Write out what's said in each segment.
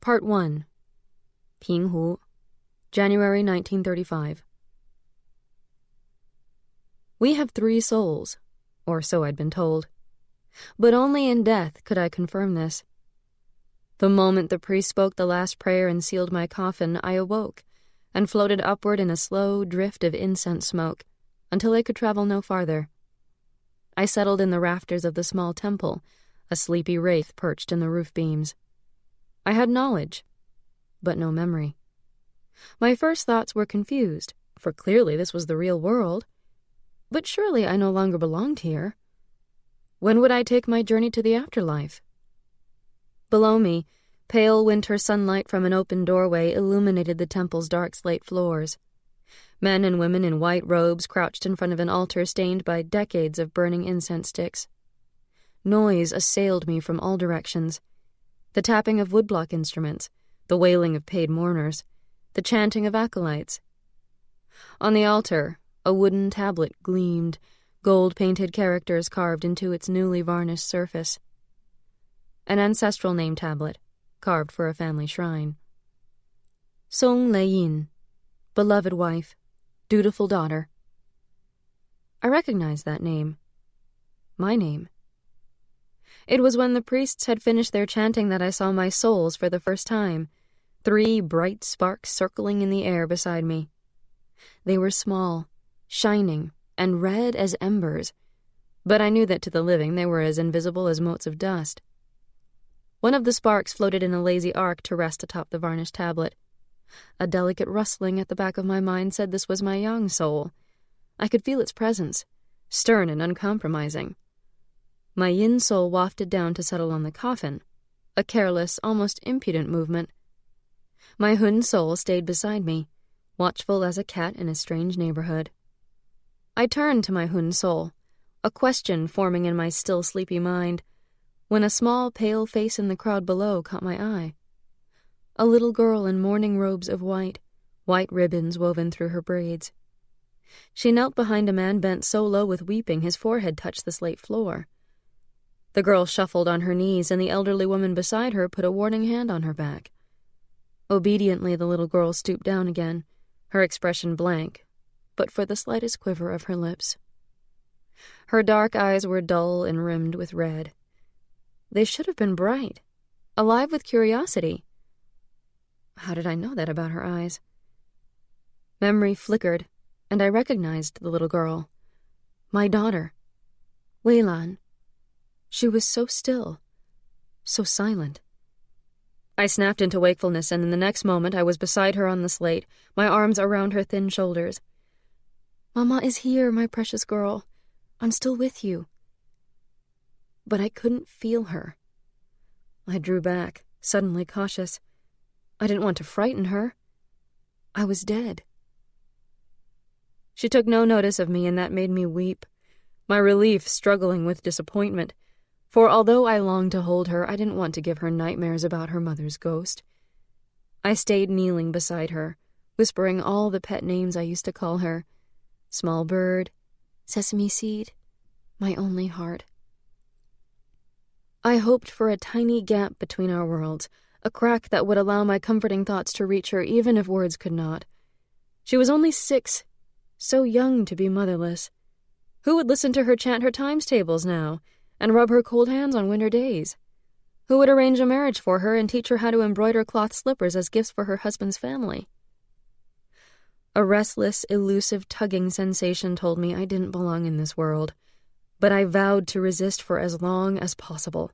Part 1. Pinghu, January 1935. We have 3 souls, or so I'd been told. But only in death could I confirm this. The moment the priest spoke the last prayer and sealed my coffin, I awoke and floated upward in a slow drift of incense smoke until I could travel no farther. I settled in the rafters of the small temple, a sleepy wraith perched in the roof beams. I had knowledge, but no memory. My first thoughts were confused, for clearly this was the real world. But surely I no longer belonged here. When would I take my journey to the afterlife? Below me, pale winter sunlight from an open doorway illuminated the temple's dark slate floors. Men and women in white robes crouched in front of an altar stained by decades of burning incense sticks. Noise assailed me from all directions. The tapping of woodblock instruments, the wailing of paid mourners, the chanting of acolytes. On the altar, a wooden tablet gleamed, gold-painted characters carved into its newly varnished surface. An ancestral name tablet, carved for a family shrine. Song Lei Yin, beloved wife, dutiful daughter. I recognized that name. My name. It was when the priests had finished their chanting that I saw my souls for the first time, 3 bright sparks circling in the air beside me. They were small, shining, and red as embers, but I knew that to the living they were as invisible as motes of dust. One of the sparks floated in a lazy arc to rest atop the varnished tablet. A delicate rustling at the back of my mind said this was my young soul. I could feel its presence, stern and uncompromising. My yin soul wafted down to settle on the coffin, a careless, almost impudent movement. My hun soul stayed beside me, watchful as a cat in a strange neighborhood. I turned to my hun soul, a question forming in my still sleepy mind, when a small, pale face in the crowd below caught my eye. A little girl in mourning robes of white ribbons woven through her braids. She knelt behind a man bent so low with weeping his forehead touched the slate floor. The girl shuffled on her knees, and the elderly woman beside her put a warning hand on her back. Obediently, the little girl stooped down again, her expression blank, but for the slightest quiver of her lips. Her dark eyes were dull and rimmed with red. They should have been bright, alive with curiosity. How did I know that about her eyes? Memory flickered, and I recognized the little girl. My daughter, Weilan. She was so still, so silent. I snapped into wakefulness, and in the next moment I was beside her on the slate, my arms around her thin shoulders. Mama is here, my precious girl. I'm still with you. But I couldn't feel her. I drew back, suddenly cautious. I didn't want to frighten her. I was dead. She took no notice of me, and that made me weep, my relief struggling with disappointment. For although I longed to hold her, I didn't want to give her nightmares about her mother's ghost. I stayed kneeling beside her, whispering all the pet names I used to call her. Small bird, sesame seed, my only heart. I hoped for a tiny gap between our worlds, a crack that would allow my comforting thoughts to reach her even if words could not. She was only 6, so young to be motherless. Who would listen to her chant her times tables now, and rub her cold hands on winter days? Who would arrange a marriage for her and teach her how to embroider cloth slippers as gifts for her husband's family? A restless, elusive tugging sensation told me I didn't belong in this world, but I vowed to resist for as long as possible.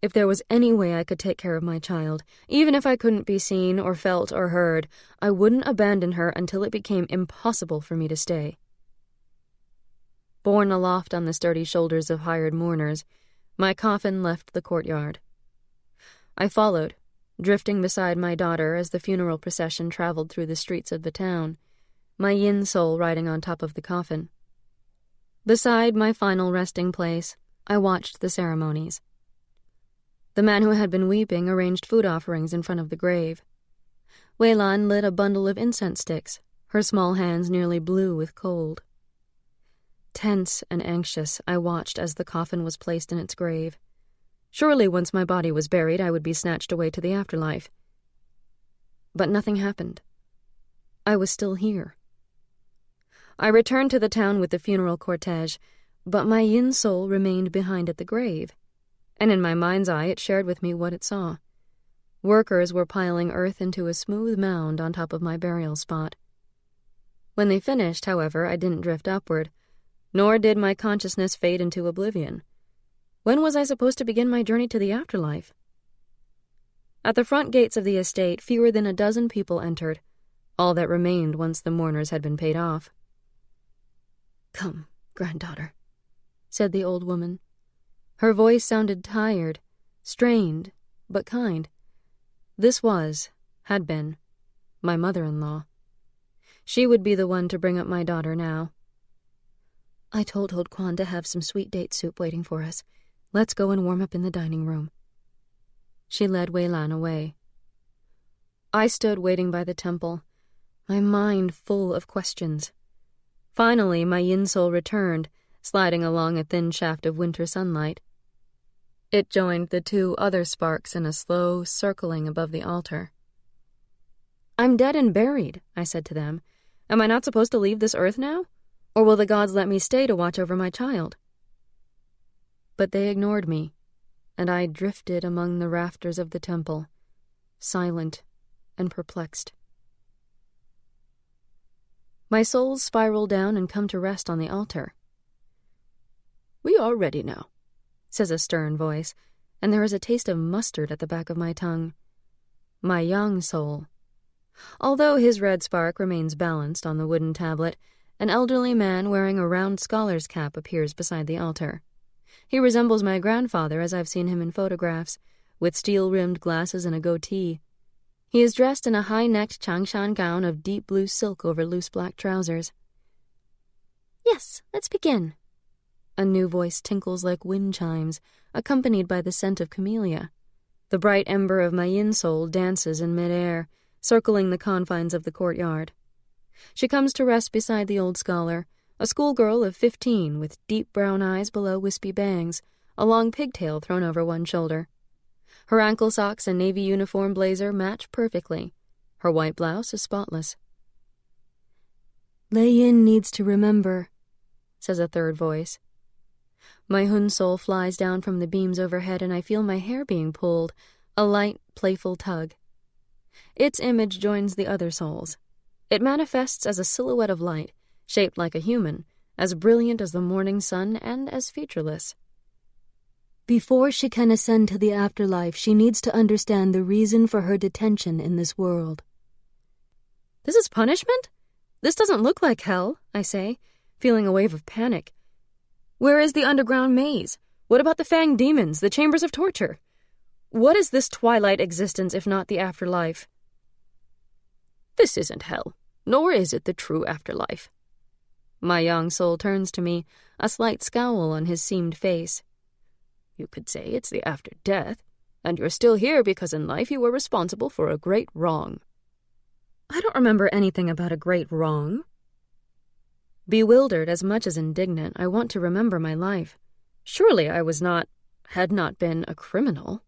If there was any way I could take care of my child, even if I couldn't be seen or felt or heard, I wouldn't abandon her until it became impossible for me to stay. Borne aloft on the sturdy shoulders of hired mourners, my coffin left the courtyard. I followed, drifting beside my daughter as the funeral procession traveled through the streets of the town, my yin soul riding on top of the coffin. Beside my final resting place, I watched the ceremonies. The man who had been weeping arranged food offerings in front of the grave. Weilan lit a bundle of incense sticks, her small hands nearly blue with cold. Tense and anxious, I watched as the coffin was placed in its grave. Surely once my body was buried, I would be snatched away to the afterlife. But nothing happened. I was still here. I returned to the town with the funeral cortege, but my yin soul remained behind at the grave, and in my mind's eye it shared with me what it saw. Workers were piling earth into a smooth mound on top of my burial spot. When they finished, however, I didn't drift upward, nor did my consciousness fade into oblivion. When was I supposed to begin my journey to the afterlife? At the front gates of the estate, fewer than a dozen people entered, all that remained once the mourners had been paid off. "Come, granddaughter," said the old woman. Her voice sounded tired, strained, but kind. This had been, my mother-in-law. She would be the one to bring up my daughter now. "I told old Kwan to have some sweet date soup waiting for us. Let's go and warm up in the dining room." She led Wei Lan away. I stood waiting by the temple, my mind full of questions. Finally, my yin soul returned, sliding along a thin shaft of winter sunlight. It joined the two other sparks in a slow circling above the altar. "I'm dead and buried," I said to them. "Am I not supposed to leave this earth now? Or will the gods let me stay to watch over my child?" But they ignored me, and I drifted among the rafters of the temple, silent and perplexed. My souls spiral down and come to rest on the altar. "We are ready now," says a stern voice, and there is a taste of mustard at the back of my tongue. My young soul. Although his red spark remains balanced on the wooden tablet, an elderly man wearing a round scholar's cap appears beside the altar. He resembles my grandfather as I've seen him in photographs, with steel-rimmed glasses and a goatee. He is dressed in a high-necked changshan gown of deep blue silk over loose black trousers. "Yes, let's begin." A new voice tinkles like wind chimes, accompanied by the scent of camellia. The bright ember of my yin soul dances in mid-air, circling the confines of the courtyard. She comes to rest beside the old scholar, a schoolgirl of 15 with deep brown eyes below wispy bangs, a long pigtail thrown over one shoulder. Her ankle socks and navy uniform blazer match perfectly. Her white blouse is spotless. "Lei Yin needs to remember," says a third voice. My Hun soul flies down from the beams overhead and I feel my hair being pulled, a light, playful tug. Its image joins the other souls. It manifests as a silhouette of light, shaped like a human, as brilliant as the morning sun and as featureless. "Before she can ascend to the afterlife, she needs to understand the reason for her detention in this world." "This is punishment? This doesn't look like hell," I say, feeling a wave of panic. "Where is the underground maze? What about the fanged demons, the chambers of torture? What is this twilight existence if not the afterlife?" "This isn't hell, nor is it the true afterlife." My young soul turns to me, a slight scowl on his seamed face. "You could say it's the after death, and you're still here because in life you were responsible for a great wrong." "I don't remember anything about a great wrong." Bewildered as much as indignant, I want to remember my life. Surely I had not been a criminal.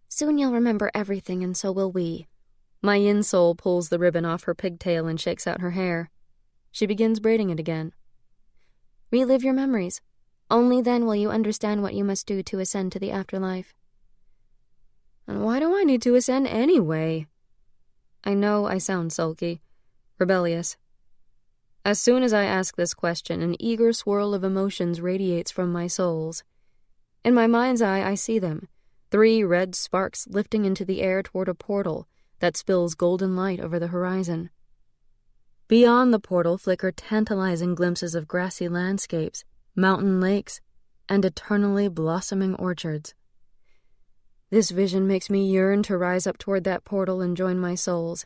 "Soon you'll remember everything, and so will we." My yin soul pulls the ribbon off her pigtail and shakes out her hair. She begins braiding it again. "Relive your memories. Only then will you understand what you must do to ascend to the afterlife." "And why do I need to ascend anyway?" I know I sound sulky, rebellious. As soon as I ask this question, an eager swirl of emotions radiates from my souls. In my mind's eye, I see them, 3 red sparks lifting into the air toward a portal that spills golden light over the horizon. Beyond the portal flicker tantalizing glimpses of grassy landscapes, mountain lakes, and eternally blossoming orchards. This vision makes me yearn to rise up toward that portal and join my souls.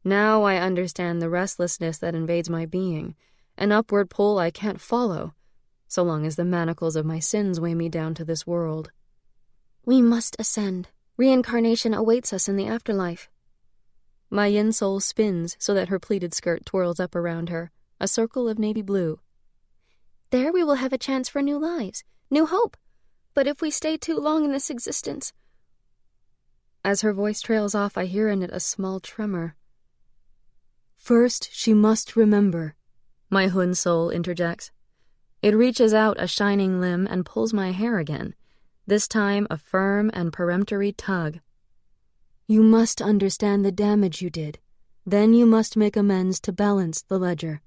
Now I understand the restlessness that invades my being, an upward pull I can't follow, so long as the manacles of my sins weigh me down to this world. "We must ascend. Reincarnation awaits us in the afterlife." My yin soul spins so that her pleated skirt twirls up around her, a circle of navy blue. "There we will have a chance for new lives, new hope. But if we stay too long in this existence..." As her voice trails off, I hear in it a small tremor. "First, she must remember," my Hun soul interjects. It reaches out a shining limb and pulls my hair again, this time a firm and peremptory tug. "You must understand the damage you did. Then you must make amends to balance the ledger.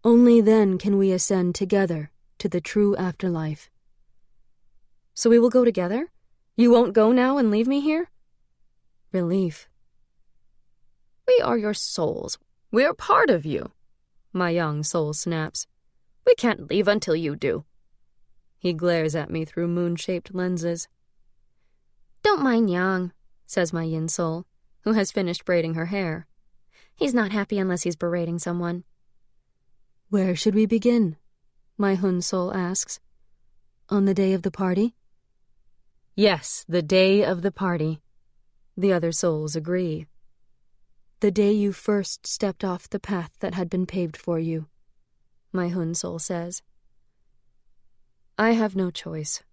Only then can we ascend together to the true afterlife." "So we will go together? You won't go now and leave me here?" Relief. "We are your souls. We are part of you," my young soul snaps. "We can't leave until you do." He glares at me through moon-shaped lenses. "Don't mind Yang," says my yin soul, who has finished braiding her hair. "He's not happy unless he's berating someone." "Where should we begin?" my Hun soul asks. "On the day of the party?" "Yes, the day of the party," the other souls agree. "The day you first stepped off the path that had been paved for you," my Hun soul says. I have no choice.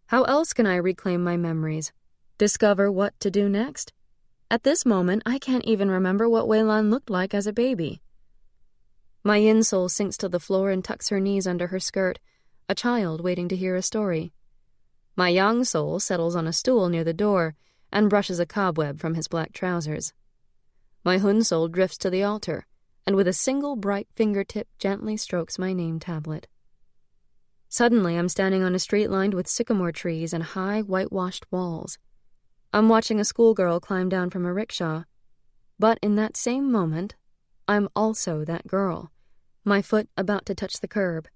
How else can I reclaim my memories? Discover what to do next? At this moment, I can't even remember what Weilan looked like as a baby. My yin soul sinks to the floor and tucks her knees under her skirt, a child waiting to hear a story. My yang soul settles on a stool near the door and brushes a cobweb from his black trousers. My Hun soul drifts to the altar, and with a single bright fingertip gently strokes my name tablet. Suddenly, I'm standing on a street lined with sycamore trees and high, whitewashed walls. I'm watching a schoolgirl climb down from a rickshaw. But in that same moment, I'm also that girl, my foot about to touch the curb.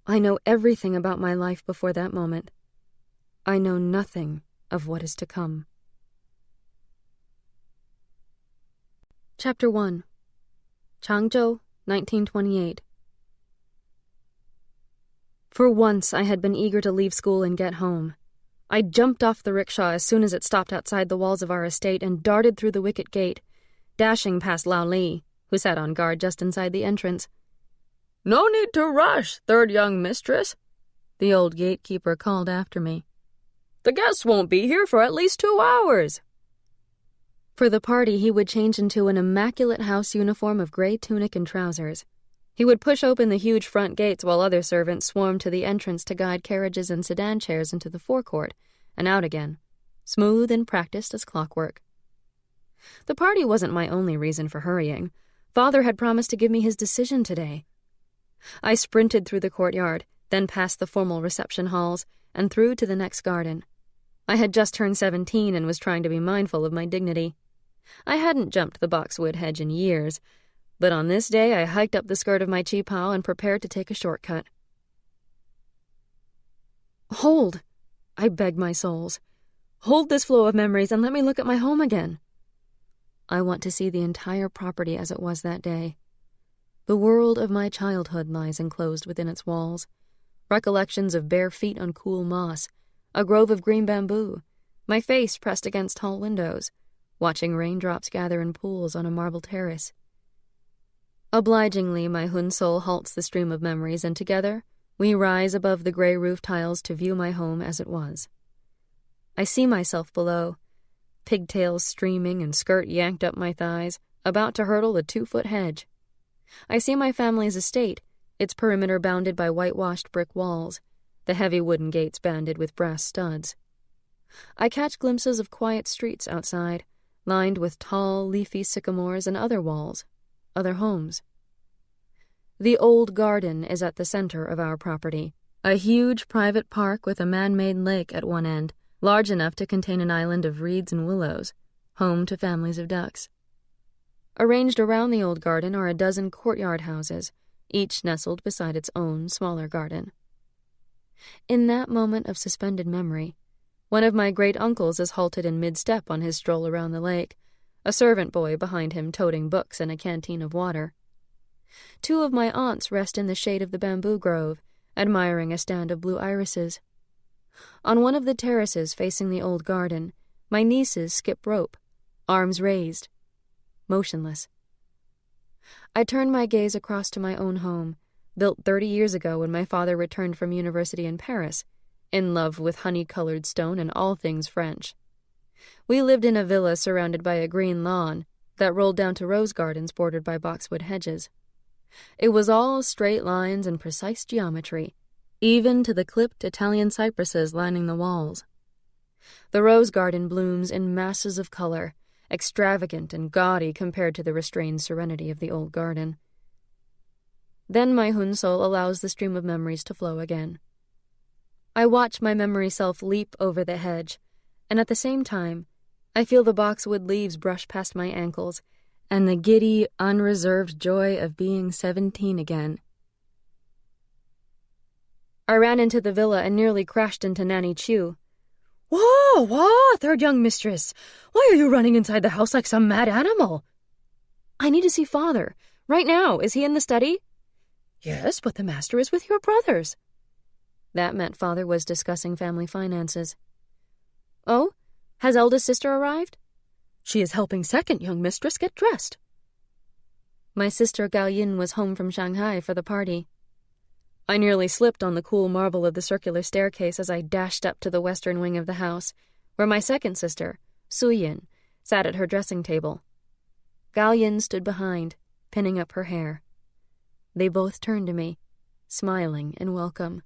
I know everything about my life before that moment. I know nothing of what is to come. Chapter 1. Changzhou, 1928. For once, I had been eager to leave school and get home. I jumped off the rickshaw as soon as it stopped outside the walls of our estate and darted through the wicket gate, dashing past Lao Li, who sat on guard just inside the entrance. "No need to rush, third young mistress," the old gatekeeper called after me. "The guests won't be here for at least 2 hours." For the party, he would change into an immaculate house uniform of gray tunic and trousers. He would push open the huge front gates while other servants swarmed to the entrance to guide carriages and sedan chairs into the forecourt and out again, smooth and practiced as clockwork. The party wasn't my only reason for hurrying. Father had promised to give me his decision today. I sprinted through the courtyard, then past the formal reception halls, and through to the next garden. I had just turned 17 and was trying to be mindful of my dignity. I hadn't jumped the boxwood hedge in years, but on this day I hiked up the skirt of my qipao and prepared to take a shortcut. "Hold," I begged my souls. "Hold this flow of memories and let me look at my home again." I want to see the entire property as it was that day. The world of my childhood lies enclosed within its walls. Recollections of bare feet on cool moss, a grove of green bamboo, my face pressed against tall windows, watching raindrops gather in pools on a marble terrace. Obligingly, my Hun soul halts the stream of memories, and together we rise above the gray roof tiles to view my home as it was. I see myself below, pigtails streaming and skirt yanked up my thighs, about to hurdle a 2-foot hedge. I see my family's estate, its perimeter bounded by whitewashed brick walls, the heavy wooden gates banded with brass studs. I catch glimpses of quiet streets outside, lined with tall, leafy sycamores and other walls, other homes. The old garden is at the center of our property, a huge private park with a man-made lake at one end, large enough to contain an island of reeds and willows, home to families of ducks. Arranged around the old garden are a dozen courtyard houses, each nestled beside its own smaller garden. In that moment of suspended memory, one of my great-uncles is halted in mid-step on his stroll around the lake, a servant boy behind him toting books and a canteen of water. 2 of my aunts rest in the shade of the bamboo grove, admiring a stand of blue irises. On one of the terraces facing the old garden, my nieces skip rope, arms raised, motionless. I turn my gaze across to my own home, built 30 years ago when my father returned from university in Paris, in love with honey-colored stone and all things French. We lived in a villa surrounded by a green lawn that rolled down to rose gardens bordered by boxwood hedges. It was all straight lines and precise geometry, even to the clipped Italian cypresses lining the walls. The rose garden blooms in masses of color, extravagant and gaudy compared to the restrained serenity of the old garden. Then my Hunsol allows the stream of memories to flow again. I watch my memory self leap over the hedge, and at the same time, I feel the boxwood leaves brush past my ankles, and the giddy, unreserved joy of being 17 again. I ran into the villa and nearly crashed into Nanny Chu. Whoa, third young mistress! Why are you running inside the house like some mad animal? I need to see father. Right now. Is he in the study? Yes, but the master is with your brothers. That meant father was discussing family finances. Oh? Has eldest sister arrived? She is helping second young mistress get dressed. My sister Gao Yin was home from Shanghai for the party. I nearly slipped on the cool marble of the circular staircase as I dashed up to the western wing of the house, where my second sister, Su Yin, sat at her dressing table. Gao Yin stood behind, pinning up her hair. They both turned to me, smiling in welcome.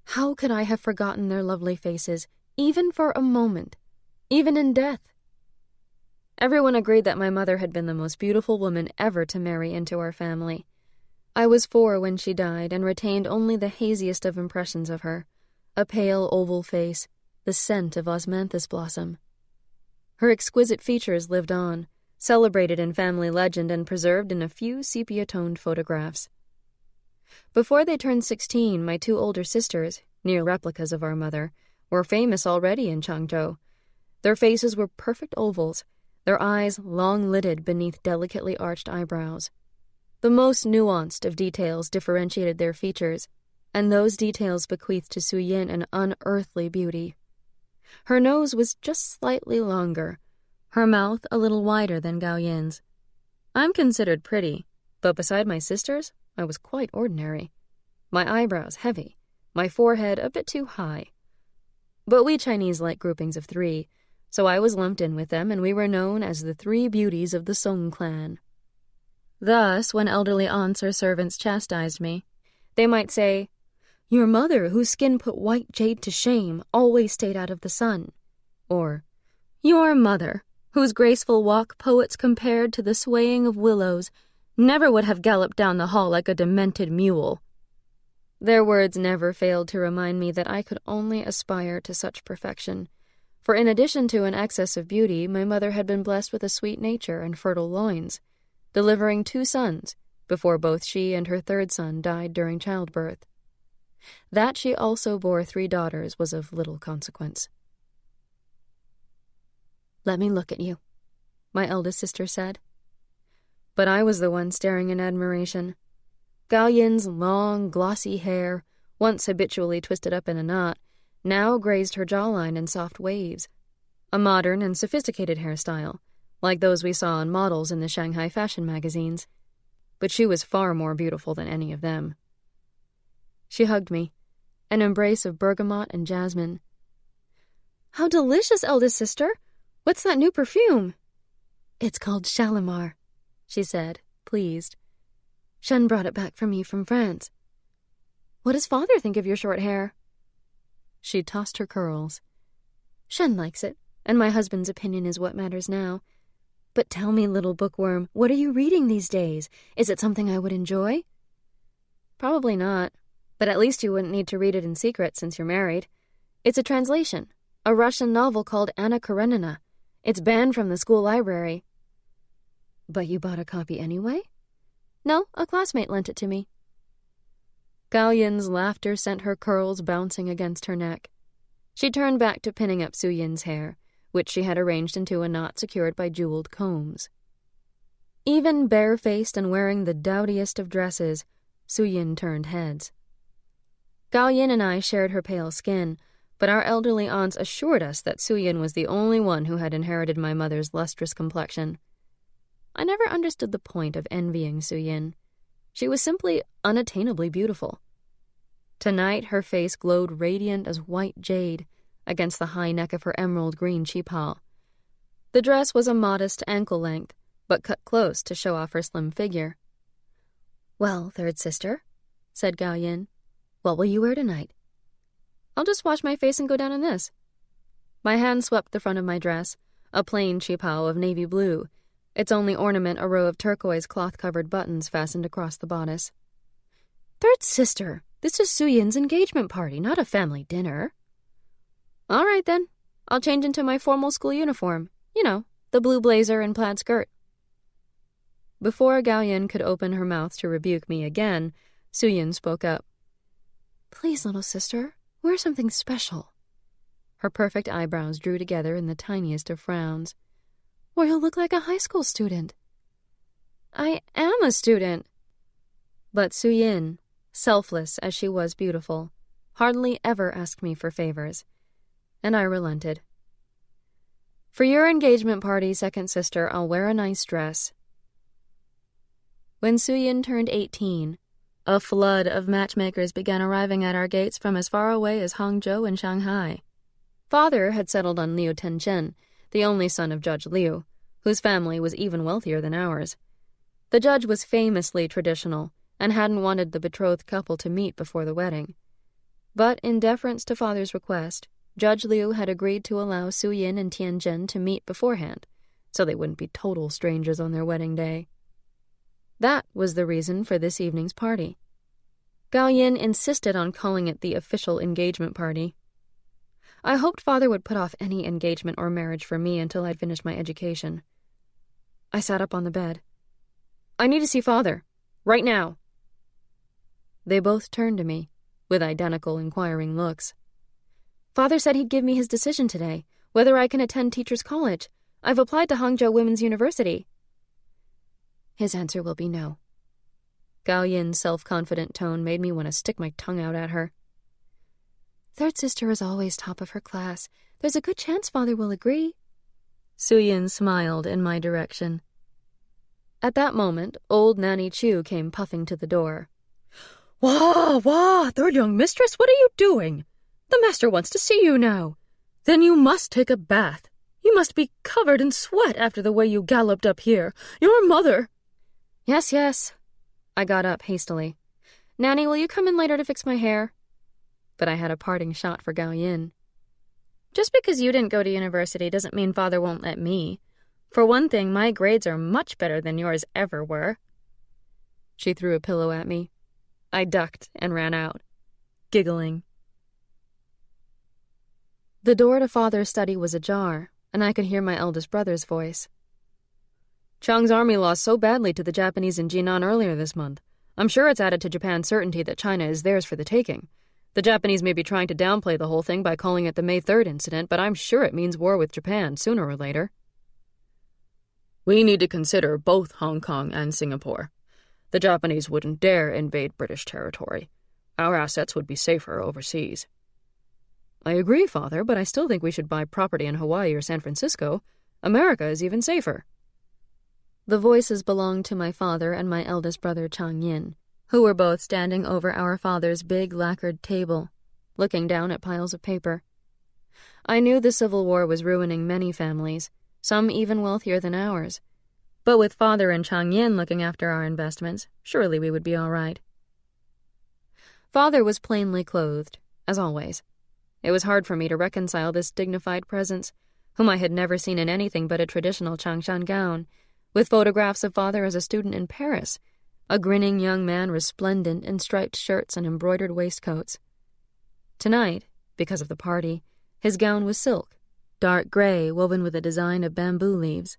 How could I have forgotten their lovely faces, even for a moment, even in death? Everyone agreed that my mother had been the most beautiful woman ever to marry into our family. I was 4 when she died and retained only the haziest of impressions of her, a pale oval face, the scent of osmanthus blossom. Her exquisite features lived on, celebrated in family legend and preserved in a few sepia-toned photographs. Before they turned 16, my 2 older sisters, near replicas of our mother, were famous already in Changzhou. Their faces were perfect ovals, their eyes long-lidded beneath delicately arched eyebrows. The most nuanced of details differentiated their features, and those details bequeathed to Su Yin an unearthly beauty. Her nose was just slightly longer, her mouth a little wider than Gao Yin's. I'm considered pretty, but beside my sisters, I was quite ordinary. My eyebrows heavy, my forehead a bit too high. But we Chinese like groupings of 3, so I was lumped in with them, and we were known as the 3 beauties of the Song clan. Thus, when elderly aunts or servants chastised me, they might say, "Your mother, whose skin put white jade to shame, always stayed out of the sun." Or, "Your mother, whose graceful walk poets compared to the swaying of willows, never would have galloped down the hall like a demented mule." Their words never failed to remind me that I could only aspire to such perfection, for in addition to an excess of beauty, my mother had been blessed with a sweet nature and fertile loins, delivering 2 sons before both she and her 3rd son died during childbirth. That she also bore 3 daughters was of little consequence. "Let me look at you," my eldest sister said. But I was the one staring in admiration. Gao Yin's long, glossy hair, once habitually twisted up in a knot, now grazed her jawline in soft waves, a modern and sophisticated hairstyle, like those we saw on models in the Shanghai fashion magazines. But she was far more beautiful than any of them. She hugged me, an embrace of bergamot and jasmine. "How delicious, eldest sister! What's that new perfume?" "It's called Shalimar," she said, pleased. "Shen brought it back for me from France." "What does father think of your short hair?" She tossed her curls. "Shen likes it, and my husband's opinion is what matters now. But tell me, little bookworm, what are you reading these days? Is it something I would enjoy?" "Probably not, but at least you wouldn't need to read it in secret since you're married. It's a translation, a Russian novel called Anna Karenina. It's banned from the school library." "But you bought a copy anyway?" "No, a classmate lent it to me." Gao Yin's laughter sent her curls bouncing against her neck. She turned back to pinning up Su Yin's hair, which she had arranged into a knot secured by jeweled combs. Even barefaced and wearing the dowdiest of dresses, Su Yin turned heads. Gao Yin and I shared her pale skin, but our elderly aunts assured us that Su Yin was the only one who had inherited my mother's lustrous complexion. I never understood the point of envying Su Yin. She was simply unattainably beautiful. Tonight her face glowed radiant as white jade, against the high neck of her emerald green chipal. The dress was a modest ankle length, but cut close to show off her slim figure. "Well, third sister," said Gao Yin, "what will you wear tonight?" "I'll just wash my face and go down in this." My hand swept the front of my dress, a plain chipao of navy blue, its only ornament a row of turquoise cloth-covered buttons fastened across the bodice. "Third sister, this is Su Yin's engagement party, not a family dinner." "All right, then. I'll change into my formal school uniform. You know, the blue blazer and plaid skirt." Before Gao Yin could open her mouth to rebuke me again, Su Yin spoke up. "Please, little sister, wear something special." Her perfect eyebrows drew together in the tiniest of frowns. "Or you'll look like a high school student." "I am a student." But Su Yin, selfless as she was beautiful, hardly ever asked me for favors, and I relented. "For your engagement party, second sister, I'll wear a nice dress." When Su Yin turned 18, a flood of matchmakers began arriving at our gates from as far away as Hangzhou and Shanghai. Father had settled on Liu Tenchen, the only son of Judge Liu, whose family was even wealthier than ours. The judge was famously traditional and hadn't wanted the betrothed couple to meet before the wedding. But in deference to Father's request, Judge Liu had agreed to allow Su Yin and Tianjin to meet beforehand, so they wouldn't be total strangers on their wedding day. That was the reason for this evening's party. Gao Yin insisted on calling it the official engagement party. I hoped Father would put off any engagement or marriage for me until I'd finished my education. I sat up on the bed. "I need to see Father. Right now." They both turned to me, with identical inquiring looks. "Father said he'd give me his decision today, whether I can attend teacher's college. I've applied to Hangzhou Women's University." "His answer will be no." Gao Yin's self-confident tone made me want to stick my tongue out at her. "Third sister is always top of her class. There's a good chance Father will agree." Su Yin smiled in my direction. At that moment, old Nanny Chu came puffing to the door. Wah, third young mistress, what are you doing? The master wants to see you now. Then you must take a bath. You must be covered in sweat after the way you galloped up here. Your mother—" Yes. I got up hastily. "Nanny, will you come in later to fix my hair?" But I had a parting shot for Gao Yin. "Just because you didn't go to university doesn't mean Father won't let me. For one thing, my grades are much better than yours ever were." She threw a pillow at me. I ducked and ran out, giggling. The door to Father's study was ajar, and I could hear my eldest brother's voice. "Chang's army lost so badly to the Japanese in Jinan earlier this month. I'm sure it's added to Japan's certainty that China is theirs for the taking. The Japanese may be trying to downplay the whole thing by calling it the May 3rd incident, but I'm sure it means war with Japan sooner or later." "We need to consider both Hong Kong and Singapore. The Japanese wouldn't dare invade British territory. Our assets would be safer overseas." "I agree, Father, but I still think we should buy property in Hawaii or San Francisco. America is even safer." The voices belonged to my father and my eldest brother Chang Yin, who were both standing over our father's big lacquered table, looking down at piles of paper. I knew the Civil War was ruining many families, some even wealthier than ours. But with Father and Chang Yin looking after our investments, surely we would be all right. Father was plainly clothed, as always. It was hard for me to reconcile this dignified presence, whom I had never seen in anything but a traditional Changshan gown, with photographs of Father as a student in Paris, a grinning young man resplendent in striped shirts and embroidered waistcoats. Tonight, because of the party, his gown was silk, dark gray woven with a design of bamboo leaves.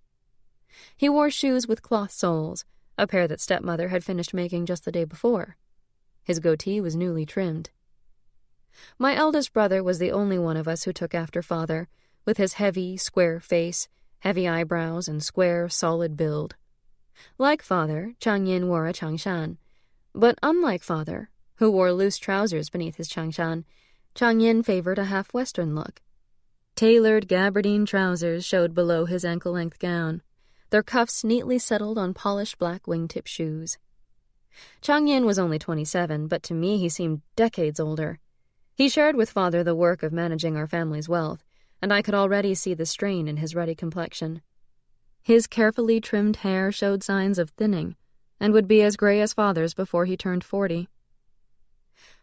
He wore shoes with cloth soles, a pair that stepmother had finished making just the day before. His goatee was newly trimmed. My eldest brother was the only one of us who took after Father, with his heavy, square face, heavy eyebrows, and square, solid build. Like Father, Chang Yin wore a changshan, but unlike Father, who wore loose trousers beneath his changshan, Chang Yin favored a half-Western look. Tailored gabardine trousers showed below his ankle-length gown, their cuffs neatly settled on polished black wingtip shoes. Chang Yin was only 27, but to me he seemed decades older. He shared with father the work of managing our family's wealth, and I could already see the strain in his ruddy complexion. His carefully trimmed hair showed signs of thinning, and would be as gray as father's before he turned 40.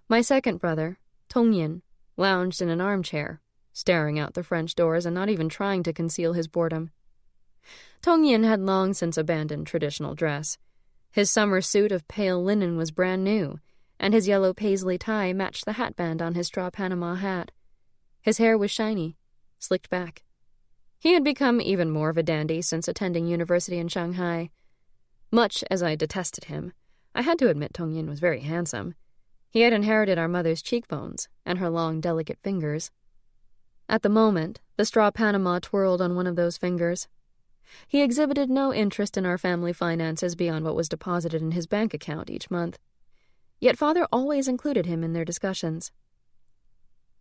My second brother, Tongyin, lounged in an armchair, staring out the French doors and not even trying to conceal his boredom. Tongyin had long since abandoned traditional dress. His summer suit of pale linen was brand new, and his yellow paisley tie matched the hatband on his straw Panama hat. His hair was shiny, slicked back. He had become even more of a dandy since attending university in Shanghai. Much as I detested him, I had to admit Tongyin was very handsome. He had inherited our mother's cheekbones and her long, delicate fingers. At the moment, the straw Panama twirled on one of those fingers. He exhibited no interest in our family finances beyond what was deposited in his bank account each month. Yet father always included him in their discussions.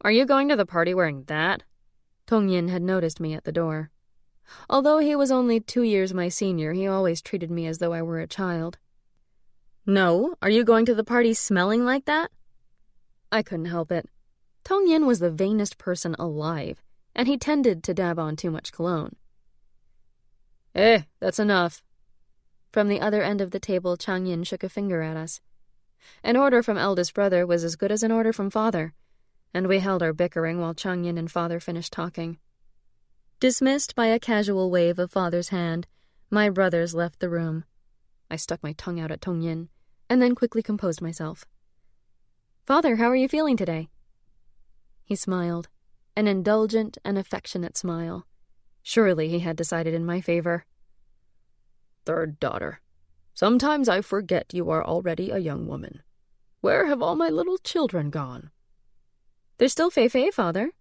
"Are you going to the party wearing that?" Tongyin had noticed me at the door. Although he was only 2 years my senior, he always treated me as though I were a child. "No, are you going to the party smelling like that?" I couldn't help it. Tongyin was the vainest person alive, and he tended to dab on too much cologne. That's enough." From the other end of the table, Changyin shook a finger at us. An order from eldest brother was as good as an order from father, and we held our bickering while Changyin and father finished talking. Dismissed by a casual wave of father's hand, my brothers left the room. I stuck my tongue out at Tongyin, and then quickly composed myself. "Father, how are you feeling today?" He smiled, an indulgent and affectionate smile. Surely he had decided in my favor. "Third daughter, sometimes I forget you are already a young woman. Where have all my little children gone?" "There's still Fei-Fei, father."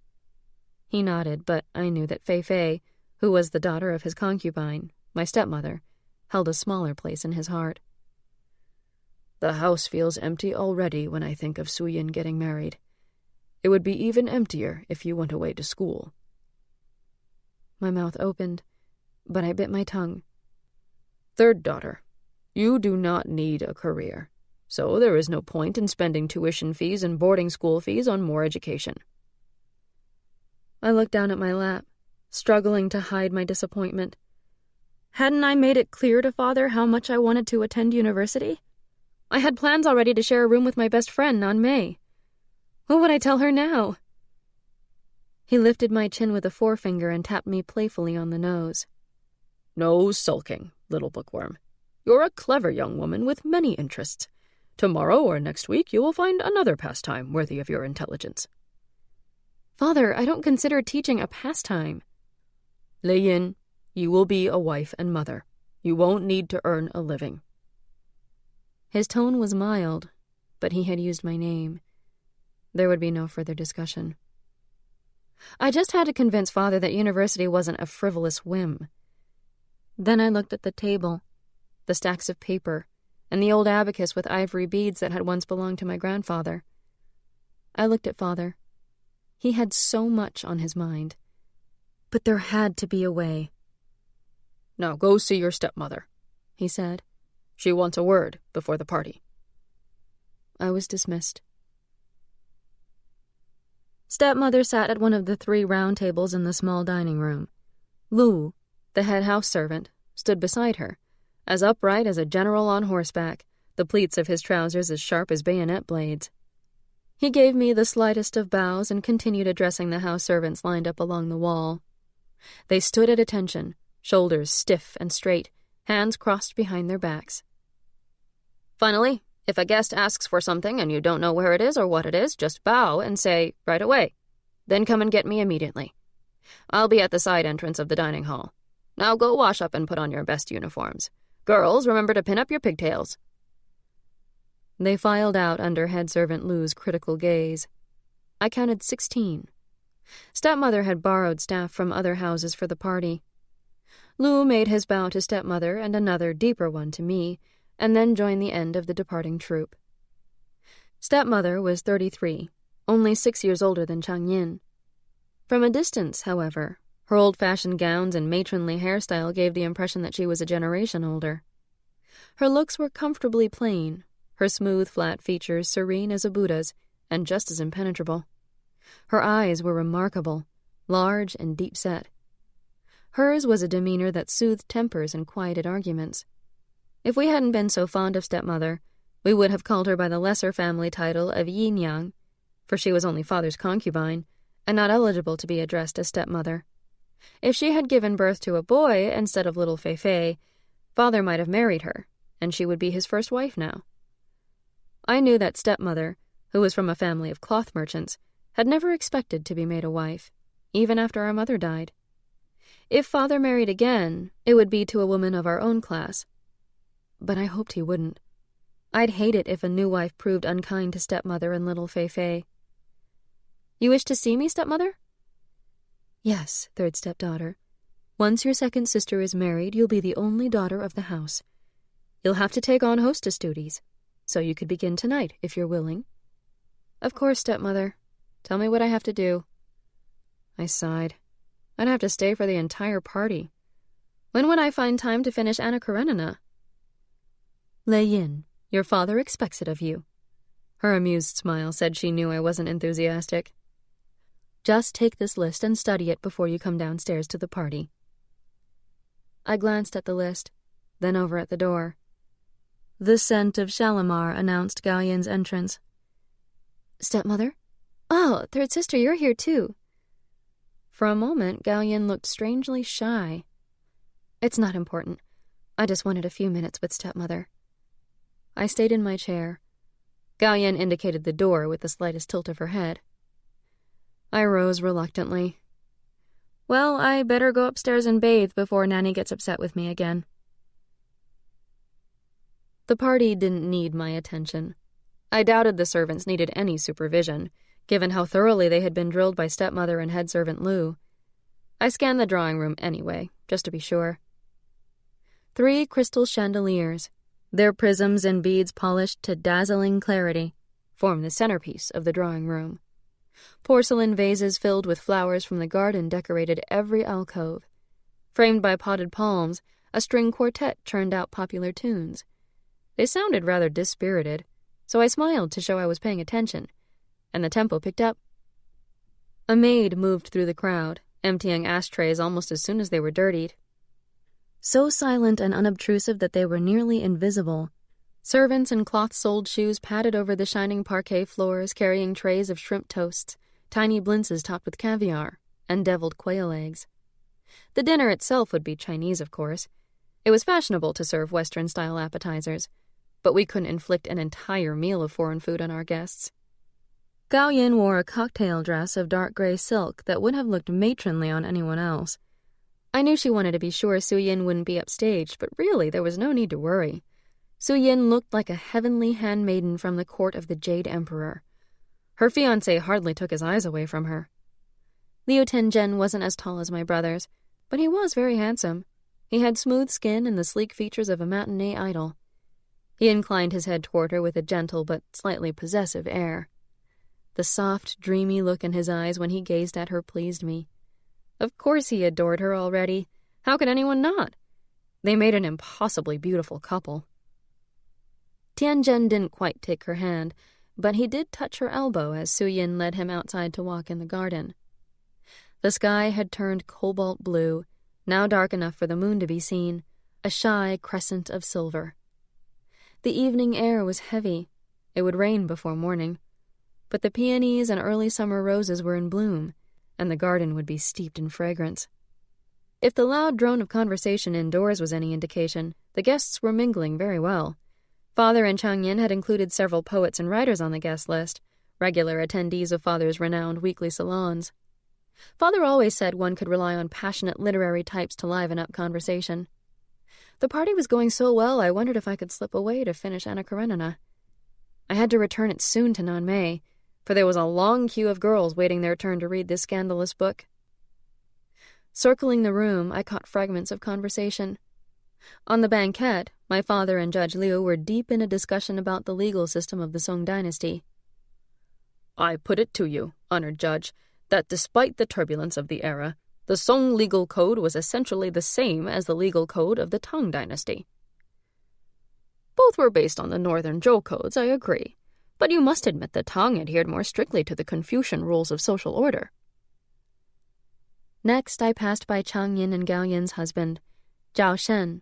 He nodded, but I knew that Fei-Fei, who was the daughter of his concubine, my stepmother, held a smaller place in his heart. "The house feels empty already when I think of Suyin getting married. It would be even emptier if you went away to school." My mouth opened, but I bit my tongue. "Third daughter, you do not need a career, so there is no point in spending tuition fees and boarding school fees on more education." I looked down at my lap, struggling to hide my disappointment. Hadn't I made it clear to father how much I wanted to attend university? I had plans already to share a room with my best friend, Nan Mei. What would I tell her now? He lifted my chin with a forefinger and tapped me playfully on the nose. "No sulking, little bookworm. You're a clever young woman with many interests. Tomorrow or next week you will find another pastime worthy of your intelligence." "Father, I don't consider teaching a pastime." "Lei Yin, you will be a wife and mother. You won't need to earn a living." His tone was mild, but he had used my name. There would be no further discussion. I just had to convince father that university wasn't a frivolous whim. Then I looked at the table, the stacks of paper, and the old abacus with ivory beads that had once belonged to my grandfather. I looked at father. He had so much on his mind. But there had to be a way. "Now go see your stepmother," he said. "She wants a word before the party." I was dismissed. Stepmother sat at one of the 3 round tables in the small dining room. Lu, the head house servant, stood beside her, as upright as a general on horseback, the pleats of his trousers as sharp as bayonet blades. He gave me the slightest of bows and continued addressing the house servants lined up along the wall. They stood at attention, shoulders stiff and straight, hands crossed behind their backs. "Finally, if a guest asks for something and you don't know where it is or what it is, just bow and say, 'Right away.' Then come and get me immediately. I'll be at the side entrance of the dining hall. Now go wash up and put on your best uniforms. Girls, remember to pin up your pigtails." They filed out under head servant Lu's critical gaze. I counted 16. Stepmother had borrowed staff from other houses for the party. Lu made his bow to stepmother and another deeper one to me, and then joined the end of the departing troop. Stepmother was 33, only 6 years older than Changyin. From a distance, however, her old-fashioned gowns and matronly hairstyle gave the impression that she was a generation older. Her looks were comfortably plain, her smooth, flat features serene as a Buddha's, and just as impenetrable. Her eyes were remarkable, large and deep-set. Hers was a demeanor that soothed tempers and quieted arguments. If we hadn't been so fond of stepmother, we would have called her by the lesser family title of Yin-Yang, for she was only father's concubine, and not eligible to be addressed as stepmother. If she had given birth to a boy instead of little Fei-Fei, father might have married her, and she would be his first wife now. I knew that stepmother, who was from a family of cloth merchants, had never expected to be made a wife, even after our mother died. If father married again, it would be to a woman of our own class. But I hoped he wouldn't. I'd hate it if a new wife proved unkind to stepmother and little Fei-Fei. You wish to see me, stepmother? Yes, third stepdaughter. Once your second sister is married, you'll be the only daughter of the house. You'll have to take on hostess duties, so you could begin tonight if you're willing. Of course, stepmother. Tell me what I have to do. I sighed. I'd have to stay for the entire party. When would I find time to finish Anna Karenina? Lei Yin, your father expects it of you. Her amused smile said she knew I wasn't enthusiastic. Just take this list and study it before you come downstairs to the party. I glanced at the list, then over at the door. The scent of Shalimar announced Gao Yin's entrance. Stepmother? Oh, third sister, you're here too. For a moment, Gao Yin looked strangely shy. It's not important. I just wanted a few minutes with stepmother. I stayed in my chair. Gao Yin indicated the door with the slightest tilt of her head. I rose reluctantly. Well, I better go upstairs and bathe before Nanny gets upset with me again. The party didn't need my attention. I doubted the servants needed any supervision, given how thoroughly they had been drilled by stepmother and head servant Lou. I scanned the drawing room anyway, just to be sure. 3 crystal chandeliers, their prisms and beads polished to dazzling clarity, formed the centerpiece of the drawing room. Porcelain vases filled with flowers from the garden decorated every alcove. Framed by potted palms, a string quartet churned out popular tunes. They sounded rather dispirited, so I smiled to show I was paying attention, and the tempo picked up. A maid moved through the crowd, emptying ashtrays almost as soon as they were dirtied. So silent and unobtrusive that they were nearly invisible, servants in cloth-soled shoes padded over the shining parquet floors carrying trays of shrimp toasts, tiny blintzes topped with caviar, and deviled quail eggs. The dinner itself would be Chinese, of course. It was fashionable to serve Western-style appetizers, but we couldn't inflict an entire meal of foreign food on our guests. Gao Yin wore a cocktail dress of dark gray silk that would have looked matronly on anyone else. I knew she wanted to be sure Su Yin wouldn't be upstaged, but really there was no need to worry. Su Yin looked like a heavenly handmaiden from the court of the Jade Emperor. Her fiancé hardly took his eyes away from her. Liu Tengen wasn't as tall as my brothers, but he was very handsome. He had smooth skin and the sleek features of a matinee idol. He inclined his head toward her with a gentle but slightly possessive air. The soft, dreamy look in his eyes when he gazed at her pleased me. Of course he adored her already. How could anyone not? They made an impossibly beautiful couple. Tianzhen didn't quite take her hand, but he did touch her elbow as Su Yin led him outside to walk in the garden. The sky had turned cobalt blue, now dark enough for the moon to be seen, a shy crescent of silver. The evening air was heavy. It would rain before morning. But the peonies and early summer roses were in bloom, and the garden would be steeped in fragrance. If the loud drone of conversation indoors was any indication, the guests were mingling very well. Father and Chang Yin had included several poets and writers on the guest list, regular attendees of Father's renowned weekly salons. Father always said one could rely on passionate literary types to liven up conversation. The party was going so well I wondered if I could slip away to finish Anna Karenina. I had to return it soon to Nanmei, for there was a long queue of girls waiting their turn to read this scandalous book. Circling the room, I caught fragments of conversation. On the banquette, my father and Judge Liu were deep in a discussion about the legal system of the Song dynasty. I put it to you, honored judge, that despite the turbulence of the era, the Song legal code was essentially the same as the legal code of the Tang dynasty. Both were based on the northern Zhou codes, I agree. But you must admit that Tang adhered more strictly to the Confucian rules of social order. Next, I passed by Chang Yin and Gao Yin's husband, Zhao Shen,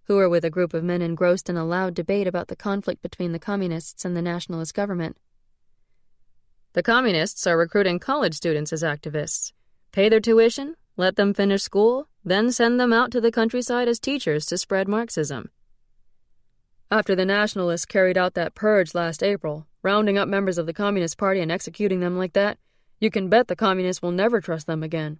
who were with a group of men engrossed in a loud debate about the conflict between the communists and the nationalist government. The communists are recruiting college students as activists. Pay their tuition, let them finish school, then send them out to the countryside as teachers to spread Marxism. After the nationalists carried out that purge last April, rounding up members of the Communist Party and executing them like that, you can bet the communists will never trust them again.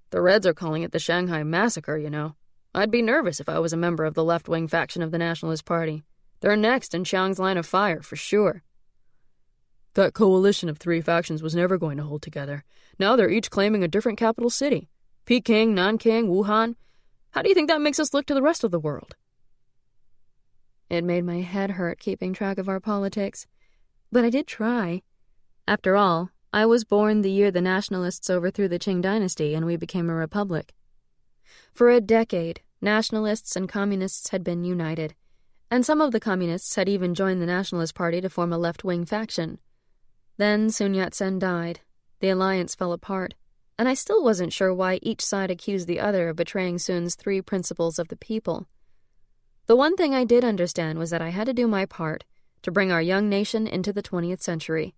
The Reds are calling it the Shanghai Massacre, you know. I'd be nervous if I was a member of the left-wing faction of the Nationalist Party. They're next in Chiang's line of fire, for sure. That coalition of 3 factions was never going to hold together. Now they're each claiming a different capital city. Peking, Nanking, Wuhan. How do you think that makes us look to the rest of the world? It made my head hurt keeping track of our politics. But I did try. After all, I was born the year the nationalists overthrew the Qing dynasty and we became a republic. For a decade, nationalists and communists had been united, and some of the communists had even joined the Nationalist Party to form a left-wing faction. Then Sun Yat-sen died, the alliance fell apart, and I still wasn't sure why each side accused the other of betraying Sun's 3 principles of the people. The one thing I did understand was that I had to do my part to bring our young nation into the 20th century.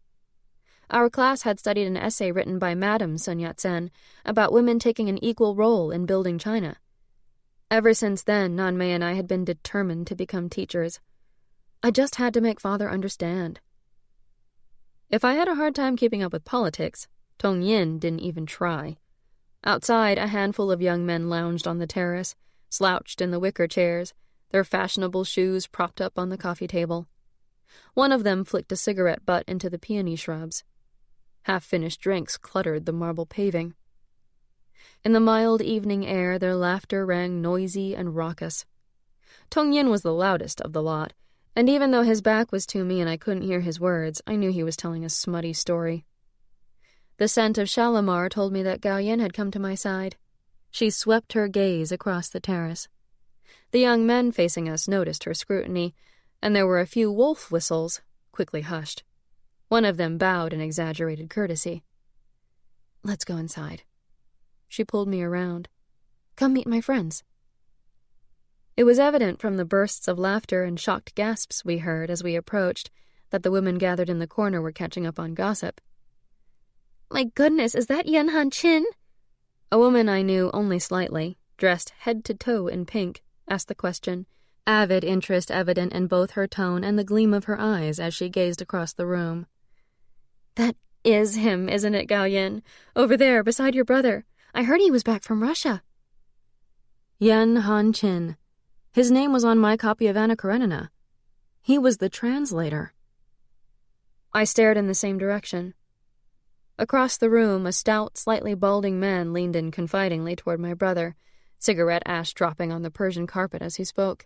Our class had studied an essay written by Madame Sun Yat-sen about women taking an equal role in building China. Ever since then, Nanmei and I had been determined to become teachers. I just had to make Father understand. If I had a hard time keeping up with politics, Tong Yin didn't even try. Outside, a handful of young men lounged on the terrace, slouched in the wicker chairs, their fashionable shoes propped up on the coffee table. One of them flicked a cigarette butt into the peony shrubs. Half-finished drinks cluttered the marble paving. In the mild evening air, their laughter rang noisy and raucous. Tong Yin was the loudest of the lot, and even though his back was to me and I couldn't hear his words, I knew he was telling a smutty story. The scent of Shalimar told me that Gao Yin had come to my side. She swept her gaze across the terrace. The young men facing us noticed her scrutiny, and there were a few wolf whistles, quickly hushed. One of them bowed in exaggerated courtesy. "Let's go inside." She pulled me around. "Come meet my friends." It was evident from the bursts of laughter and shocked gasps we heard as we approached that the women gathered in the corner were catching up on gossip. "My goodness, is that Yan Han-chin?" A woman I knew only slightly, dressed head to toe in pink, asked the question, avid interest evident in both her tone and the gleam of her eyes as she gazed across the room. "That is him, isn't it, Gao Yin? Over there, beside your brother. I heard he was back from Russia." Yan Han-chin. His name was on my copy of Anna Karenina. He was the translator. I stared in the same direction. Across the room, a stout, slightly balding man leaned in confidingly toward my brother, cigarette ash dropping on the Persian carpet as he spoke.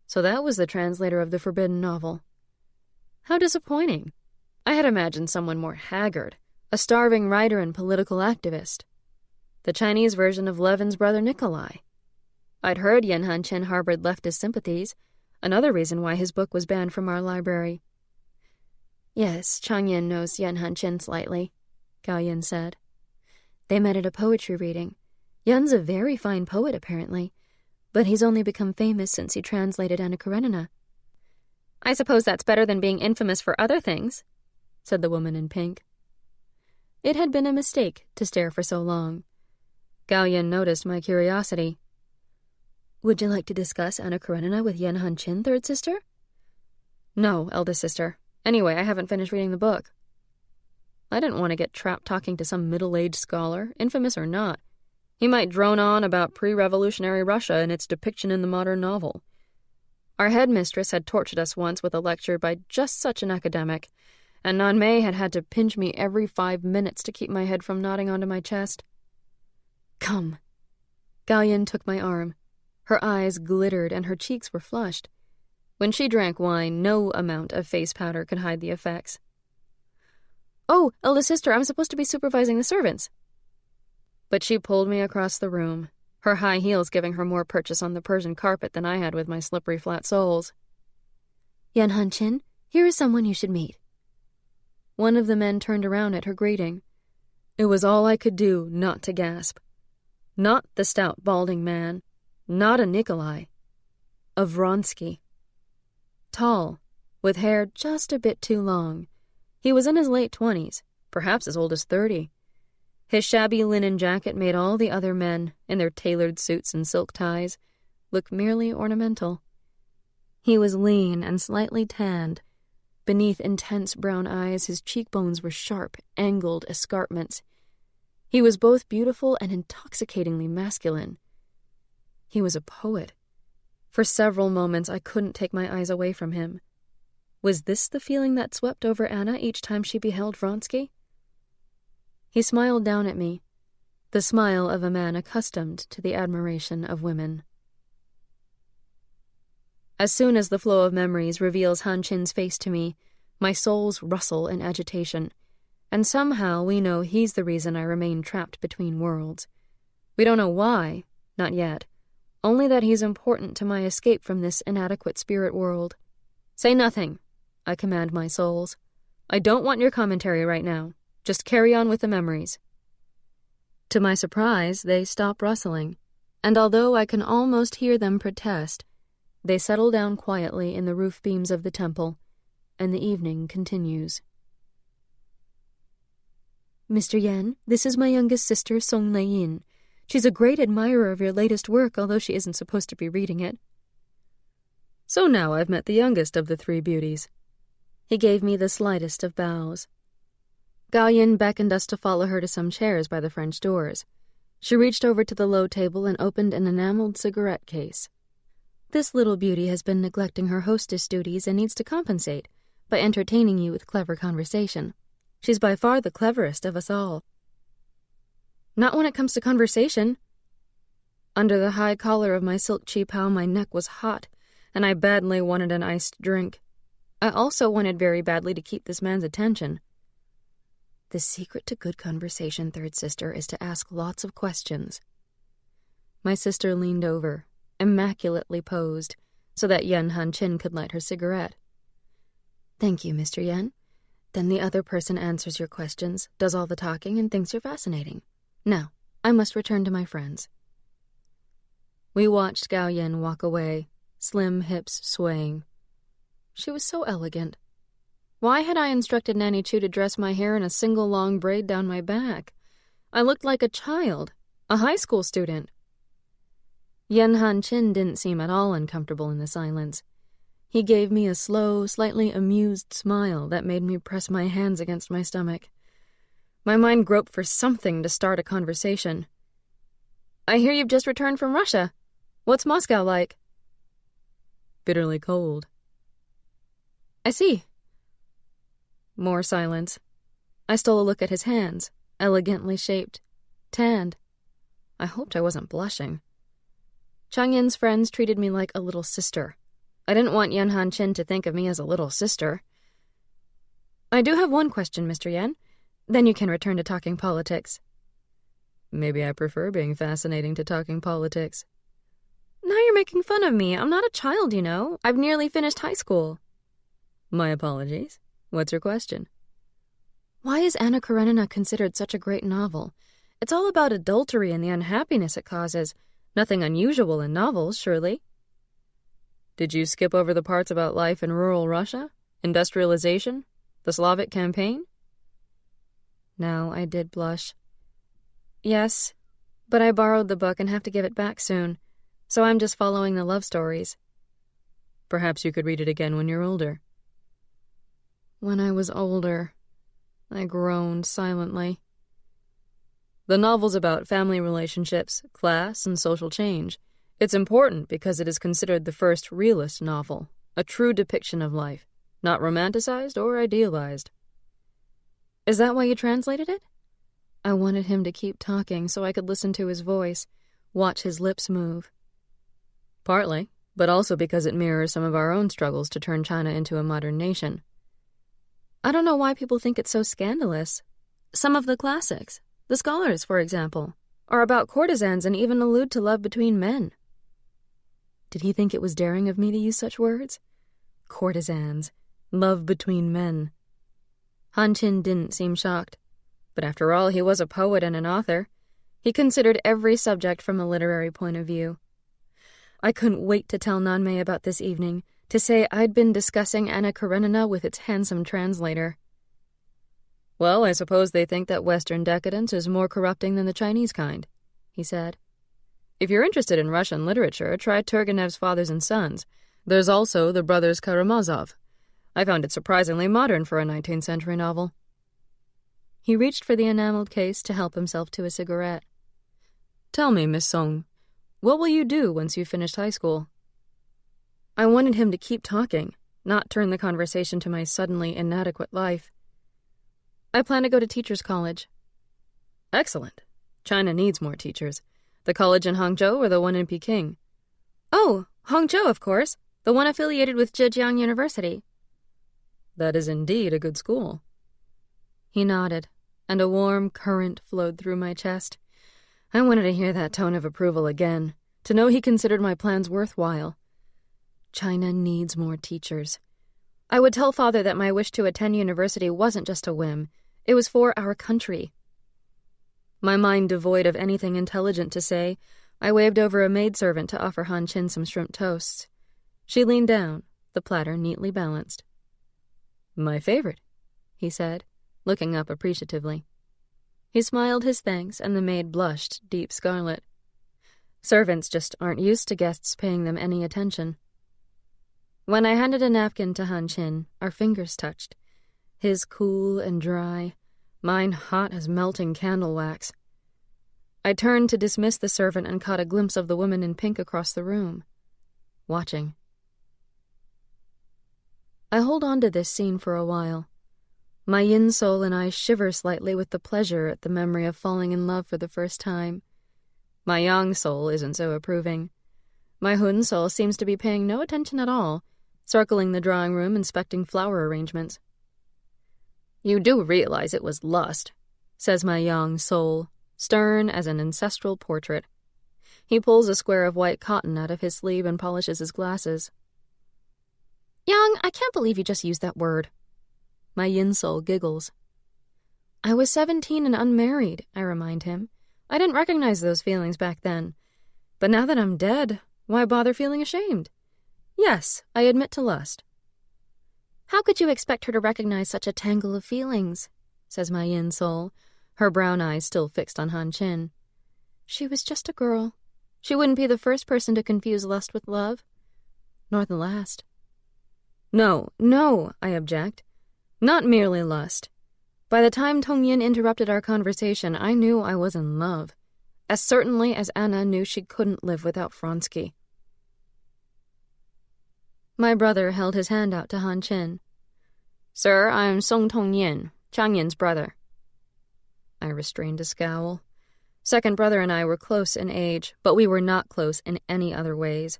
So that was the translator of the forbidden novel. How disappointing. I had imagined someone more haggard, a starving writer and political activist. The Chinese version of Levin's brother Nikolai. I'd heard Yan Han-chin harbored leftist sympathies, another reason why his book was banned from our library. "Yes, Chang Yin knows Yan Han-chin slightly," Gao Yin said. "They met at a poetry reading. Yan's a very fine poet, apparently, but he's only become famous since he translated Anna Karenina." "I suppose that's better than being infamous for other things," said the woman in pink. It had been a mistake to stare for so long. Gao Yin noticed my curiosity. "Would you like to discuss Anna Karenina with Yan Han-chin, third sister?" "No, eldest sister. Anyway, I haven't finished reading the book." I didn't want to get trapped talking to some middle-aged scholar, infamous or not. He might drone on about pre-revolutionary Russia and its depiction in the modern novel. Our headmistress had tortured us once with a lecture by just such an academic, and Nanmei had had to pinch me every 5 minutes to keep my head from nodding onto my chest. "Come." Gao Yin took my arm. Her eyes glittered and her cheeks were flushed. When she drank wine, no amount of face powder could hide the effects. "Oh, eldest sister, I'm supposed to be supervising the servants." But she pulled me across the room, her high heels giving her more purchase on the Persian carpet than I had with my slippery flat soles. "Yan Han-chin, Here is someone you should meet." One of the men turned around at her greeting. It was all I could do not to gasp. Not the stout, balding man. Not a Nikolai. A Vronsky. Tall, with hair just a bit too long. He was in his late 20s, perhaps as old as 30. His shabby linen jacket made all the other men, in their tailored suits and silk ties, look merely ornamental. He was lean and slightly tanned. Beneath intense brown eyes, his cheekbones were sharp, angled escarpments. He was both beautiful and intoxicatingly masculine. He was a poet. For several moments, I couldn't take my eyes away from him. Was this the feeling that swept over Anna each time she beheld Vronsky? He smiled down at me, the smile of a man accustomed to the admiration of women. As soon as the flow of memories reveals Han Chin's face to me, my soul's rustle in agitation, and somehow we know he's the reason I remain trapped between worlds. We don't know why, not yet, only that he's important to my escape from this inadequate spirit world. "Say nothing," I command my souls. "I don't want your commentary right now. Just carry on with the memories." To my surprise, they stop rustling, and although I can almost hear them protest, they settle down quietly in the roof beams of the temple, and the evening continues. "Mr. Yan, this is my youngest sister, Song Lei-yin. She's a great admirer of your latest work, although she isn't supposed to be reading it." So now I've met the youngest of the three beauties. He gave me the slightest of bows. Gao Yin beckoned us to follow her to some chairs by the French doors. She reached over to the low table and opened an enameled cigarette case. "This little beauty has been neglecting her hostess duties and needs to compensate by entertaining you with clever conversation. She's by far the cleverest of us all." "Not when it comes to conversation." Under the high collar of my silk cheapao, my neck was hot, and I badly wanted an iced drink. I also wanted very badly to keep this man's attention. "The secret to good conversation, third sister, is to ask lots of questions." My sister leaned over, immaculately posed, so that Yen Han Chin could light her cigarette. "Thank you, Mr. Yen. Then the other person answers your questions, does all the talking, and thinks you're fascinating. Now, I must return to my friends." We watched Gao Yen walk away, slim hips swaying. She was so elegant. Why had I instructed Nanny Chu to dress my hair in a single long braid down my back? I looked like a child, a high school student. Yen Han Chin didn't seem at all uncomfortable in the silence. He gave me a slow, slightly amused smile that made me press my hands against my stomach. My mind groped for something to start a conversation. "I hear you've just returned from Russia. What's Moscow like?" "Bitterly cold." "I see." More silence. I stole a look at his hands, elegantly shaped, tanned. I hoped I wasn't blushing. Chang Yin's friends treated me like a little sister. I didn't want Yen Han Chin to think of me as a little sister. "I do have one question, Mr. Yen. Then you can return to talking politics." "Maybe I prefer being fascinating to talking politics." "Now you're making fun of me. I'm not a child, you know. I've nearly finished high school." "My apologies. What's your question?" "Why is Anna Karenina considered such a great novel? It's all about adultery and the unhappiness it causes. Nothing unusual in novels, surely." "Did you skip over the parts about life in rural Russia? Industrialization? The Slavic campaign?" Now I did blush. "Yes, but I borrowed the book and have to give it back soon, so I'm just following the love stories." "Perhaps you could read it again when you're older." When I was older, I groaned silently. The novel's about family relationships, class, and social change. It's important because it is considered the first realist novel, a true depiction of life, not romanticized or idealized. "Is that why you translated it?" I wanted him to keep talking so I could listen to his voice, watch his lips move. "Partly, but also because it mirrors some of our own struggles to turn China into a modern nation." "I don't know why people think it's so scandalous. Some of the classics, the scholars, for example, are about courtesans and even allude to love between men." Did he think it was daring of me to use such words? Courtesans. Love between men. Han Qin didn't seem shocked, but after all, he was a poet and an author. He considered every subject from a literary point of view. I couldn't wait to tell Nanmei about this evening, to say I'd been discussing Anna Karenina with its handsome translator. Well, I suppose they think that Western decadence is more corrupting than the Chinese kind, he said. If you're interested in Russian literature, try Turgenev's Fathers and Sons. There's also The Brothers Karamazov. I found it surprisingly modern for a 19th century novel. He reached for the enameled case to help himself to a cigarette. Tell me, Miss Song, what will you do once you've finished high school? I wanted him to keep talking, not turn the conversation to my suddenly inadequate life. I plan to go to teacher's college. Excellent. China needs more teachers. The college in Hangzhou or the one in Peking? Oh, Hangzhou, of course. The one affiliated with Zhejiang University. That is indeed a good school. He nodded, and a warm current flowed through my chest. I wanted to hear that tone of approval again, to know he considered my plans worthwhile. China needs more teachers. I would tell Father that my wish to attend university wasn't just a whim. It was for our country. My mind devoid of anything intelligent to say, I waved over a maidservant to offer Han Qin some shrimp toasts. She leaned down, the platter neatly balanced. My favorite, he said, looking up appreciatively. He smiled his thanks, and the maid blushed deep scarlet. Servants just aren't used to guests paying them any attention. When I handed a napkin to Han Qin, our fingers touched. His cool and dry, mine hot as melting candle wax. I turned to dismiss the servant and caught a glimpse of the woman in pink across the room, watching. I hold on to this scene for a while. My yin soul and I shiver slightly with the pleasure at the memory of falling in love for the first time. My yang soul isn't so approving. My hun soul seems to be paying no attention at all, circling the drawing room inspecting flower arrangements. You do realize it was lust, says my yang soul, stern as an ancestral portrait. He pulls a square of white cotton out of his sleeve and polishes his glasses. Yang, I can't believe you just used that word. My yin soul giggles. I was 17 and unmarried, I remind him. I didn't recognize those feelings back then. But now that I'm dead, why bother feeling ashamed? Yes, I admit to lust. How could you expect her to recognize such a tangle of feelings? Says my yin soul, her brown eyes still fixed on Han Qin. She was just a girl. She wouldn't be the first person to confuse lust with love. Nor the last. No, I object. Not merely lust. By the time Tong Yin interrupted our conversation, I knew I was in love, as certainly as Anna knew she couldn't live without Vronsky. My brother held his hand out to Han Qin. Sir, I am Song Tong Yin, Chang Yin's brother. I restrained a scowl. Second brother and I were close in age, but we were not close in any other ways.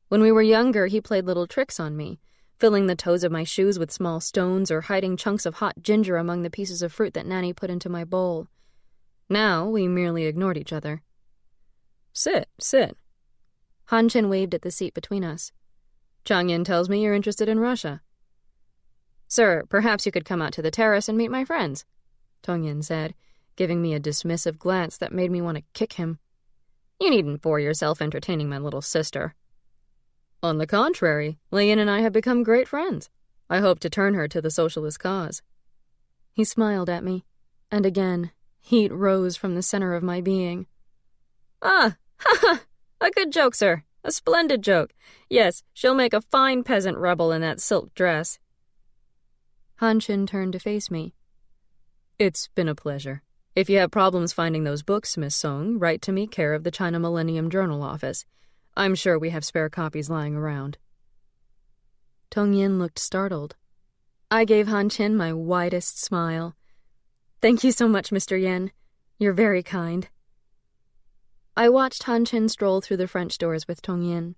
When we were younger, he played little tricks on me, filling the toes of my shoes with small stones or hiding chunks of hot ginger among the pieces of fruit that Nanny put into my bowl. Now we merely ignored each other. Sit. Han Qin waved at the seat between us. Chang Yin tells me you're interested in Russia. Sir, perhaps you could come out to the terrace and meet my friends, Tong Yin said, giving me a dismissive glance that made me want to kick him. You needn't bore yourself entertaining my little sister. On the contrary, Lian and I have become great friends. I hope to turn her to the socialist cause. He smiled at me, and again, heat rose from the center of my being. Ah, a good joke, sir. A splendid joke. Yes, she'll make a fine peasant rebel in that silk dress. Han Qin turned to face me. It's been a pleasure. If you have problems finding those books, Miss Song, write to me care of the China Millennium Journal office. I'm sure we have spare copies lying around. Tong Yin looked startled. I gave Han Qin my widest smile. Thank you so much, Mr. Yen. You're very kind. I watched Han Qin stroll through the French doors with Tong Yin.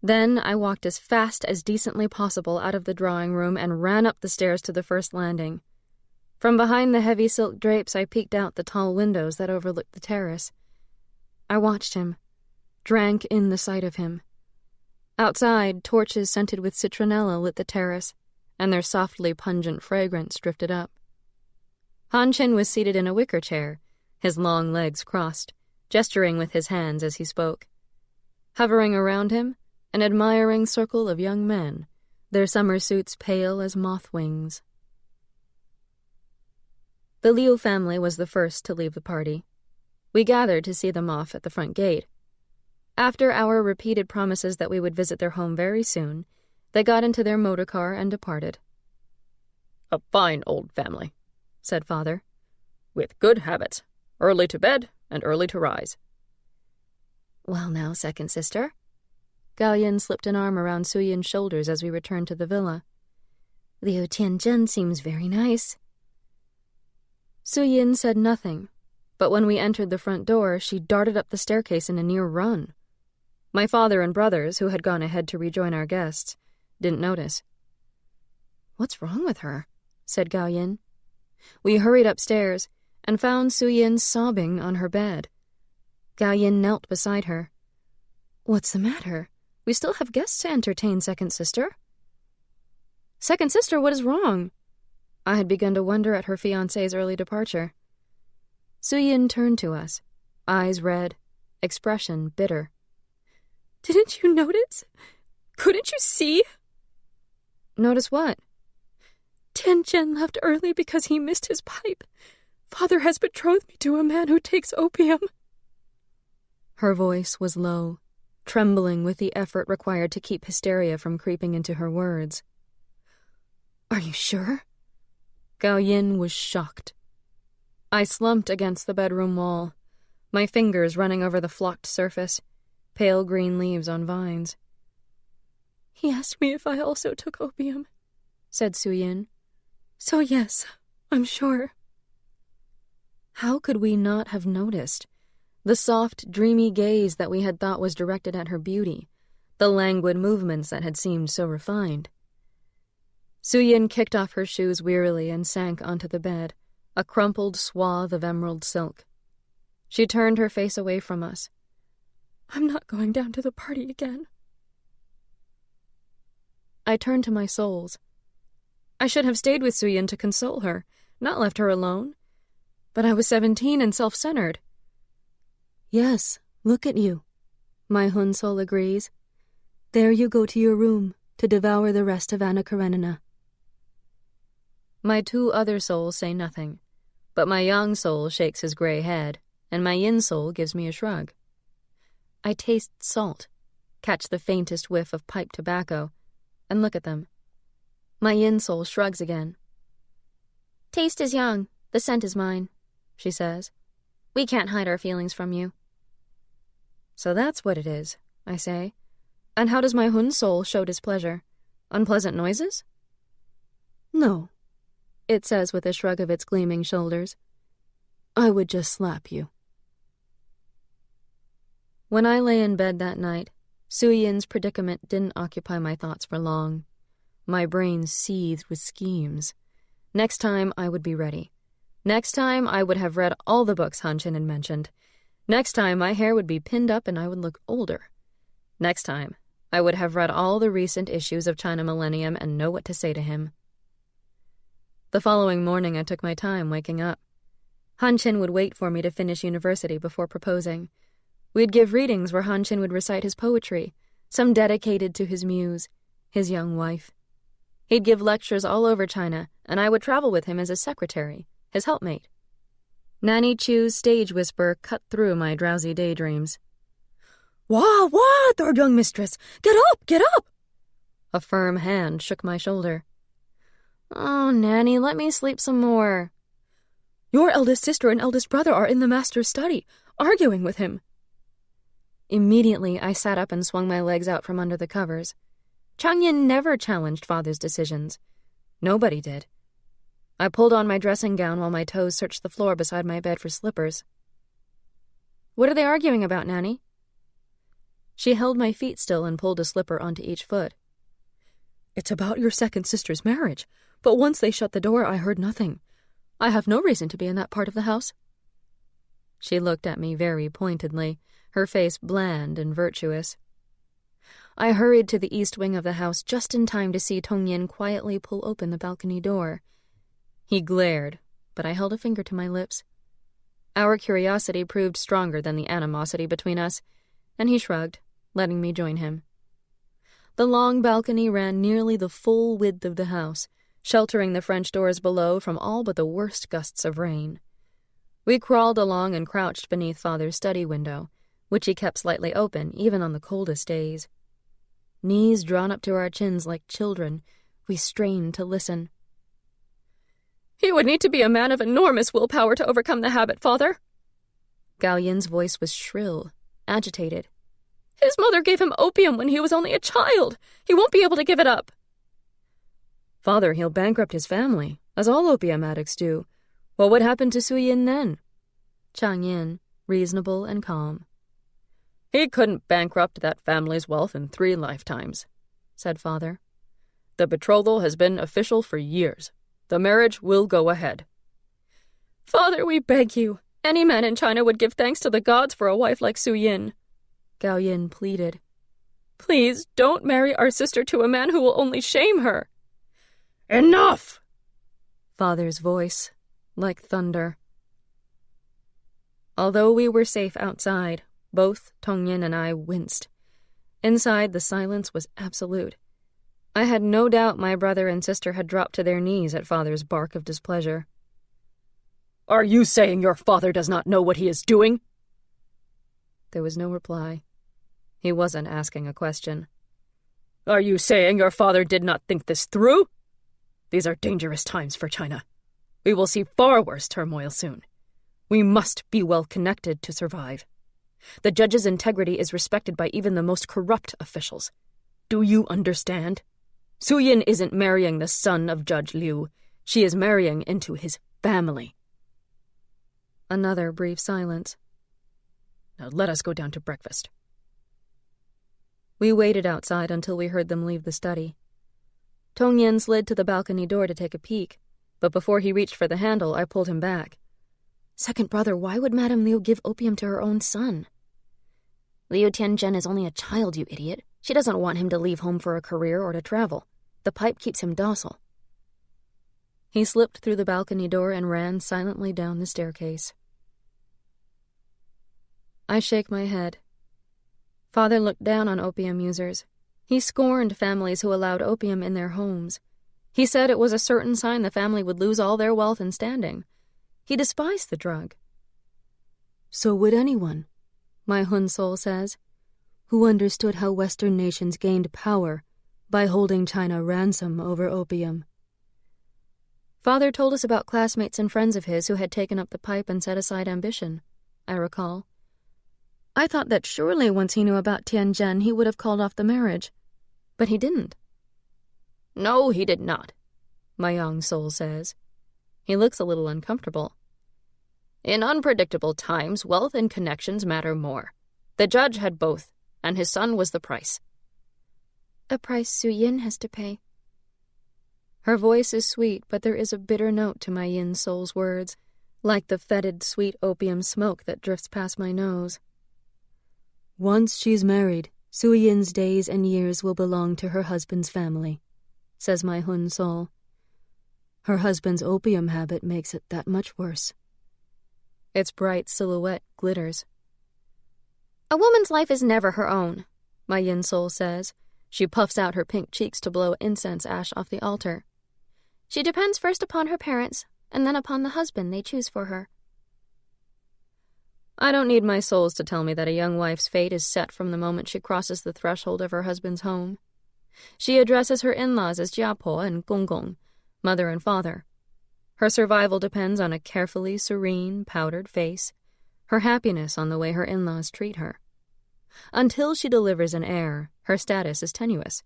Then I walked as fast as decently possible out of the drawing room and ran up the stairs to the first landing. From behind the heavy silk drapes, I peeked out the tall windows that overlooked the terrace. I watched him, drank in the sight of him. Outside, torches scented with citronella lit the terrace, and their softly pungent fragrance drifted up. Han-Chin was seated in a wicker chair, his long legs crossed, gesturing with his hands as he spoke. Hovering around him, an admiring circle of young men, their summer suits pale as moth wings. The Liu family was the first to leave the party. We gathered to see them off at the front gate. After our repeated promises that we would visit their home very soon, they got into their motor car and departed. "A fine old family," said Father, "with good habits, early to bed and early to rise." "Well now, second sister." Gao-yin slipped an arm around Su-yin's shoulders as we returned to the villa. "Liu Tianzhen seems very nice." Su-yin said nothing, but when we entered the front door, she darted up the staircase in a near run. My father and brothers, who had gone ahead to rejoin our guests, didn't notice. "What's wrong with her?" said Gao-yin. We hurried upstairs and found Su-yin sobbing on her bed. Gao-yin knelt beside her. "What's the matter? We still have guests to entertain, second sister." "Second sister, what is wrong?" I had begun to wonder at her fiancé's early departure. Su-yin turned to us, eyes red, expression bitter. "Didn't you notice? Couldn't you see?" "Notice what?" "Tianzhen left early because he missed his pipe. Father has betrothed me to a man who takes opium." Her voice was low, trembling with the effort required to keep hysteria from creeping into her words. "Are you sure?" Gao-yin was shocked. I slumped against the bedroom wall, my fingers running over the flocked surface, pale green leaves on vines. "He asked me if I also took opium," said Su-yin. "So yes, I'm sure." How could we not have noticed? The soft, dreamy gaze that we had thought was directed at her beauty, the languid movements that had seemed so refined. Su-yin kicked off her shoes wearily and sank onto the bed, a crumpled swath of emerald silk. She turned her face away from us. "I'm not going down to the party again." I turned to my souls. I should have stayed with Su-yin to console her, not left her alone. But I was 17 and self-centered. "Yes, look at you," my Hun soul agrees. "There you go to your room to devour the rest of Anna Karenina." My two other souls say nothing, but my yang soul shakes his gray head, and my yin soul gives me a shrug. I taste salt, catch the faintest whiff of pipe tobacco, and look at them. My yin soul shrugs again. "Taste is yang, the scent is mine," she says. "We can't hide our feelings from you." "So that's what it is," I say. "And how does my Hun soul show displeasure? Unpleasant noises?" "No," it says with a shrug of its gleaming shoulders. "I would just slap you." When I lay in bed that night, Su-yin's predicament didn't occupy my thoughts for long. My brain seethed with schemes. Next time I would be ready. Next time I would have read all the books Han-Chin had mentioned. Next time my hair would be pinned up and I would look older. Next time I would have read all the recent issues of China Millennium and know what to say to him. The following morning I took my time waking up. Han-Chin would wait for me to finish university before proposing. We'd give readings where Han-Chin would recite his poetry, some dedicated to his muse, his young wife. He'd give lectures all over China, and I would travel with him as his secretary, his helpmate. Nanny Chu's stage whisper cut through my drowsy daydreams. "Wah, wah, third young mistress! Get up, get up!" A firm hand shook my shoulder. "Oh, Nanny, let me sleep some more." "Your eldest sister and eldest brother are in the master's study, arguing with him." Immediately, I sat up and swung my legs out from under the covers. Chang-yin never challenged Father's decisions. Nobody did. I pulled on my dressing gown while my toes searched the floor beside my bed for slippers. "What are they arguing about, Nanny?" She held my feet still and pulled a slipper onto each foot. "It's about your second sister's marriage, but once they shut the door, I heard nothing. I have no reason to be in that part of the house." She looked at me very pointedly, her face bland and virtuous. I hurried to the east wing of the house just in time to see Tongyin quietly pull open the balcony door. He glared, but I held a finger to my lips. Our curiosity proved stronger than the animosity between us, and he shrugged, letting me join him. The long balcony ran nearly the full width of the house, sheltering the French doors below from all but the worst gusts of rain. We crawled along and crouched beneath Father's study window, which he kept slightly open even on the coldest days. Knees drawn up to our chins like children, we strained to listen. "He would need to be a man of enormous willpower to overcome the habit, Father." Gao Yin's voice was shrill, agitated. "His mother gave him opium when he was only a child. He won't be able to give it up." "Father, he'll bankrupt his family, as all opium addicts do. What would happen to Su Yin then?" Chang Yin, reasonable and calm. "He couldn't bankrupt that family's wealth in 3 lifetimes, said Father. "The betrothal has been official for years. The marriage will go ahead." "Father, we beg you. Any man in China would give thanks to the gods for a wife like Su Yin," Gao Yin pleaded. "Please don't marry our sister to a man who will only shame her." "Enough!" Father's voice, like thunder. Although we were safe outside, both Tongyin and I winced. Inside, the silence was absolute. I had no doubt my brother and sister had dropped to their knees at Father's bark of displeasure. "Are you saying your father does not know what he is doing?" There was no reply. He wasn't asking a question. "Are you saying your father did not think this through? These are dangerous times for China. We will see far worse turmoil soon. We must be well connected to survive. The judge's integrity is respected by even the most corrupt officials. Do you understand? Su Yin isn't marrying the son of Judge Liu. She is marrying into his family." Another brief silence. "Now let us go down to breakfast." We waited outside until we heard them leave the study. Tongyin slid to the balcony door to take a peek, but before he reached for the handle, I pulled him back. "Second brother, why would Madame Liu give opium to her own son?" "Liu Tianzhen is only a child, you idiot. She doesn't want him to leave home for a career or to travel. The pipe keeps him docile." He slipped through the balcony door and ran silently down the staircase. I shake my head. Father looked down on opium users. He scorned families who allowed opium in their homes. He said it was a certain sign the family would lose all their wealth and standing. He despised the drug. "So would anyone," my Hun soul says, "who understood how Western nations gained power by holding China ransom over opium." Father told us about classmates and friends of his who had taken up the pipe and set aside ambition, I recall. I thought that surely once he knew about Tianzhen he would have called off the marriage. But he didn't. "No, he did not," my young soul says. He looks a little uncomfortable. "In unpredictable times, wealth and connections matter more. The judge had both, and his son was the price." "A price Su Yin has to pay." Her voice is sweet, but there is a bitter note to my yin soul's words, like the fetid, sweet opium smoke that drifts past my nose. "Once she's married, Su Yin's days and years will belong to her husband's family," says my Hun soul. "Her husband's opium habit makes it that much worse." Its bright silhouette glitters. "A woman's life is never her own," my yin soul says. She puffs out her pink cheeks to blow incense ash off the altar. "She depends first upon her parents, and then upon the husband they choose for her." I don't need my souls to tell me that a young wife's fate is set from the moment she crosses the threshold of her husband's home. She addresses her in-laws as jiapo and gonggong, mother and father. Her survival depends on a carefully serene, powdered face, her happiness on the way her in-laws treat her. Until she delivers an heir, her status is tenuous.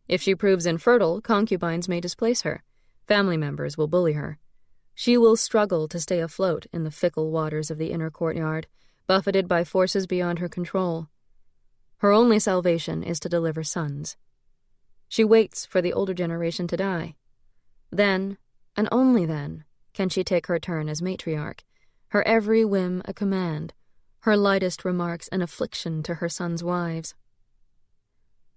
If she proves infertile, concubines may displace her. Family members will bully her. She will struggle to stay afloat in the fickle waters of the inner courtyard, buffeted by forces beyond her control. Her only salvation is to deliver sons. She waits for the older generation to die. Then, and only then, can she take her turn as matriarch, her every whim a command, her lightest remarks an affliction to her sons' wives.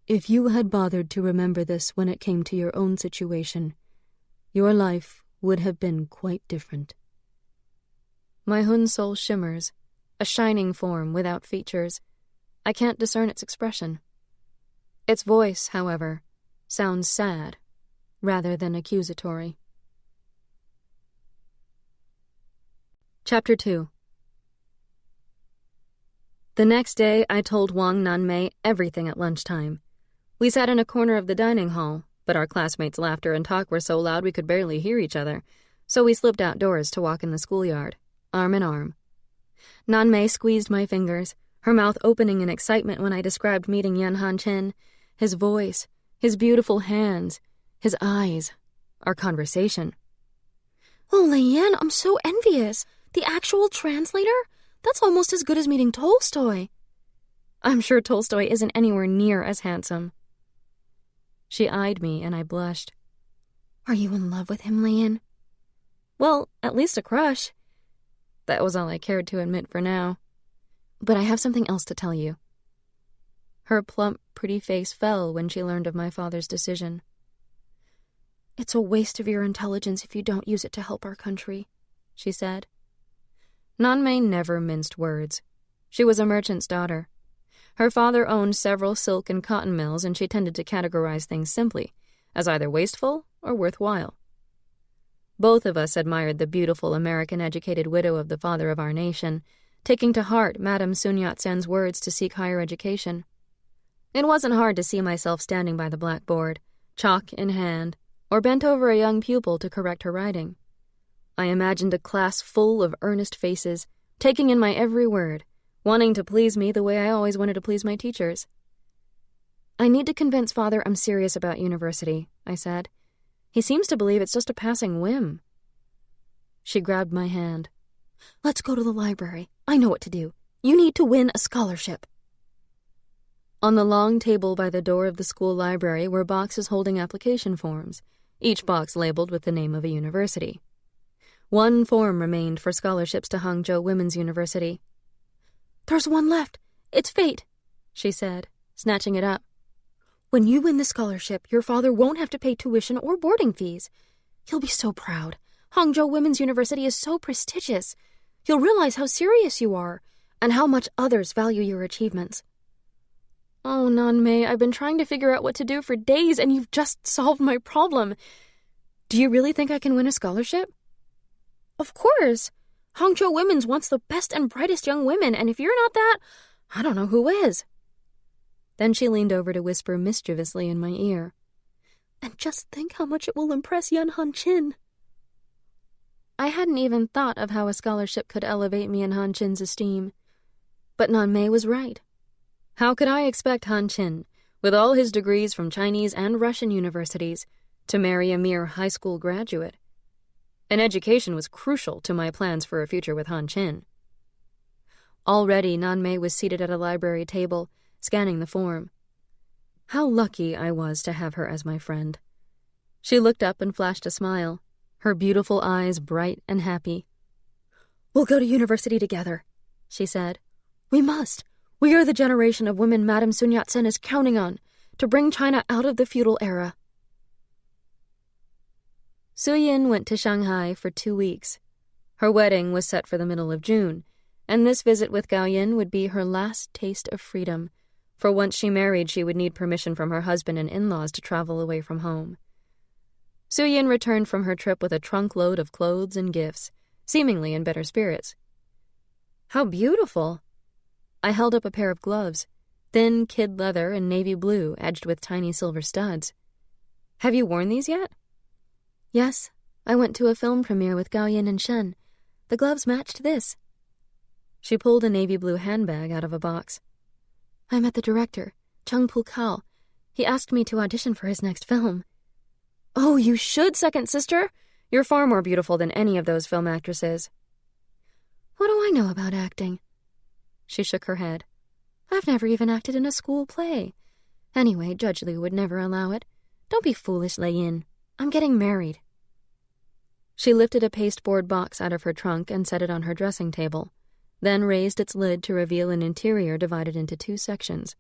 If you had bothered to remember this when it came to your own situation, your life would have been quite different. My Hun soul shimmers, a shining form without features. I can't discern its expression. Its voice, however, sounds sad rather than accusatory. Chapter 2. The next day, I told Wang Nanmei everything at lunchtime. We sat in a corner of the dining hall, but our classmates' laughter and talk were so loud we could barely hear each other, so we slipped outdoors to walk in the schoolyard, arm in arm. Nanmei squeezed my fingers, her mouth opening in excitement when I described meeting Yan Han-chin, his voice, his beautiful hands, his eyes, our conversation. Oh, Leian, I'm so envious. The actual translator? That's almost as good as meeting Tolstoy. I'm sure Tolstoy isn't anywhere near as handsome. She eyed me, and I blushed. Are you in love with him, Leian? Well, at least a crush. That was all I cared to admit for now. But I have something else to tell you. Her plump, pretty face fell when she learned of my father's decision. It's a waste of your intelligence if you don't use it to help our country, she said. Nanmei never minced words. She was a merchant's daughter. Her father owned several silk and cotton mills, and she tended to categorize things simply, as either wasteful or worthwhile. Both of us admired the beautiful American-educated widow of the father of our nation, taking to heart Madame Sun Yat-sen's words to seek higher education. It wasn't hard to see myself standing by the blackboard, chalk in hand, or bent over a young pupil to correct her writing. I imagined a class full of earnest faces, taking in my every word, wanting to please me the way I always wanted to please my teachers. I need to convince Father I'm serious about university, I said. He seems to believe it's just a passing whim. She grabbed my hand. Let's go to the library. I know what to do. You need to win a scholarship. On the long table by the door of the school library were boxes holding application forms, each box labeled with the name of a university. One form remained for scholarships to Hangzhou Women's University. There's one left. It's fate, she said, snatching it up. When you win the scholarship, your father won't have to pay tuition or boarding fees. He'll be so proud. Hangzhou Women's University is so prestigious. You'll realize how serious you are and how much others value your achievements. Oh, Nanmei, I've been trying to figure out what to do for days, and you've just solved my problem. Do you really think I can win a scholarship? Of course. Hangzhou Women's wants the best and brightest young women, and if you're not that, I don't know who is. Then she leaned over to whisper mischievously in my ear. And just think how much it will impress Yan Han-chin. I hadn't even thought of how a scholarship could elevate me in Han-chin's esteem. But Nanmei was right. How could I expect Han-chin, with all his degrees from Chinese and Russian universities, to marry a mere high school graduate? An education was crucial to my plans for a future with Han-chin. Already, Nanmei was seated at a library table, scanning the form. How lucky I was to have her as my friend. She looked up and flashed a smile, her beautiful eyes bright and happy. We'll go to university together, she said. We must. We are the generation of women Madame Sun Yat-sen is counting on to bring China out of the feudal era. Suyin went to Shanghai for 2 weeks. Her wedding was set for the middle of June, and this visit with Gao Yin would be her last taste of freedom, for once she married she would need permission from her husband and in-laws to travel away from home. Suyin returned from her trip with a trunk-load of clothes and gifts, seemingly in better spirits. How beautiful! I held up a pair of gloves, thin kid leather and navy blue edged with tiny silver studs. Have you worn these yet? Yes, I went to a film premiere with Gao Yin and Shen. The gloves matched this. She pulled a navy blue handbag out of a box. I met the director, Chung Pu-kao. He asked me to audition for his next film. Oh, you should, second sister. You're far more beautiful than any of those film actresses. What do I know about acting? She shook her head. I've never even acted in a school play. Anyway, Judge Liu would never allow it. Don't be foolish, Leian. I'm getting married. She lifted a pasteboard box out of her trunk and set it on her dressing table, then raised its lid to reveal an interior divided into 2 sections,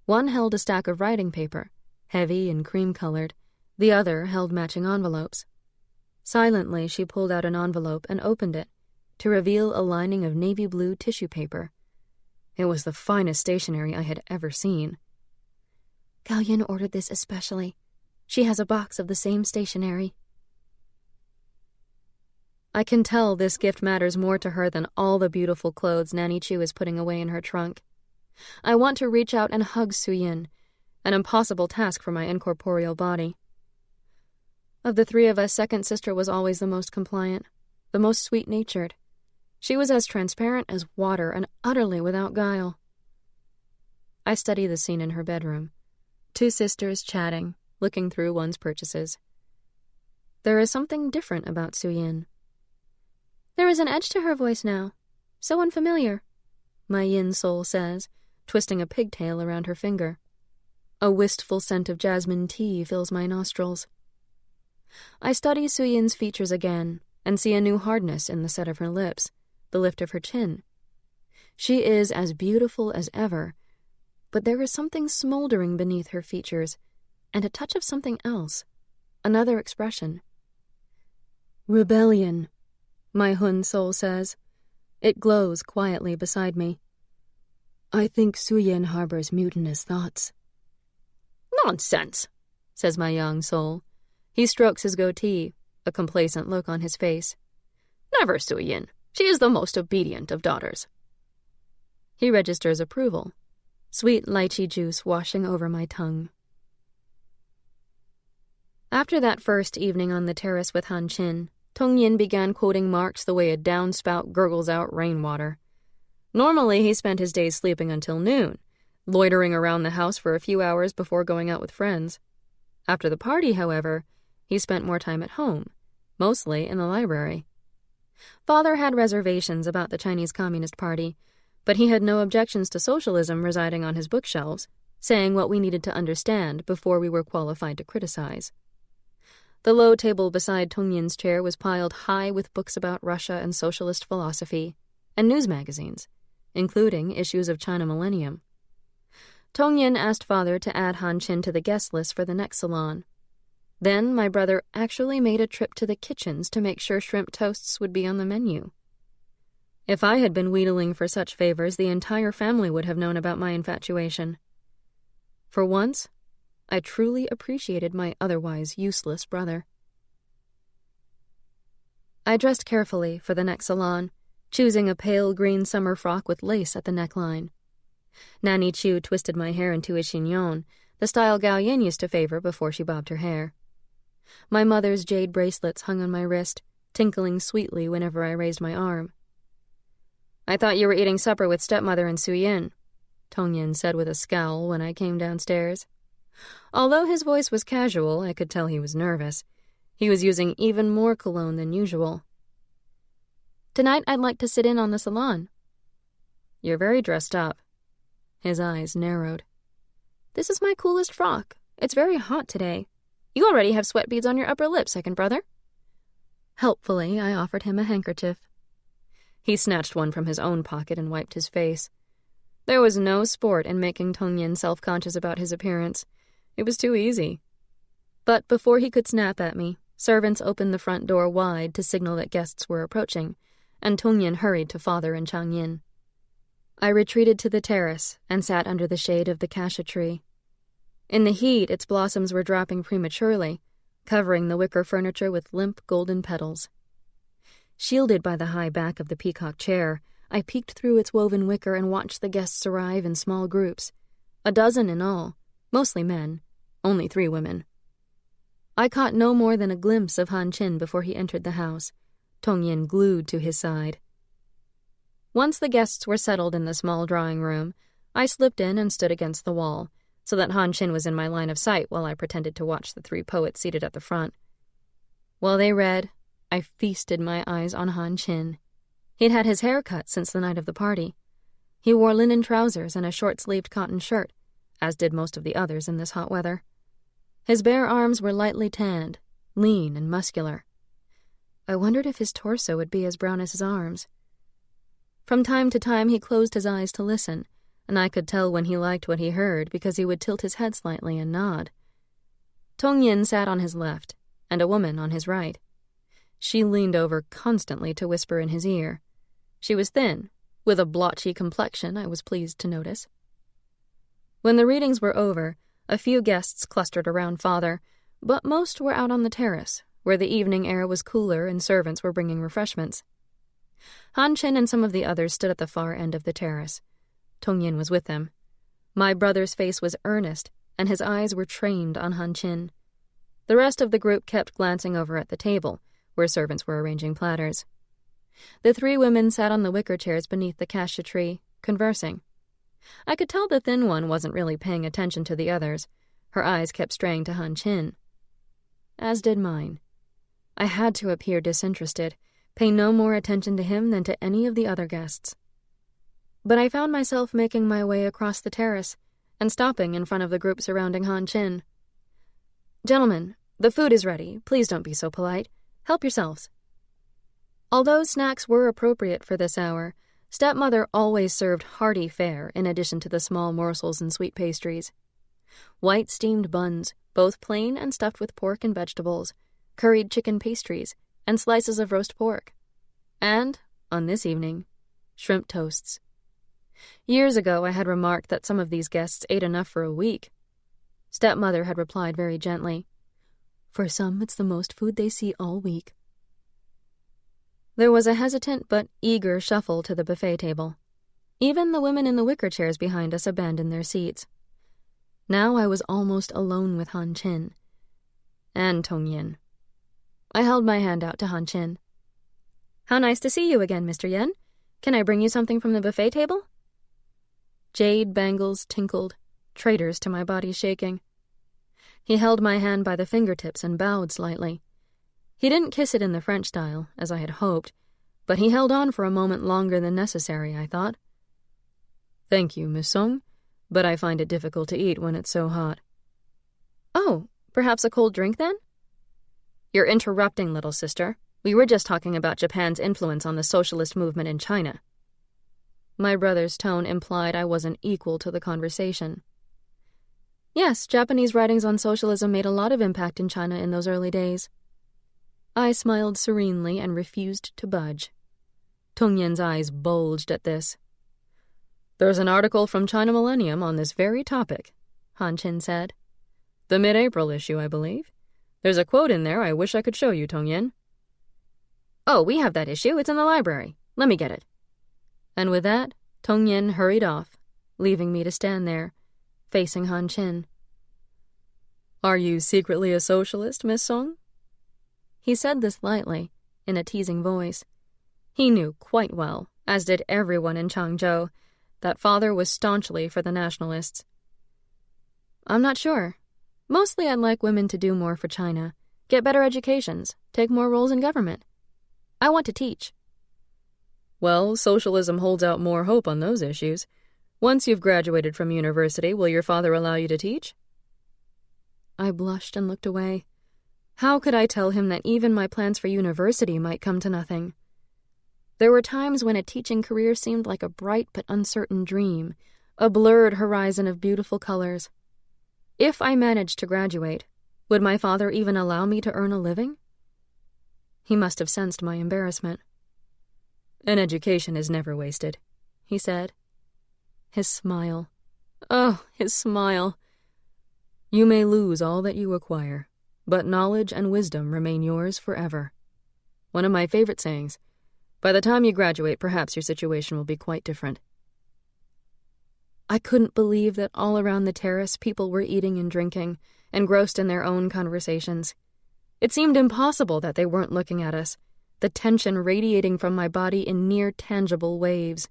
One held a stack of writing paper, heavy and cream-colored. The other held matching envelopes. Silently, she pulled out an envelope and opened it to reveal a lining of navy blue tissue paper. It was the finest stationery I had ever seen. Gallian ordered this especially. She has a box of the same stationery. I can tell this gift matters more to her than all the beautiful clothes Nanny Chu is putting away in her trunk. I want to reach out and hug Suyin, an impossible task for my incorporeal body. Of the three of us, second sister was always the most compliant, the most sweet-natured. She was as transparent as water and utterly without guile. I study the scene in her bedroom. Two sisters chatting, looking through one's purchases. There is something different about Suyin. There is an edge to her voice now, so unfamiliar, my yin soul says, twisting a pigtail around her finger. A wistful scent of jasmine tea fills my nostrils. I study Suyin's features again and see a new hardness in the set of her lips, the lift of her chin. She is as beautiful as ever, but there is something smoldering beneath her features, and a touch of something else, another expression. Rebellion, my Hun soul says. It glows quietly beside me. I think Suyin harbors mutinous thoughts. Nonsense, says my Yang soul. He strokes his goatee, a complacent look on his face. Never Suyin. She is the most obedient of daughters. He registers approval, sweet lychee juice washing over my tongue. After that first evening on the terrace with Han Qin, Tong Yin began quoting Marx the way a downspout gurgles out rainwater. Normally, he spent his days sleeping until noon, loitering around the house for a few hours before going out with friends. After the party, however, he spent more time at home, mostly in the library. Father had reservations about the Chinese Communist Party, but he had no objections to socialism residing on his bookshelves, saying what we needed to understand before we were qualified to criticize. The low table beside Tong Yin's chair was piled high with books about Russia and socialist philosophy, and news magazines, including issues of China Millennium. Tong Yin asked Father to add Han Qin to the guest list for the next salon. Then my brother actually made a trip to the kitchens to make sure shrimp toasts would be on the menu. If I had been wheedling for such favors, the entire family would have known about my infatuation. For once, I truly appreciated my otherwise useless brother. I dressed carefully for the next salon, choosing a pale green summer frock with lace at the neckline. Nanny Chu twisted my hair into a chignon, the style Gao Yin used to favor before she bobbed her hair. My mother's jade bracelets hung on my wrist, tinkling sweetly whenever I raised my arm. I thought you were eating supper with stepmother and Suyin, Tong Yin said with a scowl when I came downstairs. Although his voice was casual, I could tell he was nervous. He was using even more cologne than usual. Tonight I'd like to sit in on the salon. You're very dressed up. His eyes narrowed. This is my coolest frock. It's very hot today. You already have sweat beads on your upper lip, second brother. Helpfully, I offered him a handkerchief. He snatched one from his own pocket and wiped his face. There was no sport in making Tong Yin self-conscious about his appearance. It was too easy. But before he could snap at me, servants opened the front door wide to signal that guests were approaching, and Tong Yin hurried to Father and Chang Yin. I retreated to the terrace and sat under the shade of the cassia tree. In the heat, its blossoms were dropping prematurely, covering the wicker furniture with limp golden petals. Shielded by the high back of the peacock chair, I peeked through its woven wicker and watched the guests arrive in small groups, 12 in all, mostly men, only 3 women. I caught no more than a glimpse of Han Qin before he entered the house, Tong Yin glued to his side. Once the guests were settled in the small drawing room, I slipped in and stood against the wall, so that Han Qin was in my line of sight while I pretended to watch the 3 poets seated at the front. While they read, I feasted my eyes on Han Qin. He'd had his hair cut since the night of the party. He wore linen trousers and a short-sleeved cotton shirt, as did most of the others in this hot weather. His bare arms were lightly tanned, lean and muscular. I wondered if his torso would be as brown as his arms. From time to time he closed his eyes to listen, and I could tell when he liked what he heard because he would tilt his head slightly and nod. Tongyin sat on his left, and a woman on his right. She leaned over constantly to whisper in his ear. She was thin, with a blotchy complexion, I was pleased to notice. When the readings were over, a few guests clustered around Father, but most were out on the terrace, where the evening air was cooler and servants were bringing refreshments. Han Qin and some of the others stood at the far end of the terrace. Tongyin was with them. My brother's face was earnest, and his eyes were trained on Han Qin. The rest of the group kept glancing over at the table, where servants were arranging platters. The three women sat on the wicker chairs beneath the cassia tree, conversing. I could tell the thin one wasn't really paying attention to the others. Her eyes kept straying to Han Qin. As did mine. I had to appear disinterested, pay no more attention to him than to any of the other guests. But I found myself making my way across the terrace and stopping in front of the group surrounding Han Qin. "Gentlemen, the food is ready. Please don't be so polite. Help yourselves." Although snacks were appropriate for this hour, stepmother always served hearty fare in addition to the small morsels and sweet pastries. White steamed buns, both plain and stuffed with pork and vegetables, curried chicken pastries, and slices of roast pork. And, on this evening, shrimp toasts. Years ago I had remarked that some of these guests ate enough for a week. Stepmother had replied very gently, "For some, it's the most food they see all week." There was a hesitant but eager shuffle to the buffet table. Even the women in the wicker chairs behind us abandoned their seats. Now I was almost alone with Han Qin. And Tongyin. I held my hand out to Han Qin. "How nice to see you again, Mr. Yen. Can I bring you something from the buffet table?" Jade bangles tinkled, traitors to my body shaking. He held my hand by the fingertips and bowed slightly. He didn't kiss it in the French style, as I had hoped, but he held on for a moment longer than necessary, I thought. "Thank you, Miss Song, but I find it difficult to eat when it's so hot." "Oh, perhaps a cold drink then?" "You're interrupting, little sister. We were just talking about Japan's influence on the socialist movement in China." My brother's tone implied I wasn't equal to the conversation. Yes, Japanese writings on socialism made a lot of impact in China in those early days. I smiled serenely and refused to budge. Tongyin's eyes bulged at this. "There's an article from China Millennium on this very topic," Han Qin said. "The mid-April issue, I believe. There's a quote in there I wish I could show you, Tongyin." "Oh, we have that issue. It's in the library. Let me get it." And with that, Tongyin hurried off, leaving me to stand there, facing Han Qin. "Are you secretly a socialist, Miss Song?" He said this lightly, in a teasing voice. He knew quite well, as did everyone in Changzhou, that Father was staunchly for the nationalists. "I'm not sure. Mostly I'd like women to do more for China, get better educations, take more roles in government. I want to teach." "Well, socialism holds out more hope on those issues. Once you've graduated from university, will your father allow you to teach?" I blushed and looked away. How could I tell him that even my plans for university might come to nothing? There were times when a teaching career seemed like a bright but uncertain dream, a blurred horizon of beautiful colors. If I managed to graduate, would my father even allow me to earn a living? He must have sensed my embarrassment. "An education is never wasted," he said. His smile. Oh, his smile. "You may lose all that you acquire, but knowledge and wisdom remain yours forever. One of my favorite sayings. By the time you graduate, perhaps your situation will be quite different." I couldn't believe that all around the terrace people were eating and drinking, engrossed in their own conversations. It seemed impossible that they weren't looking at us, the tension radiating from my body in near-tangible waves.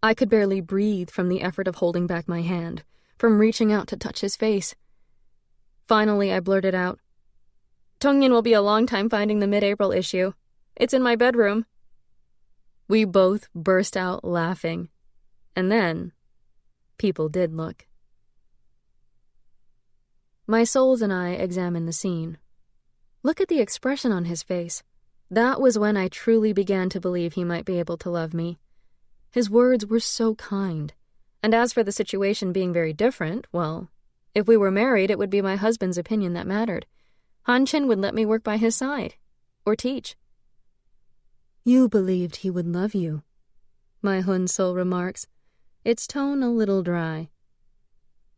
I could barely breathe from the effort of holding back my hand, from reaching out to touch his face. Finally, I blurted out, "Tongyin will be a long time finding the mid-April issue. It's in my bedroom." We both burst out laughing. And then, people did look. My souls and I examined the scene. Look at the expression on his face. That was when I truly began to believe he might be able to love me. His words were so kind, And as for the situation being very different, well, if we were married, it would be my husband's opinion that mattered. Han Chin would let me work by his side, or teach. You believed he would love you, my Hun Sul remarks, its tone a little dry.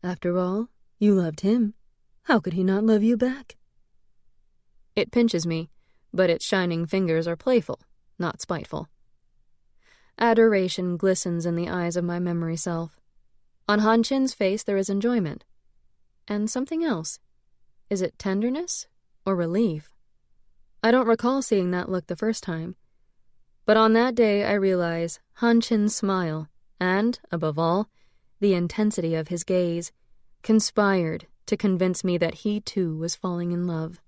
After all, you loved him. How could he not love you back? It pinches me, but its shining fingers are playful, not spiteful. Adoration glistens in the eyes of my memory self. On Han Chin's face there is enjoyment. And something else. Is it tenderness or relief? I don't recall seeing that look the first time. But on that day I realize Han Chin's smile, and, above all, the intensity of his gaze, conspired to convince me that he too was falling in love.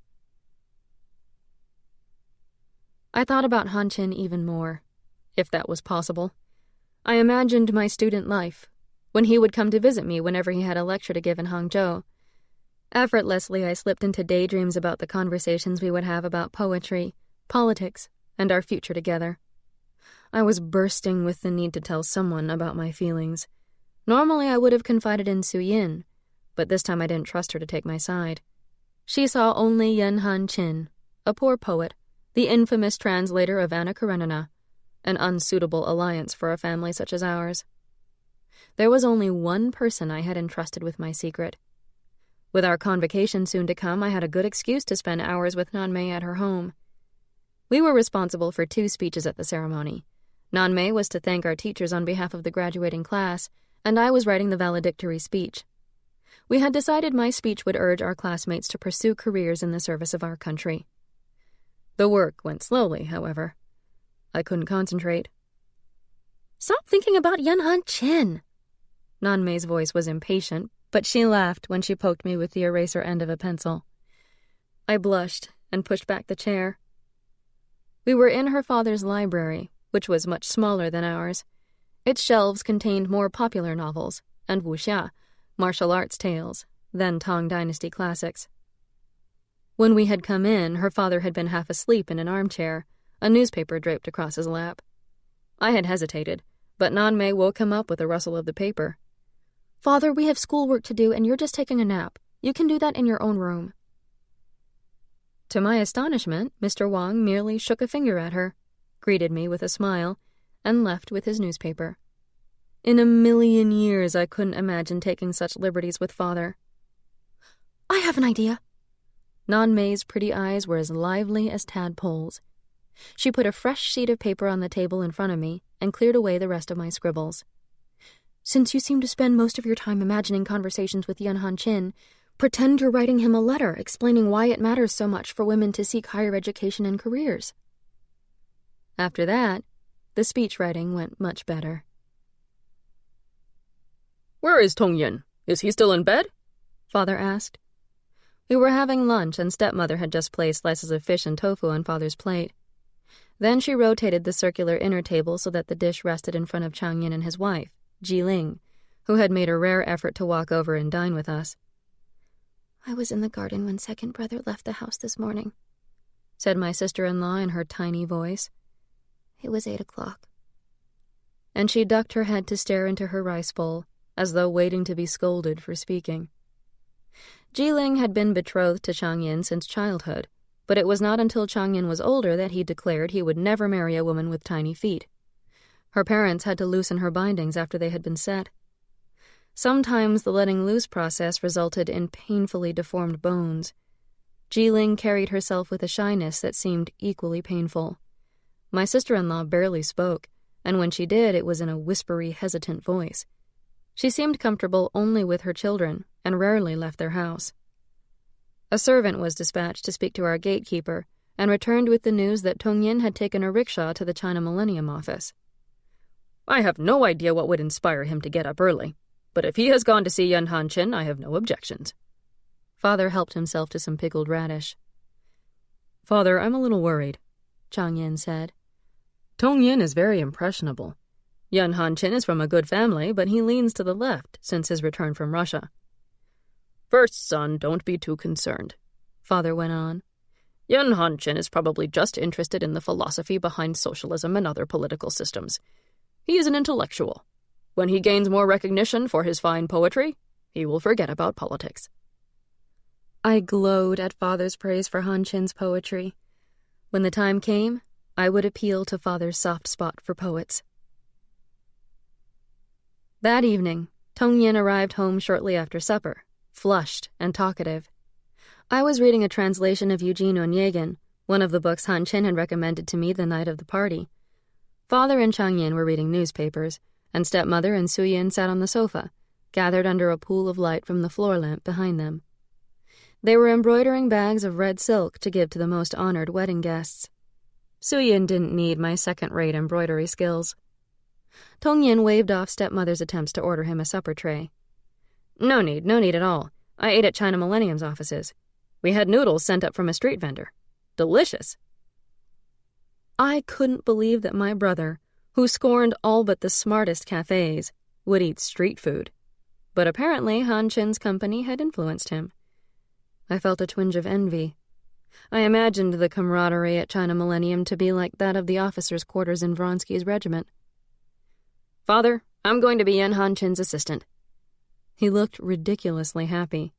I thought about Han Chin even more, if that was possible. I imagined my student life, when he would come to visit me whenever he had a lecture to give in Hangzhou. Effortlessly, I slipped into daydreams about the conversations we would have about poetry, politics, and our future together. I was bursting with the need to tell someone about my feelings. Normally, I would have confided in Su Yin, but this time I didn't trust her to take my side. She saw only Yen Han Chin, a poor poet, the infamous translator of Anna Karenina, an unsuitable alliance for a family such as ours. There was only one person I had entrusted with my secret. With our convocation soon to come, I had a good excuse to spend hours with Nanmei at her home. We were responsible for 2 speeches at the ceremony. Nanmei was to thank our teachers on behalf of the graduating class, and I was writing the valedictory speech. We had decided my speech would urge our classmates to pursue careers in the service of our country. The work went slowly, however. I couldn't concentrate. Stop thinking about Yen Han Chin. Nanmei's voice was impatient, but she laughed when she poked me with the eraser end of a pencil. I blushed and pushed back the chair. We were in her father's library, which was much smaller than ours. Its shelves contained more popular novels, and wuxia, martial arts tales, than Tang Dynasty classics. When we had come in, her father had been half asleep in an armchair, a newspaper draped across his lap. I had hesitated, but Nanmei woke him up with a rustle of the paper. Father, we have schoolwork to do, and you're just taking a nap. You can do that in your own room. To my astonishment, Mr. Wang merely shook a finger at her, greeted me with a smile, and left with his newspaper. In a million years I couldn't imagine taking such liberties with Father. I have an idea. Nanmei's pretty eyes were as lively as tadpoles. She put a fresh sheet of paper on the table in front of me and cleared away the rest of my scribbles. Since you seem to spend most of your time imagining conversations with Yen Han Chin, pretend you're writing him a letter explaining why it matters so much for women to seek higher education and careers. After that, the speech writing went much better. Where is Tong Yin? Is he still in bed? Father asked. We were having lunch, and stepmother had just placed slices of fish and tofu on Father's plate. Then she rotated the circular inner table so that the dish rested in front of Chang Yin and his wife, Ji Ling, who had made a rare effort to walk over and dine with us. I was in the garden when second brother left the house this morning, said my sister-in-law in her tiny voice. It was 8 o'clock. And she ducked her head to stare into her rice bowl, as though waiting to be scolded for speaking. Ji Ling had been betrothed to Chang Yin since childhood, but it was not until Chang Yin was older that he declared he would never marry a woman with tiny feet. Her parents had to loosen her bindings after they had been set. Sometimes the letting loose process resulted in painfully deformed bones. Ji Ling carried herself with a shyness that seemed equally painful. My sister-in-law barely spoke, and when she did, it was in a whispery, hesitant voice. She seemed comfortable only with her children and rarely left their house. A servant was dispatched to speak to our gatekeeper and returned with the news that Tong Yin had taken a rickshaw to the China Millennium office. I have no idea what would inspire him to get up early, but if he has gone to see Yen Han Chin, I have no objections. Father helped himself to some pickled radish. Father, I'm a little worried, Chang Yin said. Tong Yin is very impressionable. Yen Han Chin is from a good family, but he leans to the left since his return from Russia. First, son, don't be too concerned, Father went on. Yen Han Chin is probably just interested in the philosophy behind socialism and other political systems. He is an intellectual. When he gains more recognition for his fine poetry, he will forget about politics. I glowed at Father's praise for Han Chin's poetry. When the time came, I would appeal to Father's soft spot for poets. That evening, Tong Yin arrived home shortly after supper, flushed and talkative. I was reading a translation of Eugene Onegin, one of the books Han Chin had recommended to me the night of the party. Father and Chang Yin were reading newspapers, and stepmother and Su Yin sat on the sofa, gathered under a pool of light from the floor lamp behind them. They were embroidering bags of red silk to give to the most honored wedding guests. Su Yin didn't need my second-rate embroidery skills. Tong Yin waved off stepmother's attempts to order him a supper tray. No need at all. I ate at China Millennium's offices. We had noodles sent up from a street vendor. Delicious. I couldn't believe that my brother, who scorned all but the smartest cafes, would eat street food. But apparently Han Chin's company had influenced him. I felt a twinge of envy. I imagined the camaraderie at China Millennium to be like that of the officers' quarters in Vronsky's regiment. Father, I'm going to be Han Chin's assistant. He looked ridiculously happy.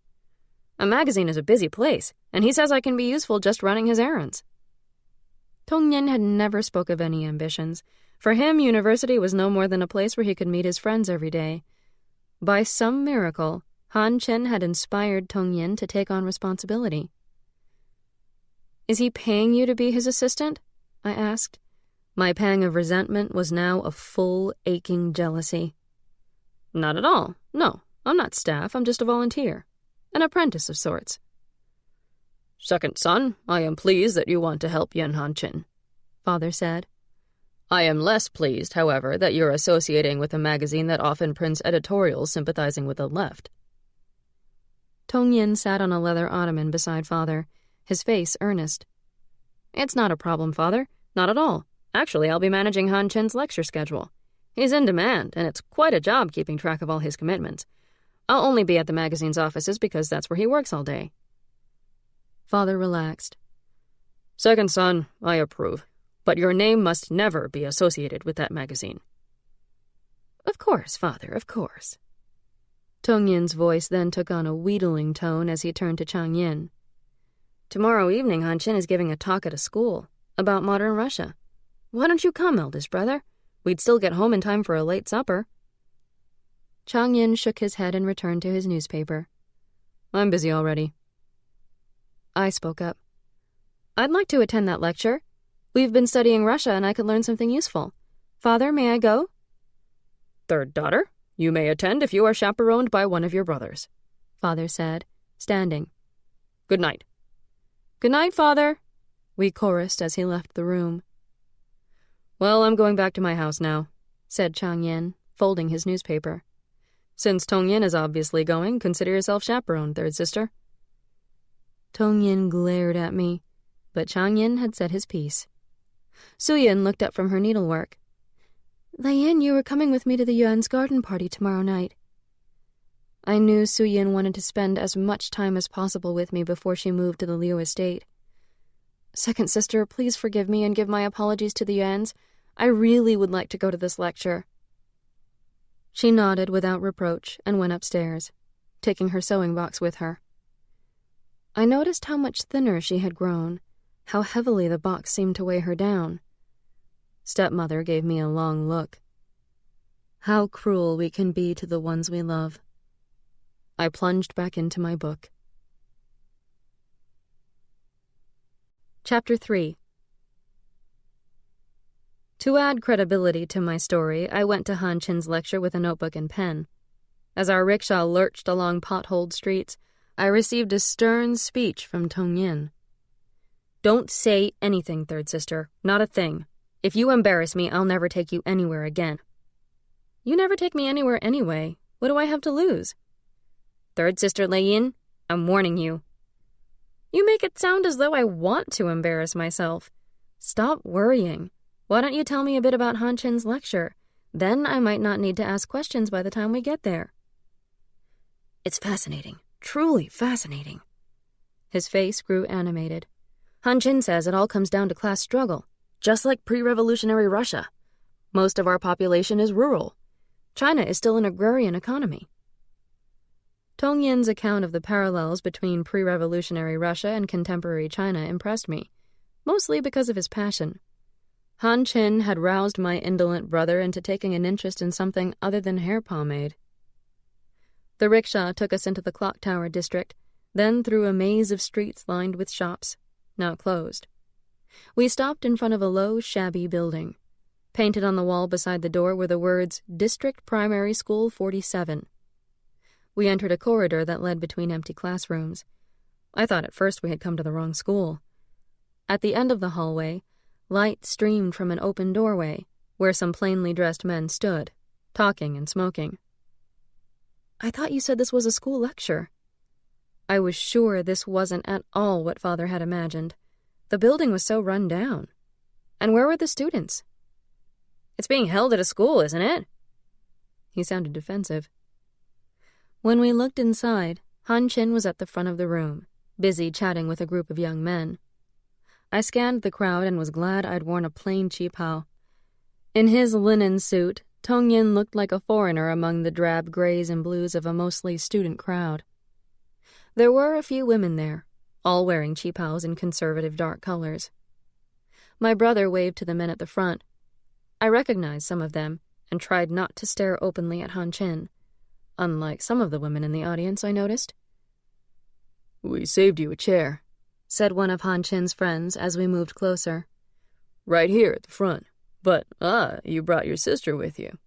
A magazine is a busy place, and he says I can be useful just running his errands. Tong Yin had never spoke of any ambitions. For him, university was no more than a place where he could meet his friends every day. By some miracle, Han Chin had inspired Tong Yin to take on responsibility. Is he paying you to be his assistant? I asked. My pang of resentment was now a full, aching jealousy. Not at all. No, I'm not staff. I'm just a volunteer. An apprentice of sorts. Second son, I am pleased that you want to help Yin Han Chin, Father said. I am less pleased, however, that you're associating with a magazine that often prints editorials sympathizing with the left. Tong Yin sat on a leather ottoman beside Father, his face earnest. It's not a problem, Father. Not at all. Actually, I'll be managing Han Chin's lecture schedule. He's in demand, and it's quite a job keeping track of all his commitments. I'll only be at the magazine's offices because that's where he works all day. Father relaxed. Second son, I approve. But your name must never be associated with that magazine. Of course, Father, of course. Tong Yin's voice then took on a wheedling tone as he turned to Chang Yin. Tomorrow evening, Han Chin is giving a talk at a school about modern Russia. Why don't you come, eldest brother? We'd still get home in time for a late supper. Chang Yin shook his head and returned to his newspaper. I'm busy already. I spoke up. I'd like to attend that lecture. We've been studying Russia and I could learn something useful. Father, may I go? Third daughter, you may attend if you are chaperoned by one of your brothers, Father said, standing. Good night. Good night, Father, we chorused as he left the room. Well, I'm going back to my house now, said Chang Yin, folding his newspaper. Since Tong Yin is obviously going, consider yourself chaperoned, third sister. Tong Yin glared at me, but Chang Yin had said his piece. Su Yin looked up from her needlework. Yin, you were coming with me to the Yuan's garden party tomorrow night. I knew Su Yin wanted to spend as much time as possible with me before she moved to the Liu estate. Second sister, please forgive me and give my apologies to the Yuans. I really would like to go to this lecture. She nodded without reproach and went upstairs, taking her sewing box with her. I noticed how much thinner she had grown, how heavily the box seemed to weigh her down. Stepmother gave me a long look. How cruel we can be to the ones we love. I plunged back into my book. Chapter 3. To add credibility to my story, I went to Han Chin's lecture with a notebook and pen. As our rickshaw lurched along potholed streets, I received a stern speech from Tong Yin. Don't say anything, third sister. Not a thing. If you embarrass me, I'll never take you anywhere again. You never take me anywhere anyway. What do I have to lose? Third sister Yin, I'm warning you. You make it sound as though I want to embarrass myself. Stop worrying. Why don't you tell me a bit about Han Chin's lecture? Then I might not need to ask questions by the time we get there. It's fascinating. Truly fascinating. His face grew animated. Han Chin says it all comes down to class struggle, just like pre-revolutionary Russia. Most of our population is rural. China is still an agrarian economy. Tong Yin's account of the parallels between pre-revolutionary Russia and contemporary China impressed me, mostly because of his passion. Han Qin had roused my indolent brother into taking an interest in something other than hair pomade. The rickshaw took us into the clock tower district, then through a maze of streets lined with shops, now closed. We stopped in front of a low, shabby building. Painted on the wall beside the door were the words, District Primary School 47. We entered a corridor that led between empty classrooms. I thought at first we had come to the wrong school. At the end of the hallway, light streamed from an open doorway, where some plainly dressed men stood, talking and smoking. I thought you said this was a school lecture. I was sure this wasn't at all what Father had imagined. The building was so run down. And where were the students? It's being held at a school, isn't it? He sounded defensive. When we looked inside, Han Qin was at the front of the room, busy chatting with a group of young men. I scanned the crowd and was glad I'd worn a plain qipao. In his linen suit, Tong Yin looked like a foreigner among the drab grays and blues of a mostly student crowd. There were a few women there, all wearing qipaos in conservative dark colors. My brother waved to the men at the front. I recognized some of them and tried not to stare openly at Han Qin, unlike some of the women in the audience, I noticed. "We saved you a chair," said one of Han Qin's friends as we moved closer. "Right here at the front. But, you brought your sister with you,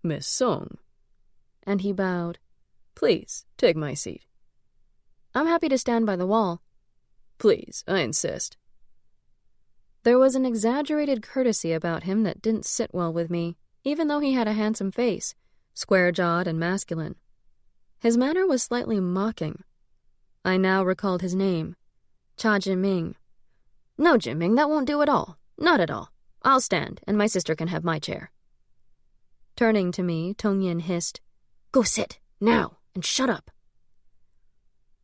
Miss Song." And he bowed. "Please, take my seat." "I'm happy to stand by the wall." "Please, I insist." There was an exaggerated courtesy about him that didn't sit well with me, even though he had a handsome face, square-jawed and masculine. His manner was slightly mocking. I now recalled his name, Cha Jinming. "No, Jinming, that won't do at all. Not at all. I'll stand, and my sister can have my chair." Turning to me, Tong Yin hissed, "Go sit, now, and shut up."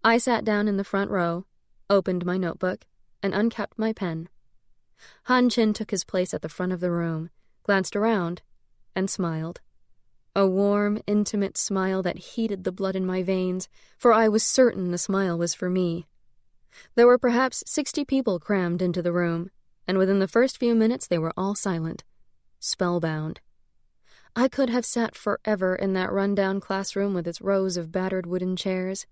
I sat down in the front row, opened my notebook, and uncapped my pen. Han Qin took his place at the front of the room, glanced around, and smiled. A warm, intimate smile that heated the blood in my veins, for I was certain the smile was for me. There were perhaps 60 people crammed into the room, and within the first few minutes they were all silent, spellbound. I could have sat forever in that run-down classroom with its rows of battered wooden chairs.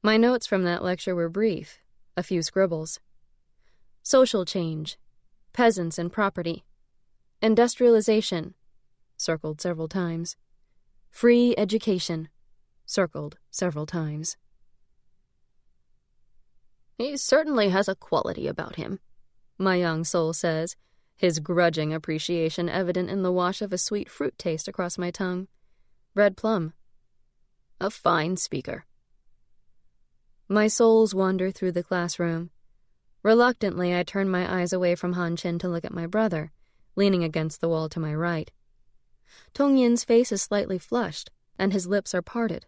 My notes from that lecture were brief, a few scribbles. Social change, peasants and property, industrialization, circled several times, free education, circled several times. "He certainly has a quality about him," my young soul says, his grudging appreciation evident in the wash of a sweet fruit taste across my tongue. Red plum. "A fine speaker." My souls wander through the classroom. Reluctantly, I turn my eyes away from Han Qin to look at my brother, leaning against the wall to my right. Tong Yin's face is slightly flushed, and his lips are parted,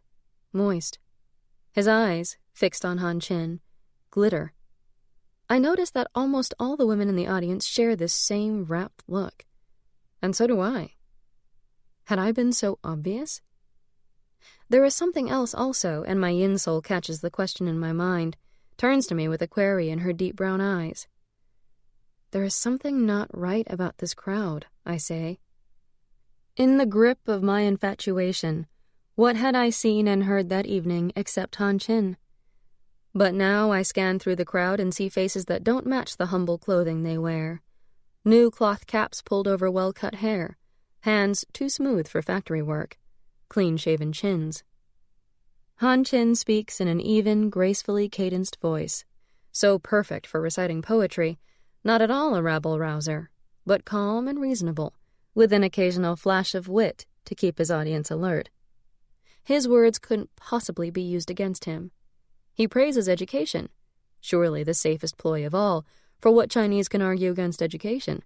moist. His eyes, fixed on Han Qin, glitter. I notice that almost all the women in the audience share this same rapt look. And so do I. Had I been so obvious? There is something else also, and my yin soul catches the question in my mind, turns to me with a query in her deep brown eyes. There is something not right about this crowd, I say. In the grip of my infatuation, what had I seen and heard that evening except Han Qin? But now I scan through the crowd and see faces that don't match the humble clothing they wear. New cloth caps pulled over well-cut hair, hands too smooth for factory work, clean-shaven chins. Han Qin speaks in an even, gracefully cadenced voice, so perfect for reciting poetry, not at all a rabble-rouser, but calm and reasonable, with an occasional flash of wit to keep his audience alert. His words couldn't possibly be used against him. He praises education, surely the safest ploy of all, for what Chinese can argue against education?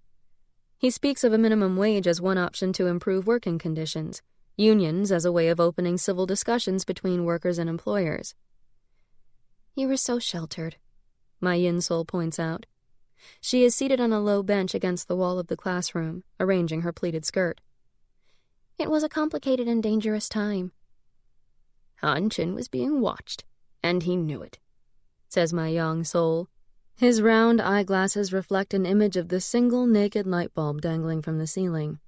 He speaks of a minimum wage as one option to improve working conditions, unions as a way of opening civil discussions between workers and employers. "You were so sheltered," my yin soul points out. She is seated on a low bench against the wall of the classroom, arranging her pleated skirt. It was a complicated and dangerous time. Han Chin was being watched, and he knew it, says my young soul. His round eyeglasses reflect an image of the single naked light bulb dangling from the ceiling.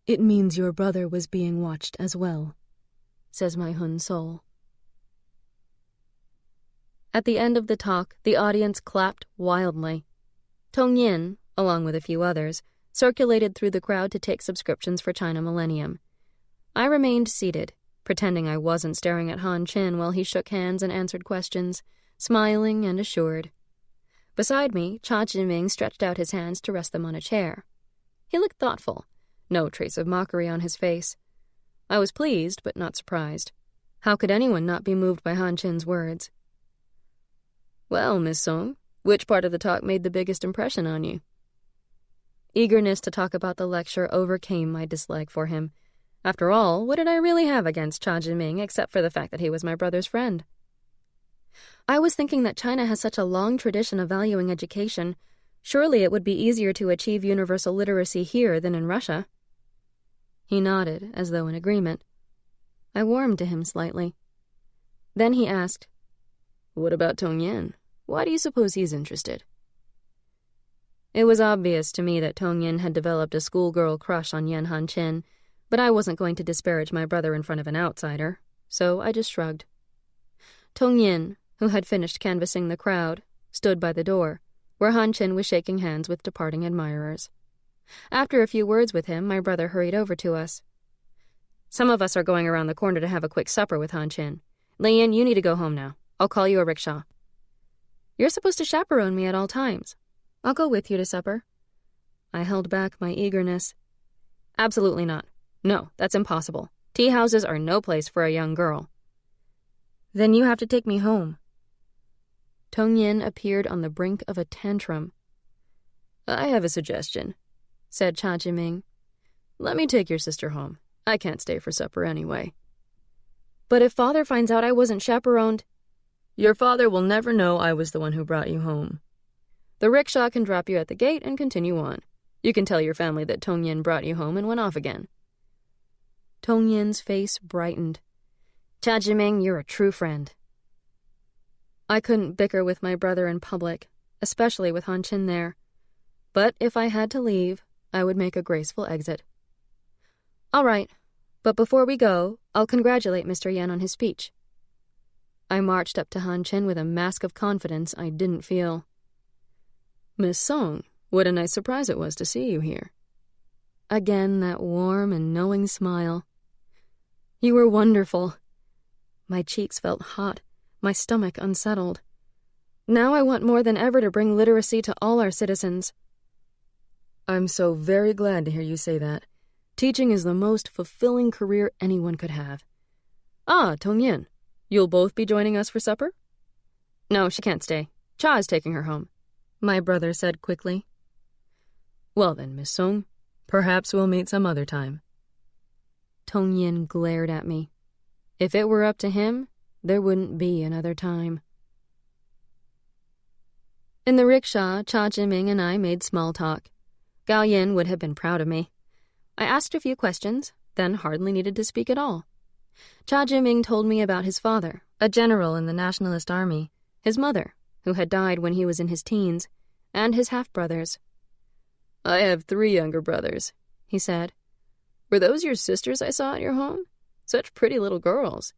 It means your brother was being watched as well, says my Hun soul. At the end of the talk, the audience clapped wildly. Tong Yin, along with a few others, circulated through the crowd to take subscriptions for China Millennium. I remained seated, pretending I wasn't staring at Han Chin while he shook hands and answered questions, smiling and assured. Beside me, Cha Jiming stretched out his hands to rest them on a chair. He looked thoughtful, no trace of mockery on his face. I was pleased, but not surprised. How could anyone not be moved by Han Chin's words? Well, Miss Song, which part of the talk made the biggest impression on you? Eagerness to talk about the lecture overcame my dislike for him. After all, what did I really have against Cha Jiming except for the fact that he was my brother's friend? I was thinking that China has such a long tradition of valuing education. Surely it would be easier to achieve universal literacy here than in Russia. He nodded, as though in agreement. I warmed to him slightly. Then he asked, What about Tong Yin? Why do you suppose he's interested? It was obvious to me that Tong Yin had developed a schoolgirl crush on Yan Han Chin, but I wasn't going to disparage my brother in front of an outsider, so I just shrugged. Tong Yin, who had finished canvassing the crowd, stood by the door, where Han Chin was shaking hands with departing admirers. After a few words with him, my brother hurried over to us. Some of us are going around the corner to have a quick supper with Han Chin. Lian, you need to go home now. I'll call you a rickshaw. You're supposed to chaperone me at all times. I'll go with you to supper. I held back my eagerness. Absolutely not. No, that's impossible. Tea houses are no place for a young girl. Then you have to take me home. Tong Yin appeared on the brink of a tantrum. I have a suggestion, said Cha Jiming. Let me take your sister home. I can't stay for supper anyway. But if Father finds out I wasn't chaperoned... Your father will never know I was the one who brought you home. The rickshaw can drop you at the gate and continue on. You can tell your family that Tong Yin brought you home and went off again. Tong Yin's face brightened. Cha Jiming, you're a true friend. I couldn't bicker with my brother in public, especially with Han Chin there. But if I had to leave, I would make a graceful exit. All right, but before we go, I'll congratulate Mr. Yan on his speech. I marched up to Han Chin with a mask of confidence I didn't feel. Miss Song, what a nice surprise it was to see you here. Again, that warm and knowing smile. You were wonderful. My cheeks felt hot, my stomach unsettled. Now I want more than ever to bring literacy to all our citizens. I'm so very glad to hear you say that. Teaching is the most fulfilling career anyone could have. Ah, Tong Yin, you'll both be joining us for supper? No, she can't stay. Cha is taking her home, my brother said quickly. Well then, Miss Song, perhaps we'll meet some other time. Tong Yin glared at me. If it were up to him, there wouldn't be another time. In the rickshaw, Cha Jiming and I made small talk. Gao Yin would have been proud of me. I asked a few questions, then hardly needed to speak at all. Cha Jiming told me about his father, a general in the Nationalist Army, his mother, who had died when he was in his teens, and his half-brothers. I have 3 younger brothers, he said. Were those your sisters I saw at your home? Such pretty little girls.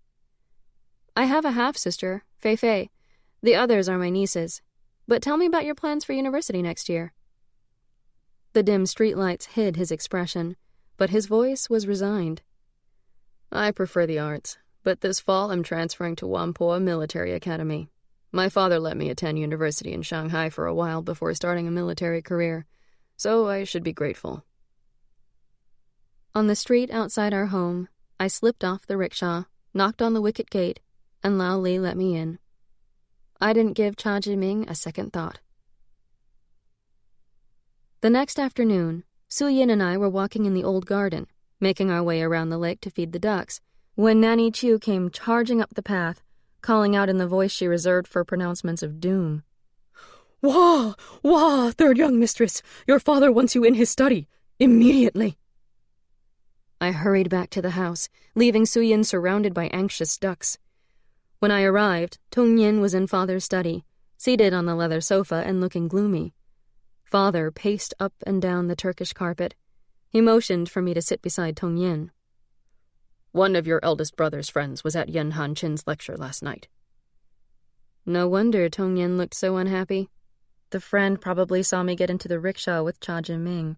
I have a half-sister, Fei Fei. The others are my nieces. But tell me about your plans for university next year. The dim streetlights hid his expression, but his voice was resigned. I prefer the arts, but this fall I'm transferring to Whampoa Military Academy. My father let me attend university in Shanghai for a while before starting a military career, so I should be grateful. On the street outside our home, I slipped off the rickshaw, knocked on the wicket gate, and Lao Li let me in. I didn't give Cha Jiming a second thought. The next afternoon, Su Yin and I were walking in the old garden, making our way around the lake to feed the ducks, when Nanny Chu came charging up the path, calling out in the voice she reserved for pronouncements of doom. Wah! Wah, third young mistress! Your father wants you in his study. Immediately! I hurried back to the house, leaving Suyin surrounded by anxious ducks. When I arrived, Tongyin was in Father's study, seated on the leather sofa and looking gloomy. Father paced up and down the Turkish carpet. He motioned for me to sit beside Tongyin. One of your eldest brother's friends was at Yen Han-chin's lecture last night. No wonder Tongyin looked so unhappy. The friend probably saw me get into the rickshaw with Cha Jiming.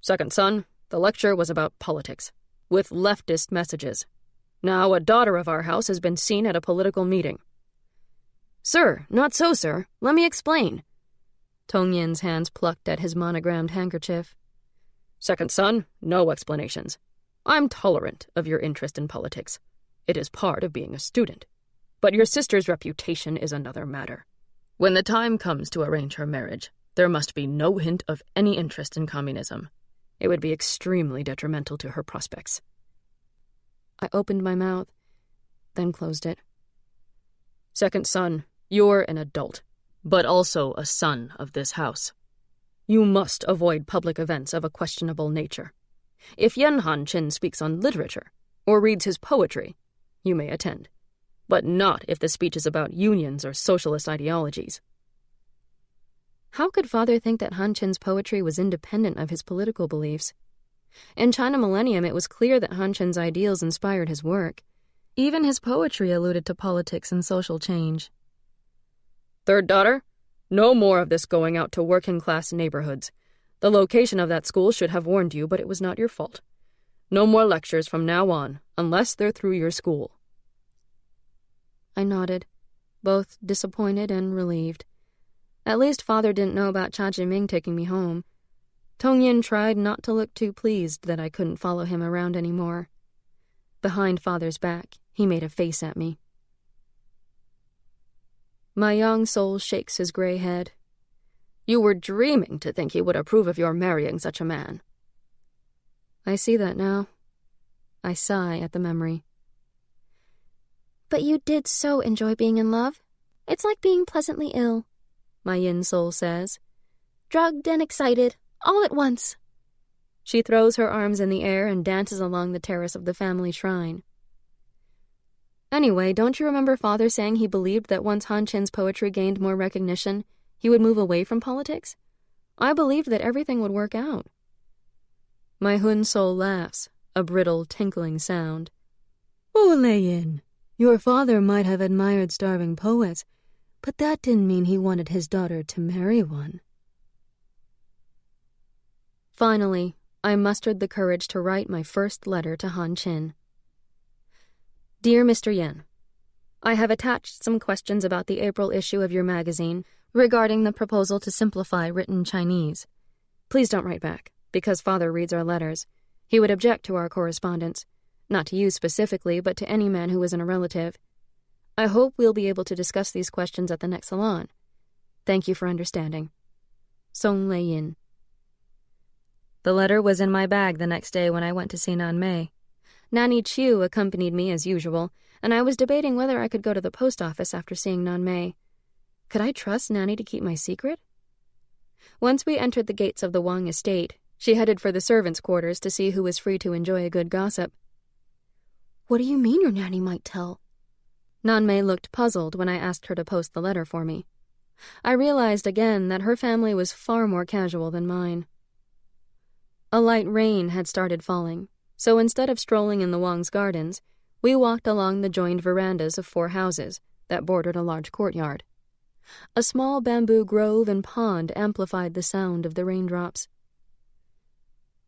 Second son, the lecture was about politics, with leftist messages. Now a daughter of our house has been seen at a political meeting. Sir, not so, sir. Let me explain. Tongyin's hands plucked at his monogrammed handkerchief. Second son, no explanations. I'm tolerant of your interest in politics. It is part of being a student. But your sister's reputation is another matter. When the time comes to arrange her marriage, there must be no hint of any interest in communism. It would be extremely detrimental to her prospects. I opened my mouth, then closed it. Second son, you're an adult, but also a son of this house. You must avoid public events of a questionable nature. If Yen Han-chin speaks on literature, or reads his poetry, you may attend, but not if the speech is about unions or socialist ideologies. How could Father think that Han-chin's poetry was independent of his political beliefs? In China Millennium, it was clear that Han-chin's ideals inspired his work. Even his poetry alluded to politics and social change. Third daughter, no more of this going out to working-class neighborhoods. The location of that school should have warned you, but it was not your fault. No more lectures from now on, unless they're through your school. I nodded, both disappointed and relieved. At least Father didn't know about Cha Jiming taking me home. Tongyin tried not to look too pleased that I couldn't follow him around anymore. Behind Father's back, he made a face at me. My young soul shakes his gray head. You were dreaming to think he would approve of your marrying such a man. I see that now. I sigh at the memory. But you did so enjoy being in love. It's like being pleasantly ill, my yin soul says. Drugged and excited, all at once. She throws her arms in the air and dances along the terrace of the family shrine. Anyway, don't you remember Father saying he believed that once Han-chin's poetry gained more recognition, he would move away from politics? I believed that everything would work out. My Hun soul laughs, a brittle, tinkling sound. Oh, Lei-yin, your father might have admired starving poets, but that didn't mean he wanted his daughter to marry one. Finally, I mustered the courage to write my first letter to Han-chin. Dear Mr. Yen, I have attached some questions about the April issue of your magazine regarding the proposal to simplify written Chinese. Please don't write back, because Father reads our letters. He would object to our correspondence, not to you specifically, but to any man who isn't a relative. I hope we'll be able to discuss these questions at the next salon. Thank you for understanding. Song Lei-yin. The letter was in my bag the next day when I went to see Nan Mei. Nanny Chiu accompanied me as usual, and I was debating whether I could go to the post office after seeing Nan Mei. Could I trust Nanny to keep my secret? Once we entered the gates of the Wang estate, she headed for the servants' quarters to see who was free to enjoy a good gossip. What do you mean your nanny might tell? Nan Mei looked puzzled when I asked her to post the letter for me. I realized again that her family was far more casual than mine. A light rain had started falling, so instead of strolling in the Wang's gardens, we walked along the joined verandas of 4 houses that bordered a large courtyard. A small bamboo grove and pond amplified the sound of the raindrops.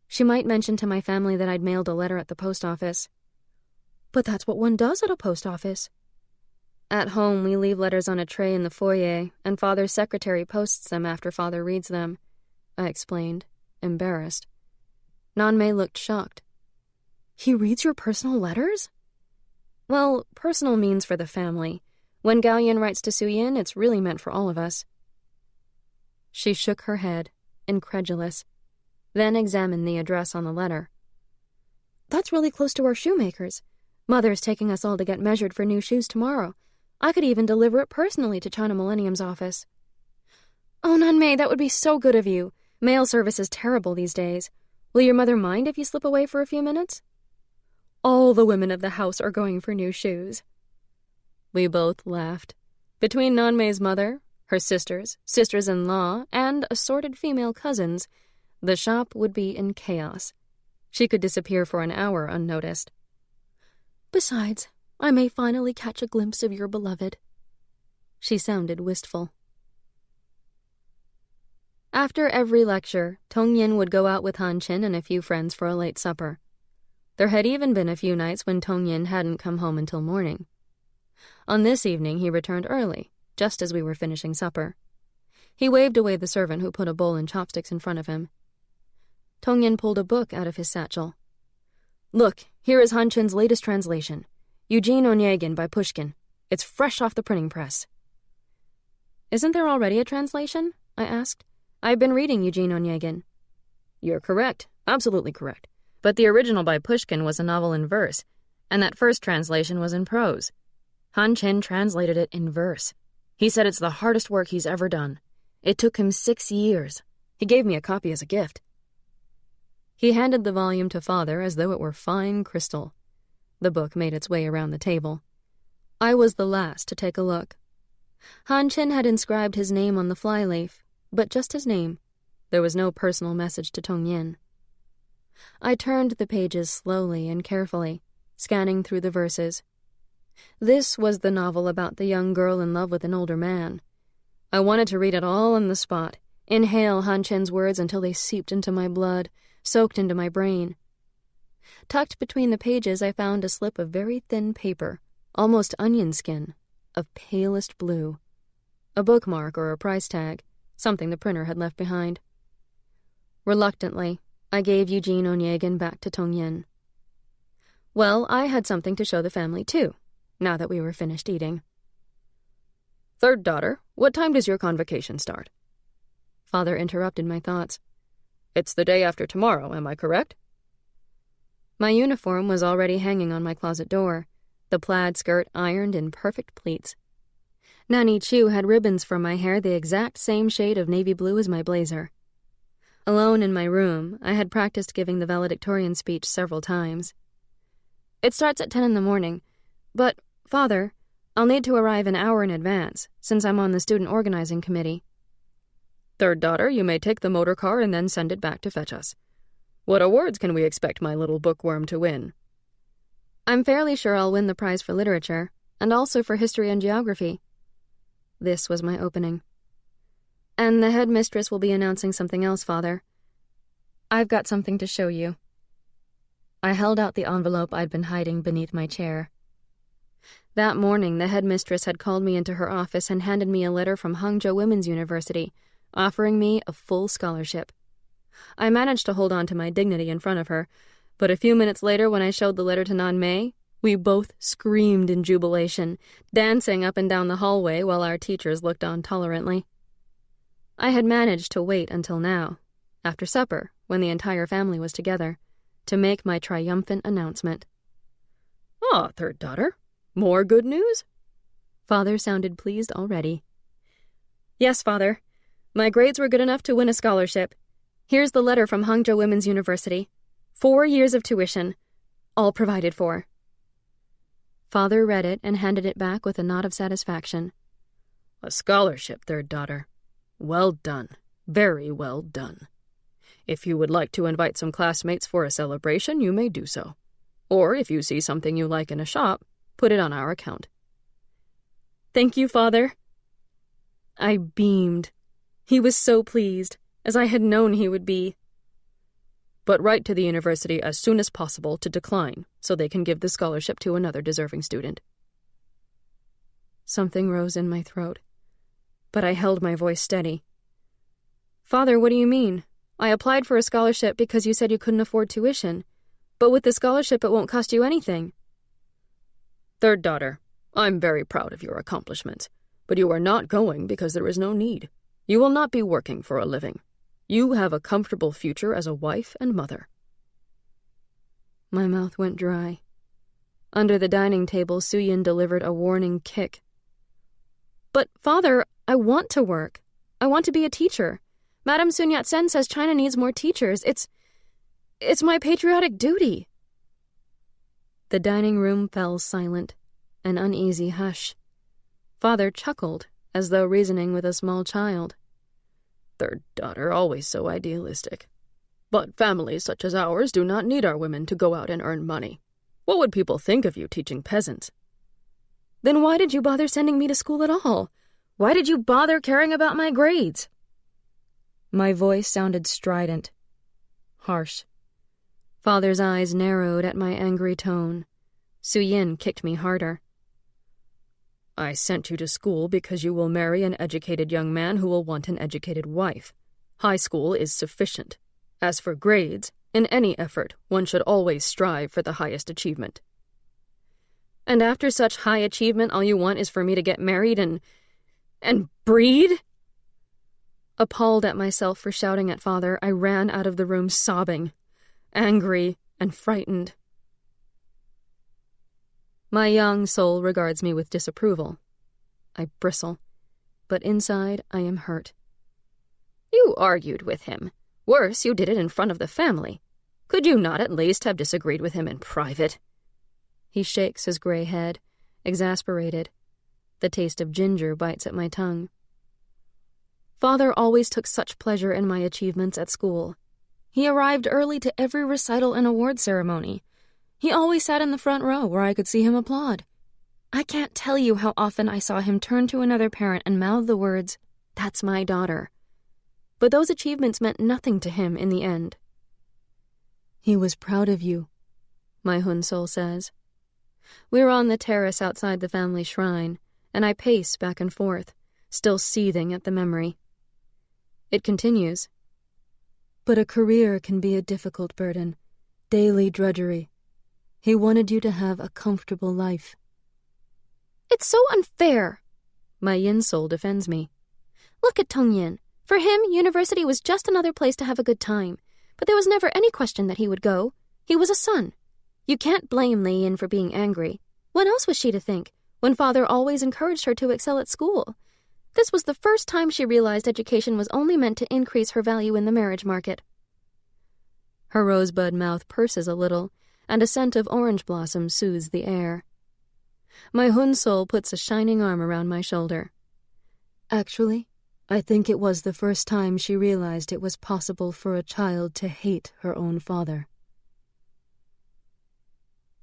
She might mention to my family that I'd mailed a letter at the post office. But that's what one does at a post office. At home, we leave letters on a tray in the foyer, and Father's secretary posts them after Father reads them, I explained, embarrassed. Nan Mei looked shocked. He reads your personal letters? Well, personal means for the family. When Gaoyan writes to Suyin, it's really meant for all of us. She shook her head, incredulous, then examined the address on the letter. That's really close to our shoemaker's. Mother's taking us all to get measured for new shoes tomorrow. I could even deliver it personally to China Millennium's office. Oh, Nan Mei, that would be so good of you. Mail service is terrible these days. Will your mother mind if you slip away for a few minutes? All the women of the house are going for new shoes." We both laughed. Between Nanmei's mother, her sisters, sisters-in-law, and assorted female cousins, the shop would be in chaos. She could disappear for an hour unnoticed. "Besides, I may finally catch a glimpse of your beloved." She sounded wistful. After every lecture, Tong-yin would go out with Han-chin and a few friends for a late supper. There had even been a few nights when Tong-yin hadn't come home until morning. On this evening, he returned early, just as we were finishing supper. He waved away the servant who put a bowl and chopsticks in front of him. Tong-yin pulled a book out of his satchel. "Look, here is Han-chin's latest translation, Eugene Onegin by Pushkin. It's fresh off the printing press." "Isn't there already a translation?" I asked. "I've been reading Eugene Onegin." "You're correct, absolutely correct. But the original by Pushkin was a novel in verse, and that first translation was in prose. Han-chin translated it in verse. He said it's the hardest work he's ever done. It took him 6 years. He gave me a copy as a gift." He handed the volume to Father as though it were fine crystal. The book made its way around the table. I was the last to take a look. Han-chin had inscribed his name on the flyleaf, but just his name. There was no personal message to Tong-yin. I turned the pages slowly and carefully, scanning through the verses. This was the novel about the young girl in love with an older man. I wanted to read it all on the spot, inhale Han-chin's words until they seeped into my blood, soaked into my brain. Tucked between the pages, I found a slip of very thin paper, almost onion skin, of palest blue. A bookmark or a price tag, something the printer had left behind. Reluctantly, I gave Eugene Onegin back to Tong-yin. Well, I had something to show the family, too, now that we were finished eating. "Third daughter, what time does your convocation start?" Father interrupted my thoughts. "It's the day after tomorrow, am I correct?" My uniform was already hanging on my closet door, the plaid skirt ironed in perfect pleats. Nanny Chu had ribbons for my hair the exact same shade of navy blue as my blazer. Alone in my room, I had practiced giving the valedictorian speech several times. "It starts at 10 in the morning, but, Father, I'll need to arrive an hour in advance, since I'm on the student organizing committee." "Third daughter, you may take the motor car and then send it back to fetch us. What awards can we expect my little bookworm to win?" "I'm fairly sure I'll win the prize for literature, and also for history and geography." This was my opening. "And the headmistress will be announcing something else, Father. I've got something to show you." I held out the envelope I'd been hiding beneath my chair. That morning, the headmistress had called me into her office and handed me a letter from Hangzhou Women's University, offering me a full scholarship. I managed to hold on to my dignity in front of her, but a few minutes later when I showed the letter to Nanmei, we both screamed in jubilation, dancing up and down the hallway while our teachers looked on tolerantly. I had managed to wait until now, after supper, when the entire family was together, to make my triumphant announcement. "Ah, third daughter, more good news?" Father sounded pleased already. "Yes, Father. My grades were good enough to win a scholarship. Here's the letter from Hangzhou Women's University. 4 years of tuition, all provided for." Father read it and handed it back with a nod of satisfaction. "A scholarship, third daughter. Well done. Very well done. If you would like to invite some classmates for a celebration, you may do so. Or if you see something you like in a shop, put it on our account." "Thank you, Father." I beamed. He was so pleased, as I had known he would be. "But write to the university as soon as possible to decline, so they can give the scholarship to another deserving student." Something rose in my throat, but I held my voice steady. "Father, what do you mean? I applied for a scholarship because you said you couldn't afford tuition, but with the scholarship it won't cost you anything." "Third daughter, I'm very proud of your accomplishments, but you are not going because there is no need. You will not be working for a living. You have a comfortable future as a wife and mother." My mouth went dry. Under the dining table, Suyin delivered a warning kick. "But, Father, I want to work. I want to be a teacher. Madame Sun Yat-sen says China needs more teachers. It's my patriotic duty." The dining room fell silent, an uneasy hush. Father chuckled, as though reasoning with a small child. "Third daughter, always so idealistic. But families such as ours do not need our women to go out and earn money. What would people think of you teaching peasants?" "Then why did you bother sending me to school at all? Why did you bother caring about my grades?" My voice sounded strident, harsh. Father's eyes narrowed at my angry tone. Su-yin kicked me harder. "I sent you to school because you will marry an educated young man who will want an educated wife. High school is sufficient. As for grades, in any effort, one should always strive for the highest achievement." "And after such high achievement, all you want is for me to get married and breed?" Appalled at myself for shouting at Father, I ran out of the room sobbing, angry and frightened. My young soul regards me with disapproval. I bristle, but inside I am hurt. "You argued with him. Worse, you did it in front of the family. Could you not at least have disagreed with him in private?" He shakes his gray head, exasperated. The taste of ginger bites at my tongue. Father always took such pleasure in my achievements at school. He arrived early to every recital and award ceremony. He always sat in the front row where I could see him applaud. I can't tell you how often I saw him turn to another parent and mouth the words, "That's my daughter." But those achievements meant nothing to him in the end. "He was proud of you," my Hun-sol says. We're on the terrace outside the family shrine, and I pace back and forth, still seething at the memory. It continues. "But a career can be a difficult burden, daily drudgery. He wanted you to have a comfortable life." "It's so unfair," my yin-sol defends me. "Look at Tong-yin. For him, university was just another place to have a good time, but there was never any question that he would go. He was a son. You can't blame Lei-yin for being angry. What else was she to think, when Father always encouraged her to excel at school? This was the first time she realized education was only meant to increase her value in the marriage market." Her rosebud mouth purses a little, and a scent of orange blossom soothes the air. My Hun-sol puts a shining arm around my shoulder. "Actually, I think it was the first time she realized it was possible for a child to hate her own father."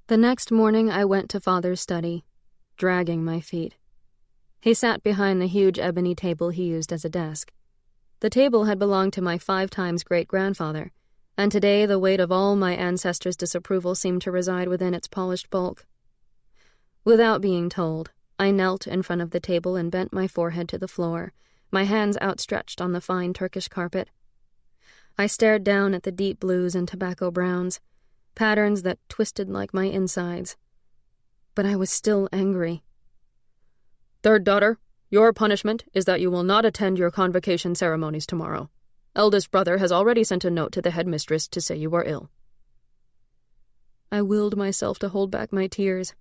The next morning I went to Father's study, dragging my feet. He sat behind the huge ebony table he used as a desk. The table had belonged to my 5 times great-grandfather, and today the weight of all my ancestors' disapproval seemed to reside within its polished bulk. Without being told, I knelt in front of the table and bent my forehead to the floor, my hands outstretched on the fine Turkish carpet. I stared down at the deep blues and tobacco browns, patterns that twisted like my insides. But I was still angry. "Third daughter, your punishment is that you will not attend your convocation ceremonies tomorrow. Eldest brother has already sent a note to the headmistress to say you are ill." I willed myself to hold back my tears.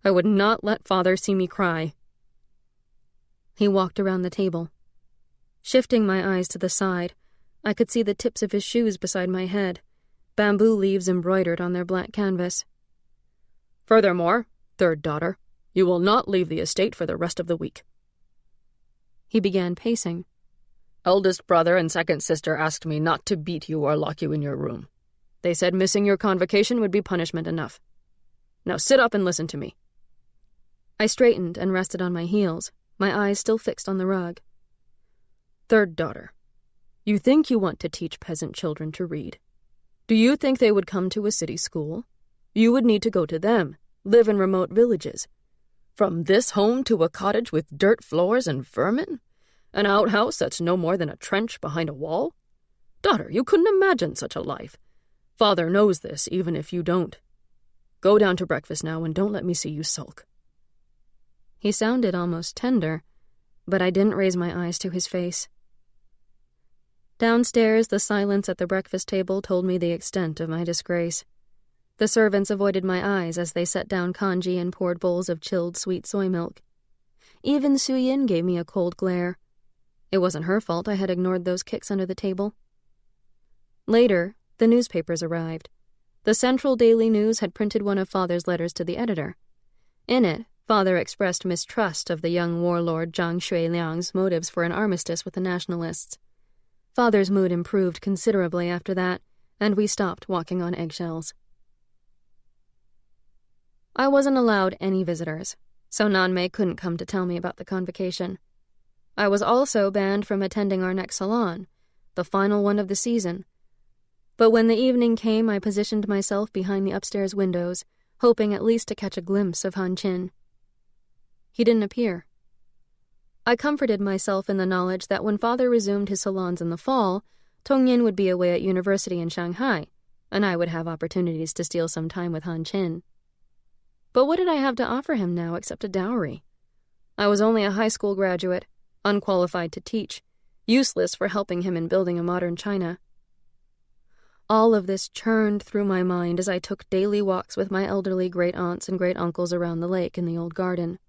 I would not let Father see me cry. He walked around the table. Shifting my eyes to the side, I could see the tips of his shoes beside my head, bamboo leaves embroidered on their black canvas. "Furthermore, third daughter, you will not leave the estate for the rest of the week." He began pacing. "Eldest brother and second sister asked me not to beat you or lock you in your room. They said missing your convocation would be punishment enough. Now sit up and listen to me." I straightened and rested on my heels, my eyes still fixed on the rug. "Third daughter, you think you want to teach peasant children to read. Do you think they would come to a city school? You would need to go to them, live in remote villages. From this home to a cottage with dirt floors and vermin? An outhouse that's no more than a trench behind a wall? Daughter, you couldn't imagine such a life. Father knows this, even if you don't. Go down to breakfast now and don't let me see you sulk." He sounded almost tender, but I didn't raise my eyes to his face. Downstairs, the silence at the breakfast table told me the extent of my disgrace. The servants avoided my eyes as they set down congee and poured bowls of chilled sweet soy milk. Even Su-yin gave me a cold glare. It wasn't her fault I had ignored those kicks under the table. Later, the newspapers arrived. The Central Daily News had printed one of Father's letters to the editor. In it, Father expressed mistrust of the young warlord Zhang Xueliang's motives for an armistice with the nationalists. Father's mood improved considerably after that, and we stopped walking on eggshells. I wasn't allowed any visitors, so Nanmei couldn't come to tell me about the convocation. I was also banned from attending our next salon, the final one of the season. But when the evening came, I positioned myself behind the upstairs windows, hoping at least to catch a glimpse of Han Qin. He didn't appear. I comforted myself in the knowledge that when Father resumed his salons in the fall, Tongyin would be away at university in Shanghai, and I would have opportunities to steal some time with Han Qin. But what did I have to offer him now except a dowry? I was only a high school graduate, unqualified to teach, useless for helping him in building a modern China. All of this churned through my mind as I took daily walks with my elderly great-aunts and great-uncles around the lake in the old garden.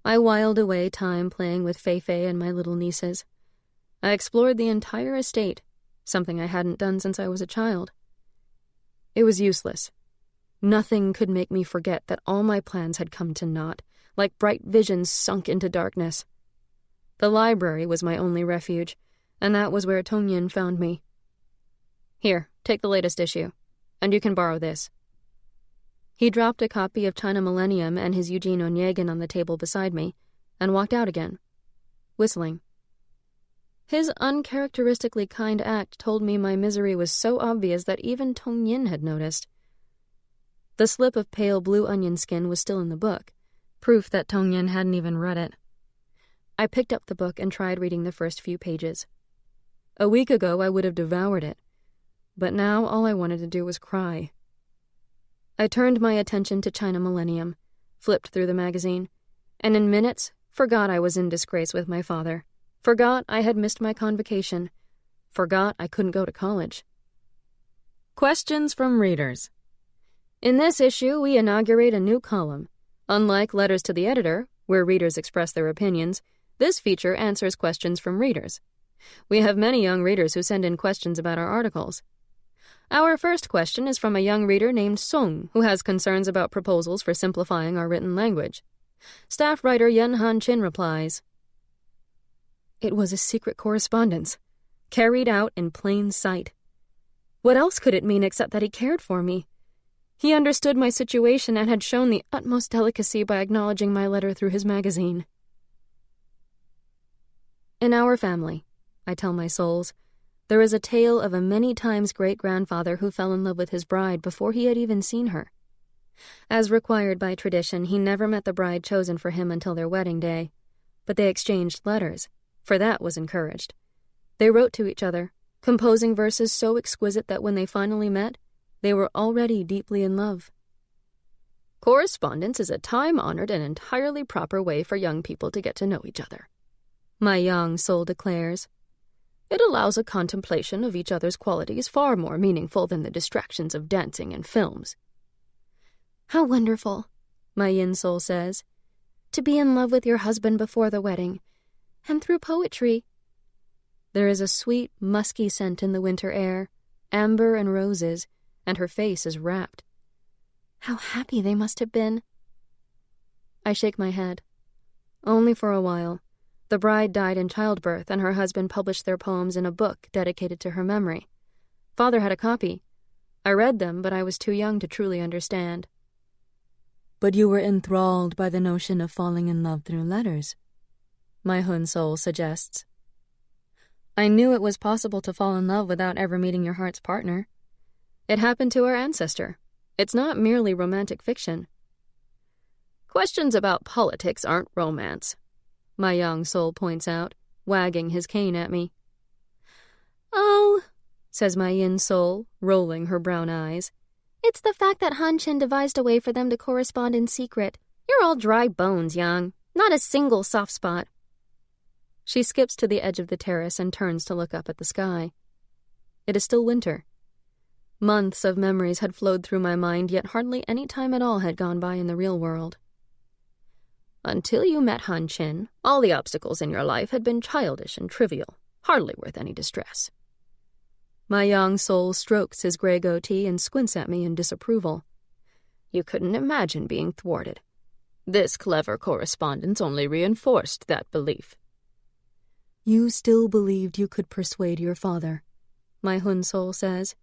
I whiled away time playing with Fei-Fei and my little nieces. I explored the entire estate, something I hadn't done since I was a child. It was useless. Nothing could make me forget that all my plans had come to naught, like bright visions sunk into darkness. The library was my only refuge, and that was where Tongyin found me. Here, take the latest issue, and you can borrow this. He dropped a copy of China Millennium and his Eugene Onegin on the table beside me, and walked out again, whistling. His uncharacteristically kind act told me my misery was so obvious that even Tongyin had noticed. The slip of pale blue onion skin was still in the book, proof that Tongyin hadn't even read it. I picked up the book and tried reading the first few pages. A week ago I would have devoured it, but now all I wanted to do was cry. I turned my attention to China Millennium, flipped through the magazine, and in minutes forgot I was in disgrace with my father, forgot I had missed my convocation, forgot I couldn't go to college. Questions from readers. In this issue, we inaugurate a new column. Unlike letters to the editor, where readers express their opinions, this feature answers questions from readers. We have many young readers who send in questions about our articles. Our first question is from a young reader named Song, who has concerns about proposals for simplifying our written language. Staff writer Yen Han Chin replies, "It was a secret correspondence, carried out in plain sight. What else could it mean except that he cared for me? He understood my situation and had shown the utmost delicacy by acknowledging my letter through his magazine." In our family, I tell my souls, there is a tale of a many times great-grandfather who fell in love with his bride before he had even seen her. As required by tradition, he never met the bride chosen for him until their wedding day, but they exchanged letters, for that was encouraged. They wrote to each other, composing verses so exquisite that when they finally met, they were already deeply in love. Correspondence is a time-honored and entirely proper way for young people to get to know each other, my young soul declares. It allows a contemplation of each other's qualities far more meaningful than the distractions of dancing and films. How wonderful, my yin soul says, to be in love with your husband before the wedding, and through poetry. There is a sweet, musky scent in the winter air, amber and roses, and her face is rapt. How happy they must have been. I shake my head. Only for a while. The bride died in childbirth, and her husband published their poems in a book dedicated to her memory. Father had a copy. I read them, but I was too young to truly understand. But you were enthralled by the notion of falling in love through letters, my Hun soul suggests. I knew it was possible to fall in love without ever meeting your heart's partner. It happened to our ancestor. It's not merely romantic fiction. Questions about politics aren't romance, my young soul points out, wagging his cane at me. Oh, says my yin soul, rolling her brown eyes. It's the fact that Han Qin devised a way for them to correspond in secret. You're all dry bones, Yang. Not a single soft spot. She skips to the edge of the terrace and turns to look up at the sky. It is still winter. Months of memories had flowed through my mind, yet hardly any time at all had gone by in the real world. Until you met Han Qin, all the obstacles in your life had been childish and trivial, hardly worth any distress. My young soul strokes his gray goatee and squints at me in disapproval. You couldn't imagine being thwarted. This clever correspondence only reinforced that belief. You still believed you could persuade your father, my Hun soul says.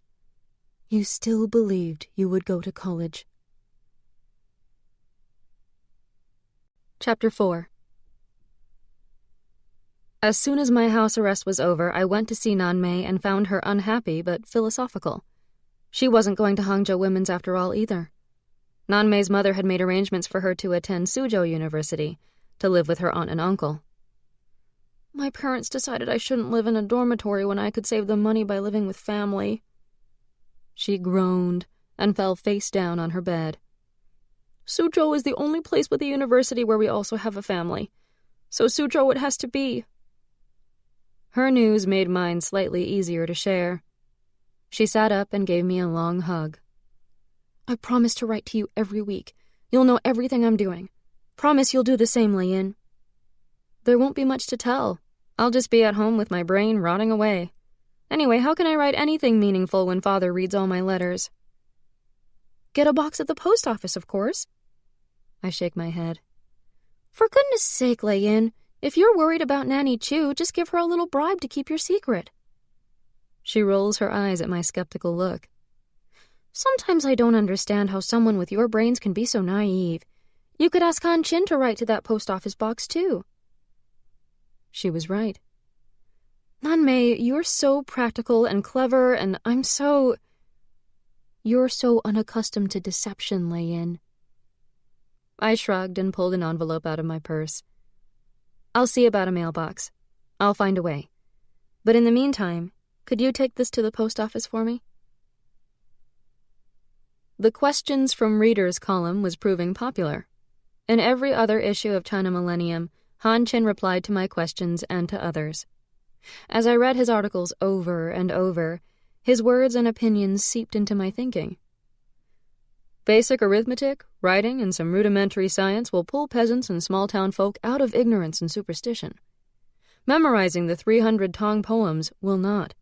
You still believed you would go to college. Chapter 4. As soon as my house arrest was over, I went to see Nanmei and found her unhappy but philosophical. She wasn't going to Hangzhou Women's after all either. Nanmei's mother had made arrangements for her to attend Suzhou University, to live with her aunt and uncle. My parents decided I shouldn't live in a dormitory when I could save the money by living with family. She groaned and fell face down on her bed. Suzhou is the only place with a university where we also have a family, so Suzhou it has to be. Her news made mine slightly easier to share. She sat up and gave me a long hug. I promise to write to you every week. You'll know everything I'm doing. Promise you'll do the same, Lei-yin. There won't be much to tell. I'll just be at home with my brain rotting away. Anyway, how can I write anything meaningful when Father reads all my letters? Get a box at the post office, of course. I shake my head. For goodness sake, Lei-yin, if you're worried about Nanny Chu, just give her a little bribe to keep your secret. She rolls her eyes at my skeptical look. Sometimes I don't understand how someone with your brains can be so naive. You could ask Han Chin to write to that post office box, too. She was right. Nanmei, you're so practical and clever, and You're so unaccustomed to deception, Lei-yin. I shrugged and pulled an envelope out of my purse. I'll see about a mailbox. I'll find a way. But in the meantime, could you take this to the post office for me? The Questions from Readers column was proving popular. In every other issue of China Millennium, Han Chin replied to my questions and to others. As I read his articles over and over, his words and opinions seeped into my thinking. Basic arithmetic, writing, and some rudimentary science will pull peasants and small-town folk out of ignorance and superstition. Memorizing the 300 Tong poems will not.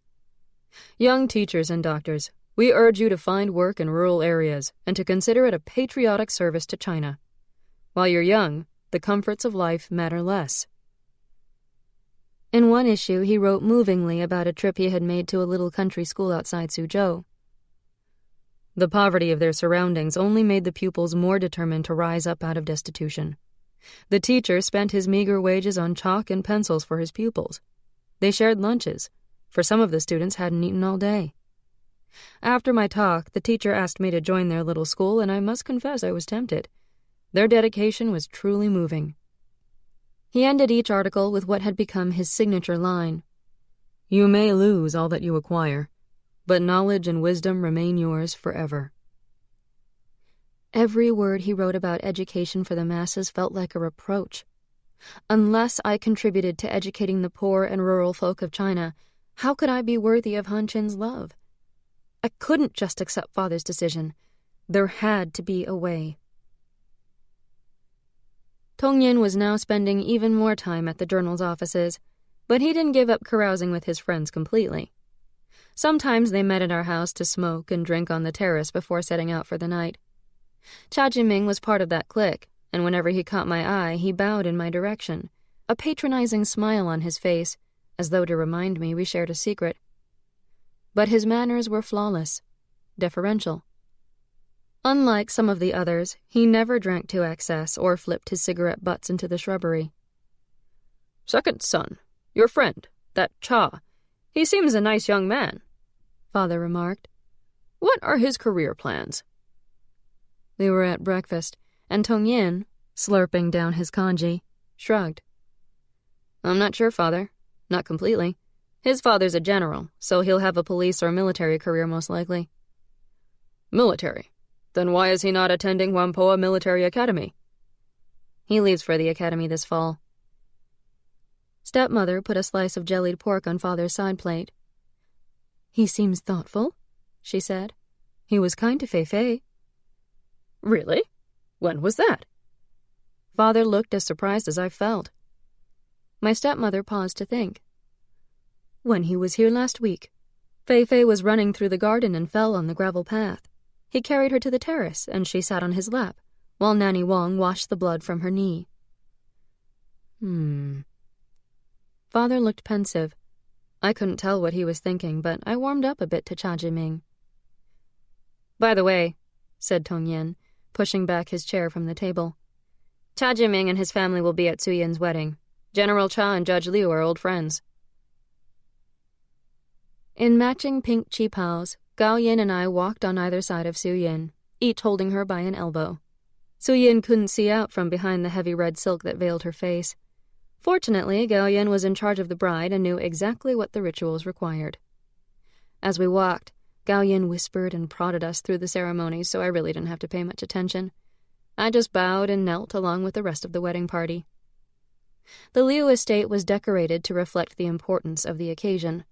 Young teachers and doctors, we urge you to find work in rural areas and to consider it a patriotic service to China. While you're young, the comforts of life matter less. In one issue, he wrote movingly about a trip he had made to a little country school outside Suzhou. The poverty of their surroundings only made the pupils more determined to rise up out of destitution. The teacher spent his meager wages on chalk and pencils for his pupils. They shared lunches, for some of the students hadn't eaten all day. After my talk, the teacher asked me to join their little school, and I must confess I was tempted. Their dedication was truly moving. He ended each article with what had become his signature line. You may lose all that you acquire, but knowledge and wisdom remain yours forever. Every word he wrote about education for the masses felt like a reproach. Unless I contributed to educating the poor and rural folk of China, how could I be worthy of Han Chin's love? I couldn't just accept Father's decision. There had to be a way. Tong Yin was now spending even more time at the journal's offices, but he didn't give up carousing with his friends completely. Sometimes they met at our house to smoke and drink on the terrace before setting out for the night. Cha Jiming was part of that clique, and whenever he caught my eye, he bowed in my direction, a patronizing smile on his face, as though to remind me we shared a secret. But his manners were flawless, deferential. Unlike some of the others, he never drank to excess or flipped his cigarette butts into the shrubbery. Second son, your friend, that Cha, he seems a nice young man, Father remarked. What are his career plans? We were at breakfast, and Tong Yin, slurping down his congee, shrugged. I'm not sure, Father. Not completely. His father's a general, so he'll have a police or military career most likely. Military? Then why is he not attending Whampoa Military Academy? He leaves for the academy this fall. Stepmother put a slice of jellied pork on Father's side plate. He seems thoughtful, she said. He was kind to Fei-Fei. Really? When was that? Father looked as surprised as I felt. My stepmother paused to think. When he was here last week. Fei Fei was running through the garden and fell on the gravel path. He carried her to the terrace, and she sat on his lap, while Nanny Wang washed the blood from her knee. Father looked pensive. I couldn't tell what he was thinking, but I warmed up a bit to Cha Jiming. "By the way," said Tong Yen, pushing back his chair from the table, "Cha Jiming and his family will be at Su Yin's wedding. General Cha and Judge Liu are old friends." In matching pink qipaos, Gao Yin and I walked on either side of Su Yin, each holding her by an elbow. Su Yin couldn't see out from behind the heavy red silk that veiled her face. Fortunately, Gao Yin was in charge of the bride and knew exactly what the rituals required. As we walked, Gao Yin whispered and prodded us through the ceremony, so I really didn't have to pay much attention. I just bowed and knelt along with the rest of the wedding party. The Liu estate was decorated to reflect the importance of the occasion.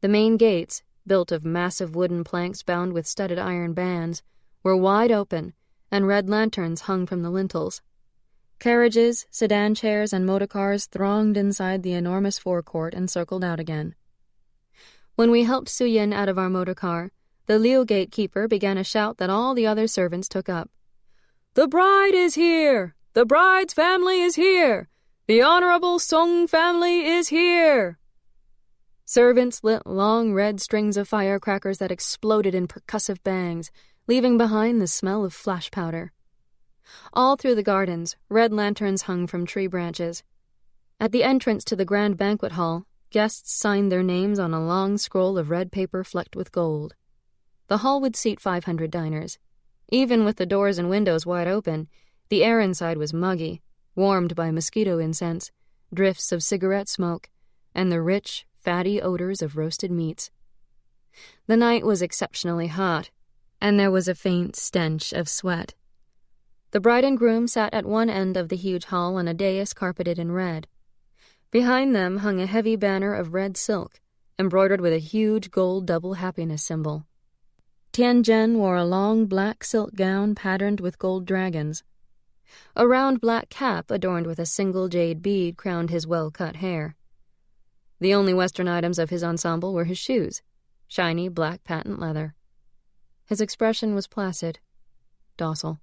The main gates, built of massive wooden planks bound with studded iron bands, were wide open, and red lanterns hung from the lintels. Carriages, sedan chairs, and motorcars thronged inside the enormous forecourt and circled out again. When we helped Su Yin out of our motorcar, the Liu gatekeeper began a shout that all the other servants took up. "The bride is here! The bride's family is here! The Honorable Song family is here!" Servants lit long red strings of firecrackers that exploded in percussive bangs, leaving behind the smell of flash powder. All through the gardens, red lanterns hung from tree branches. At the entrance to the grand banquet hall, guests signed their names on a long scroll of red paper flecked with gold. The hall would seat 500 diners. Even with the doors and windows wide open, the air inside was muggy, warmed by mosquito incense, drifts of cigarette smoke, and the rich, fatty odors of roasted meats. The night was exceptionally hot, and there was a faint stench of sweat. The bride and groom sat at one end of the huge hall on a dais carpeted in red. Behind them hung a heavy banner of red silk, embroidered with a huge gold double happiness symbol. Tian Zhen wore a long black silk gown patterned with gold dragons. A round black cap adorned with a single jade bead crowned his well-cut hair. The only Western items of his ensemble were his shoes, shiny black patent leather. His expression was placid, docile.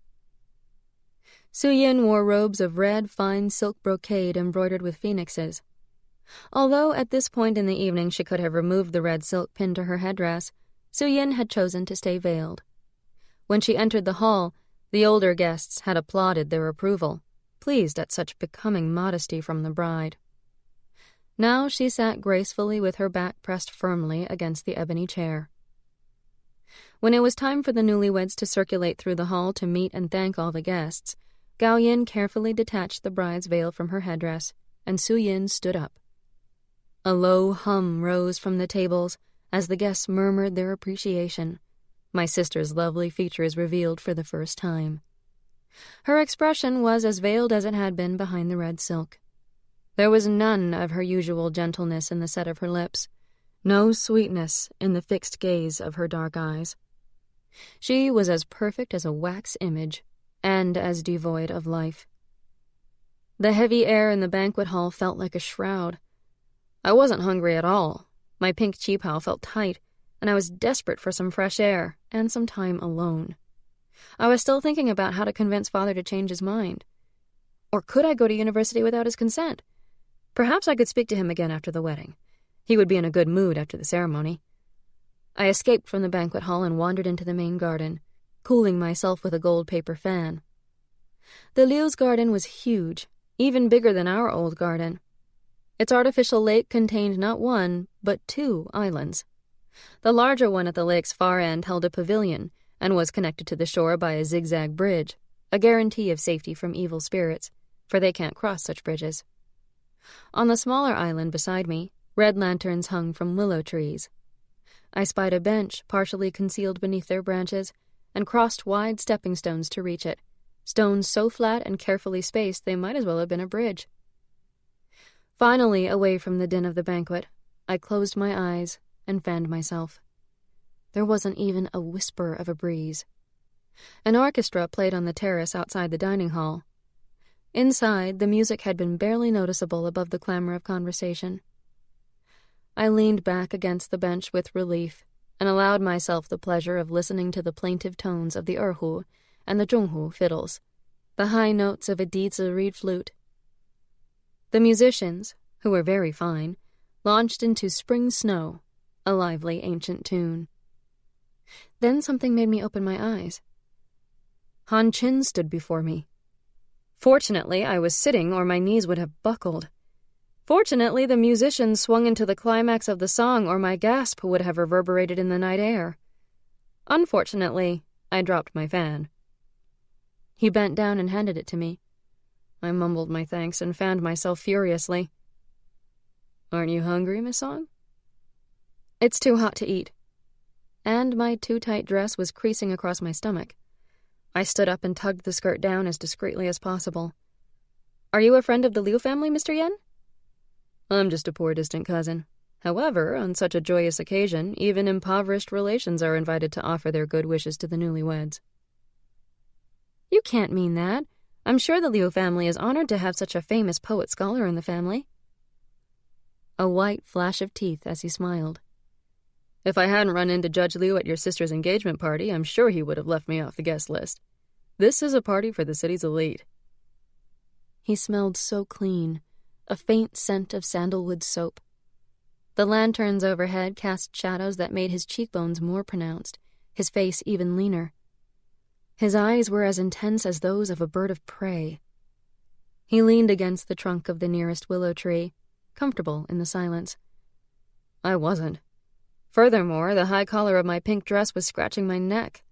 Su Yin wore robes of red, fine silk brocade embroidered with phoenixes. Although at this point in the evening she could have removed the red silk pinned to her headdress, Su Yin had chosen to stay veiled. When she entered the hall, the older guests had applauded their approval, pleased at such becoming modesty from the bride. Now she sat gracefully with her back pressed firmly against the ebony chair. When it was time for the newlyweds to circulate through the hall to meet and thank all the guests, Gao Yin carefully detached the bride's veil from her headdress, and Su Yin stood up. A low hum rose from the tables as the guests murmured their appreciation. My sister's lovely features revealed for the first time. Her expression was as veiled as it had been behind the red silk. There was none of her usual gentleness in the set of her lips, no sweetness in the fixed gaze of her dark eyes. She was as perfect as a wax image, and as devoid of life. The heavy air in the banquet hall felt like a shroud. I wasn't hungry at all. My pink qipao felt tight, and I was desperate for some fresh air and some time alone. I was still thinking about how to convince Father to change his mind. Or could I go to university without his consent? Perhaps I could speak to him again after the wedding. He would be in a good mood after the ceremony. I escaped from the banquet hall and wandered into the main garden, cooling myself with a gold paper fan. The Liu's garden was huge, even bigger than our old garden. Its artificial lake contained not one, but 2 islands. The larger one at the lake's far end held a pavilion and was connected to the shore by a zigzag bridge, a guarantee of safety from evil spirits, for they can't cross such bridges. On the smaller island beside me, red lanterns hung from willow trees. I spied a bench partially concealed beneath their branches and crossed wide stepping stones to reach it, stones so flat and carefully spaced they might as well have been a bridge. Finally, away from the din of the banquet, I closed my eyes and fanned myself. There wasn't even a whisper of a breeze. An orchestra played on the terrace outside the dining hall. Inside, the music had been barely noticeable above the clamor of conversation. I leaned back against the bench with relief and allowed myself the pleasure of listening to the plaintive tones of the erhu and the zhonghu fiddles, the high notes of a dizi reed flute. The musicians, who were very fine, launched into Spring Snow, a lively ancient tune. Then something made me open my eyes. Han Chin stood before me. Fortunately, I was sitting, or my knees would have buckled. Fortunately, the musicians swung into the climax of the song, or my gasp would have reverberated in the night air. Unfortunately, I dropped my fan. He bent down and handed it to me. I mumbled my thanks and fanned myself furiously. "Aren't you hungry, Miss Song?" "It's too hot to eat." And my too-tight dress was creasing across my stomach. I stood up and tugged the skirt down as discreetly as possible. "Are you a friend of the Liu family, Mr. Yen?" "I'm just a poor distant cousin. However, on such a joyous occasion, even impoverished relations are invited to offer their good wishes to the newlyweds." "You can't mean that. I'm sure the Liu family is honored to have such a famous poet-scholar in the family." A white flash of teeth as he smiled. "If I hadn't run into Judge Liu at your sister's engagement party, I'm sure he would have left me off the guest list. This is a party for the city's elite." He smelled so clean, a faint scent of sandalwood soap. The lanterns overhead cast shadows that made his cheekbones more pronounced, his face even leaner. His eyes were as intense as those of a bird of prey. He leaned against the trunk of the nearest willow tree, comfortable in the silence. I wasn't. Furthermore, the high collar of my pink dress was scratching my neck.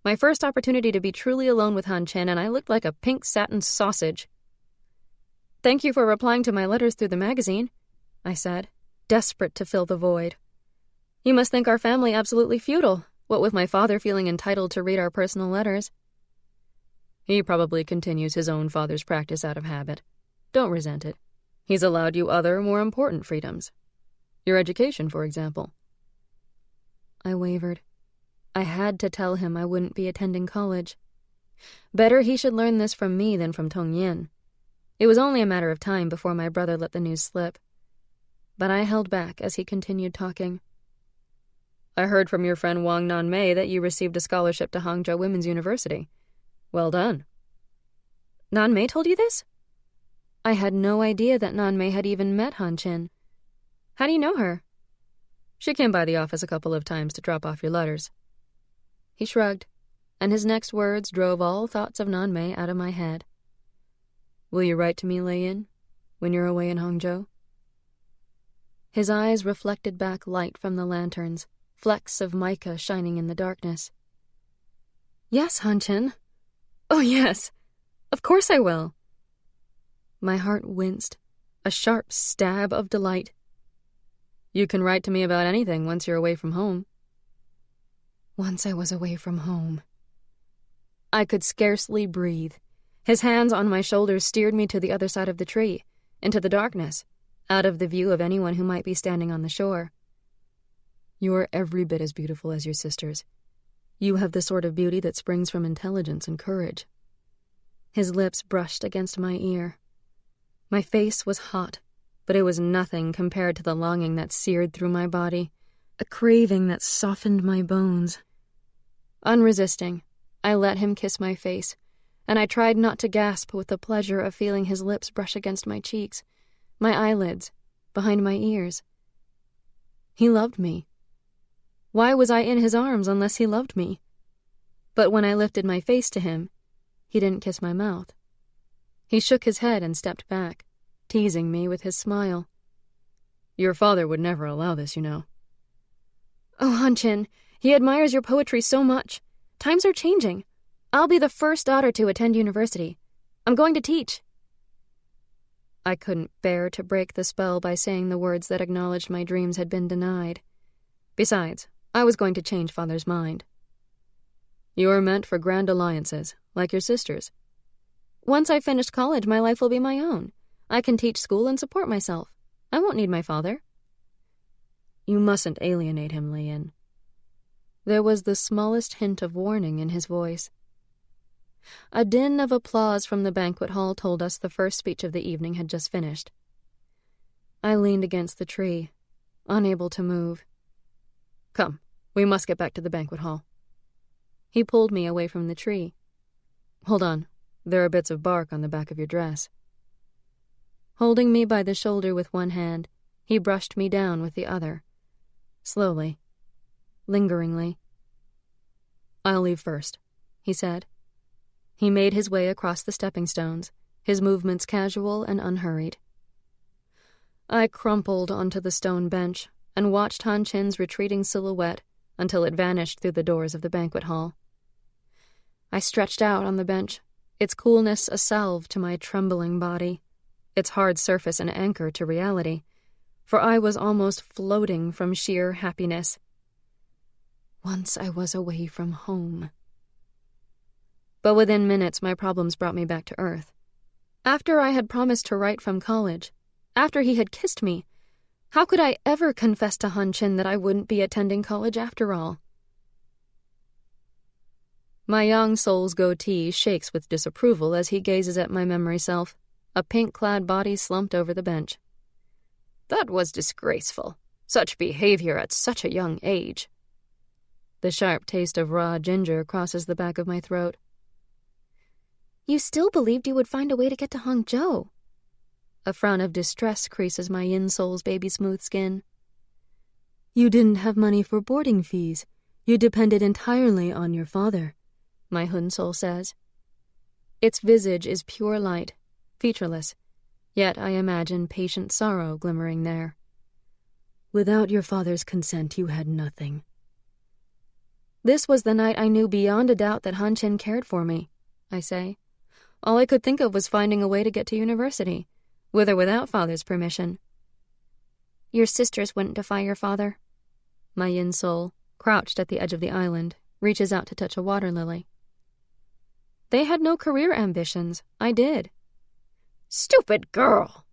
My first opportunity to be truly alone with Han Chen, and I looked like a pink satin sausage. "Thank you for replying to my letters through the magazine," I said, desperate to fill the void. "You must think our family absolutely feudal, what with my father feeling entitled to read our personal letters." "He probably continues his own father's practice out of habit. Don't resent it. He's allowed you other, more important freedoms. Your education, for example." I wavered. I had to tell him I wouldn't be attending college. Better he should learn this from me than from Tong Yin. It was only a matter of time before my brother let the news slip. But I held back as he continued talking. "I heard from your friend Wang Nanmei that you received a scholarship to Hangzhou Women's University. Well done." "Nanmei told you this?" I had no idea that Nanmei had even met Han Chin. "How do you know her?" "She came by the office a couple of times to drop off your letters." He shrugged, and his next words drove all thoughts of Nanmei out of my head. "Will you write to me, Lei Yin, when you're away in Hangzhou?" His eyes reflected back light from the lanterns, flecks of mica shining in the darkness. "Yes, Han Chen. Oh, yes. Of course I will." My heart winced, a sharp stab of delight. "You can write to me about anything once you're away from home." Once I was away from home. I could scarcely breathe. His hands on my shoulders steered me to the other side of the tree, into the darkness, out of the view of anyone who might be standing on the shore. "You're every bit as beautiful as your sisters. You have the sort of beauty that springs from intelligence and courage." His lips brushed against my ear. My face was hot, but it was nothing compared to the longing that seared through my body, a craving that softened my bones. Unresisting, I let him kiss my face, and I tried not to gasp with the pleasure of feeling his lips brush against my cheeks, my eyelids, behind my ears. He loved me. Why was I in his arms unless he loved me? But when I lifted my face to him, he didn't kiss my mouth. He shook his head and stepped back, teasing me with his smile. "Your father would never allow this, you know." "Oh, Han Chin, he admires your poetry so much. Times are changing. I'll be the first daughter to attend university. I'm going to teach." I couldn't bear to break the spell by saying the words that acknowledged my dreams had been denied. Besides, I was going to change Father's mind. "You're meant for grand alliances, like your sisters." "Once I've finished college, my life will be my own. I can teach school and support myself. I won't need my father." "You mustn't alienate him, Lei Yin." There was the smallest hint of warning in his voice. A din of applause from the banquet hall told us the first speech of the evening had just finished. I leaned against the tree. unable to move. Come, we must get back to the banquet hall. He pulled me away from the tree. Hold on, there are bits of bark on the back of your dress. Holding me by the shoulder with one hand, he brushed me down with the other. Slowly, lingeringly. I'll leave first, he said. He made his way across the stepping stones, his movements casual and unhurried. I crumpled onto the stone bench and watched Han Chin's retreating silhouette until it vanished through the doors of the banquet hall. I stretched out on the bench, its coolness a salve to my trembling body, its hard surface an anchor to reality, for I was almost floating from sheer happiness. Once I was away from home. But within minutes my problems brought me back to earth. After I had promised to write from college, after he had kissed me, how could I ever confess to Han Chin that I wouldn't be attending college after all? My young soul's goatee shakes with disapproval as he gazes at my memory self, a pink-clad body slumped over the bench. That was disgraceful. Such behavior at such a young age. The sharp taste of raw ginger crosses the back of my throat. You still believed you would find a way to get to Hangzhou. A frown of distress creases my yin soul's baby-smooth skin. You didn't have money for boarding fees. You depended entirely on your father, my Hun soul says. Its visage is pure light, featureless, yet I imagine patient sorrow glimmering there. Without your father's consent, you had nothing. This was the night I knew beyond a doubt that Han Chin cared for me, I say. All I could think of was finding a way to get to university, with or without father's permission. Your sisters wouldn't defy your father. My yin soul, crouched at the edge of the island, reaches out to touch a water lily. They had no career ambitions. I did. Stupid girl!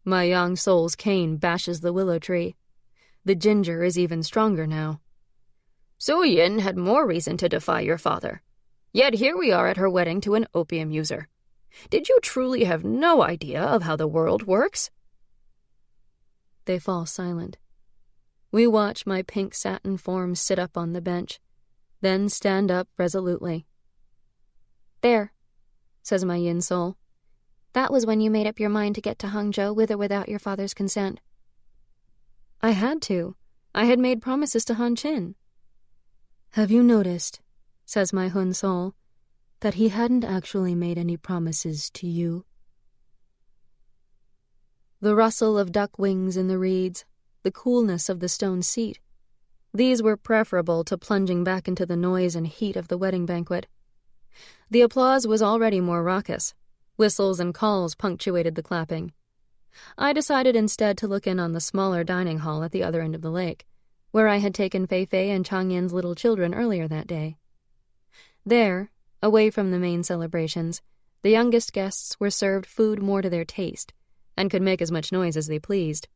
My yang soul's cane bashes the willow tree. The ginger is even stronger now. Su Yin had more reason to defy your father. Yet here we are at her wedding to an opium user. Did you truly have no idea of how the world works? They fall silent. We watch my pink satin form sit up on the bench, then stand up resolutely. There, says my yin soul. That was when you made up your mind to get to Hangzhou with or without your father's consent. I had to. I had made promises to Han Chin. Have you noticed, says my Hun soul, that he hadn't actually made any promises to you? The rustle of duck wings in the reeds, the coolness of the stone seat, these were preferable to plunging back into the noise and heat of the wedding banquet. The applause was already more raucous. Whistles and calls punctuated the clapping. I decided instead to look in on the smaller dining hall at the other end of the lake, where I had taken Fei Fei and Chang Yin's little children earlier that day. There, away from the main celebrations, the youngest guests were served food more to their taste, and could make as much noise as they pleased.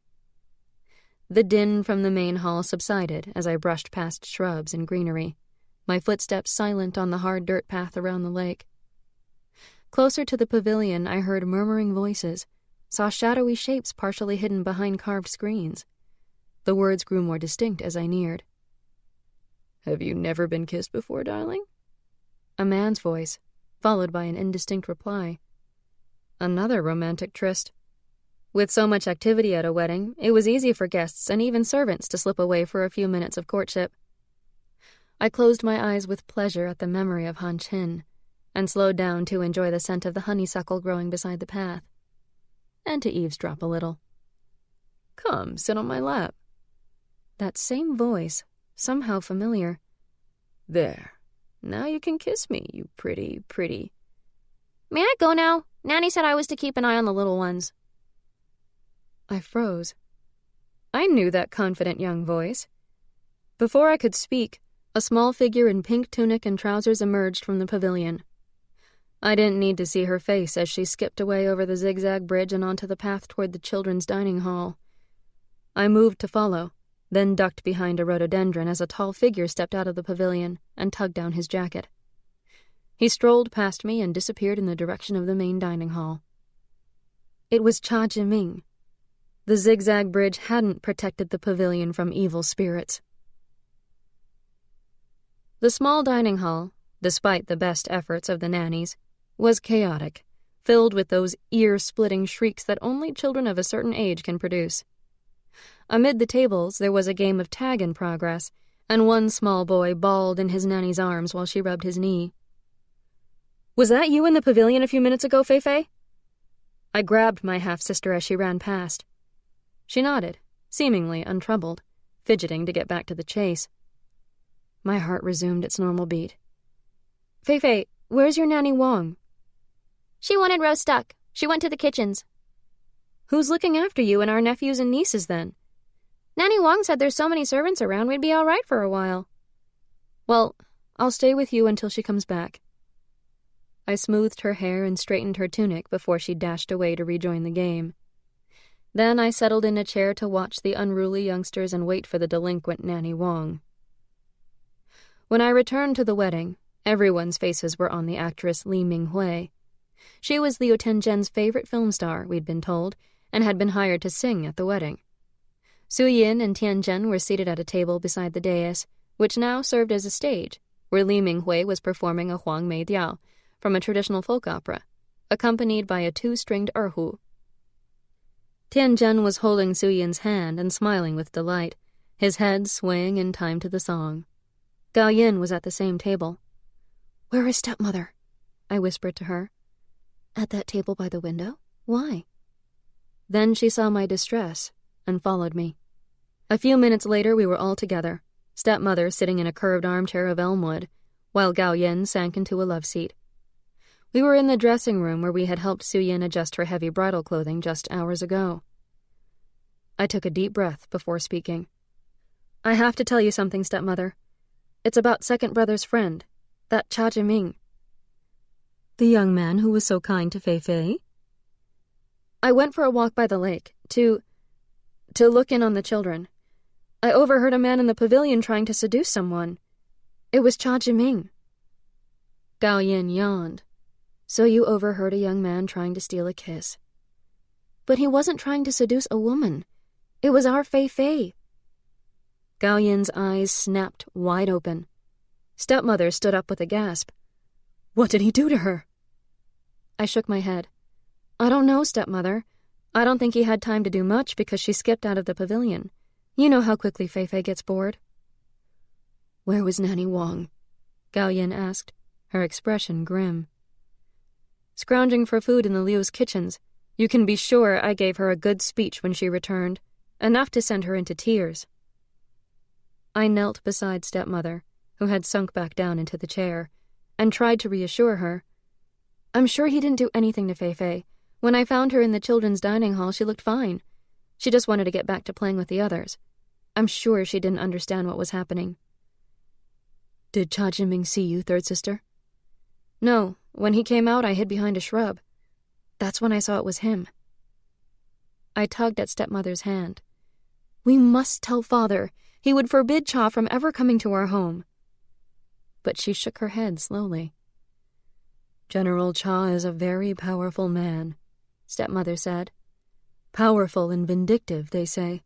The din from the main hall subsided as I brushed past shrubs and greenery, my footsteps silent on the hard dirt path around the lake. Closer to the pavilion, I heard murmuring voices, saw shadowy shapes partially hidden behind carved screens. The words grew more distinct as I neared. Have you never been kissed before, darling? A man's voice, followed by an indistinct reply. Another romantic tryst. With so much activity at a wedding, it was easy for guests and even servants to slip away for a few minutes of courtship. I closed my eyes with pleasure at the memory of Han Chin, and slowed down to enjoy the scent of the honeysuckle growing beside the path, and to eavesdrop a little. Come, sit on my lap. That same voice, somehow familiar. There. Now you can kiss me, you pretty, pretty. May I go now? Nanny said I was to keep an eye on the little ones. I froze. I knew that confident young voice. Before I could speak, a small figure in pink tunic and trousers emerged from the pavilion. I didn't need to see her face as she skipped away over the zigzag bridge and onto the path toward the children's dining hall. I moved to follow, then ducked behind a rhododendron as a tall figure stepped out of the pavilion and tugged down his jacket. He strolled past me and disappeared in the direction of the main dining hall. It was Cha Jiming. The zigzag bridge hadn't protected the pavilion from evil spirits. The small dining hall, despite the best efforts of the nannies, was chaotic, filled with those ear-splitting shrieks that only children of a certain age can produce. Amid the tables, there was a game of tag in progress, and one small boy bawled in his nanny's arms while she rubbed his knee. "Was that you in the pavilion a few minutes ago, Fei-Fei?" I grabbed my half-sister as she ran past. She nodded, seemingly untroubled, fidgeting to get back to the chase. My heart resumed its normal beat. "Fei-Fei, where's your nanny Wong?" "She wanted roast duck. She went to the kitchens." "Who's looking after you and our nephews and nieces, then?" "Nanny Wong said there's so many servants around we'd be all right for a while." "Well, I'll stay with you until she comes back." I smoothed her hair and straightened her tunic before she dashed away to rejoin the game. Then I settled in a chair to watch the unruly youngsters and wait for the delinquent Nanny Wong. When I returned to the wedding, everyone's faces were on the actress Li Minghui. She was Liu Tianzhen's favorite film star, we'd been told, and had been hired to sing at the wedding. Su Yin and Tianzhen were seated at a table beside the dais, which now served as a stage, where Li Minghui was performing a Huang Mei Diao from a traditional folk opera, accompanied by a 2-stringed erhu. Tianzhen was holding Su Yin's hand and smiling with delight, his head swaying in time to the song. Gao Yin was at the same table. "Where is stepmother?" I whispered to her. "At that table by the window? Why?" Then she saw my distress and followed me. A few minutes later we were all together, stepmother sitting in a curved armchair of elm wood, while Gao Yin sank into a love seat. We were in the dressing room where we had helped Su Yin adjust her heavy bridal clothing just hours ago. I took a deep breath before speaking. "I have to tell you something, stepmother. It's about second brother's friend, that Cha Jiming." "The young man who was so kind to Fei-Fei?" "I went for a walk by the lake, to look in on the children. I overheard a man in the pavilion trying to seduce someone. It was Cha Jiming." Gao Yin yawned. "So you overheard a young man trying to steal a kiss." "But he wasn't trying to seduce a woman. It was our Fei-Fei." Gao Yin's eyes snapped wide open. Stepmother stood up with a gasp. "What did he do to her?" I shook my head. "I don't know, stepmother. I don't think he had time to do much because she skipped out of the pavilion. You know how quickly Fei-Fei gets bored." "Where was Nanny Wong?" Gao Yin asked, her expression grim. "Scrounging for food in the Liu's kitchens. You can be sure I gave her a good speech when she returned, enough to send her into tears." I knelt beside stepmother, who had sunk back down into the chair, and tried to reassure her. "I'm sure he didn't do anything to Fei-Fei. When I found her in the children's dining hall, she looked fine. She just wanted to get back to playing with the others. I'm sure she didn't understand what was happening." "Did Cha Jiming see you, third sister?" "No. When he came out, I hid behind a shrub. That's when I saw it was him." I tugged at stepmother's hand. "We must tell father. He would forbid Cha from ever coming to our home." But she shook her head slowly. "General Cha is a very powerful man," stepmother said. "Powerful and vindictive, they say.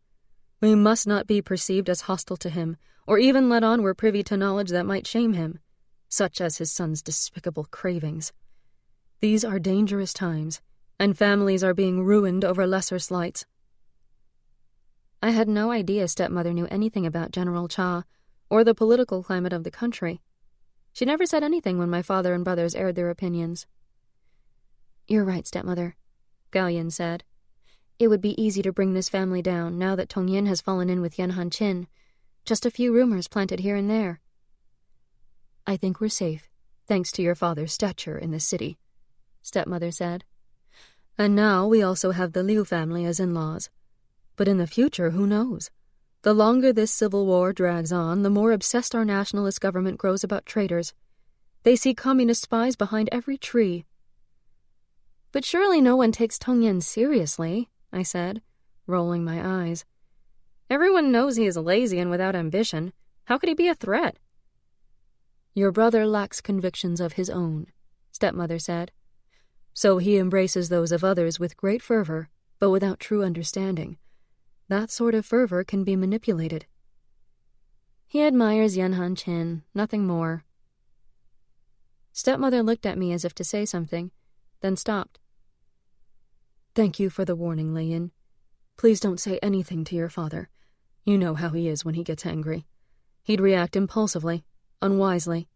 We must not be perceived as hostile to him, or even let on we're privy to knowledge that might shame him, such as his son's despicable cravings. These are dangerous times, and families are being ruined over lesser slights." I had no idea stepmother knew anything about General Cha, or the political climate of the country. She never said anything when my father and brothers aired their opinions. "You're right, stepmother," Gao Yin said. "It would be easy to bring this family down now that Tong Yin has fallen in with Yan Han-chin. Just a few rumors planted here and there." "I think we're safe, thanks to your father's stature in the city," stepmother said. "And now we also have the Liu family as in-laws. But in the future, who knows? The longer this civil war drags on, the more obsessed our nationalist government grows about traitors. They see communist spies behind every tree." "But surely no one takes Tong Yin seriously," I said, rolling my eyes. "Everyone knows he is lazy and without ambition. How could he be a threat?" "Your brother lacks convictions of his own," stepmother said. "So he embraces those of others with great fervor, but without true understanding, That sort of fervor can be manipulated. He admires Yan Han-chin, nothing more. Stepmother looked at me as if to say something, then stopped. Thank you for the warning, Lei-yin. Please don't say anything to your father. You know how he is when he gets angry. He'd react impulsively, unwisely.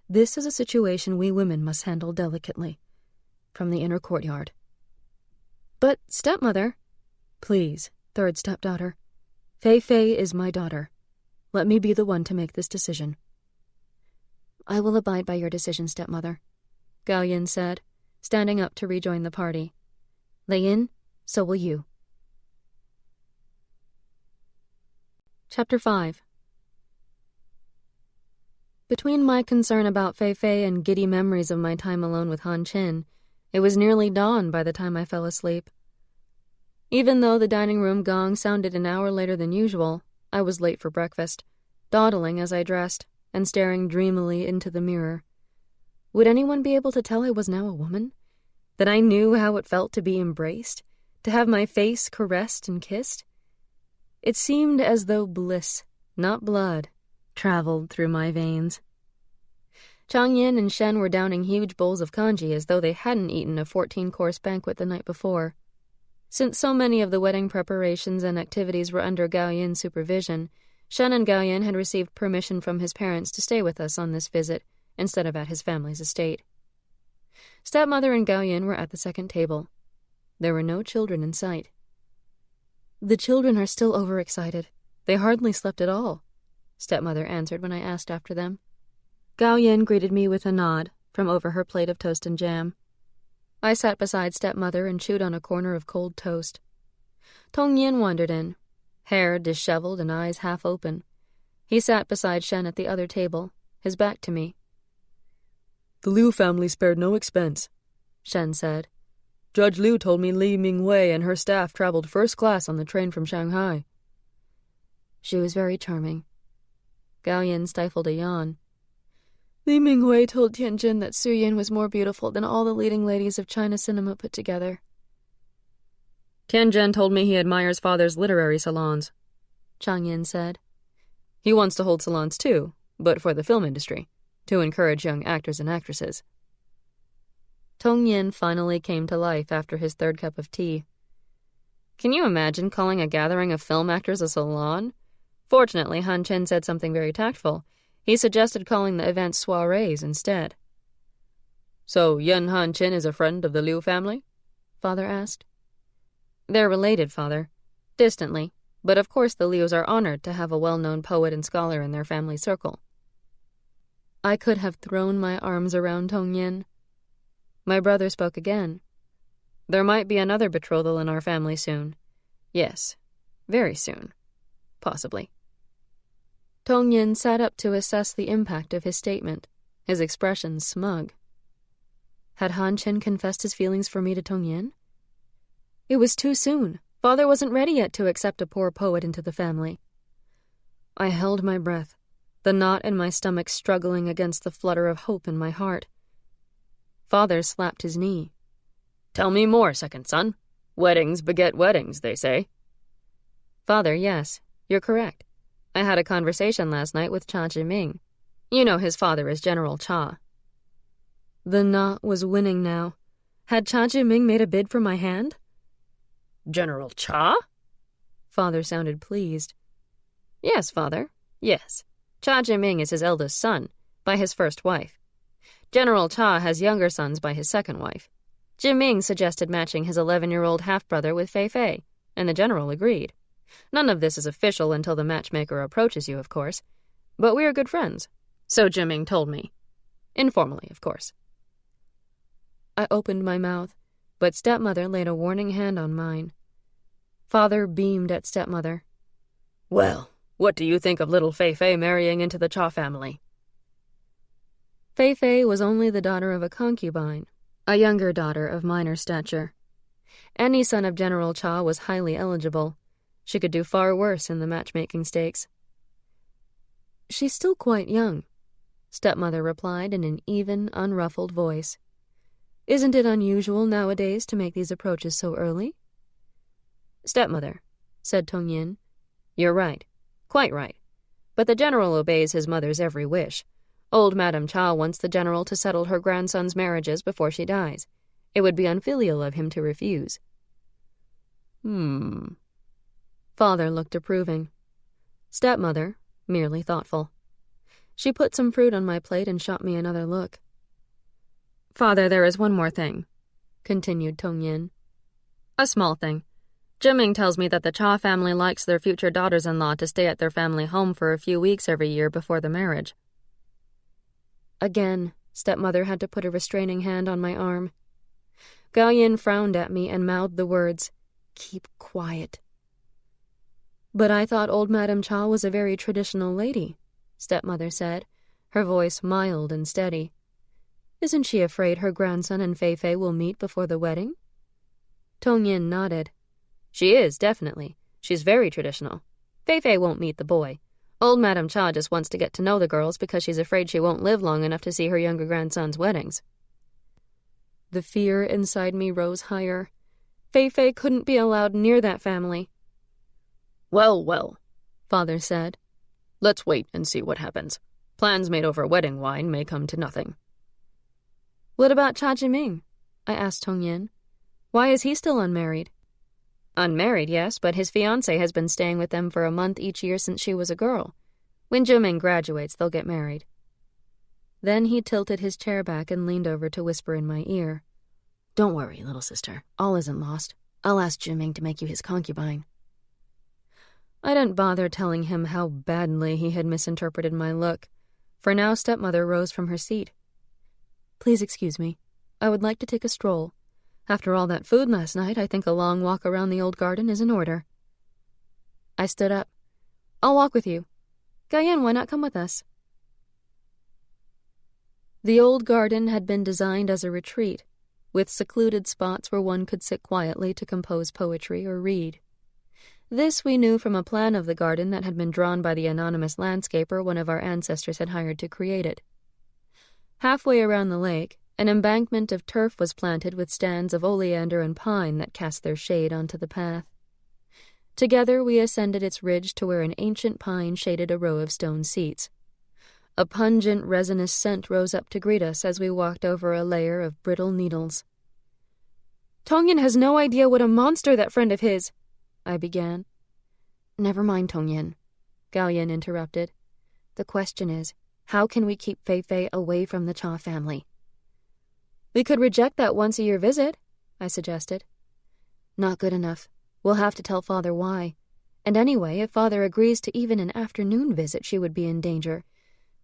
This is a situation we women must handle delicately. From the inner courtyard. But, stepmother... Please, third stepdaughter. Fei is my daughter. Let me be the one to make this decision. I will abide by your decision, stepmother, Gao Yin said, standing up to rejoin the party. Lei-yin, so will you. Chapter 5. Between my concern about Fei and giddy memories of my time alone with Han-chin, it was nearly dawn by the time I fell asleep. Even though the dining room gong sounded an hour later than usual, I was late for breakfast, dawdling as I dressed and staring dreamily into the mirror. Would anyone be able to tell I was now a woman? That I knew how it felt to be embraced, to have my face caressed and kissed? It seemed as though bliss, not blood, traveled through my veins. Chang Yin and Shen were downing huge bowls of congee as though they hadn't eaten a 14-course banquet the night before. Since so many of the wedding preparations and activities were under Gao Yin's supervision, Shen and Gao Yin had received permission from his parents to stay with us on this visit, instead of at his family's estate. Stepmother and Gao Yin were at the second table. There were no children in sight. The children are still overexcited. They hardly slept at all, Stepmother answered when I asked after them. Gao Yin greeted me with a nod from over her plate of toast and jam. I sat beside Stepmother and chewed on a corner of cold toast. Tong Yin wandered in, hair disheveled and eyes half open. He sat beside Shen at the other table, his back to me. The Liu family spared no expense, Shen said. Judge Liu told me Li Mingwei and her staff traveled first class on the train from Shanghai. She was very charming. Gao Yin stifled a yawn. Li Mingwei told Tianjin that Su Yin was more beautiful than all the leading ladies of China cinema put together. Tianjin told me he admires father's literary salons, Chang Yin said. He wants to hold salons too, but for the film industry, to encourage young actors and actresses. Tong Yin finally came to life after his third cup of tea. Can you imagine calling a gathering of film actors a salon? Fortunately, Han Chen said something very tactful. He suggested calling the event soirees instead. So Yan Han Chen is a friend of the Liu family? Father asked. They're related, Father. Distantly, but of course the Lius are honored to have a well-known poet and scholar in their family circle. I could have thrown my arms around Tong Yin. My brother spoke again. There might be another betrothal in our family soon. Yes, very soon. Possibly. Tong Yin sat up to assess the impact of his statement, his expression smug. Had Han Chen confessed his feelings for me to Tong Yin? It was too soon. Father wasn't ready yet to accept a poor poet into the family. I held my breath, the knot in my stomach struggling against the flutter of hope in my heart. Father slapped his knee. Tell me more, second son. Weddings beget weddings, they say. Father, yes, you're correct. I had a conversation last night with Cha Jiming. You know his father is General Cha. The knot was winning now. Had Cha Jiming made a bid for my hand? General Cha? Father sounded pleased. Yes, Father, yes. Cha Jiming is his eldest son, by his first wife. General Cha has younger sons by his second wife. Jiming suggested matching his 11-year-old half-brother with Fei, and the general agreed. None of this is official until the matchmaker approaches you, of course. But we are good friends, so Jiming told me. Informally, of course. I opened my mouth, but Stepmother laid a warning hand on mine. Father beamed at Stepmother. Well, what do you think of little Fei marrying into the Cha family? Fei was only the daughter of a concubine, a younger daughter of minor stature. Any son of General Cha was highly eligible. She could do far worse in the matchmaking stakes. She's still quite young, Stepmother replied in an even, unruffled voice. Isn't it unusual nowadays to make these approaches so early? Stepmother, said Tongyin. "You're right. Quite right. But the general obeys his mother's every wish. Old Madame Cha wants the general to settle her grandson's marriages before she dies. It would be unfilial of him to refuse." Father looked approving. Stepmother, merely thoughtful. She put some fruit on my plate and shot me another look. "Father, there is one more thing," continued Tongyin. "A small thing. Jiming tells me that the Cha family likes their future daughters-in-law to stay at their family home for a few weeks every year before the marriage." Again, stepmother had to put a restraining hand on my arm. Gaoyin frowned at me and mouthed the words, "Keep quiet." "But I thought old Madame Cha was a very traditional lady," stepmother said, her voice mild and steady. "Isn't she afraid her grandson and Fei-Fei will meet before the wedding?" Tongyin nodded. "She is, definitely. She's very traditional. Fei-Fei won't meet the boy. Old Madame Cha just wants to get to know the girls because she's afraid she won't live long enough to see her younger grandson's weddings." The fear inside me rose higher. Fei-Fei couldn't be allowed near that family. Well, well, Father said. Let's wait and see what happens. Plans made over wedding wine may come to nothing. What about Cha Jiming? I asked Tongyin. Why is he still unmarried? Unmarried, yes, but his fiancée has been staying with them for a month each year since she was a girl. When Jiming graduates, they'll get married. Then he tilted his chair back and leaned over to whisper in my ear. Don't worry, little sister. All isn't lost. I'll ask Jiming to make you his concubine. I didn't bother telling him how badly he had misinterpreted my look, for now stepmother rose from her seat. Please excuse me. I would like to take a stroll. After all that food last night, I think a long walk around the old garden is in order. I stood up. I'll walk with you. Gayen, why not come with us? The old garden had been designed as a retreat, with secluded spots where one could sit quietly to compose poetry or read. This we knew from a plan of the garden that had been drawn by the anonymous landscaper one of our ancestors had hired to create it. Halfway around the lake, an embankment of turf was planted with stands of oleander and pine that cast their shade onto the path. Together we ascended its ridge to where an ancient pine shaded a row of stone seats. A pungent, resinous scent rose up to greet us as we walked over a layer of brittle needles. Tongyin has no idea what a monster that friend of his, I began. Never mind, Tongyin, Gaoyin interrupted. The question is, how can we keep Fei-Fei away from the Cha family? We could reject that once-a-year visit, I suggested. Not good enough. We'll have to tell Father why. And anyway, if Father agrees to even an afternoon visit, she would be in danger.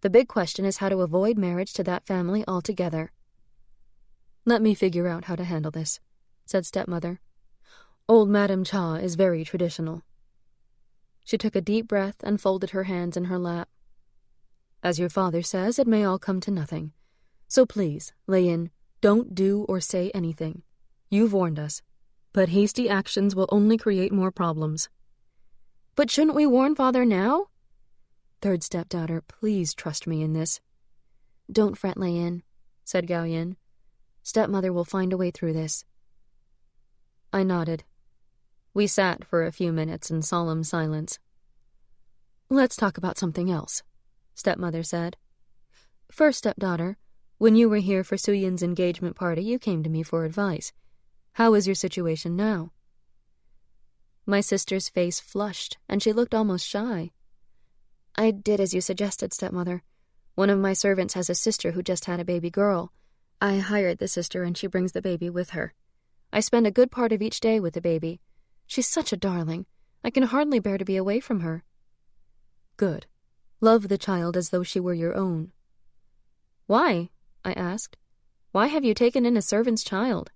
The big question is how to avoid marriage to that family altogether. Let me figure out how to handle this, said stepmother. Old Madame Cha is very traditional. She took a deep breath and folded her hands in her lap. As your father says, it may all come to nothing. So please, Lei-yin, don't do or say anything. You've warned us. But hasty actions will only create more problems. But shouldn't we warn Father now? Third stepdaughter, please trust me in this. Don't fret, Lei-yin, said Gaoyin. Stepmother will find a way through this. I nodded. We sat for a few minutes in solemn silence. Let's talk about something else, stepmother said. First stepdaughter, when you were here for Suyin's engagement party, you came to me for advice. How is your situation now? My sister's face flushed, and she looked almost shy. I did as you suggested, stepmother. One of my servants has a sister who just had a baby girl. I hired the sister, and she brings the baby with her. I spend a good part of each day with the baby. She's such a darling. I can hardly bear to be away from her. Good. Love the child as though she were your own. Why? I asked. Why have you taken in a servant's child?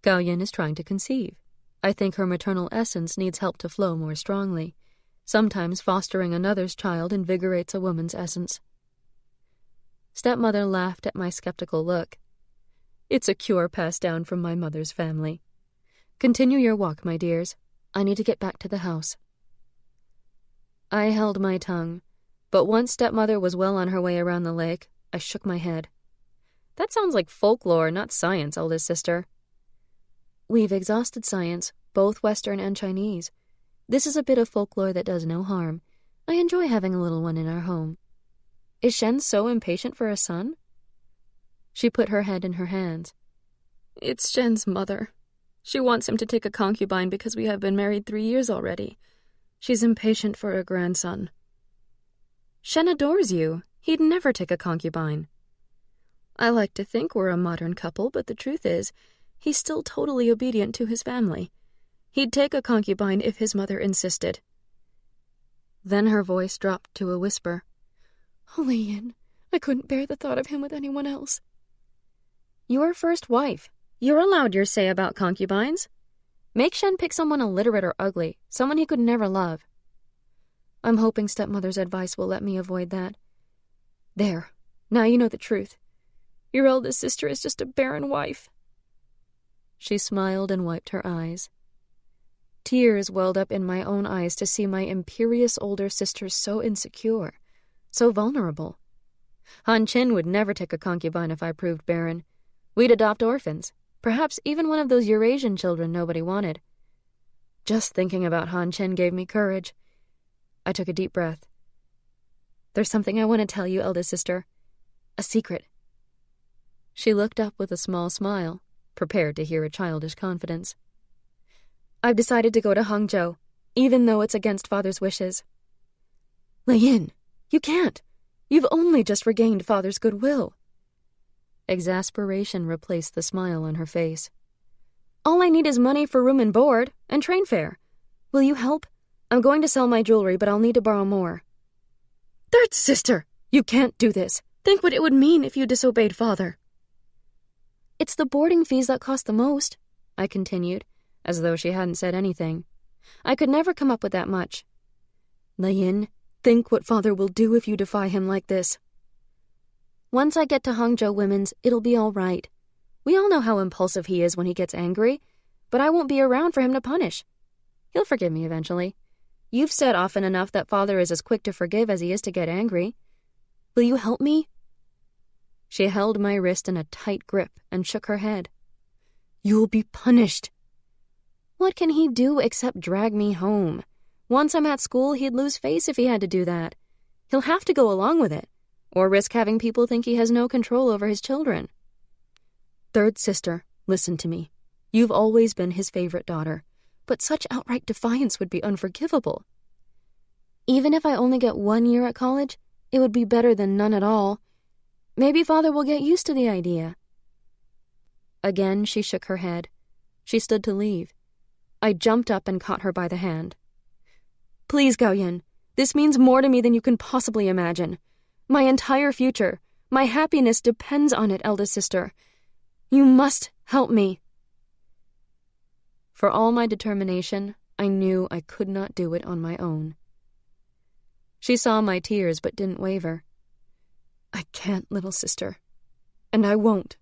Gaoyin is trying to conceive. I think her maternal essence needs help to flow more strongly. Sometimes fostering another's child invigorates a woman's essence. Stepmother laughed at my skeptical look. It's a cure passed down from my mother's family. Continue your walk, my dears. I need to get back to the house. I held my tongue, but once stepmother was well on her way around the lake, I shook my head. That sounds like folklore, not science, eldest sister. We've exhausted science, both Western and Chinese. This is a bit of folklore that does no harm. I enjoy having a little one in our home. Is Shen so impatient for a son? She put her head in her hands. It's Shen's mother. She wants him to take a concubine because we have been married 3 years already. She's impatient for a grandson. Shen adores you. He'd never take a concubine. I like to think we're a modern couple, but the truth is, he's still totally obedient to his family. He'd take a concubine if his mother insisted. Then her voice dropped to a whisper. Oh, Lian, I couldn't bear the thought of him with anyone else. Your first wife. You're allowed your say about concubines. Make Shen pick someone illiterate or ugly, someone he could never love. I'm hoping stepmother's advice will let me avoid that. There, now you know the truth. Your eldest sister is just a barren wife. She smiled and wiped her eyes. Tears welled up in my own eyes to see my imperious older sister so insecure, so vulnerable. Han Chin would never take a concubine if I proved barren. We'd adopt orphans, perhaps even one of those Eurasian children nobody wanted. Just thinking about Han Chin gave me courage. I took a deep breath. There's something I want to tell you, eldest sister. A secret. She looked up with a small smile, prepared to hear a childish confidence. I've decided to go to Hangzhou, even though it's against Father's wishes. Lian, you can't. You've only just regained Father's goodwill. Exasperation replaced the smile on her face. All I need is money for room and board, and train fare. Will you help? I'm going to sell my jewelry, but I'll need to borrow more. Third sister, you can't do this. Think what it would mean if you disobeyed Father. It's the boarding fees that cost the most, I continued, as though she hadn't said anything. I could never come up with that much. Lian, think what Father will do if you defy him like this. Once I get to Hangzhou Women's, it'll be all right. We all know how impulsive he is when he gets angry, but I won't be around for him to punish. He'll forgive me eventually. You've said often enough that Father is as quick to forgive as he is to get angry. Will you help me? She held my wrist in a tight grip and shook her head. You'll be punished. What can he do except drag me home? Once I'm at school, he'd lose face if he had to do that. He'll have to go along with it, or risk having people think he has no control over his children. Third sister, listen to me. You've always been his favorite daughter, but such outright defiance would be unforgivable. Even if I only get 1 year at college, it would be better than none at all. Maybe Father will get used to the idea. Again, she shook her head. She stood to leave. I jumped up and caught her by the hand. Please, Gaoyan, this means more to me than you can possibly imagine. My entire future, my happiness depends on it, eldest sister. You must help me. For all my determination, I knew I could not do it on my own. She saw my tears but didn't waver. I can't, little sister. And I won't.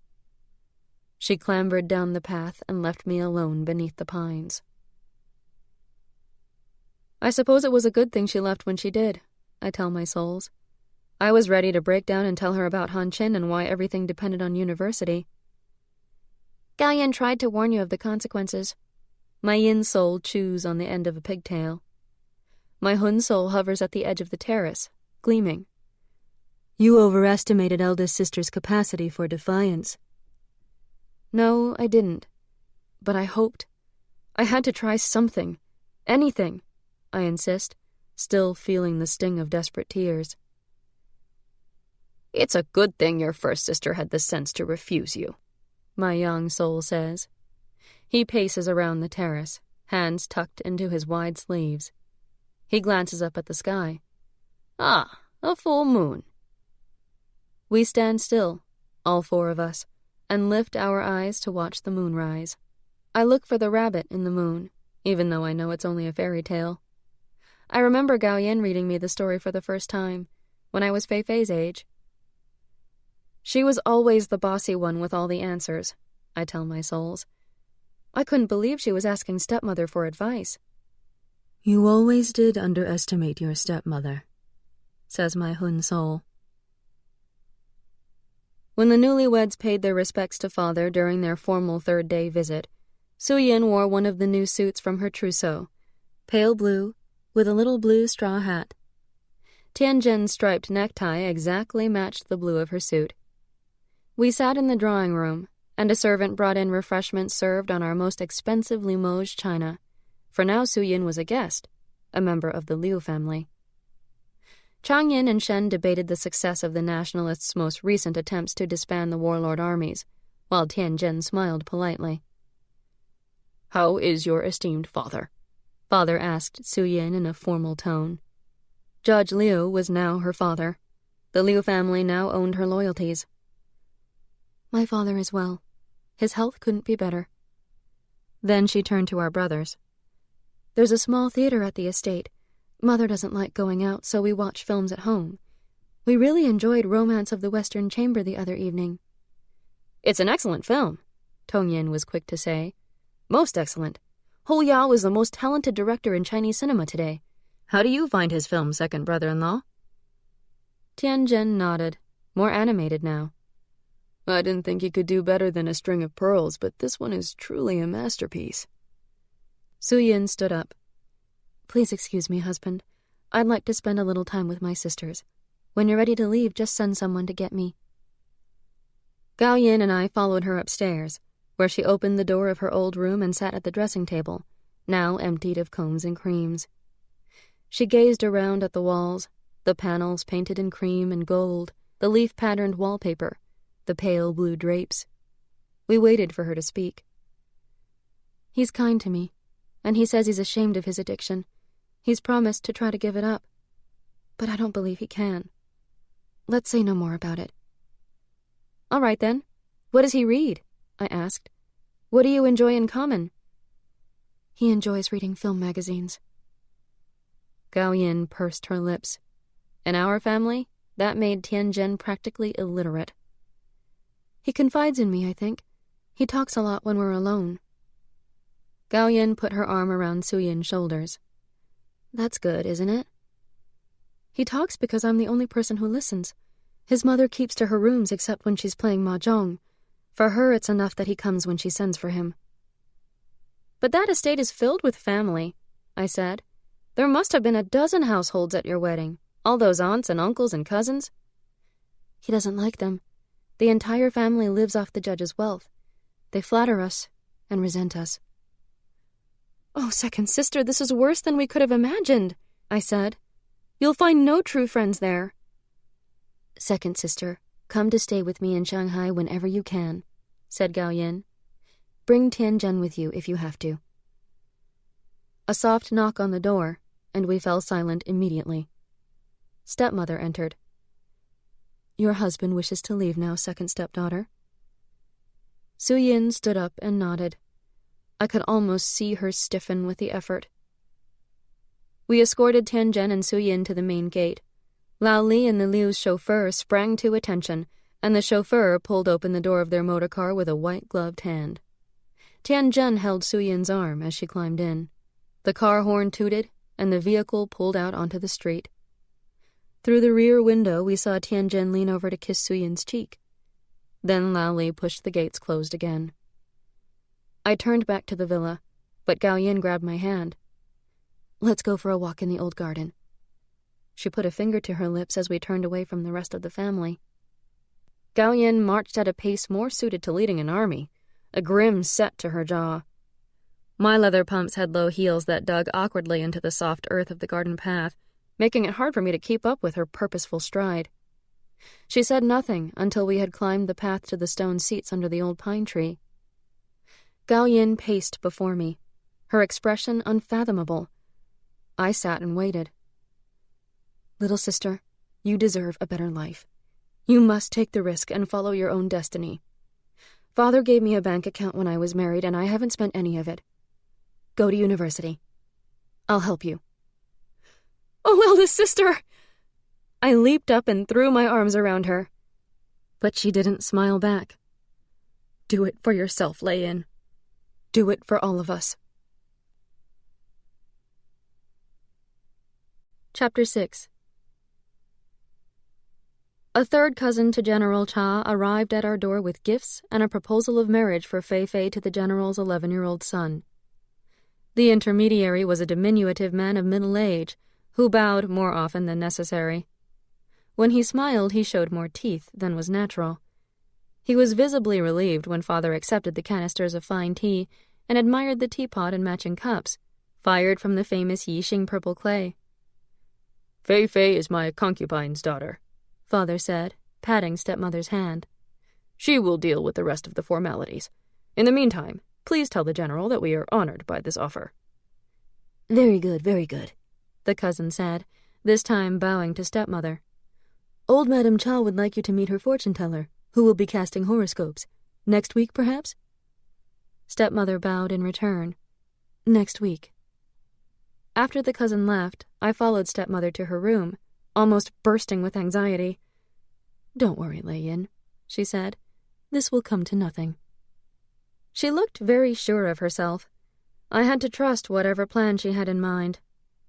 She clambered down the path and left me alone beneath the pines. I suppose it was a good thing she left when she did, I tell my souls. I was ready to break down and tell her about Han Chin and why everything depended on university. Gaoyan tried to warn you of the consequences. My yin soul chews on the end of a pigtail. My hun soul hovers at the edge of the terrace, gleaming. You overestimated eldest sister's capacity for defiance. No, I didn't. But I hoped. I had to try something. Anything, I insist, still feeling the sting of desperate tears. It's a good thing your first sister had the sense to refuse you, my young soul says. He paces around the terrace, hands tucked into his wide sleeves. He glances up at the sky. Ah, a full moon. We stand still, all four of us, and lift our eyes to watch the moon rise. I look for the rabbit in the moon, even though I know it's only a fairy tale. I remember Gaoyan reading me the story for the first time, when I was Fei-Fei's age. She was always the bossy one with all the answers, I tell my souls. I couldn't believe she was asking stepmother for advice. You always did underestimate your stepmother, says my hun soul. When the newlyweds paid their respects to Father during their formal third-day visit, Su-Yin wore one of the new suits from her trousseau, pale blue, with a little blue straw hat. Tianjin's striped necktie exactly matched the blue of her suit. We sat in the drawing room, and a servant brought in refreshments served on our most expensive Limoges china, for now Suyin was a guest, a member of the Liu family. Chang Yin and Shen debated the success of the nationalists' most recent attempts to disband the warlord armies, while Tianjin smiled politely. "How is your esteemed father?" Father asked Suyin in a formal tone. Judge Liu was now her father. The Liu family now owned her loyalties. My father is well. His health couldn't be better. Then she turned to our brothers. There's a small theater at the estate. Mother doesn't like going out, so we watch films at home. We really enjoyed Romance of the Western Chamber the other evening. "It's an excellent film," Tong Yin was quick to say. "Most excellent. Hu Yao is the most talented director in Chinese cinema today. How do you find his film, second brother-in-law?" Tianjin nodded, more animated now. "I didn't think he could do better than A String of Pearls, but this one is truly a masterpiece." Suyin stood up. Please excuse me, husband. I'd like to spend a little time with my sisters. When you're ready to leave, just send someone to get me. Gao Yin and I followed her upstairs, where she opened the door of her old room and sat at the dressing table, now emptied of combs and creams. She gazed around at the walls, the panels painted in cream and gold, the leaf-patterned wallpaper, the pale blue drapes. We waited for her to speak. He's kind to me, and he says he's ashamed of his addiction. He's promised to try to give it up, but I don't believe he can. Let's say no more about it. All right, then. What does he read? I asked. What do you enjoy in common? He enjoys reading film magazines. Gao Yin pursed her lips. In our family, that made Tianjin practically illiterate. He confides in me, I think. He talks a lot when we're alone. Gao Yin put her arm around Suyin's shoulders. That's good, isn't it? He talks because I'm the only person who listens. His mother keeps to her rooms except when she's playing mahjong. For her, it's enough that he comes when she sends for him. But that estate is filled with family, I said. There must have been a dozen households at your wedding. All those aunts and uncles and cousins. He doesn't like them. The entire family lives off the judge's wealth. They flatter us and resent us. Oh, second sister, this is worse than we could have imagined, I said. You'll find no true friends there. Second sister, come to stay with me in Shanghai whenever you can, said Gao Yin. Bring Tianjin with you if you have to. A soft knock on the door, and we fell silent immediately. Stepmother entered. Your husband wishes to leave now, second stepdaughter. Suyin stood up and nodded. I could almost see her stiffen with the effort. We escorted Tianjin and Suyin to the main gate. Lao Li and the Liu's chauffeur sprang to attention, and the chauffeur pulled open the door of their motor car with a white-gloved hand. Tianjin held Suyin's arm as she climbed in. The car horn tooted, and the vehicle pulled out onto the street. Through the rear window, we saw Tianjin lean over to kiss Suyin's cheek. Then Lao Li pushed the gates closed again. I turned back to the villa, but Gao Yin grabbed my hand. Let's go for a walk in the old garden. She put a finger to her lips as we turned away from the rest of the family. Gao Yin marched at a pace more suited to leading an army, a grim set to her jaw. My leather pumps had low heels that dug awkwardly into the soft earth of the garden path, making it hard for me to keep up with her purposeful stride. She said nothing until we had climbed the path to the stone seats under the old pine tree. Gao Yin paced before me, her expression unfathomable. I sat and waited. Little sister, you deserve a better life. You must take the risk and follow your own destiny. Father gave me a bank account when I was married, and I haven't spent any of it. Go to university. I'll help you. Oh, eldest sister! I leaped up and threw my arms around her. But she didn't smile back. Do it for yourself, Lei-yin. Do it for all of us. Chapter 6. A third cousin to General Cha arrived at our door with gifts and a proposal of marriage for Fei Fei to the general's 11-year-old son. The intermediary was a diminutive man of middle age, who bowed more often than necessary. When he smiled, he showed more teeth than was natural. He was visibly relieved when Father accepted the canisters of fine tea and admired the teapot and matching cups, fired from the famous Yixing purple clay. Fei Fei is my concubine's daughter, Father said, patting stepmother's hand. She will deal with the rest of the formalities. In the meantime, please tell the General that we are honored by this offer. Very good, the cousin said, this time bowing to stepmother. Old Madame Cha would like you to meet her fortune-teller, who will be casting horoscopes. Next week, perhaps? Stepmother bowed in return. Next week. After the cousin left, I followed stepmother to her room, almost bursting with anxiety. Don't worry, Lei Yin, she said. This will come to nothing. She looked very sure of herself. I had to trust whatever plan she had in mind.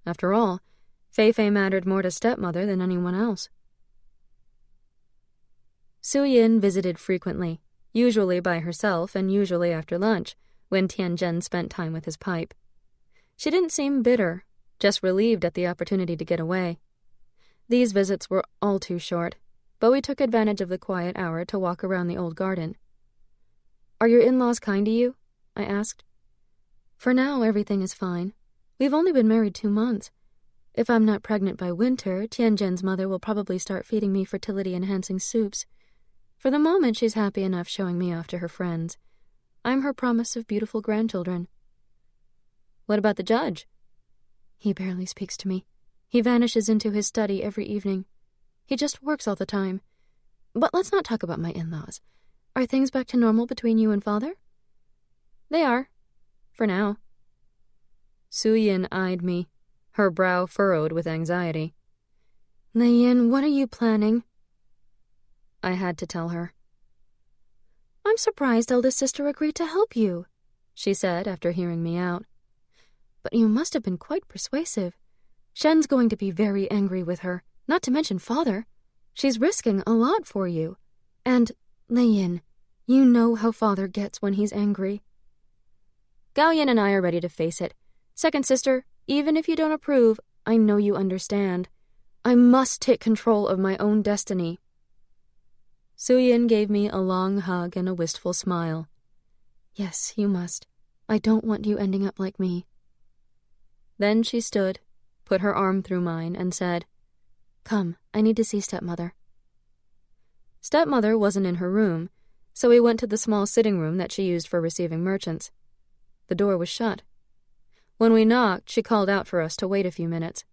After all, Fei Fei mattered more to stepmother than anyone else. Su Yin visited frequently, usually by herself and usually after lunch, when Tianzhen spent time with his pipe. She didn't seem bitter, just relieved at the opportunity to get away. These visits were all too short, but we took advantage of the quiet hour to walk around the old garden. "Are your in-laws kind to you?" I asked. "For now, everything is fine. We've only been married 2 months. If I'm not pregnant by winter, Tianzhen's mother will probably start feeding me fertility-enhancing soups. For the moment, she's happy enough showing me off to her friends. I'm her promise of beautiful grandchildren." "What about the judge?" "He barely speaks to me. He vanishes into his study every evening. He just works all the time. But let's not talk about my in-laws. Are things back to normal between you and Father?" "They are. For now." Su Yin eyed me, her brow furrowed with anxiety. "Lei Yin, what are you planning?" I had to tell her. "I'm surprised eldest sister agreed to help you," she said after hearing me out. "But you must have been quite persuasive. Shen's going to be very angry with her, not to mention Father. She's risking a lot for you. And, Lei Yin, you know how Father gets when he's angry." "Gao Yin and I are ready to face it. Second sister, even if you don't approve, I know you understand. I must take control of my own destiny." Su Yin gave me a long hug and a wistful smile. "Yes, you must. I don't want you ending up like me." Then she stood, put her arm through mine, and said, "Come, I need to see stepmother." Stepmother wasn't in her room, so we went to the small sitting room that she used for receiving merchants. The door was shut. When we knocked, she called out for us to wait a few minutes.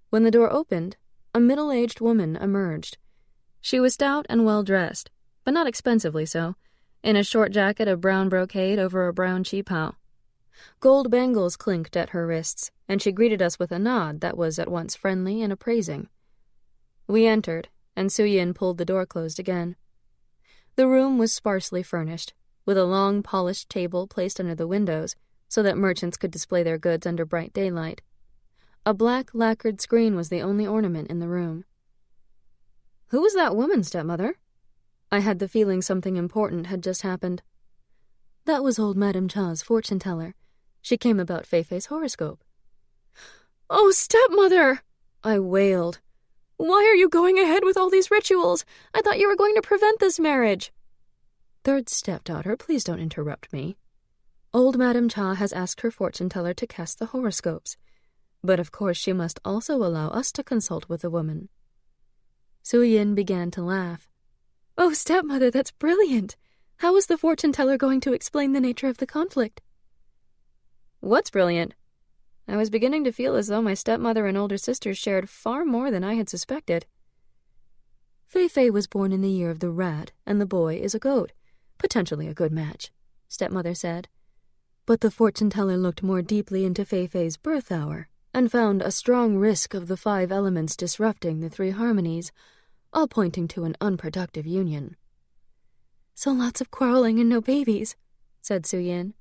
When the door opened, a middle-aged woman emerged. She was stout and well-dressed, but not expensively so, in a short jacket of brown brocade over a brown qipao. Gold bangles clinked at her wrists, and she greeted us with a nod that was at once friendly and appraising. We entered, and Su Yin pulled the door closed again. The room was sparsely furnished, with a long polished table placed under the windows so that merchants could display their goods under bright daylight. A black lacquered screen was the only ornament in the room. "Who was that woman, stepmother?" I had the feeling something important had just happened. "That was old Madame Cha's fortune-teller. She came about Fei Fei's horoscope." "Oh, stepmother!" I wailed. "Why are you going ahead with all these rituals? I thought you were going to prevent this marriage." "Third stepdaughter, please don't interrupt me. Old Madame Cha has asked her fortune-teller to cast the horoscopes, but of course she must also allow us to consult with the woman." Su Yin began to laugh. "Oh, stepmother, that's brilliant. How is the fortune-teller going to explain the nature of the conflict?" "What's brilliant?" I was beginning to feel as though my stepmother and older sisters shared far more than I had suspected. "Fei Fei was born in the year of the rat, and the boy is a goat. Potentially a good match," stepmother said. "But the fortune-teller looked more deeply into Fei Fei's birth hour and found a strong risk of the 5 elements disrupting the 3 harmonies, all pointing to an unproductive union." "So lots of quarreling and no babies," said Su Yin.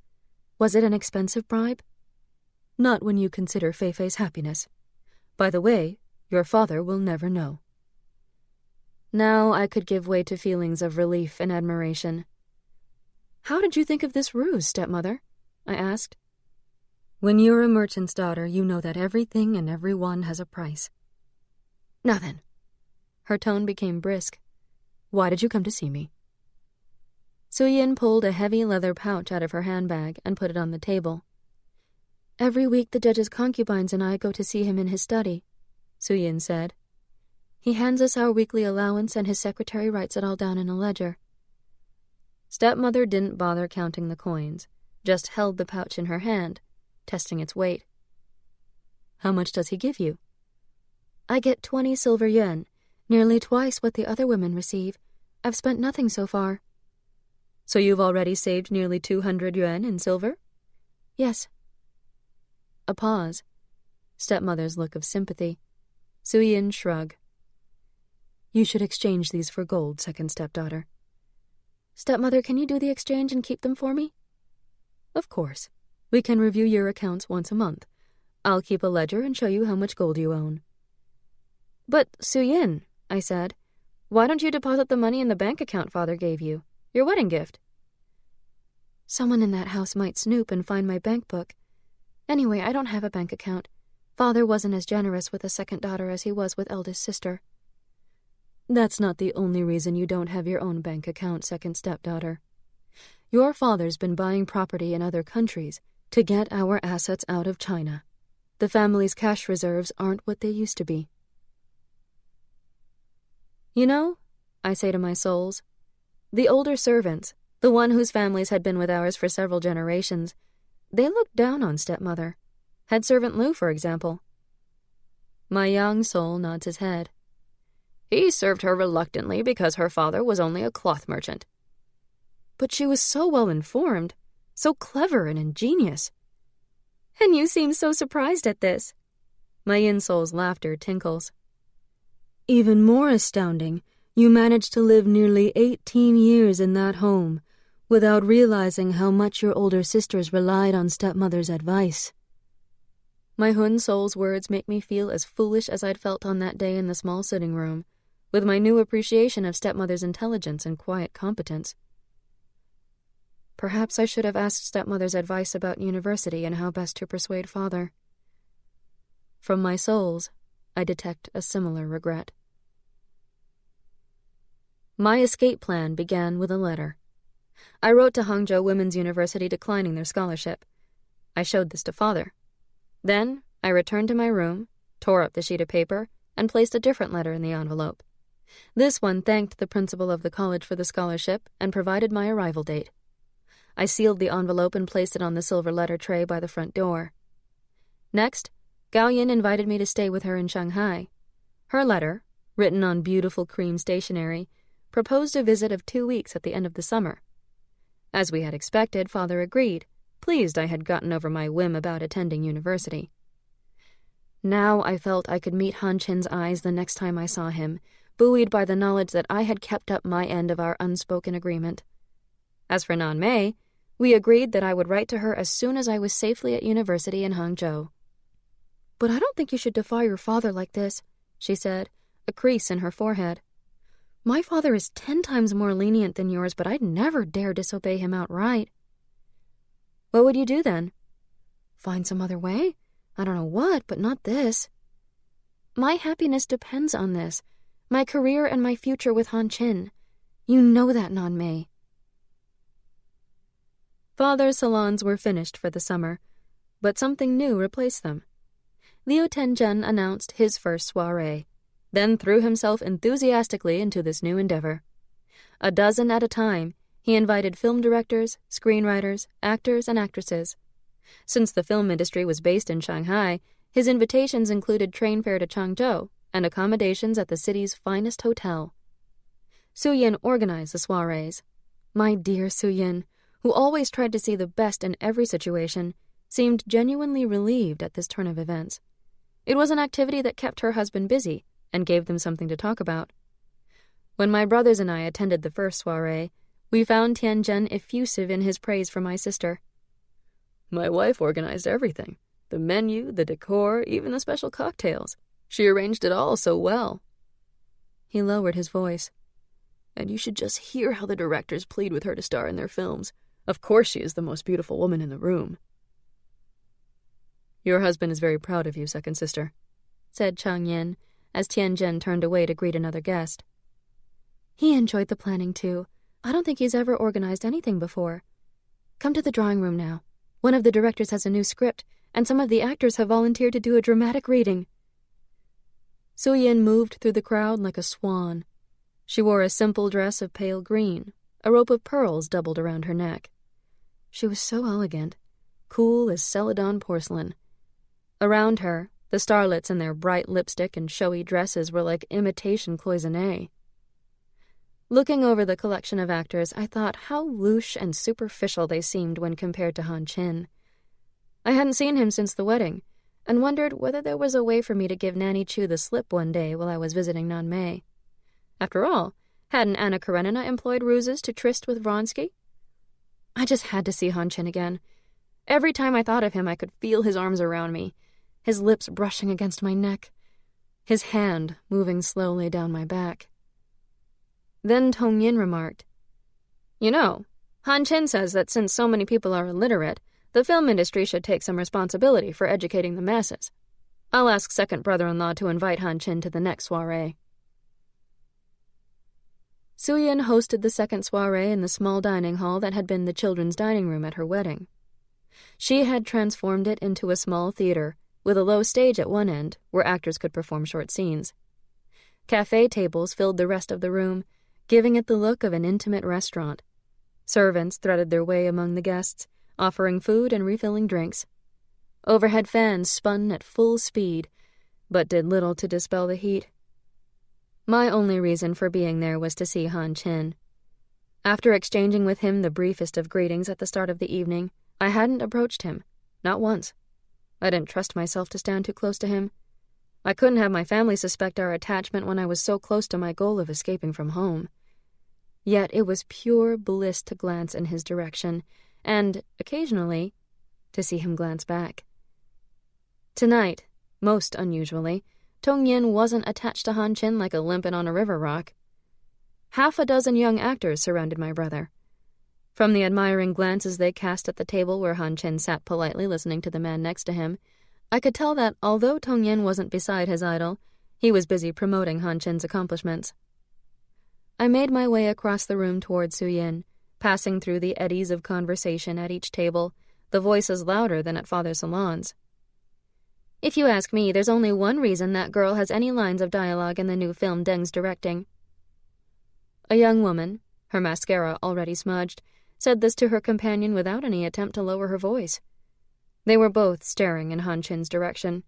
"Was it an expensive bribe?" "Not when you consider Fei Fei's happiness. By the way, your father will never know." Now I could give way to feelings of relief and admiration. "How did you think of this ruse, stepmother?" I asked. When you're a merchant's daughter, you know that everything and everyone has a price. Now then. Her tone became brisk. Why did you come to see me? Suyin pulled a heavy leather pouch out of her handbag and put it on the table. Every week the judge's concubines and I go to see him in his study, Suyin said. He hands us our weekly allowance and his secretary writes it all down in a ledger. Stepmother didn't bother counting the coins, just held the pouch in her hand, testing its weight. How much does he give you? I get 20 silver yuan, nearly twice what the other women receive. I've spent nothing so far. So you've already saved nearly 200 yuan in silver? Yes. A pause. Stepmother's look of sympathy. Suyin shrug. You should exchange these for gold, second stepdaughter. Stepmother, can you do the exchange and keep them for me? Of course. We can review your accounts once a month. I'll keep a ledger and show you how much gold you own. But, Suyin, I said, why don't you deposit the money in the bank account Father gave you? Your wedding gift. Someone in that house might snoop and find my bank book. Anyway, I don't have a bank account. Father wasn't as generous with a second daughter as he was with eldest sister. That's not the only reason you don't have your own bank account, second stepdaughter. Your father's been buying property in other countries to get our assets out of China. The family's cash reserves aren't what they used to be. You know, I say to my souls, the older servants, the one whose families had been with ours for several generations, they looked down on stepmother. Head servant Lu, for example. My young soul nods his head. He served her reluctantly because her father was only a cloth merchant. But she was so well informed, so clever and ingenious. And you seem so surprised at this. My yin-soul's laughter tinkles. Even more astounding, you managed to live nearly 18 years in that home without realizing how much your older sisters relied on stepmother's advice. My Hun soul's words make me feel as foolish as I'd felt on that day in the small sitting room, with my new appreciation of stepmother's intelligence and quiet competence. Perhaps I should have asked stepmother's advice about university and how best to persuade father. From my souls, I detect a similar regret. My escape plan began with a letter. I wrote to Hangzhou Women's University declining their scholarship. I showed this to father. Then I returned to my room, tore up the sheet of paper, and placed a different letter in the envelope. This one thanked the principal of the college for the scholarship and provided my arrival date. I sealed the envelope and placed it on the silver letter tray by the front door. Next, Gao Yin invited me to stay with her in Shanghai. Her letter, written on beautiful cream stationery, proposed a visit of 2 weeks at the end of the summer. As we had expected, father agreed, pleased I had gotten over my whim about attending university. Now I felt I could meet Han Chin's eyes the next time I saw him, buoyed by the knowledge that I had kept up my end of our unspoken agreement. As for Nan Mei, we agreed that I would write to her as soon as I was safely at university in Hangzhou. But I don't think you should defy your father like this, she said, a crease in her forehead. My father is 10 times more lenient than yours, but I'd never dare disobey him outright. What would you do then? Find some other way? I don't know what, but not this. My happiness depends on this, my career and my future with Han Chin. You know that, Nan Mei. Father's salons were finished for the summer, but something new replaced them. Liu Tenjun announced his first soiree, then threw himself enthusiastically into this new endeavor. A dozen at a time, he invited film directors, screenwriters, actors, and actresses. Since the film industry was based in Shanghai, his invitations included train fare to Changzhou and accommodations at the city's finest hotel. Suyin organized the soirees. My dear Suyin, who always tried to see the best in every situation, seemed genuinely relieved at this turn of events. It was an activity that kept her husband busy and gave them something to talk about. When my brothers and I attended the first soiree, we found Tianzhen effusive in his praise for my sister. My wife organized everything. The menu, the decor, even the special cocktails. She arranged it all so well. He lowered his voice. And you should just hear how the directors plead with her to star in their films. Of course she is the most beautiful woman in the room. Your husband is very proud of you, second sister," said Chang Yin, as Tianjin turned away to greet another guest. He enjoyed the planning, too. I don't think he's ever organized anything before. Come to the drawing room now. One of the directors has a new script, and some of the actors have volunteered to do a dramatic reading. Su-yin moved through the crowd like a swan. She wore a simple dress of pale green, a rope of pearls doubled around her neck. She was so elegant, cool as Celadon porcelain. Around her, the starlets in their bright lipstick and showy dresses were like imitation cloisonnés. Looking over the collection of actors, I thought how louche and superficial they seemed when compared to Han Chin. I hadn't seen him since the wedding, and wondered whether there was a way for me to give Nanny Chu the slip one day while I was visiting Nanmei. After all, hadn't Anna Karenina employed ruses to tryst with Vronsky? I just had to see Han Chin again. Every time I thought of him, I could feel his arms around me, his lips brushing against my neck, his hand moving slowly down my back. Then Tong Yin remarked, "You know, Han Chin says that since so many people are illiterate, the film industry should take some responsibility for educating the masses. I'll ask second brother-in-law to invite Han Chin to the next soiree." Su-yin hosted the second soiree in the small dining hall that had been the children's dining room at her wedding. She had transformed it into a small theater, with a low stage at one end where actors could perform short scenes. Cafe tables filled the rest of the room, giving it the look of an intimate restaurant. Servants threaded their way among the guests, offering food and refilling drinks. Overhead fans spun at full speed, but did little to dispel the heat. My only reason for being there was to see Han Chin. After exchanging with him the briefest of greetings at the start of the evening, I hadn't approached him, not once. I didn't trust myself to stand too close to him. I couldn't have my family suspect our attachment when I was so close to my goal of escaping from home. Yet it was pure bliss to glance in his direction, and, occasionally, to see him glance back. Tonight, most unusually, Tong Yin wasn't attached to Han Chin like a limpet on a river rock. Half a dozen young actors surrounded my brother. From the admiring glances they cast at the table where Han Chin sat politely listening to the man next to him, I could tell that although Tong Yin wasn't beside his idol, he was busy promoting Han Chin's accomplishments. I made my way across the room toward Su-yin, passing through the eddies of conversation at each table, the voices louder than at father's salons. "If you ask me, there's only one reason that girl has any lines of dialogue in the new film Deng's directing." A young woman, her mascara already smudged, said this to her companion without any attempt to lower her voice. They were both staring in Han Chin's direction.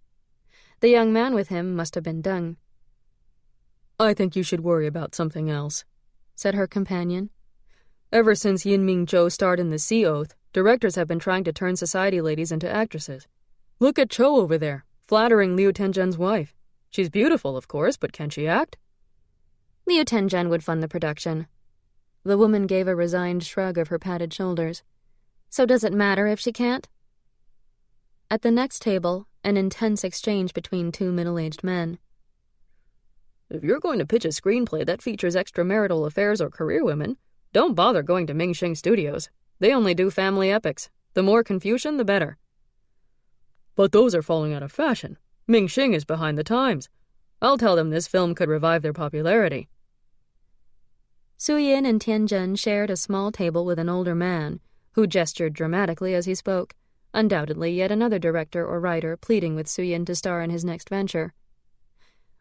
The young man with him must have been Deng. "I think you should worry about something else," said her companion. "Ever since Yin Ming Zhou starred in The Sea Oath, directors have been trying to turn society ladies into actresses. Look at Cho over there, flattering Liu Tenzhen's wife. She's beautiful, of course, but can she act?" "Liu Tenzhen would fund the production." The woman gave a resigned shrug of her padded shoulders. "So does it matter if she can't?" At the next table, an intense exchange between two middle-aged men. "If you're going to pitch a screenplay that features extramarital affairs or career women, don't bother going to Mingxing Studios. They only do family epics. The more Confucian, the better." "But those are falling out of fashion. Mingxing is behind the times. I'll tell them this film could revive their popularity." Su-yin and Tianjin shared a small table with an older man, who gestured dramatically as he spoke, undoubtedly yet another director or writer pleading with Su-yin to star in his next venture.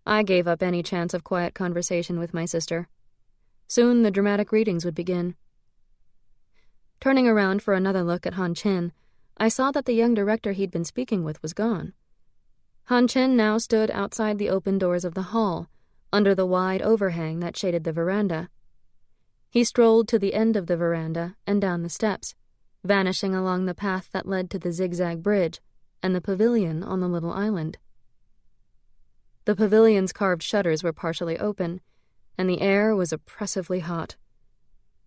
I gave up any chance of quiet conversation with my sister. Soon the dramatic readings would begin. Turning around for another look at Han Chin, I saw that the young director he'd been speaking with was gone. Han Chin now stood outside the open doors of the hall, under the wide overhang that shaded the veranda. He strolled to the end of the veranda and down the steps, vanishing along the path that led to the zigzag bridge and the pavilion on the little island. The pavilion's carved shutters were partially open, and the air was oppressively hot.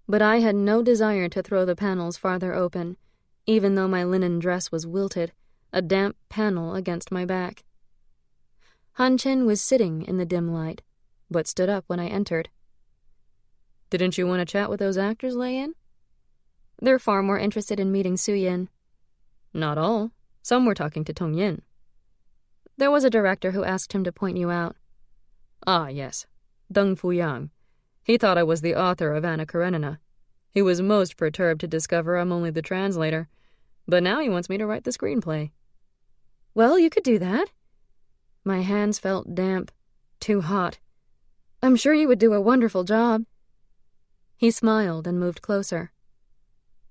But I had no desire to throw the panels farther open, even though my linen dress was wilted, a damp panel against my back. Han Chin was sitting in the dim light, but stood up when I entered. "Didn't you want to chat with those actors, Lei-yin?" "They're far more interested in meeting Su-yin." "Not all. Some were talking to Tong Yin. There was a director who asked him to point you out. Ah, yes. Deng Fuyang. He thought I was the author of Anna Karenina. He was most perturbed to discover I'm only the translator. But now he wants me to write the screenplay. Well, you could do that. My hands felt damp, too hot. I'm sure you would do a wonderful job. He smiled and moved closer.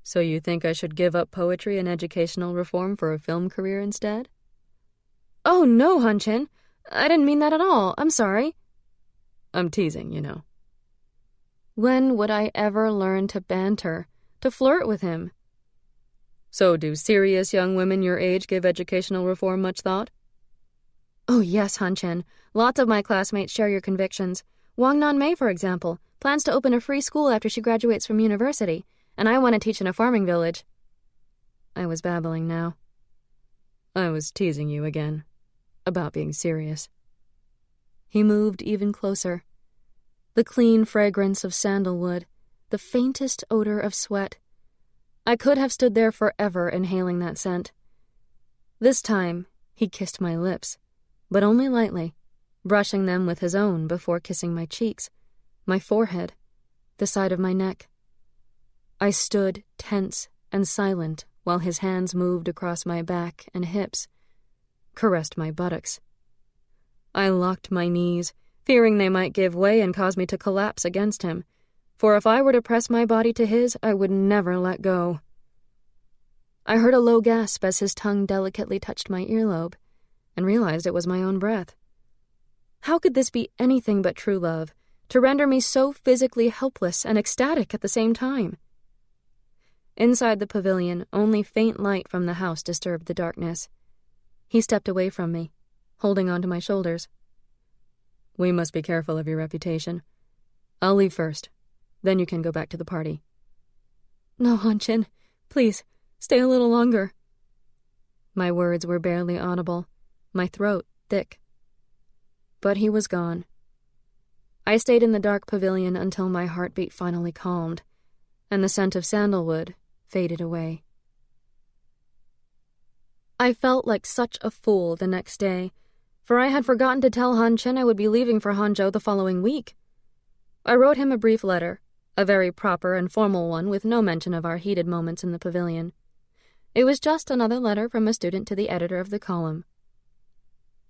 So you think I should give up poetry and educational reform for a film career instead? Oh, no, Hun-Chin. I didn't mean that at all. I'm sorry. I'm teasing, you know. When would I ever learn to banter, to flirt with him? So do serious young women your age give educational reform much thought? Oh, yes, Hun-Chin. Lots of my classmates share your convictions. Wang Nan-mei, for example, plans to open a free school after she graduates from university, and I want to teach in a farming village. I was babbling now. I was teasing you again, about being serious. He moved even closer. The clean fragrance of sandalwood, the faintest odor of sweat. I could have stood there forever inhaling that scent. This time, he kissed my lips, but only lightly, brushing them with his own before kissing my cheeks, my forehead, the side of my neck. I stood tense and silent while his hands moved across my back and hips, caressed my buttocks. I locked my knees, fearing they might give way and cause me to collapse against him, for if I were to press my body to his, I would never let go. I heard a low gasp as his tongue delicately touched my earlobe, and realized it was my own breath. How could this be anything but true love, to render me so physically helpless and ecstatic at the same time? Inside the pavilion, only faint light from the house disturbed the darkness. He stepped away from me, holding onto my shoulders. We must be careful of your reputation. I'll leave first. Then you can go back to the party. No, Han-Chin. Please, stay a little longer. My words were barely audible, my throat thick. But he was gone. I stayed in the dark pavilion until my heartbeat finally calmed, and the scent of sandalwood faded away. I felt like such a fool the next day, for I had forgotten to tell Han-Chin I would be leaving for Hangzhou the following week. I wrote him a brief letter, a very proper and formal one with no mention of our heated moments in the pavilion. It was just another letter from a student to the editor of the column.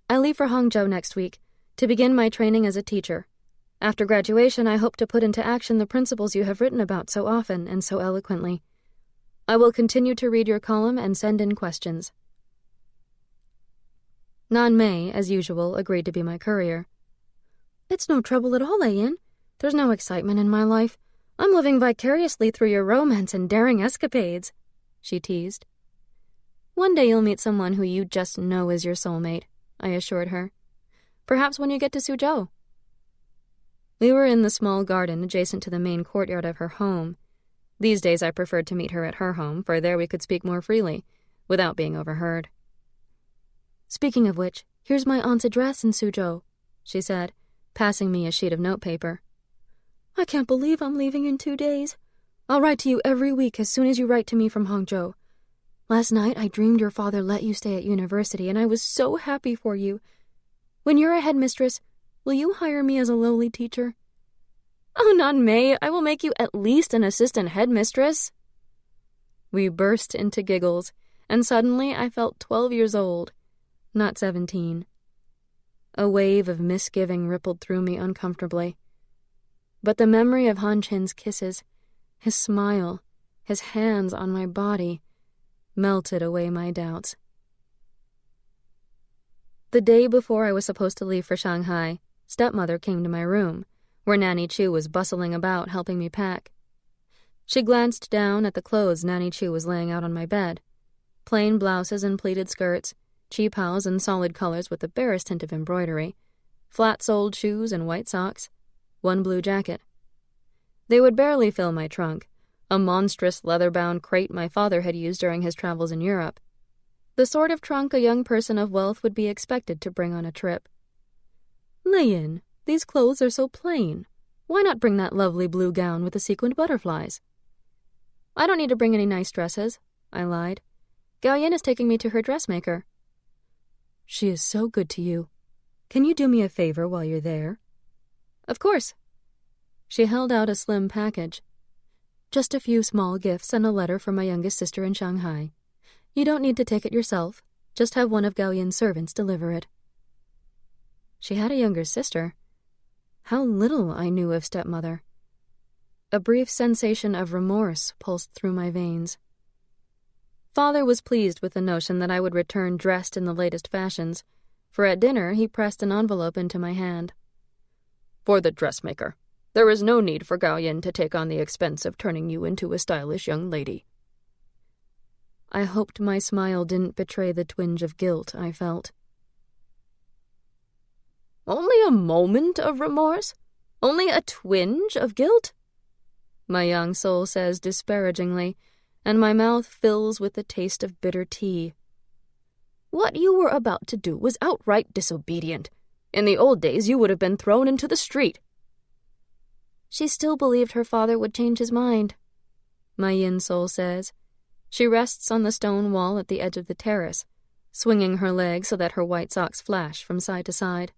I leave for Hangzhou next week to begin my training as a teacher. After graduation, I hope to put into action the principles you have written about so often and so eloquently. I will continue to read your column and send in questions. Nan-mei, as usual, agreed to be my courier. It's no trouble at all, Ayin. There's no excitement in my life. I'm living vicariously through your romance and daring escapades, she teased. One day you'll meet someone who you just know is your soulmate, I assured her. Perhaps when you get to Suzhou. We were in the small garden adjacent to the main courtyard of her home. These days I preferred to meet her at her home, for there we could speak more freely, without being overheard. Speaking of which, here's my aunt's address in Suzhou, she said, passing me a sheet of notepaper. I can't believe I'm leaving in 2 days. I'll write to you every week as soon as you write to me from Hangzhou. Last night I dreamed your father let you stay at university, and I was so happy for you. When you're a headmistress, will you hire me as a lowly teacher? Oh, Nan-mei, I will make you at least an assistant headmistress. We burst into giggles, and suddenly I felt 12 years old, not 17. A wave of misgiving rippled through me uncomfortably. But the memory of Han-Chin's kisses, his smile, his hands on my body, melted away my doubts. The day before I was supposed to leave for Shanghai, stepmother came to my room, where Nanny Chu was bustling about helping me pack. She glanced down at the clothes Nanny Chu was laying out on my bed. Plain blouses and pleated skirts, cheap-house and solid colors with the barest hint of embroidery, flat-soled shoes and white socks, one blue jacket. They would barely fill my trunk, a monstrous leather-bound crate my father had used during his travels in Europe. The sort of trunk a young person of wealth would be expected to bring on a trip. Lei-yin, these clothes are so plain. Why not bring that lovely blue gown with the sequined butterflies? I don't need to bring any nice dresses, I lied. Gaoyin is taking me to her dressmaker. She is so good to you. Can you do me a favor while you're there? Of course. She held out a slim package. Just a few small gifts and a letter from my youngest sister in Shanghai. You don't need to take it yourself. Just have one of Gaoyin's servants deliver it. She had a younger sister. How little I knew of stepmother. A brief sensation of remorse pulsed through my veins. Father was pleased with the notion that I would return dressed in the latest fashions, for at dinner he pressed an envelope into my hand. For the dressmaker. There is no need for Gaoyin to take on the expense of turning you into a stylish young lady. I hoped my smile didn't betray the twinge of guilt I felt. Only a moment of remorse? Only a twinge of guilt? My young soul says disparagingly, and my mouth fills with the taste of bitter tea. What you were about to do was outright disobedient. In the old days, you would have been thrown into the street. She still believed her father would change his mind, my yin soul says. She rests on the stone wall at the edge of the terrace, swinging her legs so that her white socks flash from side to side.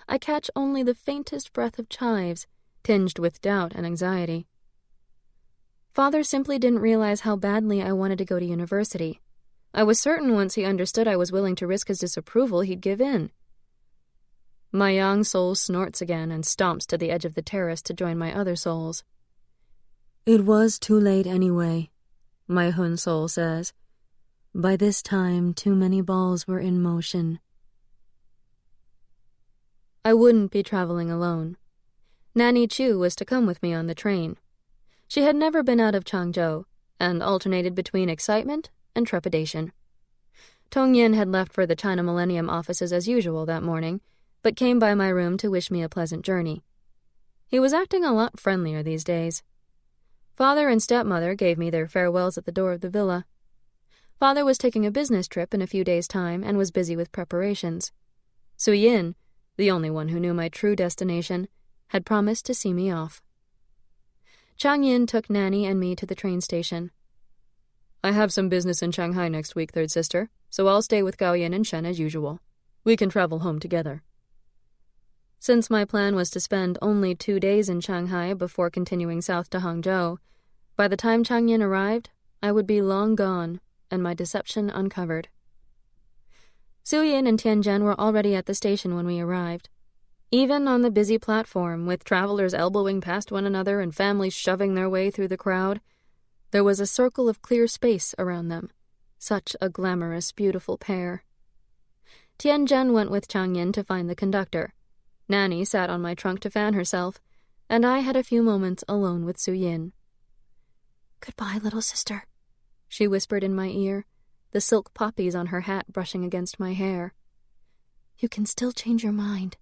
I catch only the faintest breath of chives, tinged with doubt and anxiety. Father simply didn't realize how badly I wanted to go to university. I was certain once he understood I was willing to risk his disapproval, he'd give in. My young soul snorts again and stomps to the edge of the terrace to join my other souls. It was too late anyway, my Hun soul says. By this time, too many balls were in motion. I wouldn't be traveling alone. Nanny Chu was to come with me on the train. She had never been out of Changzhou, and alternated between excitement and trepidation. Tong Yin had left for the China Millennium offices as usual that morning, but came by my room to wish me a pleasant journey. He was acting a lot friendlier these days. Father and stepmother gave me their farewells at the door of the villa. Father was taking a business trip in a few days' time and was busy with preparations. Su Yin, the only one who knew my true destination, had promised to see me off. Chang Yin took Nanny and me to the train station. I have some business in Shanghai next week, third sister, so I'll stay with Gaoyin and Shen as usual. We can travel home together. Since my plan was to spend only 2 days in Shanghai before continuing south to Hangzhou, by the time Chang Yin arrived, I would be long gone and my deception uncovered. Su Yin and Tianzhen were already at the station when we arrived. Even on the busy platform, with travelers elbowing past one another and families shoving their way through the crowd, there was a circle of clear space around them. Such a glamorous, beautiful pair. Tianzhen went with Chang Yin to find the conductor. Nanny sat on my trunk to fan herself, and I had a few moments alone with Su Yin. Goodbye, little sister, she whispered in my ear, the silk poppies on her hat brushing against my hair. You can still change your mind.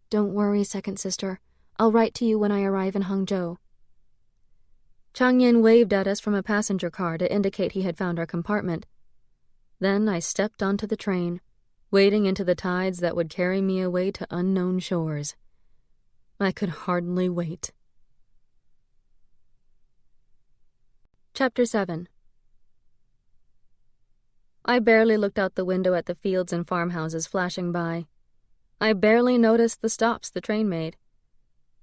Don't worry, second sister. I'll write to you when I arrive in Hangzhou. Chang Yin waved at us from a passenger car to indicate he had found our compartment. Then I stepped onto the train, wading into the tides that would carry me away to unknown shores. I could hardly wait. Chapter 7. I barely looked out the window at the fields and farmhouses flashing by. I barely noticed the stops the train made.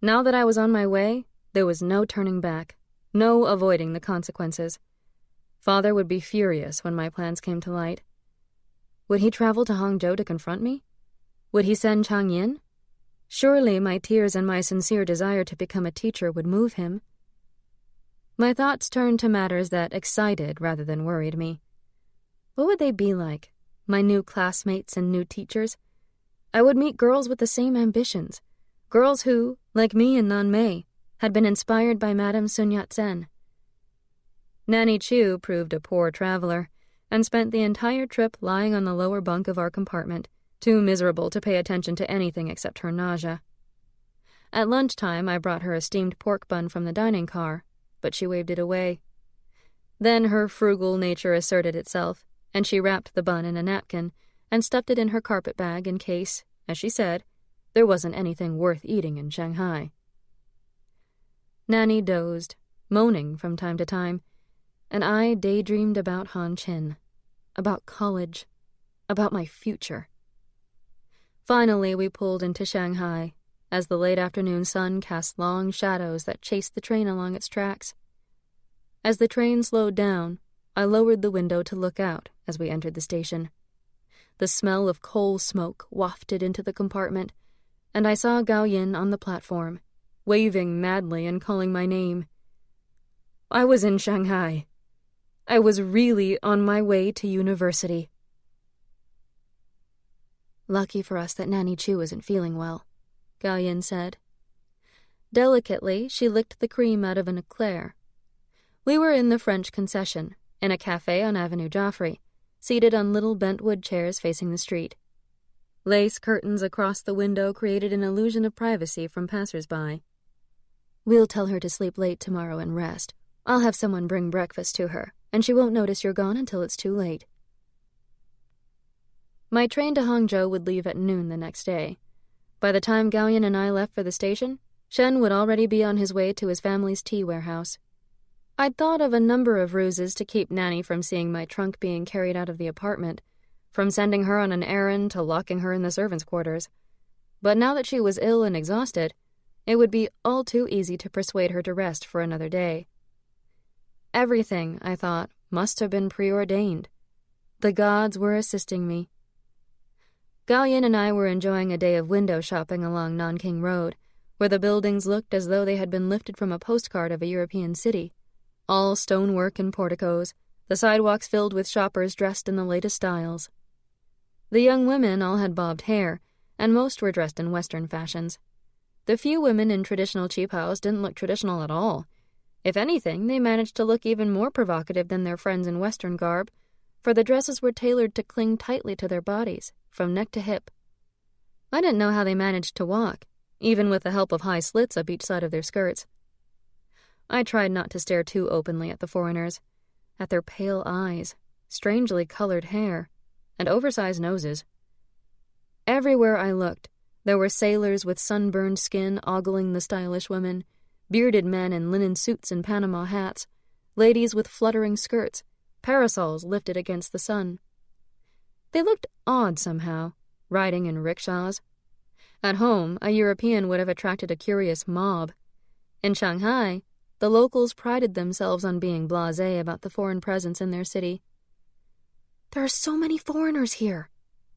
Now that I was on my way, there was no turning back, no avoiding the consequences. Father would be furious when my plans came to light. Would he travel to Hangzhou to confront me? Would he send Chang Yin? Surely my tears and my sincere desire to become a teacher would move him. My thoughts turned to matters that excited rather than worried me. What would they be like, my new classmates and new teachers? I would meet girls with the same ambitions, girls who, like me and Nanmei, had been inspired by Madame Sun Yat-sen. Nanny Chu proved a poor traveler, and spent the entire trip lying on the lower bunk of our compartment, too miserable to pay attention to anything except her nausea. At lunchtime, I brought her a steamed pork bun from the dining car, but she waved it away. Then her frugal nature asserted itself, and she wrapped the bun in a napkin and stuffed it in her carpet bag in case, as she said, there wasn't anything worth eating in Shanghai. Nanny dozed, moaning from time to time, and I daydreamed about Han Chin, about college, about my future. Finally, we pulled into Shanghai, as the late afternoon sun cast long shadows that chased the train along its tracks. As the train slowed down, I lowered the window to look out as we entered the station. The smell of coal smoke wafted into the compartment, and I saw Gao Yin on the platform, waving madly and calling my name. I was in Shanghai. I was really on my way to university. Lucky for us that Nanny Chu isn't feeling well, Gao Yin said. Delicately, she licked the cream out of an eclair. We were in the French concession, in a cafe on Avenue Joffre, seated on little bentwood chairs facing the street. Lace curtains across the window created an illusion of privacy from passers-by. We'll tell her to sleep late tomorrow and rest. I'll have someone bring breakfast to her, and she won't notice you're gone until it's too late. My train to Hangzhou would leave at noon the next day. By the time Gao Yin and I left for the station, Shen would already be on his way to his family's tea warehouse. I'd thought of a number of ruses to keep Nanny from seeing my trunk being carried out of the apartment, from sending her on an errand to locking her in the servants' quarters. But now that she was ill and exhausted, it would be all too easy to persuade her to rest for another day. Everything, I thought, must have been preordained. The gods were assisting me. Gao Yin and I were enjoying a day of window shopping along Nanking Road, where the buildings looked as though they had been lifted from a postcard of a European city. All stonework and porticos, the sidewalks filled with shoppers dressed in the latest styles. The young women all had bobbed hair, and most were dressed in Western fashions. The few women in traditional cheaphouse didn't look traditional at all. If anything, they managed to look even more provocative than their friends in Western garb, for the dresses were tailored to cling tightly to their bodies, from neck to hip. I didn't know how they managed to walk, even with the help of high slits up each side of their skirts. I tried not to stare too openly at the foreigners, at their pale eyes, strangely colored hair, and oversized noses. Everywhere I looked, there were sailors with sunburned skin ogling the stylish women, bearded men in linen suits and Panama hats, ladies with fluttering skirts, parasols lifted against the sun. They looked odd somehow, riding in rickshaws. At home, a European would have attracted a curious mob. In Shanghai, the locals prided themselves on being blasé about the foreign presence in their city. There are so many foreigners here,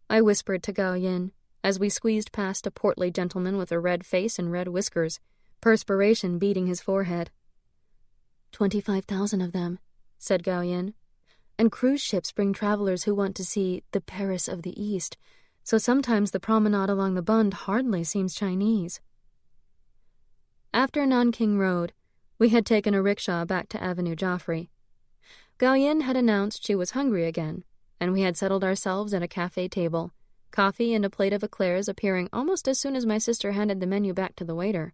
I whispered to Gao Yin, as we squeezed past a portly gentleman with a red face and red whiskers, perspiration beading his forehead. 25,000 of them, said Gao Yin. And cruise ships bring travelers who want to see the Paris of the East, so sometimes the promenade along the Bund hardly seems Chinese. After Nanking Road, we had taken a rickshaw back to Avenue Joffre. Gao Yin had announced she was hungry again, and we had settled ourselves at a cafe table, coffee and a plate of eclairs appearing almost as soon as my sister handed the menu back to the waiter.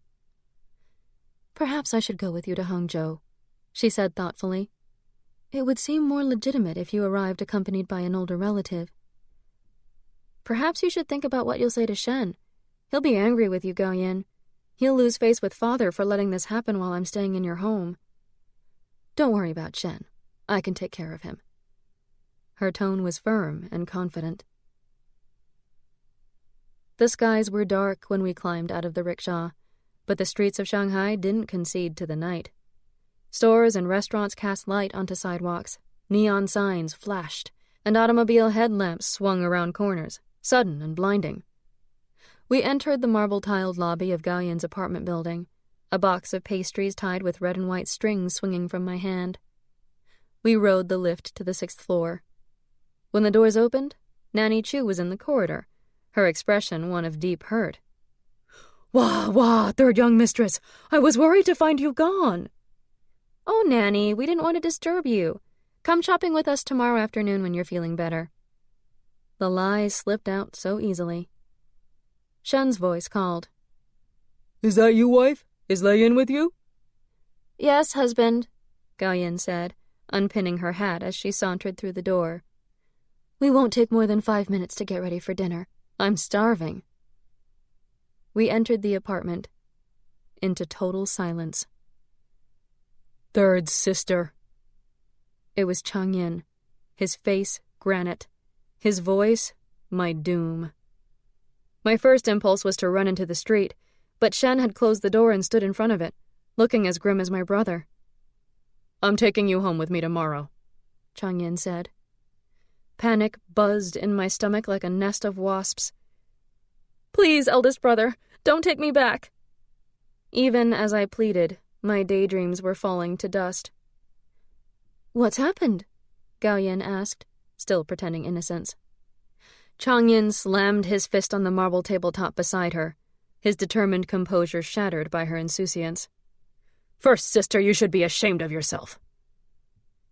Perhaps I should go with you to Hangzhou, she said thoughtfully. It would seem more legitimate if you arrived accompanied by an older relative. Perhaps you should think about what you'll say to Shen. He'll be angry with you, Gao Yin. He'll lose face with father for letting this happen while I'm staying in your home. Don't worry about Shen. I can take care of him. Her tone was firm and confident. The skies were dark when we climbed out of the rickshaw, but the streets of Shanghai didn't concede to the night. Stores and restaurants cast light onto sidewalks, neon signs flashed, and automobile headlamps swung around corners, sudden and blinding. We entered the marble-tiled lobby of Gao Yin's apartment building, a box of pastries tied with red and white strings swinging from my hand. We rode the lift to the 6th floor. When the doors opened, Nanny Chu was in the corridor, her expression one of deep hurt. "Wah, wah, third young mistress, I was worried to find you gone." "Oh, Nanny, we didn't want to disturb you. Come shopping with us tomorrow afternoon when you're feeling better." The lies slipped out so easily. Shen's voice called. "Is that you, wife? Is Lei Yin with you?" "Yes, husband," Gao Yin said, unpinning her hat as she sauntered through the door. "We won't take more than 5 minutes to get ready for dinner. I'm starving." We entered the apartment, into total silence. "Third sister," It was Chang Yin, his face granite, his voice my doom. My first impulse was to run into the street, but Shen had closed the door and stood in front of it, looking as grim as my brother. "I'm taking you home with me tomorrow," Chang Yin said. Panic buzzed in my stomach like a nest of wasps. "Please, eldest brother, don't take me back." Even as I pleaded, my daydreams were falling to dust. "What's happened?" Gao Yin asked, still pretending innocence. Chang Yin slammed his fist on the marble tabletop beside her, his determined composure shattered by her insouciance. "First, sister, you should be ashamed of yourself."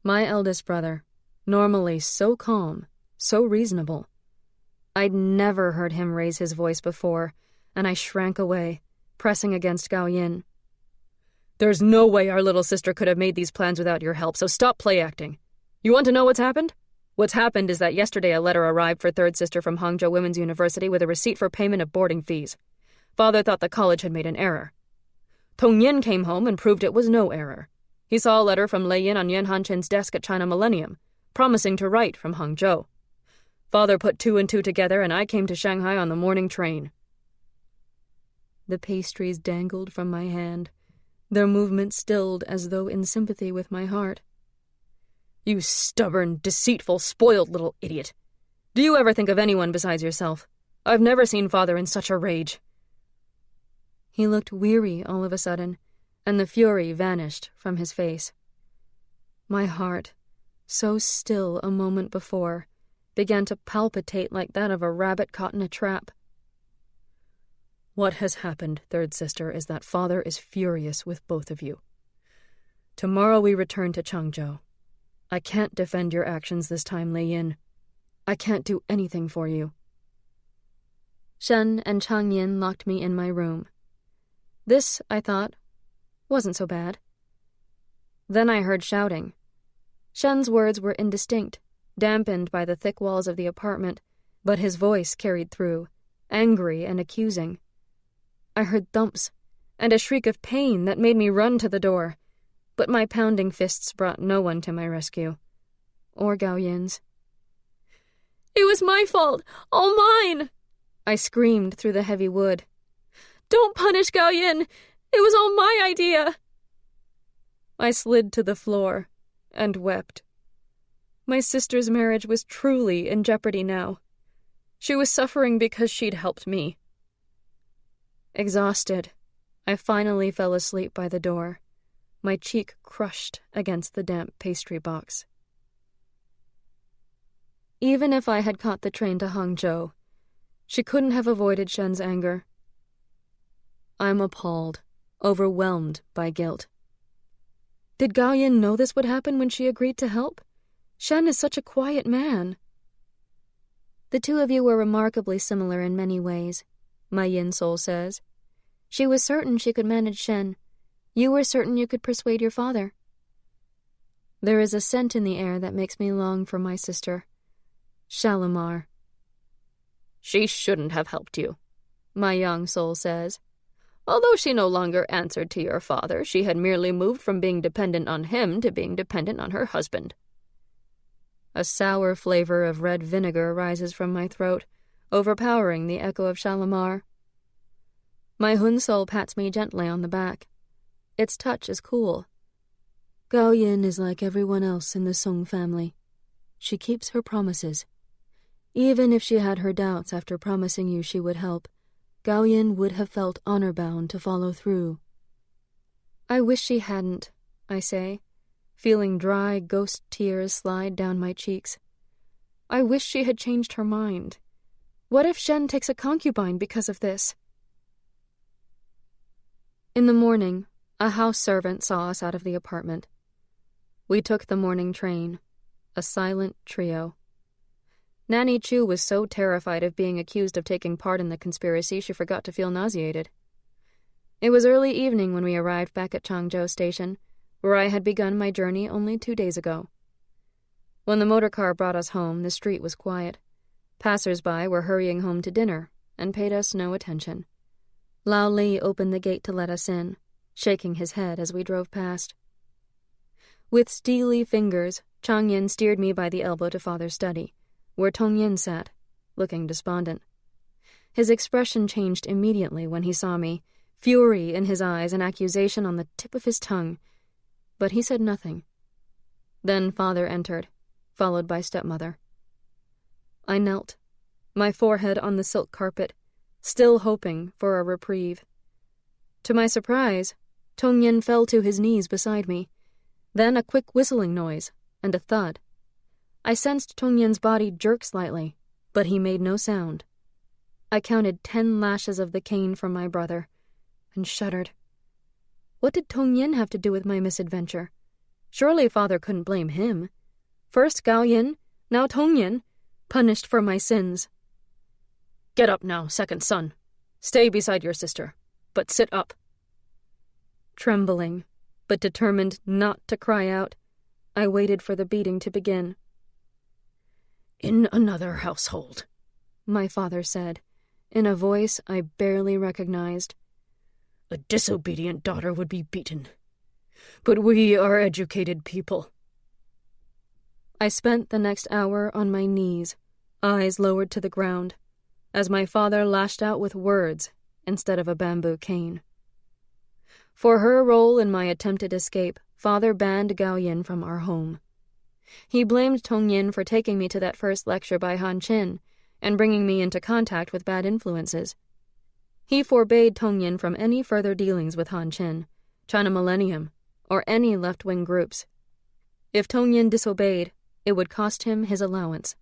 My eldest brother, normally so calm, so reasonable. I'd never heard him raise his voice before, and I shrank away, pressing against Gao Yin. "There's no way our little sister could have made these plans without your help, so stop play-acting. You want to know what's happened? What's happened is that yesterday a letter arrived for third sister from Hangzhou Women's University with a receipt for payment of boarding fees. Father thought the college had made an error. Tong Yin came home and proved it was no error. He saw a letter from Lei Yin on Yan Hanchin's desk at China Millennium, promising to write from Hangzhou. Father put 2 and 2 together, and I came to Shanghai on the morning train. The pastries dangled from my hand, their movement stilled as though in sympathy with my heart. "You stubborn, deceitful, spoiled little idiot. Do you ever think of anyone besides yourself? I've never seen Father in such a rage." He looked weary all of a sudden, and the fury vanished from his face. My heart, so still a moment before, began to palpitate like that of a rabbit caught in a trap. "What has happened, third sister, is that Father is furious with both of you. Tomorrow we return to Changzhou. I can't defend your actions this time, Lei Yin. I can't do anything for you." Shen and Chang Yin locked me in my room. This, I thought, wasn't so bad. Then I heard shouting. Shen's words were indistinct, dampened by the thick walls of the apartment, but his voice carried through, angry and accusing. I heard thumps, and a shriek of pain that made me run to the door, but my pounding fists brought no one to my rescue, or Gao Yin's. "It was my fault, all mine!" I screamed through the heavy wood. "Don't punish Gao Yin! It was all my idea!" I slid to the floor and wept. My sister's marriage was truly in jeopardy now. She was suffering because she'd helped me. Exhausted, I finally fell asleep by the door, my cheek crushed against the damp pastry box. Even if I had caught the train to Hangzhou, she couldn't have avoided Shen's anger. I'm appalled, overwhelmed by guilt. Did Gao Yin know this would happen when she agreed to help? Shen is such a quiet man. The two of you were remarkably similar in many ways, my yin soul says. She was certain she could manage Shen. You were certain you could persuade your father. There is a scent in the air that makes me long for my sister. Shalimar. She shouldn't have helped you, my young soul says. Although she no longer answered to your father, she had merely moved from being dependent on him to being dependent on her husband. A sour flavor of red vinegar rises from my throat, overpowering the echo of Shalimar. My Hun soul pats me gently on the back. Its touch is cool. Gao Yin is like everyone else in the Song family. She keeps her promises. Even if she had her doubts after promising you she would help, Gao Yin would have felt honor-bound to follow through. I wish she hadn't, I say, feeling dry ghost tears slide down my cheeks. I wish she had changed her mind. What if Shen takes a concubine because of this? In the morning, a house servant saw us out of the apartment. We took the morning train, a silent trio. Nanny Chu was so terrified of being accused of taking part in the conspiracy she forgot to feel nauseated. It was early evening when we arrived back at Changzhou Station, where I had begun my journey only 2 days ago. When the motorcar brought us home, the street was quiet. Passers-by were hurrying home to dinner and paid us no attention. Lao Li opened the gate to let us in, shaking his head as we drove past. With steely fingers, Chang Yin steered me by the elbow to Father's study, where Tong Yin sat, looking despondent. His expression changed immediately when he saw me, fury in his eyes and accusation on the tip of his tongue, but he said nothing. Then Father entered, followed by Stepmother. I knelt, my forehead on the silk carpet, still hoping for a reprieve. To my surprise, Tong Yin fell to his knees beside me, then a quick whistling noise and a thud. I sensed Tong Yin's body jerk slightly, but he made no sound. I counted 10 lashes of the cane from my brother, and shuddered. What did Tong Yin have to do with my misadventure? Surely Father couldn't blame him. First Gao Yin, now Tong Yin, punished for my sins. Get up now, second son. Stay beside your sister, but sit up. Trembling, but determined not to cry out, I waited for the beating to begin. In another household, my father said, in a voice I barely recognized. A disobedient daughter would be beaten. But we are educated people. I spent the next hour on my knees, eyes lowered to the ground, as my father lashed out with words instead of a bamboo cane. For her role in my attempted escape, Father banned Gao Yin from our home. He blamed Tong Yin for taking me to that first lecture by Han Qin and bringing me into contact with bad influences. He forbade Tong Yin from any further dealings with Han Qin, China Millennium, or any left-wing groups. If Tong Yin disobeyed, it would cost him his allowance.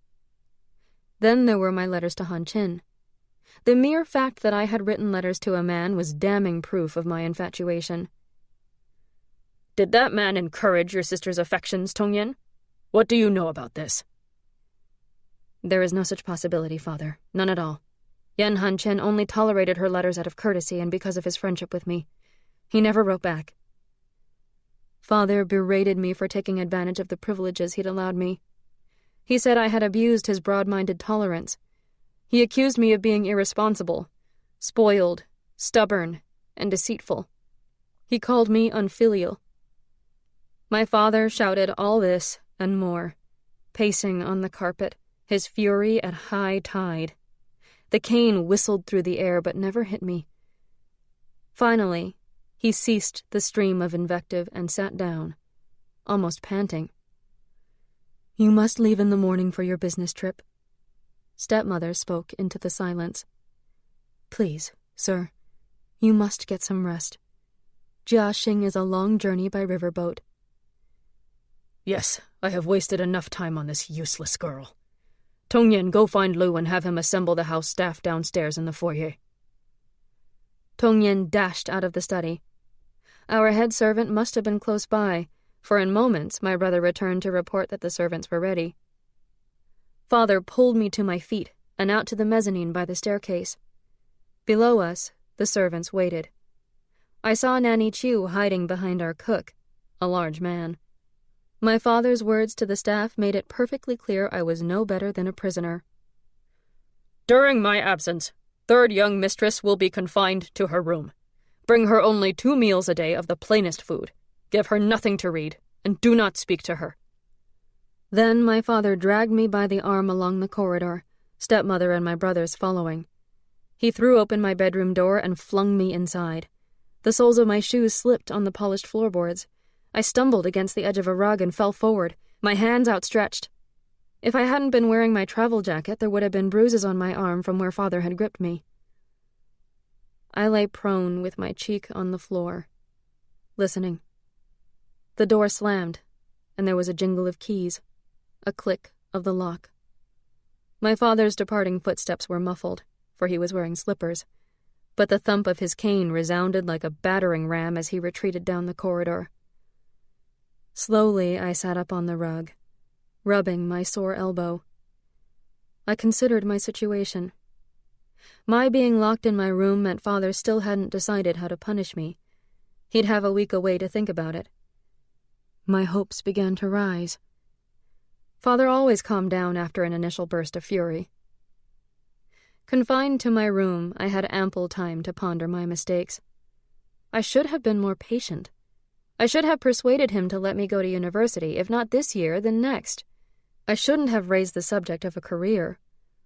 Then there were my letters to Han Qin. The mere fact that I had written letters to a man was damning proof of my infatuation. Did that man encourage your sister's affections, Tong Yin? What do you know about this? There is no such possibility, Father. None at all. Yan Han Chen only tolerated her letters out of courtesy and because of his friendship with me. He never wrote back. Father berated me for taking advantage of the privileges he'd allowed me. He said I had abused his broad-minded tolerance. He accused me of being irresponsible, spoiled, stubborn, and deceitful. He called me unfilial. My father shouted all this and more, pacing on the carpet, his fury at high tide. The cane whistled through the air but never hit me. Finally, he ceased the stream of invective and sat down, almost panting. You must leave in the morning for your business trip. Stepmother spoke into the silence. Please, sir, you must get some rest. Jiaxing is a long journey by riverboat. Yes, I have wasted enough time on this useless girl. Tong Yin, go find Lu and have him assemble the house staff downstairs in the foyer. Tong Yin dashed out of the study. Our head servant must have been close by, for in moments my brother returned to report that the servants were ready. Father pulled me to my feet and out to the mezzanine by the staircase. Below us, the servants waited. I saw Nanny Chu hiding behind our cook, a large man. My father's words to the staff made it perfectly clear I was no better than a prisoner. During my absence, third young mistress will be confined to her room. Bring her only 2 meals a day of the plainest food. Give her nothing to read, and do not speak to her. Then my father dragged me by the arm along the corridor, stepmother and my brothers following. He threw open my bedroom door and flung me inside. The soles of my shoes slipped on the polished floorboards. I stumbled against the edge of a rug and fell forward, my hands outstretched. If I hadn't been wearing my travel jacket, there would have been bruises on my arm from where Father had gripped me. I lay prone with my cheek on the floor, listening. The door slammed, and there was a jingle of keys, a click of the lock. My father's departing footsteps were muffled, for he was wearing slippers, but the thump of his cane resounded like a battering ram as he retreated down the corridor. Slowly, I sat up on the rug, rubbing my sore elbow. I considered my situation. My being locked in my room meant Father still hadn't decided how to punish me. He'd have a week away to think about it. My hopes began to rise. Father always calmed down after an initial burst of fury. Confined to my room, I had ample time to ponder my mistakes. I should have been more patient. I should have persuaded him to let me go to university, if not this year, then next. I shouldn't have raised the subject of a career.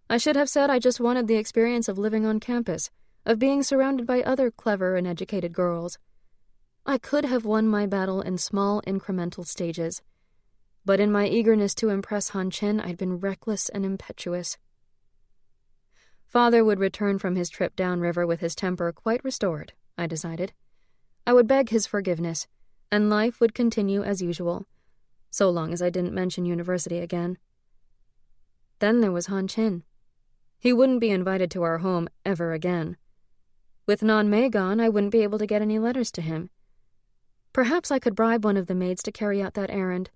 I should have said I just wanted the experience of living on campus, of being surrounded by other clever and educated girls. I could have won my battle in small, incremental stages. But in my eagerness to impress Han Chin, I'd been reckless and impetuous. Father would return from his trip downriver with his temper quite restored, I decided. I would beg his forgiveness, and life would continue as usual, so long as I didn't mention university again. Then there was Han Chin. He wouldn't be invited to our home ever again. With Nan Mei gone, I wouldn't be able to get any letters to him. Perhaps I could bribe one of the maids to carry out that errand,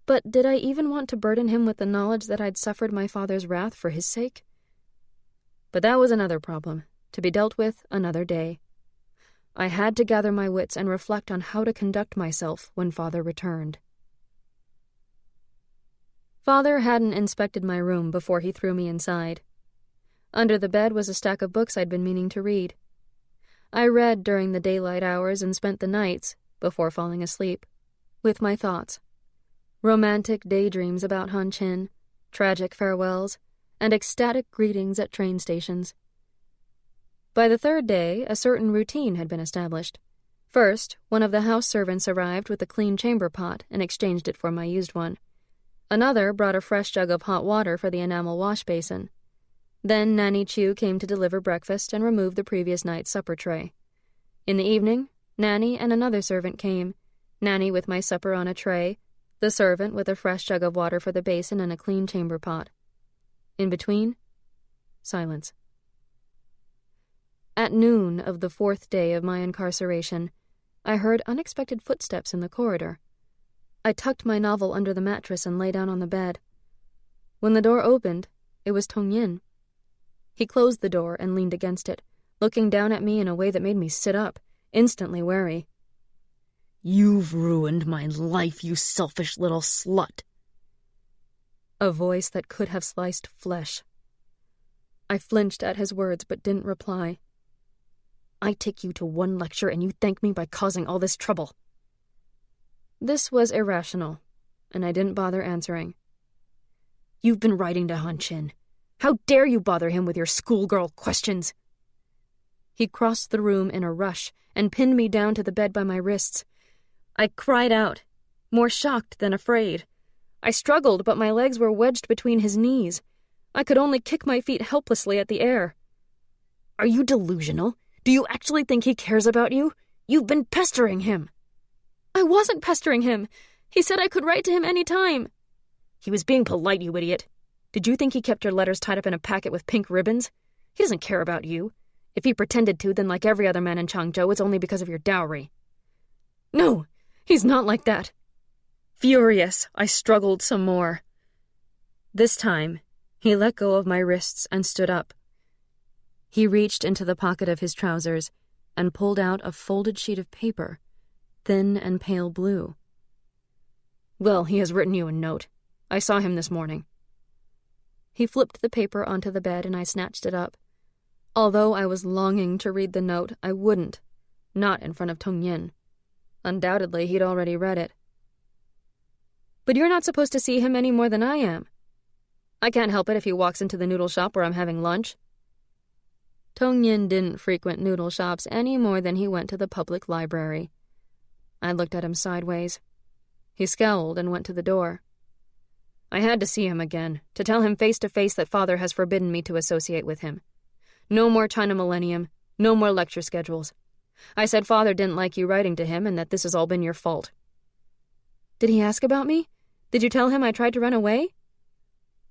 but did I even want to burden him with the knowledge that I'd suffered my father's wrath for his sake? But that was another problem, to be dealt with another day. I had to gather my wits and reflect on how to conduct myself when Father returned. Father hadn't inspected my room before he threw me inside. Under the bed was a stack of books I'd been meaning to read. I read during the daylight hours and spent the nights, before falling asleep, with my thoughts. Romantic daydreams about Han Chin, tragic farewells, and ecstatic greetings at train stations. By the third day, a certain routine had been established. First, one of the house servants arrived with a clean chamber pot and exchanged it for my used one. Another brought a fresh jug of hot water for the enamel wash basin. Then Nanny Chu came to deliver breakfast and remove the previous night's supper tray. In the evening, Nanny and another servant came, Nanny with my supper on a tray, the servant with a fresh jug of water for the basin and a clean chamber pot. In between, silence. At noon of the fourth day of my incarceration, I heard unexpected footsteps in the corridor. I tucked my novel under the mattress and lay down on the bed. When the door opened, it was Tong Yin. He closed the door and leaned against it, looking down at me in a way that made me sit up, instantly wary. "You've ruined my life, you selfish little slut." A voice that could have sliced flesh. I flinched at his words but didn't reply. "I take you to one lecture and you thank me by causing all this trouble." This was irrational, and I didn't bother answering. "You've been writing to Han Chin. How dare you bother him with your schoolgirl questions?" He crossed the room in a rush and pinned me down to the bed by my wrists. I cried out, more shocked than afraid. I struggled, but my legs were wedged between his knees. I could only kick my feet helplessly at the air. "Are you delusional? Do you actually think he cares about you? You've been pestering him." I wasn't pestering him. He said I could write to him any time. He was being polite, you idiot. Did you think he kept your letters tied up in a packet with pink ribbons? He doesn't care about you. If he pretended to, then like every other man in Changzhou, it's only because of your dowry. No, he's not like that. Furious, I struggled some more. This time, he let go of my wrists and stood up. He reached into the pocket of his trousers and pulled out a folded sheet of paper, thin and pale blue. "Well, he has written you a note. I saw him this morning." He flipped the paper onto the bed and I snatched it up. Although I was longing to read the note, I wouldn't. Not in front of Tong Yin. Undoubtedly, he'd already read it. "But you're not supposed to see him any more than I am. I can't help it if he walks into the noodle shop where I'm having lunch." Tong Yin didn't frequent noodle shops any more than he went to the public library. I looked at him sideways. He scowled and went to the door. "I had to see him again, to tell him face to face that Father has forbidden me to associate with him. No more China Millennium, no more lecture schedules. I said Father didn't like you writing to him and that this has all been your fault." "Did he ask about me? Did you tell him I tried to run away?"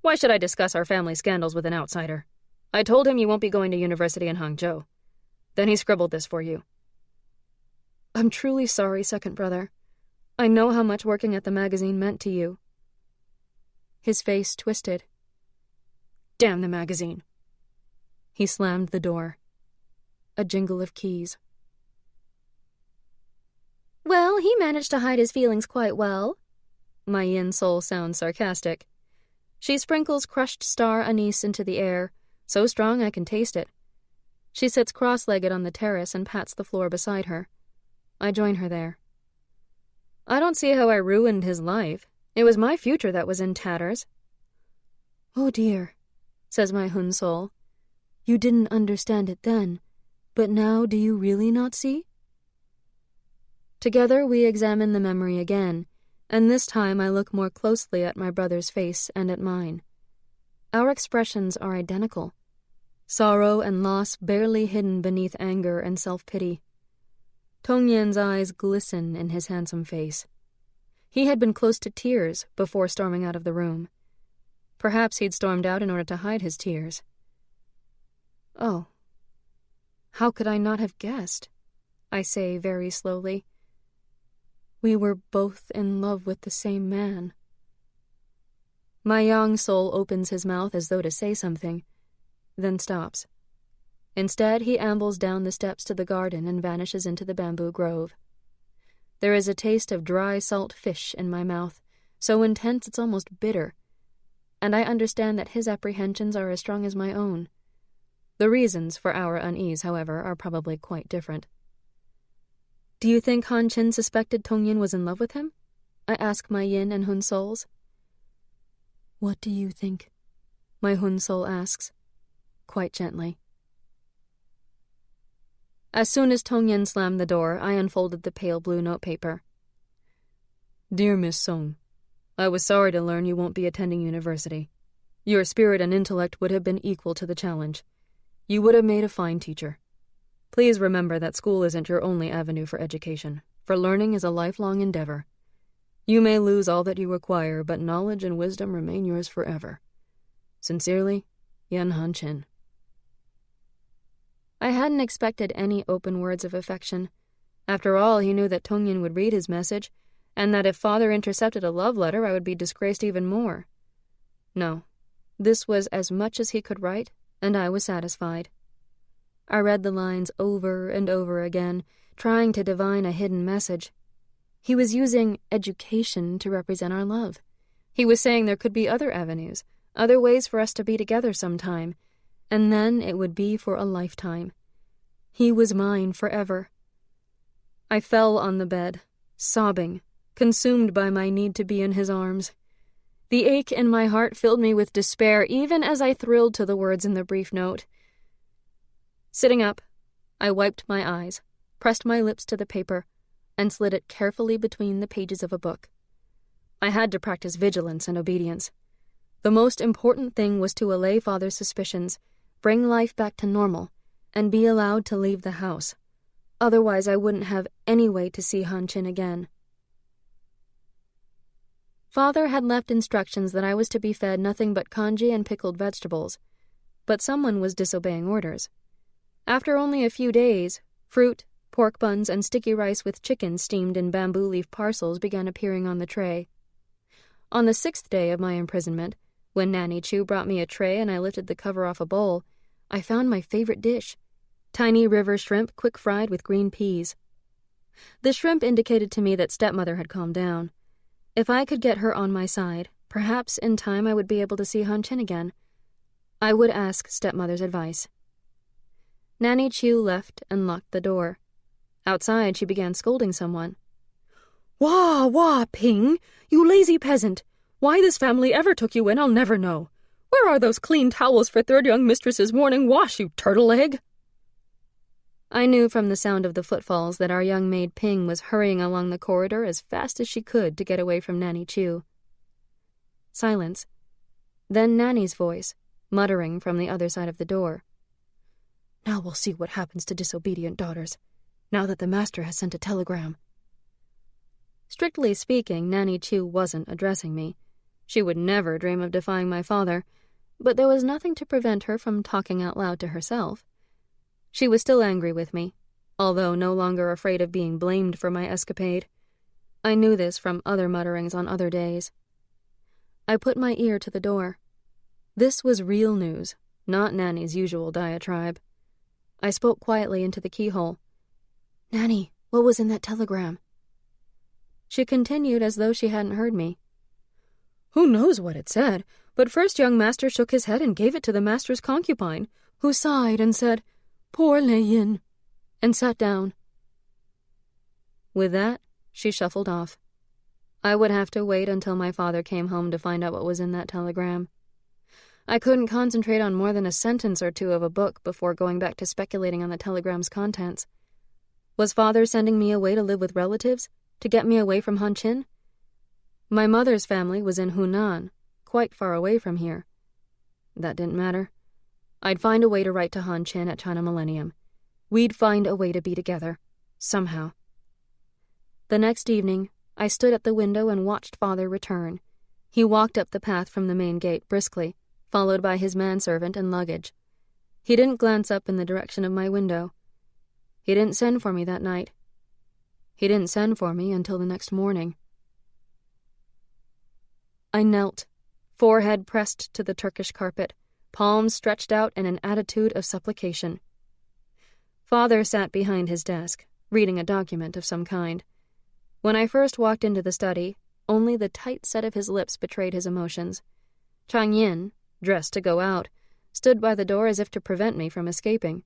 "Why should I discuss our family scandals with an outsider? I told him you won't be going to university in Hangzhou. Then he scribbled this for you." "I'm truly sorry, second brother. I know how much working at the magazine meant to you." His face twisted. "Damn the magazine." He slammed the door. A jingle of keys. "Well, he managed to hide his feelings quite well." My yin soul sounds sarcastic. She sprinkles crushed star anise into the air, so strong I can taste it. She sits cross-legged on the terrace and pats the floor beside her. I join her there. I don't see how I ruined his life. It was my future that was in tatters. Oh dear, says my Hun-Sol. You didn't understand it then, but now do you really not see? Together we examine the memory again, and this time I look more closely at my brother's face and at mine. Our expressions are identical. Sorrow and loss barely hidden beneath anger and self-pity. Tongyan's eyes glisten in his handsome face. He had been close to tears before storming out of the room. Perhaps he'd stormed out in order to hide his tears. Oh, how could I not have guessed? I say very slowly. We were both in love with the same man. My young soul opens his mouth as though to say something, then stops. Instead, he ambles down the steps to the garden and vanishes into the bamboo grove. There is a taste of dry salt fish in my mouth, so intense it's almost bitter, and I understand that his apprehensions are as strong as my own. The reasons for our unease, however, are probably quite different. Do you think Han Chin suspected Tongyan was in love with him? I ask my Yin and Hun-Sols. What do you think? My Hun-Sol asks, quite gently. As soon as Tongyan slammed the door, I unfolded the pale blue notepaper. Dear Miss Song, I was sorry to learn you won't be attending university. Your spirit and intellect would have been equal to the challenge. You would have made a fine teacher. Please remember that school isn't your only avenue for education, for learning is a lifelong endeavor. You may lose all that you acquire, but knowledge and wisdom remain yours forever. Sincerely, Yan Han Chin. I hadn't expected any open words of affection. After all, he knew that Tongyan would read his message, and that if father intercepted a love letter, I would be disgraced even more. No, this was as much as he could write, and I was satisfied. I read the lines over and over again, trying to divine a hidden message. He was using education to represent our love. He was saying there could be other avenues, other ways for us to be together sometime, and then it would be for a lifetime. He was mine forever. I fell on the bed, sobbing, consumed by my need to be in his arms. The ache in my heart filled me with despair even as I thrilled to the words in the brief note. Sitting up, I wiped my eyes, pressed my lips to the paper, and slid it carefully between the pages of a book. I had to practice vigilance and obedience. The most important thing was to allay father's suspicions, bring life back to normal, and be allowed to leave the house. Otherwise, I wouldn't have any way to see Han Chin again. Father had left instructions that I was to be fed nothing but congee and pickled vegetables, but someone was disobeying orders. After only a few days, fruit, pork buns, and sticky rice with chicken steamed in bamboo leaf parcels began appearing on the tray. On the 6th day of my imprisonment, when Nanny Chu brought me a tray and I lifted the cover off a bowl, I found my favorite dish, tiny river shrimp quick-fried with green peas. The shrimp indicated to me that stepmother had calmed down. If I could get her on my side, perhaps in time I would be able to see Han Chin again. I would ask stepmother's advice. Nanny Chu left and locked the door. Outside, she began scolding someone. Wah, wah, Ping, you lazy peasant. Why this family ever took you in, I'll never know. Where are those clean towels for third young mistress's morning wash, you turtle egg? I knew from the sound of the footfalls that our young maid Ping was hurrying along the corridor as fast as she could to get away from Nanny Chu. Silence. Then Nanny's voice, muttering from the other side of the door. Now we'll see what happens to disobedient daughters, now that the master has sent a telegram. Strictly speaking, Nanny Chu wasn't addressing me. She would never dream of defying my father, but there was nothing to prevent her from talking out loud to herself. She was still angry with me, although no longer afraid of being blamed for my escapade. I knew this from other mutterings on other days. I put my ear to the door. This was real news, not Nanny's usual diatribe. I spoke quietly into the keyhole. Nanny, what was in that telegram? She continued as though she hadn't heard me. Who knows what it said, but first young master shook his head and gave it to the master's concubine, who sighed and said, Poor Lei Yin, and sat down. With that, she shuffled off, I would have to wait until my father came home to find out what was in that telegram. I couldn't concentrate on more than a sentence or two of a book before going back to speculating on the telegram's contents. Was father sending me away to live with relatives, to get me away from Hanchin? My mother's family was in Hunan, quite far away from here. That didn't matter. I'd find a way to write to Hanchin at China Millennium. We'd find a way to be together, somehow. The next evening, I stood at the window and watched father return. He walked up the path from the main gate briskly, followed by his manservant and luggage. He didn't glance up in the direction of my window. He didn't send for me that night. He didn't send for me until the next morning. I knelt, forehead pressed to the Turkish carpet, palms stretched out in an attitude of supplication. Father sat behind his desk, reading a document of some kind. When I first walked into the study, only the tight set of his lips betrayed his emotions. Chang Yin, dressed to go out, stood by the door as if to prevent me from escaping.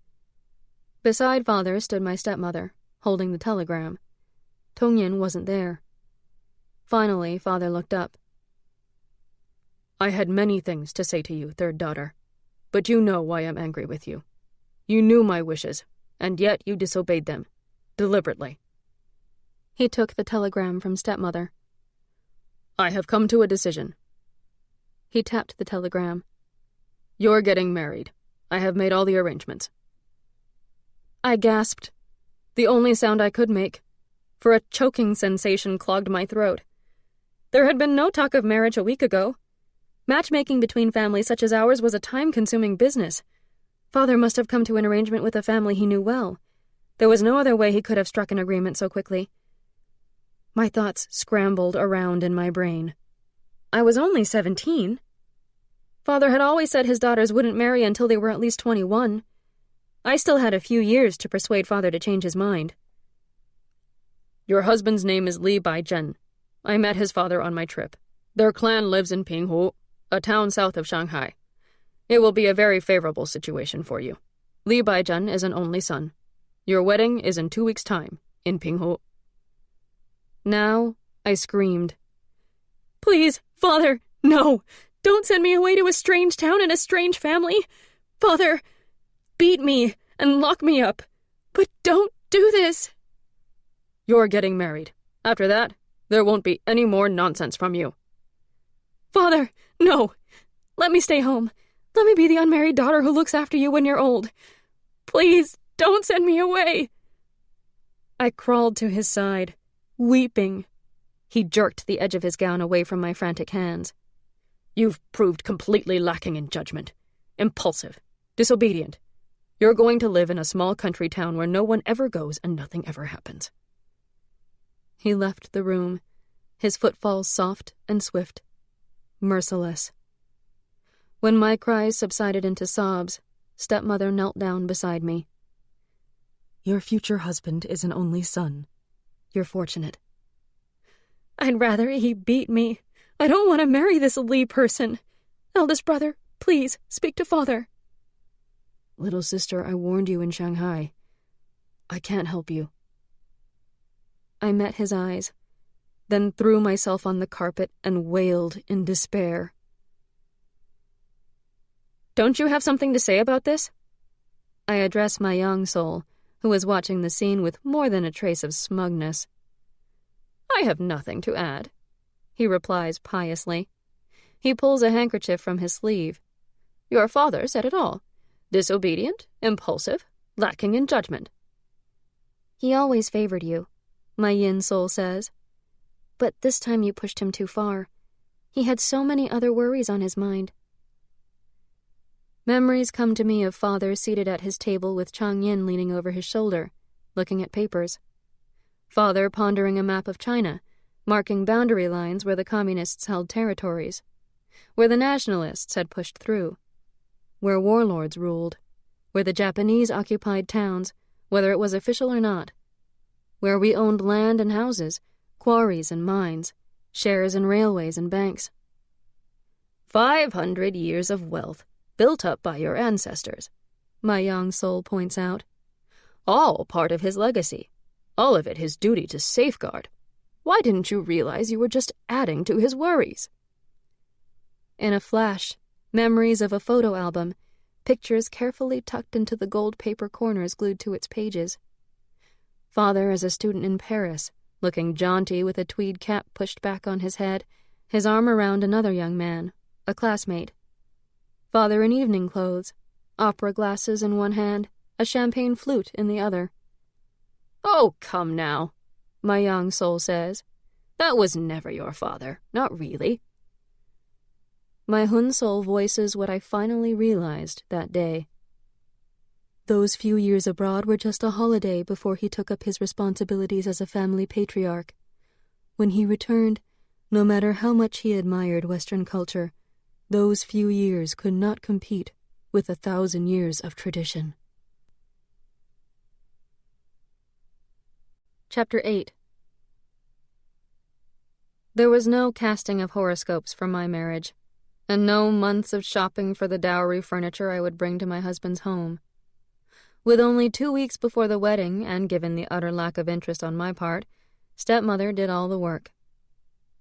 Beside father stood my stepmother, holding the telegram. Tongyin wasn't there. Finally, father looked up. I had many things to say to you, third daughter, but you know why I'm angry with you. You knew my wishes, and yet you disobeyed them, deliberately. He took the telegram from stepmother. I have come to a decision. He tapped the telegram. You're getting married. I have made all the arrangements. I gasped, the only sound I could make, for a choking sensation clogged my throat. There had been no talk of marriage a week ago. Matchmaking between families such as ours was a time-consuming business. Father must have come to an arrangement with a family he knew well. There was no other way he could have struck an agreement so quickly. My thoughts scrambled around in my brain. I was only 17. Father had always said his daughters wouldn't marry until they were at least 21. I still had a few years to persuade father to change his mind. Your husband's name is Li Baizhen. I met his father on my trip. Their clan lives in Pinghu, a town south of Shanghai. It will be a very favorable situation for you. Li Baizhen is an only son. Your wedding is in 2 weeks' time, in Pinghu. Now, I screamed. Please, father, no! Don't send me away to a strange town and a strange family! Father, beat me and lock me up, but don't do this! You're getting married. After that, there won't be any more nonsense from you. Father, no! Let me stay home. Let me be the unmarried daughter who looks after you when you're old. Please, don't send me away! I crawled to his side, weeping. He jerked the edge of his gown away from my frantic hands. You've proved completely lacking in judgment. Impulsive. Disobedient. You're going to live in a small country town where no one ever goes and nothing ever happens. He left the room, his footfalls soft and swift, merciless. When my cries subsided into sobs, stepmother knelt down beside me. Your future husband is an only son. You're fortunate. I'd rather he beat me. I don't want to marry this Li person. Eldest brother, please, speak to father. Little sister, I warned you in Shanghai. I can't help you. I met his eyes, then threw myself on the carpet and wailed in despair. Don't you have something to say about this? I addressed my young soul, who was watching the scene with more than a trace of smugness. I have nothing to add, he replies piously. He pulls a handkerchief from his sleeve. Your father said it all. Disobedient, impulsive, lacking in judgment. He always favored you, my yin soul says. But this time you pushed him too far. He had so many other worries on his mind. Memories come to me of father seated at his table with Chang Yin leaning over his shoulder, looking at papers. Father pondering a map of China, marking boundary lines where the communists held territories, where the nationalists had pushed through, where warlords ruled, where the Japanese occupied towns, whether it was official or not, where we owned land and houses, quarries and mines, shares in railways and banks. 500 years of wealth, built up by your ancestors, my young soul points out. All part of his legacy, all of it his duty to safeguard. Why didn't you realize you were just adding to his worries? In a flash, memories of a photo album, pictures carefully tucked into the gold paper corners glued to its pages. Father as a student in Paris, looking jaunty with a tweed cap pushed back on his head, his arm around another young man, a classmate. Father in evening clothes, opera glasses in one hand, a champagne flute in the other. "Oh, come now," my young soul says. "That was never your father, not really." My Hun soul voices what I finally realized that day. Those few years abroad were just a holiday before he took up his responsibilities as a family patriarch. When he returned, no matter how much he admired Western culture, those few years could not compete with 1,000 years of tradition. Chapter 8. There was no casting of horoscopes for my marriage, and no months of shopping for the dowry furniture I would bring to my husband's home. With only 2 weeks before the wedding, and given the utter lack of interest on my part, stepmother did all the work.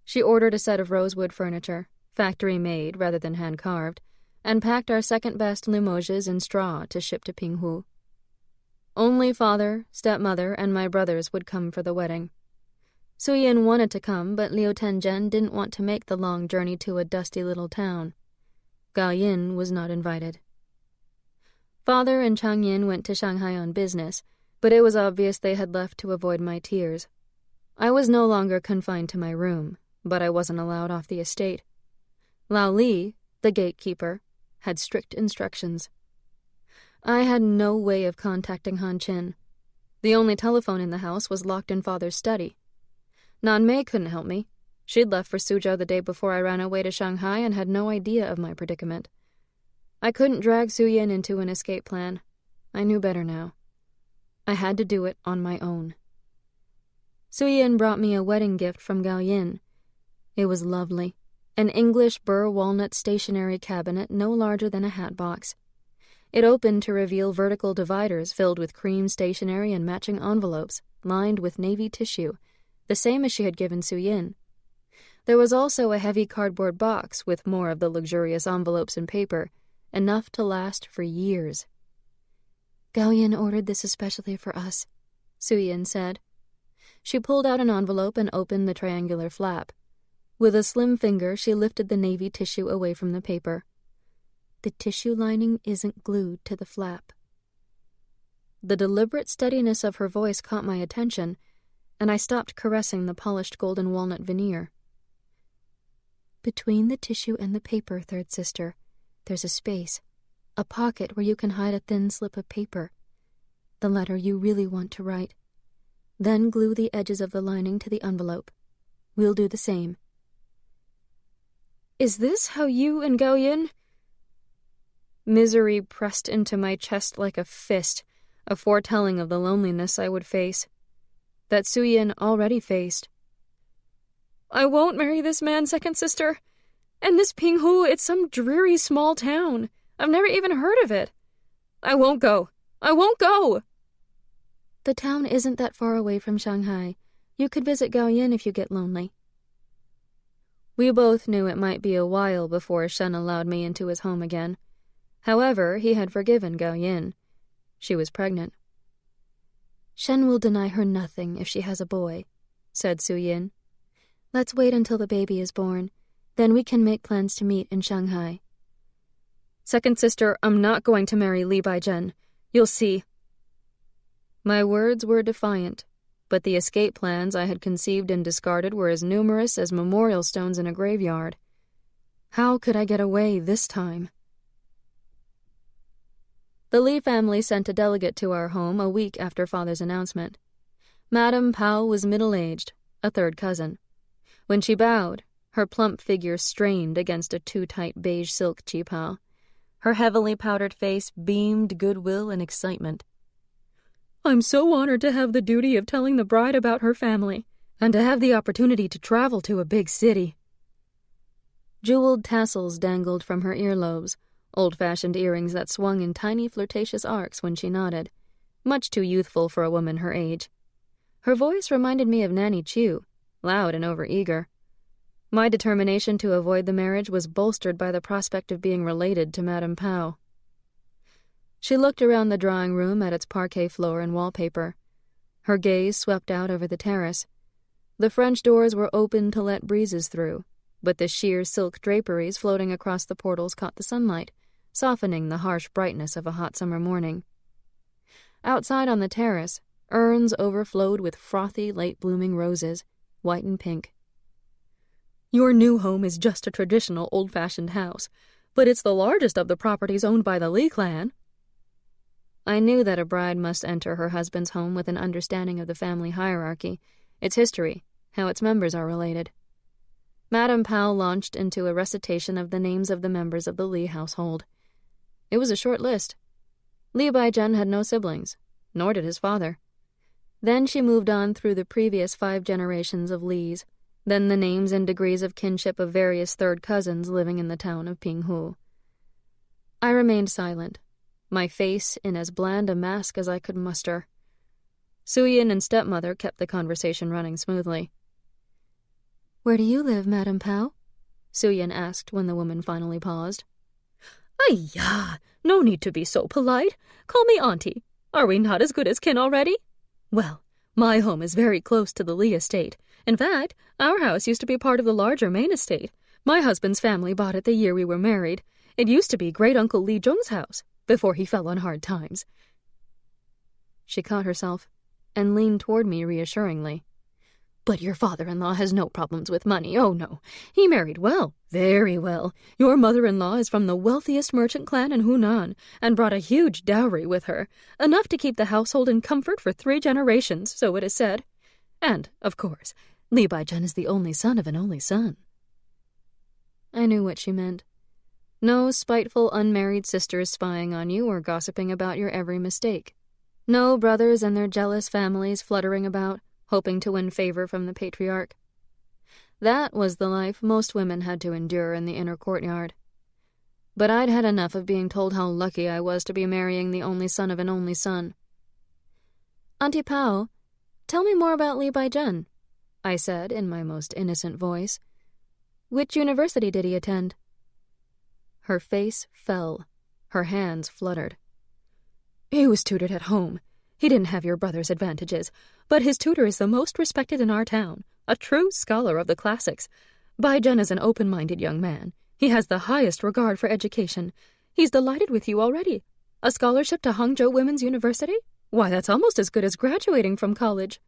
She ordered a set of rosewood furniture, factory-made rather than hand-carved, and packed our second-best limoges in straw to ship to Pinghu. Only father, stepmother, and my brothers would come for the wedding. Suyin wanted to come, but Liu Tenjian didn't want to make the long journey to a dusty little town. Gao Yin was not invited. Father and Chang Yin went to Shanghai on business, but it was obvious they had left to avoid my tears. I was no longer confined to my room, but I wasn't allowed off the estate. Lao Li, the gatekeeper, had strict instructions. I had no way of contacting Han Qin. The only telephone in the house was locked in Father's study. Nan Mei couldn't help me. She'd left for Suzhou the day before I ran away to Shanghai and had no idea of my predicament. I couldn't drag Suyin into an escape plan. I knew better now. I had to do it on my own. Suyin brought me a wedding gift from Gao Yin. It was lovely. An English burr walnut stationery cabinet no larger than a hat box. It opened to reveal vertical dividers filled with cream stationery and matching envelopes, lined with navy tissue, the same as she had given Suyin. There was also a heavy cardboard box with more of the luxurious envelopes and paper, enough to last for years. Gao Yin ordered this especially for us, Suyin said. She pulled out an envelope and opened the triangular flap. With a slim finger, she lifted the navy tissue away from the paper. The tissue lining isn't glued to the flap. The deliberate steadiness of her voice caught my attention, and I stopped caressing the polished golden walnut veneer. Between the tissue and the paper, third sister, there's a space, a pocket where you can hide a thin slip of paper, the letter you really want to write. Then glue the edges of the lining to the envelope. We'll do the same. Is this how you and Gao Yin? Misery pressed into my chest like a fist, a foretelling of the loneliness I would face, that Suyin already faced. I won't marry this man, second sister. And this Pinghu, it's some dreary small town. I've never even heard of it. I won't go. I won't go. The town isn't that far away from Shanghai. You could visit Gao Yin if you get lonely. We both knew it might be a while before Shen allowed me into his home again. However, he had forgiven Gao Yin. She was pregnant. Shen will deny her nothing if she has a boy, said Suyin. Let's wait until the baby is born. Then we can make plans to meet in Shanghai. Second sister, I'm not going to marry Li Baizhen. You'll see. My words were defiant, but the escape plans I had conceived and discarded were as numerous as memorial stones in a graveyard. How could I get away this time? The Li family sent a delegate to our home a week after Father's announcement. Madame Pao was middle-aged, a third cousin. When she bowed, her plump figure strained against a too-tight beige silk qipao. Her heavily powdered face beamed goodwill and excitement. I'm so honored to have the duty of telling the bride about her family, and to have the opportunity to travel to a big city. Jeweled tassels dangled from her earlobes, old-fashioned earrings that swung in tiny flirtatious arcs when she nodded, much too youthful for a woman her age. Her voice reminded me of Nanny Chu, loud and overeager. My determination to avoid the marriage was bolstered by the prospect of being related to Madame Pao. She looked around the drawing room at its parquet floor and wallpaper. Her gaze swept out over the terrace. The French doors were open to let breezes through, but the sheer silk draperies floating across the portals caught the sunlight, softening the harsh brightness of a hot summer morning. Outside on the terrace, urns overflowed with frothy, late-blooming roses, white and pink. Your new home is just a traditional old-fashioned house, but it's the largest of the properties owned by the Li clan. I knew that a bride must enter her husband's home with an understanding of the family hierarchy, its history, how its members are related. Madame Pao launched into a recitation of the names of the members of the Li household. It was a short list. Li Baizhen had no siblings, nor did his father. Then she moved on through the previous 5 generations of Lis, then the names and degrees of kinship of various third cousins living in the town of Pinghu. I remained silent, my face in as bland a mask as I could muster. Suyin and stepmother kept the conversation running smoothly. "Where do you live, Madame Pao?" Suyin asked when the woman finally paused. Ay-ya! No need to be so polite. Call me auntie. Are we not as good as kin already? Well, my home is very close to the Li estate. In fact, our house used to be part of the larger main estate. My husband's family bought it the year we were married. It used to be Great-Uncle Li Zhong's house, before he fell on hard times. She caught herself and leaned toward me reassuringly. But your father-in-law has no problems with money. Oh, no. He married well, very well. Your mother-in-law is from the wealthiest merchant clan in Hunan and brought a huge dowry with her, enough to keep the household in comfort for 3 generations, so it is said. And, of course, Li Baizhen is the only son of an only son. I knew what she meant. No spiteful unmarried sisters spying on you or gossiping about your every mistake. No brothers and their jealous families fluttering about, hoping to win favor from the patriarch. That was the life most women had to endure in the inner courtyard. But I'd had enough of being told how lucky I was to be marrying the only son of an only son. "Auntie Pao, tell me more about Li Baizhen," I said in my most innocent voice. "Which university did he attend?" Her face fell. Her hands fluttered. He was tutored at home. He didn't have your brother's advantages, but his tutor is the most respected in our town, a true scholar of the classics. Baizhen is an open-minded young man. He has the highest regard for education. He's delighted with you already. A scholarship to Hangzhou Women's University? Why, that's almost as good as graduating from college.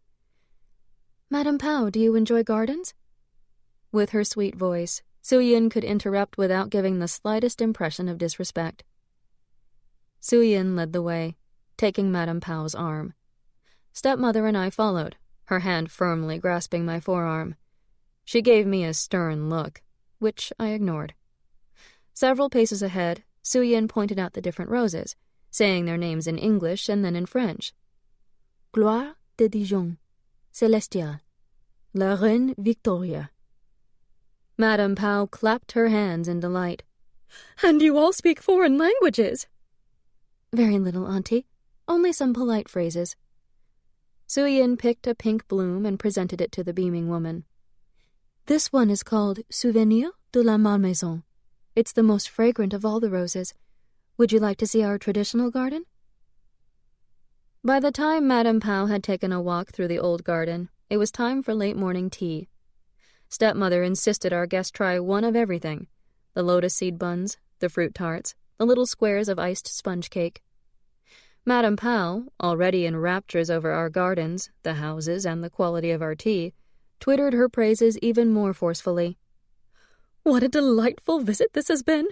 "Madame Pao, do you enjoy gardens?" With her sweet voice, Suyin could interrupt without giving the slightest impression of disrespect. Suyin led the way, taking Madame Pao's arm. Stepmother and I followed, her hand firmly grasping my forearm. She gave me a stern look, which I ignored. Several paces ahead, Suyin pointed out the different roses, saying their names in English and then in French. "Gloire de Dijon, Célestial, La Reine Victoria." Madame Pao clapped her hands in delight. "And you all speak foreign languages?" "Very little, Auntie. Only some polite phrases." Suyin picked a pink bloom and presented it to the beaming woman. "This one is called Souvenir de la Malmaison. It's the most fragrant of all the roses. Would you like to see our traditional garden?" By the time Madame Pao had taken a walk through the old garden, it was time for late morning tea. Stepmother insisted our guests try one of everything: the lotus seed buns, the fruit tarts, the little squares of iced sponge cake. Madame Pao, already in raptures over our gardens, the houses, and the quality of our tea, twittered her praises even more forcefully. "What a delightful visit this has been!"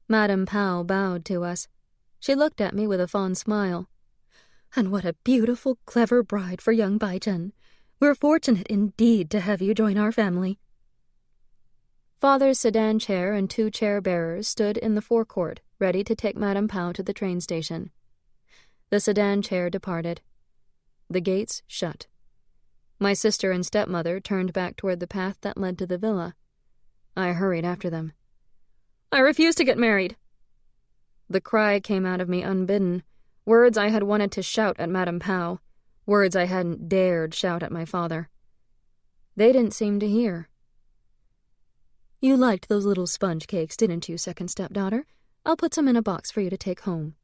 Madame Pao bowed to us. She looked at me with a fond smile. "And what a beautiful, clever bride for young Baizhen. We're fortunate indeed to have you join our family." Father's sedan chair and 2 chair-bearers stood in the forecourt, ready to take Madame Pao to the train station. The sedan chair departed. The gates shut. My sister and stepmother turned back toward the path that led to the villa. I hurried after them. "I refuse to get married." The cry came out of me unbidden, words I had wanted to shout at Madame Pao, words I hadn't dared shout at my father. They didn't seem to hear. "You liked those little sponge cakes, didn't you, second stepdaughter? I'll put some in a box for you to take home."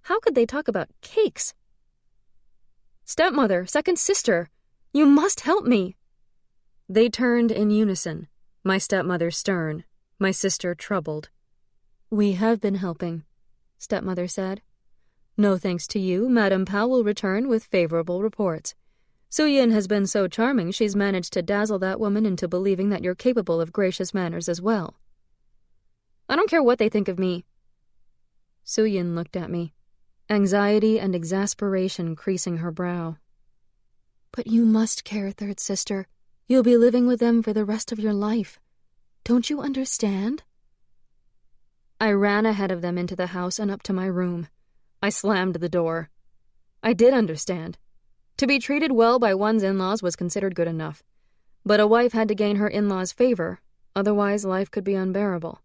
How could they talk about cakes? "Stepmother, second sister, you must help me." They turned in unison, my stepmother stern, my sister troubled. "We have been helping," stepmother said. "No thanks to you, Madame Pao will return with favorable reports. Su-Yin has been so charming she's managed to dazzle that woman into believing that you're capable of gracious manners as well." "I don't care what they think of me." Su-Yin looked at me, anxiety and exasperation creasing her brow. "But you must care, third sister. You'll be living with them for the rest of your life. Don't you understand?" I ran ahead of them into the house and up to my room. I slammed the door. I did understand. To be treated well by one's in-laws was considered good enough. But a wife had to gain her in-laws' favor, otherwise life could be unbearable.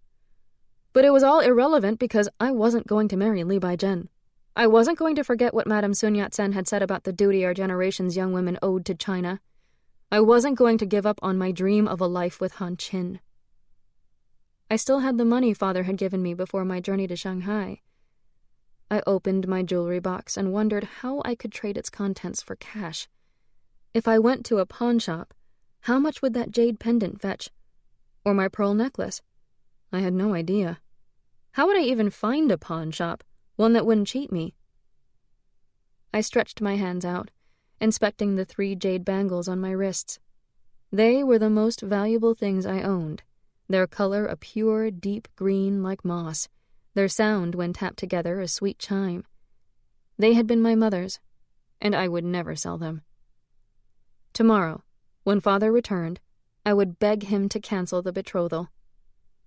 But it was all irrelevant because I wasn't going to marry Li Baijian. I wasn't going to forget what Madame Sun Yat-sen had said about the duty our generation's young women owed to China. I wasn't going to give up on my dream of a life with Han Qin. I still had the money Father had given me before my journey to Shanghai. I opened my jewelry box and wondered how I could trade its contents for cash. If I went to a pawn shop, how much would that jade pendant fetch? Or my pearl necklace? I had no idea. How would I even find a pawn shop, one that wouldn't cheat me? I stretched my hands out, inspecting the 3 jade bangles on my wrists. They were the most valuable things I owned, their color a pure, deep green like moss, their sound when tapped together a sweet chime. They had been my mother's, and I would never sell them. Tomorrow, when Father returned, I would beg him to cancel the betrothal.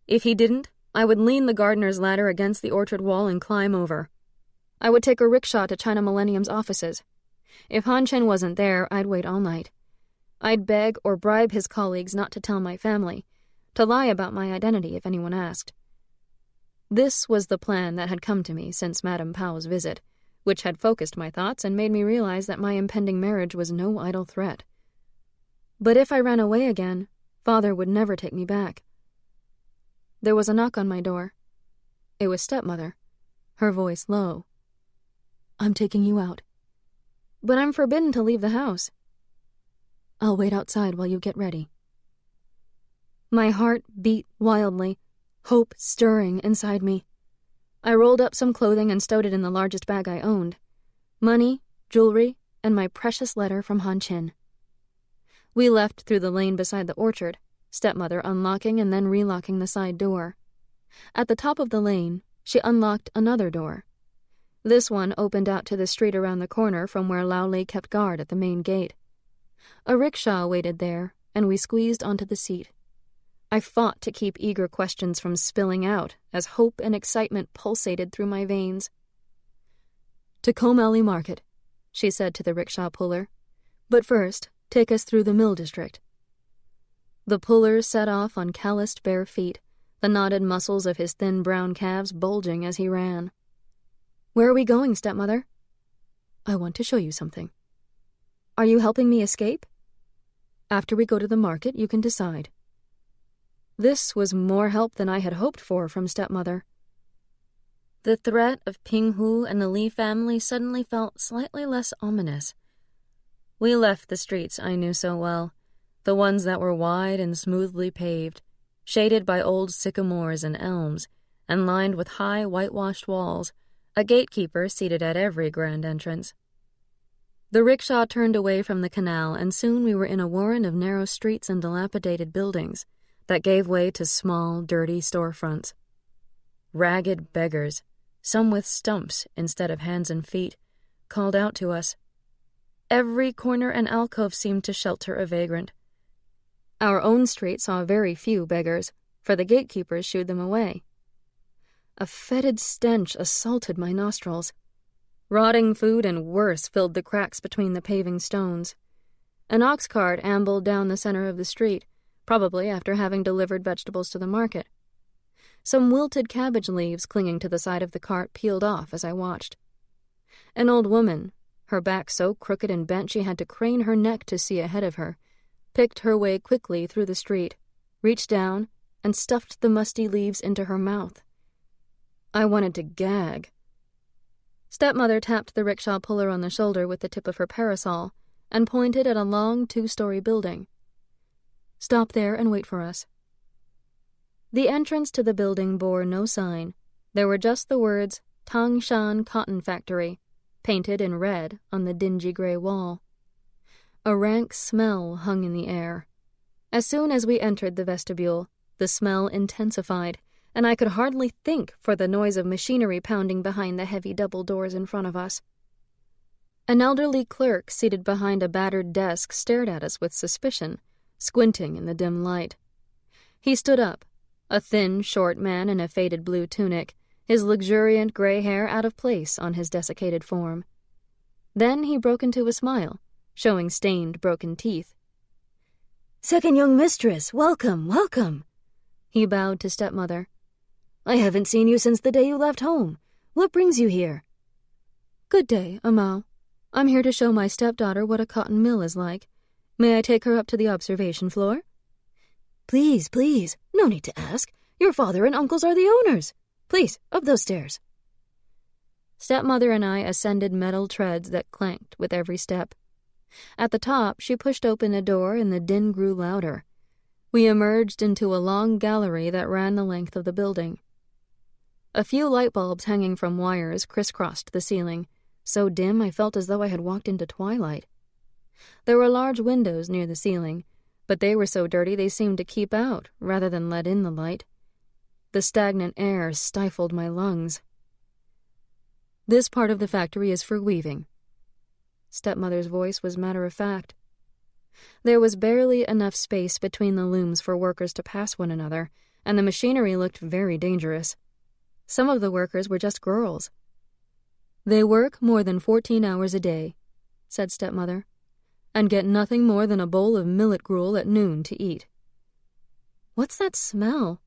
If he didn't, I would lean the gardener's ladder against the orchard wall and climb over. I would take a rickshaw to China Millennium's offices. If Han Chen wasn't there, I'd wait all night. I'd beg or bribe his colleagues not to tell my family, to lie about my identity if anyone asked. This was the plan that had come to me since Madame Pao's visit, which had focused my thoughts and made me realize that my impending marriage was no idle threat. But if I ran away again, Father would never take me back. There was a knock on my door. It was stepmother, her voice low. "I'm taking you out." "But I'm forbidden to leave the house." "I'll wait outside while you get ready." My heart beat wildly, hope stirring inside me. I rolled up some clothing and stowed it in the largest bag I owned. Money, jewelry, and my precious letter from Han Qin. We left through the lane beside the orchard, stepmother unlocking and then relocking the side door. At the top of the lane, she unlocked another door. This one opened out to the street around the corner from where Lao Li kept guard at the main gate. A rickshaw waited there, and we squeezed onto the seat. I fought to keep eager questions from spilling out as hope and excitement pulsated through my veins. "To Comali Market," she said to the rickshaw puller. "But first, take us through the mill district." The puller set off on calloused bare feet, the knotted muscles of his thin brown calves bulging as he ran. "Where are we going, stepmother?" "I want to show you something." "Are you helping me escape?" "After we go to the market, you can decide." This was more help than I had hoped for from stepmother. The threat of Ping Hu and the Li family suddenly felt slightly less ominous. We left the streets I knew so well, the ones that were wide and smoothly paved, shaded by old sycamores and elms, and lined with high whitewashed walls, a gatekeeper seated at every grand entrance. The rickshaw turned away from the canal, and soon we were in a warren of narrow streets and dilapidated buildings that gave way to small, dirty storefronts. Ragged beggars, some with stumps instead of hands and feet, called out to us. Every corner and alcove seemed to shelter a vagrant. Our own street saw very few beggars, for the gatekeepers shooed them away. A fetid stench assaulted my nostrils. Rotting food and worse filled the cracks between the paving stones. An ox cart ambled down the center of the street, probably after having delivered vegetables to the market. Some wilted cabbage leaves clinging to the side of the cart peeled off as I watched. An old woman, her back so crooked and bent she had to crane her neck to see ahead of her, picked her way quickly through the street, reached down, and stuffed the musty leaves into her mouth. I wanted to gag. Stepmother tapped the rickshaw puller on the shoulder with the tip of her parasol and pointed at a long 2-story building. "Stop there and wait for us." The entrance to the building bore no sign. There were just the words, Tangshan Cotton Factory, painted in red on the dingy gray wall. A rank smell hung in the air. As soon as we entered the vestibule, the smell intensified, and I could hardly think for the noise of machinery pounding behind the heavy double doors in front of us. An elderly clerk seated behind a battered desk stared at us with suspicion, squinting in the dim light. He stood up, a thin, short man in a faded blue tunic, his luxuriant gray hair out of place on his desiccated form. Then he broke into a smile, showing stained, broken teeth. "Second young mistress, welcome, welcome." He bowed to Stepmother. "I haven't seen you since the day you left home. What brings you here?" "Good day, Amao. I'm here to show my stepdaughter what a cotton mill is like. May I take her up to the observation floor?" "Please, please. No need to ask. Your father and uncles are the owners. Please, up those stairs." Stepmother and I ascended metal treads that clanked with every step. At the top, she pushed open a door and the din grew louder. We emerged into a long gallery that ran the length of the building. A few light bulbs hanging from wires crisscrossed the ceiling, so dim I felt as though I had walked into twilight. There were large windows near the ceiling, but they were so dirty they seemed to keep out rather than let in the light. The stagnant air stifled my lungs. "This part of the factory is for weaving." Stepmother's voice was matter-of-fact. There was barely enough space between the looms for workers to pass one another, and the machinery looked very dangerous. Some of the workers were just girls. "They work more than 14 hours a day," said Stepmother, "and get nothing more than a bowl of millet gruel at noon to eat." "What's that smell?"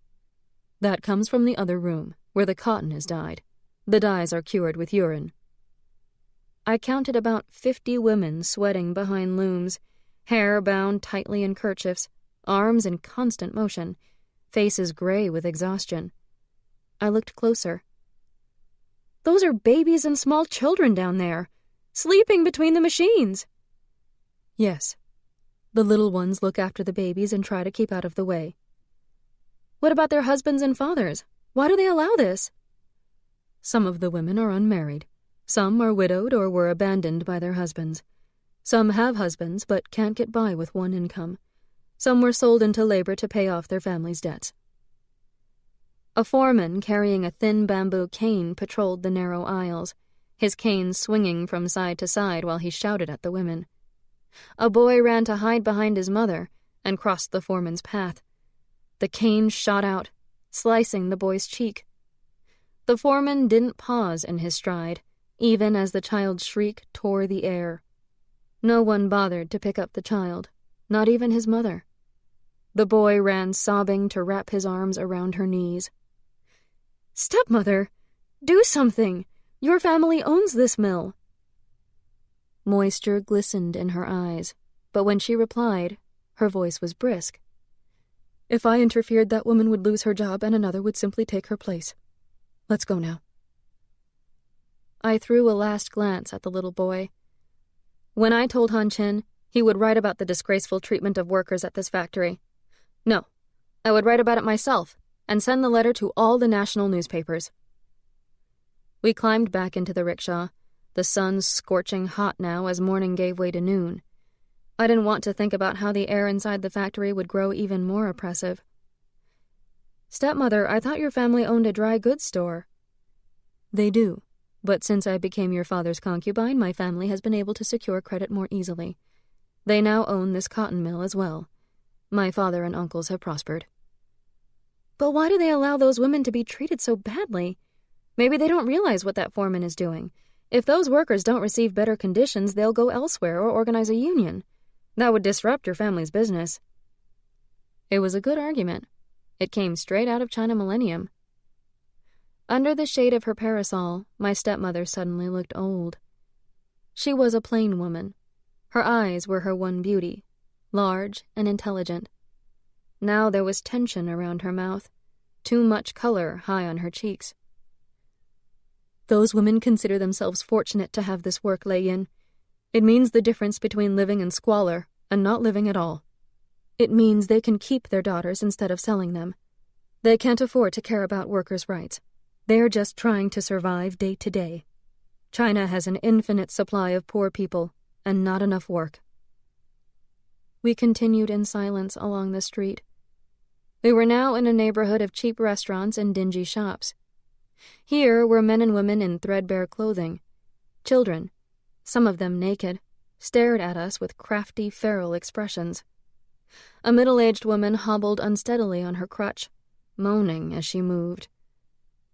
"That comes from the other room, where the cotton is dyed. The dyes are cured with urine." I counted about 50 women sweating behind looms, hair bound tightly in kerchiefs, arms in constant motion, faces gray with exhaustion. I looked closer. "Those are babies and small children down there, sleeping between the machines." "Yes. The little ones look after the babies and try to keep out of the way." "What about their husbands and fathers? Why do they allow this?" "Some of the women are unmarried. Some are widowed or were abandoned by their husbands. Some have husbands but can't get by with one income. Some were sold into labor to pay off their family's debts." A foreman carrying a thin bamboo cane patrolled the narrow aisles, his cane swinging from side to side while he shouted at the women. A boy ran to hide behind his mother and crossed the foreman's path. The cane shot out, slicing the boy's cheek. The foreman didn't pause in his stride, even as the child's shriek tore the air. No one bothered to pick up the child, not even his mother. The boy ran sobbing to wrap his arms around her knees. "Stepmother, do something! Your family owns this mill." Moisture glistened in her eyes, but when she replied, her voice was brisk. "If I interfered, that woman would lose her job and another would simply take her place. Let's go now." I threw a last glance at the little boy. When I told Han Chin, he would write about the disgraceful treatment of workers at this factory. No, I would write about it myself and send the letter to all the national newspapers. We climbed back into the rickshaw, the sun scorching hot now as morning gave way to noon. I didn't want to think about how the air inside the factory would grow even more oppressive. "Stepmother, I thought your family owned a dry goods store." "They do, but since I became your father's concubine, my family has been able to secure credit more easily. They now own this cotton mill as well. My father and uncles have prospered." "But why do they allow those women to be treated so badly? Maybe they don't realize what that foreman is doing. If those workers don't receive better conditions, they'll go elsewhere or organize a union. That would disrupt your family's business." It was a good argument. It came straight out of China Millennium. Under the shade of her parasol, my stepmother suddenly looked old. She was a plain woman. Her eyes were her one beauty, large and intelligent. Now there was tension around her mouth, too much color high on her cheeks. Those women consider themselves fortunate to have this work lay in. It means the difference between living in squalor and not living at all. It means they can keep their daughters instead of selling them. They can't afford to care about workers' rights. They're just trying to survive day to day. China has an infinite supply of poor people and not enough work. We continued in silence along the street. We were now in a neighborhood of cheap restaurants and dingy shops. Here were men and women in threadbare clothing. Children, some of them naked, stared at us with crafty, feral expressions. A middle-aged woman hobbled unsteadily on her crutch, moaning as she moved.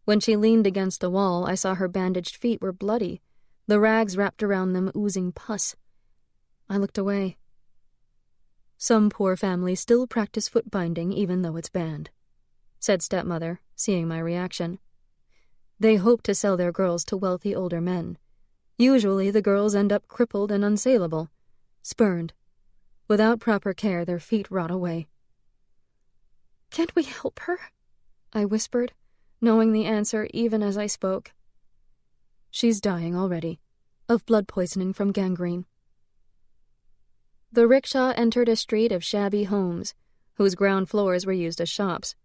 When she leaned against the wall, I saw her bandaged feet were bloody, the rags wrapped around them oozing pus. I looked away. Some poor families still practice foot-binding even though it's banned, said stepmother, seeing my reaction. They hope to sell their girls to wealthy older men. Usually the girls end up crippled and unsaleable, spurned. Without proper care, their feet rot away. Can't we help her? I whispered, knowing the answer even as I spoke. She's dying already, of blood poisoning from gangrene. The rickshaw entered a street of shabby homes, whose ground floors were used as shops.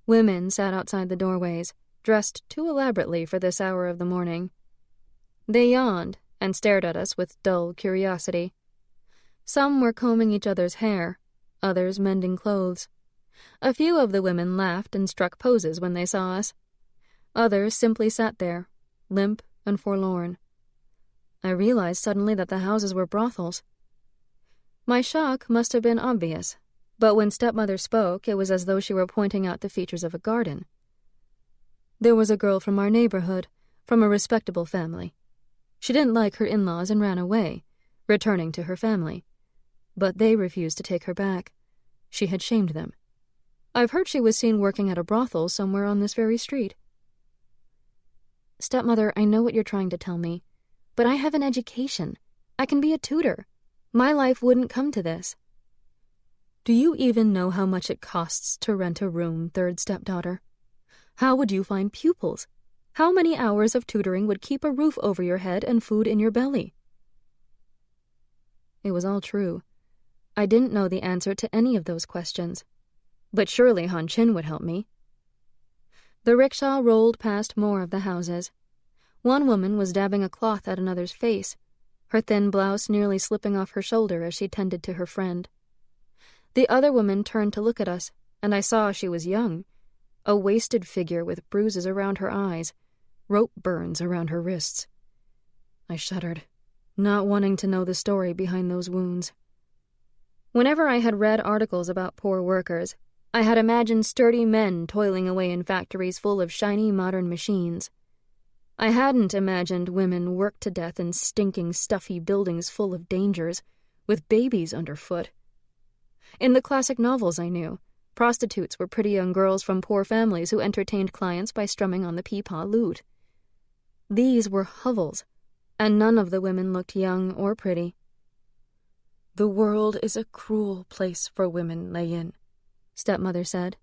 Women sat outside the doorways, dressed too elaborately for this hour of the morning. They yawned and stared at us with dull curiosity. Some were combing each other's hair, others mending clothes. A few of the women laughed and struck poses when they saw us. Others simply sat there, limp and forlorn. I realized suddenly that the houses were brothels. My shock must have been obvious, but when stepmother spoke, it was as though she were pointing out the features of a garden. There was a girl from our neighborhood, from a respectable family. She didn't like her in-laws and ran away, returning to her family. But they refused to take her back. She had shamed them. I've heard she was seen working at a brothel somewhere on this very street. Stepmother, I know what you're trying to tell me, but I have an education. I can be a tutor. My life wouldn't come to this. Do you even know how much it costs to rent a room, third stepdaughter? How would you find pupils? How many hours of tutoring would keep a roof over your head and food in your belly? It was all true. I didn't know the answer to any of those questions. But surely Han Chin would help me. The rickshaw rolled past more of the houses. One woman was dabbing a cloth at another's face, her thin blouse nearly slipping off her shoulder as she tended to her friend. The other woman turned to look at us, and I saw she was young, a wasted figure with bruises around her eyes, rope burns around her wrists. I shuddered, not wanting to know the story behind those wounds. Whenever I had read articles about poor workers, I had imagined sturdy men toiling away in factories full of shiny modern machines. I hadn't imagined women worked to death in stinking, stuffy buildings full of dangers, with babies underfoot. In the classic novels I knew, prostitutes were pretty young girls from poor families who entertained clients by strumming on the peepaw lute. These were hovels, and none of the women looked young or pretty. The world is a cruel place for women, Lei-yin, stepmother said.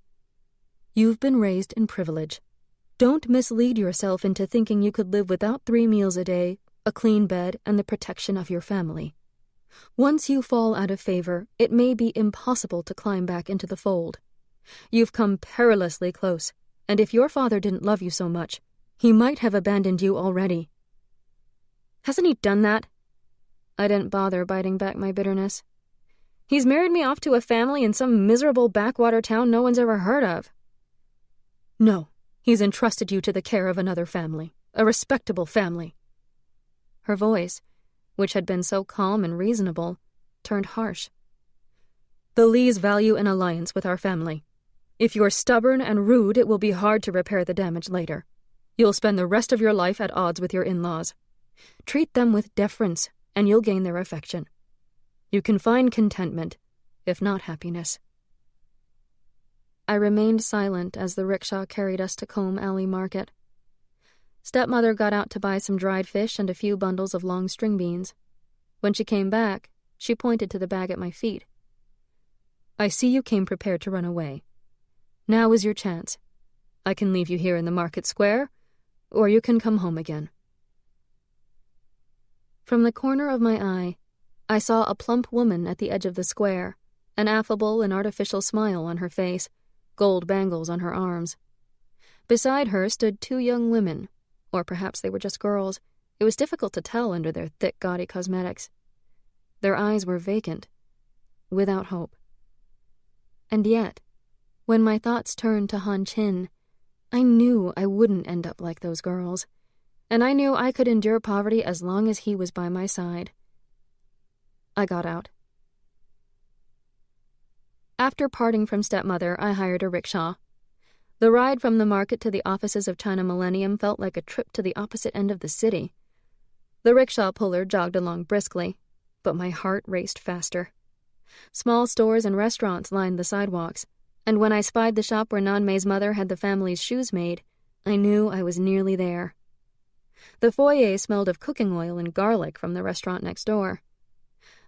You've been raised in privilege. Don't mislead yourself into thinking you could live without 3 meals a day, a clean bed, and the protection of your family. Once you fall out of favor, it may be impossible to climb back into the fold. You've come perilously close, and if your father didn't love you so much, he might have abandoned you already. Hasn't he done that? I didn't bother biting back my bitterness. He's married me off to a family in some miserable backwater town no one's ever heard of. No, he's entrusted you to the care of another family, a respectable family. Her voice, which had been so calm and reasonable, turned harsh. The Lees value an alliance with our family. If you're stubborn and rude, it will be hard to repair the damage later. You'll spend the rest of your life at odds with your in-laws. Treat them with deference, and you'll gain their affection. You can find contentment, if not happiness. I remained silent as the rickshaw carried us to Combe Alley Market. Stepmother got out to buy some dried fish and a few bundles of long string beans. When she came back, she pointed to the bag at my feet, I see you came prepared to run away. Now is your chance. I can leave you here in the market square, or you can come home again." From the corner of my eye, I saw a plump woman at the edge of the square, an affable and artificial smile on her face, gold bangles on her arms. Beside her stood 2 young women, or perhaps they were just girls. It was difficult to tell under their thick, gaudy cosmetics. Their eyes were vacant, without hope. And yet, when my thoughts turned to Han Chin, I knew I wouldn't end up like those girls, and I knew I could endure poverty as long as he was by my side. I got out. After parting from stepmother, I hired a rickshaw. The ride from the market to the offices of China Millennium felt like a trip to the opposite end of the city. The rickshaw puller jogged along briskly, but my heart raced faster. Small stores and restaurants lined the sidewalks, and when I spied the shop where Nanmei's mother had the family's shoes made, I knew I was nearly there. The foyer smelled of cooking oil and garlic from the restaurant next door.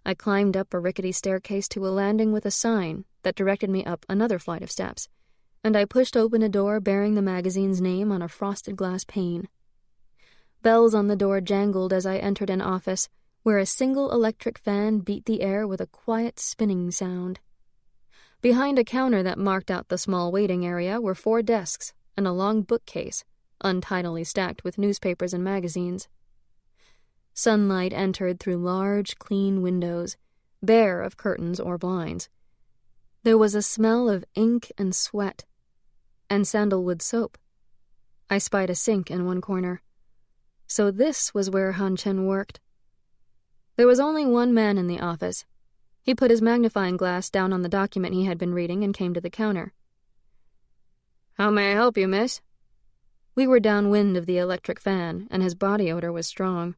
I climbed up a rickety staircase to a landing with a sign that directed me up another flight of steps, and I pushed open a door bearing the magazine's name on a frosted glass pane. Bells on the door jangled as I entered an office where a single electric fan beat the air with a quiet spinning sound. Behind a counter that marked out the small waiting area were 4 desks and a long bookcase, untidily stacked with newspapers and magazines. Sunlight entered through large, clean windows, bare of curtains or blinds. There was a smell of ink and sweat, and sandalwood soap. I spied a sink in one corner. So this was where Han Chen worked. There was only one man in the office. He put his magnifying glass down on the document he had been reading and came to the counter. "How may I help you, miss?" We were downwind of the electric fan, and his body odor was strong.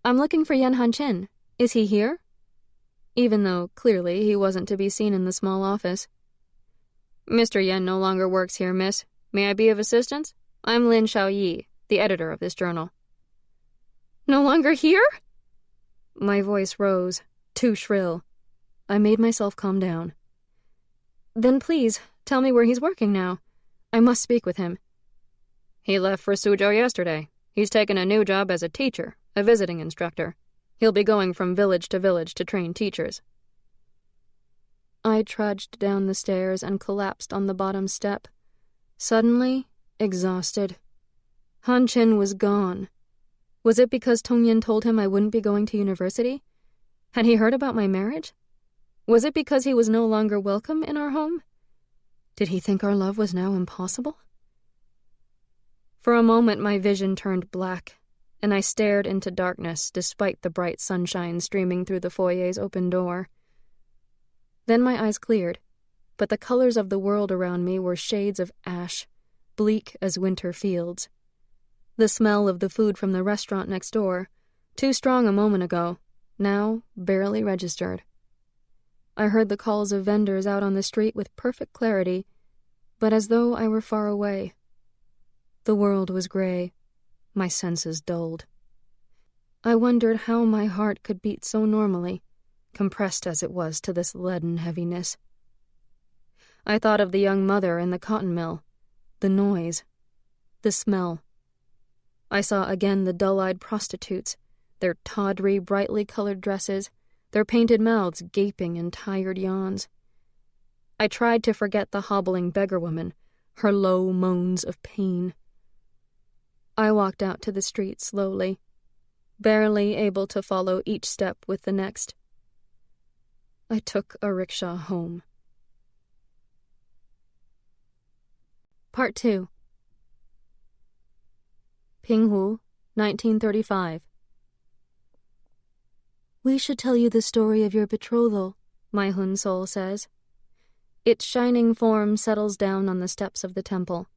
"I'm looking for Yen Han Chen. Is he here?" Even though, clearly, he wasn't to be seen in the small office. "Mr. Yen no longer works here, miss. May I be of assistance? I'm Lin Xiaoyi, the editor of this journal." "No longer here?" My voice rose, too shrill. I made myself calm down. "Then please, tell me where he's working now. I must speak with him." "He left for Suzhou yesterday. He's taken a new job as a teacher, a visiting instructor. He'll be going from village to train teachers." I trudged down the stairs and collapsed on the bottom step, suddenly exhausted. Han Chen was gone. Was it because Tong Yin told him I wouldn't be going to university? Had he heard about my marriage? Was it because he was no longer welcome in our home? Did he think our love was now impossible? For a moment my vision turned black, and I stared into darkness despite the bright sunshine streaming through the foyer's open door. Then my eyes cleared, but the colors of the world around me were shades of ash, bleak as winter fields. The smell of the food from the restaurant next door, too strong a moment ago, now barely registered. I heard the calls of vendors out on the street with perfect clarity, but as though I were far away. The world was gray, my senses dulled. I wondered how my heart could beat so normally, compressed as it was to this leaden heaviness. I thought of the young mother in the cotton mill, the noise, the smell. I saw again the dull-eyed prostitutes, their tawdry, brightly colored dresses, their painted mouths gaping in tired yawns. I tried to forget the hobbling beggar woman, her low moans of pain. I walked out to the street slowly, barely able to follow each step with the next. I took a rickshaw home. Part 2. Pinghu, 1935. "We should tell you the story of your betrothal," my Hun soul says. Its shining form settles down on the steps of the temple.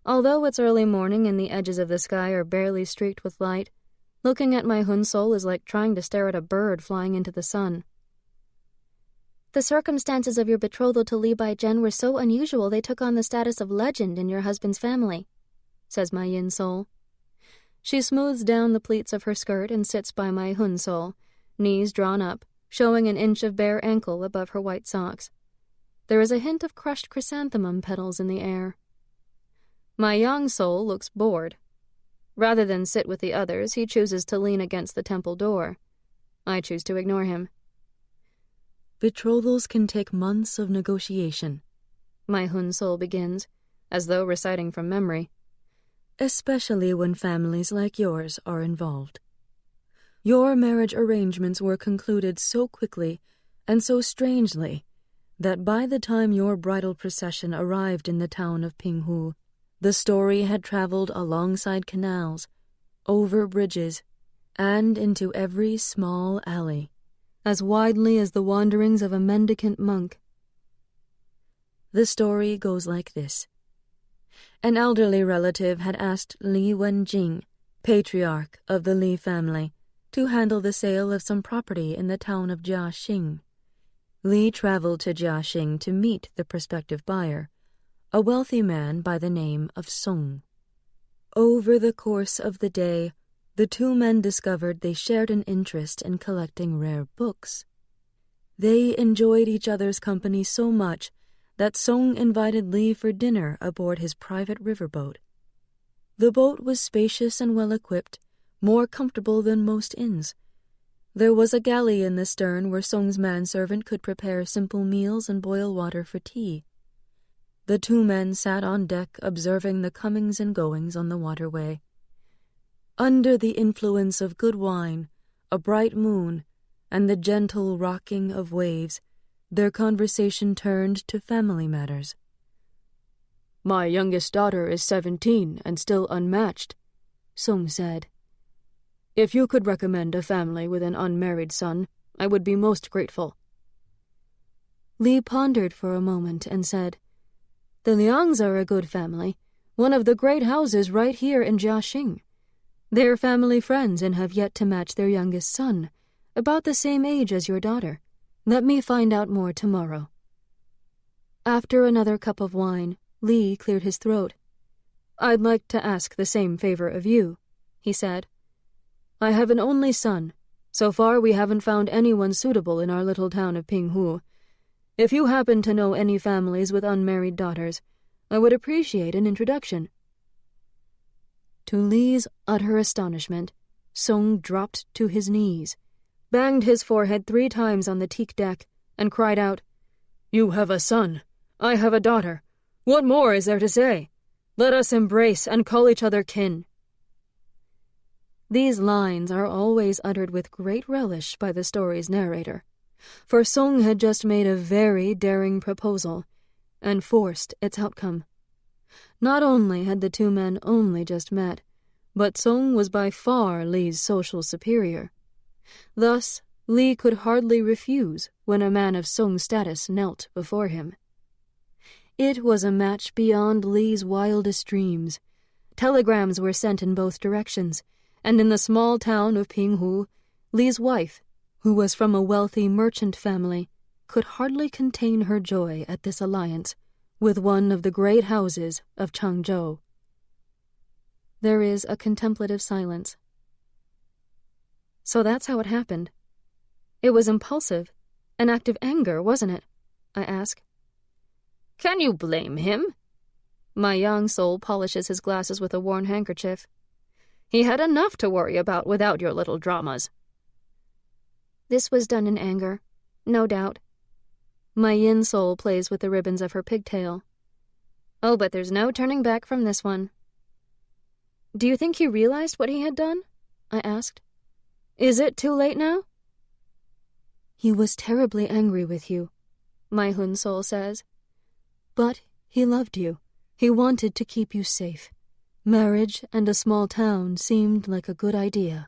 Although it's early morning and the edges of the sky are barely streaked with light, looking at my Hun soul is like trying to stare at a bird flying into the sun. "The circumstances of your betrothal to Li Baizhen were so unusual they took on the status of legend in your husband's family," says my Yin soul. She smooths down the pleats of her skirt and sits by my Hun soul, knees drawn up, showing an inch of bare ankle above her white socks. There is a hint of crushed chrysanthemum petals in the air. My young soul looks bored. Rather than sit with the others, he chooses to lean against the temple door. I choose to ignore him. Betrothals can take months of negotiation, my Hun soul begins, as though reciting from memory. Especially when families like yours are involved. Your marriage arrangements were concluded so quickly and so strangely that by the time your bridal procession arrived in the town of Pinghu, the story had traveled alongside canals, over bridges, and into every small alley, as widely as the wanderings of a mendicant monk. The story goes like this. An elderly relative had asked Li Wenjing, patriarch of the Li family, to handle the sale of some property in the town of Jiaxing. Li traveled to Jiaxing to meet the prospective buyer, a wealthy man by the name of Song. Over the course of the day, the two men discovered they shared an interest in collecting rare books. They enjoyed each other's company so much that Song invited Li for dinner aboard his private riverboat. The boat was spacious and well-equipped, more comfortable than most inns. There was a galley in the stern where Song's manservant could prepare simple meals and boil water for tea. The two men sat on deck observing the comings and goings on the waterway. Under the influence of good wine, a bright moon, and the gentle rocking of waves, their conversation turned to family matters. "My youngest daughter is 17 and still unmatched," Song said. "If you could recommend a family with an unmarried son, I would be most grateful." Li pondered for a moment and said, "The Liangs are a good family, one of the great houses right here in Jiaxing. They're family friends and have yet to match their youngest son, about the same age as your daughter. Let me find out more tomorrow." After another cup of wine, Li cleared his throat. "I'd like to ask the same favor of you," he said. "I have an only son. So far we haven't found anyone suitable in our little town of Pinghu. If you happen to know any families with unmarried daughters, I would appreciate an introduction." To Li's utter astonishment, Song dropped to his knees, banged his forehead 3 times on the teak deck, and cried out, "You have a son. I have a daughter. What more is there to say? Let us embrace and call each other kin." These lines are always uttered with great relish by the story's narrator, for Song had just made a very daring proposal, and forced its outcome. Not only had the two men only just met, but Song was by far Li's social superior. Thus, Li could hardly refuse when a man of Song's status knelt before him. It was a match beyond Li's wildest dreams. Telegrams were sent in both directions, and in the small town of Pinghu, Li's wife, who was from a wealthy merchant family, could hardly contain her joy at this alliance with one of the great houses of Changzhou. There is a contemplative silence. "So that's how it happened. It was impulsive, an act of anger, wasn't it?" I ask. "Can you blame him?" My young soul polishes his glasses with a worn handkerchief. "He had enough to worry about without your little dramas." "This was done in anger, no doubt." My yin soul plays with the ribbons of her pigtail. "Oh, but there's no turning back from this one." "Do you think he realized what he had done?" I asked. "Is it too late now?" "He was terribly angry with you," my Hun soul says. "But he loved you. He wanted to keep you safe. Marriage and a small town seemed like a good idea."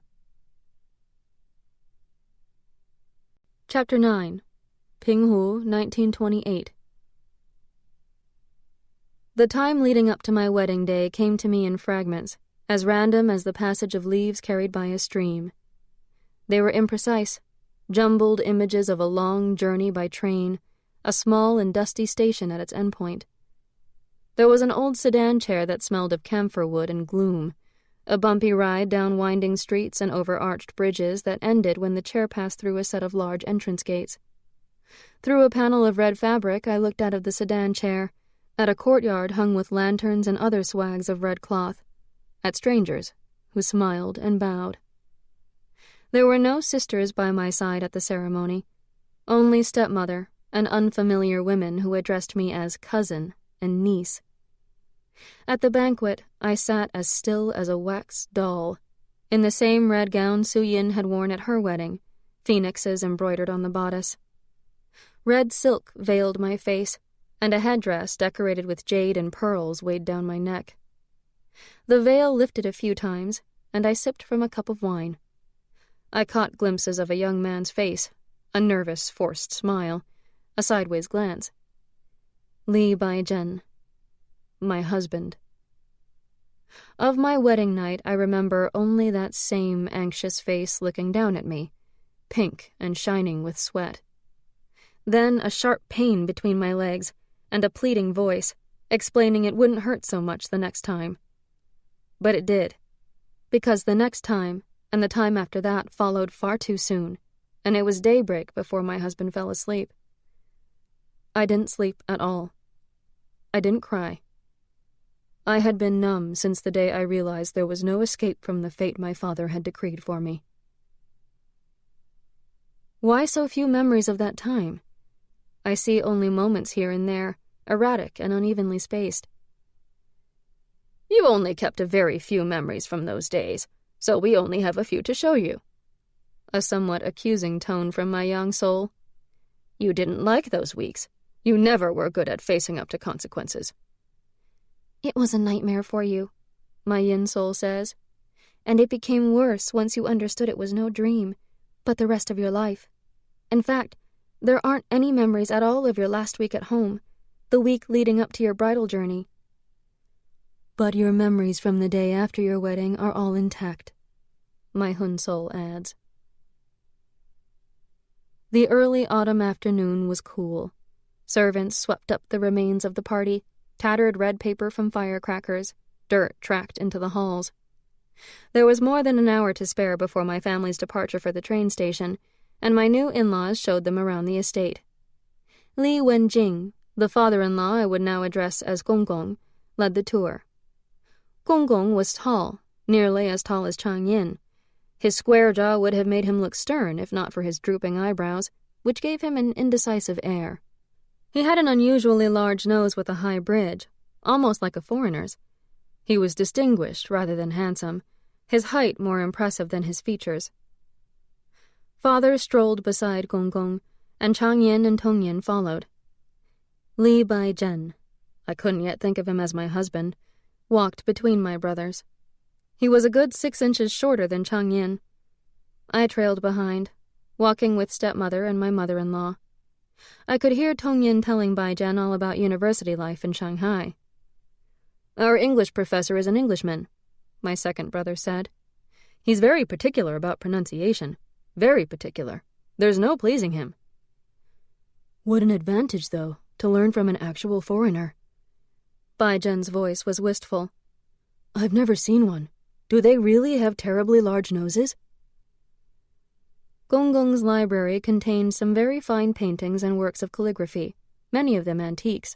Chapter 9. Pinghu, 1928. The time leading up to my wedding day came to me in fragments, as random as the passage of leaves carried by a stream. They were imprecise, jumbled images of a long journey by train, a small and dusty station at its endpoint. There was an old sedan chair that smelled of camphor wood and gloom, a bumpy ride down winding streets and over arched bridges that ended when the chair passed through a set of large entrance gates. Through a panel of red fabric, I looked out of the sedan chair, at a courtyard hung with lanterns and other swags of red cloth, at strangers who smiled and bowed. There were no sisters by my side at the ceremony, only stepmother and unfamiliar women who addressed me as cousin and niece. At the banquet, I sat as still as a wax doll, in the same red gown Su Yin had worn at her wedding, phoenixes embroidered on the bodice. Red silk veiled my face, and a headdress decorated with jade and pearls weighed down my neck. The veil lifted a few times, and I sipped from a cup of wine. I caught glimpses of a young man's face, a nervous, forced smile, a sideways glance. Li Bai-jen, my husband. Of my wedding night, I remember only that same anxious face looking down at me, pink and shining with sweat. Then a sharp pain between my legs, and a pleading voice, explaining it wouldn't hurt so much the next time. But it did, because the next time, and the time after that, followed far too soon, and it was daybreak before my husband fell asleep. I didn't sleep at all. I didn't cry. I had been numb since the day I realized there was no escape from the fate my father had decreed for me. Why so few memories of that time? I see only moments here and there, erratic and unevenly spaced. You only kept a very few memories from those days, so we only have a few to show you. A somewhat accusing tone from my young soul. You didn't like those weeks. You never were good at facing up to consequences. It was a nightmare for you, my yin soul says, and it became worse once you understood it was no dream, but the rest of your life. In fact, there aren't any memories at all of your last week at home, the week leading up to your bridal journey. But your memories from the day after your wedding are all intact, my Hun soul adds. The early autumn afternoon was cool. Servants swept up the remains of the party, tattered red paper from firecrackers, dirt tracked into the halls. There was more than an hour to spare before my family's departure for the train station, and my new in-laws showed them around the estate. Li Wenjing, the father-in-law I would now address as Gong, led the tour. Gong was tall, nearly as tall as Chang Yin. His square jaw would have made him look stern if not for his drooping eyebrows, which gave him an indecisive air. He had an unusually large nose with a high bridge, almost like a foreigner's. He was distinguished rather than handsome, his height more impressive than his features. Father strolled beside Gong, and Chang Yin and Tong Yin followed. Li Bai-jen, I couldn't yet think of him as my husband, walked between my brothers. He was a good 6 inches shorter than Chang Yin. I trailed behind, walking with stepmother and my mother-in-law. I could hear Tong Yin telling Bai-jen all about university life in Shanghai. Our English professor is an Englishman, my second brother said. He's very particular about pronunciation. Very particular. There's no pleasing him. What an advantage, though, to learn from an actual foreigner. Bai-jen's voice was wistful. I've never seen one. Do they really have terribly large noses? Gong's library contained some very fine paintings and works of calligraphy, many of them antiques.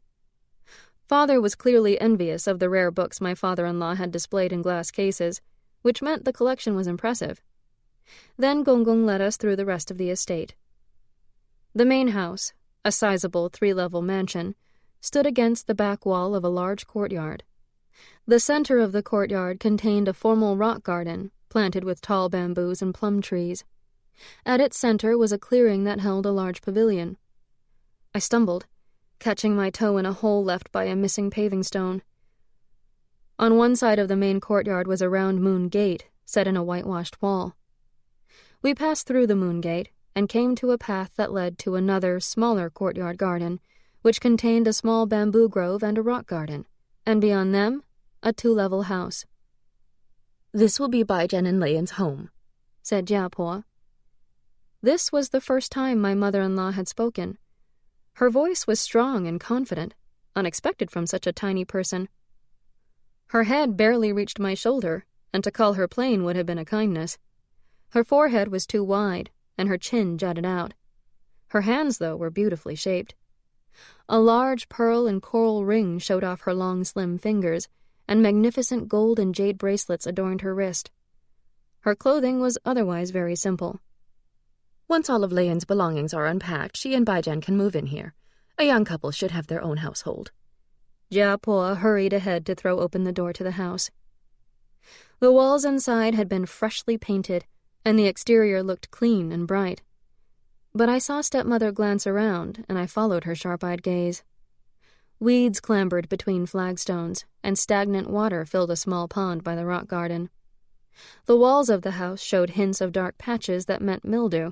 Father was clearly envious of the rare books my father-in-law had displayed in glass cases, which meant the collection was impressive. Then Gong led us through the rest of the estate. The main house, a sizable 3-level mansion, stood against the back wall of a large courtyard. The center of the courtyard contained a formal rock garden, planted with tall bamboos and plum trees. At its center was a clearing that held a large pavilion. I stumbled, catching my toe in a hole left by a missing paving stone. On one side of the main courtyard was a round moon gate set in a whitewashed wall. We passed through the moon gate and came to a path that led to another, smaller courtyard garden, which contained a small bamboo grove and a rock garden, and beyond them, a 2-level house. This will be Bai-jen and Leian's home, said Jiapo. This was the first time my mother-in-law had spoken. Her voice was strong and confident, unexpected from such a tiny person. Her head barely reached my shoulder, and to call her plain would have been a kindness. Her forehead was too wide, and her chin jutted out. Her hands, though, were beautifully shaped. A large pearl and coral ring showed off her long, slim fingers, and magnificent gold and jade bracelets adorned her wrist. Her clothing was otherwise very simple. Once all of Lei-Yin's belongings are unpacked, she and Baijian can move in here. A young couple should have their own household. Jia Po hurried ahead to throw open the door to the house. The walls inside had been freshly painted, and the exterior looked clean and bright. But I saw stepmother glance around, and I followed her sharp-eyed gaze. Weeds clambered between flagstones, and stagnant water filled a small pond by the rock garden. The walls of the house showed hints of dark patches that meant mildew,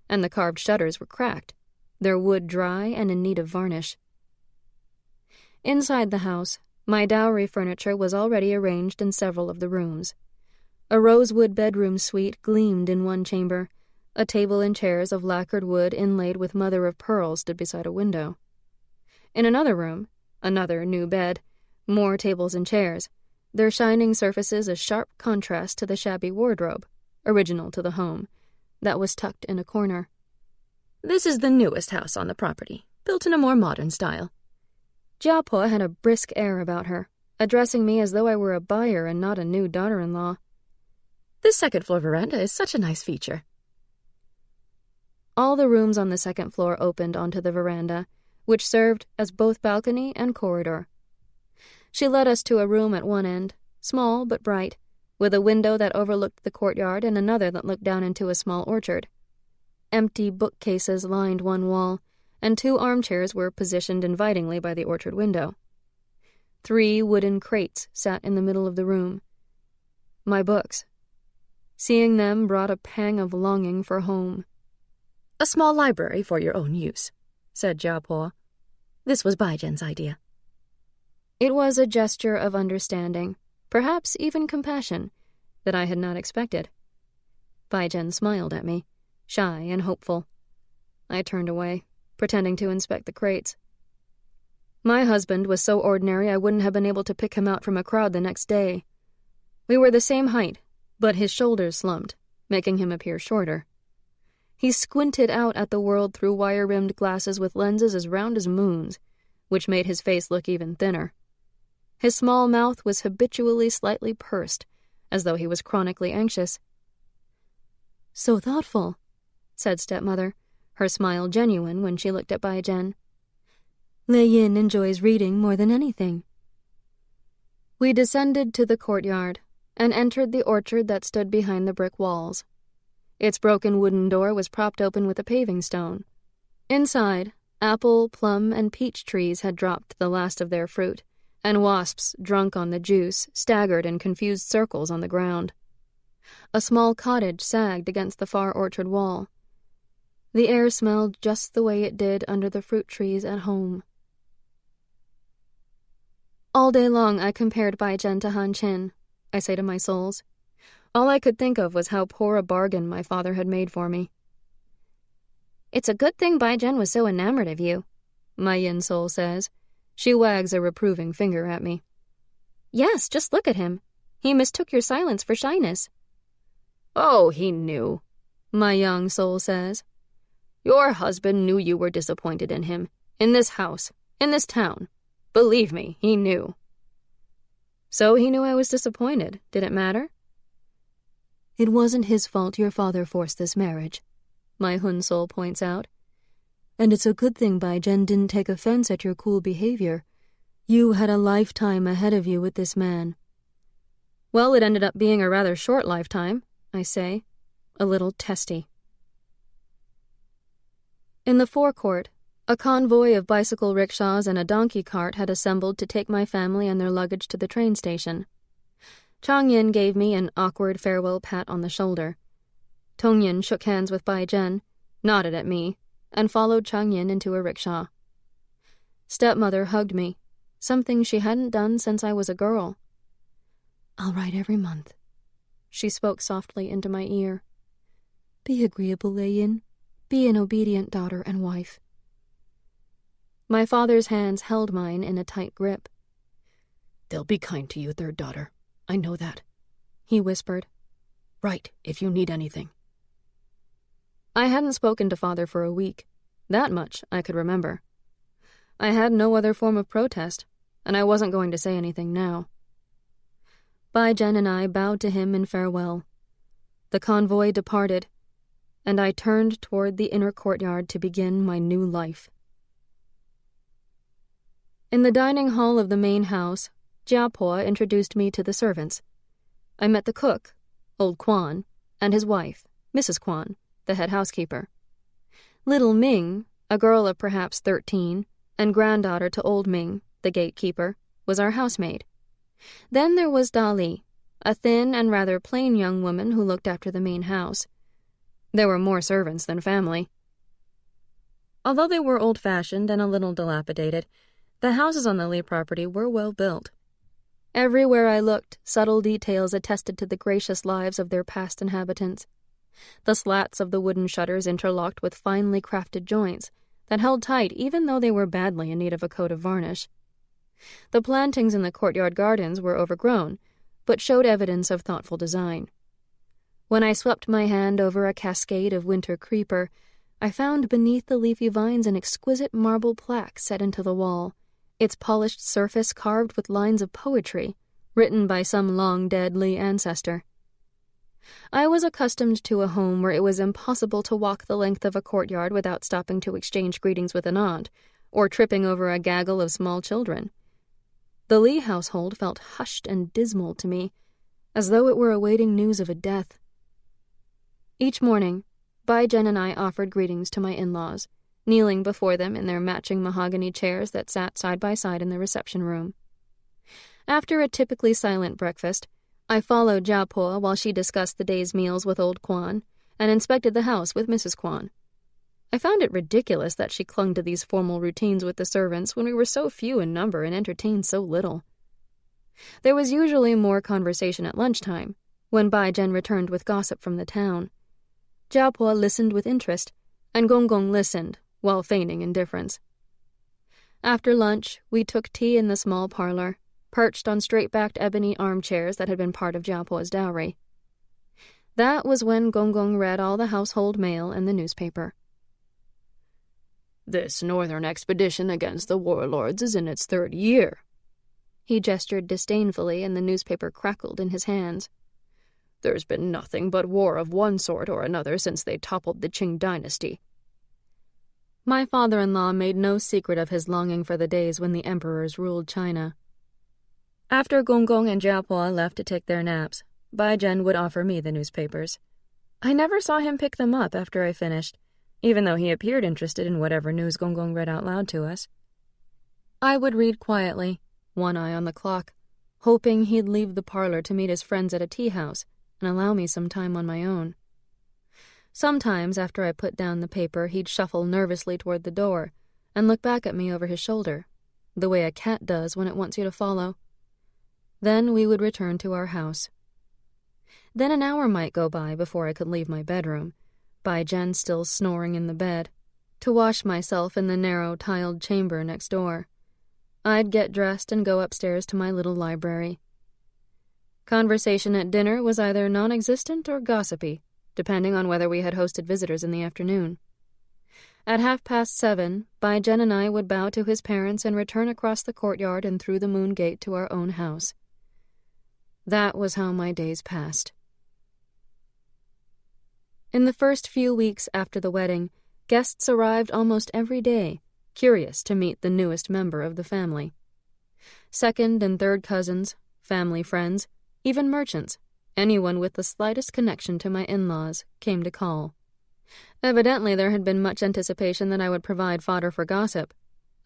and the carved shutters were cracked, their wood dry and in need of varnish. Inside the house, my dowry furniture was already arranged in several of the rooms. A rosewood bedroom suite gleamed in one chamber. A table and chairs of lacquered wood inlaid with mother-of-pearl stood beside a window. In another room, another new bed, more tables and chairs, their shining surfaces a sharp contrast to the shabby wardrobe, original to the home, that was tucked in a corner. This is the newest house on the property, built in a more modern style. Jia Po had a brisk air about her, addressing me as though I were a buyer and not a new daughter-in-law. This second-floor veranda is such a nice feature. All the rooms on the second floor opened onto the veranda, which served as both balcony and corridor. She led us to a room at one end, small but bright, with a window that overlooked the courtyard and another that looked down into a small orchard. Empty bookcases lined one wall, and 2 armchairs were positioned invitingly by the orchard window. 3 wooden crates sat in the middle of the room. My books. Seeing them brought a pang of longing for home. A small library for your own use, said Jia Po. This was Baijian's idea. It was a gesture of understanding, perhaps even compassion, that I had not expected. Baijian smiled at me, shy and hopeful. I turned away, pretending to inspect the crates. My husband was so ordinary I wouldn't have been able to pick him out from a crowd the next day. We were the same height, but his shoulders slumped, making him appear shorter. He squinted out at the world through wire-rimmed glasses with lenses as round as moons, which made his face look even thinner. His small mouth was habitually slightly pursed, as though he was chronically anxious. "So thoughtful," said stepmother, her smile genuine when she looked at Baijian. "Lei-Yin enjoys reading more than anything." We descended to the courtyard and entered the orchard that stood behind the brick walls. Its broken wooden door was propped open with a paving stone. Inside, apple, plum, and peach trees had dropped the last of their fruit, and wasps, drunk on the juice, staggered in confused circles on the ground. A small cottage sagged against the far orchard wall. The air smelled just the way it did under the fruit trees at home. All day long I compared Baijian to Han Qin, I say to my souls. All I could think of was how poor a bargain my father had made for me. "It's a good thing Baijian was so enamored of you," my yin soul says. She wags a reproving finger at me. "Yes, just look at him. He mistook your silence for shyness." "Oh, he knew," my yang soul says. "Your husband knew you were disappointed in him. In this house. In this town. Believe me, he knew." So he knew I was disappointed. Did it matter? "It wasn't his fault your father forced this marriage," my hun soul points out. "And it's a good thing Baijian didn't take offense at your cool behavior. You had a lifetime ahead of you with this man." Well, it ended up being a rather short lifetime, I say, a little testy. In the forecourt, a convoy of bicycle rickshaws and a donkey cart had assembled to take my family and their luggage to the train station. Chang Yin gave me an awkward farewell pat on the shoulder. Tong Yin shook hands with Baijian, nodded at me, and followed Chang Yin into a rickshaw. Stepmother hugged me, something she hadn't done since I was a girl. "I'll write every month," she spoke softly into my ear. "Be agreeable, Lei-Yin. Be an obedient daughter and wife." My father's hands held mine in a tight grip. "They'll be kind to you, third daughter. I know that. he whispered. "Write if you need anything." I hadn't spoken to Father for a week. That much I could remember. I had no other form of protest, and I wasn't going to say anything now. Bai Jen and I bowed to him in farewell. The convoy departed, and I turned toward the inner courtyard to begin my new life. In the dining hall of the main house, Jiapo introduced me to the servants. I met the cook, old Quan, and his wife, Mrs. Quan, the head housekeeper. Little Ming, a girl of perhaps 13, and granddaughter to old Ming, the gatekeeper, was our housemaid. Then there was Dali, a thin and rather plain young woman who looked after the main house. There were more servants than family. Although they were old-fashioned and a little dilapidated, the houses on the Lee property were well built. Everywhere I looked, subtle details attested to the gracious lives of their past inhabitants. The slats of the wooden shutters interlocked with finely crafted joints that held tight even though they were badly in need of a coat of varnish. The plantings in the courtyard gardens were overgrown, but showed evidence of thoughtful design. When I swept my hand over a cascade of winter creeper, I found beneath the leafy vines an exquisite marble plaque set into the wall, its polished surface carved with lines of poetry, written by some long-dead Lee ancestor. I was accustomed to a home where it was impossible to walk the length of a courtyard without stopping to exchange greetings with an aunt, or tripping over a gaggle of small children. The Lee household felt hushed and dismal to me, as though it were awaiting news of a death. Each morning, Bai Jen and I offered greetings to my in-laws, kneeling before them in their matching mahogany chairs that sat side by side in the reception room. After a typically silent breakfast, I followed Jiapo while she discussed the day's meals with old Quan and inspected the house with Mrs. Quan. I found it ridiculous that she clung to these formal routines with the servants when we were so few in number and entertained so little. There was usually more conversation at lunchtime, when Bai Jen returned with gossip from the town. Jiapo listened with interest, and Gong Gong listened, while feigning indifference. After lunch, we took tea in the small parlor, perched on straight-backed ebony armchairs that had been part of Jiapo's dowry. That was when Gong Gong read all the household mail and the newspaper. "This northern expedition against the warlords is in its 3rd year." He gestured disdainfully, and the newspaper crackled in his hands. "There's been nothing but war of one sort or another since they toppled the Qing dynasty." My father-in-law made no secret of his longing for the days when the emperors ruled China. After Gong Gong and Jiapo left to take their naps, Bai Jen would offer me the newspapers. I never saw him pick them up after I finished, even though he appeared interested in whatever news Gong Gong read out loud to us. I would read quietly, one eye on the clock, hoping he'd leave the parlor to meet his friends at a tea house and allow me some time on my own. Sometimes, after I put down the paper, he'd shuffle nervously toward the door and look back at me over his shoulder, the way a cat does when it wants you to follow. Then we would return to our house. Then an hour might go by before I could leave my bedroom, Bai Jen still snoring in the bed, to wash myself in the narrow, tiled chamber next door. I'd get dressed and go upstairs to my little library. Conversation at dinner was either non-existent or gossipy, depending on whether we had hosted visitors in the afternoon. At 7:30, Bai Jen and I would bow to his parents and return across the courtyard and through the moon gate to our own house. That was how my days passed. In the first few weeks after the wedding, guests arrived almost every day, curious to meet the newest member of the family. Second and third cousins, family friends, even merchants, anyone with the slightest connection to my in-laws, came to call. Evidently there had been much anticipation that I would provide fodder for gossip.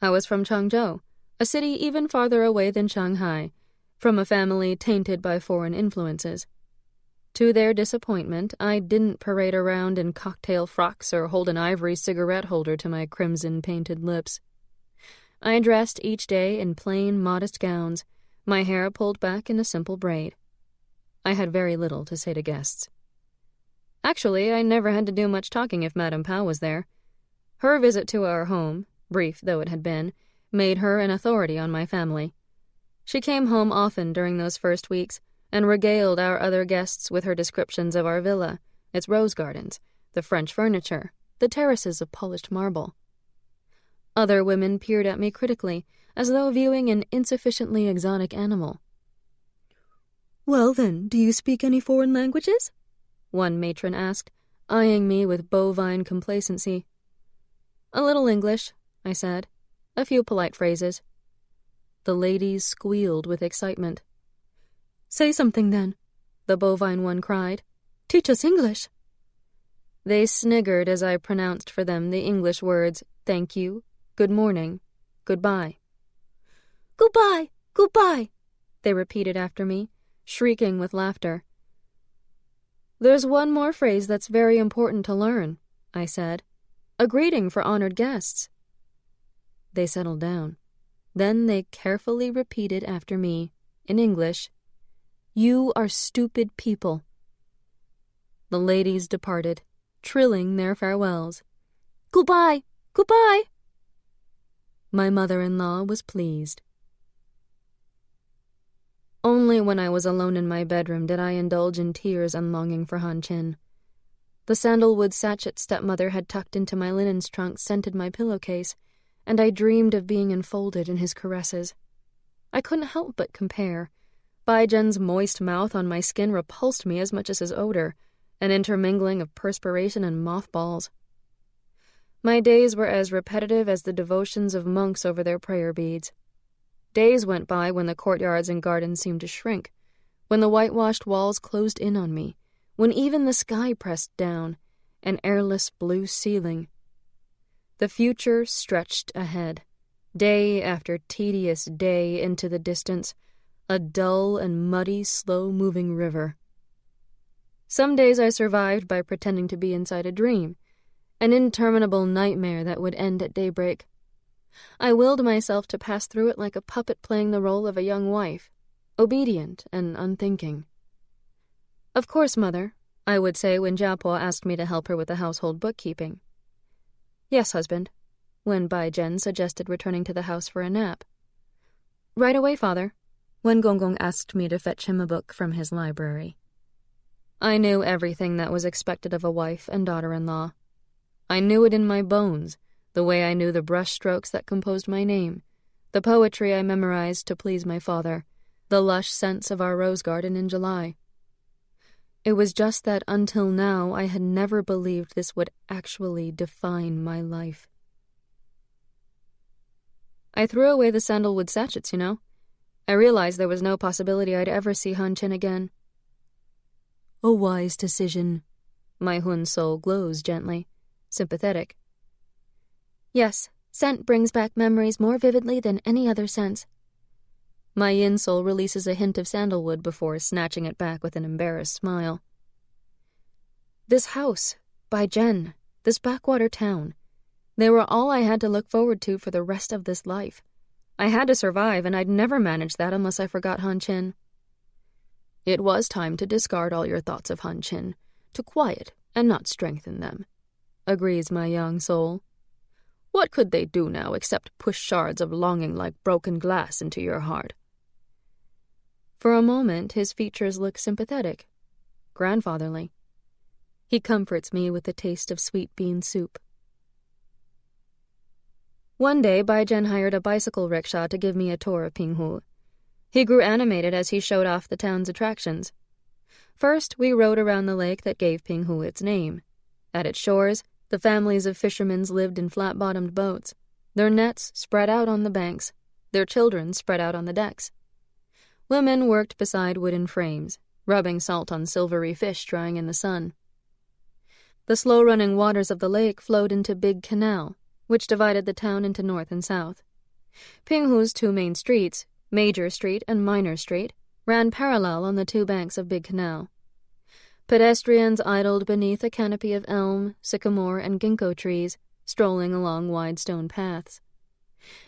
I was from Changzhou, a city even farther away than Shanghai, from a family tainted by foreign influences. To their disappointment, I didn't parade around in cocktail frocks or hold an ivory cigarette holder to my crimson-painted lips. I dressed each day in plain, modest gowns, my hair pulled back in a simple braid. I had very little to say to guests. Actually, I never had to do much talking if Madame Pao was there. Her visit to our home, brief though it had been, made her an authority on my family. She came home often during those first weeks, and regaled our other guests with her descriptions of our villa, its rose gardens, the French furniture, the terraces of polished marble. Other women peered at me critically, as though viewing an insufficiently exotic animal. "Well then, do you speak any foreign languages?" one matron asked, eyeing me with bovine complacency. "A little English," I said. "A few polite phrases." The ladies squealed with excitement. "Say something then," the bovine one cried. "Teach us English." They sniggered as I pronounced for them the English words, thank you, good morning, goodbye. "Goodbye, goodbye," they repeated after me, shrieking with laughter. "There's one more phrase that's very important to learn," I said. "A greeting for honored guests." They settled down. Then they carefully repeated after me, in English, "You are stupid people." The ladies departed, trilling their farewells. "Goodbye, goodbye." My mother-in-law was pleased. Only when I was alone in my bedroom did I indulge in tears and longing for Han Chin. The sandalwood sachet stepmother had tucked into my linens trunk scented my pillowcase, and I dreamed of being enfolded in his caresses. I couldn't help but compare. Baijian's moist mouth on my skin repulsed me as much as his odor, an intermingling of perspiration and mothballs. My days were as repetitive as the devotions of monks over their prayer beads. Days went by when the courtyards and gardens seemed to shrink, when the whitewashed walls closed in on me, when even the sky pressed down, an airless blue ceiling. The future stretched ahead, day after tedious day into the distance, a dull and muddy, slow-moving river. Some days I survived by pretending to be inside a dream, an interminable nightmare that would end at daybreak. I willed myself to pass through it like a puppet playing the role of a young wife, obedient and unthinking. "Of course, Mother," I would say when Jiapo asked me to help her with the household bookkeeping. "Yes, husband," when Baijian suggested returning to the house for a nap. "Right away, Father," when Gonggong asked me to fetch him a book from his library. I knew everything that was expected of a wife and daughter-in-law. I knew it in my bones, the way I knew the brushstrokes that composed my name, the poetry I memorized to please my father, the lush scents of our rose garden in July. It was just that until now I had never believed this would actually define my life. I threw away the sandalwood sachets, you know. I realized there was no possibility I'd ever see Han Chin again. "A wise decision." My Hun soul glows gently, sympathetic. "Yes, scent brings back memories more vividly than any other sense." My yin soul releases a hint of sandalwood before snatching it back with an embarrassed smile. This house, Baijian, this backwater town, they were all I had to look forward to for the rest of this life. I had to survive, and I'd never manage that unless I forgot Han Chin. It was time to discard all your thoughts of Han Chin, to quiet and not strengthen them, agrees my young soul. What could they do now except push shards of longing like broken glass into your heart? For a moment, his features look sympathetic, grandfatherly. He comforts me with the taste of sweet bean soup. One day, Baijian hired a bicycle rickshaw to give me a tour of Pinghu. He grew animated as he showed off the town's attractions. First, we rode around the lake that gave Pinghu its name. At its shores, the families of fishermen lived in flat-bottomed boats, their nets spread out on the banks, their children spread out on the decks. Women worked beside wooden frames, rubbing salt on silvery fish drying in the sun. The slow-running waters of the lake flowed into Big Canal, which divided the town into north and south. Pinghu's two main streets, Major Street and Minor Street, ran parallel on the two banks of Big Canal. Pedestrians idled beneath a canopy of elm, sycamore, and ginkgo trees, strolling along wide stone paths.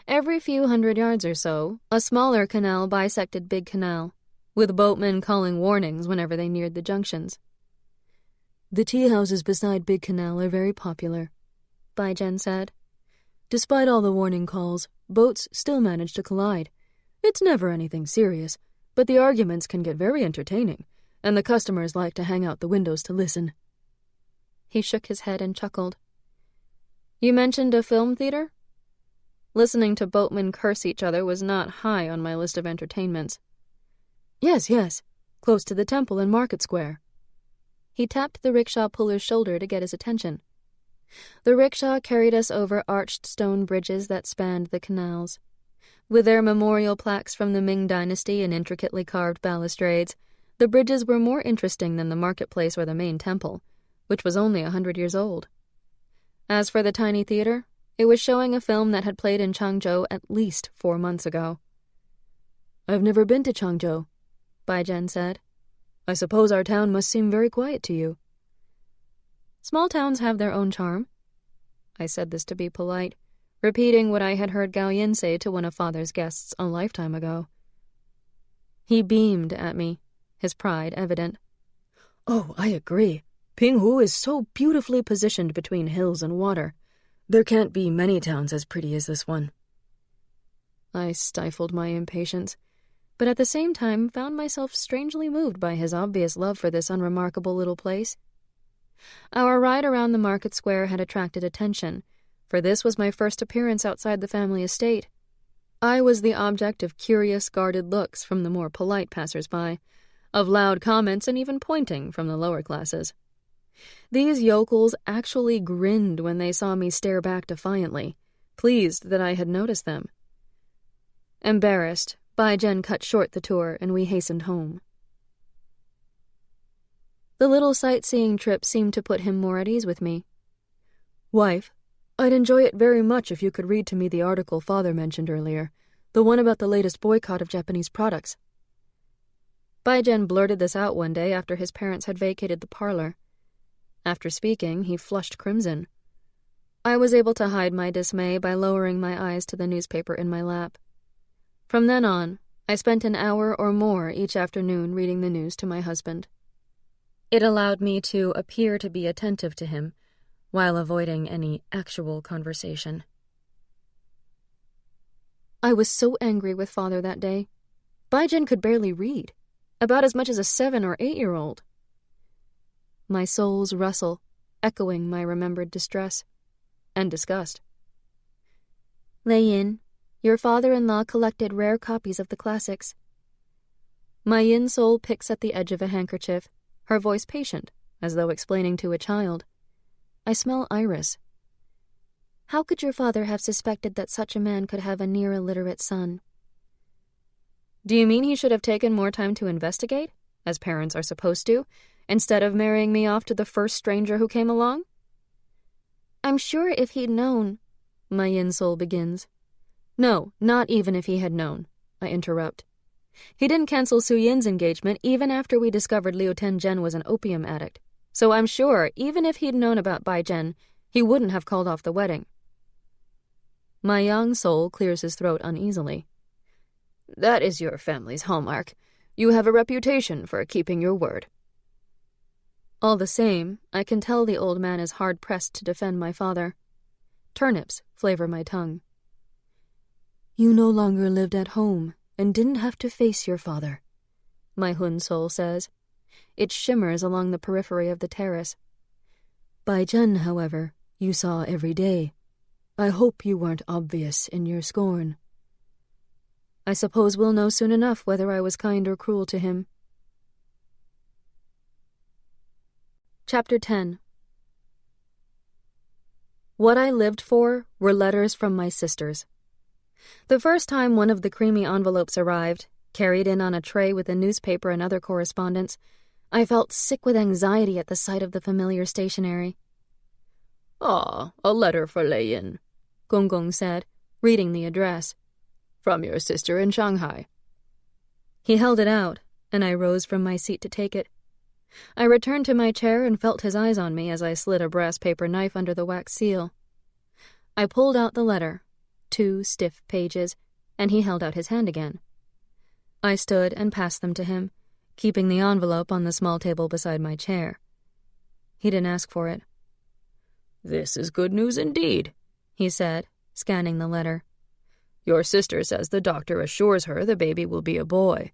Every few hundred yards or so, a smaller canal bisected Big Canal, with boatmen calling warnings whenever they neared the junctions. "The tea houses beside Big Canal are very popular," Baijian said. "Despite all the warning calls, boats still manage to collide. It's never anything serious, but the arguments can get very entertaining, and the customers like to hang out the windows to listen." He shook his head and chuckled. "You mentioned a film theater?" Listening to boatmen curse each other was not high on my list of entertainments. Yes, close to the temple in Market Square." He tapped the rickshaw puller's shoulder to get his attention. The rickshaw carried us over arched stone bridges that spanned the canals. With their memorial plaques from the Ming Dynasty and intricately carved balustrades, the bridges were more interesting than the marketplace or the main temple, which was only 100 years old. As for the tiny theater, it was showing a film that had played in Changzhou at least 4 months ago. "I've never been to Changzhou," Baijian said. "I suppose our town must seem very quiet to you." "Small towns have their own charm." I said this to be polite, repeating what I had heard Gao Yin say to one of Father's guests a lifetime ago. He beamed at me, his pride evident. "Oh, I agree. Pinghu is so beautifully positioned between hills and water. There can't be many towns as pretty as this one." I stifled my impatience, but at the same time found myself strangely moved by his obvious love for this unremarkable little place. Our ride around the market square had attracted attention, for this was my first appearance outside the family estate. I was the object of curious, guarded looks from the more polite passers-by, of loud comments and even pointing from the lower classes. These yokels actually grinned when they saw me stare back defiantly, pleased that I had noticed them. Embarrassed, Baijian cut short the tour and we hastened home. The little sightseeing trip seemed to put him more at ease with me. "Wife, I'd enjoy it very much if you could read to me the article Father mentioned earlier, the one about the latest boycott of Japanese products." Baijian blurted this out one day after his parents had vacated the parlor. After speaking, he flushed crimson. I was able to hide my dismay by lowering my eyes to the newspaper in my lap. From then on, I spent an hour or more each afternoon reading the news to my husband. It allowed me to appear to be attentive to him, while avoiding any actual conversation. I was so angry with Father that day. Baijian could barely read, about as much as a 7 or 8-year-old. My soles rustle, echoing my remembered distress and disgust. "Lei Yin, your father-in-law collected rare copies of the classics." My yin soul picks at the edge of a handkerchief, her voice patient, as though explaining to a child. I smell iris. "How could your father have suspected that such a man could have a near-illiterate son?" "Do you mean he should have taken more time to investigate, as parents are supposed to, instead of marrying me off to the first stranger who came along?" "I'm sure if he'd known," my yin soul begins. "No, not even if he had known," I interrupt. "He didn't cancel Su Yin's engagement even after we discovered Liu Tengen was an opium addict. So I'm sure, even if he'd known about Baijian, he wouldn't have called off the wedding." My yang soul clears his throat uneasily. "That is your family's hallmark. You have a reputation for keeping your word." All the same, I can tell the old man is hard-pressed to defend my father. Turnips flavor my tongue. "You no longer lived at home and didn't have to face your father," my Hun soul says. It shimmers along the periphery of the terrace. "Baijian, however, you saw every day. I hope you weren't obvious in your scorn." I suppose we'll know soon enough whether I was kind or cruel to him. Chapter 10. What I lived for were letters from my sisters. The first time one of the creamy envelopes arrived, carried in on a tray with a newspaper and other correspondence, I felt sick with anxiety at the sight of the familiar stationery. "Ah, a letter for Lei Yin," Gong Gong said, reading the address. "From your sister in Shanghai." He held it out, and I rose from my seat to take it. I returned to my chair and felt his eyes on me as I slid a brass paper knife under the wax seal. I pulled out the letter, 2 stiff pages, and he held out his hand again. I stood and passed them to him, keeping the envelope on the small table beside my chair. He didn't ask for it. "This is good news indeed," he said, scanning the letter. "Your sister says the doctor assures her the baby will be a boy.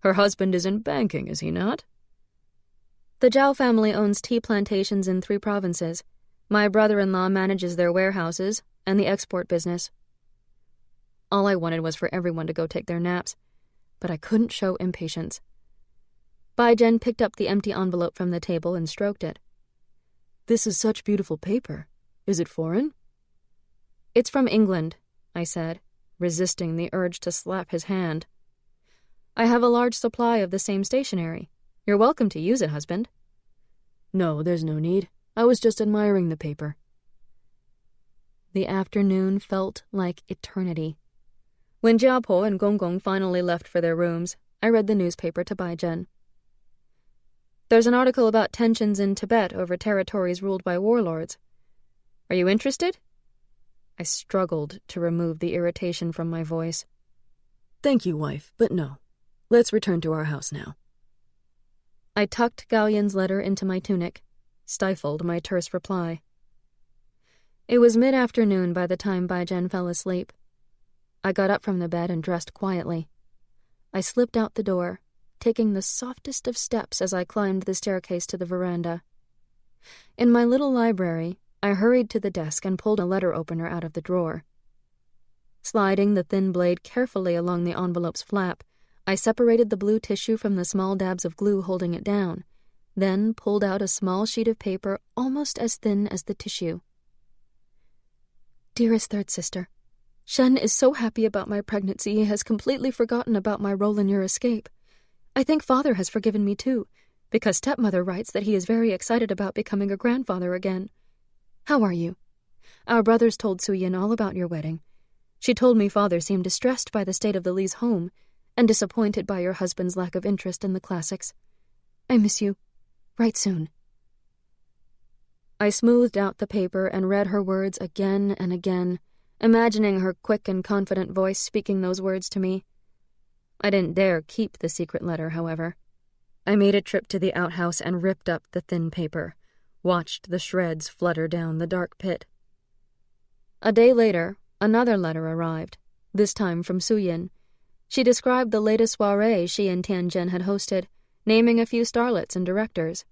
Her husband is in banking, is he not? The Zhao family owns tea plantations in 3 provinces. My brother-in-law manages their warehouses and the export business. All I wanted was for everyone to go take their naps, but I couldn't show impatience. Bai Zhen picked up the empty envelope from the table and stroked it. This is such beautiful paper. Is it foreign? It's from England, I said, resisting the urge to slap his hand. I have a large supply of the same stationery. You're welcome to use it, husband. No, there's no need. I was just admiring the paper. The afternoon felt like eternity. When Jiapo and Gong finally left for their rooms, I read the newspaper to Bai Zhen. There's an article about tensions in Tibet over territories ruled by warlords. Are you interested? I struggled to remove the irritation from my voice. Thank you, wife, but no. Let's return to our house now. I tucked Gallian's letter into my tunic, stifled my terse reply. It was mid-afternoon by the time Bai Zhen fell asleep. I got up from the bed and dressed quietly. I slipped out the door, taking the softest of steps as I climbed the staircase to the veranda. In my little library, I hurried to the desk and pulled a letter opener out of the drawer. Sliding the thin blade carefully along the envelope's flap, I separated the blue tissue from the small dabs of glue holding it down, then pulled out a small sheet of paper almost as thin as the tissue. Dearest third sister, Shen is so happy about my pregnancy he has completely forgotten about my role in your escape. I think father has forgiven me too, because stepmother writes that he is very excited about becoming a grandfather again. How are you? Our brothers told Suyin all about your wedding. She told me father seemed distressed by the state of the Li's home and disappointed by your husband's lack of interest in the classics. I miss you. Write soon. I smoothed out the paper and read her words again and again, imagining her quick and confident voice speaking those words to me. I didn't dare keep the secret letter, however. I made a trip to the outhouse and ripped up the thin paper, watched the shreds flutter down the dark pit. A day later, another letter arrived, this time from Suyin. She described the latest soiree she and Tianjin had hosted, naming a few starlets and directors.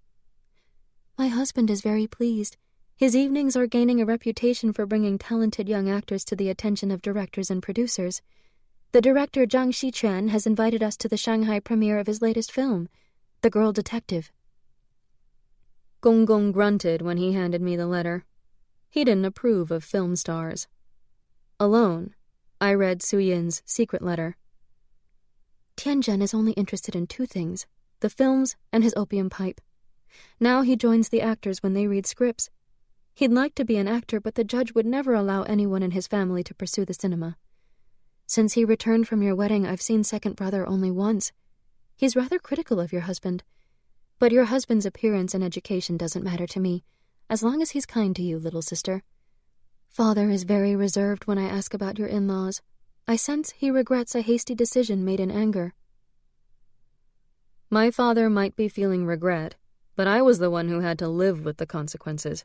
My husband is very pleased. His evenings are gaining a reputation for bringing talented young actors to the attention of directors and producers. The director Zhang Xiquan has invited us to the Shanghai premiere of his latest film, The Girl Detective. Gong grunted when he handed me the letter. He didn't approve of film stars. Alone, I read Suyin's secret letter. Tianjin is only interested in 2 things, the films and his opium pipe. Now he joins the actors when they read scripts. He'd like to be an actor, but the judge would never allow anyone in his family to pursue the cinema. Since he returned from your wedding, I've seen second brother only once. He's rather critical of your husband. But your husband's appearance and education doesn't matter to me, as long as he's kind to you, little sister. Father is very reserved when I ask about your in-laws. I sense he regrets a hasty decision made in anger. My father might be feeling regret, but I was the one who had to live with the consequences.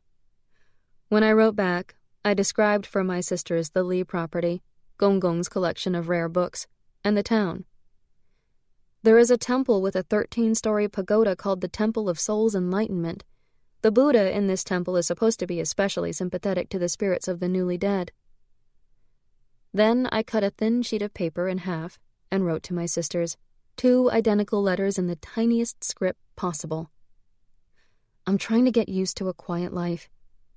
When I wrote back, I described for my sisters the Li property, Gong's collection of rare books, and the town. There is a temple with a 13-story pagoda called the Temple of Soul's Enlightenment. The Buddha in this temple is supposed to be especially sympathetic to the spirits of the newly dead. Then I cut a thin sheet of paper in half and wrote to my sisters, 2 identical letters in the tiniest script possible. I'm trying to get used to a quiet life.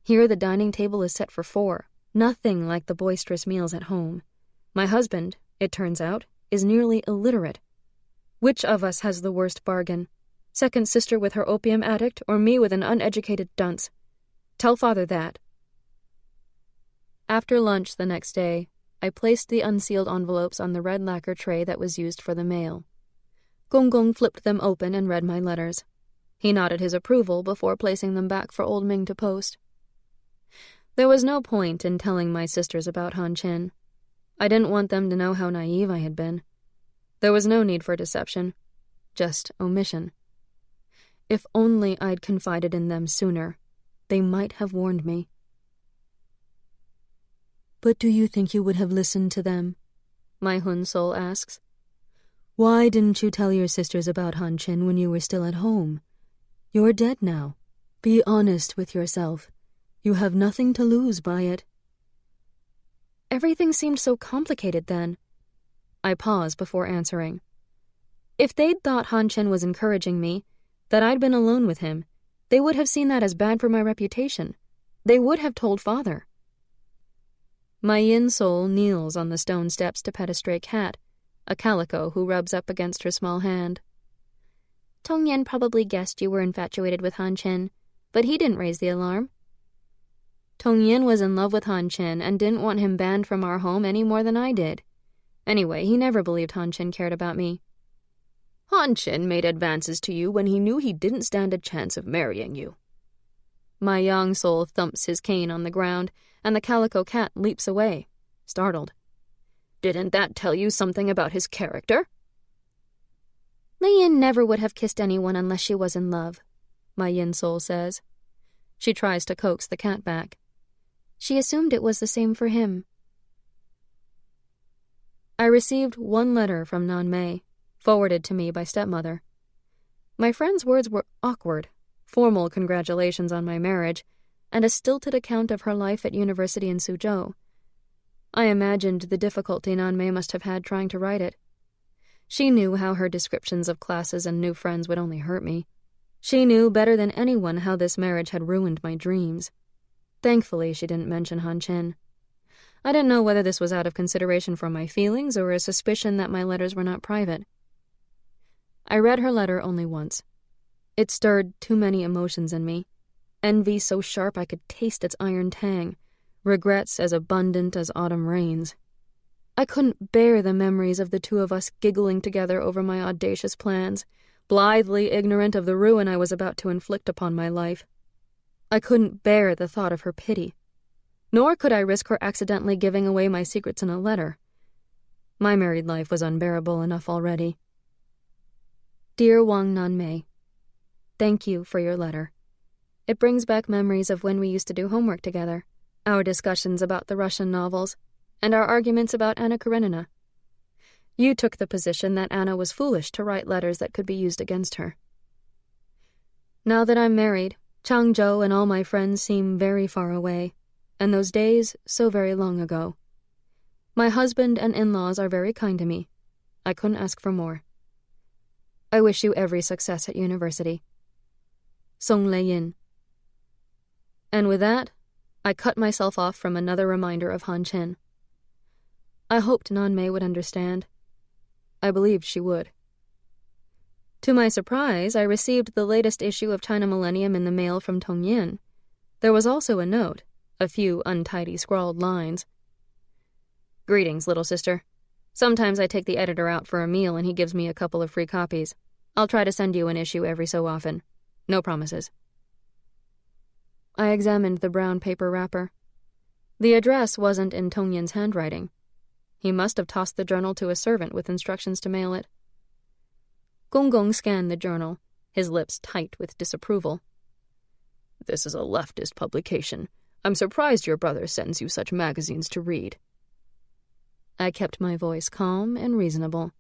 Here the dining table is set for 4, nothing like the boisterous meals at home. My husband, it turns out, is nearly illiterate. Which of us has the worst bargain? Second sister with her opium addict, or me with an uneducated dunce? Tell father that. After lunch the next day, I placed the unsealed envelopes on the red lacquer tray that was used for the mail. Gong flipped them open and read my letters. He nodded his approval before placing them back for old Ming to post. There was no point in telling my sisters about Han Qin. I didn't want them to know how naive I had been. There was no need for deception, just omission. If only I'd confided in them sooner, they might have warned me. But do you think you would have listened to them? My Hun Soul asks. Why didn't you tell your sisters about Han Chin when you were still at home? You're dead now. Be honest with yourself. You have nothing to lose by it. Everything seemed so complicated then. I paused before answering. If they'd thought Han Chin was encouraging me, that I'd been alone with him, they would have seen that as bad for my reputation. They would have told father. My yin soul kneels on the stone steps to pet a stray cat, a calico who rubs up against her small hand. Tong Yen probably guessed you were infatuated with Han Chin, but he didn't raise the alarm. Tong Yen was in love with Han Chin and didn't want him banned from our home any more than I did. Anyway, he never believed Han Chin cared about me. Han Chin made advances to you when he knew he didn't stand a chance of marrying you. My young soul thumps his cane on the ground, and the calico cat leaps away, startled. Didn't that tell you something about his character? Li Yin never would have kissed anyone unless she was in love, my yin soul says. She tries to coax the cat back. She assumed it was the same for him. I received one letter from Nan Mei, forwarded to me by stepmother. My friend's words were awkward, formal congratulations on my marriage, and a stilted account of her life at university in Suzhou. I imagined the difficulty Nan Mei must have had trying to write it. She knew how her descriptions of classes and new friends would only hurt me. She knew better than anyone how this marriage had ruined my dreams. Thankfully, she didn't mention Han Chin. I didn't know whether this was out of consideration for my feelings or a suspicion that my letters were not private. I read her letter only once. It stirred too many emotions in me. Envy so sharp I could taste its iron tang. Regrets as abundant as autumn rains. I couldn't bear the memories of the two of us giggling together over my audacious plans, blithely ignorant of the ruin I was about to inflict upon my life. I couldn't bear the thought of her pity. Nor could I risk her accidentally giving away my secrets in a letter. My married life was unbearable enough already. Dear Wang Nanmei, thank you for your letter. It brings back memories of when we used to do homework together, our discussions about the Russian novels, and our arguments about Anna Karenina. You took the position that Anna was foolish to write letters that could be used against her. Now that I'm married, Changzhou and all my friends seem very far away, and those days so very long ago. My husband and in-laws are very kind to me. I couldn't ask for more. I wish you every success at university. Song Lei Yin. And with that, I cut myself off from another reminder of Han Chin. I hoped Nan Mei would understand. I believed she would. To my surprise, I received the latest issue of China Millennium in the mail from Tong Yin. There was also a note, a few untidy scrawled lines. Greetings, little sister. Sometimes I take the editor out for a meal and he gives me a couple of free copies. I'll try to send you an issue every so often. No promises. I examined the brown paper wrapper. The address wasn't in Tong Yin's handwriting. He must have tossed the journal to a servant with instructions to mail it. Gong Gong scanned the journal, his lips tight with disapproval. This is a leftist publication. I'm surprised your brother sends you such magazines to read. I kept my voice calm and reasonable.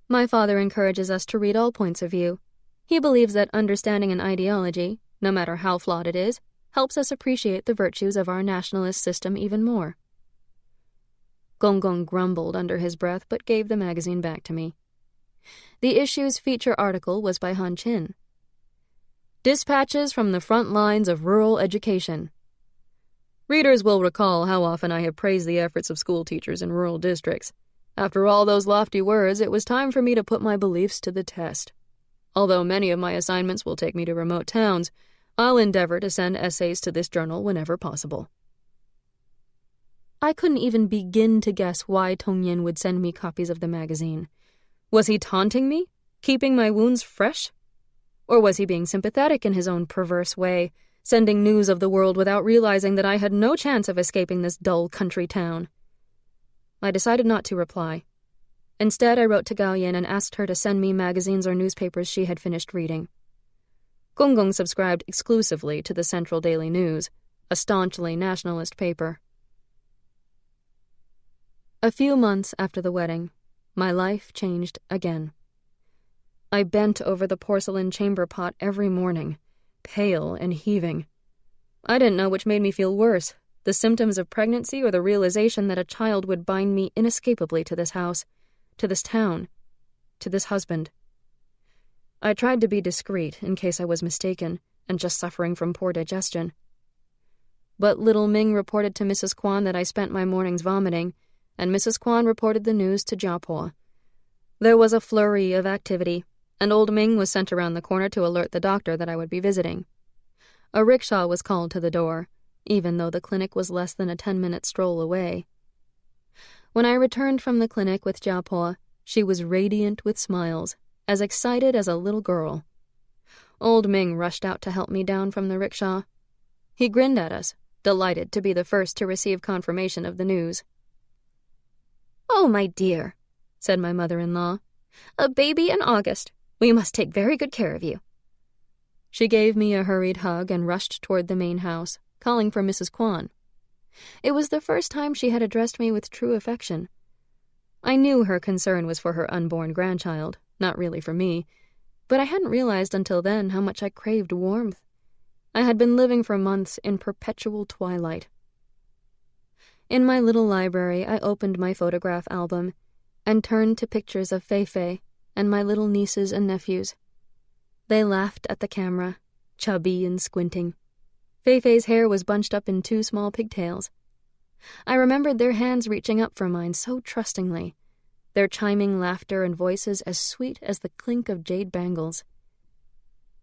My father encourages us to read all points of view. He believes that understanding an ideology, no matter how flawed it is, helps us appreciate the virtues of our nationalist system even more. Gong Gong grumbled under his breath but gave the magazine back to me. The issue's feature article was by Han Chin. Dispatches from the front lines of rural education. Readers will recall how often I have praised the efforts of school teachers in rural districts. After all those lofty words, it was time for me to put my beliefs to the test. Although many of my assignments will take me to remote towns, I'll endeavor to send essays to this journal whenever possible. I couldn't even begin to guess why Tong Yin would send me copies of the magazine. Was he taunting me, keeping my wounds fresh? Or was he being sympathetic in his own perverse way, sending news of the world without realizing that I had no chance of escaping this dull country town? I decided not to reply. Instead, I wrote to Gao Yin and asked her to send me magazines or newspapers she had finished reading. Gong Gong subscribed exclusively to the Central Daily News, a staunchly nationalist paper. A few months after the wedding, my life changed again. I bent over the porcelain chamber pot every morning, pale and heaving. I didn't know which made me feel worse, the symptoms of pregnancy or the realization that a child would bind me inescapably to this house, to this town, to this husband. I tried to be discreet in case I was mistaken and just suffering from poor digestion. But little Ming reported to Mrs. Kwan that I spent my mornings vomiting, and Mrs. Kwan reported the news to Jiapo. There was a flurry of activity, and old Ming was sent around the corner to alert the doctor that I would be visiting. A rickshaw was called to the door, even though the clinic was less than a 10-minute stroll away. When I returned from the clinic with Jiapo, she was radiant with smiles, as excited as a little girl. Old Ming rushed out to help me down from the rickshaw. He grinned at us, delighted to be the first to receive confirmation of the news. "Oh, my dear," said my mother-in-law. "A baby in August. We must take very good care of you." She gave me a hurried hug and rushed toward the main house, calling for Mrs. Kwan. It was the first time she had addressed me with true affection. I knew her concern was for her unborn grandchild, not really for me, but I hadn't realized until then how much I craved warmth. I had been living for months in perpetual twilight. In my little library, I opened my photograph album and turned to pictures of Fei and my little nieces and nephews. They laughed at the camera, chubby and squinting. Fei's hair was bunched up in 2 small pigtails. I remembered their hands reaching up for mine so trustingly, their chiming laughter and voices as sweet as the clink of jade bangles.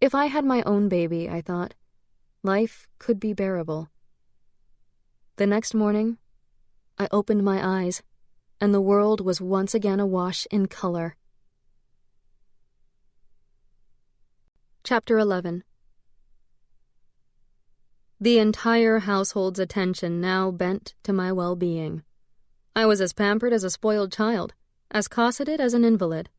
If I had my own baby, I thought, life could be bearable. The next morning, I opened my eyes, and the world was once again awash in color. Chapter 11. The entire household's attention now bent to my well-being. I was as pampered as a spoiled child, as cosseted as an invalid.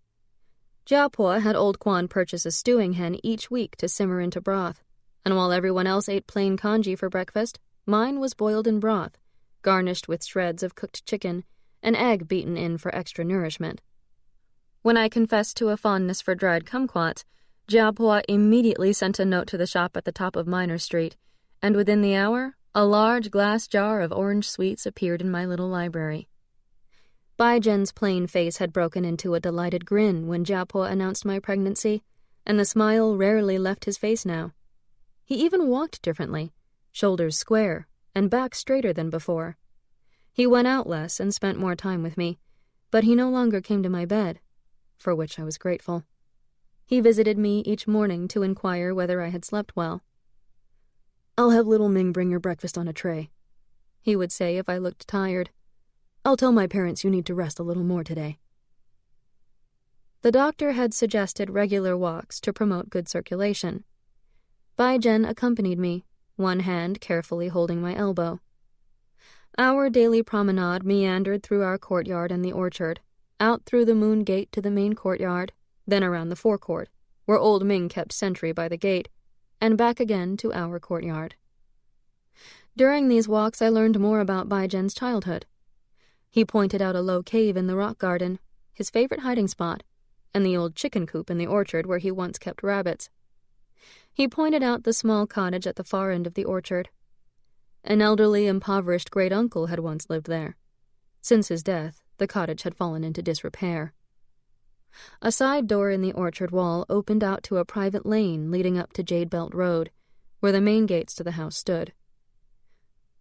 Jiapo had old Kwan purchase a stewing hen each week to simmer into broth, and while everyone else ate plain congee for breakfast, mine was boiled in broth, garnished with shreds of cooked chicken, an egg beaten in for extra nourishment. When I confessed to a fondness for dried kumquats, Jiapo immediately sent a note to the shop at the top of Minor Street, and within the hour, a large glass jar of orange sweets appeared in my little library. Baijian's plain face had broken into a delighted grin when Jiapo announced my pregnancy, and the smile rarely left his face now. He even walked differently, shoulders square and back straighter than before. He went out less and spent more time with me, but he no longer came to my bed, for which I was grateful. He visited me each morning to inquire whether I had slept well. "I'll have little Ming bring your breakfast on a tray," he would say if I looked tired. "I'll tell my parents you need to rest a little more today." The doctor had suggested regular walks to promote good circulation. Baijian accompanied me, one hand carefully holding my elbow. Our daily promenade meandered through our courtyard and the orchard, out through the moon gate to the main courtyard, then around the forecourt, where old Ming kept sentry by the gate, and back again to our courtyard. During these walks I learned more about Baijian's childhood. He pointed out a low cave in the rock garden, his favorite hiding spot, and the old chicken coop in the orchard where he once kept rabbits. He pointed out the small cottage at the far end of the orchard. An elderly, impoverished great-uncle had once lived there. Since his death, the cottage had fallen into disrepair. A side door in the orchard wall opened out to a private lane leading up to Jade Belt Road, where the main gates to the house stood.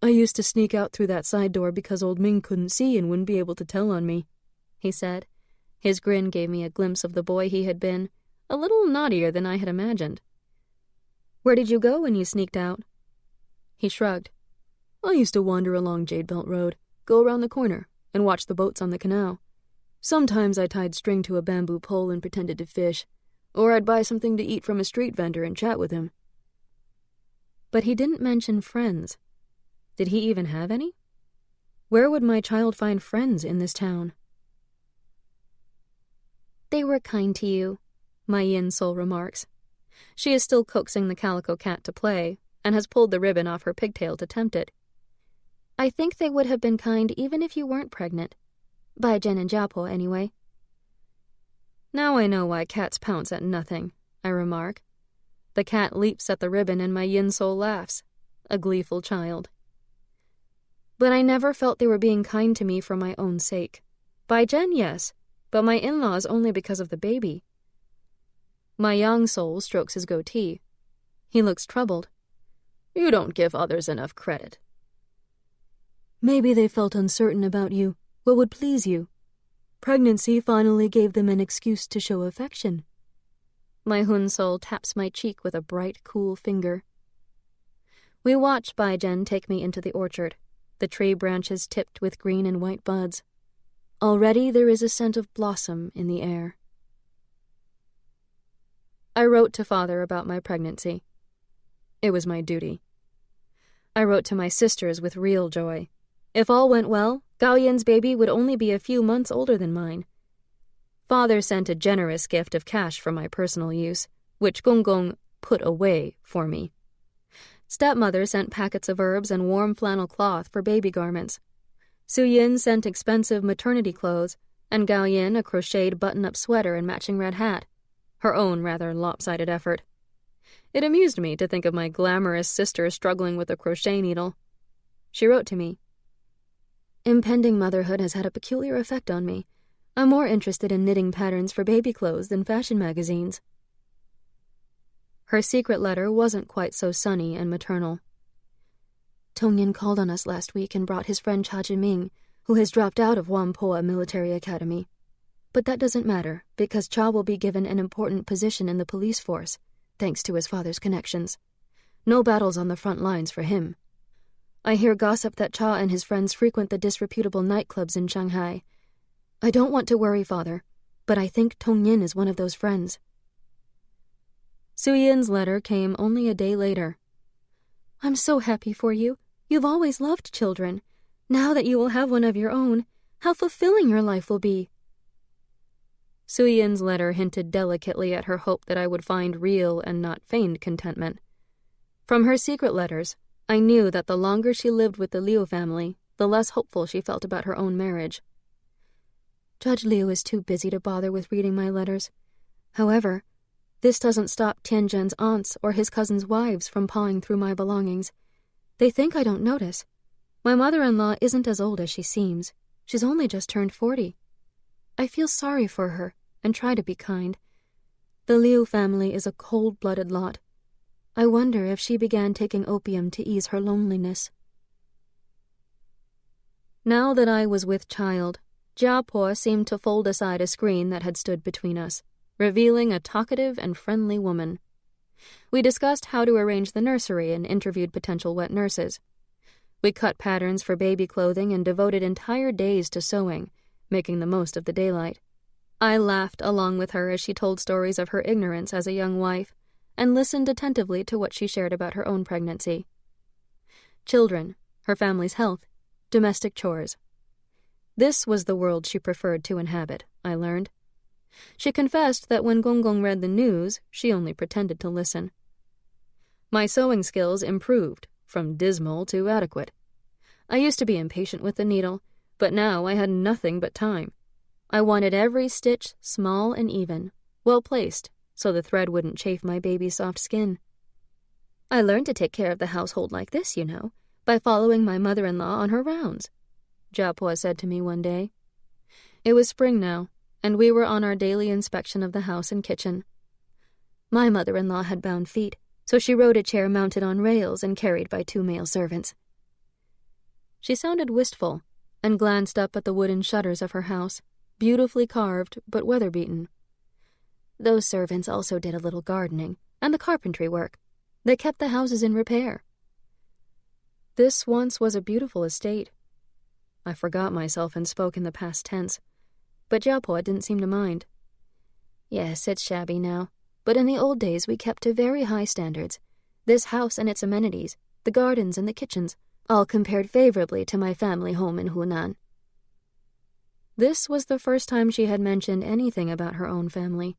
"I used to sneak out through that side door because old Ming couldn't see and wouldn't be able to tell on me," he said. His grin gave me a glimpse of the boy he had been, a little naughtier than I had imagined. "Where did you go when you sneaked out?" He shrugged. "I used to wander along Jade Belt Road, go around the corner, and watch the boats on the canal. Sometimes I tied string to a bamboo pole and pretended to fish, or I'd buy something to eat from a street vendor and chat with him." But he didn't mention friends. Did he even have any? Where would my child find friends in this town? "They were kind to you," my yin soul remarks. She is still coaxing the calico cat to play, and has pulled the ribbon off her pigtail to tempt it. "I think they would have been kind even if you weren't pregnant. Baijian and Jiapo, anyway. Now I know why cats pounce at nothing, I remark. The cat leaps at the ribbon and my yin soul laughs, a gleeful child. But I never felt they were being kind to me for my own sake. By Jen, yes, but my in-laws only because of the baby. My yang soul strokes his goatee. He looks troubled. You don't give others enough credit. Maybe they felt uncertain about you, what would please you. Pregnancy finally gave them an excuse to show affection. My hun soul taps my cheek with a bright, cool finger. We watch Bai Jen take me into the orchard, the tree branches tipped with green and white buds. Already there is a scent of blossom in the air. I wrote to Father about my pregnancy. It was my duty. I wrote to my sisters with real joy. If all went well, Gao Yin's baby would only be a few months older than mine. Father sent a generous gift of cash for my personal use, which Gong Gong put away for me. Stepmother sent packets of herbs and warm flannel cloth for baby garments. Su Yin sent expensive maternity clothes, and Gao Yin a crocheted button-up sweater and matching red hat, her own rather lopsided effort. It amused me to think of my glamorous sister struggling with a crochet needle. She wrote to me, Impending motherhood has had a peculiar effect on me. I'm more interested in knitting patterns for baby clothes than fashion magazines. Her secret letter wasn't quite so sunny and maternal. Tongyin called on us last week and brought his friend Cha Jiming, who has dropped out of Whampoa Military Academy. But that doesn't matter, because Cha will be given an important position in the police force, thanks to his father's connections. No battles on the front lines for him. I hear gossip that Cha and his friends frequent the disreputable nightclubs in Shanghai. I don't want to worry Father, but I think Tongyin is one of those friends. Su Yin's letter came only a day later. I'm so happy for you. You've always loved children. Now that you will have one of your own, how fulfilling your life will be. Su Yin's letter hinted delicately at her hope that I would find real and not feigned contentment. From her secret letters, I knew that the longer she lived with the Liu family, the less hopeful she felt about her own marriage. Judge Liu is too busy to bother with reading my letters. However, this doesn't stop Tianzhen's aunts or his cousins' wives from pawing through my belongings. They think I don't notice. My mother-in-law isn't as old as she seems. She's only just turned 40. I feel sorry for her and try to be kind. The Liu family is a cold-blooded lot. I wonder if she began taking opium to ease her loneliness. Now that I was with child, Jiapo seemed to fold aside a screen that had stood between us, revealing a talkative and friendly woman. We discussed how to arrange the nursery and interviewed potential wet nurses. We cut patterns for baby clothing and devoted entire days to sewing, making the most of the daylight. I laughed along with her as she told stories of her ignorance as a young wife, and listened attentively to what she shared about her own pregnancy. Children, her family's health, domestic chores. This was the world she preferred to inhabit, I learned. She confessed that when Gong Gong read the news, she only pretended to listen. My sewing skills improved, from dismal to adequate. I used to be impatient with the needle, but now I had nothing but time. I wanted every stitch small and even, well placed, so the thread wouldn't chafe my baby's soft skin. I learned to take care of the household like this, you know, by following my mother-in-law on her rounds, Jiapo said to me one day. It was spring now, and we were on our daily inspection of the house and kitchen. My mother-in-law had bound feet, so she rode a chair mounted on rails and carried by 2 male servants. She sounded wistful, and glanced up at the wooden shutters of her house, beautifully carved but weather-beaten. Those servants also did a little gardening, and the carpentry work. They kept the houses in repair. This once was a beautiful estate. I forgot myself and spoke in the past tense, but Jiapo didn't seem to mind. Yes, it's shabby now, but in the old days we kept to very high standards. This house and its amenities, the gardens and the kitchens, all compared favorably to my family home in Hunan. This was the first time she had mentioned anything about her own family.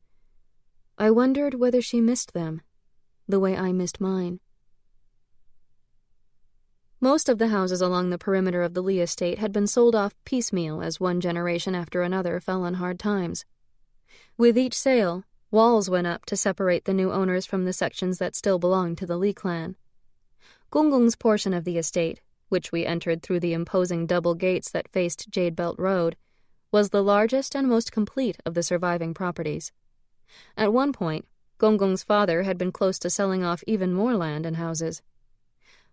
I wondered whether she missed them, the way I missed mine. Most of the houses along the perimeter of the Li estate had been sold off piecemeal as one generation after another fell on hard times. With each sale, walls went up to separate the new owners from the sections that still belonged to the Li clan. Gonggong's portion of the estate, which we entered through the imposing double gates that faced Jade Belt Road, was the largest and most complete of the surviving properties. At one point, Gonggong's father had been close to selling off even more land and houses.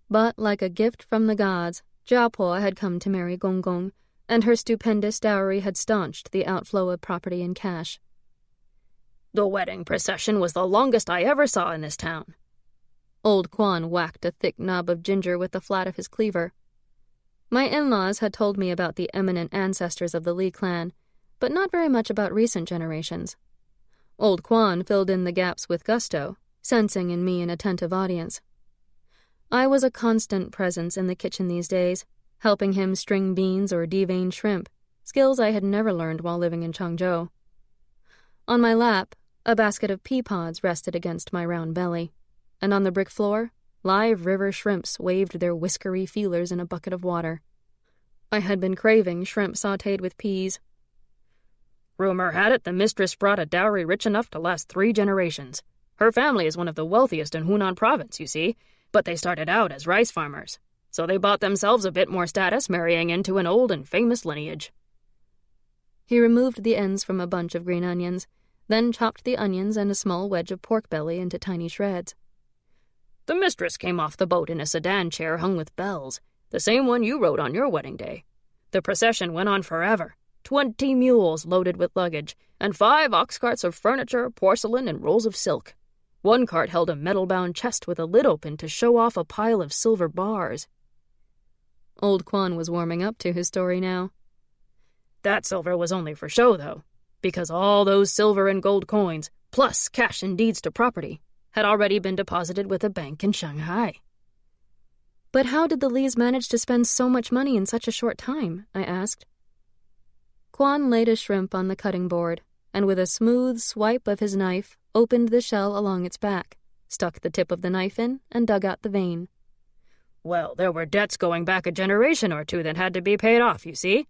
But like a gift from the gods, Jiapo had come to marry Gonggong, and her stupendous dowry had staunched the outflow of property and cash. The wedding procession was the longest I ever saw in this town. Old Quan whacked a thick knob of ginger with the flat of his cleaver. My in-laws had told me about the eminent ancestors of the Li clan, but not very much about recent generations. Old Quan filled in the gaps with gusto, sensing in me an attentive audience. I was a constant presence in the kitchen these days, helping him string beans or devein shrimp, skills I had never learned while living in Changzhou. On my lap, a basket of pea pods rested against my round belly, and on the brick floor, live river shrimps waved their whiskery feelers in a bucket of water. I had been craving shrimp sautéed with peas. Rumor had it the mistress brought a dowry rich enough to last 3 generations. Her family is one of the wealthiest in Hunan province, you see, but they started out as rice farmers, so they bought themselves a bit more status marrying into an old and famous lineage. He removed the ends from a bunch of green onions, then chopped the onions and a small wedge of pork belly into tiny shreds. The mistress came off the boat in a sedan chair hung with bells, the same one you rode on your wedding day. The procession went on forever, 20 mules loaded with luggage, and 5 ox carts of furniture, porcelain, and rolls of silk. One cart held a metal-bound chest with a lid open to show off a pile of silver bars. Old Quan was warming up to his story now. That silver was only for show, though, because all those silver and gold coins, plus cash and deeds to property, had already been deposited with a bank in Shanghai. But how did the Lis manage to spend so much money in such a short time? I asked. Quan laid a shrimp on the cutting board, and with a smooth swipe of his knife, opened the shell along its back, stuck the tip of the knife in, and dug out the vein. Well, there were debts going back a generation or two that had to be paid off, you see.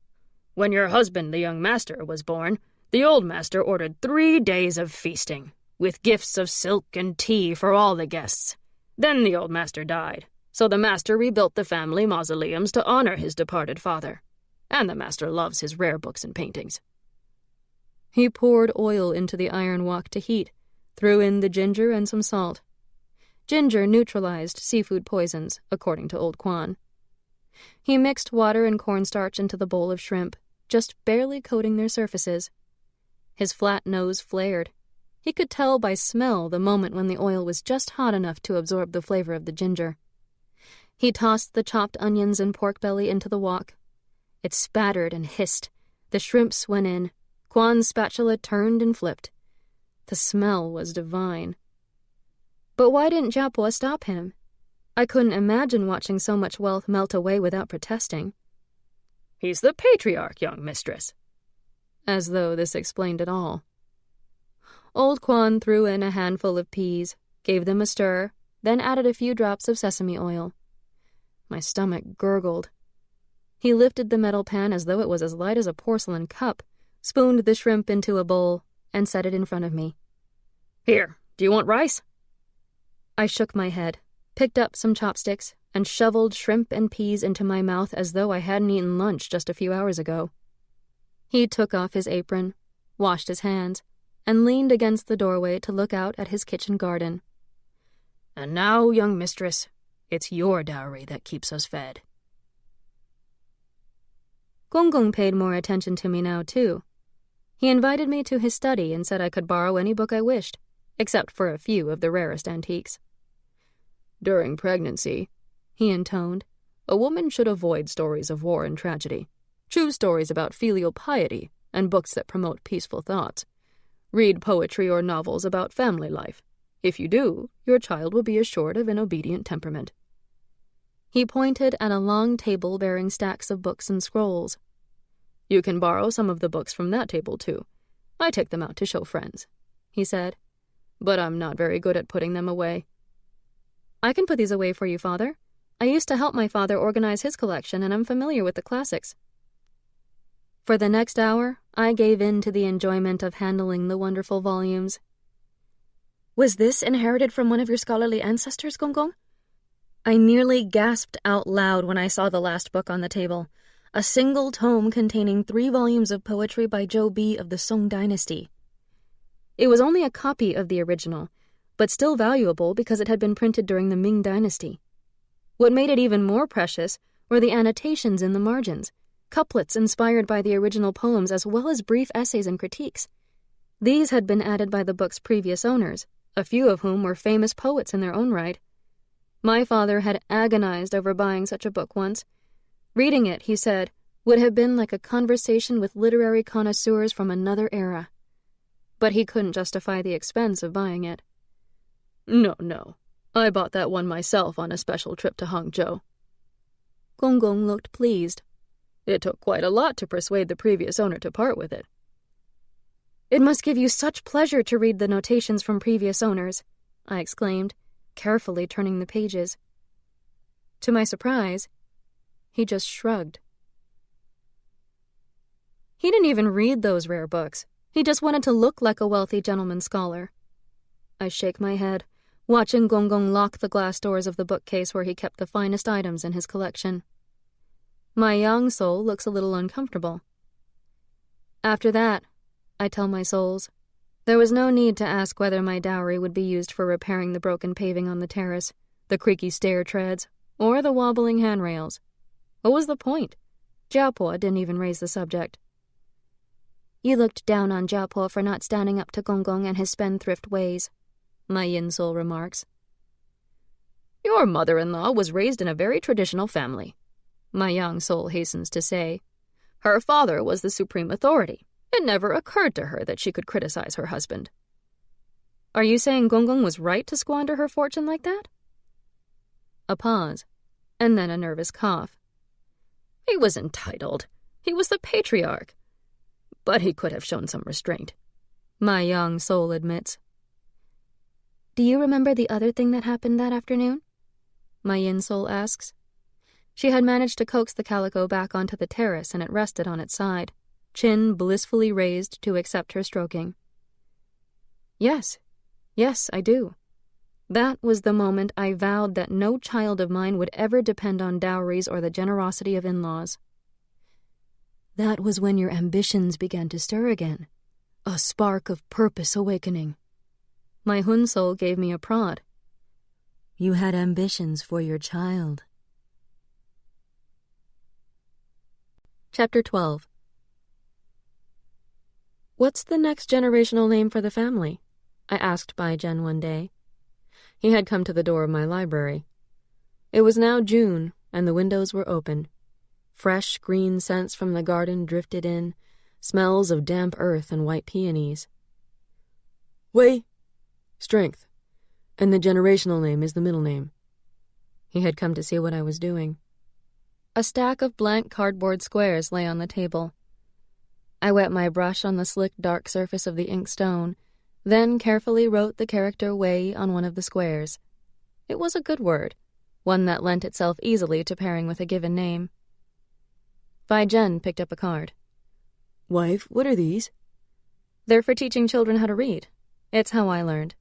When your husband, the young master, was born, the old master ordered 3 days of feasting, with gifts of silk and tea for all the guests. Then the old master died, so the master rebuilt the family mausoleums to honor his departed father. And the master loves his rare books and paintings. He poured oil into the iron wok to heat, threw in the ginger and some salt. Ginger neutralized seafood poisons, according to Old Quan. He mixed water and cornstarch into the bowl of shrimp, just barely coating their surfaces. His flat nose flared. He could tell by smell the moment when the oil was just hot enough to absorb the flavor of the ginger. He tossed the chopped onions and pork belly into the wok. It spattered and hissed. The shrimps went in. Quan's spatula turned and flipped. The smell was divine. But why didn't Jiapo stop him? I couldn't imagine watching so much wealth melt away without protesting. He's the patriarch, young mistress. As though this explained it all. Old Quan threw in a handful of peas, gave them a stir, then added a few drops of sesame oil. My stomach gurgled. He lifted the metal pan as though it was as light as a porcelain cup, spooned the shrimp into a bowl, and set it in front of me. Here, do you want rice? I shook my head, picked up some chopsticks, and shoveled shrimp and peas into my mouth as though I hadn't eaten lunch just a few hours ago. He took off his apron, washed his hands, and leaned against the doorway to look out at his kitchen garden. And now, young mistress, it's your dowry that keeps us fed. Gonggong paid more attention to me now, too. He invited me to his study and said I could borrow any book I wished, except for a few of the rarest antiques. During pregnancy, he intoned, a woman should avoid stories of war and tragedy. Choose stories about filial piety and books that promote peaceful thoughts. Read poetry or novels about family life. If you do, your child will be assured of an obedient temperament. He pointed at a long table bearing stacks of books and scrolls. You can borrow some of the books from that table, too. I take them out to show friends, he said. But I'm not very good at putting them away. I can put these away for you, Father. I used to help my father organize his collection, and I'm familiar with the classics. For the next hour, I gave in to the enjoyment of handling the wonderful volumes. Was this inherited from one of your scholarly ancestors, Gonggong? I nearly gasped out loud when I saw the last book on the table, a single tome containing 3 volumes of poetry by Zhou Bi of the Song dynasty. It was only a copy of the original, but still valuable because it had been printed during the Ming dynasty. What made it even more precious were the annotations in the margins, couplets inspired by the original poems as well as brief essays and critiques. These had been added by the book's previous owners, a few of whom were famous poets in their own right. My father had agonized over buying such a book once. Reading it, he said, would have been like a conversation with literary connoisseurs from another era. But he couldn't justify the expense of buying it. No. I bought that one myself on a special trip to Hangzhou. Gonggong looked pleased. It took quite a lot to persuade the previous owner to part with it. It must give you such pleasure to read the notations from previous owners, I exclaimed, carefully turning the pages. To my surprise, he just shrugged. He didn't even read those rare books. He just wanted to look like a wealthy gentleman scholar. I shake my head, watching Gonggong lock the glass doors of the bookcase where he kept the finest items in his collection. My young soul looks a little uncomfortable. After that, I tell my souls, there was no need to ask whether my dowry would be used for repairing the broken paving on the terrace, the creaky stair treads, or the wobbling handrails. What was the point? Jiapo didn't even raise the subject. You looked down on Jiapo for not standing up to Gonggong and his spendthrift ways, my yin soul remarks. Your mother-in-law was raised in a very traditional family, my yang soul hastens to say. Her father was the supreme authority. It never occurred to her that she could criticize her husband. Are you saying Gonggong was right to squander her fortune like that? A pause, and then a nervous cough. He was entitled. He was the patriarch. But he could have shown some restraint, my young soul admits. Do you remember the other thing that happened that afternoon? My yin soul asks. She had managed to coax the calico back onto the terrace and it rested on its side, chin blissfully raised to accept her stroking. Yes, I do. That was the moment I vowed that no child of mine would ever depend on dowries or the generosity of in-laws. That was when your ambitions began to stir again, a spark of purpose awakening. My Hun soul gave me a prod. You had ambitions for your child. Chapter 12. What's the next generational name for the family? I asked Bai Zhen one day. He had come to the door of my library. It was now June, and the windows were open. Fresh green scents from the garden drifted in, smells of damp earth and white peonies. Wei, strength, and the generational name is the middle name. He had come to see what I was doing. A stack of blank cardboard squares lay on the table. I wet my brush on the slick dark surface of the ink stone, then carefully wrote the character Wei on one of the squares. It was a good word, one that lent itself easily to pairing with a given name. Bai Zhen picked up a card. Wife, what are these? They're for teaching children how to read. It's how I learned.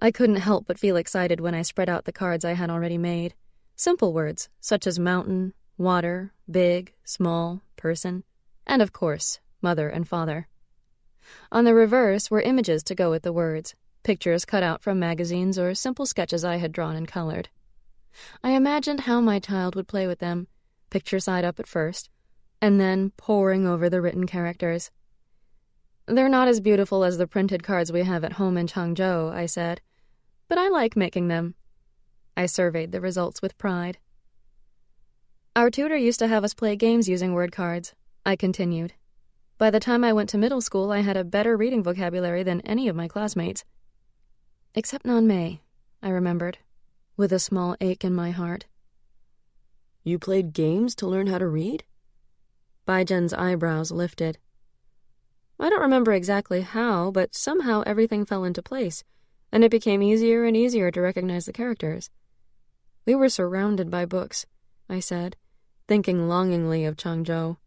I couldn't help but feel excited when I spread out the cards I had already made. Simple words, such as mountain, water, big, small, person, and of course, mother and father. On the reverse were images to go with the words, pictures cut out from magazines or simple sketches I had drawn and colored. I imagined how my child would play with them, picture side up at first, and then poring over the written characters. They're not as beautiful as the printed cards we have at home in Changzhou, I said, but I like making them. I surveyed the results with pride. Our tutor used to have us play games using word cards, I continued. By the time I went to middle school, I had a better reading vocabulary than any of my classmates. Except Nanmei, I remembered, with a small ache in my heart. You played games to learn how to read? Bai Zhen's eyebrows lifted. I don't remember exactly how, but somehow everything fell into place, and it became easier and easier to recognize the characters. We were surrounded by books, I said, thinking longingly of Changzhou.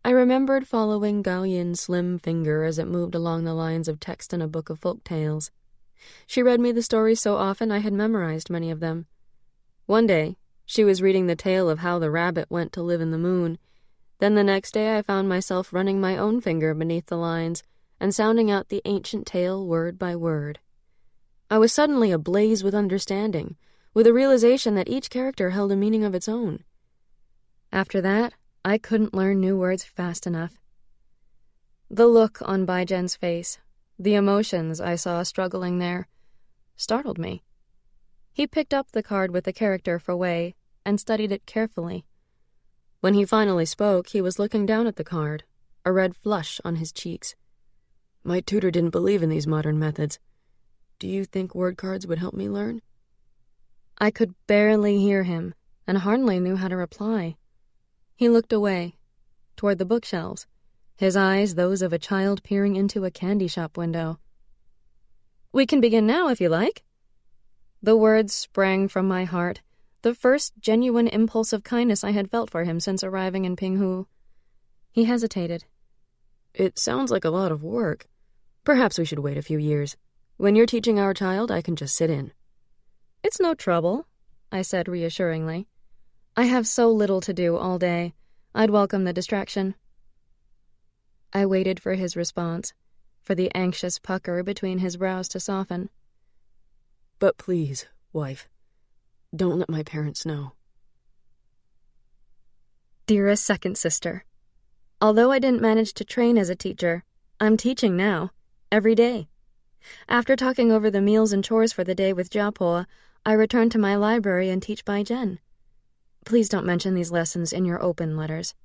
I remembered following Gao Yin's slim finger as it moved along the lines of text in a book of folk tales. She read me the stories so often I had memorized many of them. One day, she was reading the tale of how the rabbit went to live in the moon. Then the next day I found myself running my own finger beneath the lines and sounding out the ancient tale word by word. I was suddenly ablaze with understanding, with a realization that each character held a meaning of its own. After that, I couldn't learn new words fast enough. The look on Bai Zhen's face, the emotions I saw struggling there, startled me. He picked up the card with the character for Wei and studied it carefully. When he finally spoke, he was looking down at the card, a red flush on his cheeks. My tutor didn't believe in these modern methods. Do you think word cards would help me learn? I could barely hear him and hardly knew how to reply. He looked away, toward the bookshelves, his eyes those of a child peering into a candy shop window. We can begin now, if you like. The words sprang from my heart, the first genuine impulse of kindness I had felt for him since arriving in Pinghu. He hesitated. It sounds like a lot of work. Perhaps we should wait a few years. When you're teaching our child, I can just sit in. It's no trouble, I said reassuringly. I have so little to do all day. I'd welcome the distraction. I waited for his response, for the anxious pucker between his brows to soften. But please, wife, don't let my parents know. Dearest second sister, although I didn't manage to train as a teacher, I'm teaching now, every day. After talking over the meals and chores for the day with Jiapo, I return to my library and teach Bai Zhen. Please don't mention these lessons in your open letters.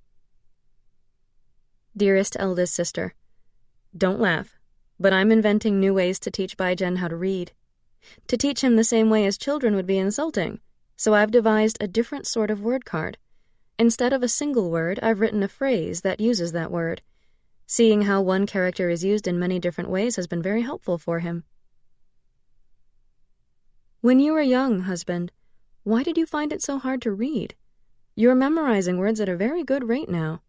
Dearest eldest sister, don't laugh, but I'm inventing new ways to teach Bai Zhen how to read. To teach him the same way as children would be insulting, so I've devised a different sort of word card. Instead of a single word, I've written a phrase that uses that word. Seeing how one character is used in many different ways has been very helpful for him. When you were young, husband, why did you find it so hard to read? You're memorizing words at a very good rate now.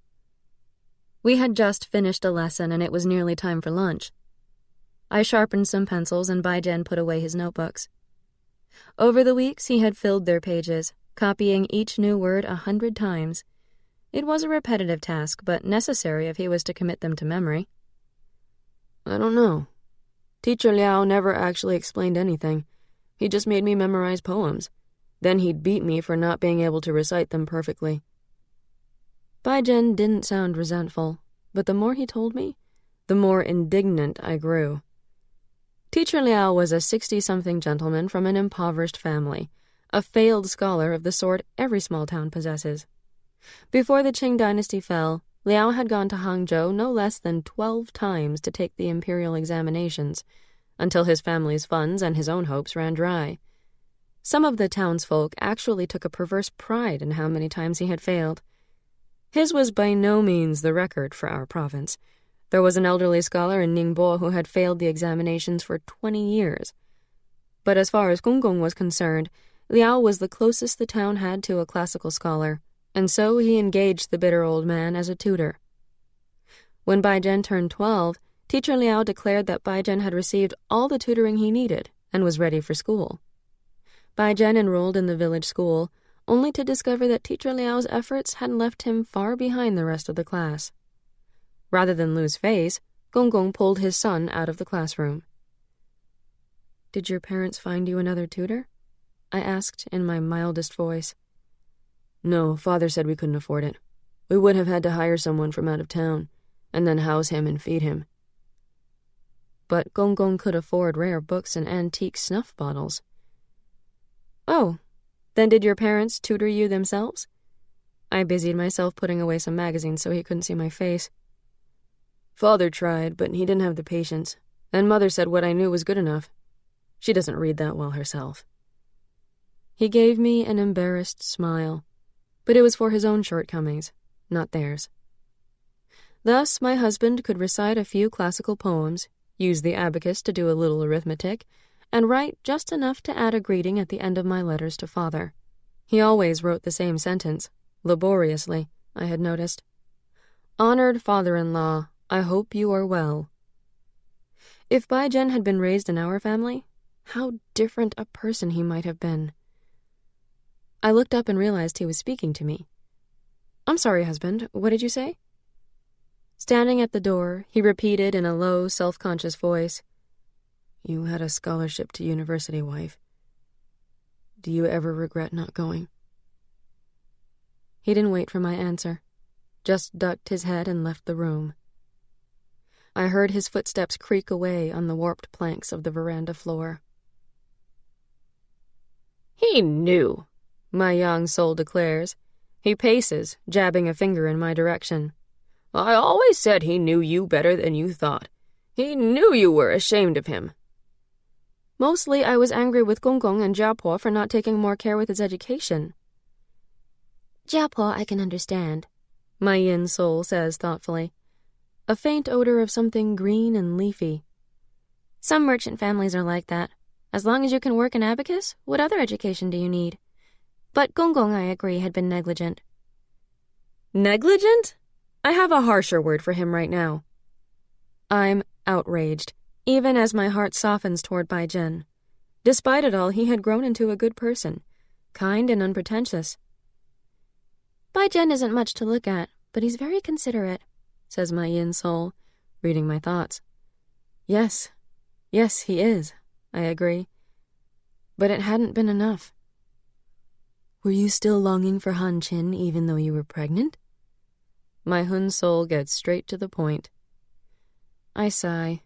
We had just finished a lesson and it was nearly time for lunch. I sharpened some pencils and Bai Zhen put away his notebooks. Over the weeks, he had filled their pages, copying each new word 100 times. It was a repetitive task, but necessary if he was to commit them to memory. I don't know. Teacher Liao never actually explained anything. He just made me memorize poems. Then he'd beat me for not being able to recite them perfectly. Bai Zhen didn't sound resentful, but the more he told me, the more indignant I grew. Teacher Liao was a 60-something gentleman from an impoverished family, a failed scholar of the sort every small town possesses. Before the Qing dynasty fell, Liao had gone to Hangzhou no less than 12 times to take the imperial examinations, until his family's funds and his own hopes ran dry. Some of the townsfolk actually took a perverse pride in how many times he had failed. His was by no means the record for our province. There was an elderly scholar in Ningbo who had failed the examinations for 20 years. But as far as Gongong was concerned, Liao was the closest the town had to a classical scholar, and so he engaged the bitter old man as a tutor. When Bai Zhen turned 12, Teacher Liao declared that Bai Zhen had received all the tutoring he needed and was ready for school. Bai Zhen enrolled in the village school, only to discover that Teacher Liao's efforts had left him far behind the rest of the class. Rather than lose face, Gongong pulled his son out of the classroom. Did your parents find you another tutor? I asked in my mildest voice. No, Father said we couldn't afford it. We would have had to hire someone from out of town, and then house him and feed him. But Gongong could afford rare books and antique snuff bottles. Oh, then did your parents tutor you themselves? I busied myself putting away some magazines so he couldn't see my face. Father tried, but he didn't have the patience, and Mother said what I knew was good enough. She doesn't read that well herself. He gave me an embarrassed smile, but it was for his own shortcomings, not theirs. Thus, my husband could recite a few classical poems, use the abacus to do a little arithmetic, and write just enough to add a greeting at the end of my letters to Father. He always wrote the same sentence, laboriously, I had noticed. Honored father-in-law, I hope you are well. If Bai Jen had been raised in our family, how different a person he might have been. I looked up and realized he was speaking to me. I'm sorry, husband, what did you say? Standing at the door, he repeated in a low, self-conscious voice, You had a scholarship to university, wife. Do you ever regret not going? He didn't wait for my answer, just ducked his head and left the room. I heard his footsteps creak away on the warped planks of the veranda floor. He knew, my young soul declares. He paces, jabbing a finger in my direction. I always said he knew you better than you thought. He knew you were ashamed of him. Mostly I was angry with Gongong and Jiapo for not taking more care with his education. Jiapo I can understand, my yin soul says thoughtfully. A faint odor of something green and leafy. Some merchant families are like that. As long as you can work in abacus, what other education do you need? But Gongong, I agree, had been negligent. Negligent? I have a harsher word for him right now. I'm outraged, even as my heart softens toward Bai Jen. Despite it all, he had grown into a good person, kind and unpretentious. Bai Jen isn't much to look at, but he's very considerate, says my yin soul, reading my thoughts. Yes, he is, I agree. But it hadn't been enough. Were you still longing for Han Chin even though you were pregnant? My Hun soul gets straight to the point. I sigh.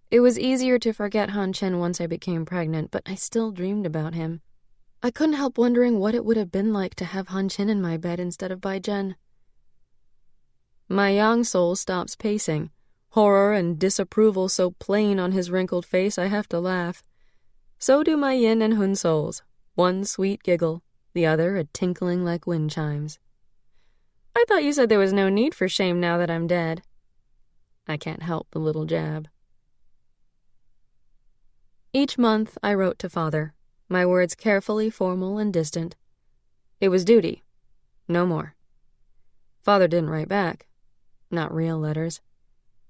It was easier to forget Han Chen once I became pregnant, but I still dreamed about him. I couldn't help wondering what it would have been like to have Han Chen in my bed instead of Bai Jen. My yang soul stops pacing, horror and disapproval so plain on his wrinkled face I have to laugh. So do my yin and hun souls, one sweet giggle, the other a tinkling like wind chimes. I thought you said there was no need for shame now that I'm dead. I can't help the little jab. Each month I wrote to Father, my words carefully formal and distant. It was duty, no more. Father didn't write back, not real letters.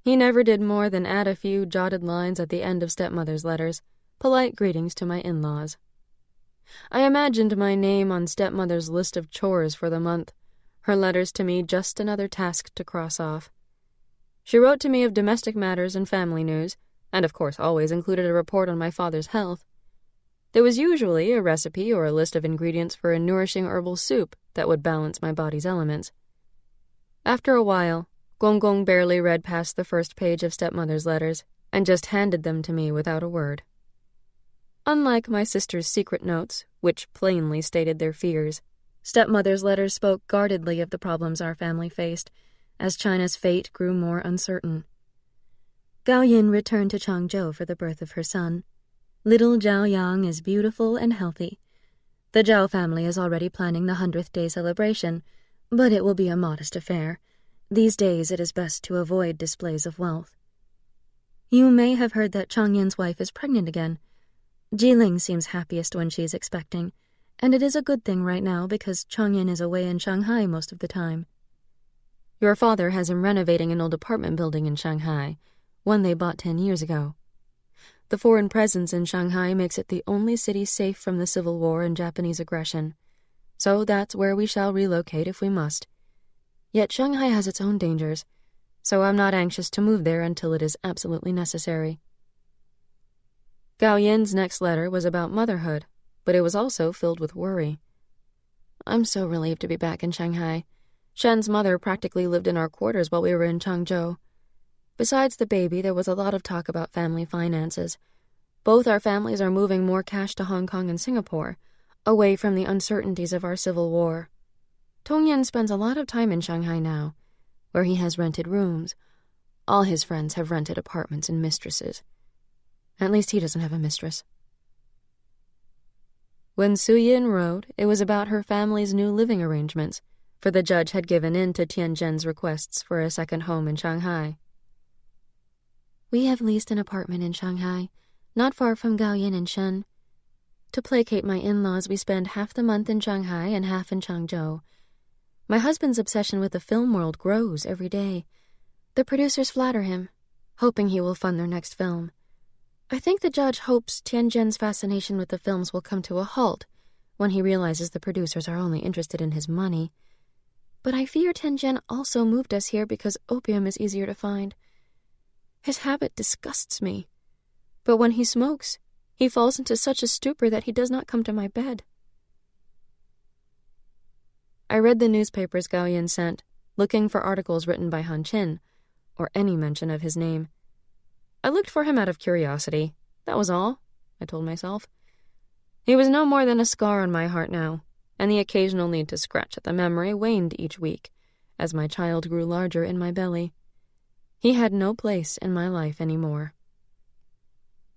He never did more than add a few jotted lines at the end of stepmother's letters, polite greetings to my in-laws. I imagined my name on stepmother's list of chores for the month, her letters to me just another task to cross off. She wrote to me of domestic matters and family news, and of course always included a report on my father's health. There was usually a recipe or a list of ingredients for a nourishing herbal soup that would balance my body's elements. After a while, Gongong barely read past the first page of stepmother's letters and just handed them to me without a word. Unlike my sister's secret notes, which plainly stated their fears, stepmother's letters spoke guardedly of the problems our family faced, as China's fate grew more uncertain. Gao Yin returned to Changzhou for the birth of her son. Little Zhao Yang is beautiful and healthy. The Zhao family is already planning the 100th day celebration, but it will be a modest affair. These days it is best to avoid displays of wealth. You may have heard that Chang Yin's wife is pregnant again. Jiling seems happiest when she's expecting, and it is a good thing right now because Chang Yin is away in Shanghai most of the time. Your father has him renovating an old apartment building in Shanghai, one they bought 10 years ago. The foreign presence in Shanghai makes it the only city safe from the Civil War and Japanese aggression, so that's where we shall relocate if we must. Yet Shanghai has its own dangers, so I'm not anxious to move there until it is absolutely necessary. Gao Yin's next letter was about motherhood, but it was also filled with worry. I'm so relieved to be back in Shanghai. Shen's mother practically lived in our quarters while we were in Changzhou. Besides the baby, there was a lot of talk about family finances. Both our families are moving more cash to Hong Kong and Singapore, away from the uncertainties of our civil war. Tongyan spends a lot of time in Shanghai now, where he has rented rooms. All his friends have rented apartments and mistresses. At least he doesn't have a mistress. When Suyin wrote, it was about her family's new living arrangements, for the judge had given in to Tianzhen's requests for a second home in Shanghai. We have leased an apartment in Shanghai, not far from Gaoyin and Shen. To placate my in-laws, we spend half the month in Shanghai and half in Changzhou. My husband's obsession with the film world grows every day. The producers flatter him, hoping he will fund their next film. I think the judge hopes Tianjin's fascination with the films will come to a halt when he realizes the producers are only interested in his money. But I fear Tianjin also moved us here because opium is easier to find. His habit disgusts me. But when he smokes, he falls into such a stupor that he does not come to my bed. I read the newspapers Gao Yin sent, looking for articles written by Han Qin, or any mention of his name. I looked for him out of curiosity. That was all, I told myself. He was no more than a scar on my heart now, and the occasional need to scratch at the memory waned each week, as my child grew larger in my belly. He had no place in my life anymore.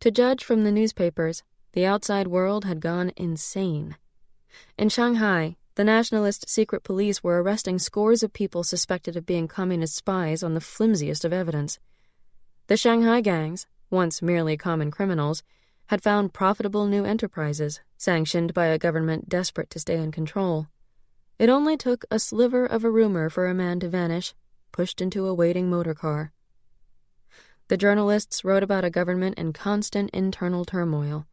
To judge from the newspapers, the outside world had gone insane. In Shanghai, the nationalist secret police were arresting scores of people suspected of being communist spies on the flimsiest of evidence. The Shanghai gangs, once merely common criminals, had found profitable new enterprises, sanctioned by a government desperate to stay in control. It only took a sliver of a rumor for a man to vanish, pushed into a waiting motor car. The journalists wrote about a government in constant internal turmoil.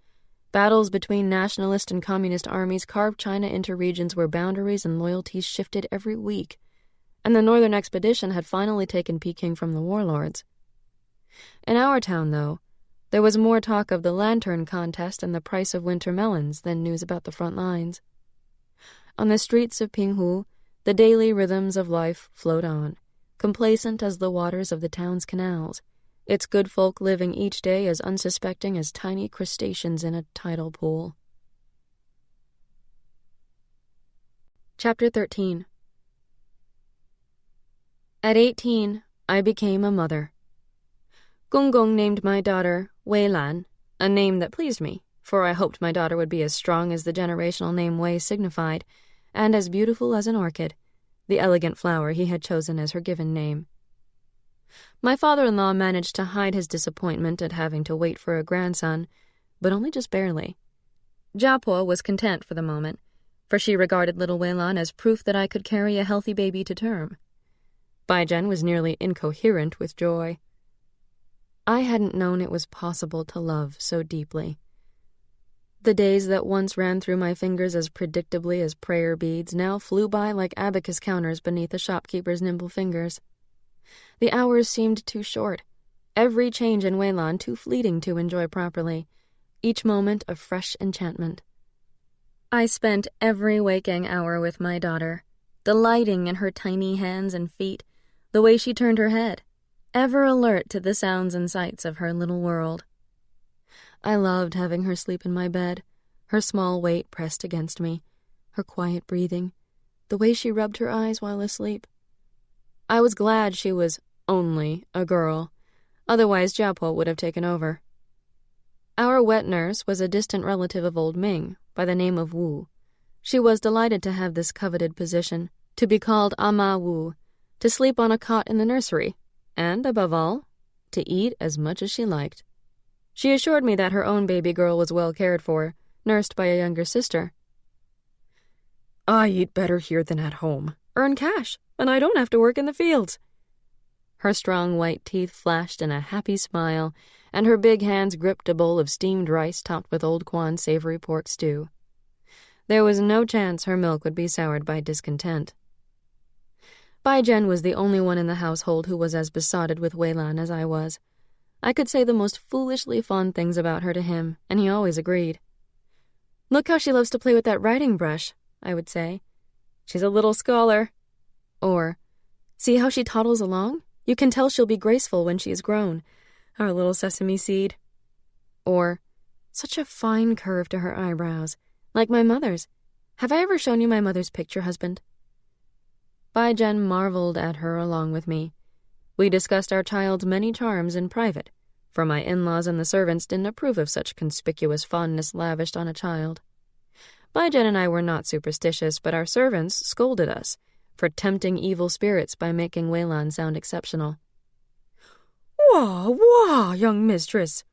Battles between nationalist and communist armies carved China into regions where boundaries and loyalties shifted every week, and the Northern Expedition had finally taken Peking from the warlords. In our town, though, there was more talk of the lantern contest and the price of winter melons than news about the front lines. On the streets of Pinghu, the daily rhythms of life flowed on, complacent as the waters of the town's canals, its good folk living each day as unsuspecting as tiny crustaceans in a tidal pool. Chapter 13. At 18, I became a mother. Gong Gong named my daughter Wei Lan, a name that pleased me, for I hoped my daughter would be as strong as the generational name Wei signified, and as beautiful as an orchid, the elegant flower he had chosen as her given name. My father-in-law managed to hide his disappointment at having to wait for a grandson, but only just barely. Jiapo was content for the moment, for she regarded little Weilan as proof that I could carry a healthy baby to term. Baijian was nearly incoherent with joy. I hadn't known it was possible to love so deeply. The days that once ran through my fingers as predictably as prayer beads now flew by like abacus counters beneath a shopkeeper's nimble fingers. The hours seemed too short, every change in Weilan too fleeting to enjoy properly, each moment a fresh enchantment. I spent every waking hour with my daughter, delighting in her tiny hands and feet, the way she turned her head, ever alert to the sounds and sights of her little world. I loved having her sleep in my bed, her small weight pressed against me, her quiet breathing, the way she rubbed her eyes while asleep. I was glad she was only a girl, otherwise Jiapo would have taken over. Our wet nurse was a distant relative of old Ming, by the name of Wu. She was delighted to have this coveted position, to be called Ama Wu, to sleep on a cot in the nursery, and, above all, to eat as much as she liked. She assured me that her own baby girl was well cared for, nursed by a younger sister. "I eat better here than at home, earn cash, and I don't have to work in the fields." Her strong white teeth flashed in a happy smile, and her big hands gripped a bowl of steamed rice topped with Old Kwan savory pork stew. There was no chance her milk would be soured by discontent. Baijian was the only one in the household who was as besotted with Weilan as I was. I could say the most foolishly fond things about her to him, and he always agreed. "Look how she loves to play with that writing brush," I would say. "She's a little scholar." Or, "See how she toddles along? You can tell she'll be graceful when she is grown. Our little sesame seed." Or, "Such a fine curve to her eyebrows, like my mother's. Have I ever shown you my mother's picture, husband?" Baijian marveled at her along with me. We discussed our child's many charms in private, for my in-laws and the servants didn't approve of such conspicuous fondness lavished on a child. Baijian and I were not superstitious, but our servants scolded us for tempting evil spirits by making Weilan sound exceptional. "Wah, wah, young mistress,"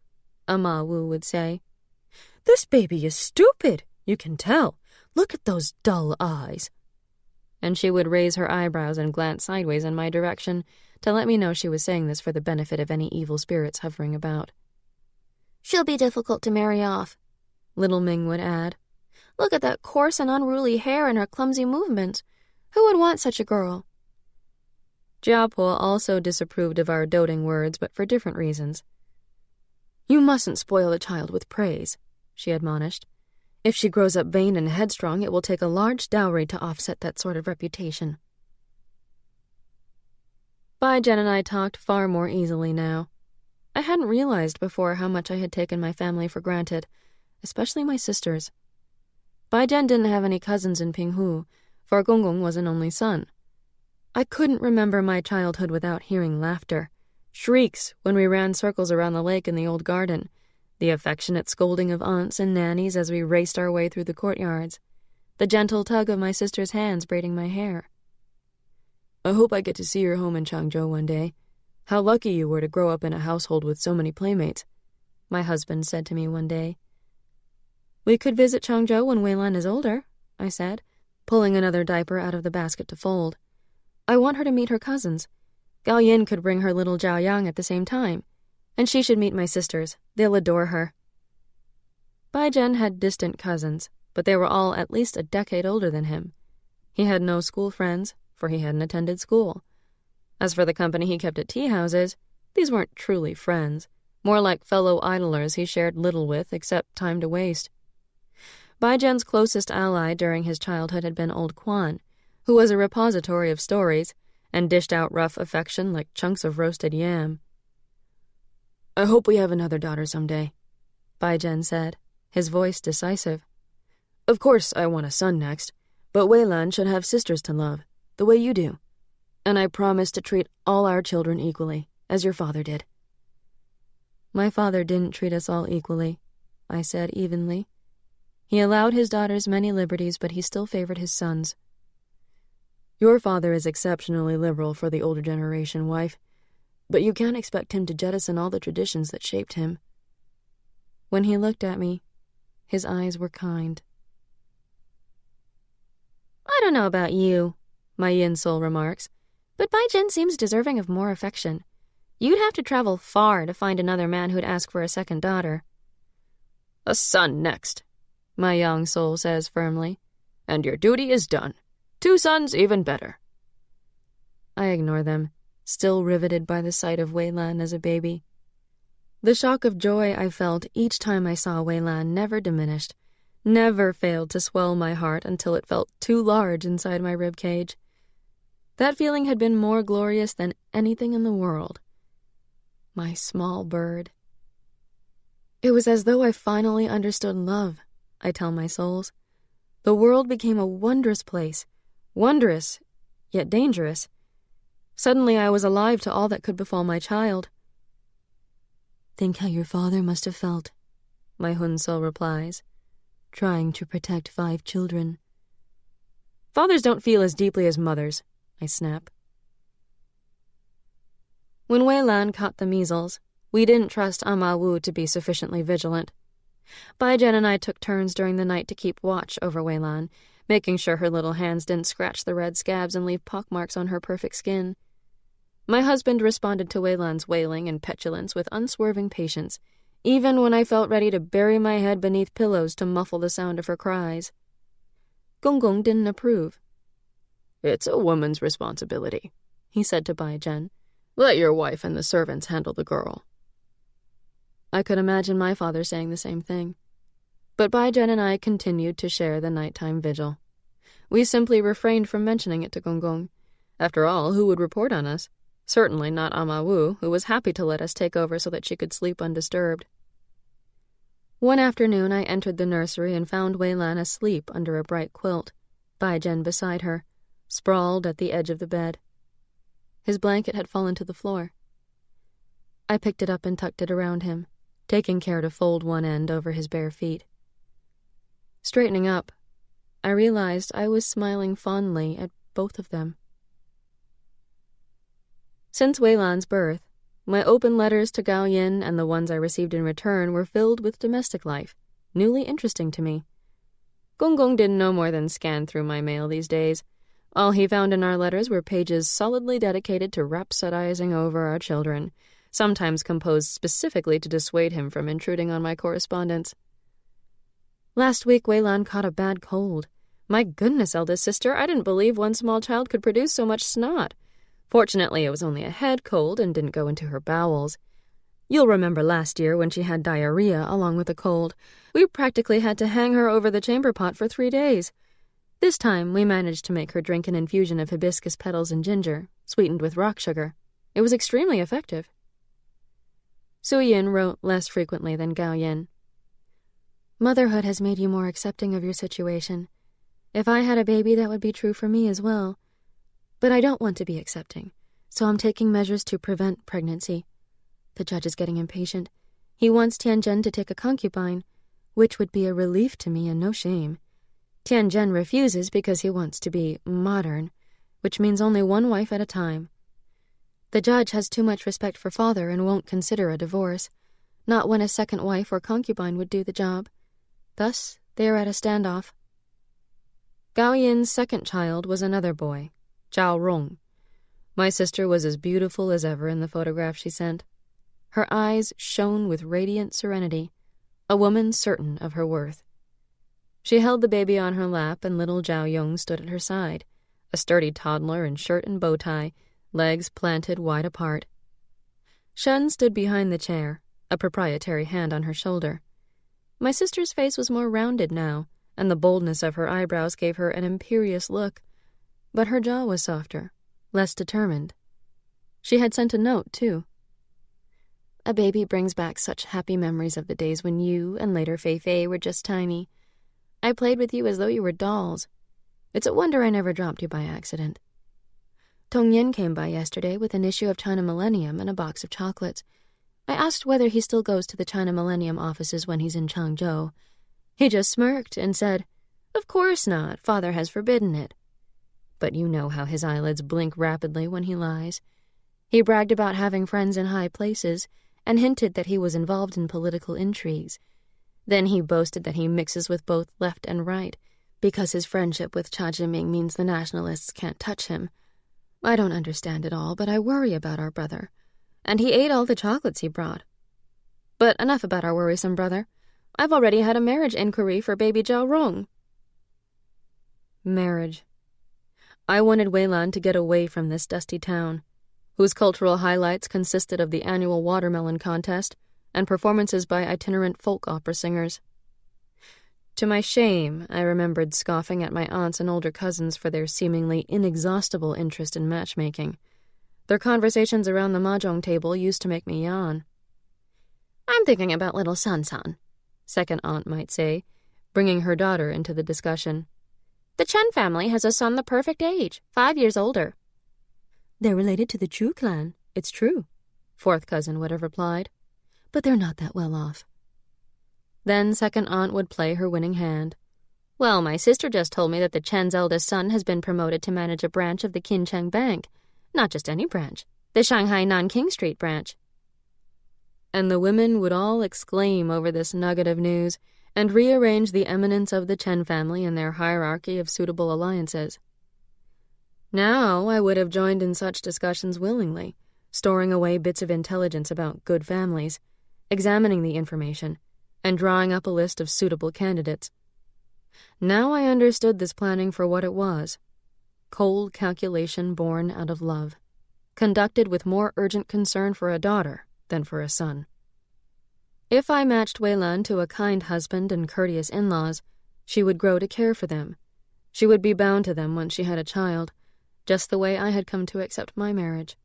Ama Wu would say. "This baby is stupid, you can tell. Look at those dull eyes." and she would raise her eyebrows and glance sideways in my direction to let me know she was saying this for the benefit of any evil spirits hovering about. "She'll be difficult to marry off," little Ming would add. "Look at that coarse and unruly hair and her clumsy movements. Who would want such a girl?" Jiapo also disapproved of our doting words, but for different reasons. "You mustn't spoil a child with praise," she admonished. "If she grows up vain and headstrong, it will take a large dowry to offset that sort of reputation." Bai-Jen and I talked far more easily now. I hadn't realized before how much I had taken my family for granted, especially my sisters. Bai-Jen didn't have any cousins in Pinghu, for Gonggong was an only son. I couldn't remember my childhood without hearing laughter, shrieks when we ran circles around the lake in the old garden, the affectionate scolding of aunts and nannies as we raced our way through the courtyards, the gentle tug of my sister's hands braiding my hair. "I hope I get to see your home in Changzhou one day. How lucky you were to grow up in a household with so many playmates," my husband said to me one day. "We could visit Changzhou when Weilan is older," I said, pulling another diaper out of the basket to fold. "I want her to meet her cousins. Gao Yin could bring her little Zhao Yang at the same time, and she should meet my sisters. They'll adore her." Bai-Jen had distant cousins, but they were all at least a decade older than him. He had no school friends, for he hadn't attended school. As for the company he kept at tea houses, these weren't truly friends, more like fellow idlers he shared little with except time to waste. Bai-Jen's closest ally during his childhood had been old Quan, who was a repository of stories and dished out rough affection like chunks of roasted yam. "I hope we have another daughter someday," Bai-Jen said, his voice decisive. "Of course I want a son next, but Weilan should have sisters to love, the way you do. And I promise to treat all our children equally, as your father did." "My father didn't treat us all equally," I said evenly. "He allowed his daughters many liberties, but he still favored his sons." "Your father is exceptionally liberal for the older generation, wife, but you can't expect him to jettison all the traditions that shaped him." When he looked at me, his eyes were kind. "I don't know about you," my yin soul remarks, "but Bai-Jen seems deserving of more affection. You'd have to travel far to find another man who'd ask for a second daughter." "A son next," my yang soul says firmly, "and your duty is done. 2 sons, even better." I ignore them, still riveted by the sight of Weilan as a baby. The shock of joy I felt each time I saw Weilan never diminished, never failed to swell my heart until it felt too large inside my rib cage. That feeling had been more glorious than anything in the world. My small bird. It was as though I finally understood love, I tell my souls. The world became a wondrous place, wondrous, yet dangerous. Suddenly I was alive to all that could befall my child. "Think how your father must have felt," my Hunsel replies, "trying to protect 5 children. "Fathers don't feel as deeply as mothers," I snap. When Weilan caught the measles, we didn't trust Ama Wu to be sufficiently vigilant. Bai-Jen and I took turns during the night to keep watch over Weilan, making sure her little hands didn't scratch the red scabs and leave pockmarks on her perfect skin. My husband responded to Weilan's wailing and petulance with unswerving patience, even when I felt ready to bury my head beneath pillows to muffle the sound of her cries. Gonggong didn't approve. "It's a woman's responsibility," he said to Bai-Jen. "Let your wife and the servants handle the girl." I could imagine my father saying the same thing. But Bai-Jen and I continued to share the nighttime vigil. We simply refrained from mentioning it to Gonggong. After all, who would report on us? Certainly not Ama Wu, who was happy to let us take over so that she could sleep undisturbed. One afternoon I entered the nursery and found Weilan asleep under a bright quilt, Bai-Jen beside her, sprawled at the edge of the bed. His blanket had fallen to the floor. I picked it up and tucked it around him, taking care to fold one end over his bare feet. Straightening up, I realized I was smiling fondly at both of them. Since Weilan's birth, my open letters to Gao Yin and the ones I received in return were filled with domestic life, newly interesting to me. Gonggong didn't no more than scan through my mail these days, All he found in our letters were pages solidly dedicated to rhapsodizing over our children, sometimes composed specifically to dissuade him from intruding on my correspondence. Last week, Wei-lan caught a bad cold. My goodness, eldest sister, I didn't believe one small child could produce so much snot. Fortunately, it was only a head cold and didn't go into her bowels. You'll remember last year when she had diarrhea along with a cold. We practically had to hang her over the chamber pot for 3 days. This time, we managed to make her drink an infusion of hibiscus petals and ginger, sweetened with rock sugar. It was extremely effective. Su-yin wrote less frequently than Gao-yin. Motherhood has made you more accepting of your situation. If I had a baby, that would be true for me as well. But I don't want to be accepting, so I'm taking measures to prevent pregnancy. The judge is getting impatient. He wants Tianzhen to take a concubine, which would be a relief to me and no shame. Tianzhen refuses because he wants to be modern, which means only one wife at a time. The judge has too much respect for father and won't consider a divorce, not when a second wife or concubine would do the job. Thus, they are at a standoff. Gao-yin's second child was another boy, Zhao Rong. My sister was as beautiful as ever in the photograph she sent. Her eyes shone with radiant serenity, a woman certain of her worth. She held the baby on her lap, and little Zhao Yong stood at her side, a sturdy toddler in shirt and bow tie, legs planted wide apart. Shen stood behind the chair, a proprietary hand on her shoulder. My sister's face was more rounded now, and the boldness of her eyebrows gave her an imperious look, but her jaw was softer, less determined. She had sent a note, too. A baby brings back such happy memories of the days when you and later Fei-Fei were just tiny. I played with you as though you were dolls. It's a wonder I never dropped you by accident. Tong Yin came by yesterday with an issue of China Millennium and a box of chocolates. I asked whether he still goes to the China Millennium offices when he's in Changzhou. He just smirked and said, "Of course not, father has forbidden it." But you know how his eyelids blink rapidly when he lies. He bragged about having friends in high places and hinted that he was involved in political intrigues. Then he boasted that he mixes with both left and right, because his friendship with Cha Jiming means the nationalists can't touch him. I don't understand it all, but I worry about our brother. And he ate all the chocolates he brought. But enough about our worrisome brother. I've already had a marriage inquiry for baby Zhao Rong. Marriage. I wanted Wei-lan to get away from this dusty town, whose cultural highlights consisted of the annual watermelon contest and performances by itinerant folk opera singers. To my shame, I remembered scoffing at my aunts and older cousins for their seemingly inexhaustible interest in matchmaking. Their conversations around the mahjong table used to make me yawn. "I'm thinking about little San-san," second aunt might say, bringing her daughter into the discussion. "The Chen family has a son the perfect age, 5 years older." "They're related to the Chu clan, it's true," fourth cousin would have replied. "But they're not that well off." Then second aunt would play her winning hand. "Well, my sister just told me that the Chen's eldest son has been promoted to manage a branch of the Qincheng Bank. Not just any branch, the Shanghai Nanking Street branch." And the women would all exclaim over this nugget of news and rearrange the eminence of the Chen family in their hierarchy of suitable alliances. Now I would have joined in such discussions willingly, storing away bits of intelligence about good families, examining the information, and drawing up a list of suitable candidates. Now I understood this planning for what it was: cold calculation born out of love, conducted with more urgent concern for a daughter than for a son. If I matched Wei-lan to a kind husband and courteous in-laws, she would grow to care for them. She would be bound to them once she had a child, just the way I had come to accept my marriage.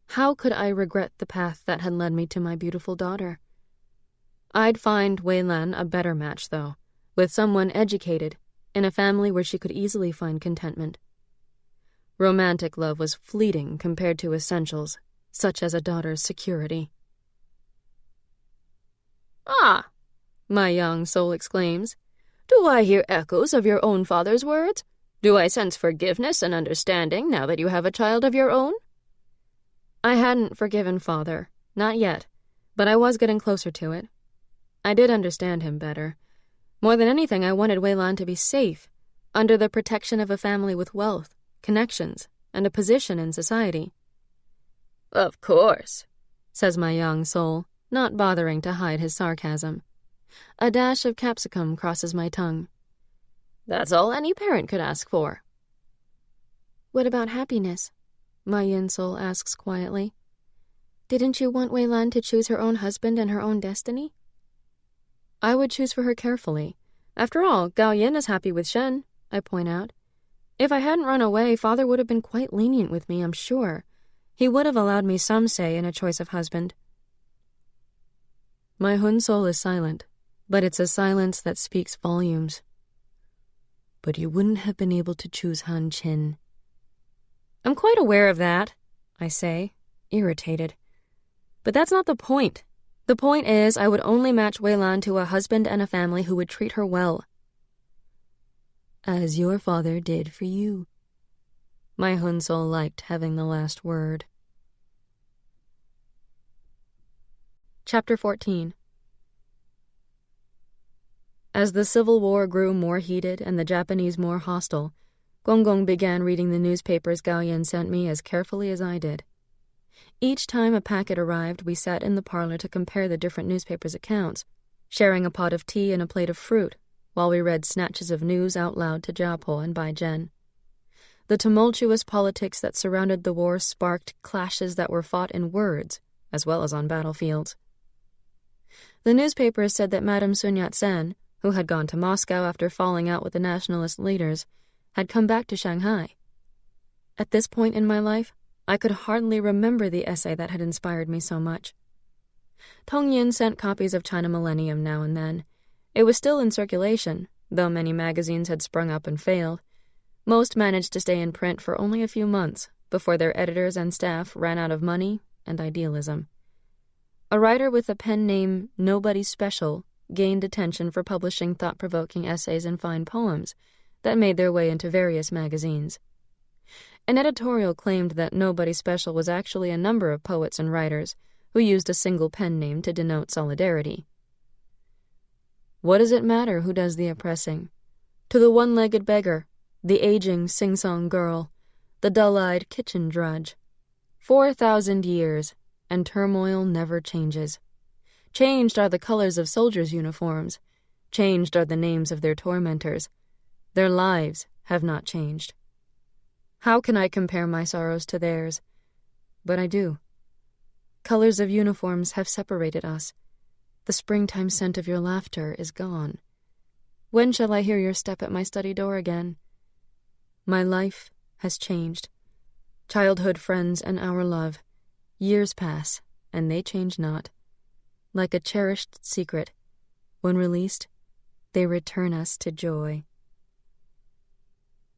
How could I regret the path that had led me to my beautiful daughter? I'd find Wei-lan a better match, though, with someone educated, in a family where she could easily find contentment. Romantic love was fleeting compared to essentials, such as a daughter's security. "Ah," my young soul exclaims, "do I hear echoes of your own father's words? Do I sense forgiveness and understanding now that you have a child of your own?" I hadn't forgiven father, not yet, but I was getting closer to it. I did understand him better. More than anything, I wanted Wei-lan to be safe, under the protection of a family with wealth, connections, and a position in society. Of course, says my young soul, not bothering to hide his sarcasm. A dash of capsicum crosses my tongue. That's all any parent could ask for. What about happiness? My yin soul asks quietly. Didn't you want Wei Lan to choose her own husband and her own destiny? I would choose for her carefully. After all, Gao Yin is happy with Shen, I point out. If I hadn't run away, Father would have been quite lenient with me, I'm sure. He would have allowed me some say in a choice of husband. My Hun soul is silent, but it's a silence that speaks volumes. But you wouldn't have been able to choose Han Qin. I'm quite aware of that, I say, irritated. But that's not the point. The point is, I would only match Wei Lan to a husband and a family who would treat her well. As your father did for you. My Hun soul liked having the last word. Chapter 14. As the Civil War grew more heated and the Japanese more hostile, Gong began reading the newspapers Gao Yin sent me as carefully as I did. Each time a packet arrived, we sat in the parlor to compare the different newspapers' accounts, sharing a pot of tea and a plate of fruit, while we read snatches of news out loud to Jiapo and Bai Zhen. The tumultuous politics that surrounded the war sparked clashes that were fought in words, as well as on battlefields. The newspapers said that Madame Sun Yat-sen, who had gone to Moscow after falling out with the nationalist leaders, had come back to Shanghai. At this point in my life, I could hardly remember the essay that had inspired me so much. Tong Yin sent copies of China Millennium now and then. It was still in circulation, though many magazines had sprung up and failed. Most managed to stay in print for only a few months before their editors and staff ran out of money and idealism. A writer with the pen name Nobody Special gained attention for publishing thought-provoking essays and fine poems that made their way into various magazines. An editorial claimed that Nobody Special was actually a number of poets and writers who used a single pen name to denote solidarity. What does it matter who does the oppressing? To the one-legged beggar, the aging sing-song girl, the dull-eyed kitchen drudge. 4,000 years, and turmoil never changes. Changed are the colors of soldiers' uniforms. Changed are the names of their tormentors. Their lives have not changed. How can I compare my sorrows to theirs? But I do. Colors of uniforms have separated us. The springtime scent of your laughter is gone. When shall I hear your step at my study door again? My life has changed. Childhood friends and our love. Years pass, and they change not. Like a cherished secret, when released, they return us to joy.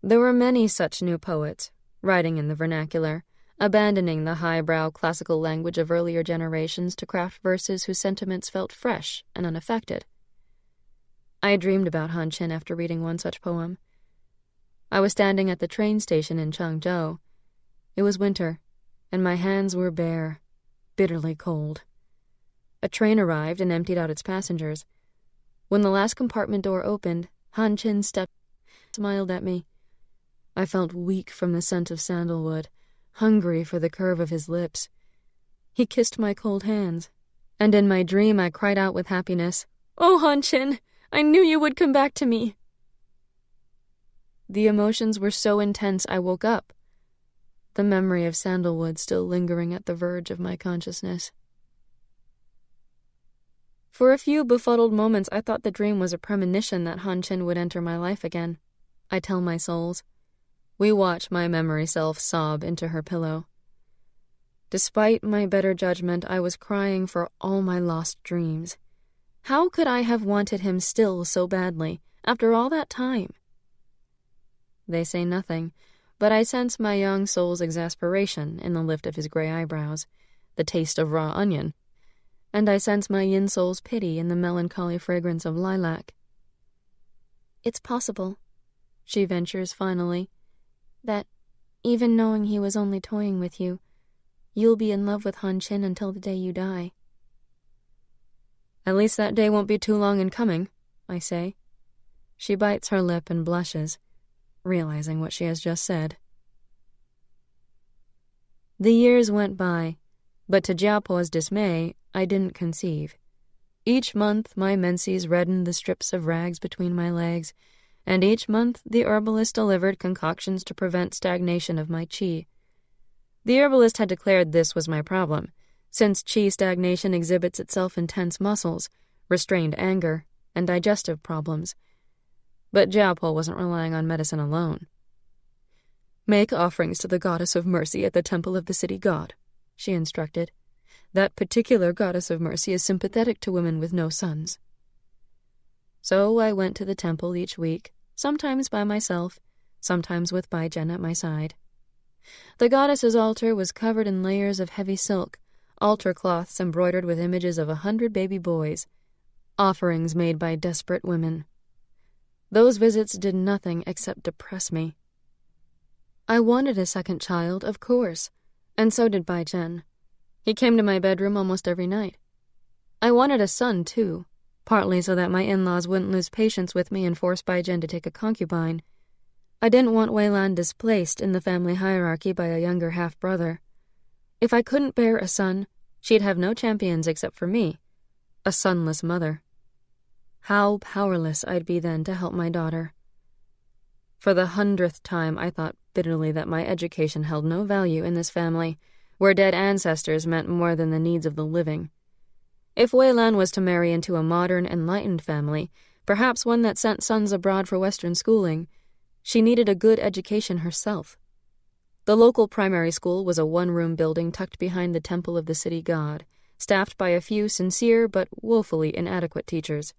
There were many such new poets, writing in the vernacular, abandoning the highbrow classical language of earlier generations to craft verses whose sentiments felt fresh and unaffected. I dreamed about Han Qin after reading one such poem. I was standing at the train station in Changzhou. It was winter, and my hands were bare, bitterly cold. A train arrived and emptied out its passengers. When the last compartment door opened, Han Qin smiled at me. I felt weak from the scent of sandalwood, hungry for the curve of his lips. He kissed my cold hands, and in my dream I cried out with happiness, "Oh, Han Qin, I knew you would come back to me." The emotions were so intense I woke up, the memory of sandalwood still lingering at the verge of my consciousness. For a few befuddled moments I thought the dream was a premonition that Han Qin would enter my life again. I tell my souls. We watch my memory self sob into her pillow. Despite my better judgment, I was crying for all my lost dreams. How could I have wanted him still so badly, after all that time? They say nothing, but I sense my young soul's exasperation in the lift of his gray eyebrows, the taste of raw onion, and I sense my yin soul's pity in the melancholy fragrance of lilac. It's possible, she ventures finally, that, even knowing he was only toying with you, you'll be in love with Han Qin until the day you die. At least that day won't be too long in coming, I say. She bites her lip and blushes, realizing what she has just said. The years went by, but to Jiapo's dismay, I didn't conceive. Each month, my menses reddened the strips of rags between my legs, and each month the herbalist delivered concoctions to prevent stagnation of my qi. The herbalist had declared this was my problem, since qi stagnation exhibits itself in tense muscles, restrained anger, and digestive problems. But Jiapo wasn't relying on medicine alone. "Make offerings to the goddess of mercy at the temple of the city god," she instructed. "That particular goddess of mercy is sympathetic to women with no sons." So I went to the temple each week, sometimes by myself, sometimes with Baijian at my side. The goddess's altar was covered in layers of heavy silk, altar cloths embroidered with images of 100 baby boys, offerings made by desperate women. Those visits did nothing except depress me. I wanted a second child, of course, and so did Baijian. He came to my bedroom almost every night. I wanted a son, too, partly so that my in-laws wouldn't lose patience with me and force Baijian to take a concubine. I didn't want Weilan displaced in the family hierarchy by a younger half-brother. If I couldn't bear a son, she'd have no champions except for me, a sonless mother. How powerless I'd be then to help my daughter. For the 100th time, I thought bitterly that my education held no value in this family, where dead ancestors meant more than the needs of the living. If Weilan was to marry into a modern, enlightened family, perhaps one that sent sons abroad for Western schooling, she needed a good education herself. The local primary school was a one-room building tucked behind the temple of the city god, staffed by a few sincere but woefully inadequate teachers.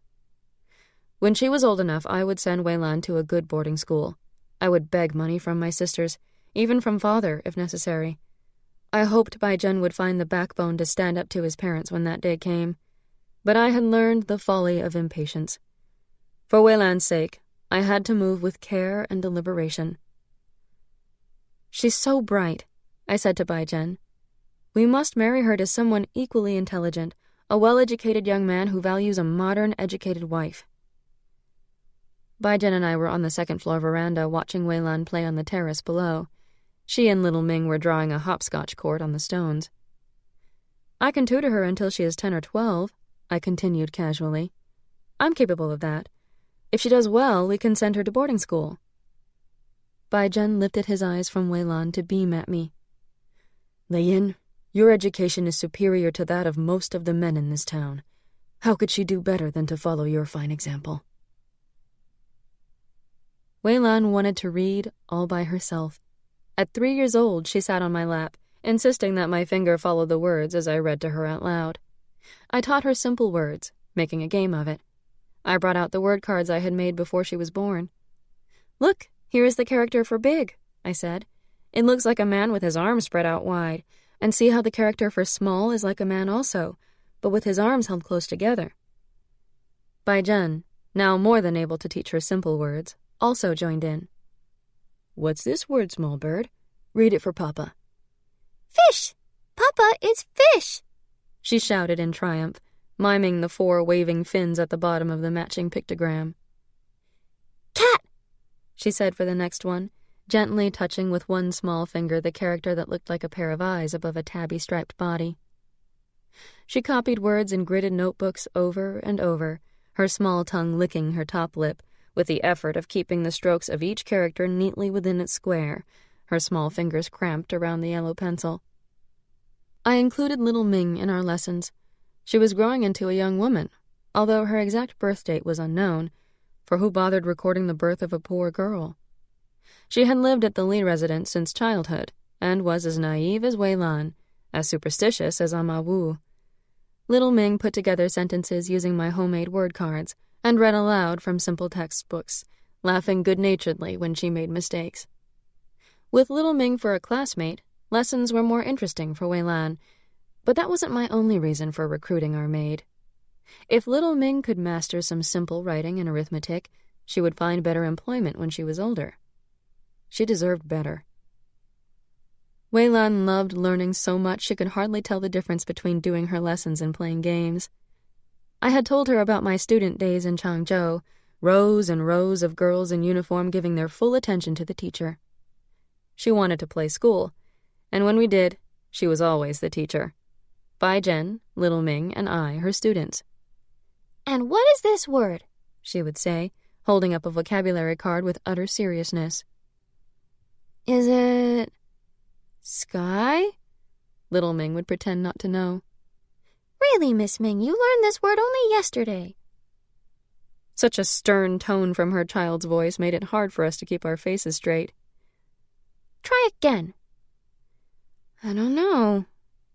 When she was old enough, I would send Weilan to a good boarding school. I would beg money from my sisters, even from father, if necessary. I hoped Baijian would find the backbone to stand up to his parents when that day came, but I had learned the folly of impatience. For Weilan's sake, I had to move with care and deliberation. "She's so bright," I said to Baijian. "We must marry her to someone equally intelligent, a well-educated young man who values a modern, educated wife." Baijian and I were on the second-floor veranda watching Weilan play on the terrace below. She and little Ming were drawing a hopscotch court on the stones. "I can tutor her until she is 10 or 12, I continued casually. "I'm capable of that. If she does well, we can send her to boarding school." Baijian lifted his eyes from Weilan to beam at me. "Leiyin, your education is superior to that of most of the men in this town. How could she do better than to follow your fine example?" Weilan wanted to read all by herself. At 3 years old, she sat on my lap, insisting that my finger follow the words as I read to her out loud. I taught her simple words, making a game of it. I brought out the word cards I had made before she was born. "Look, here is the character for big," I said. "It looks like a man with his arms spread out wide, and see how the character for small is like a man also, but with his arms held close together." Baijian, now more than able to teach her simple words, also joined in. "What's this word, small bird? Read it for Papa." "Fish! Papa, it's fish!" she shouted in triumph, miming the 4 waving fins at the bottom of the matching pictogram. "Cat!" she said for the next one, gently touching with one small finger the character that looked like a pair of eyes above a tabby-striped body. She copied words in gridded notebooks over and over, her small tongue licking her top lip, with the effort of keeping the strokes of each character neatly within its square, her small fingers cramped around the yellow pencil. I included little Ming in our lessons. She was growing into a young woman, although her exact birth date was unknown, for who bothered recording the birth of a poor girl? She had lived at the Li residence since childhood, and was as naive as Weilan, as superstitious as Ama Wu. Little Ming put together sentences using my homemade word cards, and read aloud from simple textbooks, laughing good-naturedly when she made mistakes. With little Ming for a classmate, lessons were more interesting for Weilan, but that wasn't my only reason for recruiting our maid. If little Ming could master some simple writing and arithmetic, she would find better employment when she was older. She deserved better. Weilan loved learning so much she could hardly tell the difference between doing her lessons and playing games. I had told her about my student days in Changzhou, rows and rows of girls in uniform giving their full attention to the teacher. She wanted to play school, and when we did, she was always the teacher. Bai Jen, Little Ming, and I, her students. "And what is this word?" she would say, holding up a vocabulary card with utter seriousness. "Is it sky?" Little Ming would pretend not to know. "Really, Miss Ming, you learned this word only yesterday." Such a stern tone from her child's voice made it hard for us to keep our faces straight. "Try again." "I don't know.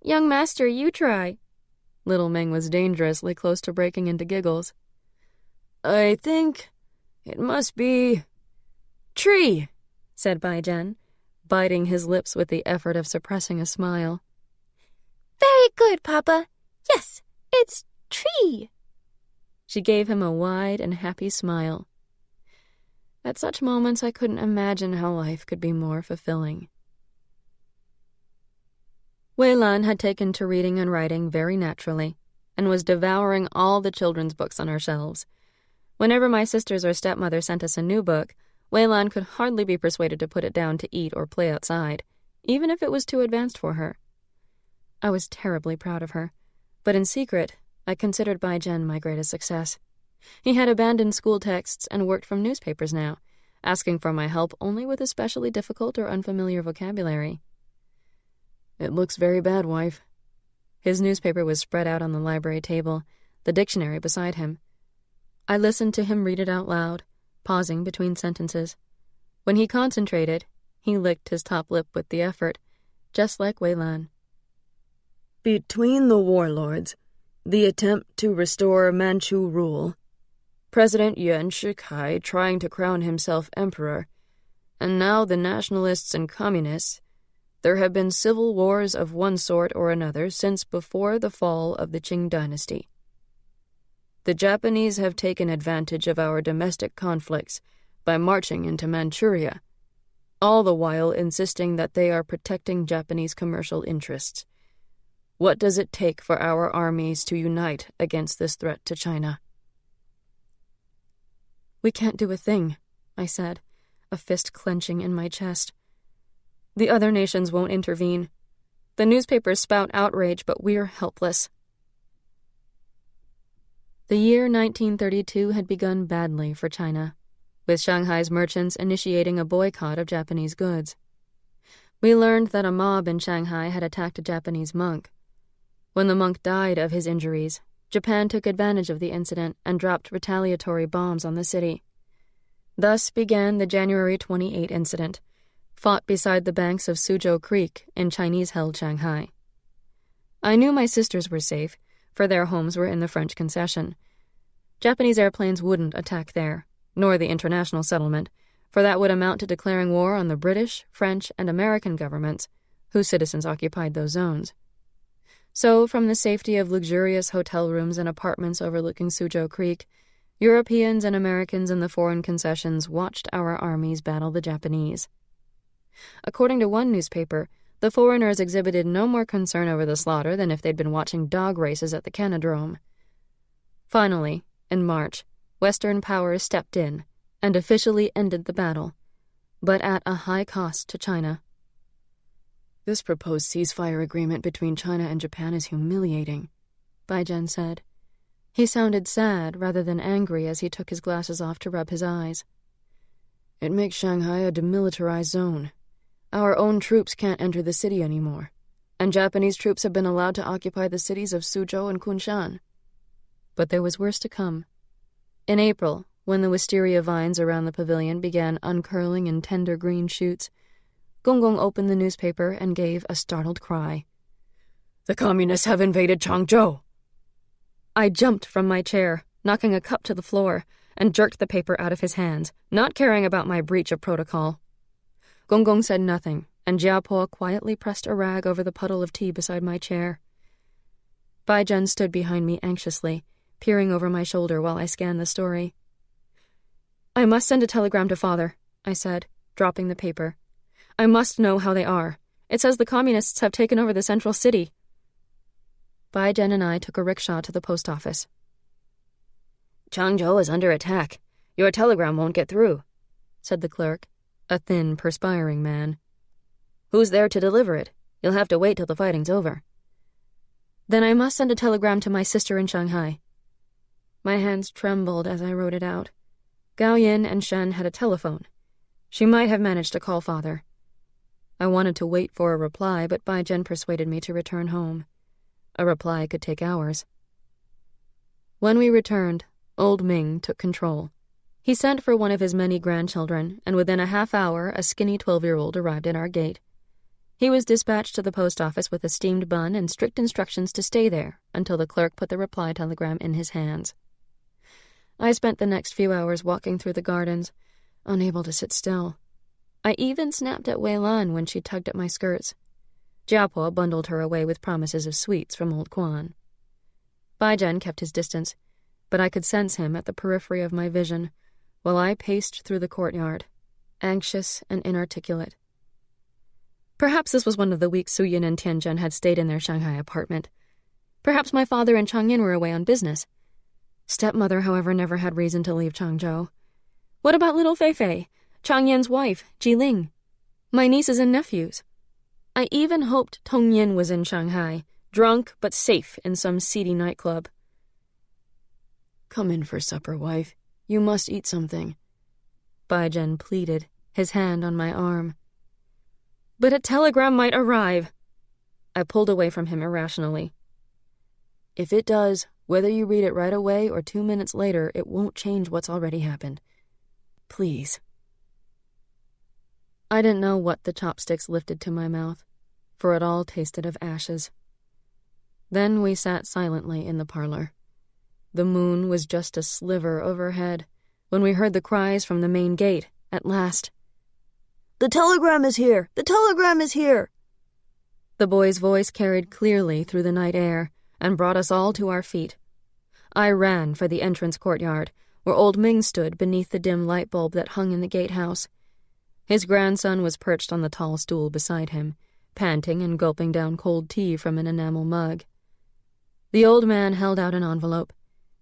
Young master, you try." Little Ming was dangerously close to breaking into giggles. "I think it must be tree," said Bai Jen, biting his lips with the effort of suppressing a smile. "Very good, Papa. Yes, it's tree." She gave him a wide and happy smile. At such moments, I couldn't imagine how life could be more fulfilling. Wei Lan had taken to reading and writing very naturally, and was devouring all the children's books on our shelves. Whenever my sisters or stepmother sent us a new book, Wei Lan could hardly be persuaded to put it down to eat or play outside, even if it was too advanced for her. I was terribly proud of her, but in secret, I considered Bai Jen my greatest success. He had abandoned school texts and worked from newspapers now, asking for my help only with especially difficult or unfamiliar vocabulary. "It looks very bad, wife." His newspaper was spread out on the library table, the dictionary beside him. I listened to him read it out loud, pausing between sentences. When he concentrated, he licked his top lip with the effort, just like Wei Lan. Between the warlords, the attempt to restore Manchu rule, President Yuan Shikai trying to crown himself emperor, and now the nationalists and communists, there have been civil wars of one sort or another since before the fall of the Qing dynasty. The Japanese have taken advantage of our domestic conflicts by marching into Manchuria, all the while insisting that they are protecting Japanese commercial interests. What does it take for our armies to unite against this threat to China? "We can't do a thing," I said, a fist clenching in my chest. "The other nations won't intervene. The newspapers spout outrage, but we're helpless." The year 1932 had begun badly for China, with Shanghai's merchants initiating a boycott of Japanese goods. We learned that a mob in Shanghai had attacked a Japanese monk. When the monk died of his injuries, Japan took advantage of the incident and dropped retaliatory bombs on the city. Thus began the January 28 incident, fought beside the banks of Suzhou Creek in Chinese-held Shanghai. I knew my sisters were safe, for their homes were in the French concession. Japanese airplanes wouldn't attack there, nor the international settlement, for that would amount to declaring war on the British, French, and American governments, whose citizens occupied those zones. So, from the safety of luxurious hotel rooms and apartments overlooking Suzhou Creek, Europeans and Americans in the foreign concessions watched our armies battle the Japanese. According to one newspaper, the foreigners exhibited no more concern over the slaughter than if they'd been watching dog races at the Canodrome. Finally, in March, Western powers stepped in and officially ended the battle, but at a high cost to China. "This proposed ceasefire agreement between China and Japan is humiliating," Bai Jen said. He sounded sad rather than angry as he took his glasses off to rub his eyes. "It makes Shanghai a demilitarized zone. Our own troops can't enter the city anymore, and Japanese troops have been allowed to occupy the cities of Suzhou and Kunshan." But there was worse to come. In April, when the wisteria vines around the pavilion began uncurling in tender green shoots, Gong opened the newspaper and gave a startled cry. "The communists have invaded Changzhou!" I jumped from my chair, knocking a cup to the floor, and jerked the paper out of his hands, not caring about my breach of protocol. Gong said nothing, and Jiapo quietly pressed a rag over the puddle of tea beside my chair. Bai Jen stood behind me anxiously, peering over my shoulder while I scanned the story. "I must send a telegram to Father," I said, dropping the paper. "I must know how they are. It says the communists have taken over the central city." Bai Jen and I took a rickshaw to the post office. "Changzhou is under attack. Your telegram won't get through," said the clerk, a thin, perspiring man. "Who's there to deliver it? You'll have to wait till the fighting's over." "Then I must send a telegram to my sister in Shanghai." My hands trembled as I wrote it out. Gao Yin and Shen had a telephone. She might have managed to call father. I wanted to wait for a reply, but Bai Zhen persuaded me to return home. A reply could take hours. When we returned, old Ming took control. He sent for one of his many grandchildren, and within a half hour a skinny 12-year-old arrived at our gate. He was dispatched to the post office with a steamed bun and strict instructions to stay there until the clerk put the reply telegram in his hands. I spent the next few hours walking through the gardens, unable to sit still. I even snapped at Wei Lan when she tugged at my skirts. Jiapo bundled her away with promises of sweets from old Quan. Bai Zhen kept his distance, but I could sense him at the periphery of my vision, while I paced through the courtyard, anxious and inarticulate. Perhaps this was one of the weeks Su Yin and Tianzhen had stayed in their Shanghai apartment. Perhaps my father and Changyin were away on business. Stepmother, however, never had reason to leave Changzhou. What about little Fei-Fei, Changyin's wife, Jiling, my nieces and nephews? I even hoped Tong Yin was in Shanghai, drunk but safe in some seedy nightclub. "Come in for supper, wife. You must eat something," Bai Zhen pleaded, his hand on my arm. "But a telegram might arrive." I pulled away from him irrationally. "If it does, whether you read it right away or 2 minutes later, it won't change what's already happened. Please." I didn't know what the chopsticks lifted to my mouth, for it all tasted of ashes. Then we sat silently in the parlor. The moon was just a sliver overhead when we heard the cries from the main gate, at last. "The telegram is here! The telegram is here!" The boy's voice carried clearly through the night air and brought us all to our feet. I ran for the entrance courtyard, where old Ming stood beneath the dim light bulb that hung in the gatehouse. His grandson was perched on the tall stool beside him, panting and gulping down cold tea from an enamel mug. The old man held out an envelope,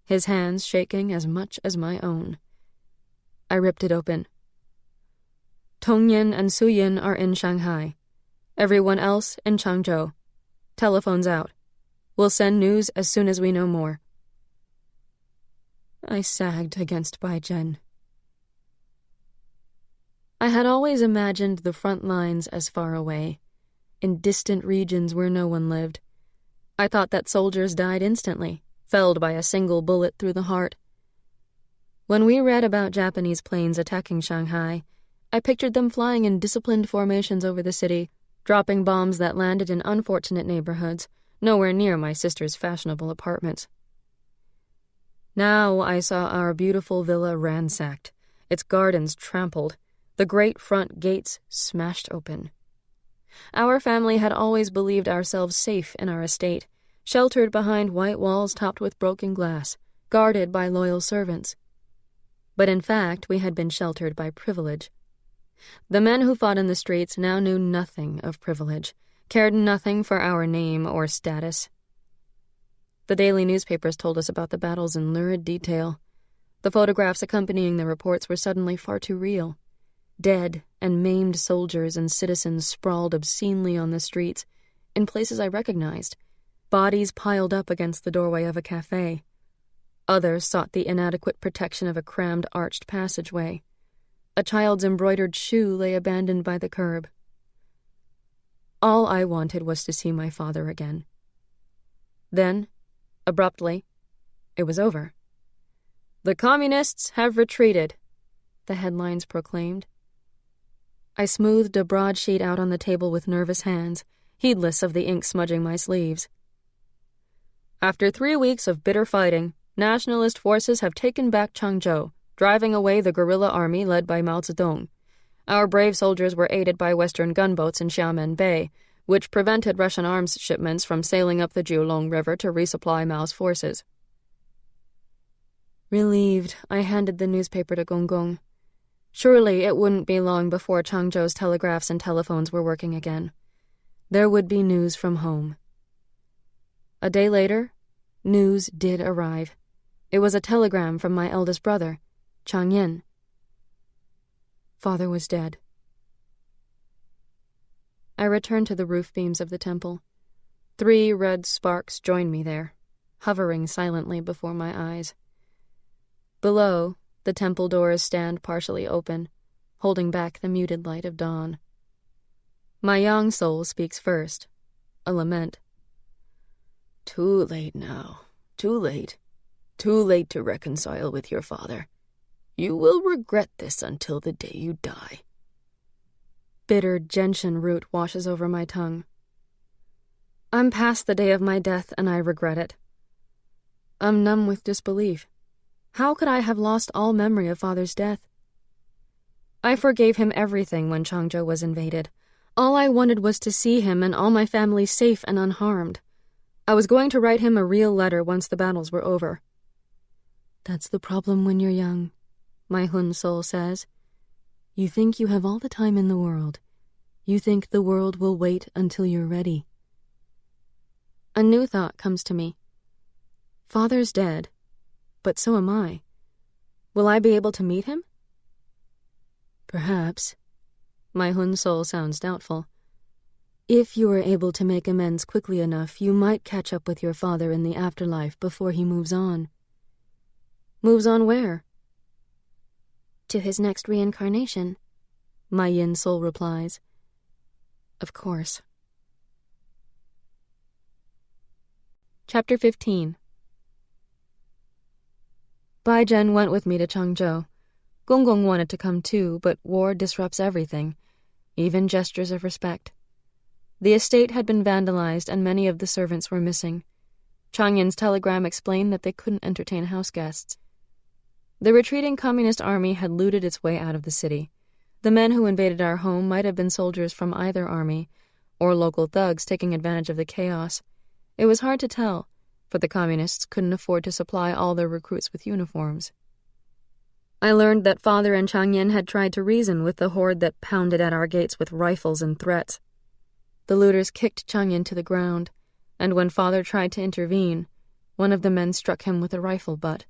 his hands shaking as much as my own. I ripped it open. Tong Yin and Su Yin are in Shanghai. Everyone else in Changzhou. Telephone's out. We'll send news as soon as we know more. I sagged against Bai Zhen. I had always imagined the front lines as far away, in distant regions where no one lived. I thought that soldiers died instantly, felled by a single bullet through the heart. When we read about Japanese planes attacking Shanghai, I pictured them flying in disciplined formations over the city, dropping bombs that landed in unfortunate neighborhoods, nowhere near my sister's fashionable apartments. Now I saw our beautiful villa ransacked, its gardens trampled, the great front gates smashed open. Our family had always believed ourselves safe in our estate, sheltered behind white walls topped with broken glass, guarded by loyal servants. But in fact, we had been sheltered by privilege. The men who fought in the streets now knew nothing of privilege, cared nothing for our name or status. The daily newspapers told us about the battles in lurid detail. The photographs accompanying the reports were suddenly far too real. Dead and maimed soldiers and citizens sprawled obscenely on the streets, in places I recognized, bodies piled up against the doorway of a cafe. Others sought the inadequate protection of a crammed arched passageway. A child's embroidered shoe lay abandoned by the curb. All I wanted was to see my father again. Then, abruptly, it was over. "The communists have retreated," the headlines proclaimed. I smoothed a broadsheet out on the table with nervous hands, heedless of the ink smudging my sleeves. "After 3 weeks of bitter fighting, nationalist forces have taken back Changzhou, driving away the guerrilla army led by Mao Zedong. Our brave soldiers were aided by Western gunboats in Xiamen Bay, which prevented Russian arms shipments from sailing up the Jiulong River to resupply Mao's forces." Relieved, I handed the newspaper to Gong. Surely it wouldn't be long before Changzhou's telegraphs and telephones were working again. There would be news from home. A day later, news did arrive. It was a telegram from my eldest brother, Changyin. Father was dead. I returned to the roof beams of the temple. 3 red sparks joined me there, hovering silently before my eyes. Below, the temple doors stand partially open, holding back the muted light of dawn. My young soul speaks first, a lament. Too late now. Too late. Too late to reconcile with your father. You will regret this until the day you die. Bitter gentian root washes over my tongue. I'm past the day of my death, and I regret it. I'm numb with disbelief. How could I have lost all memory of Father's death? I forgave him everything when Changzhou was invaded. All I wanted was to see him and all my family safe and unharmed. I was going to write him a real letter once the battles were over. That's the problem when you're young, my Hun soul says. You think you have all the time in the world. You think the world will wait until you're ready. A new thought comes to me. Father's dead, but so am I. Will I be able to meet him? Perhaps. My Hun soul sounds doubtful. If you are able to make amends quickly enough, you might catch up with your father in the afterlife before he moves on. Moves on where? To his next reincarnation, my Yin soul replies. Of course. Chapter 15. Bai Zhen went with me to Changzhou. Gonggong wanted to come too, but war disrupts everything, even gestures of respect. The estate had been vandalized and many of the servants were missing. Changyin's telegram explained that they couldn't entertain house guests. The retreating communist army had looted its way out of the city. The men who invaded our home might have been soldiers from either army, or local thugs taking advantage of the chaos. It was hard to tell, for the communists couldn't afford to supply all their recruits with uniforms. I learned that Father and Changyin had tried to reason with the horde that pounded at our gates with rifles and threats. The looters kicked Changyin to the ground, and when Father tried to intervene, one of the men struck him with a rifle butt.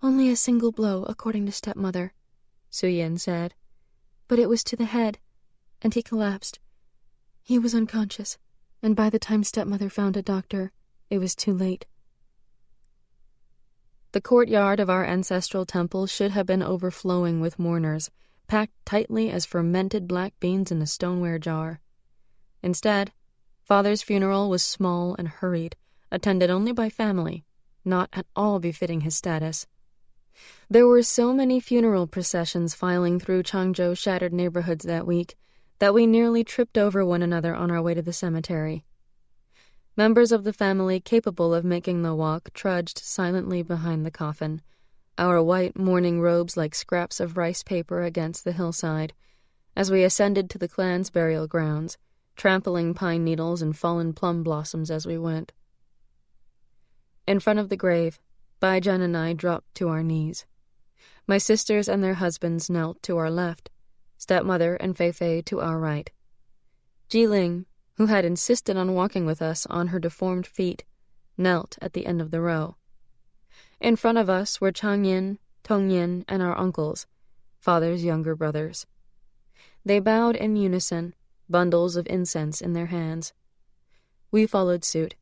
"Only a single blow, according to stepmother," Suyin said. "But it was to the head, and he collapsed. He was unconscious, and by the time stepmother found a doctor, it was too late." The courtyard of our ancestral temple should have been overflowing with mourners, packed tightly as fermented black beans in a stoneware jar. Instead, Father's funeral was small and hurried, attended only by family, not at all befitting his status. There were so many funeral processions filing through Changzhou's shattered neighborhoods that week that we nearly tripped over one another on our way to the cemetery. Members of the family capable of making the walk trudged silently behind the coffin, our white mourning robes like scraps of rice paper against the hillside, as we ascended to the clan's burial grounds, trampling pine needles and fallen plum blossoms as we went. In front of the grave, Bai Zhen and I dropped to our knees. My sisters and their husbands knelt to our left, stepmother and Fei Fei to our right. Jiling, who had insisted on walking with us on her deformed feet, knelt at the end of the row. In front of us were Changyin, Tongyin, and our uncles, Father's younger brothers. They bowed in unison, bundles of incense in their hands. We followed suit,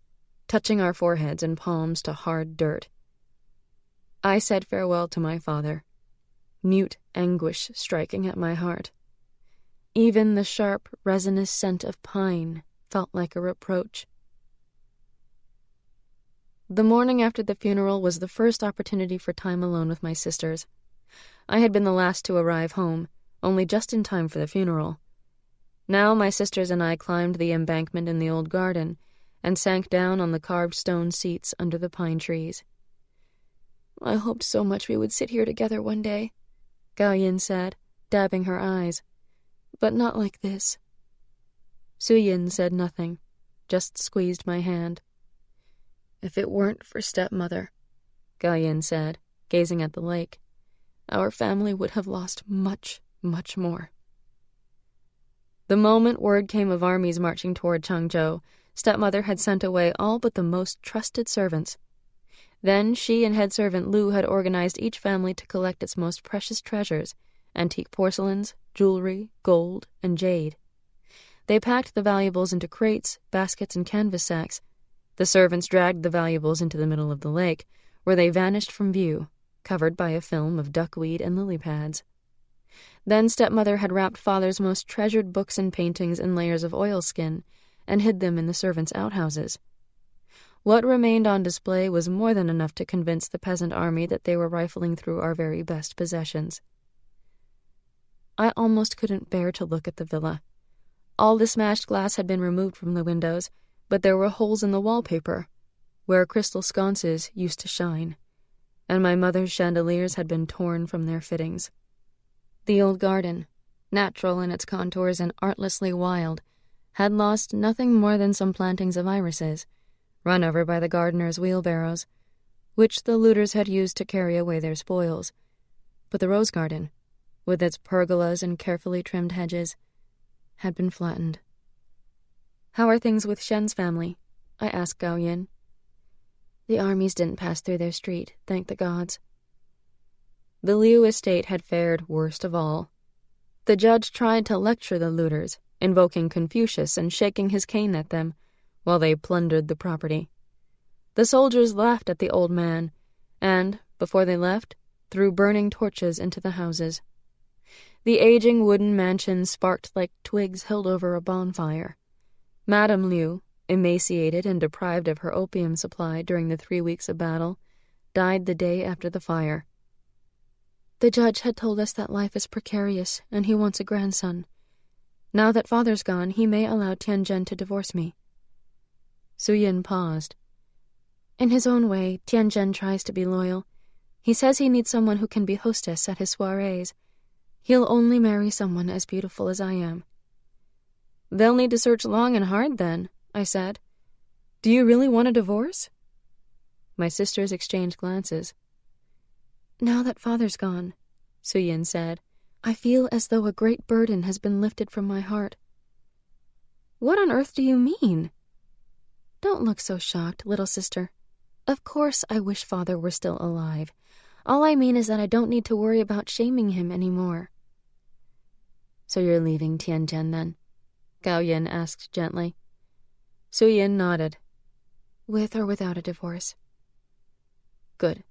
touching our foreheads and palms to hard dirt. I said farewell to my father, mute anguish striking at my heart. Even the sharp, resinous scent of pine felt like a reproach. The morning after the funeral was the first opportunity for time alone with my sisters. I had been the last to arrive home, only just in time for the funeral. Now my sisters and I climbed the embankment in the old garden and sank down on the carved stone seats under the pine trees. "I hoped so much we would sit here together one day," Gaoyin said, dabbing her eyes. "But not like this." Suyin said nothing, just squeezed my hand. "If it weren't for stepmother," Gaoyin said, gazing at the lake, "our family would have lost much, much more." The moment word came of armies marching toward Changzhou, stepmother had sent away all but the most trusted servants. Then she and head servant Lu had organized each family to collect its most precious treasures, antique porcelains, jewelry, gold, and jade. They packed the valuables into crates, baskets, and canvas sacks. The servants dragged the valuables into the middle of the lake, where they vanished from view, covered by a film of duckweed and lily pads. Then stepmother had wrapped father's most treasured books and paintings in layers of oilskin and hid them in the servants' outhouses. What remained on display was more than enough to convince the peasant army that they were rifling through our very best possessions. I almost couldn't bear to look at the villa. All the smashed glass had been removed from the windows, but there were holes in the wallpaper, where crystal sconces used to shine, and my mother's chandeliers had been torn from their fittings. The old garden, natural in its contours and artlessly wild, had lost nothing more than some plantings of irises, run over by the gardener's wheelbarrows, which the looters had used to carry away their spoils. But the rose garden, with its pergolas and carefully trimmed hedges, had been flattened. "How are things with Shen's family?" I asked Gao Yin. "The armies didn't pass through their street, thank the gods." The Liu estate had fared worst of all. The judge tried to lecture the looters, invoking Confucius and shaking his cane at them, while they plundered the property. The soldiers laughed at the old man, and, before they left, threw burning torches into the houses. The aging wooden mansion sparked like twigs held over a bonfire. Madame Liu, emaciated and deprived of her opium supply during the 3 weeks of battle, died the day after the fire. "The judge had told us that life is precarious and he wants a grandson. Now that father's gone, he may allow Tianzhen to divorce me." Su Yin paused. "In his own way, Tianzhen tries to be loyal. He says he needs someone who can be hostess at his soirees. He'll only marry someone as beautiful as I am." "They'll need to search long and hard then," I said. "Do you really want a divorce?" My sisters exchanged glances. "Now that father's gone," Su Yin said, "I feel as though a great burden has been lifted from my heart." "What on earth do you mean?" "Don't look so shocked, little sister. Of course I wish father were still alive. All I mean is that I don't need to worry about shaming him anymore." "So you're leaving Tianzhen then?" Gao Yin asked gently. Su Yin nodded. "With or without a divorce." "Good."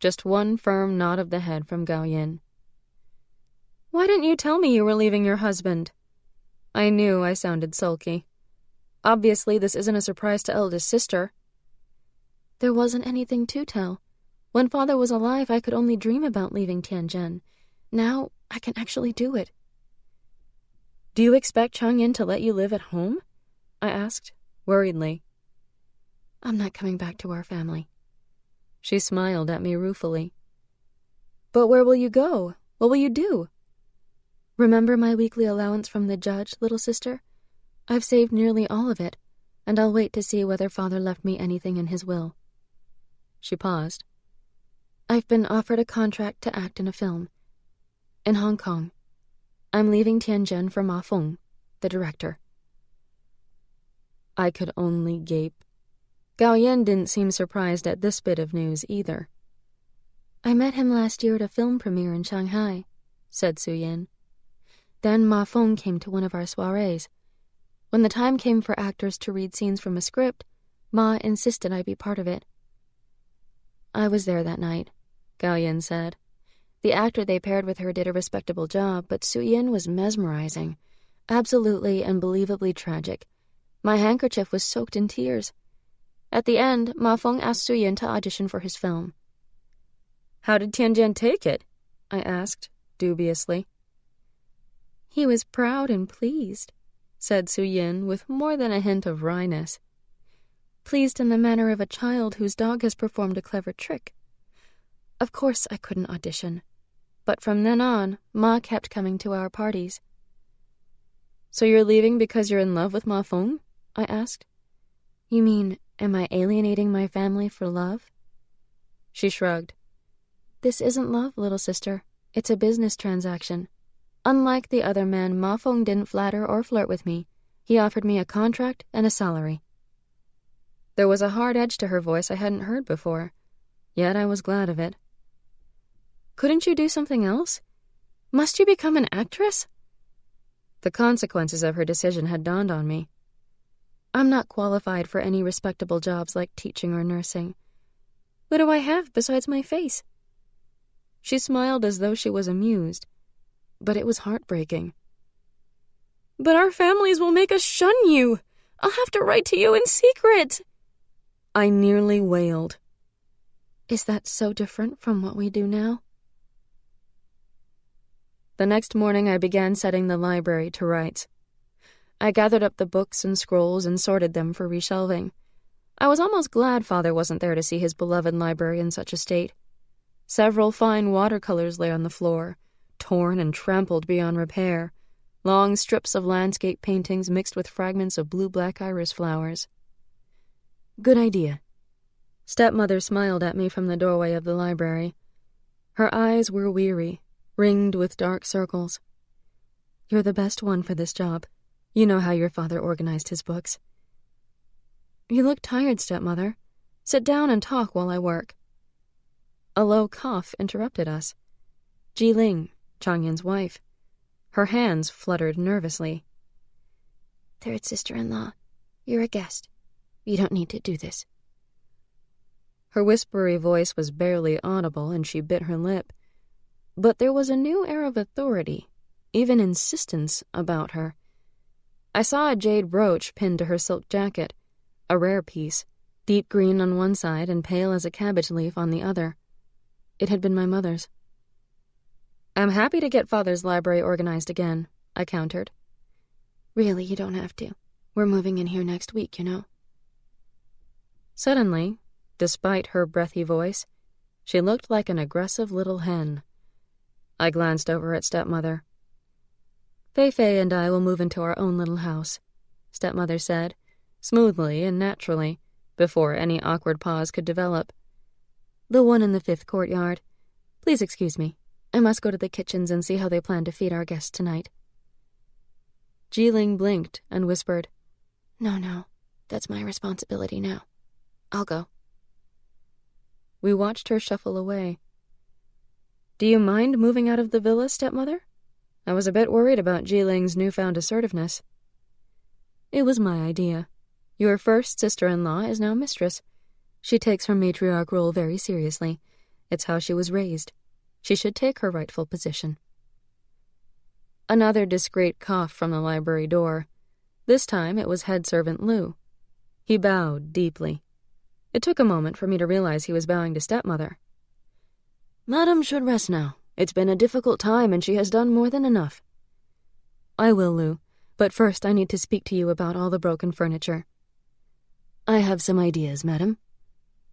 Just one firm nod of the head from Gao Yin. "Why didn't you tell me you were leaving your husband?" I knew I sounded sulky. Obviously, this isn't a surprise to eldest sister. "There wasn't anything to tell. When father was alive, I could only dream about leaving Tianzhen. Now, I can actually do it." "Do you expect Changyin to let you live at home?" I asked, worriedly. "I'm not coming back to our family." She smiled at me ruefully. "But where will you go? What will you do?" "Remember my weekly allowance from the judge, little sister? I've saved nearly all of it, and I'll wait to see whether father left me anything in his will." She paused. "I've been offered a contract to act in a film. In Hong Kong. I'm leaving Tianzhen for Ma Feng, the director." I could only gape. Gao Yin didn't seem surprised at this bit of news either. "I met him last year at a film premiere in Shanghai," said Su Yin. "Then Ma Feng came to one of our soirees. When the time came for actors to read scenes from a script, Ma insisted I be part of it." "I was there that night," Gao Yin said. "The actor they paired with her did a respectable job, but Su Yin was mesmerizing. Absolutely and believably tragic. My handkerchief was soaked in tears. At the end, Ma Feng asked Su Yin to audition for his film." "How did Tianzhen take it?" I asked, dubiously. "He was proud and pleased," said Su Yin with more than a hint of wryness. "Pleased in the manner of a child whose dog has performed a clever trick. Of course I couldn't audition, but from then on, Ma kept coming to our parties." "So you're leaving because you're in love with Ma Feng?" I asked. "You mean, am I alienating my family for love?" She shrugged. "This isn't love, little sister. It's a business transaction. Unlike the other men, Ma Feng didn't flatter or flirt with me. He offered me a contract and a salary." There was a hard edge to her voice I hadn't heard before, yet I was glad of it. Couldn't you do something else? Must you become an actress? The consequences of her decision had dawned on me. I'm not qualified for any respectable jobs like teaching or nursing. What do I have besides my face? She smiled as though she was amused, but it was heartbreaking. But our families will make us shun you. I'll have to write to you in secret. I nearly wailed. Is that so different from what we do now? The next morning I began setting the library to rights. I gathered up the books and scrolls and sorted them for reshelving. I was almost glad Father wasn't there to see his beloved library in such a state. Several fine watercolors lay on the floor, torn and trampled beyond repair, long strips of landscape paintings mixed with fragments of blue-black iris flowers. Good idea. Stepmother smiled at me from the doorway of the library. Her eyes were weary, ringed with dark circles. You're the best one for this job. You know how your father organized his books. You look tired, Stepmother. Sit down and talk while I work. A low cough interrupted us. Jiling, Changyin's wife. Her hands fluttered nervously. Third sister-in-law, you're a guest. You don't need to do this. Her whispery voice was barely audible and she bit her lip. But there was a new air of authority, even insistence, about her. I saw a jade brooch pinned to her silk jacket, a rare piece, deep green on one side and pale as a cabbage leaf on the other. It had been my mother's. I'm happy to get Father's library organized again, I countered. Really, you don't have to. We're moving in here next week, you know. Suddenly, despite her breathy voice, she looked like an aggressive little hen. I glanced over at Stepmother. Fei and I will move into our own little house, Stepmother said, smoothly and naturally, before any awkward pause could develop. The one in the 5th courtyard. Please excuse me. I must go to the kitchens and see how they plan to feed our guests tonight. Jiling blinked and whispered, No, that's my responsibility now. I'll go. We watched her shuffle away. Do you mind moving out of the villa, Stepmother? I was a bit worried about Jiling's newfound assertiveness. It was my idea. Your first sister-in-law is now mistress. She takes her matriarch role very seriously. It's how she was raised. She should take her rightful position. Another discreet cough from the library door. This time it was head servant Lu. He bowed deeply. It took a moment for me to realize he was bowing to Stepmother. Madam should rest now. It's been a difficult time and she has done more than enough. I will, Lu, but first I need to speak to you about all the broken furniture. I have some ideas, madam.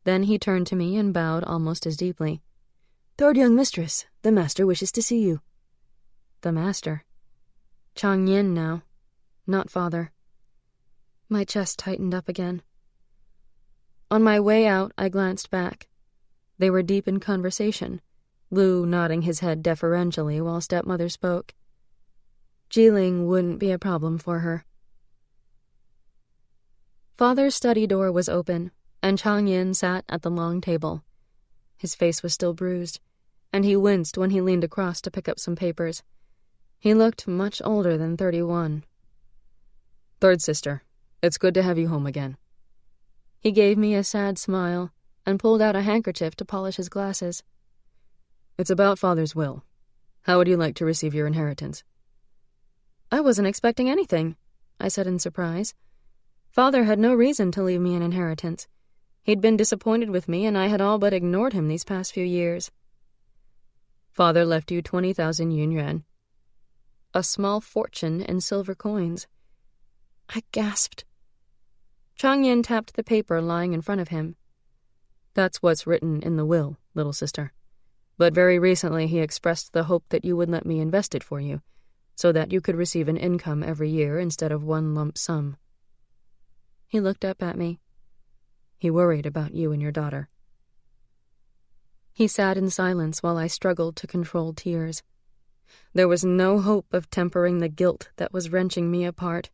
Then he turned to me and bowed almost as deeply. Third young mistress, the master wishes to see you. The master. Changyin now, not Father. My chest tightened up again. On my way out, I glanced back. They were deep in conversation, Lu nodding his head deferentially while Stepmother spoke. Jiling wouldn't be a problem for her. Father's study door was open, and Changyin sat at the long table. His face was still bruised, and he winced when he leaned across to pick up some papers. He looked much older than 31. Third sister, it's good to have you home again. He gave me a sad smile and pulled out a handkerchief to polish his glasses. It's about Father's will. How would you like to receive your inheritance? I wasn't expecting anything, I said in surprise. Father had no reason to leave me an inheritance. He'd been disappointed with me, and I had all but ignored him these past few years. Father left you 20,000 yuan. A small fortune in silver coins. I gasped. Changyin tapped the paper lying in front of him. That's what's written in the will, little sister. But very recently he expressed the hope that you would let me invest it for you, so that you could receive an income every year instead of one lump sum. He looked up at me. He worried about you and your daughter. He sat in silence while I struggled to control tears. There was no hope of tempering the guilt that was wrenching me apart.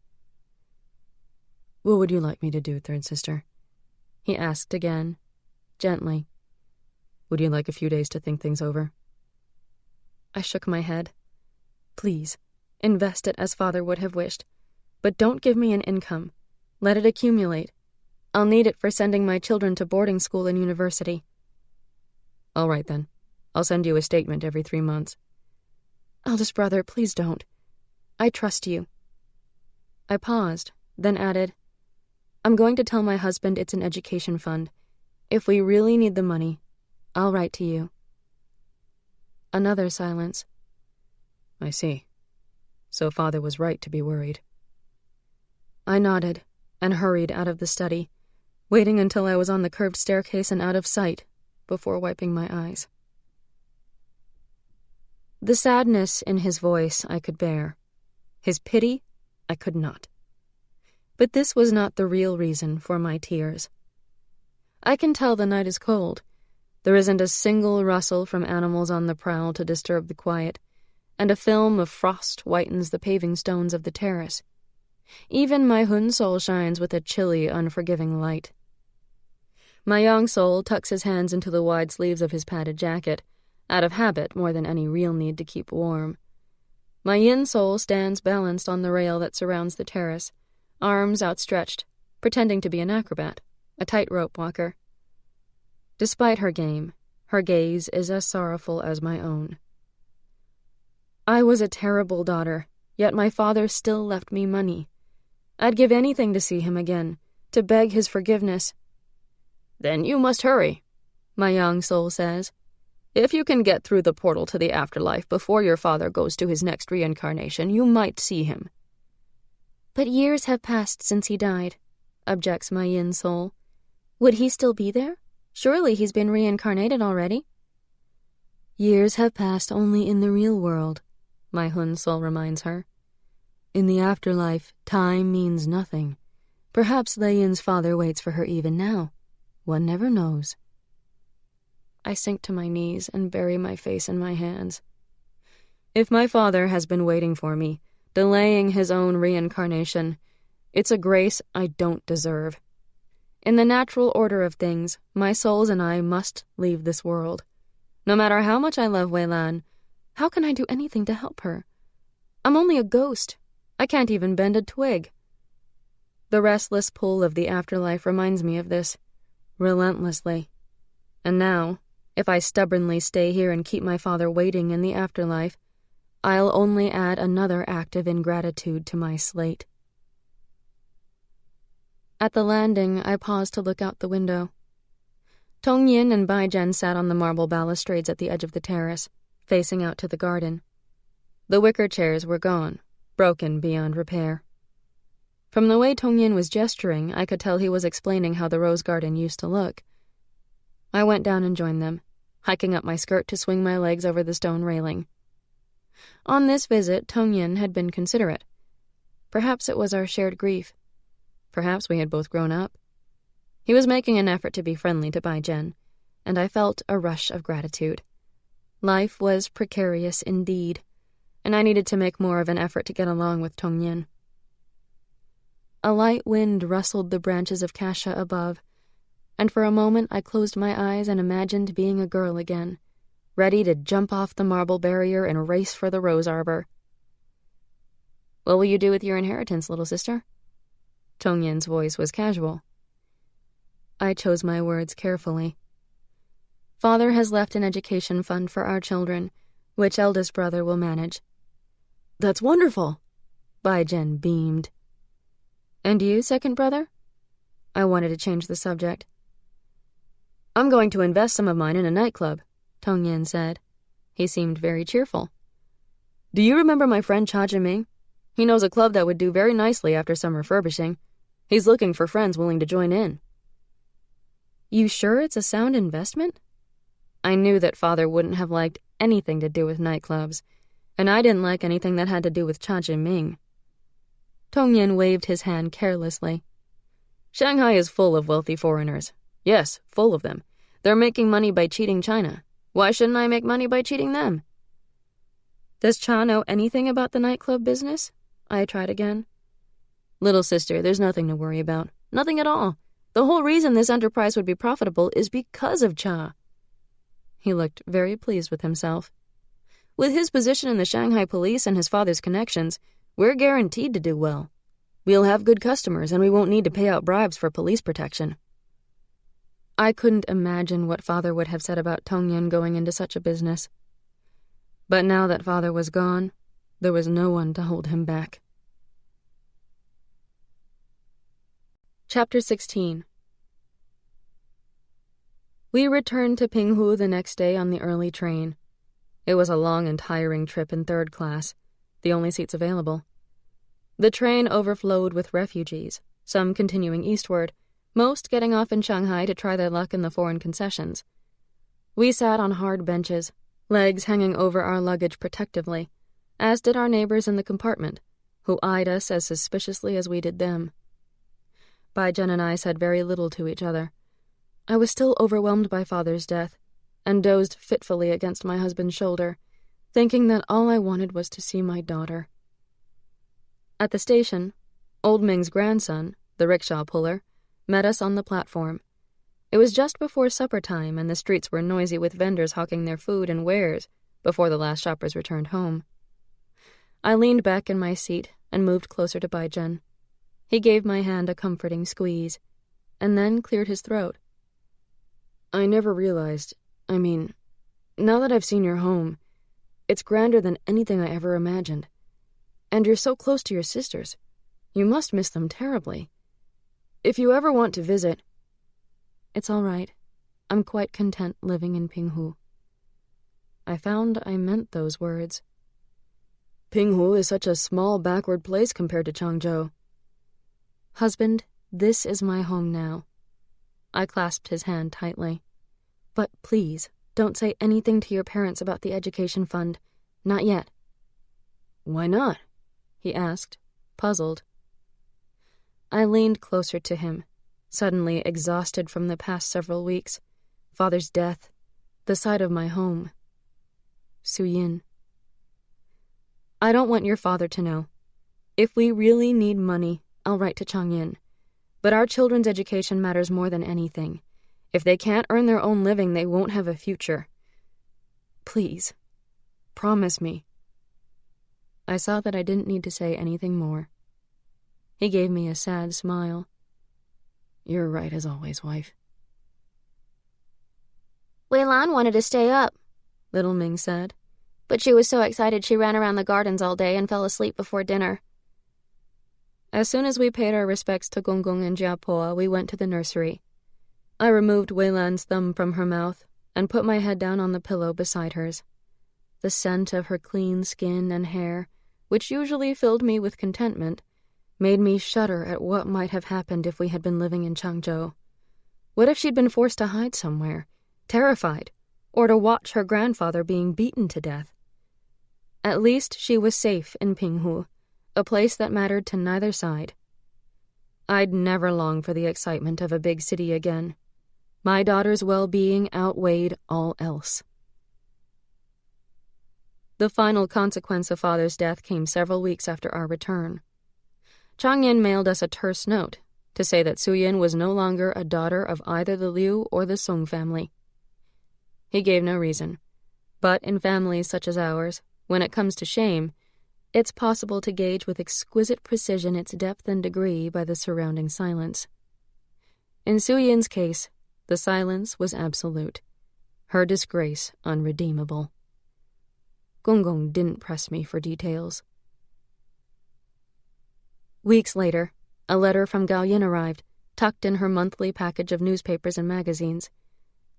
What would you like me to do, third sister? he asked again, gently. Would you like a few days to think things over? I shook my head. Please, invest it as Father would have wished. But don't give me an income. Let it accumulate. I'll need it for sending my children to boarding school and university. All right, then. I'll send you a statement every 3 months. Eldest brother, please don't. I trust you. I paused, then added, I'm going to tell my husband it's an education fund. If we really need the money, I'll write to you. Another silence. I see. So Father was right to be worried. I nodded and hurried out of the study, waiting until I was on the curved staircase and out of sight before wiping my eyes. The sadness in his voice I could bear. His pity I could not. But this was not the real reason for my tears. I can tell the night is cold. There isn't a single rustle from animals on the prowl to disturb the quiet, and a film of frost whitens the paving stones of the terrace. Even my Hun soul shines with a chilly, unforgiving light. My young soul tucks his hands into the wide sleeves of his padded jacket, out of habit more than any real need to keep warm. My yin soul stands balanced on the rail that surrounds the terrace, arms outstretched, pretending to be an acrobat, a tightrope walker. Despite her game, her gaze is as sorrowful as my own. I was a terrible daughter, yet my father still left me money. I'd give anything to see him again, to beg his forgiveness. Then you must hurry, my young soul says. If you can get through the portal to the afterlife before your father goes to his next reincarnation, you might see him. But years have passed since he died, objects my yin soul. Would he still be there? Surely he's been reincarnated already. Years have passed only in the real world, my Hun soul reminds her. In the afterlife, time means nothing. Perhaps Lei Yin's father waits for her even now. One never knows. I sink to my knees and bury my face in my hands. If my father has been waiting for me, delaying his own reincarnation, it's a grace I don't deserve. In the natural order of things, my souls and I must leave this world. No matter how much I love Wei Lan, how can I do anything to help her? I'm only a ghost. I can't even bend a twig. The restless pull of the afterlife reminds me of this, relentlessly. And now, if I stubbornly stay here and keep my father waiting in the afterlife, I'll only add another act of ingratitude to my slate. At the landing, I paused to look out the window. Tong Yin and Bai Zhen sat on the marble balustrades at the edge of the terrace, facing out to the garden. The wicker chairs were gone, broken beyond repair. From the way Tong Yin was gesturing, I could tell he was explaining how the rose garden used to look. I went down and joined them, hiking up my skirt to swing my legs over the stone railing. On this visit, Tong Yin had been considerate. Perhaps it was our shared grief. Perhaps we had both grown up. He was making an effort to be friendly to Bai Zhen, and I felt a rush of gratitude. Life was precarious indeed, and I needed to make more of an effort to get along with Tong Yin. A light wind rustled the branches of cassia above, and for a moment I closed my eyes and imagined being a girl again, ready to jump off the marble barrier and race for the rose arbor. "What will you do with your inheritance, little sister?" Tong Yin's voice was casual. I chose my words carefully. Father has left an education fund for our children, which eldest brother will manage. "That's wonderful," Bai Zhen beamed. "And you, second brother?" I wanted to change the subject. "I'm going to invest some of mine in a nightclub," Tong Yin said. He seemed very cheerful. "Do you remember my friend Cha Jiming? He knows a club that would do very nicely after some refurbishing. He's looking for friends willing to join in." "You sure it's a sound investment?" I knew that Father wouldn't have liked anything to do with nightclubs, and I didn't like anything that had to do with Cha Jiming. Tong Yin waved his hand carelessly. "Shanghai is full of wealthy foreigners. Yes, full of them. They're making money by cheating China. Why shouldn't I make money by cheating them?" "Does Cha know anything about the nightclub business?" I tried again. "Little sister, there's nothing to worry about. Nothing at all. The whole reason this enterprise would be profitable is because of Cha." He looked very pleased with himself. "With his position in the Shanghai police and his father's connections, we're guaranteed to do well. We'll have good customers, and we won't need to pay out bribes for police protection." I couldn't imagine what Father would have said about Tongyan going into such a business. But now that Father was gone, there was no one to hold him back. Chapter 16. We returned to Pinghu the next day on the early train. It was a long and tiring trip in third class, the only seats available. The train overflowed with refugees, some continuing eastward, most getting off in Shanghai to try their luck in the foreign concessions. We sat on hard benches, legs hanging over our luggage protectively, as did our neighbors in the compartment, who eyed us as suspiciously as we did them. Baijian and I said very little to each other. I was still overwhelmed by Father's death, and dozed fitfully against my husband's shoulder, thinking that all I wanted was to see my daughter. At the station, old Ming's grandson, the rickshaw puller, met us on the platform. It was just before supper time, and the streets were noisy with vendors hawking their food and wares before the last shoppers returned home. I leaned back in my seat and moved closer to Baijian. He gave my hand a comforting squeeze, and then cleared his throat. "I never realized, now that I've seen your home, it's grander than anything I ever imagined. And you're so close to your sisters. You must miss them terribly. If you ever want to visit..." "It's all right. I'm quite content living in Pinghu." I found I meant those words. "Pinghu is such a small, backward place compared to Changzhou." "Husband, this is my home now." I clasped his hand tightly. "But please, don't say anything to your parents about the education fund. Not yet." "Why not?" he asked, puzzled. I leaned closer to him, suddenly exhausted from the past several weeks. Father's death, the sight of my home. Suyin. "I don't want your father to know. If we really need money, I'll write to Changyin. But our children's education matters more than anything. If they can't earn their own living, they won't have a future. Please, promise me." I saw that I didn't need to say anything more. He gave me a sad smile. "You're right as always, wife." "Weilan wanted to stay up," little Ming said. "But she was so excited she ran around the gardens all day and fell asleep before dinner." As soon as we paid our respects to Gonggong and Jiapoa, we went to the nursery. I removed Weilan's thumb from her mouth and put my head down on the pillow beside hers. The scent of her clean skin and hair, which usually filled me with contentment, made me shudder at what might have happened if we had been living in Changzhou. What if she'd been forced to hide somewhere, terrified, or to watch her grandfather being beaten to death? At least she was safe in Pinghu, a place that mattered to neither side. I'd never long for the excitement of a big city again. My daughter's well-being outweighed all else. The final consequence of Father's death came several weeks after our return. Changyin mailed us a terse note to say that Suyin was no longer a daughter of either the Liu or the Song family. He gave no reason, but in families such as ours, when it comes to shame, it's possible to gauge with exquisite precision its depth and degree by the surrounding silence. In Suyin's case, the silence was absolute, her disgrace unredeemable. Gonggong didn't press me for details. Weeks later, a letter from Gao Yin arrived, tucked in her monthly package of newspapers and magazines.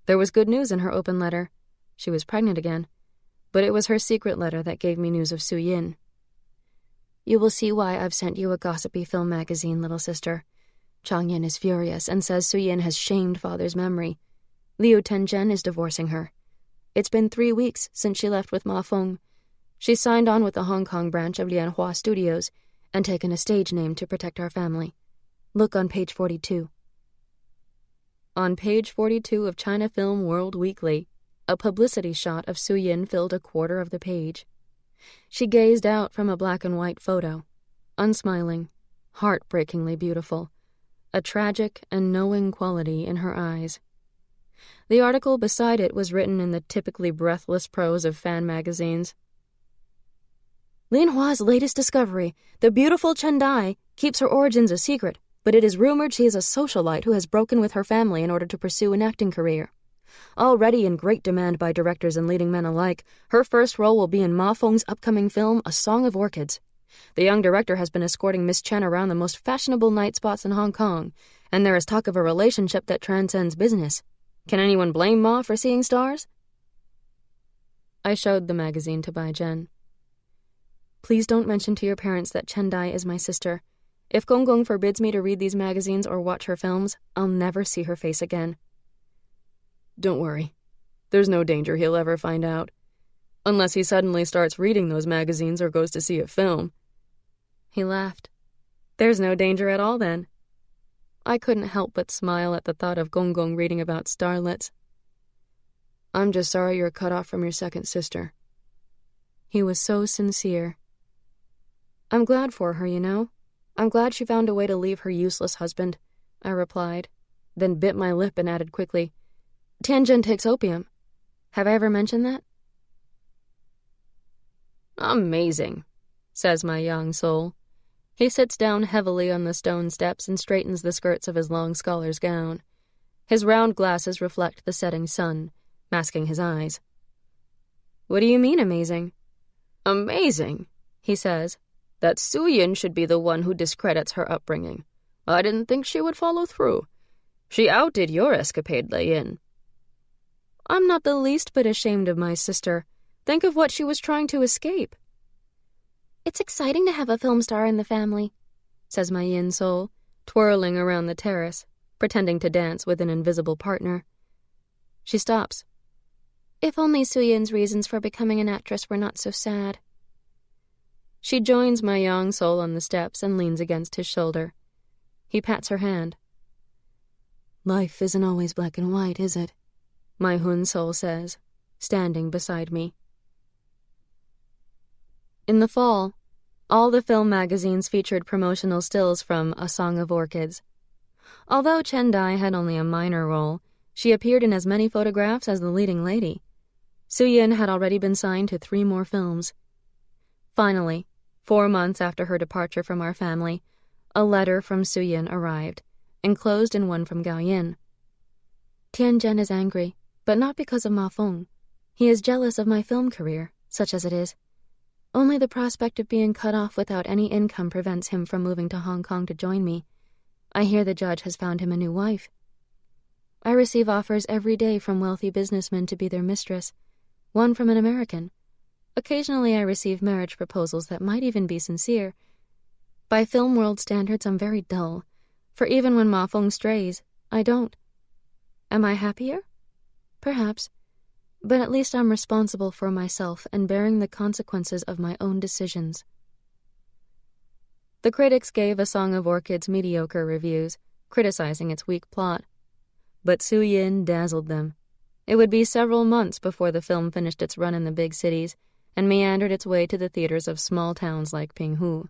There was good news in her open letter. She was pregnant again, but it was her secret letter that gave me news of Suyin. "You will see why I've sent you a gossipy film magazine, little sister. Changyin is furious and says Suyin has shamed Father's memory. Liu Tenzhen is divorcing her. It's been 3 weeks since she left with Ma Feng. She signed on with the Hong Kong branch of Lianhua Studios and taken a stage name to protect our family. Look on page 42. On page 42 of China Film World Weekly, a publicity shot of Suyin filled a quarter of the page. She gazed out from a black and white photo, unsmiling, heartbreakingly beautiful, a tragic and knowing quality in her eyes. The article beside it was written in the typically breathless prose of fan magazines. Lin Hua's latest discovery, the beautiful Chen Dai, keeps her origins a secret, but it is rumored she is a socialite who has broken with her family in order to pursue an acting career. Already in great demand by directors and leading men alike, her first role will be in Ma Feng's upcoming film, A Song of Orchids. The young director has been escorting Miss Chen around the most fashionable night spots in Hong Kong, and there is talk of a relationship that transcends business. Can anyone blame Ma for seeing stars? I showed the magazine to Bai Zhen. Please don't mention to your parents that Chen Dai is my sister. If Gong Gong forbids me to read these magazines or watch her films, I'll never see her face again. Don't worry. There's no danger he'll ever find out. Unless he suddenly starts reading those magazines or goes to see a film. He laughed. There's no danger at all, then. I couldn't help but smile at the thought of Gong Gong reading about starlets. I'm just sorry you're cut off from your second sister. He was so sincere. I'm glad for her, you know. I'm glad she found a way to leave her useless husband, I replied, then bit my lip and added quickly, Tianjin takes opium. Have I ever mentioned that? Amazing, says my young soul. He sits down heavily on the stone steps and straightens the skirts of his long scholar's gown. His round glasses reflect the setting sun, masking his eyes. What do you mean, amazing? Amazing, he says, that Su Yin should be the one who discredits her upbringing. I didn't think she would follow through. She outdid your escapade, Lei Yin. I'm not the least bit ashamed of my sister. Think of what she was trying to escape. It's exciting to have a film star in the family, says my yin soul, twirling around the terrace, pretending to dance with an invisible partner. She stops. If only Su Yin's reasons for becoming an actress were not so sad. She joins my young soul on the steps and leans against his shoulder. He pats her hand. Life isn't always black and white, is it? My Hun soul says, standing beside me. In the fall, all the film magazines featured promotional stills from A Song of Orchids. Although Chen Dai had only a minor role, she appeared in as many photographs as the leading lady. Su Yin had already been signed to 3 more films. Finally, 4 months after her departure from our family, a letter from Su Yin arrived, enclosed in one from Gao Yin. Tianjin is angry, but not because of Ma Feng. He is jealous of my film career, such as it is. Only the prospect of being cut off without any income prevents him from moving to Hong Kong to join me. I hear the judge has found him a new wife. I receive offers every day from wealthy businessmen to be their mistress, one from an American. Occasionally I receive marriage proposals that might even be sincere. By film world standards, I'm very dull, for even when Ma Feng strays, I don't. Am I happier? Perhaps. But at least I'm responsible for myself and bearing the consequences of my own decisions. The critics gave A Song of Orchids mediocre reviews, criticizing its weak plot. But Su Yin dazzled them. It would be several months before the film finished its run in the big cities and meandered its way to the theaters of small towns like Pinghu.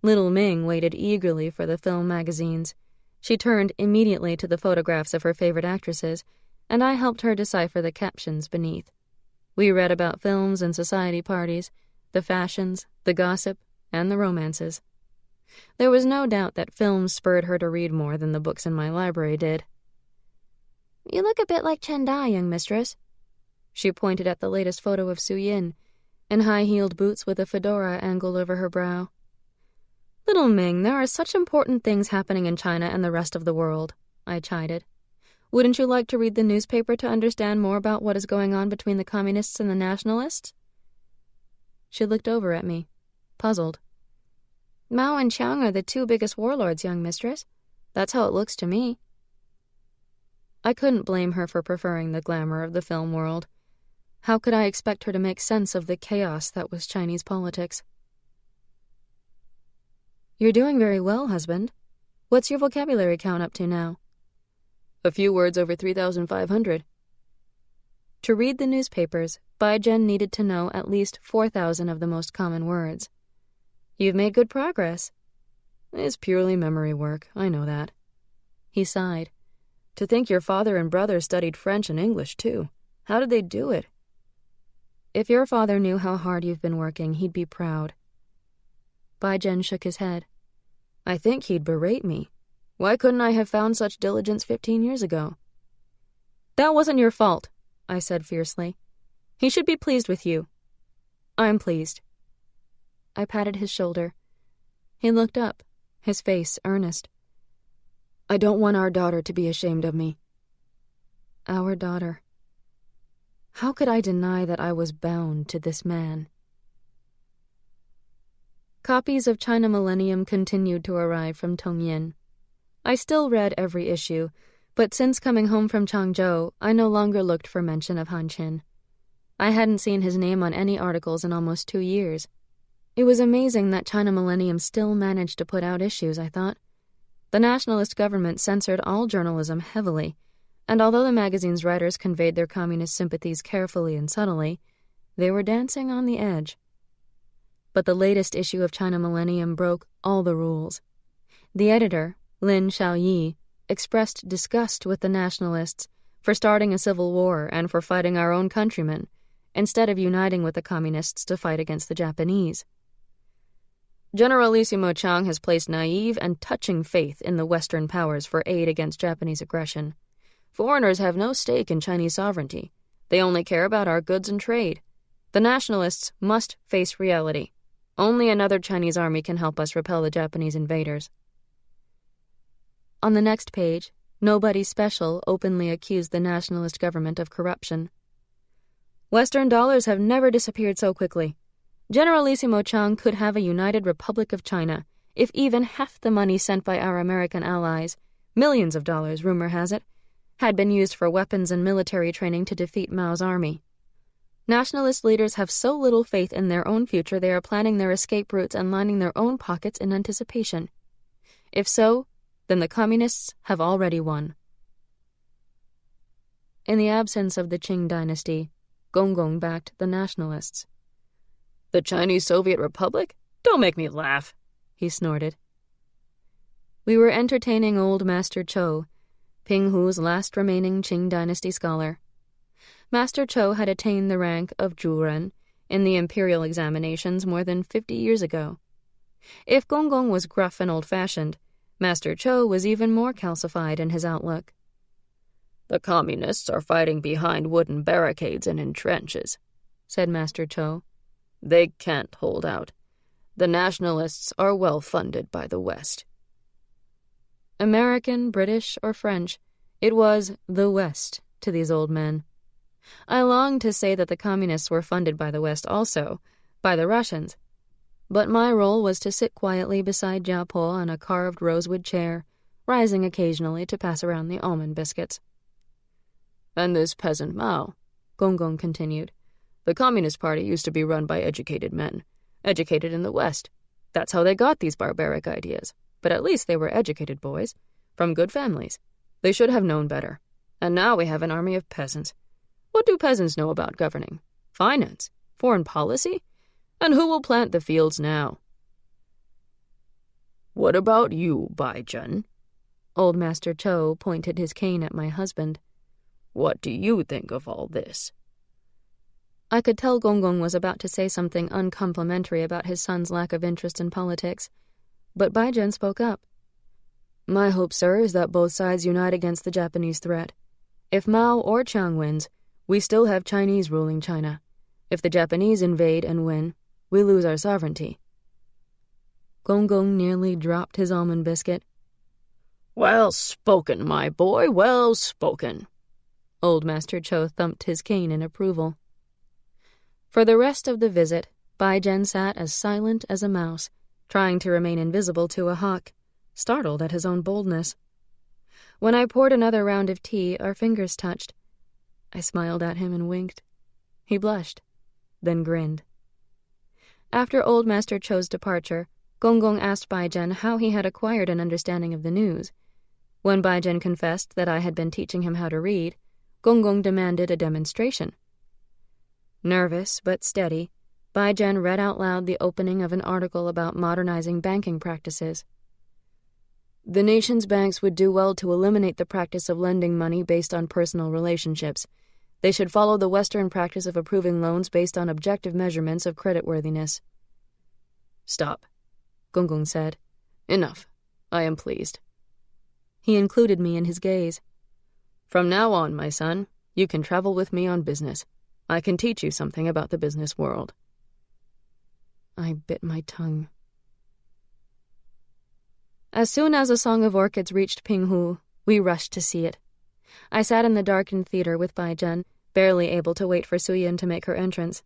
Little Ming waited eagerly for the film magazines. She turned immediately to the photographs of her favorite actresses, and I helped her decipher the captions beneath. We read about films and society parties, the fashions, the gossip, and the romances. There was no doubt that films spurred her to read more than the books in my library did. You look a bit like Chen Dai, young mistress. She pointed at the latest photo of Su Yin, in high-heeled boots with a fedora angled over her brow. Little Ming, there are such important things happening in China and the rest of the world, I chided. Wouldn't you like to read the newspaper to understand more about what is going on between the communists and the nationalists? She looked over at me, puzzled. Mao and Chiang are the 2 biggest warlords, young mistress. That's how it looks to me. I couldn't blame her for preferring the glamour of the film world. How could I expect her to make sense of the chaos that was Chinese politics? You're doing very well, husband. What's your vocabulary count up to now? A few words over 3,500. To read the newspapers, Bai Zhen needed to know at least 4,000 of the most common words. You've made good progress. It's purely memory work, I know that. He sighed. To think your father and brother studied French and English, too. How did they do it? If your father knew how hard you've been working, he'd be proud. Bai-jen shook his head. I think he'd berate me. Why couldn't I have found such diligence 15 years ago? That wasn't your fault, I said fiercely. He should be pleased with you. I'm pleased. I patted his shoulder. He looked up, his face earnest. I don't want our daughter to be ashamed of me. Our daughter. How could I deny that I was bound to this man? Copies of China Millennium continued to arrive from Tongyin. I still read every issue, but since coming home from Changzhou, I no longer looked for mention of Han Qin. I hadn't seen his name on any articles in almost 2 years. It was amazing that China Millennium still managed to put out issues, I thought. The nationalist government censored all journalism heavily, and although the magazine's writers conveyed their communist sympathies carefully and subtly, they were dancing on the edge. But the latest issue of China Millennium broke all the rules. The editor, Lin Xiaoyi, expressed disgust with the nationalists for starting a civil war and for fighting our own countrymen, instead of uniting with the communists to fight against the Japanese. Generalissimo Chang has placed naive and touching faith in the Western powers for aid against Japanese aggression. Foreigners have no stake in Chinese sovereignty. They only care about our goods and trade. The nationalists must face reality. Only another Chinese army can help us repel the Japanese invaders. On the next page, Nobody Special openly accused the nationalist government of corruption. Western dollars have never disappeared so quickly. Generalissimo Chang could have a united Republic of China if even half the money sent by our American allies, millions of dollars, rumor has it, had been used for weapons and military training to defeat Mao's army. Nationalist leaders have so little faith in their own future they are planning their escape routes and lining their own pockets in anticipation. If so, then the communists have already won. In the absence of the Qing dynasty, Gonggong backed the nationalists. The Chinese Soviet Republic? Don't make me laugh, he snorted. We were entertaining old Master Cho, Pinghu's last remaining Qing dynasty scholar. Master Cho had attained the rank of Zhuren in the imperial examinations more than 50 years ago. If Gonggong was gruff and old-fashioned, Master Cho was even more calcified in his outlook. The communists are fighting behind wooden barricades and in trenches, said Master Cho. They can't hold out. The nationalists are well funded by the West. American, British, or French, it was the West to these old men. I longed to say that the communists were funded by the West also, by the Russians. But my role was to sit quietly beside Jiapo on a carved rosewood chair, rising occasionally to pass around the almond biscuits. And this peasant Mao, Gonggong continued, the Communist Party used to be run by educated men, educated in the West. That's how they got these barbaric ideas. But at least they were educated boys, from good families. They should have known better. And now we have an army of peasants. What do peasants know about governing? Finance? Foreign policy? And who will plant the fields now? What about you, Bai-jen? Old Master Cho pointed his cane at my husband. What do you think of all this? I could tell Gonggong was about to say something uncomplimentary about his son's lack of interest in politics, but Bai-jen spoke up. My hope, sir, is that both sides unite against the Japanese threat. If Mao or Chiang wins, we still have Chinese ruling China. If the Japanese invade and win, we lose our sovereignty. Gonggong nearly dropped his almond biscuit. Well spoken, my boy, well spoken. Old Master Cho thumped his cane in approval. For the rest of the visit, Bai-jen sat as silent as a mouse, trying to remain invisible to a hawk, startled at his own boldness. When I poured another round of tea, our fingers touched. I smiled at him and winked. He blushed, then grinned. After old Master Cho's departure, Gonggong asked Bai-jen how he had acquired an understanding of the news. When Bai-jen confessed that I had been teaching him how to read, Gonggong demanded a demonstration. Nervous but steady, Bai-jen read out loud the opening of an article about modernizing banking practices. The nation's banks would do well to eliminate the practice of lending money based on personal relationships. They should follow the Western practice of approving loans based on objective measurements of creditworthiness. Stop, Gonggong said. Enough. I am pleased. He included me in his gaze. From now on, my son, you can travel with me on business. I can teach you something about the business world. I bit my tongue. As soon as A Song of Orchids reached Pinghu, we rushed to see it. I sat in the darkened theater with Bai Zhen, barely able to wait for Suyin to make her entrance.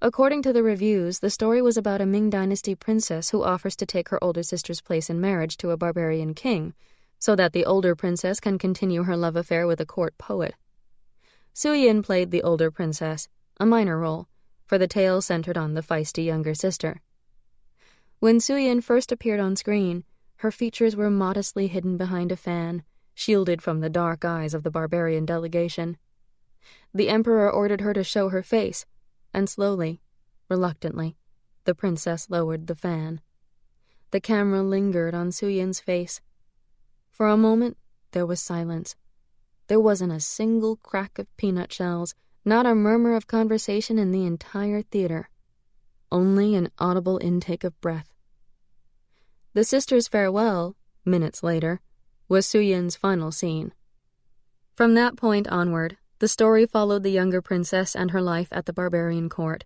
According to the reviews, the story was about a Ming Dynasty princess who offers to take her older sister's place in marriage to a barbarian king, so that the older princess can continue her love affair with a court poet. Suyin played the older princess, a minor role, for the tale centered on the feisty younger sister. When Suyin first appeared on screen, her features were modestly hidden behind a fan, shielded from the dark eyes of the barbarian delegation. The emperor ordered her to show her face, and slowly, reluctantly, the princess lowered the fan. The camera lingered on Suyin's face. For a moment, there was silence. There wasn't a single crack of peanut shells, not a murmur of conversation in the entire theater. Only an audible intake of breath. The sisters' farewell, minutes later, was Suyin's final scene. From that point onward, the story followed the younger princess and her life at the barbarian court.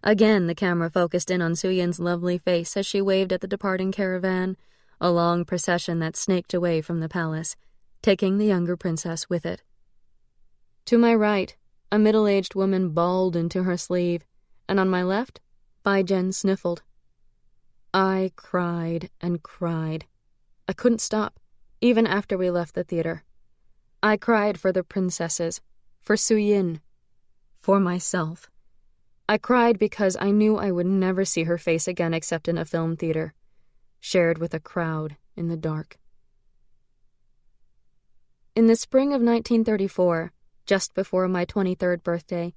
Again, the camera focused in on Suyin's lovely face as she waved at the departing caravan, a long procession that snaked away from the palace, taking the younger princess with it. To my right, a middle-aged woman bawled into her sleeve, and on my left, Bai Zhen sniffled. I cried and cried. I couldn't stop, even after we left the theater. I cried for the princesses, for Suyin, for myself. I cried because I knew I would never see her face again except in a film theater, shared with a crowd in the dark. In the spring of 1934, just before my 23rd birthday,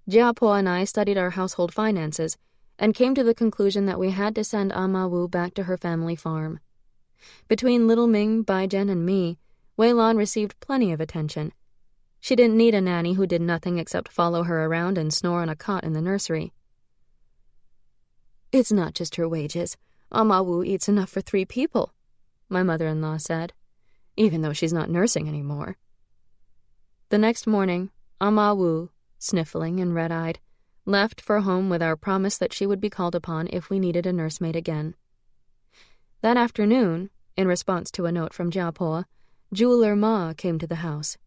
Jiapo and I studied our household finances and came to the conclusion that we had to send Ma Wu back to her family farm. Between Little Ming, Bai Zhen, and me, Wei Lan received plenty of attention. She didn't need a nanny who did nothing except follow her around and snore on a cot in the nursery. It's not just her wages. Ma Wu eats enough for 3 people, my mother-in-law said, even though she's not nursing anymore. The next morning, Ma Wu, sniffling and red-eyed, left for home with our promise that she would be called upon if we needed a nursemaid again. That afternoon, in response to a note from Jiapo, jeweler Ma came to the house.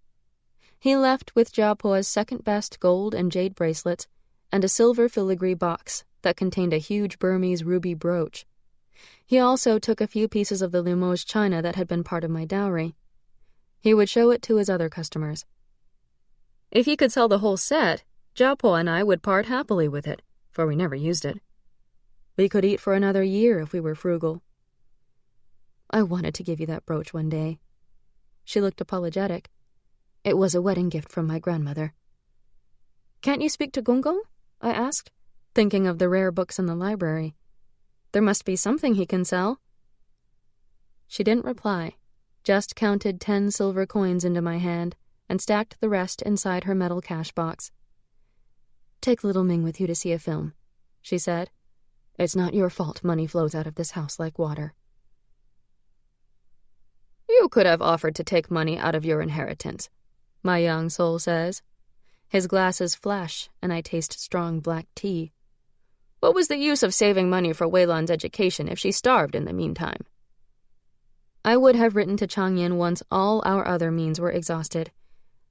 He left with Jiapo's second-best gold and jade bracelets and a silver filigree box that contained a huge Burmese ruby brooch. He also took a few pieces of the Limoges china that had been part of my dowry. He would show it to his other customers. If he could sell the whole set, Jiapo and I would part happily with it, for we never used it. We could eat for another year if we were frugal. I wanted to give you that brooch one day. She looked apologetic. It was a wedding gift from my grandmother. Can't you speak to Gonggong? I asked, thinking of the rare books in the library. There must be something he can sell. She didn't reply, just counted 10 silver coins into my hand and stacked the rest inside her metal cash box. Take Little Ming with you to see a film, she said. It's not your fault money flows out of this house like water. You could have offered to take money out of your inheritance, my young soul says. His glasses flash, and I taste strong black tea. What was the use of saving money for Wei Lan's education if she starved in the meantime? I would have written to Changyin once all our other means were exhausted.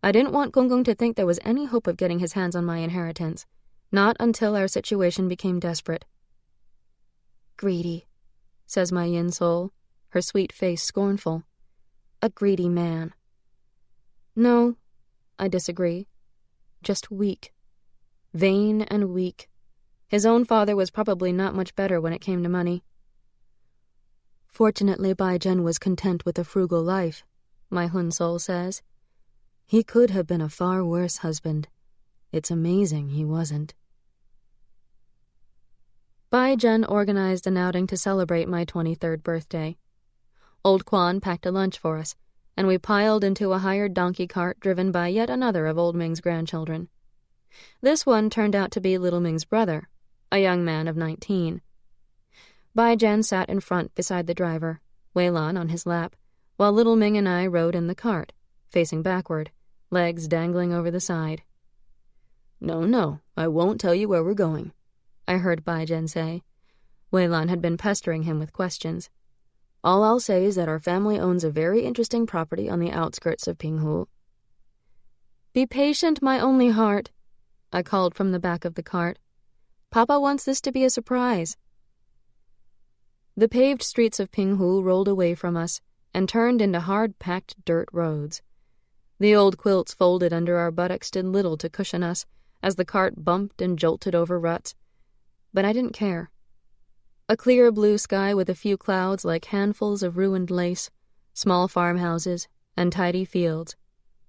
I didn't want Gonggong to think there was any hope of getting his hands on my inheritance, not until our situation became desperate. Greedy, says my yin soul, her sweet face scornful. A greedy man. No, I disagree. Just weak. Vain and weak. His own father was probably not much better when it came to money. Fortunately, Bai Zhen was content with a frugal life, my Hun soul says. He could have been a far worse husband. It's amazing he wasn't. Bai Zhen organized an outing to celebrate my 23rd birthday. Old Quan packed a lunch for us, and we piled into a hired donkey cart driven by yet another of Old Ming's grandchildren. This one turned out to be Little Ming's brother, a young man of 19. Bai Jen sat in front beside the driver, Wei Lan on his lap, while Little Ming and I rode in the cart, facing backward, legs dangling over the side. No, I won't tell you where we're going, I heard Bai Jen say. Wei Lan had been pestering him with questions. All I'll say is that our family owns a very interesting property on the outskirts of Pinghu. Be patient, my only heart, I called from the back of the cart. Papa wants this to be a surprise. The paved streets of Pinghu rolled away from us and turned into hard-packed dirt roads. The old quilts folded under our buttocks did little to cushion us as the cart bumped and jolted over ruts, but I didn't care. A clear blue sky with a few clouds like handfuls of ruined lace, small farmhouses, and tidy fields.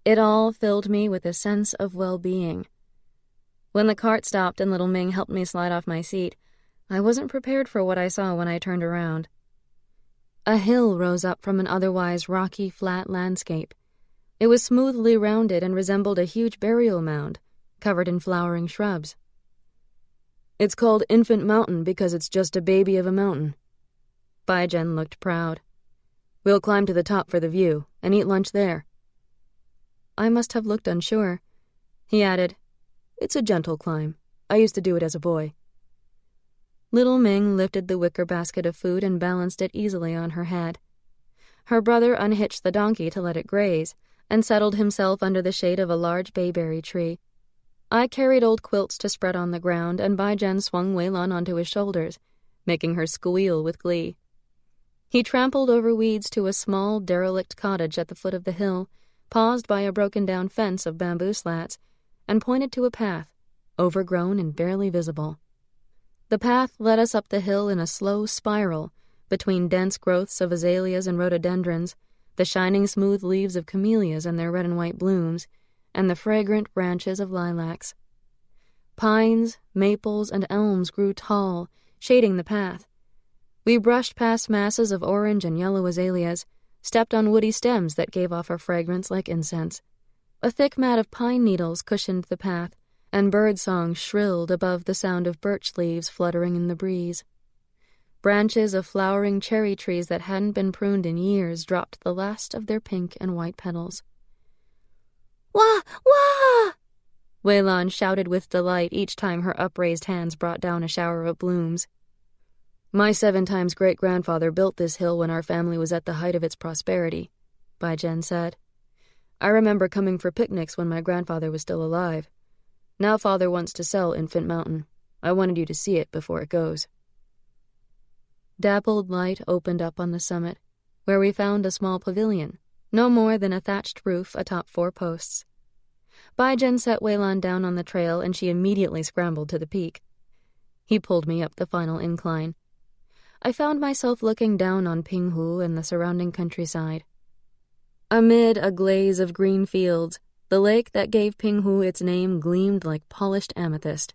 It all filled me with a sense of well-being. When the cart stopped and Little Ming helped me slide off my seat, I wasn't prepared for what I saw when I turned around. A hill rose up from an otherwise rocky, flat landscape. It was smoothly rounded and resembled a huge burial mound, covered in flowering shrubs. It's called Infant Mountain because it's just a baby of a mountain. Bai Jen looked proud. We'll climb to the top for the view and eat lunch there. I must have looked unsure. He added, It's a gentle climb. I used to do it as a boy. Little Ming lifted the wicker basket of food and balanced it easily on her head. Her brother unhitched the donkey to let it graze and settled himself under the shade of a large bayberry tree. I carried old quilts to spread on the ground, and Bai Jen swung Wei Lan onto his shoulders, making her squeal with glee. He trampled over weeds to a small, derelict cottage at the foot of the hill, paused by a broken-down fence of bamboo slats, and pointed to a path, overgrown and barely visible. The path led us up the hill in a slow spiral, between dense growths of azaleas and rhododendrons, the shining smooth leaves of camellias and their red and white blooms, and the fragrant branches of lilacs. Pines, maples, and elms grew tall, shading the path. We brushed past masses of orange and yellow azaleas, stepped on woody stems that gave off a fragrance like incense. A thick mat of pine needles cushioned the path, and birdsong shrilled above the sound of birch leaves fluttering in the breeze. Branches of flowering cherry trees that hadn't been pruned in years dropped the last of their pink and white petals. "Wah! Wah!" Wei Lan shouted with delight each time her upraised hands brought down a shower of blooms. My 7-times great-grandfather built this hill when our family was at the height of its prosperity, Bai Jen said. I remember coming for picnics when my grandfather was still alive. Now Father wants to sell Infant Mountain. I wanted you to see it before it goes. Dappled light opened up on the summit, where we found a small pavilion, no more than a thatched roof atop 4 posts. Bai Jen set Wei Lan down on the trail, and she immediately scrambled to the peak. He pulled me up the final incline. I found myself looking down on Pinghu and the surrounding countryside. Amid a glaze of green fields, the lake that gave Pinghu its name gleamed like polished amethyst.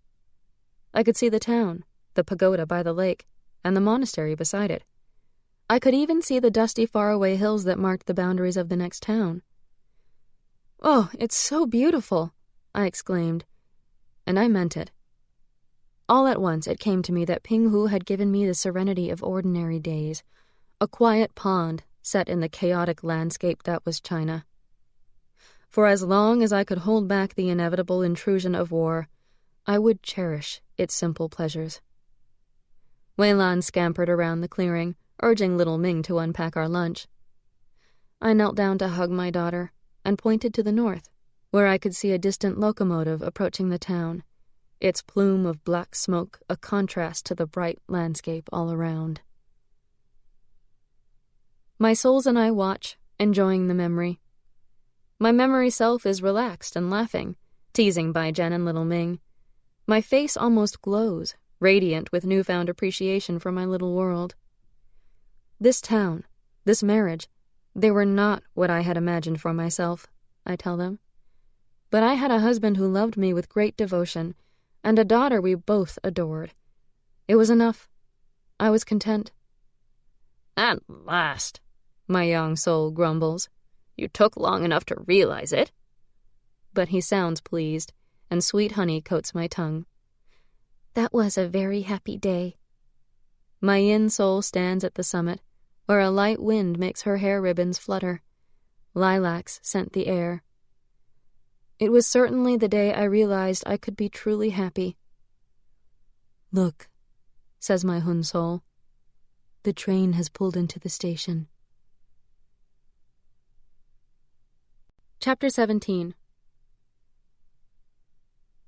I could see the town, the pagoda by the lake, and the monastery beside it. I could even see the dusty faraway hills that marked the boundaries of the next town. "Oh, it's so beautiful," I exclaimed, and I meant it. All at once it came to me that Pinghu had given me the serenity of ordinary days, a quiet pond set in the chaotic landscape that was China. For as long as I could hold back the inevitable intrusion of war, I would cherish its simple pleasures. Wei Lan scampered around the clearing, urging Little Ming to unpack our lunch. I knelt down to hug my daughter and pointed to the north, where I could see a distant locomotive approaching the town, its plume of black smoke a contrast to the bright landscape all around. My souls and I watch, enjoying the memory. My memory self is relaxed and laughing, teasing Bai Jen and Little Ming. My face almost glows, radiant with newfound appreciation for my little world. This town, this marriage, they were not what I had imagined for myself, I tell them. But I had a husband who loved me with great devotion, and a daughter we both adored. It was enough. I was content. "At last," my young soul grumbles. You took long enough to realize it. But he sounds pleased, and sweet honey coats my tongue. That was a very happy day. My yin soul stands at the summit, where a light wind makes her hair ribbons flutter. Lilacs scent the air. It was certainly the day I realized I could be truly happy. Look, says my hun soul. The train has pulled into the station. Chapter 17.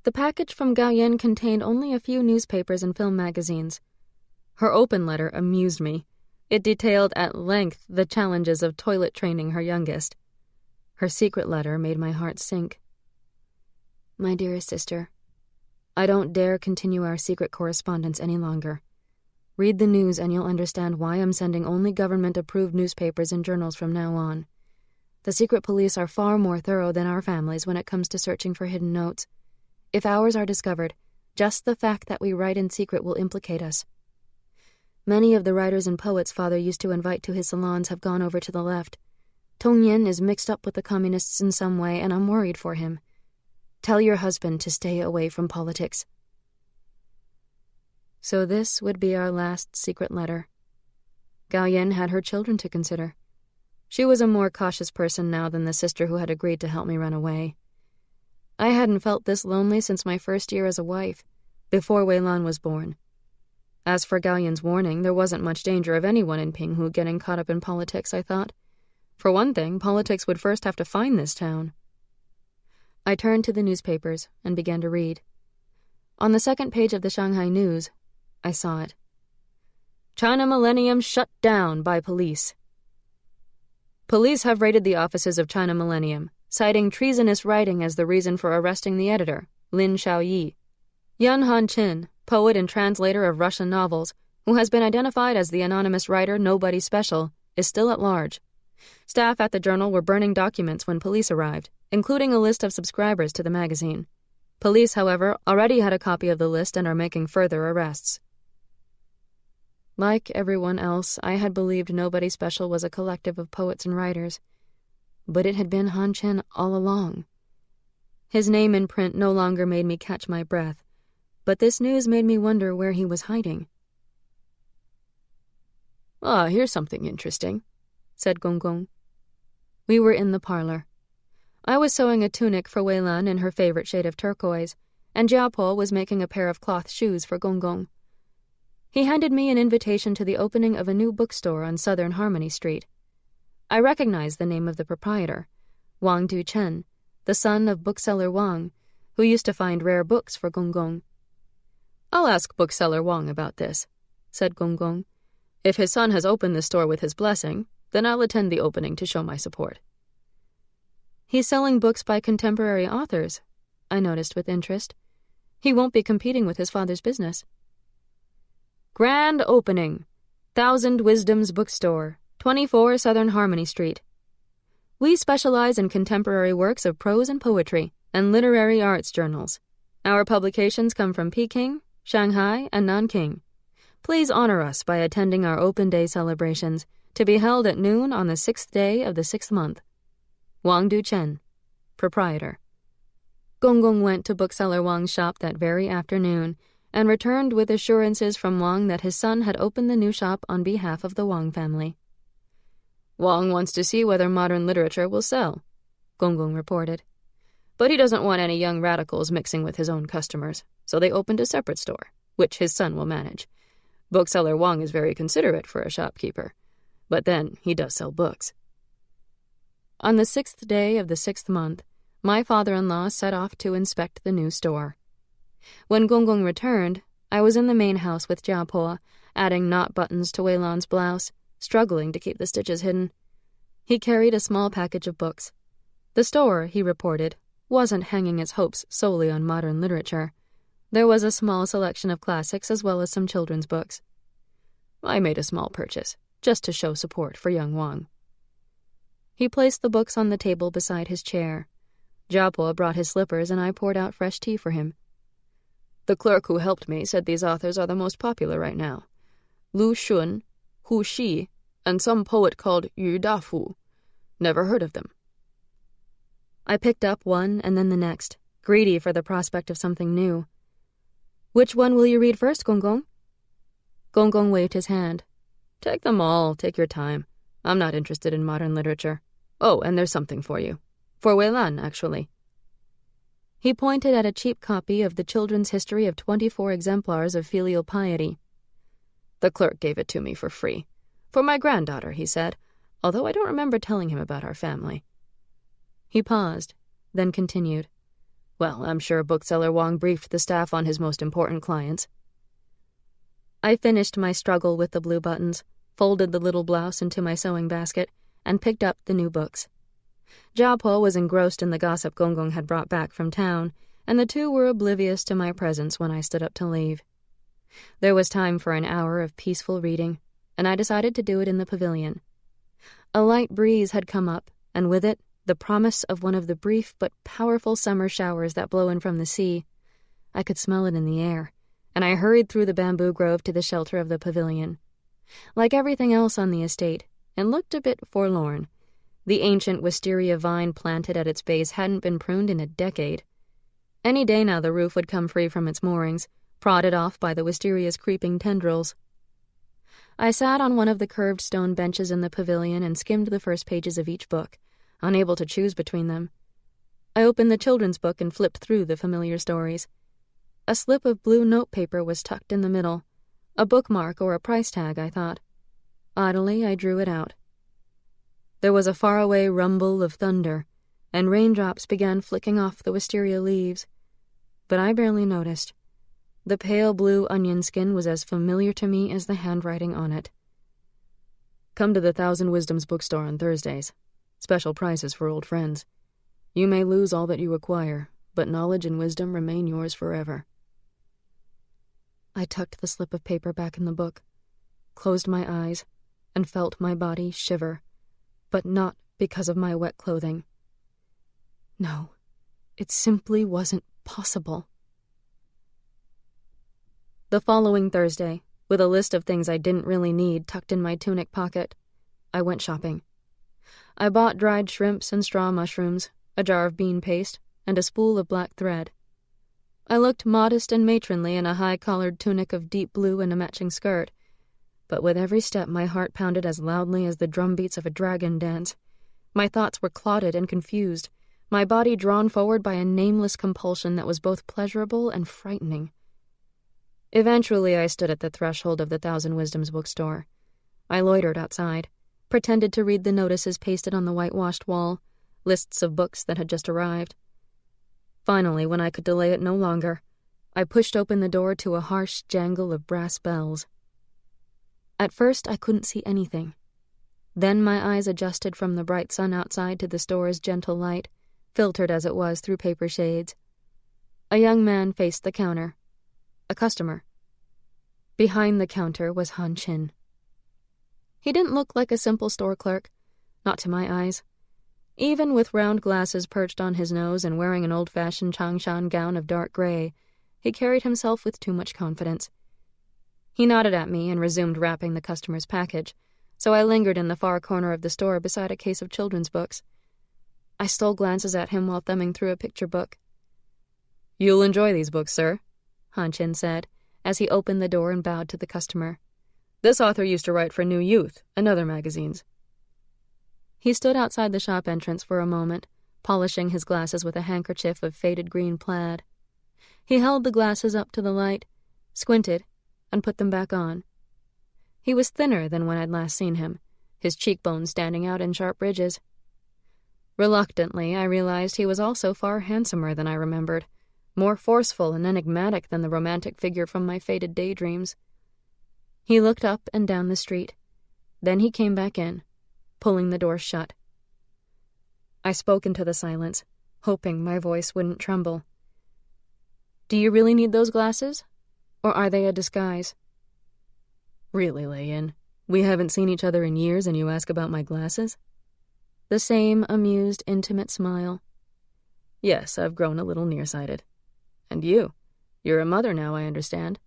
The package from Gaoyan contained only a few newspapers and film magazines. Her open letter amused me. It detailed at length the challenges of toilet training her youngest. Her secret letter made my heart sink. My dearest sister, I don't dare continue our secret correspondence any longer. Read the news and you'll understand why I'm sending only government-approved newspapers and journals from now on. The secret police are far more thorough than our families when it comes to searching for hidden notes. If ours are discovered, just the fact that we write in secret will implicate us. Many of the writers and poets Father used to invite to his salons have gone over to the left. Tong Yin is mixed up with the communists in some way, and I'm worried for him. Tell your husband to stay away from politics. So this would be our last secret letter. Gaoyan had her children to consider. She was a more cautious person now than the sister who had agreed to help me run away. I hadn't felt this lonely since my first year as a wife, before Weilan was born. As for Gaoyan's warning, there wasn't much danger of anyone in Pinghu getting caught up in politics, I thought. For one thing, politics would first have to find this town. I turned to the newspapers and began to read. On the second page of the Shanghai News, I saw it. China Millennium shut down by police. Police have raided the offices of China Millennium, citing treasonous writing as the reason for arresting the editor, Lin Xiaoyi. Yan Han-chin, poet and translator of Russian novels, who has been identified as the anonymous writer Nobody Special, is still at large. Staff at the journal were burning documents when police arrived, including a list of subscribers to the magazine. Police, however, already had a copy of the list and are making further arrests. Like everyone else, I had believed Nobody Special was a collective of poets and writers, but it had been Han Chen all along. His name in print no longer made me catch my breath, but this news made me wonder where he was hiding. Ah, here's something interesting, said Gong Gong. We were in the parlor. I was sewing a tunic for Weilan in her favorite shade of turquoise, and Jiapo was making a pair of cloth shoes for Gong Gong. He handed me an invitation to the opening of a new bookstore on Southern Harmony Street. I recognized the name of the proprietor, Wang Du-chen, the son of bookseller Wang, who used to find rare books for Gong Gong. I'll ask bookseller Wang about this, said Gong Gong. If his son has opened the store with his blessing, then I'll attend the opening to show my support. He's selling books by contemporary authors, I noticed with interest. He won't be competing with his father's business. Grand opening. 1000 Wisdoms Bookstore, 24 Southern Harmony Street. We specialize in contemporary works of prose and poetry and literary arts journals. Our publications come from Peking, Shanghai, and Nanking. Please honor us by attending our open day celebrations, to be held at noon on the 6th day of the 6th month. Wang Du-chen, proprietor. Gong Gong went to bookseller Wang's shop that very afternoon and returned with assurances from Wang that his son had opened the new shop on behalf of the Wang family. Wang wants to see whether modern literature will sell, Gong Gong reported. But he doesn't want any young radicals mixing with his own customers, so they opened a separate store, which his son will manage. Bookseller Wang is very considerate for a shopkeeper, but then he does sell books. On the 6th day of the 6th month, my father-in-law set off to inspect the new store. When Gong Gong returned, I was in the main house with Jiapo, adding knot buttons to Weilan's blouse, struggling to keep the stitches hidden. He carried a small package of books. The store, he reported, wasn't hanging its hopes solely on modern literature. There was a small selection of classics as well as some children's books. I made a small purchase, just to show support for young Wang. He placed the books on the table beside his chair. Jiapo brought his slippers and I poured out fresh tea for him. The clerk who helped me said these authors are the most popular right now. Lu Shun, Hu Shi, and some poet called Yu Dafu. Never heard of them. I picked up one and then the next, greedy for the prospect of something new. Which one will you read first, Gonggong? Gonggong waved his hand. Take them all, take your time. I'm not interested in modern literature. Oh, and there's something for you. For Weilan, actually. He pointed at a cheap copy of the Children's History of 24 Exemplars of Filial Piety. The clerk gave it to me for free. For my granddaughter, he said, although I don't remember telling him about our family. He paused, then continued. Well, I'm sure bookseller Wang briefed the staff on his most important clients. I finished my struggle with the blue buttons, folded the little blouse into my sewing basket, and picked up the new books. Jiapo was engrossed in the gossip Gonggong had brought back from town, and the two were oblivious to my presence when I stood up to leave. There was time for an hour of peaceful reading, and I decided to do it in the pavilion. A light breeze had come up, and with it, the promise of one of the brief but powerful summer showers that blow in from the sea. I could smell it in the air, and I hurried through the bamboo grove to the shelter of the pavilion. Like everything else on the estate, it looked a bit forlorn. The ancient wisteria vine planted at its base hadn't been pruned in a decade. Any day now the roof would come free from its moorings, prodded off by the wisteria's creeping tendrils. I sat on one of the curved stone benches in the pavilion and skimmed the first pages of each book, unable to choose between them. I opened the children's book and flipped through the familiar stories. A slip of blue notepaper was tucked in the middle. A bookmark or a price tag, I thought. Oddly, I drew it out. There was a faraway rumble of thunder, and raindrops began flicking off the wisteria leaves. But I barely noticed. The pale blue onion skin was as familiar to me as the handwriting on it. Come to the Thousand Wisdoms bookstore on Thursdays. Special prices for old friends. You may lose all that you acquire, but knowledge and wisdom remain yours forever. I tucked the slip of paper back in the book, closed my eyes, and felt my body shiver, but not because of my wet clothing. No, it simply wasn't possible. The following Thursday, with a list of things I didn't really need tucked in my tunic pocket, I went shopping. I bought dried shrimps and straw mushrooms, a jar of bean paste, and a spool of black thread. I looked modest and matronly in a high-collared tunic of deep blue and a matching skirt, but with every step my heart pounded as loudly as the drumbeats of a dragon dance. My thoughts were clouded and confused, my body drawn forward by a nameless compulsion that was both pleasurable and frightening. Eventually I stood at the threshold of the Thousand Wisdoms bookstore. I loitered outside, pretended to read the notices pasted on the whitewashed wall, lists of books that had just arrived. Finally, when I could delay it no longer, I pushed open the door to a harsh jangle of brass bells. At first, I couldn't see anything. Then my eyes adjusted from the bright sun outside to the store's gentle light, filtered as it was through paper shades. A young man faced the counter. A customer. Behind the counter was Han Chin. He didn't look like a simple store clerk, not to my eyes. Even with round glasses perched on his nose and wearing an old-fashioned Changshan gown of dark gray, he carried himself with too much confidence. He nodded at me and resumed wrapping the customer's package, so I lingered in the far corner of the store beside a case of children's books. I stole glances at him while thumbing through a picture book. "You'll enjoy these books, sir," Han Chin said, as he opened the door and bowed to the customer. "This author used to write for New Youth and other magazines." He stood outside the shop entrance for a moment, polishing his glasses with a handkerchief of faded green plaid. He held the glasses up to the light, squinted, and put them back on. He was thinner than when I'd last seen him, his cheekbones standing out in sharp ridges. Reluctantly, I realized he was also far handsomer than I remembered, more forceful and enigmatic than the romantic figure from my faded daydreams. He looked up and down the street. Then he came back in, pulling the door shut. I spoke into the silence, hoping my voice wouldn't tremble. "Do you really need those glasses? Or are they a disguise?" "Really, Lei-yin, we haven't seen each other in years and you ask about my glasses?" The same amused, intimate smile. "Yes, I've grown a little nearsighted. And you're a mother now, I understand."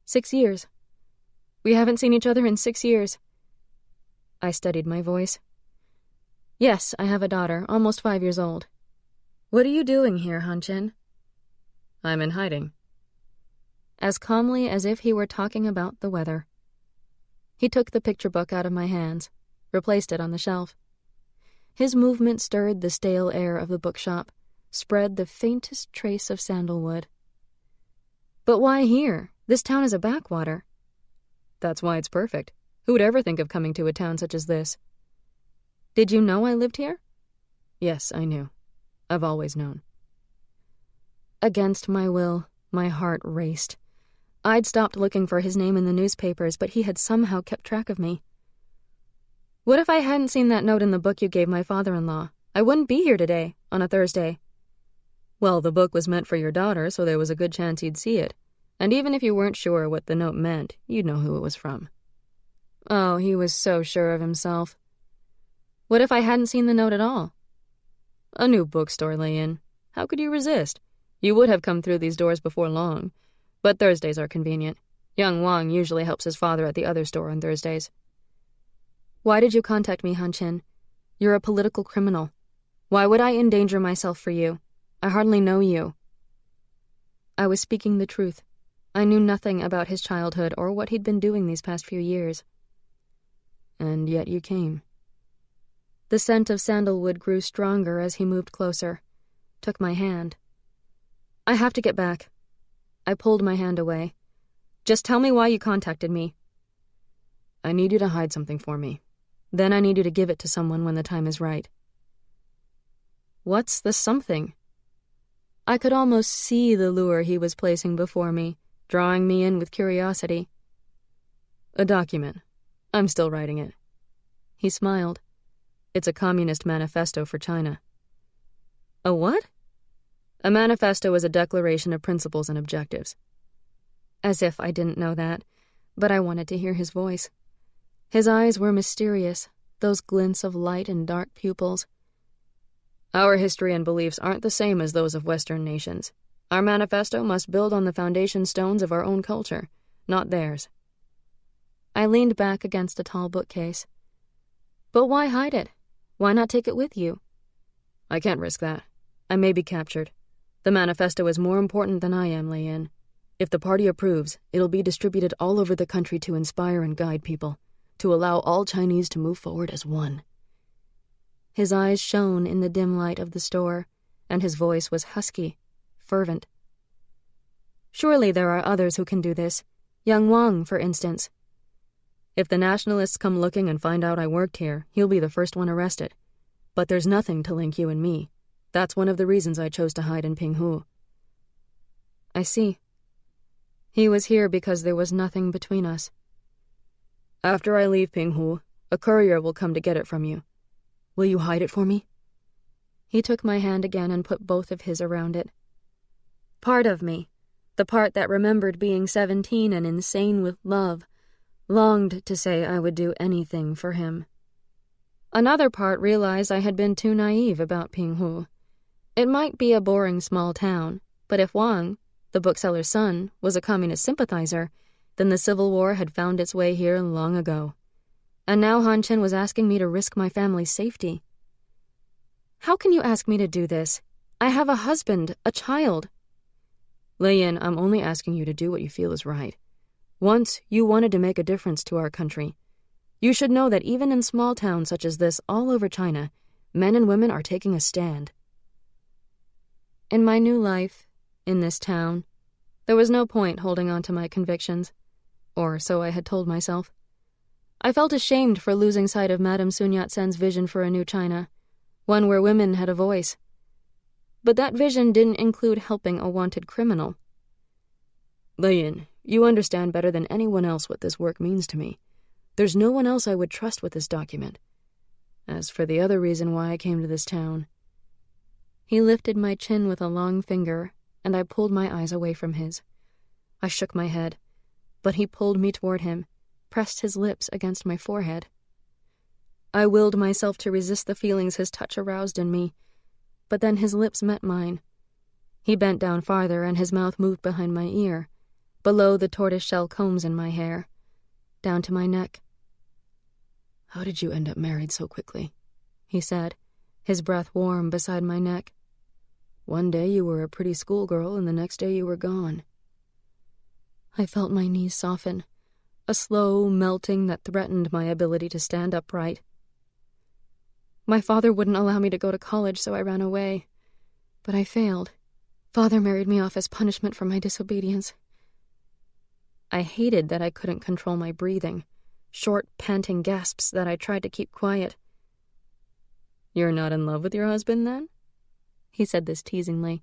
6 years. We haven't seen each other in 6 years. I steadied my voice. Yes, I have a daughter, almost 5 years old. What are you doing here, Han-Chin? I'm in hiding. As calmly as if he were talking about the weather. He took the picture book out of my hands, replaced it on the shelf. His movement stirred the stale air of the bookshop, spread the faintest trace of sandalwood. But why here? This town is a backwater. That's why it's perfect. Who would ever think of coming to a town such as this? Did you know I lived here? Yes, I knew. I've always known. Against my will, my heart raced. I'd stopped looking for his name in the newspapers, but he had somehow kept track of me. What if I hadn't seen that note in the book you gave my father-in-law? I wouldn't be here today, on a Thursday. Well, the book was meant for your daughter, so there was a good chance you'd see it. And even if you weren't sure what the note meant, you'd know who it was from. Oh, he was so sure of himself. What if I hadn't seen the note at all? A new bookstore lay in. How could you resist? You would have come through these doors before long. But Thursdays are convenient. Young Wang usually helps his father at the other store on Thursdays. Why did you contact me, Han-Chin? You're a political criminal. Why would I endanger myself for you? I hardly know you. I was speaking the truth. I knew nothing about his childhood or what he'd been doing these past few years. And yet you came. The scent of sandalwood grew stronger as he moved closer, took my hand. I have to get back. I pulled my hand away. Just tell me why you contacted me. I need you to hide something for me. Then I need you to give it to someone when the time is right. What's the something? I could almost see the lure he was placing before me, drawing me in with curiosity. A document. I'm still writing it. He smiled. It's a communist manifesto for China. A what? A manifesto is a declaration of principles and objectives. As if I didn't know that, but I wanted to hear his voice. His eyes were mysterious, those glints of light in dark pupils. Our history and beliefs aren't the same as those of Western nations. Our manifesto must build on the foundation stones of our own culture, not theirs. I leaned back against a tall bookcase. But why hide it? Why not take it with you? I can't risk that. I may be captured. The manifesto is more important than I am, Lei-Yin. If the party approves, it'll be distributed all over the country to inspire and guide people, to allow all Chinese to move forward as one. His eyes shone in the dim light of the store, and his voice was husky, fervent. Surely there are others who can do this. Young Wang, for instance. If the nationalists come looking and find out I worked here, he'll be the first one arrested. But there's nothing to link you and me. That's one of the reasons I chose to hide in Pinghu. I see. He was here because there was nothing between us. After I leave Pinghu, a courier will come to get it from you. Will you hide it for me? He took my hand again and put both of his around it. Part of me, the part that remembered being 17 and insane with love, longed to say I would do anything for him. Another part realized I had been too naive about Pinghu. It might be a boring small town, but if Wang, the bookseller's son, was a communist sympathizer, then the Civil War had found its way here long ago. And now Han-Chin was asking me to risk my family's safety. How can you ask me to do this? I have a husband, a child. Lei-Yin, I'm only asking you to do what you feel is right. Once, you wanted to make a difference to our country. You should know that even in small towns such as this all over China, men and women are taking a stand. In my new life, in this town, there was no point holding on to my convictions, or so I had told myself. I felt ashamed for losing sight of Madame Sun Yat-sen's vision for a new China, one where women had a voice. But that vision didn't include helping a wanted criminal. Lei-Yin, you understand better than anyone else what this work means to me. There's no one else I would trust with this document. As for the other reason why I came to this town... He lifted my chin with a long finger, and I pulled my eyes away from his. I shook my head, but he pulled me toward him, pressed his lips against my forehead. I willed myself to resist the feelings his touch aroused in me, but then his lips met mine. He bent down farther, and his mouth moved behind my ear, below the tortoise-shell combs in my hair, down to my neck. How did you end up married so quickly? He said, his breath warm beside my neck. One day you were a pretty schoolgirl, and the next day you were gone. I felt my knees soften, a slow melting that threatened my ability to stand upright. My father wouldn't allow me to go to college, so I ran away. But I failed. Father married me off as punishment for my disobedience. I hated that I couldn't control my breathing, short, panting gasps that I tried to keep quiet. You're not in love with your husband, then? He said this teasingly.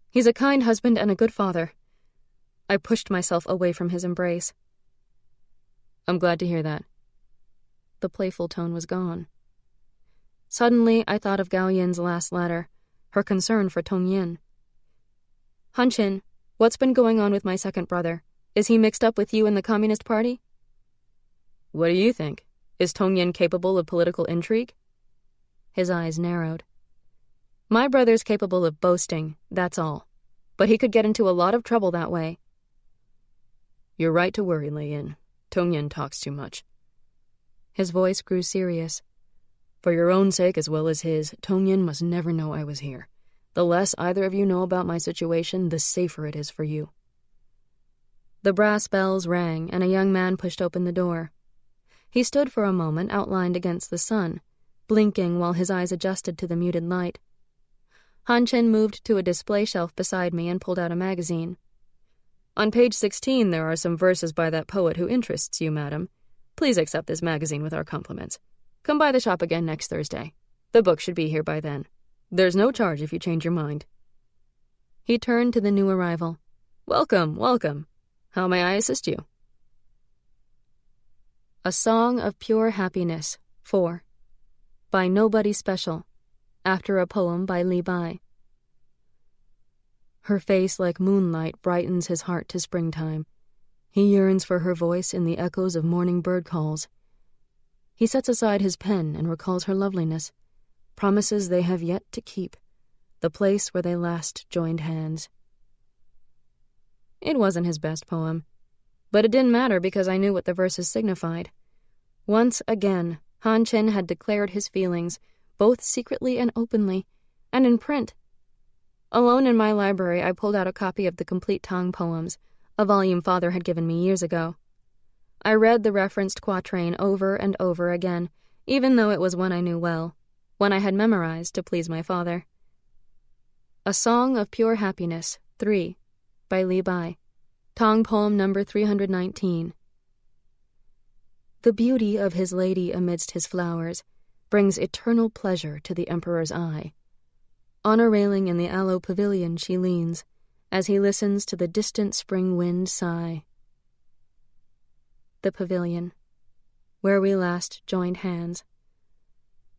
He's a kind husband and a good father. I pushed myself away from his embrace. I'm glad to hear that. The playful tone was gone. Suddenly, I thought of Gao Yin's last letter, her concern for Tong Yin. Hanchin, what's been going on with my second brother? Is he mixed up with you in the Communist Party? What do you think? Is Tong Yin capable of political intrigue? His eyes narrowed. My brother's capable of boasting, that's all. But he could get into a lot of trouble that way. You're right to worry, Lei Yin. Tong Yin talks too much. His voice grew serious. For your own sake as well as his, Tong Yin must never know I was here. The less either of you know about my situation, the safer it is for you. The brass bells rang, and a young man pushed open the door. He stood for a moment outlined against the sun, blinking while his eyes adjusted to the muted light. Hanchin moved to a display shelf beside me and pulled out a magazine. On page 16 there are some verses by that poet who interests you, madam. Please accept this magazine with our compliments. Come by the shop again next Thursday. The book should be here by then. There's no charge if you change your mind. He turned to the new arrival. Welcome, welcome. How may I assist you? A Song of Pure Happiness, 4. By Nobody Special, after a poem by Li Bai. Her face like moonlight brightens his heart to springtime. He yearns for her voice in the echoes of morning bird calls. He sets aside his pen and recalls her loveliness, promises they have yet to keep, the place where they last joined hands. It wasn't his best poem, but it didn't matter because I knew what the verses signified. Once again, Han Chen had declared his feelings, both secretly and openly, and in print. Alone in my library, I pulled out a copy of the complete Tang poems, a volume Father had given me years ago. I read the referenced quatrain over and over again, even though it was one I knew well, one I had memorized to please my father. A Song of Pure Happiness, 3, by Li Bai, Tang poem number 319. The beauty of his lady amidst his flowers brings eternal pleasure to the emperor's eye. On a railing in the aloe pavilion she leans, as he listens to the distant spring wind sigh. The pavilion, where we last joined hands.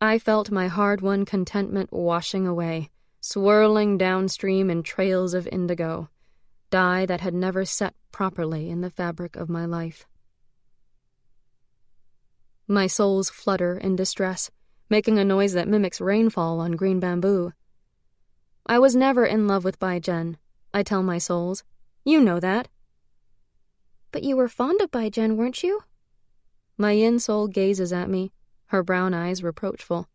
I felt my hard-won contentment washing away, swirling downstream in trails of indigo, dye that had never set properly in the fabric of my life. My soles flutter in distress, making a noise that mimics rainfall on green bamboo. I was never in love with Bai Zhen, I tell my souls. You know that. But you were fond of Bai Zhen, weren't you? My yin soul gazes at me, her brown eyes reproachful.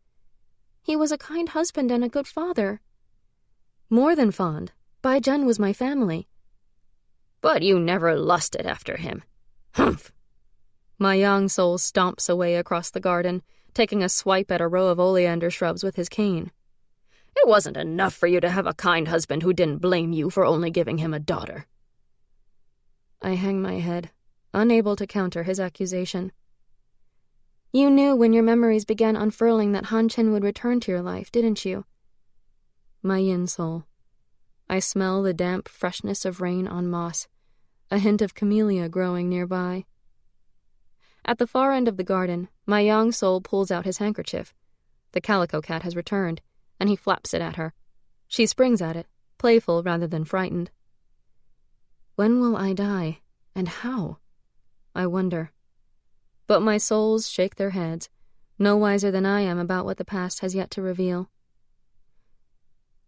He was a kind husband and a good father. More than fond. Bai Zhen was my family. But you never lusted after him. Humph! My young soul stomps away across the garden, taking a swipe at a row of oleander shrubs with his cane. It wasn't enough for you to have a kind husband who didn't blame you for only giving him a daughter. I hang my head, unable to counter his accusation. You knew when your memories began unfurling that Han Chen would return to your life, didn't you? My yin soul. I smell the damp freshness of rain on moss, a hint of camellia growing nearby. At the far end of the garden, my young soul pulls out his handkerchief. The calico cat has returned, and he flaps it at her. She springs at it, playful rather than frightened. When will I die, and how? I wonder. But my souls shake their heads, no wiser than I am about what the past has yet to reveal.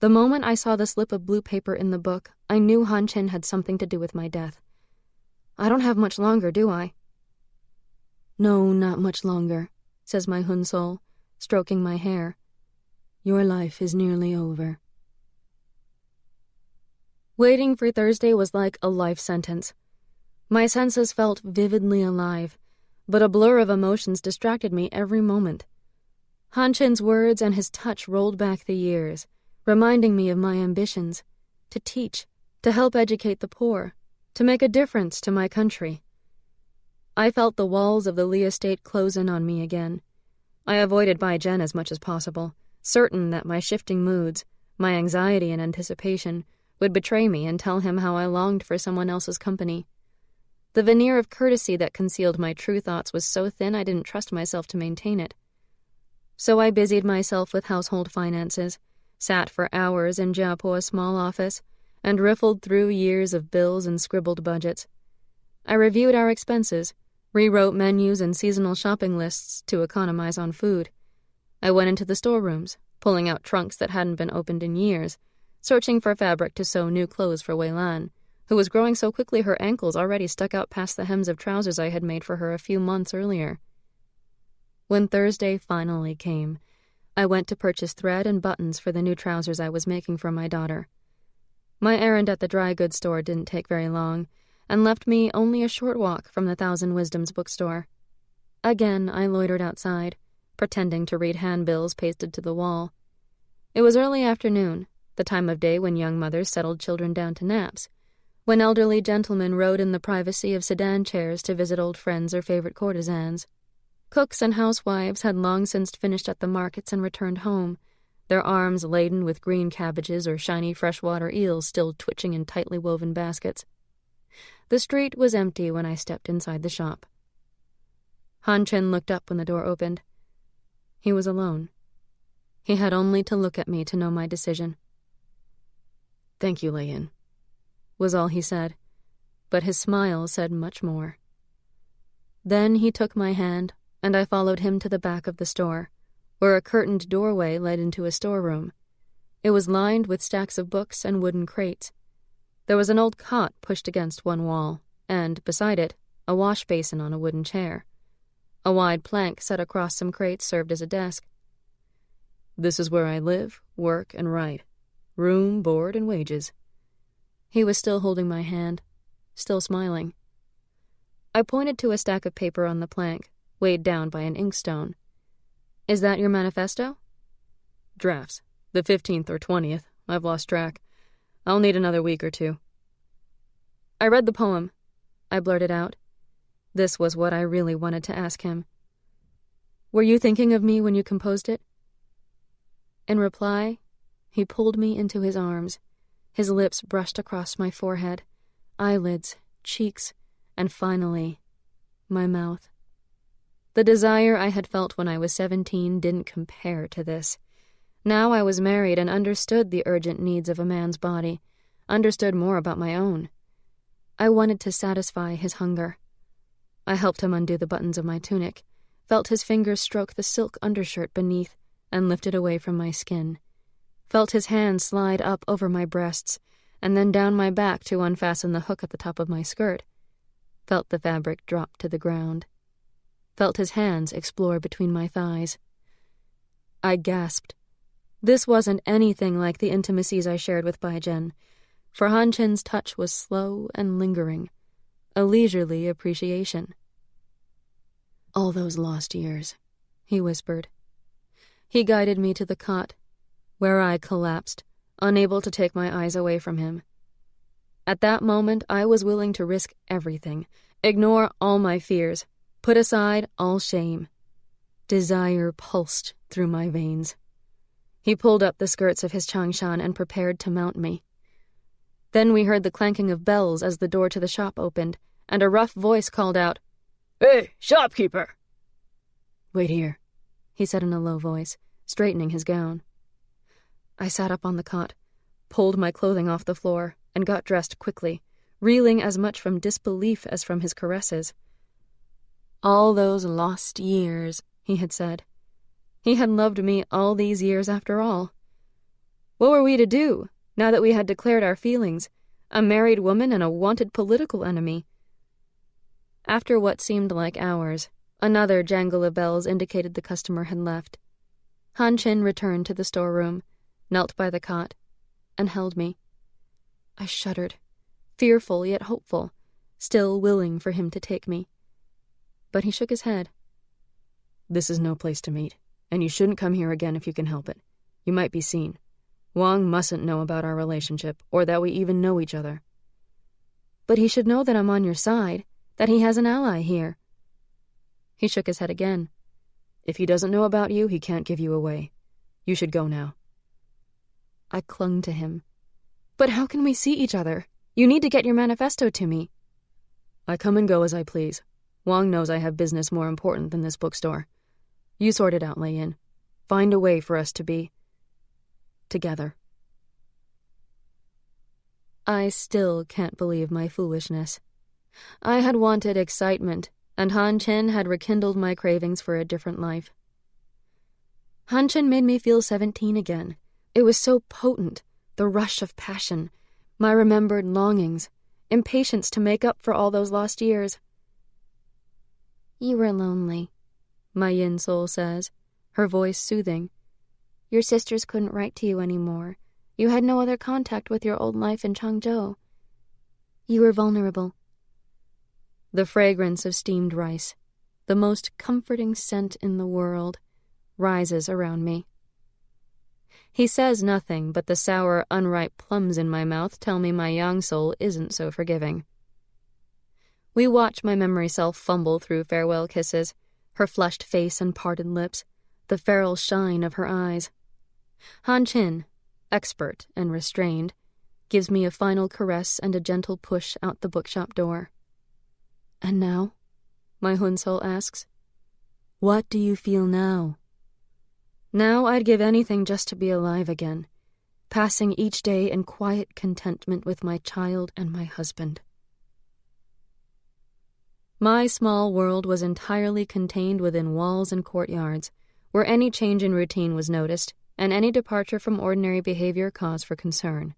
The moment I saw the slip of blue paper in the book, I knew Han Chen had something to do with my death. I don't have much longer, do I? No, not much longer, says my Hunsol, stroking my hair. Your life is nearly over. Waiting for Thursday was like a life sentence. My senses felt vividly alive, but a blur of emotions distracted me every moment. Hanchin's words and his touch rolled back the years, reminding me of my ambitions, to teach, to help educate the poor, to make a difference to my country. I felt the walls of the Lee estate close in on me again. I avoided Bai Jen as much as possible, certain that my shifting moods, my anxiety and anticipation, would betray me and tell him how I longed for someone else's company. The veneer of courtesy that concealed my true thoughts was so thin I didn't trust myself to maintain it. So I busied myself with household finances, sat for hours in Jiapo's small office, and riffled through years of bills and scribbled budgets. I reviewed our expenses, rewrote menus and seasonal shopping lists to economize on food. I went into the storerooms, pulling out trunks that hadn't been opened in years, searching for fabric to sew new clothes for Weilan, who was growing so quickly her ankles already stuck out past the hems of trousers I had made for her a few months earlier. When Thursday finally came, I went to purchase thread and buttons for the new trousers I was making for my daughter. My errand at the dry goods store didn't take very long, and left me only a short walk from the Thousand Wisdoms bookstore. Again, I loitered outside, pretending to read handbills pasted to the wall. It was early afternoon, the time of day when young mothers settled children down to naps, when elderly gentlemen rode in the privacy of sedan chairs to visit old friends or favorite courtesans. Cooks and housewives had long since finished at the markets and returned home, their arms laden with green cabbages or shiny freshwater eels still twitching in tightly woven baskets. The street was empty when I stepped inside the shop. Hanchin looked up when the door opened. He was alone. He had only to look at me to know my decision. "Thank you, Lei-yin," was all he said, but his smile said much more. Then he took my hand, and I followed him to the back of the store, where a curtained doorway led into a storeroom. It was lined with stacks of books and wooden crates. There was an old cot pushed against one wall, and, beside it, a wash basin on a wooden chair. A wide plank set across some crates served as a desk. "This is where I live, work, and write. Room, board, and wages." He was still holding my hand, still smiling. I pointed to a stack of paper on the plank, weighed down by an inkstone. "Is that your manifesto?" "Drafts. The 15th or 20th. I've lost track. I'll need another week or two." I read the poem. I blurted out. This was what I really wanted to ask him. "Were you thinking of me when you composed it?" In reply, he pulled me into his arms. His lips brushed across my forehead, eyelids, cheeks, and finally, my mouth. The desire I had felt when I was 17 didn't compare to this. Now I was married and understood the urgent needs of a man's body, understood more about my own. I wanted to satisfy his hunger. I helped him undo the buttons of my tunic, felt his fingers stroke the silk undershirt beneath, and lift it away from my skin. Felt his hand slide up over my breasts, and then down my back to unfasten the hook at the top of my skirt. Felt the fabric drop to the ground. Felt his hands explore between my thighs. I gasped. This wasn't anything like the intimacies I shared with Bai Jen, for Hanchin's touch was slow and lingering, a leisurely appreciation. "All those lost years," he whispered. He guided me to the cot, where I collapsed, unable to take my eyes away from him. At that moment, I was willing to risk everything, ignore all my fears, put aside all shame. Desire pulsed through my veins. He pulled up the skirts of his changshan and prepared to mount me. Then we heard the clanking of bells as the door to the shop opened, and a rough voice called out, "Hey, shopkeeper!" "Wait here," he said in a low voice, straightening his gown. I sat up on the cot, pulled my clothing off the floor, and got dressed quickly, reeling as much from disbelief as from his caresses. All those lost years, he had said. He had loved me all these years after all. What were we to do, now that we had declared our feelings, a married woman and a wanted political enemy? After what seemed like hours, Another jangle of bells indicated the customer had left. Han Chin returned to the storeroom, knelt by the cot, and held me. I shuddered, fearful yet hopeful, still willing for him to take me. But he shook his head. This is no place to meet, and you shouldn't come here again if you can help it. You might be seen. Wang mustn't know about our relationship, or that we even know each other. But he should know that I'm on your side, that he has an ally here. He shook his head again. If he doesn't know about you, he can't give you away. You should go now. I clung to him. But how can we see each other? You need to get your manifesto to me. I come and go as I please. Wang knows I have business more important than this bookstore. You sort it out, Lei Yin. Find a way for us to be together. I still can't believe my foolishness. I had wanted excitement, and Han Chin had rekindled my cravings for a different life. Han Chin made me feel 17 again. It was so potent, the rush of passion, my remembered longings, impatience to make up for all those lost years. You were lonely, my yin soul says, her voice soothing. Your sisters couldn't write to you anymore. You had no other contact with your old life in Changzhou. You were vulnerable. The fragrance of steamed rice, the most comforting scent in the world, rises around me. He says nothing, but the sour, unripe plums in my mouth tell me my young soul isn't so forgiving. We watch my memory self fumble through farewell kisses, her flushed face and parted lips, the feral shine of her eyes. Han Chin, expert and restrained, gives me a final caress and a gentle push out the bookshop door. And now? My Hun soul asks. What do you feel now? Now I'd give anything just to be alive again, passing each day in quiet contentment with my child and my husband. My small world was entirely contained within walls and courtyards, where any change in routine was noticed, and any departure from ordinary behavior cause for concern.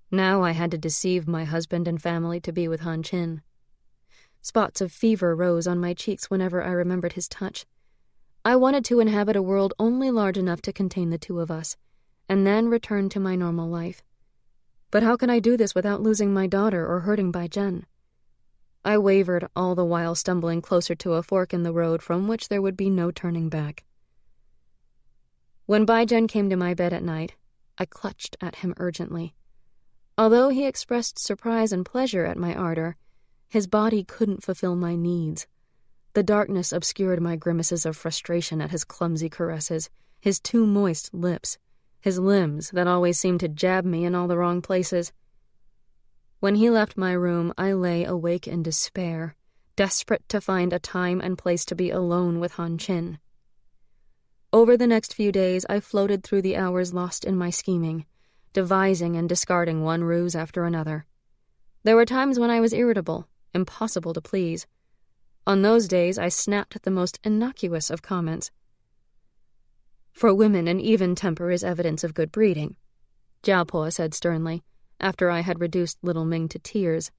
Now I had to deceive my husband and family to be with Han Chin. Spots of fever rose on my cheeks whenever I remembered his touch. I wanted to inhabit a world only large enough to contain the two of us, and then return to my normal life. But how can I do this without losing my daughter or hurting Bai Zhen? I wavered, all the while stumbling closer to a fork in the road from which there would be no turning back. When Bai Zhen came to my bed at night, I clutched at him urgently. Although he expressed surprise and pleasure at my ardor, his body couldn't fulfill my needs. The darkness obscured my grimaces of frustration at his clumsy caresses, his too moist lips, his limbs that always seemed to jab me in all the wrong places. When he left my room, I lay awake in despair, desperate to find a time and place to be alone with Han Chin. Over the next few days, I floated through the hours lost in my scheming, devising and discarding one ruse after another. There were times when I was irritable, impossible to please. On those days, I snapped at the most innocuous of comments. For women, an even temper is evidence of good breeding, Jiapo said sternly, after I had reduced little Ming to tears.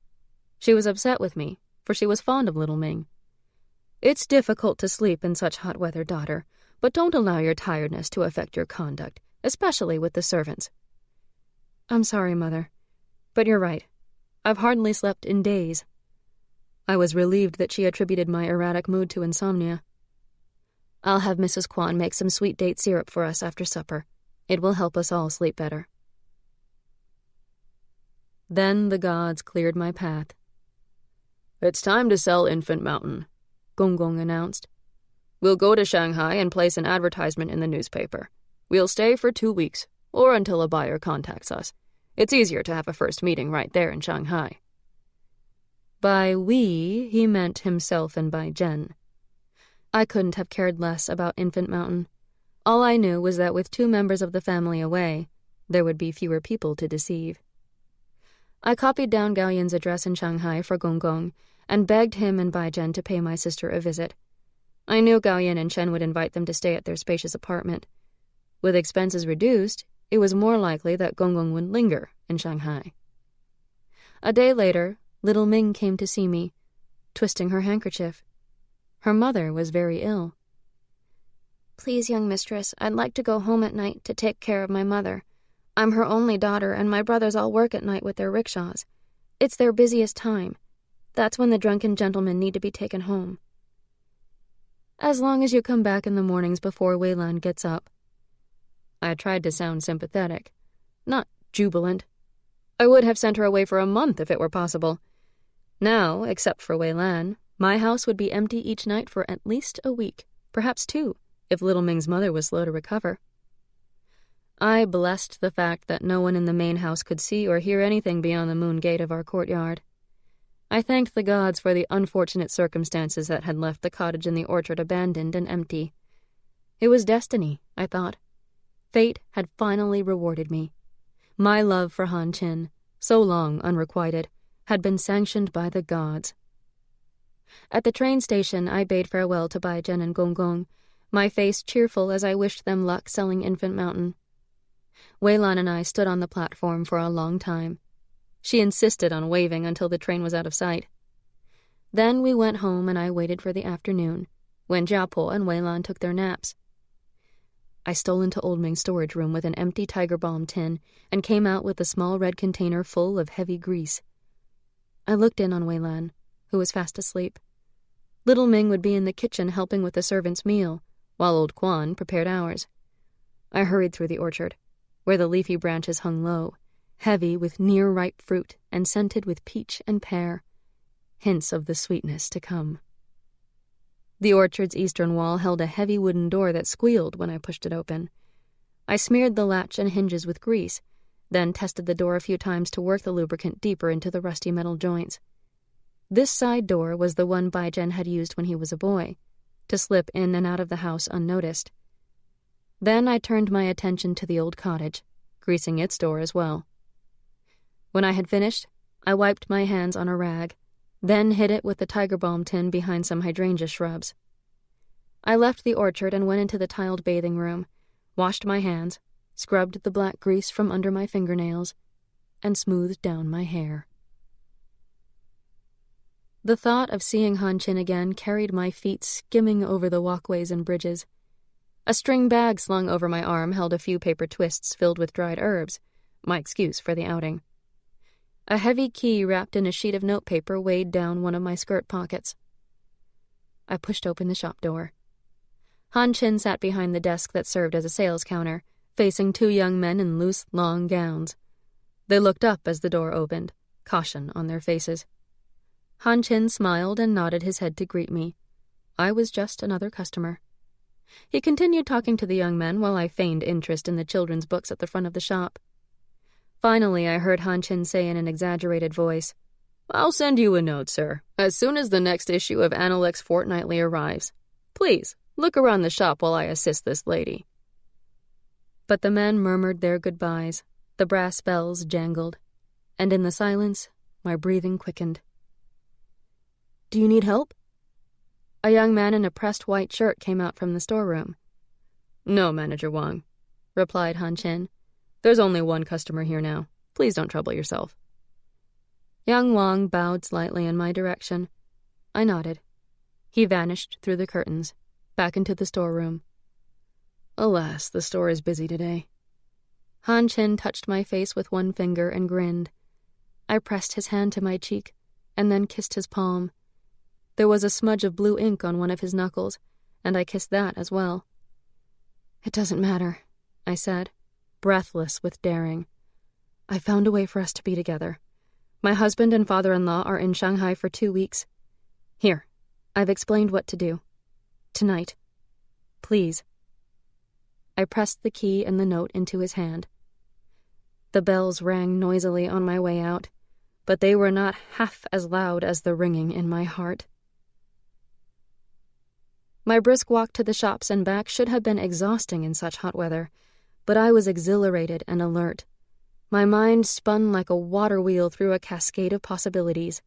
She was upset with me, for she was fond of little Ming. It's difficult to sleep in such hot weather, daughter, but don't allow your tiredness to affect your conduct, especially with the servants. I'm sorry, Mother, but you're right. I've hardly slept in days. I was relieved that she attributed my erratic mood to insomnia. I'll have Mrs. Kwan make some sweet date syrup for us after supper. It will help us all sleep better. Then the gods cleared my path. It's time to sell Infant Mountain, Gong Gong announced. We'll go to Shanghai and place an advertisement in the newspaper. We'll stay for 2 weeks, or until a buyer contacts us. It's easier to have a first meeting right there in Shanghai. By we, he meant himself and Bai Zhen. I couldn't have cared less about Infant Mountain. All I knew was that with 2 members of the family away, there would be fewer people to deceive. I copied down Gao Yin's address in Shanghai for Gong Gong and begged him and Bai Zhen to pay my sister a visit. I knew Gao Yin and Chen would invite them to stay at their spacious apartment. With expenses reduced, it was more likely that Gong Gong would linger in Shanghai. A day later, little Ming came to see me, twisting her handkerchief. Her mother was very ill. "Please, young mistress, I'd like to go home at night to take care of my mother. I'm her only daughter, and my brothers all work at night with their rickshaws. It's their busiest time. That's when the drunken gentlemen need to be taken home." "As long as you come back in the mornings before Wei-Lan gets up." I tried to sound sympathetic, not jubilant. I would have sent her away for a month if it were possible. Now, except for Wei-Lan, my house would be empty each night for at least a week, perhaps 2, if little Ming's mother was slow to recover. I blessed the fact that no one in the main house could see or hear anything beyond the moon gate of our courtyard. I thanked the gods for the unfortunate circumstances that had left the cottage and the orchard abandoned and empty. It was destiny, I thought. Fate had finally rewarded me. My love for Han Qin, so long unrequited, had been sanctioned by the gods. At the train station, I bade farewell to Bai Zhen and Gong Gong, my face cheerful as I wished them luck selling Infant Mountain. Wei-Lan and I stood on the platform for a long time. She insisted on waving until the train was out of sight. Then we went home and I waited for the afternoon, when Jiapo and Wei-Lan took their naps. I stole into Old Ming's storage room with an empty Tiger Balm tin and came out with a small red container full of heavy grease. I looked in on Wei-Lan, who was fast asleep. Little Ming would be in the kitchen helping with the servants' meal, while old Quan prepared ours. I hurried through the orchard, where the leafy branches hung low, heavy with near-ripe fruit and scented with peach and pear, hints of the sweetness to come. The orchard's eastern wall held a heavy wooden door that squealed when I pushed it open. I smeared the latch and hinges with grease, then tested the door a few times to work the lubricant deeper into the rusty metal joints. This side door was the one Bai Zhen had used when he was a boy, to slip in and out of the house unnoticed. Then I turned my attention to the old cottage, greasing its door as well. When I had finished, I wiped my hands on a rag, then hid it with the Tiger Balm tin behind some hydrangea shrubs. I left the orchard and went into the tiled bathing room, washed my hands, scrubbed the black grease from under my fingernails, and smoothed down my hair. The thought of seeing Han Qin again carried my feet skimming over the walkways and bridges. A string bag slung over my arm held a few paper twists filled with dried herbs, my excuse for the outing. A heavy key wrapped in a sheet of notepaper weighed down one of my skirt pockets. I pushed open the shop door. Han Qin sat behind the desk that served as a sales counter, facing 2 young men in loose, long gowns. They looked up as the door opened, caution on their faces. Han Qin smiled and nodded his head to greet me. I was just another customer. He continued talking to the young men while I feigned interest in the children's books at the front of the shop. Finally, I heard Han Qin say in an exaggerated voice, "I'll send you a note, sir, as soon as the next issue of Analec's Fortnightly arrives. Please, look around the shop while I assist this lady." But the men murmured their goodbyes, the brass bells jangled, and in the silence, my breathing quickened. "Do you need help?" A young man in a pressed white shirt came out from the storeroom. "No, Manager Wang," replied Han Qin. "There's only one customer here now. Please don't trouble yourself." Young Wang bowed slightly in my direction. I nodded. He vanished through the curtains, back into the storeroom. Alas, the store is busy today. Han Qin touched my face with one finger and grinned. I pressed his hand to my cheek, and then kissed his palm. There was a smudge of blue ink on one of his knuckles, and I kissed that as well. "It doesn't matter," I said, breathless with daring. "I found a way for us to be together. My husband and father-in-law are in Shanghai for 2 weeks. Here, I've explained what to do. Tonight. Please." I pressed the key and the note into his hand. The bells rang noisily on my way out, but they were not half as loud as the ringing in my heart. My brisk walk to the shops and back should have been exhausting in such hot weather, but I was exhilarated and alert. My mind spun like a water wheel through a cascade of possibilities.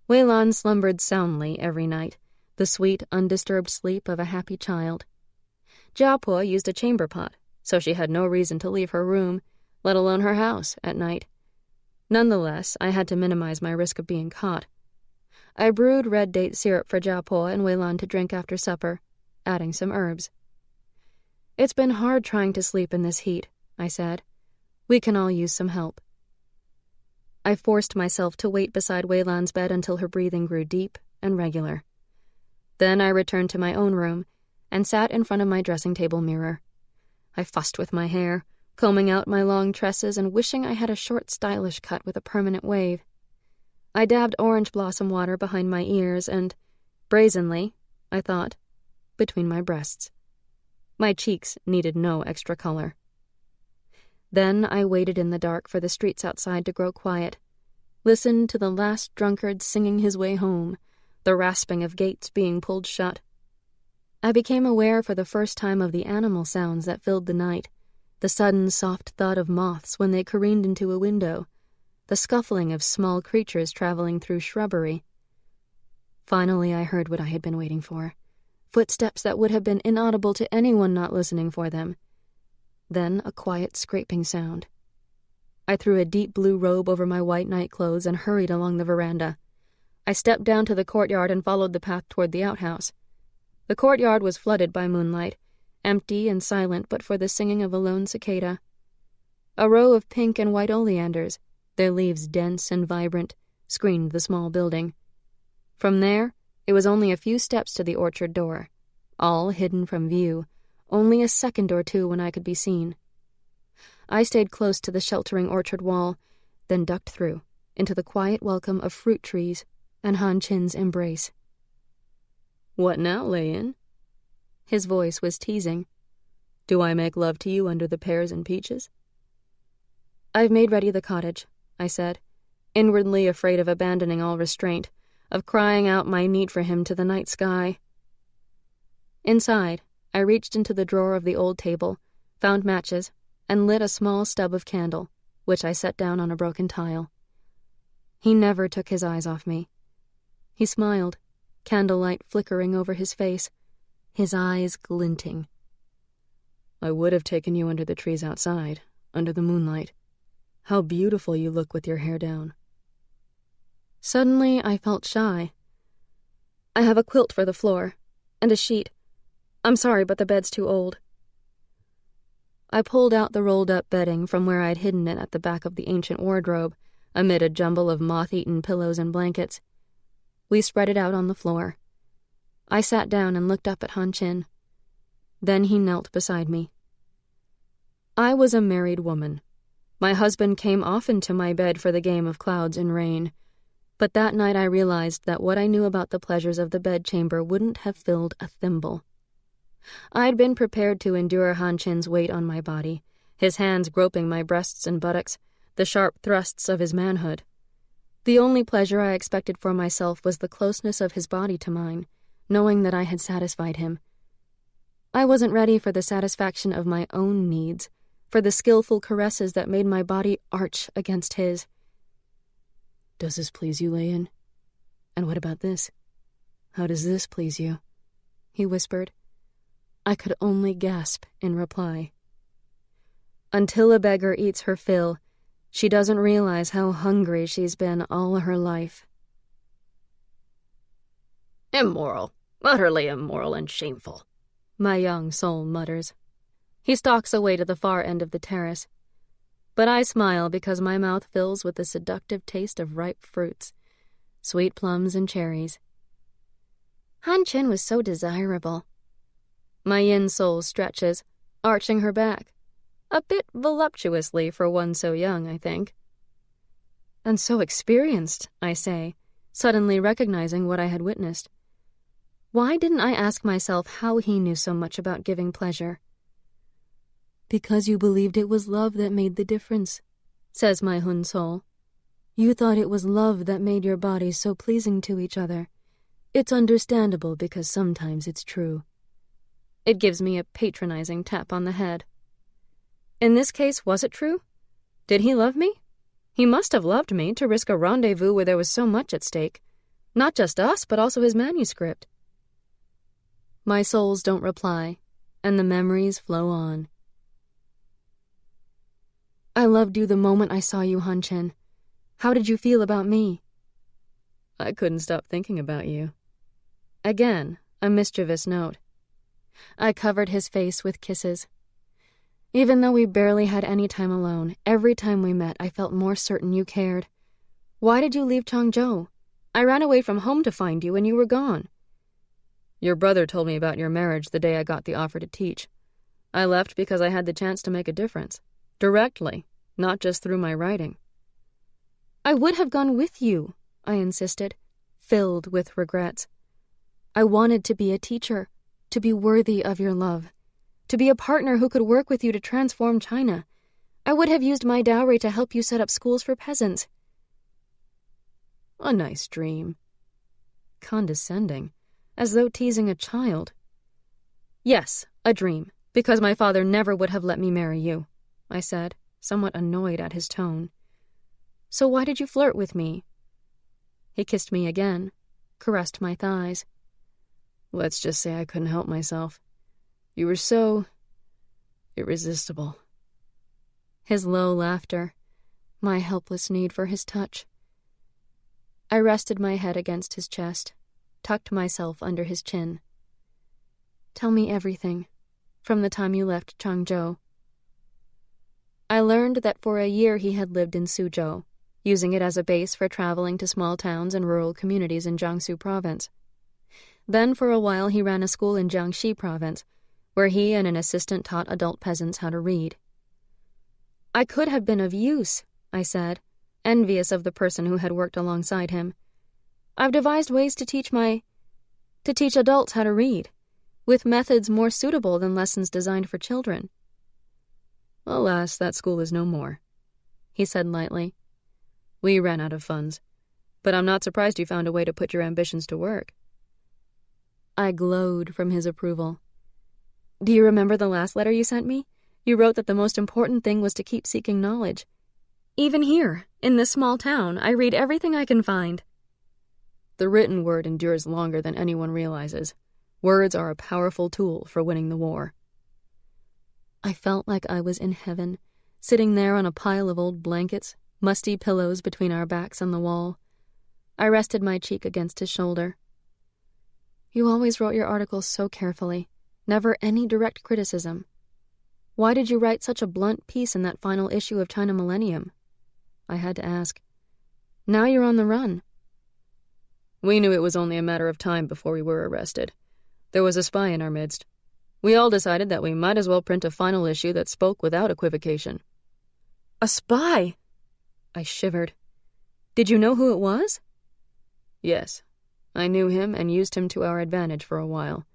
Wei-Lan slumbered soundly every night, the sweet, undisturbed sleep of a happy child. Jiapo used a chamber pot, so she had no reason to leave her room, let alone her house, at night. Nonetheless, I had to minimize my risk of being caught. I brewed red date syrup for Jiapo and Weilan to drink after supper, adding some herbs. "It's been hard trying to sleep in this heat," I said. "We can all use some help." I forced myself to wait beside Weilan's bed until her breathing grew deep and regular. Then I returned to my own room and sat in front of my dressing table mirror. I fussed with my hair, combing out my long tresses and wishing I had a short, stylish cut with a permanent wave. I dabbed orange blossom water behind my ears and, brazenly, I thought, between my breasts. My cheeks needed no extra color. Then I waited in the dark for the streets outside to grow quiet, listened to the last drunkard singing his way home, the rasping of gates being pulled shut. I became aware for the first time of the animal sounds that filled the night, the sudden soft thud of moths when they careened into a window, the scuffling of small creatures traveling through shrubbery. Finally, I heard what I had been waiting for, footsteps that would have been inaudible to anyone not listening for them. Then a quiet scraping sound. I threw a deep blue robe over my white nightclothes and hurried along the veranda. I stepped down to the courtyard and followed the path toward the outhouse. The courtyard was flooded by moonlight, empty and silent but for the singing of a lone cicada. A row of pink and white oleanders, their leaves dense and vibrant, screened the small building. From there, it was only a few steps to the orchard door, all hidden from view, only a second or two when I could be seen. I stayed close to the sheltering orchard wall, then ducked through, into the quiet welcome of fruit trees and Han Chin's embrace. "What now, Lei-yin?" His voice was teasing. "Do I make love to you under the pears and peaches?" "I've made ready the cottage," I said, inwardly afraid of abandoning all restraint, of crying out my need for him to the night sky. Inside, I reached into the drawer of the old table, found matches, and lit a small stub of candle, which I set down on a broken tile. He never took his eyes off me. He smiled, candlelight flickering over his face, his eyes glinting. "I would have taken you under the trees outside, under the moonlight. How beautiful you look with your hair down." Suddenly, I felt shy. "I have a quilt for the floor, and a sheet. I'm sorry, but the bed's too old." I pulled out the rolled-up bedding from where I'd hidden it at the back of the ancient wardrobe, amid a jumble of moth-eaten pillows and blankets. We spread it out on the floor. I sat down and looked up at Han Chin. Then he knelt beside me. I was a married woman. My husband came often to my bed for the game of clouds and rain, but that night I realized that what I knew about the pleasures of the bedchamber wouldn't have filled a thimble. I'd been prepared to endure Han Chin's weight on my body, his hands groping my breasts and buttocks, the sharp thrusts of his manhood. The only pleasure I expected for myself was the closeness of his body to mine, knowing that I had satisfied him. I wasn't ready for the satisfaction of my own needs, for the skillful caresses that made my body arch against his. "Does this please you, Lei-yin? And what about this? How does this please you?" he whispered. I could only gasp in reply. Until a beggar eats her fill, she doesn't realize how hungry she's been all her life. "Immoral, utterly immoral and shameful," my young soul mutters. He stalks away to the far end of the terrace. But I smile because my mouth fills with the seductive taste of ripe fruits, sweet plums and cherries. Han Chin was so desirable. My yin soul stretches, arching her back. A bit voluptuously for one so young, I think. And so experienced, I say, suddenly recognizing what I had witnessed. Why didn't I ask myself how he knew so much about giving pleasure? "Because you believed it was love that made the difference," says my Hun soul. "You thought it was love that made your bodies so pleasing to each other. It's understandable because sometimes it's true." It gives me a patronizing tap on the head. In this case, was it true? Did he love me? He must have loved me to risk a rendezvous where there was so much at stake. Not just us, but also his manuscript. My souls don't reply, and the memories flow on. "I loved you the moment I saw you, Han Chin. How did you feel about me?" I couldn't stop thinking about you. Again, a mischievous note. I covered his face with kisses. Even though we barely had any time alone, every time we met I felt more certain you cared. Why did you leave Changzhou? I ran away from home to find you and you were gone. Your brother told me about your marriage the day I got the offer to teach. I left because I had the chance to make a difference. Directly, not just through my writing. I would have gone with you, I insisted, filled with regrets. I wanted to be a teacher, to be worthy of your love, to be a partner who could work with you to transform China. I would have used my dowry to help you set up schools for peasants. A nice dream. Condescending, as though teasing a child. Yes, a dream, because my father never would have let me marry you, I said, somewhat annoyed at his tone. So why did you flirt with me? He kissed me again, caressed my thighs. Let's just say I couldn't help myself. You were so irresistible. His low laughter, my helpless need for his touch. I rested my head against his chest, tucked myself under his chin. Tell me everything, from the time you left Changzhou. I learned that for a year he had lived in Suzhou, using it as a base for traveling to small towns and rural communities in Jiangsu province. Then for a while he ran a school in Jiangxi province, where he and an assistant taught adult peasants how to read. I could have been of use, I said, envious of the person who had worked alongside him. I've devised ways to teach adults how to read, with methods more suitable than lessons designed for children. Alas, that school is no more, he said lightly. We ran out of funds, but I'm not surprised you found a way to put your ambitions to work. I glowed from his approval. Do you remember the last letter you sent me? You wrote that the most important thing was to keep seeking knowledge. Even here, in this small town, I read everything I can find. The written word endures longer than anyone realizes. Words are a powerful tool for winning the war. I felt like I was in heaven, sitting there on a pile of old blankets, musty pillows between our backs on the wall. I rested my cheek against his shoulder. You always wrote your articles so carefully, never any direct criticism. Why did you write such a blunt piece in that final issue of China Millennium? I had to ask. Now you're on the run. We knew it was only a matter of time before we were arrested. There was a spy in our midst. We all decided that we might as well print a final issue that spoke without equivocation. A spy? I shivered. Did you know who it was? Yes. I knew him and used him to our advantage for a while.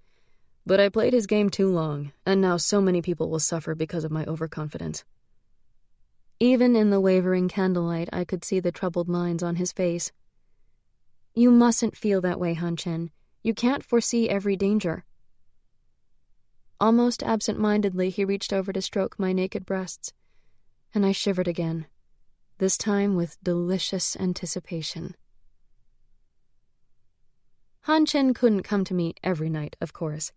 But I played his game too long, and now so many people will suffer because of my overconfidence. Even in the wavering candlelight, I could see the troubled lines on his face. You mustn't feel that way, Han Chen. You can't foresee every danger. Almost absent-mindedly, he reached over to stroke my naked breasts, and I shivered again, this time with delicious anticipation. Han Chen couldn't come to me every night, of course.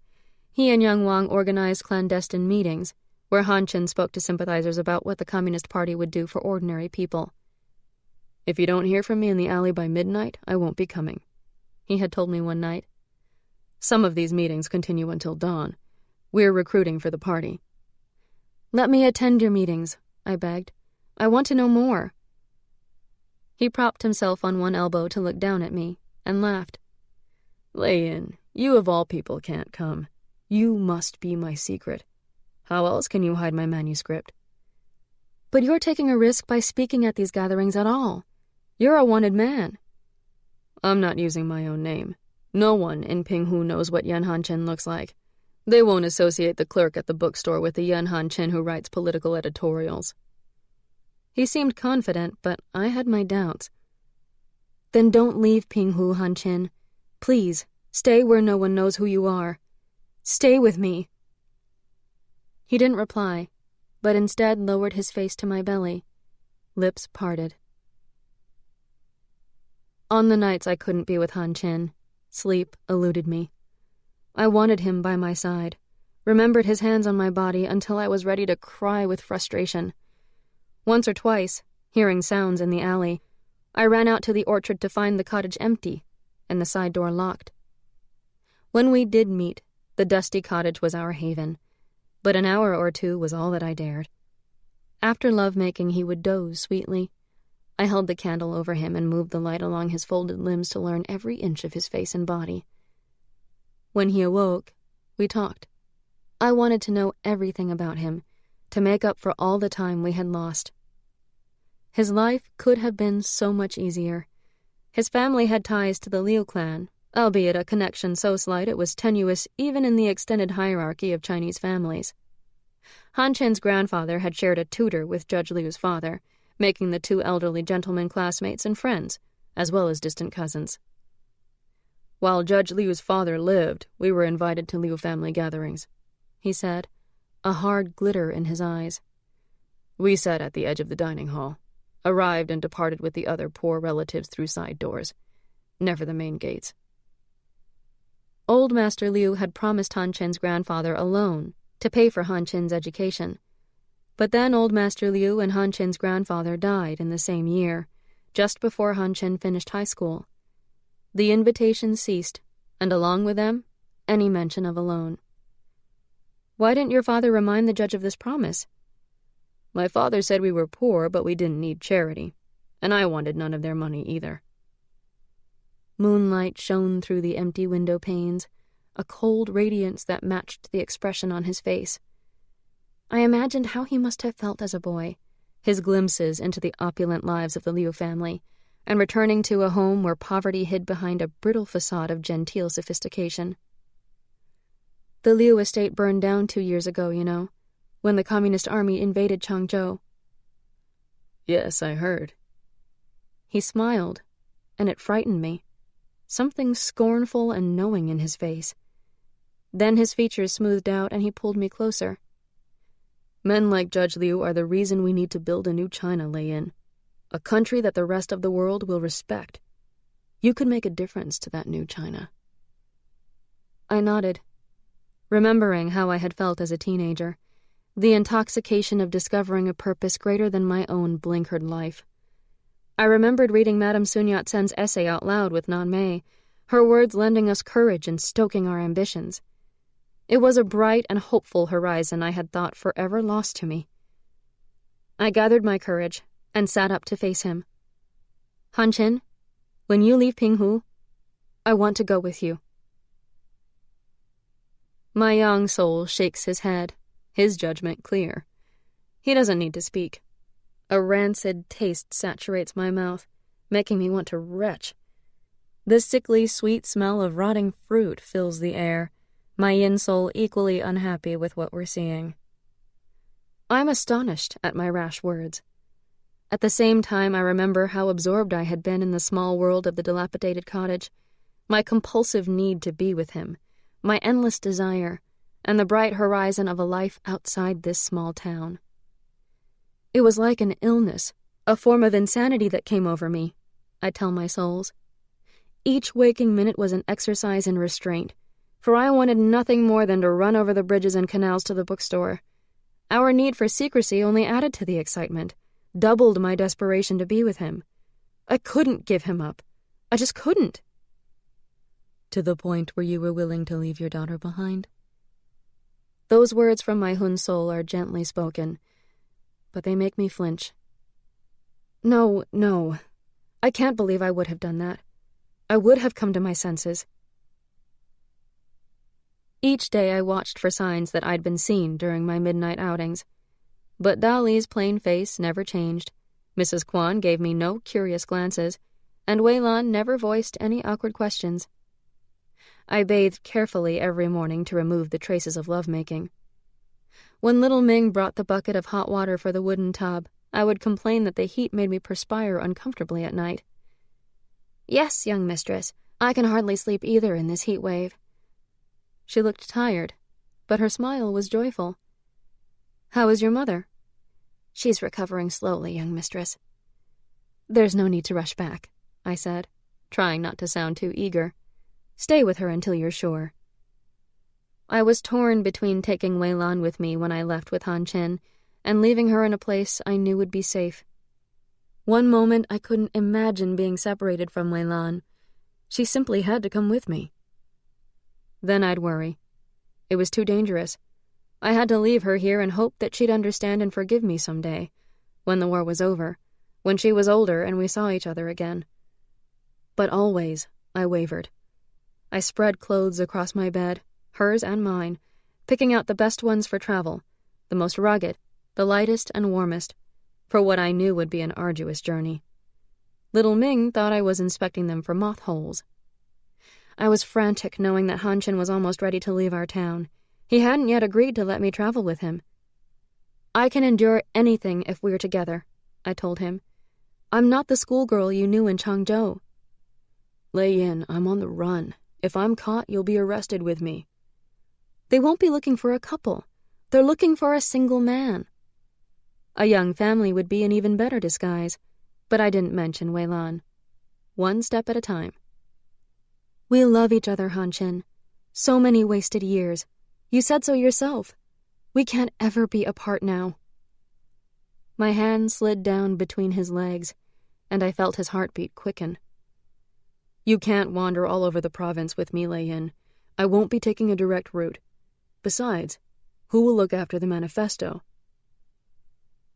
He and Young Wang organized clandestine meetings, where Han Chen spoke to sympathizers about what the Communist Party would do for ordinary people. If you don't hear from me in the alley by midnight, I won't be coming, he had told me one night. Some of these meetings continue until dawn. We're recruiting for the party. Let me attend your meetings, I begged. I want to know more. He propped himself on one elbow to look down at me, and laughed. Lay in. You of all people can't come. You must be my secret. How else can you hide my manuscript? But you're taking a risk by speaking at these gatherings at all. You're a wanted man. I'm not using my own name. No one in Pinghu knows what Yan Hanchen looks like. They won't associate the clerk at the bookstore with the Yan Hanchen who writes political editorials. He seemed confident, but I had my doubts. Then don't leave Pinghu, Hanchen. Please, stay where no one knows who you are. Stay with me. He didn't reply, but instead lowered his face to my belly, lips parted. On the nights I couldn't be with Han Chen, sleep eluded me. I wanted him by my side, remembered his hands on my body until I was ready to cry with frustration. Once or twice, hearing sounds in the alley, I ran out to the orchard to find the cottage empty and the side door locked. When we did meet, the dusty cottage was our haven, but an hour or two was all that I dared. After love-making, he would doze sweetly. I held the candle over him and moved the light along his folded limbs to learn every inch of his face and body. When he awoke, we talked. I wanted to know everything about him, to make up for all the time we had lost. His life could have been so much easier. His family had ties to the Liu clan, albeit a connection so slight it was tenuous even in the extended hierarchy of Chinese families. Han Chen's grandfather had shared a tutor with Judge Liu's father, making the two elderly gentlemen classmates and friends, as well as distant cousins. While Judge Liu's father lived, we were invited to Liu family gatherings, he said, a hard glitter in his eyes. We sat at the edge of the dining hall, arrived and departed with the other poor relatives through side doors, never the main gates. Old Master Liu had promised Han Chen's grandfather a loan to pay for Han Chen's education, but then Old Master Liu and Han Chen's grandfather died in the same year, just before Han Chen finished high school. The invitations ceased, and along with them, any mention of a loan. Why didn't your father remind the judge of this promise? My father said we were poor, but we didn't need charity, and I wanted none of their money either. Moonlight shone through the empty window panes, a cold radiance that matched the expression on his face. I imagined how he must have felt as a boy, his glimpses into the opulent lives of the Liu family, and returning to a home where poverty hid behind a brittle facade of genteel sophistication. The Liu estate burned down 2 years ago, you know, when the Communist Army invaded Changzhou. Yes, I heard. He smiled, and it frightened me. Something scornful and knowing in his face. Then his features smoothed out and he pulled me closer. Men like Judge Liu are the reason we need to build a new China, Lei-Yin. A country that the rest of the world will respect. You could make a difference to that new China. I nodded, remembering how I had felt as a teenager, the intoxication of discovering a purpose greater than my own blinkered life. I remembered reading Madame Sun Yat-sen's essay out loud with Nan Mei, her words lending us courage and stoking our ambitions. It was a bright and hopeful horizon I had thought forever lost to me. I gathered my courage and sat up to face him. Han Chen, when you leave Pinghu, I want to go with you. My young soul shakes his head, his judgment clear. He doesn't need to speak. A rancid taste saturates my mouth, making me want to retch. The sickly sweet smell of rotting fruit fills the air, my yin soul equally unhappy with what we're seeing. I'm astonished at my rash words. At the same time, I remember how absorbed I had been in the small world of the dilapidated cottage, my compulsive need to be with him, my endless desire, and the bright horizon of a life outside this small town. It was like an illness, a form of insanity that came over me, I tell my souls. Each waking minute was an exercise in restraint, for I wanted nothing more than to run over the bridges and canals to the bookstore. Our need for secrecy only added to the excitement, doubled my desperation to be with him. I couldn't give him up. I just couldn't. To the point where you were willing to leave your daughter behind? Those words from my Hun soul are gently spoken, but they make me flinch. No. I can't believe I would have done that. I would have come to my senses. Each day I watched for signs that I'd been seen during my midnight outings. But Dali's plain face never changed. Mrs. Kwan gave me no curious glances, and Wei-Lan never voiced any awkward questions. I bathed carefully every morning to remove the traces of lovemaking. When little Ming brought the bucket of hot water for the wooden tub, I would complain that the heat made me perspire uncomfortably at night. Yes, young mistress, I can hardly sleep either in this heat wave. She looked tired, but her smile was joyful. How is your mother? She's recovering slowly, young mistress. There's no need to rush back, I said, trying not to sound too eager. Stay with her until you're sure. I was torn between taking Wei-Lan with me when I left with Han Chen and leaving her in a place I knew would be safe. One moment I couldn't imagine being separated from Weilan. She simply had to come with me. Then I'd worry. It was too dangerous. I had to leave her here and hope that she'd understand and forgive me someday, when the war was over, when she was older and we saw each other again. But always, I wavered. I spread clothes across my bed, hers and mine, picking out the best ones for travel, the most rugged, the lightest and warmest, for what I knew would be an arduous journey. Little Ming thought I was inspecting them for moth holes. I was frantic knowing that Hanshin was almost ready to leave our town. He hadn't yet agreed to let me travel with him. I can endure anything if we're together, I told him. I'm not the schoolgirl you knew in Changzhou. Lay in, I'm on the run. If I'm caught, you'll be arrested with me. They won't be looking for a couple. They're looking for a single man. A young family would be an even better disguise, but I didn't mention Weilan. One step at a time. We love each other, Hanshin. So many wasted years. You said so yourself. We can't ever be apart now. My hand slid down between his legs, and I felt his heartbeat quicken. You can't wander all over the province with me, Lei Yin. I won't be taking a direct route. Besides, who will look after the manifesto?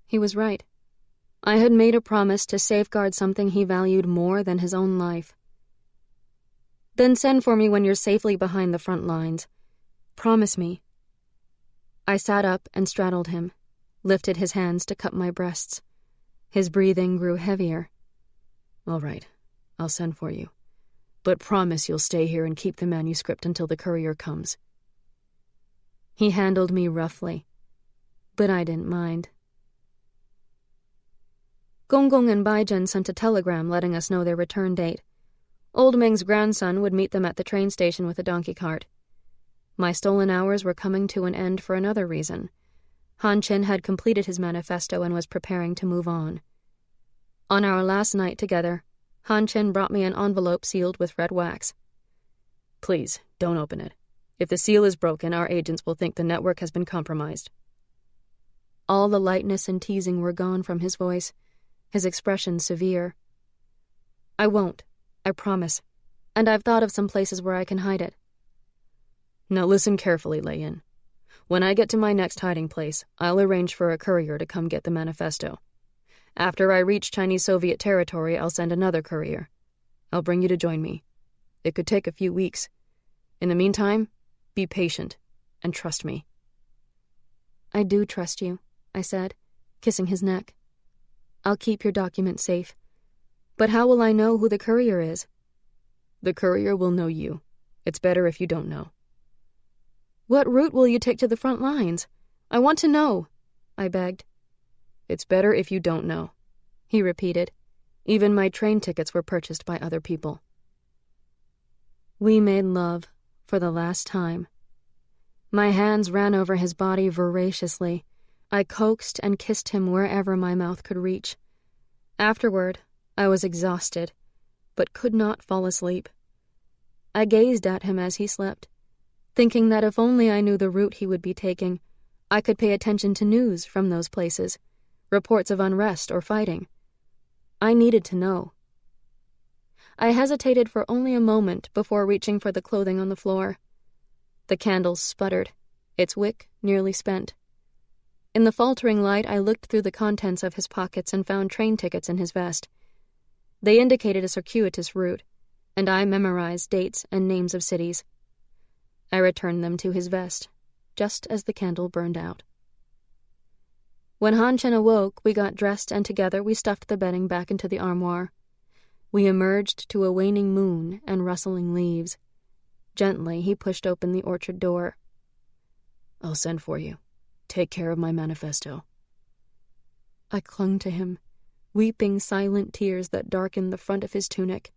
He was right. I had made a promise to safeguard something he valued more than his own life. Then send for me when you're safely behind the front lines. Promise me. I sat up and straddled him, lifted his hands to cup my breasts. His breathing grew heavier. All right, I'll send for you. But promise you'll stay here and keep the manuscript until the courier comes. He handled me roughly, but I didn't mind. Gonggong and Baizhen sent a telegram letting us know their return date. Old Ming's grandson would meet them at the train station with a donkey cart. My stolen hours were coming to an end for another reason. Hanshin had completed his manifesto and was preparing to move on. On our last night together, Hanshin brought me an envelope sealed with red wax. Please, don't open it. If the seal is broken, our agents will think the network has been compromised. All the lightness and teasing were gone from his voice, his expression severe. I won't, I promise, and I've thought of some places where I can hide it. Now listen carefully, Lei Yin. When I get to my next hiding place, I'll arrange for a courier to come get the manifesto. After I reach Chinese-Soviet territory, I'll send another courier. I'll bring you to join me. It could take a few weeks. In the meantime, be patient and trust me. I do trust you, I said, kissing his neck. I'll keep your document safe. But how will I know who the courier is? The courier will know you. It's better if you don't know. What route will you take to the front lines? I want to know, I begged. It's better if you don't know, he repeated. Even my train tickets were purchased by other people. We made love for the last time. My hands ran over his body voraciously. I coaxed and kissed him wherever my mouth could reach. Afterward, I was exhausted, but could not fall asleep. I gazed at him as he slept, thinking that if only I knew the route he would be taking, I could pay attention to news from those places, reports of unrest or fighting. I needed to know. I hesitated for only a moment before reaching for the clothing on the floor. The candle sputtered, its wick nearly spent. In the faltering light, I looked through the contents of his pockets and found train tickets in his vest. They indicated a circuitous route, and I memorized dates and names of cities. I returned them to his vest, just as the candle burned out. When Hanshin awoke, we got dressed and together we stuffed the bedding back into the armoire. We emerged to a waning moon and rustling leaves. Gently, he pushed open the orchard door. I'll send for you. Take care of my manifesto. I clung to him, weeping silent tears that darkened the front of his tunic.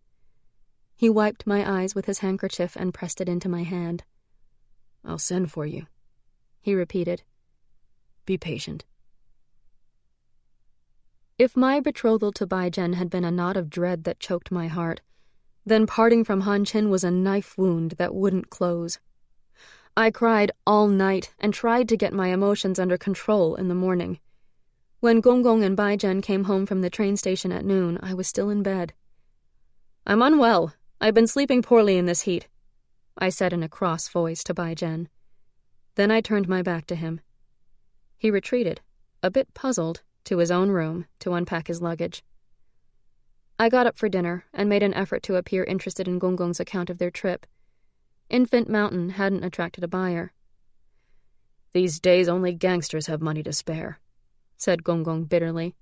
He wiped my eyes with his handkerchief and pressed it into my hand. I'll send for you, he repeated. Be patient. If my betrothal to Baizhen had been a knot of dread that choked my heart, then parting from Hanshin was a knife wound that wouldn't close. I cried all night and tried to get my emotions under control in the morning. When Gonggong and Baijian came home from the train station at noon, I was still in bed. "I'm unwell. I've been sleeping poorly in this heat," I said in a cross voice to Baijian. Then I turned my back to him. He retreated, a bit puzzled, to his own room to unpack his luggage. I got up for dinner and made an effort to appear interested in Gonggong's account of their trip. Infant Mountain hadn't attracted a buyer. "These days only gangsters have money to spare," said Gonggong bitterly.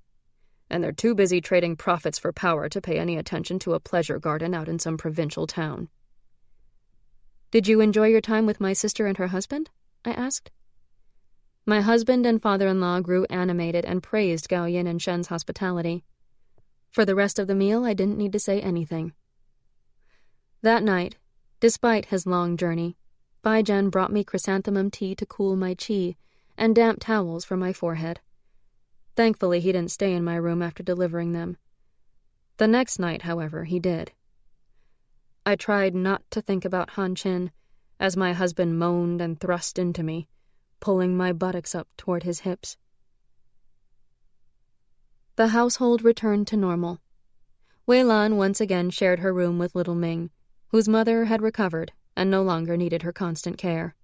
"And they're too busy trading profits for power to pay any attention to a pleasure garden out in some provincial town." "Did you enjoy your time with my sister and her husband?" I asked. My husband and father-in-law grew animated and praised Gao Yin and Shen's hospitality. For the rest of the meal, I didn't need to say anything. That night, despite his long journey, Baijian brought me chrysanthemum tea to cool my qi and damp towels for my forehead. Thankfully, he didn't stay in my room after delivering them. The next night, however, he did. I tried not to think about Han Qin as my husband moaned and thrust into me, pulling my buttocks up toward his hips. The household returned to normal. Wei Lan once again shared her room with little Ming, whose mother had recovered and no longer needed her constant care.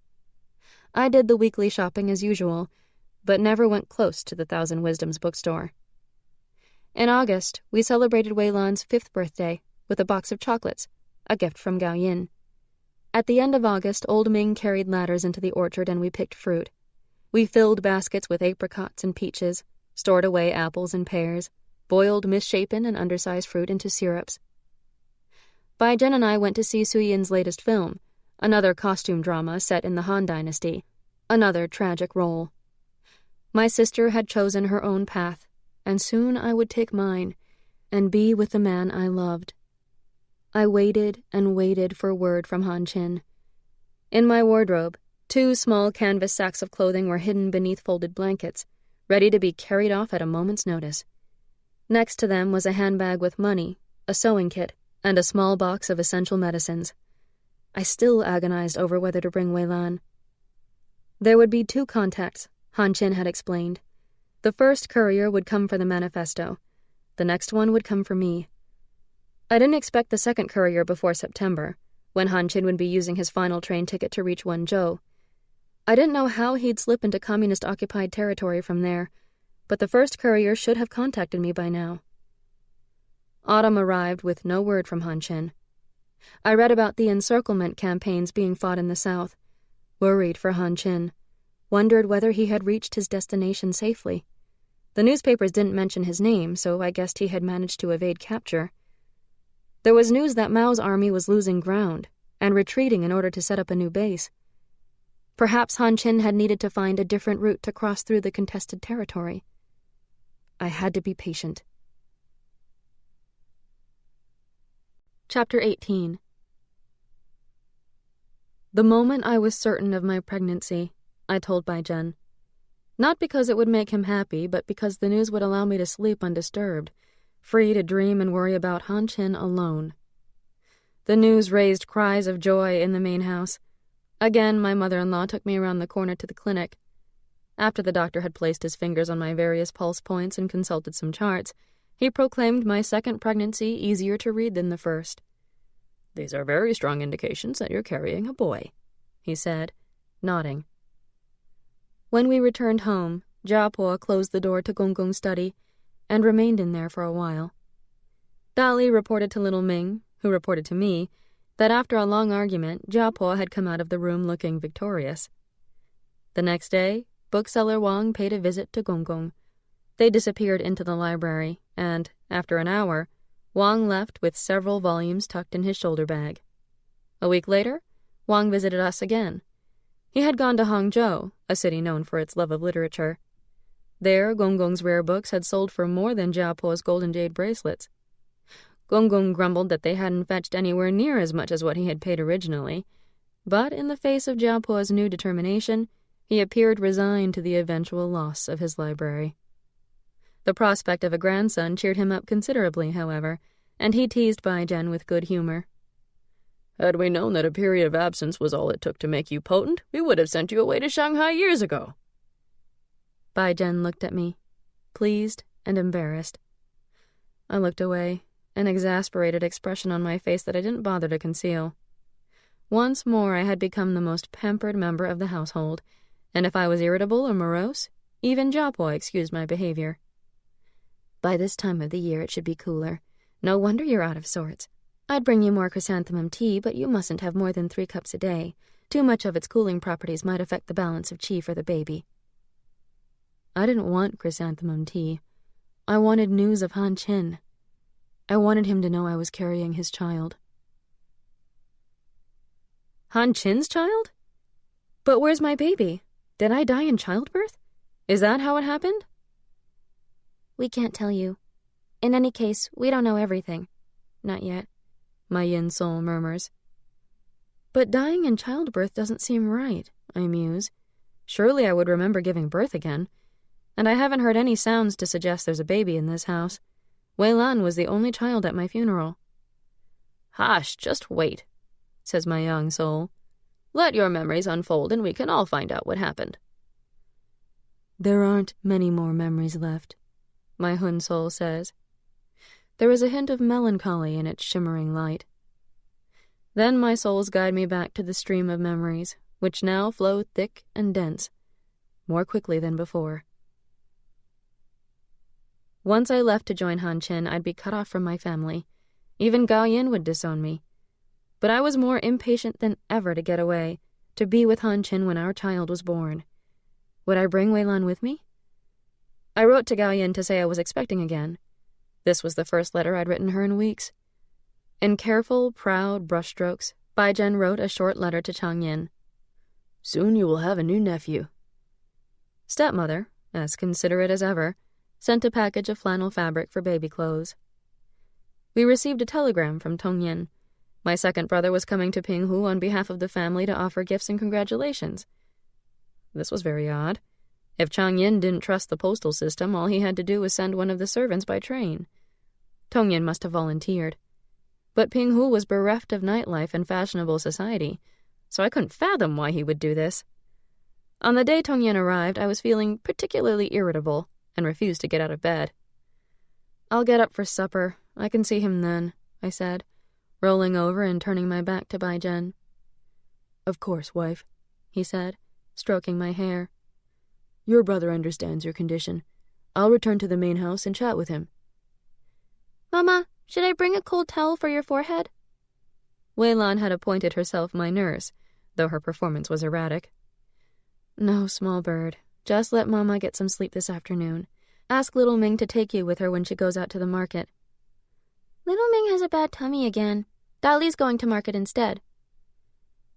I did the weekly shopping as usual, but never went close to the Thousand Wisdoms bookstore. In August, we celebrated Wei Lan's 5th birthday with a box of chocolates, a gift from Gao Yin. At the end of August, old Ming carried ladders into the orchard and we picked fruit. We filled baskets with apricots and peaches, stored away apples and pears, boiled misshapen and undersized fruit into syrups. Baijian and I went to see Su Yin's latest film, another costume drama set in the Han Dynasty, another tragic role. My sister had chosen her own path, and soon I would take mine and be with the man I loved. I waited and waited for word from Han Qin. In my wardrobe, 2 small canvas sacks of clothing were hidden beneath folded blankets, ready to be carried off at a moment's notice. Next to them was a handbag with money, a sewing kit, and a small box of essential medicines. I still agonized over whether to bring Wei Lan. There would be 2 contacts, Han Qin had explained. The first courier would come for the manifesto. The next one would come for me. I didn't expect the second courier before September, when Han Qin would be using his final train ticket to reach Wenzhou. I didn't know how he'd slip into communist-occupied territory from there, but the first courier should have contacted me by now. Autumn arrived with no word from Han Qin. I read about the encirclement campaigns being fought in the south, worried for Han Qin, wondered whether he had reached his destination safely. The newspapers didn't mention his name, so I guessed he had managed to evade capture. There was news that Mao's army was losing ground and retreating in order to set up a new base. Perhaps Han Qin had needed to find a different route to cross through the contested territory. I had to be patient. Chapter 18. The moment I was certain of my pregnancy, I told Baijian. Not because it would make him happy, but because the news would allow me to sleep undisturbed, free to dream and worry about Han Qin alone. The news raised cries of joy in the main house. Again, my mother-in-law took me around the corner to the clinic. After the doctor had placed his fingers on my various pulse points and consulted some charts, he proclaimed my second pregnancy easier to read than the first. "These are very strong indications that you're carrying a boy," he said, nodding. When we returned home, Jiapo closed the door to Gonggong's study and remained in there for a while. Dali reported to little Ming, who reported to me, that after a long argument, Jiapo had come out of the room looking victorious. The next day, bookseller Wang paid a visit to Gonggong. They disappeared into the library, and, after an hour, Wang left with several volumes tucked in his shoulder bag. A week later, Wang visited us again. He had gone to Hangzhou, a city known for its love of literature. There, Gonggong's rare books had sold for more than Jiapo's golden jade bracelets. Gonggong grumbled that they hadn't fetched anywhere near as much as what he had paid originally, but in the face of Jiapo's new determination, he appeared resigned to the eventual loss of his library. The prospect of a grandson cheered him up considerably, however, and he teased Baijian with good humor. "Had we known that a period of absence was all it took to make you potent, we would have sent you away to Shanghai years ago." Baijian looked at me, pleased and embarrassed. I looked away, an exasperated expression on my face that I didn't bother to conceal. Once more I had become the most pampered member of the household, and if I was irritable or morose, even Japua excused my behavior. By this time of the year it should be cooler. No wonder you're out of sorts. I'd bring you more chrysanthemum tea, but you mustn't have more than 3 cups a day. Too much of its cooling properties might affect the balance of qi for the baby. I didn't want chrysanthemum tea. I wanted news of Han Qin. I wanted him to know I was carrying his child. Han Qin's child? But where's my baby? Did I die in childbirth? Is that how it happened? We can't tell you. In any case, we don't know everything. Not yet, my yin soul murmurs. But dying in childbirth doesn't seem right, I muse. Surely I would remember giving birth again. And I haven't heard any sounds to suggest there's a baby in this house. Wei Lan was the only child at my funeral. Hush, just wait, says my young soul. Let your memories unfold and we can all find out what happened. There aren't many more memories left, my Hun soul says. There is a hint of melancholy in its shimmering light. Then my souls guide me back to the stream of memories, which now flow thick and dense, more quickly than before. Once I left to join Han Qin, I'd be cut off from my family. Even Gao Yin would disown me. But I was more impatient than ever to get away, to be with Han Qin when our child was born. Would I bring Wei Lan with me? I wrote to Gao Yin to say I was expecting again. This was the first letter I'd written her in weeks. In careful, proud brushstrokes, Bai Zhen wrote a short letter to Chang Yin. Soon you will have a new nephew. Stepmother, as considerate as ever, sent a package of flannel fabric for baby clothes. We received a telegram from Tong Yin. My second brother was coming to Pinghu on behalf of the family to offer gifts and congratulations. This was very odd. If Chang Yin didn't trust the postal system, all he had to do was send one of the servants by train. Tong Yin must have volunteered. But Pinghu was bereft of nightlife and fashionable society, so I couldn't fathom why he would do this. On the day Tong Yin arrived, I was feeling particularly irritable and refused to get out of bed. I'll get up for supper. I can see him then, I said, rolling over and turning my back to Bai Zhen. Of course, wife, he said, stroking my hair. Your brother understands your condition. I'll return to the main house and chat with him. Mama, should I bring a cold towel for your forehead? Wei Lan had appointed herself my nurse, though her performance was erratic. No, small bird. Just let Mama get some sleep this afternoon. Ask little Ming to take you with her when she goes out to the market. Little Ming has a bad tummy again. Dali's going to market instead.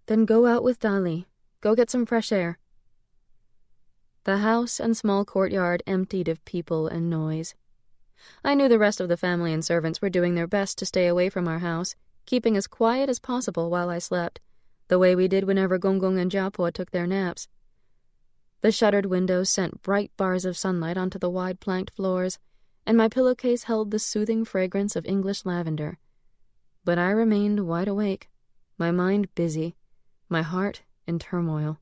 Then go out with Dali. Go get some fresh air. The house and small courtyard emptied of people and noise. I knew the rest of the family and servants were doing their best to stay away from our house, keeping as quiet as possible while I slept, the way we did whenever Gonggong and Jiapo took their naps. The shuttered windows sent bright bars of sunlight onto the wide planked floors, and my pillowcase held the soothing fragrance of English lavender. But I remained wide awake, my mind busy, my heart in turmoil.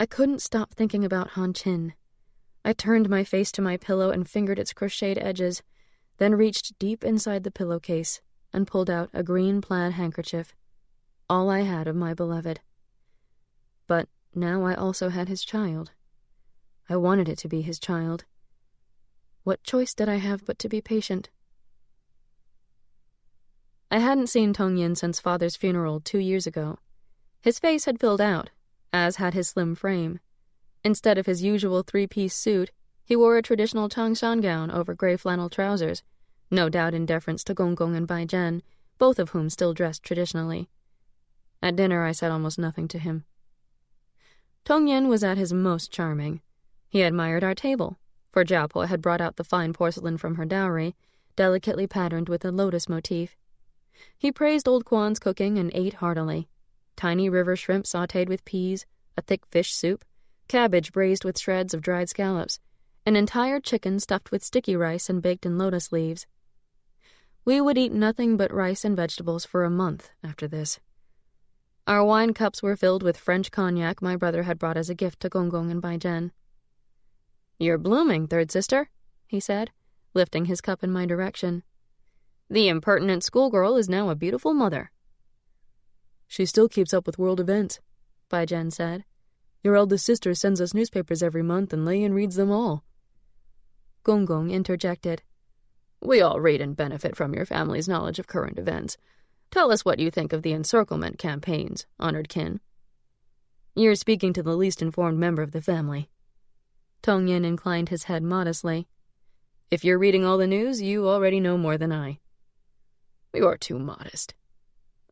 I couldn't stop thinking about Han Qin. I turned my face to my pillow and fingered its crocheted edges, then reached deep inside the pillowcase and pulled out a green plaid handkerchief, all I had of my beloved. But now I also had his child. I wanted it to be his child. What choice did I have but to be patient? I hadn't seen Tong Yin since Father's funeral 2 years ago. His face had filled out, as had his slim frame. Instead of his usual 3-piece suit, he wore a traditional Changshan gown over gray flannel trousers, no doubt in deference to Gonggong and Bai Zhen, both of whom still dressed traditionally. At dinner I said almost nothing to him. Tong Yin was at his most charming. He admired our table, for Jiapo had brought out the fine porcelain from her dowry, delicately patterned with a lotus motif. He praised old Kwan's cooking and ate heartily. Tiny river shrimp sautéed with peas, a thick fish soup, cabbage braised with shreds of dried scallops, an entire chicken stuffed with sticky rice and baked in lotus leaves. We would eat nothing but rice and vegetables for a month after this. Our wine cups were filled with French cognac my brother had brought as a gift to Gonggong and Bai Zhen. "You're blooming, third sister," he said, lifting his cup in my direction. The impertinent schoolgirl is now a beautiful mother. She still keeps up with world events, Bai-jen said. Your eldest sister sends us newspapers every month and Lei-yin reads them all. Gong interjected. We all read and benefit from your family's knowledge of current events. Tell us what you think of the encirclement campaigns, honored kin. You're speaking to the least informed member of the family. Tong-yin inclined his head modestly. If you're reading all the news, you already know more than I. You're too modest.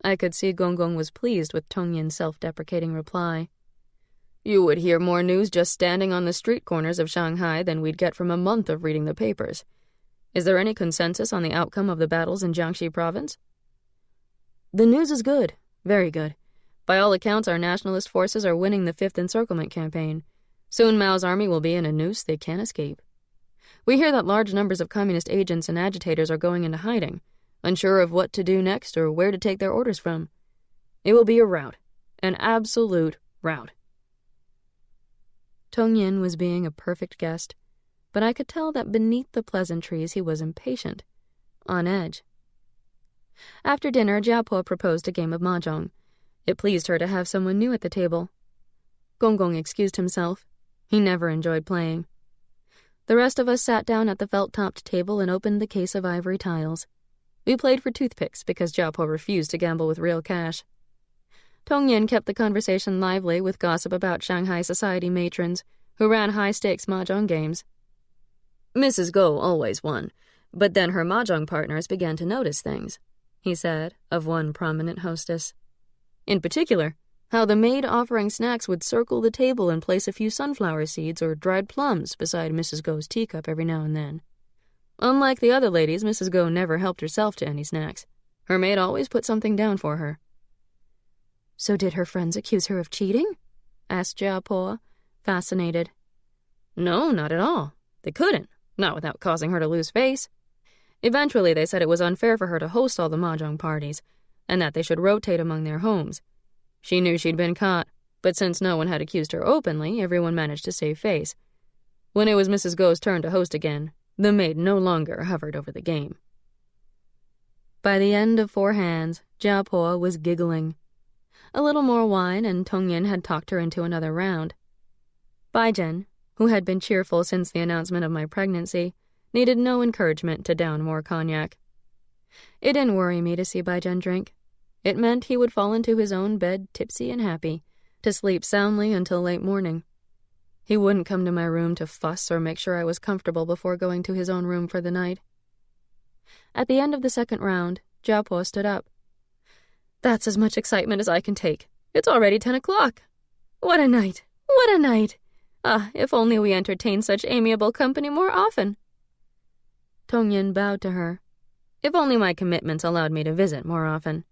I could see Gong was pleased with Tong-yin's self-deprecating reply. You would hear more news just standing on the street corners of Shanghai than we'd get from a month of reading the papers. Is there any consensus on the outcome of the battles in Jiangxi province? The news is good, very good. By all accounts, our nationalist forces are winning the 5th encirclement campaign. Soon Mao's army will be in a noose they can't escape. We hear that large numbers of communist agents and agitators are going into hiding, unsure of what to do next or where to take their orders from. It will be a rout, an absolute rout. Tong-yin was being a perfect guest, but I could tell that beneath the pleasantries he was impatient, on edge. After dinner, Jiapo proposed a game of mahjong. It pleased her to have someone new at the table. Gong excused himself. He never enjoyed playing. The rest of us sat down at the felt-topped table and opened the case of ivory tiles. We played for toothpicks because Jiapo refused to gamble with real cash. Tong-yin kept the conversation lively with gossip about Shanghai society matrons who ran high-stakes mahjong games. Mrs. Go always won, but then her mahjong partners began to notice things, he said, of one prominent hostess. In particular, how the maid offering snacks would circle the table and place a few sunflower seeds or dried plums beside Mrs. Go's teacup every now and then. Unlike the other ladies, Mrs. Go never helped herself to any snacks. Her maid always put something down for her. So did her friends accuse her of cheating? Asked Jiapo, fascinated. No, not at all. They couldn't, not without causing her to lose face. Eventually, they said it was unfair for her to host all the mahjong parties, and that they should rotate among their homes. She knew she'd been caught, but since no one had accused her openly, everyone managed to save face. When it was Mrs. Go's turn to host again, the maid no longer hovered over the game. By the end of 4 hands, Jiapo was giggling. A little more wine, and Tong-yin had talked her into another round. Bai-jen, who had been cheerful since the announcement of my pregnancy, needed no encouragement to down more cognac. It didn't worry me to see Bai-jen drink. It meant he would fall into his own bed tipsy and happy, to sleep soundly until late morning. He wouldn't come to my room to fuss or make sure I was comfortable before going to his own room for the night. At the end of the 2nd round, Jiapo stood up. That's as much excitement as I can take. It's already 10 o'clock. What a night! What a night! Ah, if only we entertained such amiable company more often. Tong-yin bowed to her. If only my commitments allowed me to visit more often.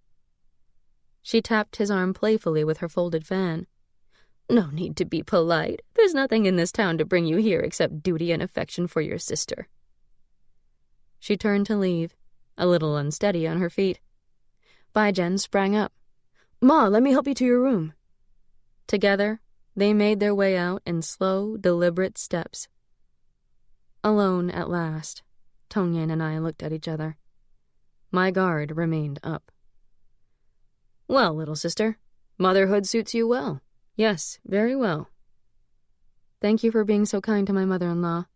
She tapped his arm playfully with her folded fan. No need to be polite. There's nothing in this town to bring you here except duty and affection for your sister. She turned to leave, a little unsteady on her feet. Bai-jen sprang up. Ma, let me help you to your room. Together, they made their way out in slow, deliberate steps. Alone at last, Tong-yin and I looked at each other. My guard remained up. Well, little sister, motherhood suits you well. Yes, very well. Thank you for being so kind to my mother-in-law.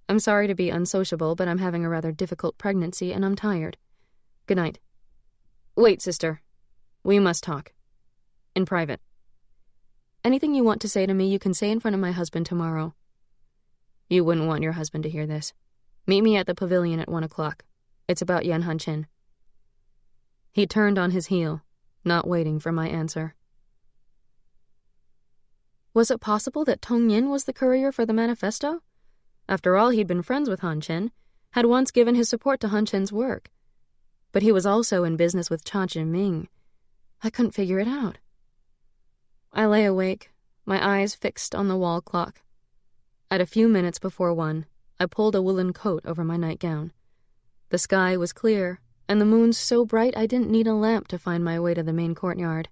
I'm sorry to be unsociable, but I'm having a rather difficult pregnancy and I'm tired. Good night. Wait, sister. We must talk. In private. Anything you want to say to me, you can say in front of my husband tomorrow. You wouldn't want your husband to hear this. Meet me at the pavilion at 1 o'clock. It's about Yan Han-chin. He turned on his heel, not waiting for my answer. Was it possible that Tong-yin was the courier for the manifesto? After all, he'd been friends with Han-chin, had once given his support to Han-chin's work. But he was also in business with Cha Jin-ming. I couldn't figure it out. I lay awake, my eyes fixed on the wall clock. At a few minutes before 1, I pulled a woolen coat over my nightgown. The sky was clear, and the moon so bright I didn't need a lamp to find my way to the main courtyard.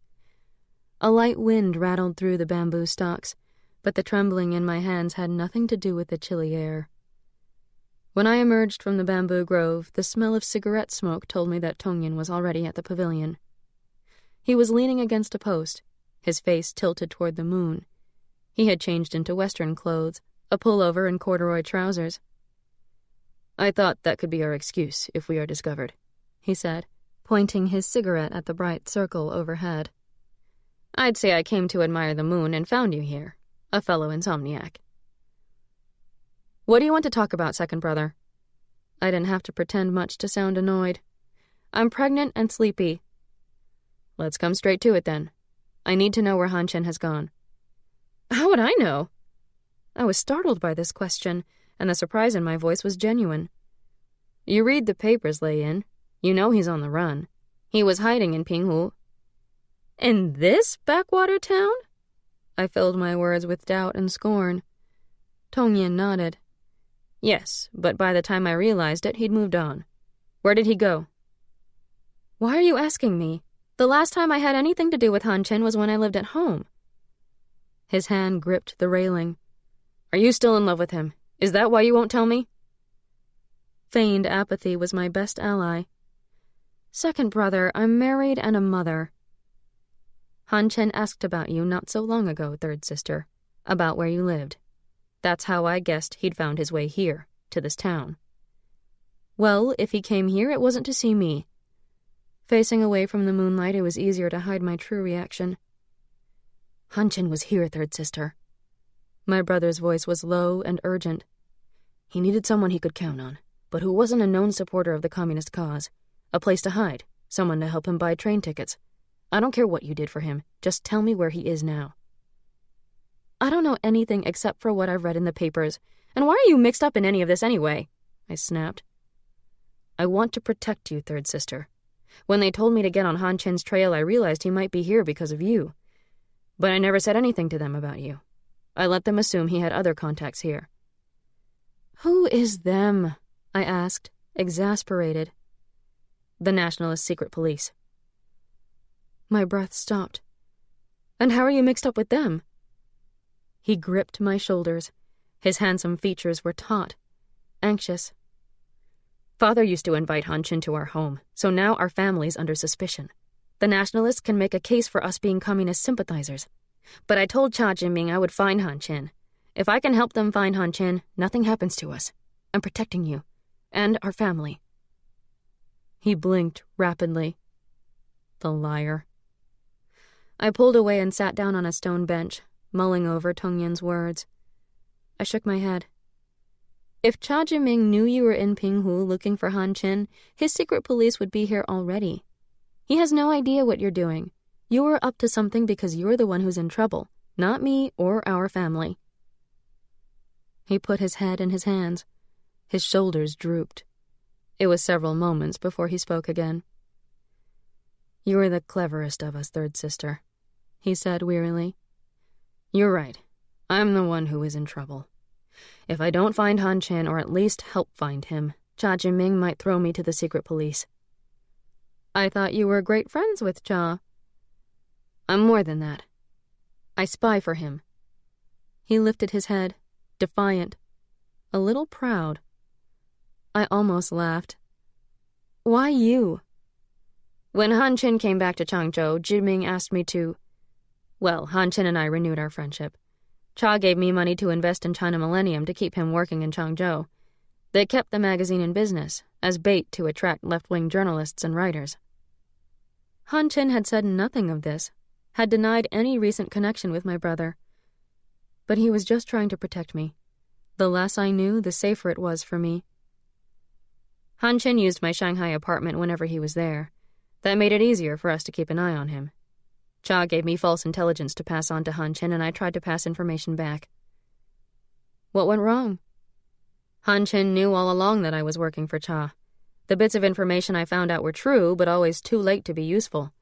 A light wind rattled through the bamboo stalks, but the trembling in my hands had nothing to do with the chilly air. When I emerged from the bamboo grove, the smell of cigarette smoke told me that Tongyin was already at the pavilion. He was leaning against a post, his face tilted toward the moon. He had changed into Western clothes, a pullover and corduroy trousers. "I thought that could be our excuse if we are discovered," he said, pointing his cigarette at the bright circle overhead. "I'd say I came to admire the moon and found you here, a fellow insomniac." "What do you want to talk about, second brother?" I didn't have to pretend much to sound annoyed. "I'm pregnant and sleepy." "Let's come straight to it then. I need to know where Han Chen has gone." "How would I know?" I was startled by this question, and the surprise in my voice was genuine. "You read the papers, Lei-yin. You know he's on the run. He was hiding in Pinghu." "In this backwater town?" I filled my words with doubt and scorn. Tongyin nodded. "Yes, but by the time I realized it, he'd moved on. Where did he go?" "Why are you asking me? The last time I had anything to do with Han Chen was when I lived at home." His hand gripped the railing. "Are you still in love with him? Is that why you won't tell me?" Feigned apathy was my best ally. "Second brother, I'm married and a mother." "Han Chen asked about you not so long ago, third sister, about where you lived. That's how I guessed he'd found his way here, to this town." "Well, if he came here, it wasn't to see me." Facing away from the moonlight, it was easier to hide my true reaction. "Han Chen was here, third sister." My brother's voice was low and urgent. "He needed someone he could count on, but who wasn't a known supporter of the communist cause. A place to hide, someone to help him buy train tickets. I don't care what you did for him, just tell me where he is now." "I don't know anything except for what I've read in the papers. And why are you mixed up in any of this anyway?" I snapped. "I want to protect you, third sister. When they told me to get on Han Chen's trail, I realized he might be here because of you. But I never said anything to them about you. I let them assume he had other contacts here." "Who is them?" I asked, exasperated. "The Nationalist Secret Police." My breath stopped. "And how are you mixed up with them?" He gripped my shoulders. His handsome features were taut, anxious. "Father used to invite Han Chen to our home, so now our family's under suspicion. The Nationalists can make a case for us being communist sympathizers. But I told Cha Jinming I would find Han Chen. If I can help them find Han Chen, nothing happens to us. I'm protecting you. And our family." He blinked rapidly. The liar. I pulled away and sat down on a stone bench, mulling over Tongyin's words. I shook my head. "If Cha Jinming knew you were in Pinghu looking for Han Chen, his secret police would be here already. He has no idea what you're doing. You are up to something because you're the one who's in trouble, not me or our family." He put his head in his hands. His shoulders drooped. It was several moments before he spoke again. "You're the cleverest of us, third sister," he said wearily. "You're right. I'm the one who is in trouble. If I don't find Han Chen, or at least help find him, Cha Jinming might throw me to the secret police." "I thought you were great friends with Cha." "I'm more than that. I spy for him." He lifted his head, defiant, a little proud. I almost laughed. "Why you?" "When Han Chen came back to Changzhou, Jinming asked me to... Well, Han Chen and I renewed our friendship. Cha gave me money to invest in China Millennium to keep him working in Changzhou. They kept the magazine in business, as bait to attract left-wing journalists and writers." Han Chen had said nothing of this, had denied any recent connection with my brother. But he was just trying to protect me. The less I knew, the safer it was for me. Han Chen used my Shanghai apartment whenever he was there. That made it easier for us to keep an eye on him. Cha gave me false intelligence to pass on to Han Chen, and I tried to pass information back. What went wrong? Han Chen knew all along that I was working for Cha. The bits of information I found out were true, but always too late to be useful.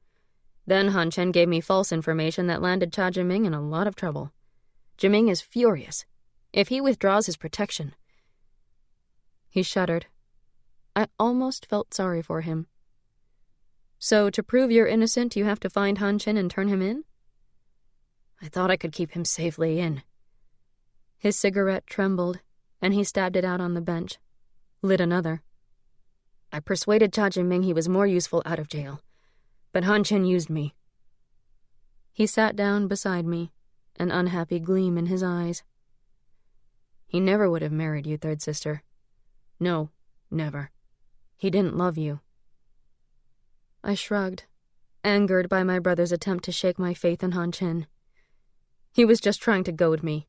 Then Han Chen gave me false information that landed Cha Jinming in a lot of trouble. Jinming is furious. If he withdraws his protection... He shuddered. I almost felt sorry for him. "So, to prove you're innocent, you have to find Han Chen and turn him in?" "I thought I could keep him safely in." His cigarette trembled, and he stabbed it out on the bench. lit another. I persuaded Cha Jiming he was more useful out of jail, but Han Chen used me. He sat down beside me, an unhappy gleam in his eyes. He never would have married you, third sister. No, never. He didn't love you. I shrugged, angered by my brother's attempt to shake my faith in Han Chen. He was just trying to goad me.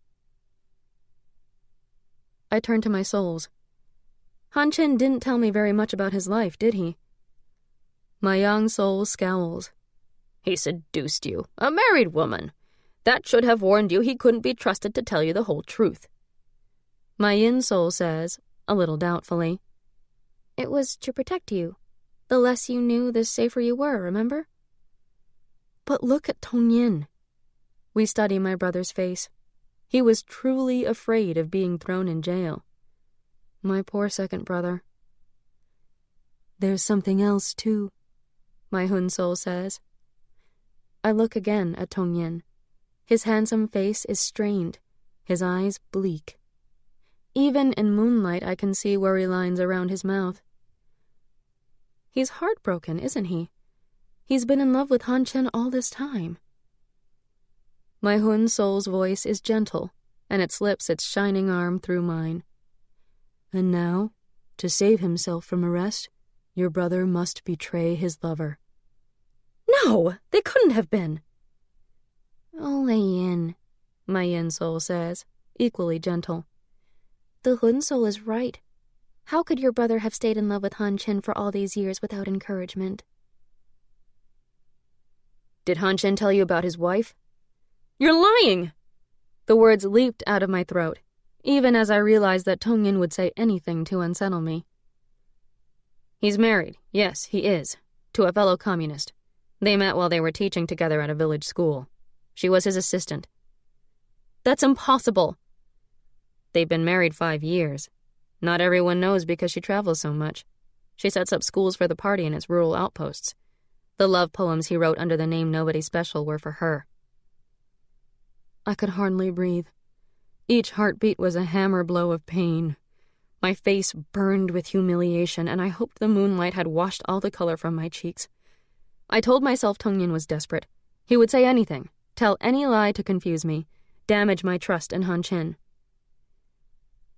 I turned to my souls. Han Chen didn't tell me very much about his life, did he? My young soul scowls. He seduced you, a married woman. That should have warned you he couldn't be trusted to tell you the whole truth. My yin soul says, a little doubtfully, It was to protect you. The less you knew, the safer you were, remember? But look at Tong Yin. We study my brother's face. He was truly afraid of being thrown in jail. My poor second brother. There's something else, too, my Hun soul says. I look again at Tong Yin. His handsome face is strained, his eyes bleak. Even in moonlight I can see worry lines around his mouth. He's heartbroken, isn't he? He's been in love with Han Chen all this time. My Hun soul's voice is gentle, and it slips its shining arm through mine. And now, to save himself from arrest, your brother must betray his lover. No, they couldn't have been. Oh, Lei Yin, my yin soul says, equally gentle. The Hun soul is right. How could your brother have stayed in love with Han Chen for all these years without encouragement? Did Han Chen tell you about his wife? You're lying! The words leaped out of my throat, even as I realized that Tong Yin would say anything to unsettle me. He's married, yes, he is, to a fellow communist. They met while they were teaching together at a village school. She was his assistant. That's impossible. They've been married 5 years. Not everyone knows because she travels so much. She sets up schools for the party in its rural outposts. The love poems he wrote under the name Nobody Special were for her. I could hardly breathe. Each heartbeat was a hammer blow of pain. My face burned with humiliation, and I hoped the moonlight had washed all the color from my cheeks. I told myself Tong Yin was desperate. He would say anything, tell any lie to confuse me, damage my trust in Han Chen.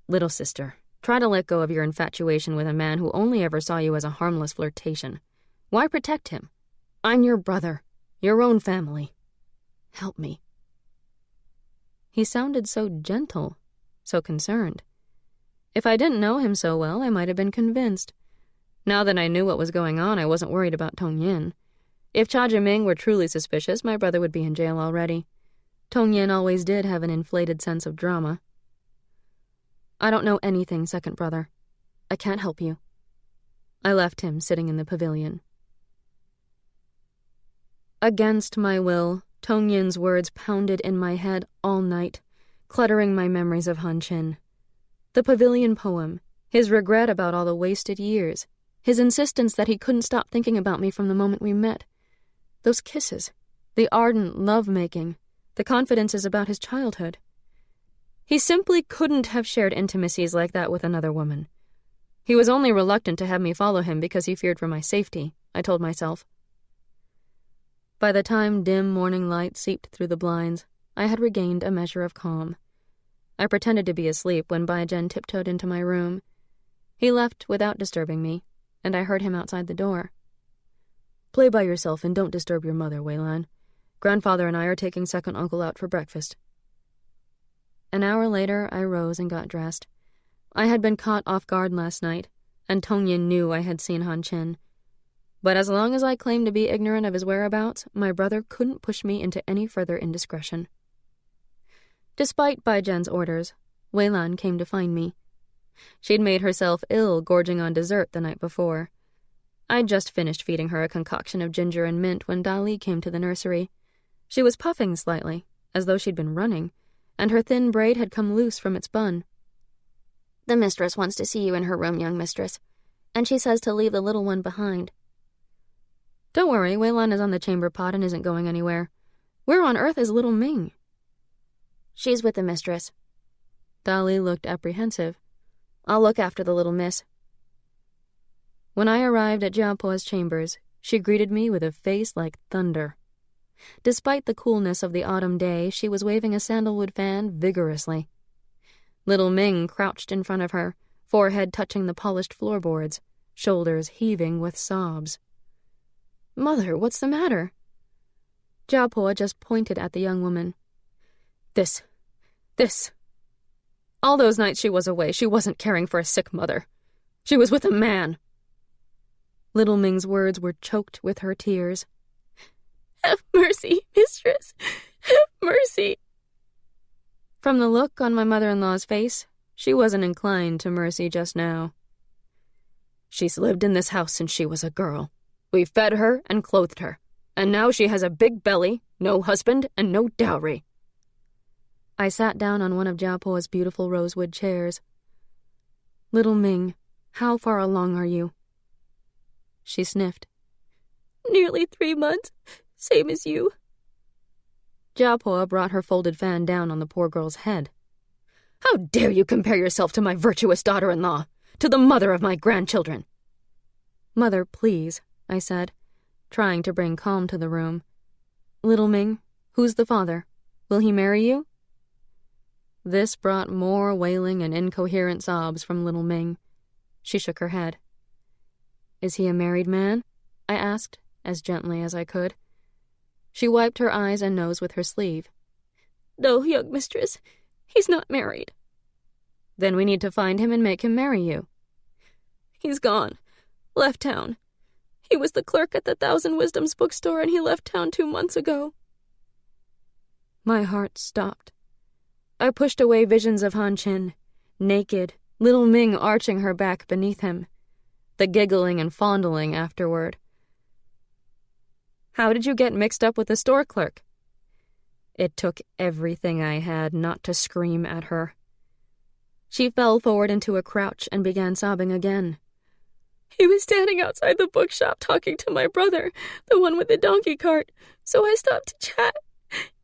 Little sister, try to let go of your infatuation with a man who only ever saw you as a harmless flirtation. Why protect him? I'm your brother, your own family. Help me. He sounded so gentle, so concerned. If I didn't know him so well, I might have been convinced. Now that I knew what was going on, I wasn't worried about Tong Yin. If Cha Jiming were truly suspicious, my brother would be in jail already. Tong Yin always did have an inflated sense of drama. I don't know anything, second brother. I can't help you. I left him sitting in the pavilion. Against my will, Tong Yin's words pounded in my head all night, cluttering my memories of Han Chen. The pavilion poem, his regret about all the wasted years, his insistence that he couldn't stop thinking about me from the moment we met. Those kisses, the ardent love-making, the confidences about his childhood. He simply couldn't have shared intimacies like that with another woman. He was only reluctant to have me follow him because he feared for my safety, I told myself. By the time dim morning light seeped through the blinds, I had regained a measure of calm. I pretended to be asleep when Baijian tiptoed into my room. He left without disturbing me, and I heard him outside the door. Play by yourself and don't disturb your mother, Weilan. Grandfather and I are taking second uncle out for breakfast. An hour later, I rose and got dressed. I had been caught off guard last night, and Tong Yin knew I had seen Han Chen. But as long as I claimed to be ignorant of his whereabouts, my brother couldn't push me into any further indiscretion. Despite Baijian's orders, Weilan came to find me. She'd made herself ill gorging on dessert the night before. I'd just finished feeding her a concoction of ginger and mint when Dali came to the nursery. She was puffing slightly, as though she'd been running, and her thin braid had come loose from its bun. The mistress wants to see you in her room, young mistress, and she says to leave the little one behind. Don't worry, Weilan is on the chamber pot and isn't going anywhere. Where on earth is little Ming? She's with the mistress. Dali looked apprehensive. I'll look after the little miss. When I arrived at Jiapo's chambers, she greeted me with a face like thunder. Despite the coolness of the autumn day, she was waving a sandalwood fan vigorously. Little Ming crouched in front of her, forehead touching the polished floorboards, shoulders heaving with sobs. "Mother, what's the matter?" Jiapo just pointed at the young woman. This. All those nights she was away, she wasn't caring for a sick mother. She was with a man." Little Ming's words were choked with her tears. "Have mercy, mistress. Have mercy." From the look on my mother-in-law's face, she wasn't inclined to mercy just now. "She's lived in this house since she was a girl. We fed her and clothed her, and now she has a big belly, no husband, and no dowry." I sat down on one of Jiapo's beautiful rosewood chairs. "Little Ming, how far along are you?" She sniffed. "Nearly 3 months, same as you." Jiapo brought her folded fan down on the poor girl's head. "How dare you compare yourself to my virtuous daughter-in-law, to the mother of my grandchildren?" "Mother, please," I said, trying to bring calm to the room. "Little Ming, who's the father? Will he marry you?" This brought more wailing and incoherent sobs from Little Ming. She shook her head. "Is he a married man?" I asked, as gently as I could. She wiped her eyes and nose with her sleeve. "No, young mistress, he's not married." "Then we need to find him and make him marry you." "He's gone. Left town. He was the clerk at the Thousand Wisdoms bookstore, and he left town 2 months ago." My heart stopped. I pushed away visions of Han Chin, naked, Little Ming arching her back beneath him, the giggling and fondling afterward. "How did you get mixed up with the store clerk?" It took everything I had not to scream at her. She fell forward into a crouch and began sobbing again. "He was standing outside the bookshop talking to my brother, the one with the donkey cart, so I stopped to chat.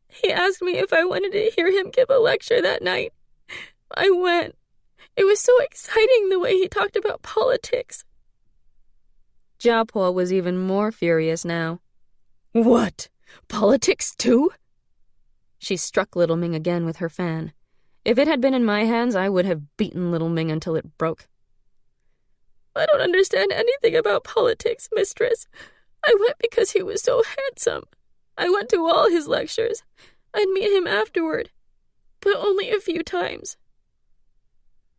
He asked me if I wanted to hear him give a lecture that night. I went. It was so exciting the way he talked about politics." Jiapo was even more furious now. "What? Politics too?" She struck Little Ming again with her fan. If it had been in my hands, I would have beaten Little Ming until it broke. "I don't understand anything about politics, mistress. I went because he was so handsome. I went to all his lectures. I'd meet him afterward, but only a few times."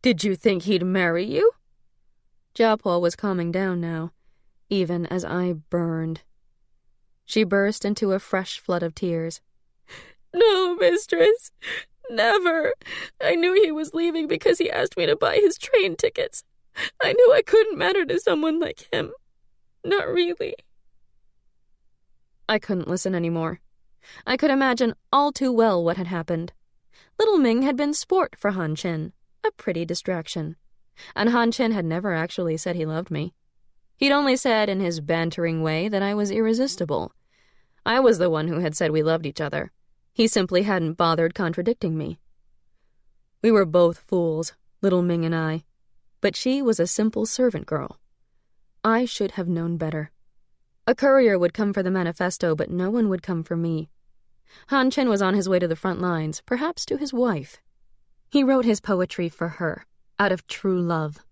"Did you think he'd marry you?" Jiapo was calming down now, even as I burned. She burst into a fresh flood of tears. "No, mistress. Never. I knew he was leaving because he asked me to buy his train tickets. I knew I couldn't matter to someone like him. Not really." I couldn't listen anymore. I could imagine all too well what had happened. Little Ming had been sport for Han Chin, a pretty distraction. And Han Chin had never actually said he loved me. He'd only said in his bantering way that I was irresistible. I was the one who had said we loved each other. He simply hadn't bothered contradicting me. We were both fools, Little Ming and I. But she was a simple servant girl. I should have known better. A courier would come for the manifesto, but no one would come for me. Han Chin was on his way to the front lines, perhaps to his wife. He wrote his poetry for her, out of true love.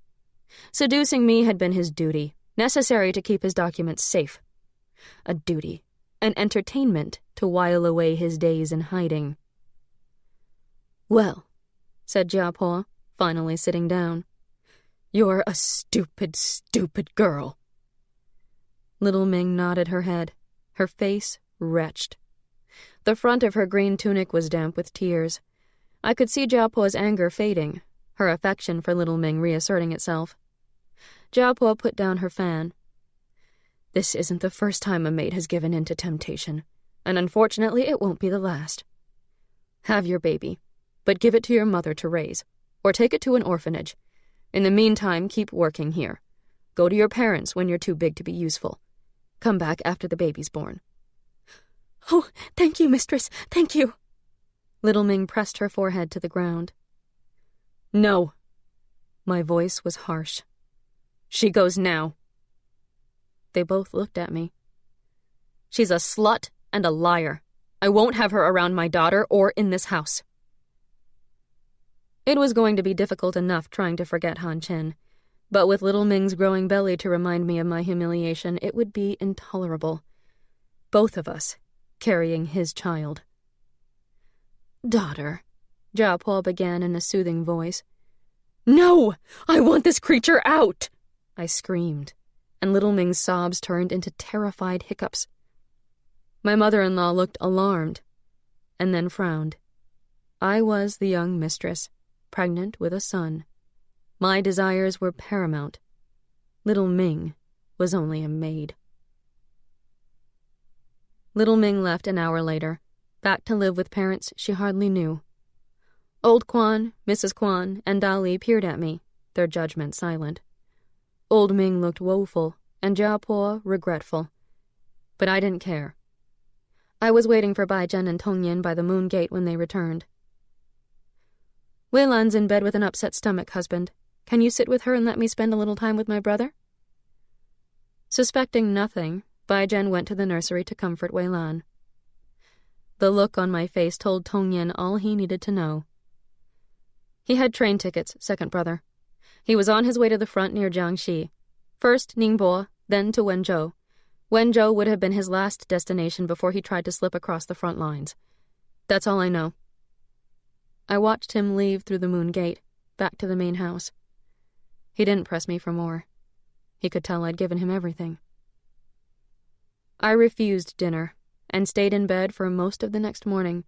Seducing me had been his duty, necessary to keep his documents safe. A duty, an entertainment to while away his days in hiding. "Well," said Jiapo, finally sitting down, "you're a stupid, stupid girl." Little Ming nodded her head, her face wretched. The front of her green tunic was damp with tears. I could see Jiapo's anger fading, her affection for Little Ming reasserting itself. Jiapo put down her fan. "This isn't the first time a maid has given in to temptation, and unfortunately it won't be the last. Have your baby, but give it to your mother to raise, or take it to an orphanage. In the meantime, keep working here. Go to your parents when you're too big to be useful. Come back after the baby's born." "Oh, thank you, mistress, thank you." Little Ming pressed her forehead to the ground. "No." My voice was harsh. "She goes now. They both looked at me. "She's a slut and a liar. I won't have her around my daughter or in this house." It was going to be difficult enough trying to forget Han Chen, but with little Ming's growing belly to remind me of my humiliation, it would be intolerable. Both of us carrying his child. "Daughter," Jiapo began in a soothing voice. "No! I want this creature out!" I screamed, and little Ming's sobs turned into terrified hiccups. My mother-in-law looked alarmed, and then frowned. I was the young mistress, pregnant with a son. My desires were paramount. Little Ming was only a maid. Little Ming left an hour later, back to live with parents she hardly knew. Old Quan, Mrs. Quan, and Dali peered at me, their judgment silent. Old Ming looked woeful, and Jiapo regretful. But I didn't care. I was waiting for Bai Zhen and Tong Yin by the moon gate when they returned. "Wei Lan's in bed with an upset stomach, husband. Can you sit with her and let me spend a little time with my brother?" Suspecting nothing, Bai Zhen went to the nursery to comfort Wei Lan. The look on my face told Tong Yin all he needed to know. He had train tickets, second brother. He was on his way to the front near Jiangxi. First Ningbo, then to Wenzhou. Wenzhou would have been his last destination before he tried to slip across the front lines. That's all I know. I watched him leave through the moon gate, back to the main house. He didn't press me for more. He could tell I'd given him everything. I refused dinner and stayed in bed for most of the next morning,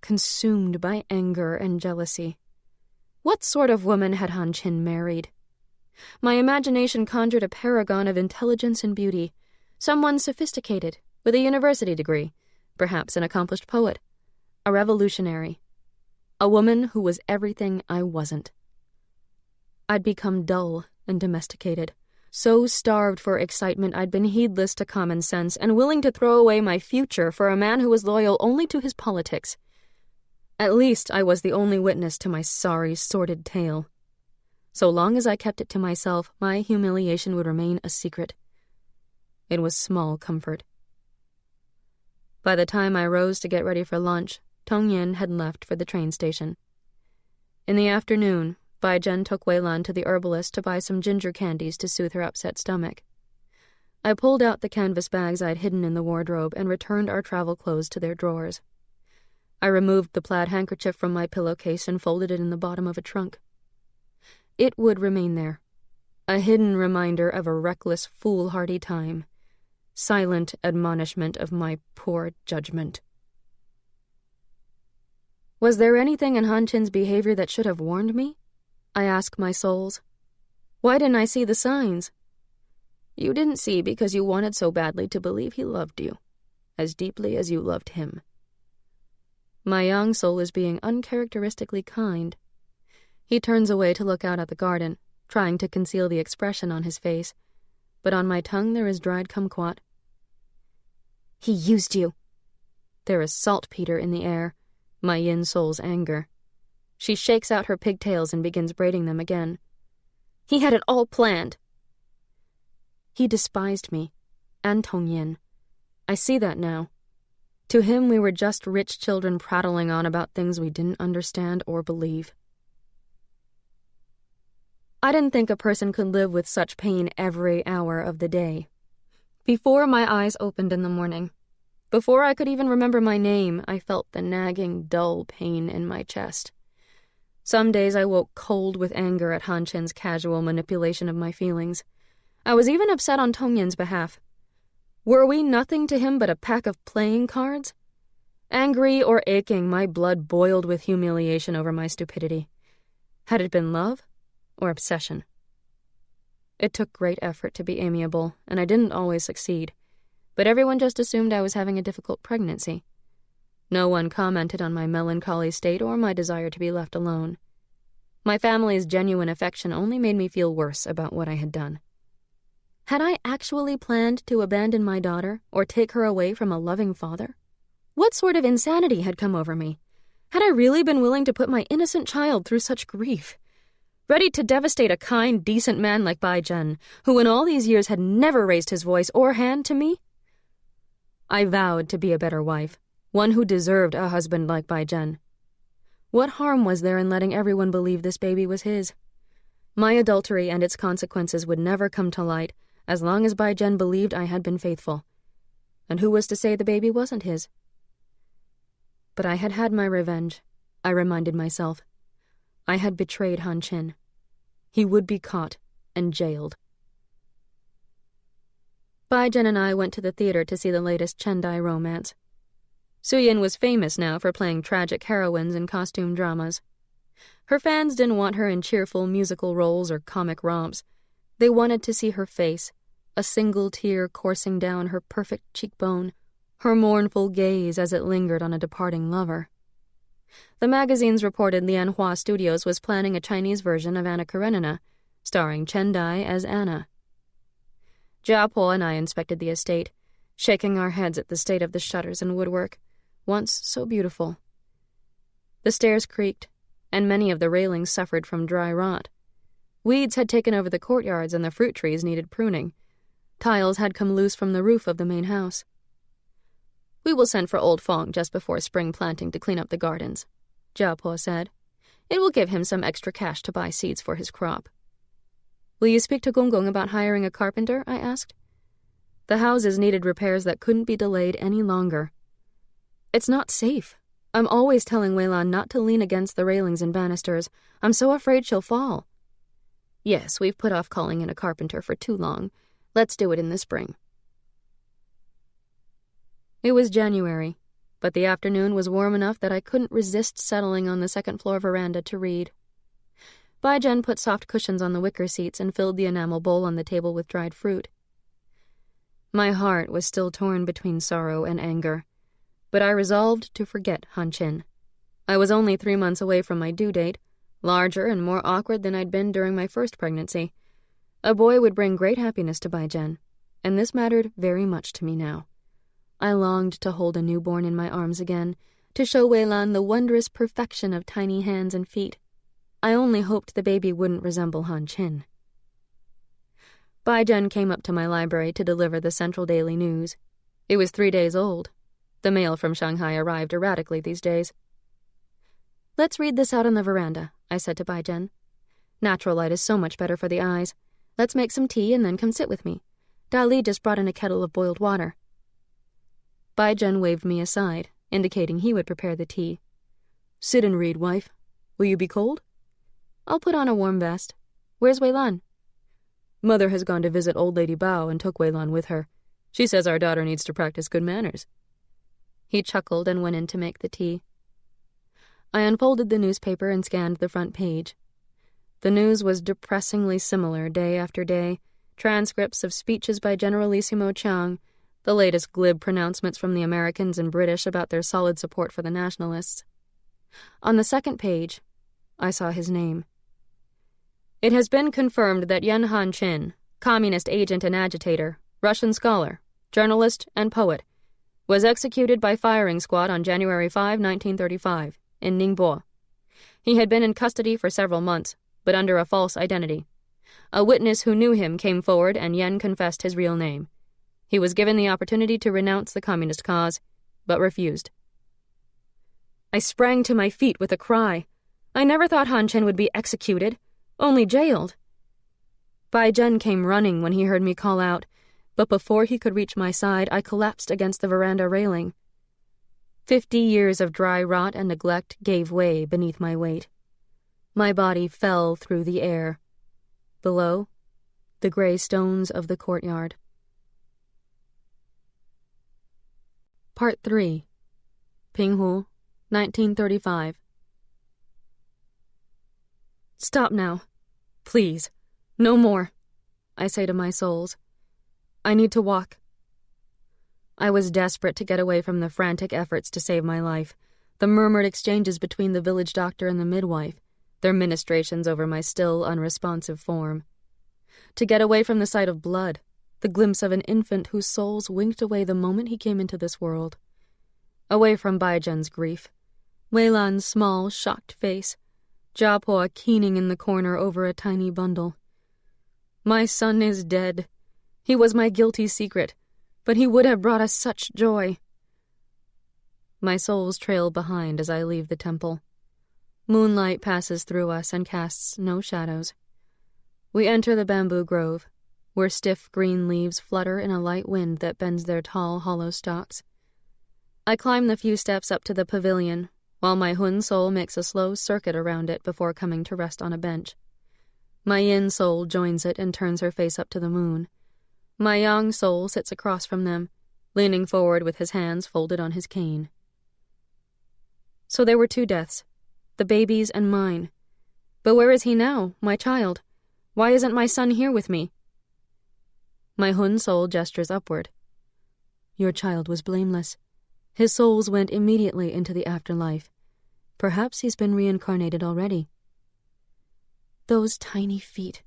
consumed by anger and jealousy. What sort of woman had Han Chen married? My imagination conjured a paragon of intelligence and beauty, someone sophisticated, with a university degree, perhaps an accomplished poet, a revolutionary, a woman who was everything I wasn't. I'd become dull and domesticated, so starved for excitement I'd been heedless to common sense and willing to throw away my future for a man who was loyal only to his politics. At least I was the only witness to my sorry, sordid tale. So long as I kept it to myself, my humiliation would remain a secret. It was small comfort. By the time I rose to get ready for lunch, Tong Yin had left for the train station. In the afternoon, Bai Zhen took Wei Lan to the herbalist to buy some ginger candies to soothe her upset stomach. I pulled out the canvas bags I'd hidden in the wardrobe and returned our travel clothes to their drawers. I removed the plaid handkerchief from my pillowcase and folded it in the bottom of a trunk. It would remain there, a hidden reminder of a reckless, foolhardy time, silent admonishment of my poor judgment. Was there anything in Han Chen's behavior that should have warned me? I asked my souls. Why didn't I see the signs? You didn't see because you wanted so badly to believe he loved you, as deeply as you loved him. My young soul is being uncharacteristically kind. He turns away to look out at the garden, trying to conceal the expression on his face, but on my tongue there is dried kumquat. He used you. There is saltpeter in the air, my yin soul's anger. She shakes out her pigtails and begins braiding them again. He had it all planned. He despised me, and Tong Yin. I see that now. To him we were just rich children prattling on about things we didn't understand or believe. I didn't think a person could live with such pain every hour of the day. Before my eyes opened in the morning, before I could even remember my name, I felt the nagging, dull pain in my chest. Some days I woke cold with anger at Han Chen's casual manipulation of my feelings. I was even upset on Tong Yin's behalf. Were we nothing to him but a pack of playing cards? Angry or aching, my blood boiled with humiliation over my stupidity. Had it been love or obsession? It took great effort to be amiable, and I didn't always succeed, but everyone just assumed I was having a difficult pregnancy. No one commented on my melancholy state or my desire to be left alone. My family's genuine affection only made me feel worse about what I had done. Had I actually planned to abandon my daughter or take her away from a loving father? What sort of insanity had come over me? Had I really been willing to put my innocent child through such grief? ready to devastate a kind, decent man like Bai Zhen, who in all these years had never raised his voice or hand to me? I vowed to be a better wife, one who deserved a husband like Bai Zhen. What harm was there in letting everyone believe this baby was his? My adultery and its consequences would never come to light as long as Bai Zhen believed I had been faithful. And who was to say the baby wasn't his? But I had had my revenge, I reminded myself. I had betrayed Han Qin. He would be caught and jailed. Bai Zhen and I went to the theater to see the latest Chendai romance. Suyin was famous now for playing tragic heroines in costume dramas. Her fans didn't want her in cheerful musical roles or comic romps. They wanted to see her face, a single tear coursing down her perfect cheekbone, her mournful gaze as it lingered on a departing lover. The magazines reported Lianhua Studios was planning a Chinese version of Anna Karenina, starring Chendai as Anna. Jiapo and I inspected the estate, shaking our heads at the state of the shutters and woodwork, once so beautiful. The stairs creaked, and many of the railings suffered from dry rot. Weeds had taken over the courtyards and the fruit trees needed pruning. Tiles had come loose from the roof of the main house. "We will send for old Fong just before spring planting to clean up the gardens," Jiapo said. "It will give him some extra cash to buy seeds for his crop." "Will you speak to Gong about hiring a carpenter?" I asked. The houses needed repairs that couldn't be delayed any longer. "It's not safe. I'm always telling Weilan not to lean against the railings and banisters. I'm so afraid she'll fall." "Yes, we've put off calling in a carpenter for too long. Let's do it in the spring." It was January, but the afternoon was warm enough that I couldn't resist settling on the second-floor veranda to read. Bai Zhen put soft cushions on the wicker seats and filled the enamel bowl on the table with dried fruit. My heart was still torn between sorrow and anger, but I resolved to forget Han Qin. I was only 3 months away from my due date, larger and more awkward than I'd been during my first pregnancy. A boy would bring great happiness to Bai Zhen, and this mattered very much to me now. I longed to hold a newborn in my arms again, to show Weilan the wondrous perfection of tiny hands and feet. I only hoped the baby wouldn't resemble Han Qin. Bai Zhen came up to my library to deliver the Central Daily News. It was 3 days old. The mail from Shanghai arrived erratically these days. "Let's read this out on the veranda," I said to Bai Zhen. "Natural light is so much better for the eyes. Let's make some tea and then come sit with me. Dali just brought in a kettle of boiled water." Bai Zhen waved me aside, indicating he would prepare the tea. "Sit and read, wife. Will you be cold?" "I'll put on a warm vest. Where's Weilan?" "Mother has gone to visit old Lady Bao and took Weilan with her. She says our daughter needs to practice good manners." He chuckled and went in to make the tea. I unfolded the newspaper and scanned the front page. The news was depressingly similar day after day, transcripts of speeches by Generalissimo Chang, the latest glib pronouncements from the Americans and British about their solid support for the nationalists. On the second page, I saw his name. "It has been confirmed that Yan Han Qin, communist agent and agitator, Russian scholar, journalist, and poet, was executed by firing squad on January 5, 1935, in Ningbo. He had been in custody for several months, but under a false identity. A witness who knew him came forward and Yan confessed his real name. He was given the opportunity to renounce the communist cause, but refused." I sprang to my feet with a cry. I never thought Han Qin would be executed, only jailed. Bai Zhen came running when he heard me call out, but before he could reach my side, I collapsed against the veranda railing. 50 years of dry rot and neglect gave way beneath my weight. My body fell through the air. Below, the gray stones of the courtyard. Part 3. Pinghu, 1935. "Stop now. Please. No more," I say to my souls. "I need to walk." I was desperate to get away from the frantic efforts to save my life, the murmured exchanges between the village doctor and the midwife, their ministrations over my still unresponsive form. To get away from the sight of blood, the glimpse of an infant whose souls winked away the moment he came into this world. Away from Bai Zhen's grief, Weilan's small, shocked face, Japo keening in the corner over a tiny bundle. My son is dead. He was my guilty secret, but he would have brought us such joy. My souls trail behind as I leave the temple. Moonlight passes through us and casts no shadows. We enter the bamboo grove, where stiff green leaves flutter in a light wind that bends their tall, hollow stalks. I climb the few steps up to the pavilion, while my Hun soul makes a slow circuit around it before coming to rest on a bench. My Yin soul joins it and turns her face up to the moon. My Yang soul sits across from them, leaning forward with his hands folded on his cane. So there were 2 deaths, the baby's and mine. But where is he now, my child? Why isn't my son here with me? My Hun soul gestures upward. Your child was blameless. His souls went immediately into the afterlife. Perhaps he's been reincarnated already. Those tiny feet,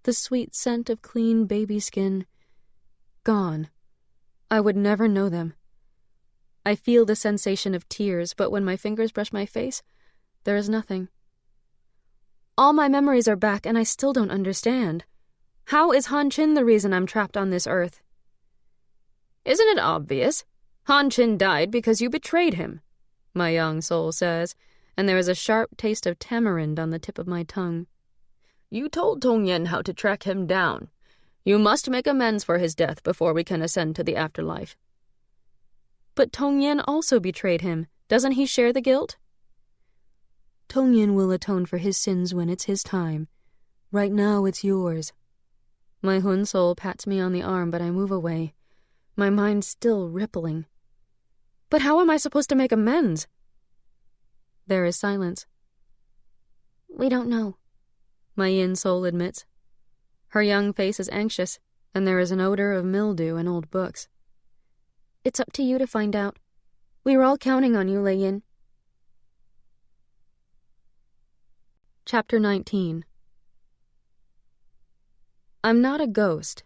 the sweet scent of clean baby skin, gone. I would never know them. I feel the sensation of tears, but when my fingers brush my face, there is nothing. All my memories are back, and I still don't understand. How is Han Chin the reason I'm trapped on this earth? Isn't it obvious? Han Chin died because you betrayed him, my young soul says, and there is a sharp taste of tamarind on the tip of my tongue. You told Tong Yen how to track him down. You must make amends for his death before we can ascend to the afterlife. But Tong Yen also betrayed him. Doesn't he share the guilt? Tong Yen will atone for his sins when it's his time. Right now it's yours. My Hun soul pats me on the arm, but I move away, my mind still rippling. But how am I supposed to make amends? There is silence. We don't know, my Yin soul admits. Her young face is anxious, and there is an odor of mildew and old books. It's up to you to find out. We were all counting on you, Lei Yin. Chapter 19. I'm not a ghost,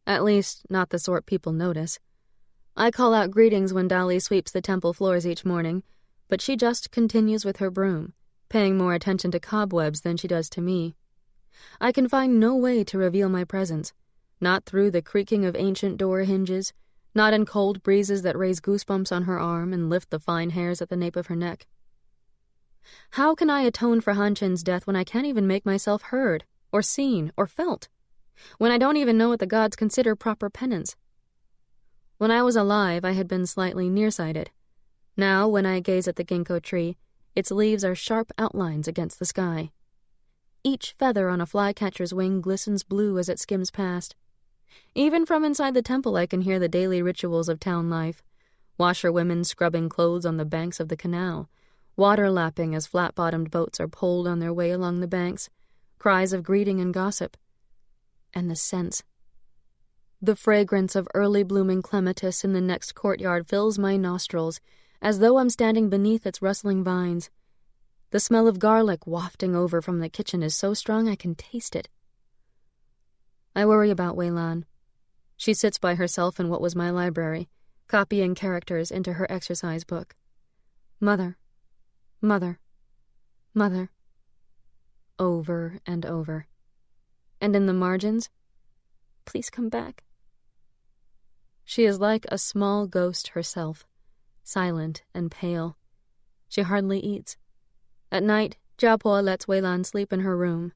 at least not the sort people notice. I call out greetings when Dali sweeps the temple floors each morning, but she just continues with her broom, paying more attention to cobwebs than she does to me. I can find no way to reveal my presence, not through the creaking of ancient door hinges, not in cold breezes that raise goosebumps on her arm and lift the fine hairs at the nape of her neck. How can I atone for Han Chin's death when I can't even make myself heard, or seen, or felt? When I don't even know what the gods consider proper penance? When I was alive, I had been slightly nearsighted. Now, when I gaze at the ginkgo tree, its leaves are sharp outlines against the sky. Each feather on a flycatcher's wing glistens blue as it skims past. Even from inside the temple, I can hear the daily rituals of town life. Washerwomen scrubbing clothes on the banks of the canal, water lapping as flat-bottomed boats are poled on their way along the banks, cries of greeting and gossip. And the scents. The fragrance of early-blooming clematis in the next courtyard fills my nostrils, as though I'm standing beneath its rustling vines. The smell of garlic wafting over from the kitchen is so strong I can taste it. I worry about Weilan. She sits by herself in what was my library, copying characters into her exercise book. Mother, mother, mother. Over and over. And in the margins, please come back. She is like a small ghost herself, silent and pale. She hardly eats. At night, Jiapo lets Weilan sleep in her room.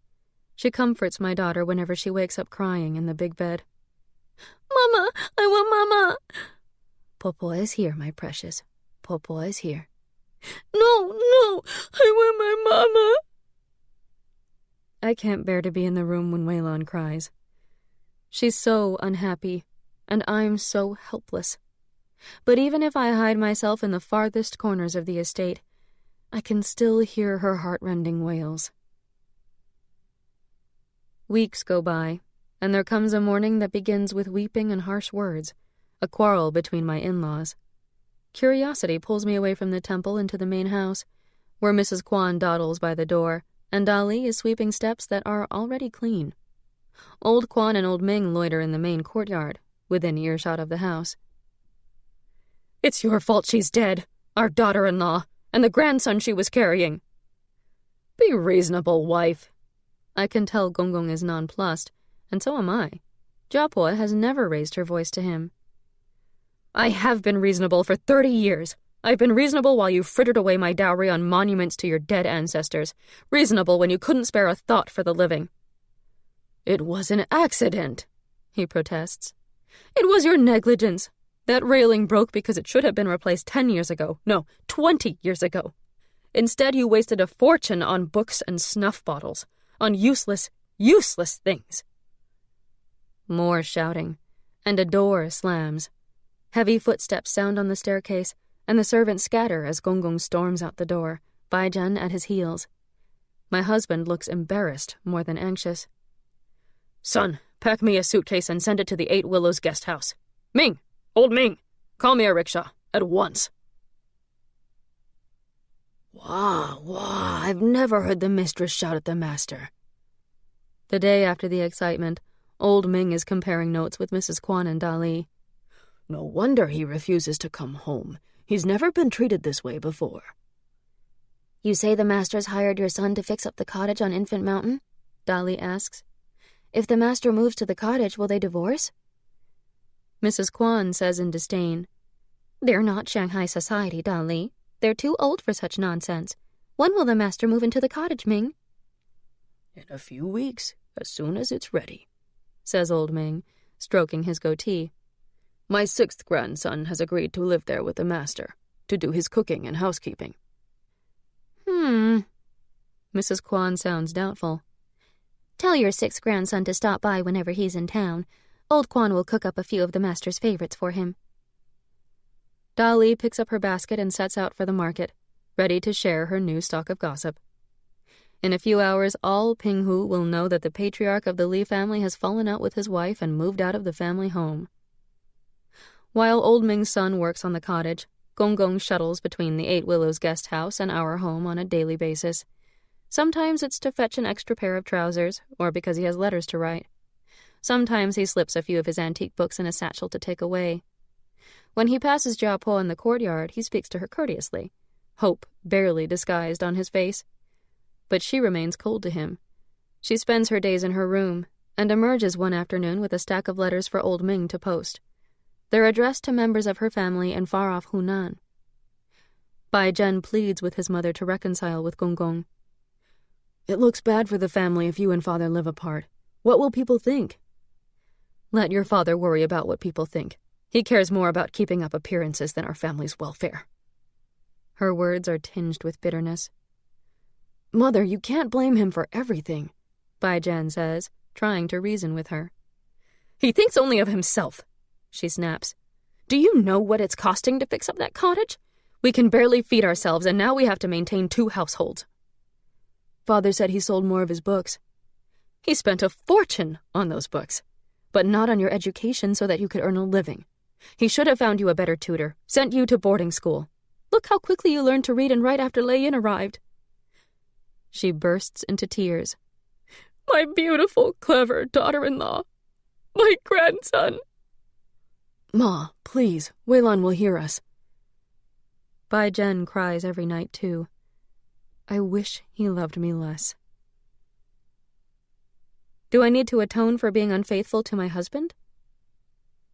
She comforts my daughter whenever she wakes up crying in the big bed. Mama, I want Mama. Popo is here, my precious. Popo is here. No, I want my Mama. I can't bear to be in the room when Weilan cries. She's so unhappy, and I'm so helpless. But even if I hide myself in the farthest corners of the estate, I can still hear her heart-rending wails. Weeks go by, and there comes a morning that begins with weeping and harsh words, a quarrel between my in-laws. Curiosity pulls me away from the temple into the main house, where Mrs. Kwan dawdles by the door, and Dali is sweeping steps that are already clean. Old Kwan and Old Ming loiter in the main courtyard, within earshot of the house. It's your fault she's dead, our daughter-in-law, and the grandson she was carrying. Be reasonable, wife. I can tell Gonggong is nonplussed, and so am I. Jiapo has never raised her voice to him. I have been reasonable for 30 years. I've been reasonable while you frittered away my dowry on monuments to your dead ancestors. Reasonable when you couldn't spare a thought for the living. It was an accident, he protests. It was your negligence. That railing broke because it should have been replaced 10 years ago. No, 20 years ago. Instead, you wasted a fortune on books and snuff bottles. On useless things. More shouting, and a door slams. Heavy footsteps sound on the staircase, and the servants scatter as Gonggong storms out the door, Baijian at his heels. My husband looks embarrassed more than anxious. Son, pack me a suitcase and send it to the 8 Willows guest house. Ming! Old Ming! Call me a rickshaw. At once. Wah, wah, I've never heard the mistress shout at the master. The day after the excitement, old Ming is comparing notes with Mrs. Kwan and Dali. No wonder he refuses to come home. He's never been treated this way before. You say the master's hired your son to fix up the cottage on Infant Mountain? Dali asks. If the master moves to the cottage, will they divorce? Mrs. Kwan says in disdain, They're not Shanghai society, Dali. They're too old for such nonsense. When will the master move into the cottage, Ming? In a few weeks, as soon as it's ready, says old Ming, stroking his goatee. My 6th grandson has agreed to live there with the master, to do his cooking and housekeeping. Mrs. Kwan sounds doubtful. Tell your 6th grandson to stop by whenever he's in town. Old Kwan will cook up a few of the master's favorites for him. Dali picks up her basket and sets out for the market, ready to share her new stock of gossip. In a few hours, all Pinghu will know that the patriarch of the Li family has fallen out with his wife and moved out of the family home. While old Ming's son works on the cottage, Gonggong shuttles between the 8 Willows guest house and our home on a daily basis. Sometimes it's to fetch an extra pair of trousers, or because he has letters to write. Sometimes he slips a few of his antique books in a satchel to take away. When he passes Jiapo in the courtyard, he speaks to her courteously, hope barely disguised on his face. But she remains cold to him. She spends her days in her room, and emerges one afternoon with a stack of letters for old Ming to post. They're addressed to members of her family in far-off Hunan. Baijian pleads with his mother to reconcile with Gonggong. It looks bad for the family if you and father live apart. What will people think? Let your father worry about what people think. He cares more about keeping up appearances than our family's welfare. Her words are tinged with bitterness. Mother, you can't blame him for everything, Baijian says, trying to reason with her. He thinks only of himself, she snaps. Do you know what it's costing to fix up that cottage? We can barely feed ourselves, and now we have to maintain 2 households. Father said he sold more of his books. He spent a fortune on those books, but not on your education so that you could earn a living. He should have found you a better tutor, sent you to boarding school. Look how quickly you learned to read and write after Lei Yin arrived. She bursts into tears. My beautiful, clever daughter-in-law. My grandson. Ma, please, Weilan will hear us. Baijian cries every night, too. I wish he loved me less. Do I need to atone for being unfaithful to my husband?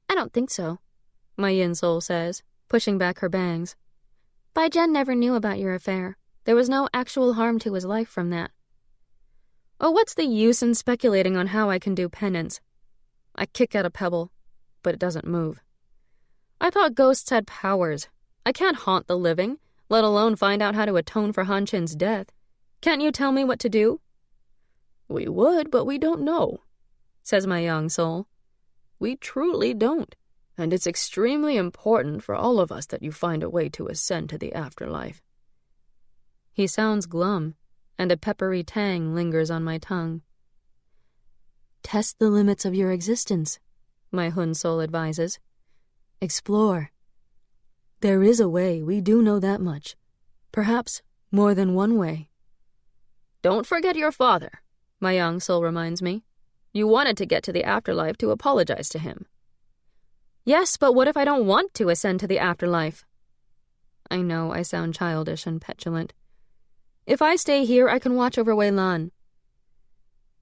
I don't think so, my yin soul says, pushing back her bangs. Baijian never knew about your affair. There was no actual harm to his life from that. Oh, what's the use in speculating on how I can do penance? I kick at a pebble, but it doesn't move. I thought ghosts had powers. I can't haunt the living, let alone find out how to atone for Han Chin's death. Can't you tell me what to do? We would, but we don't know, says my young soul. We truly don't, and it's extremely important for all of us that you find a way to ascend to the afterlife. He sounds glum, and a peppery tang lingers on my tongue. Test the limits of your existence, my Hun soul advises. Explore. There is a way, we do know that much. Perhaps more than one way. Don't forget your father, my young soul reminds me. You wanted to get to the afterlife to apologize to him. Yes, but what if I don't want to ascend to the afterlife? I know I sound childish and petulant. If I stay here, I can watch over Wei Lan.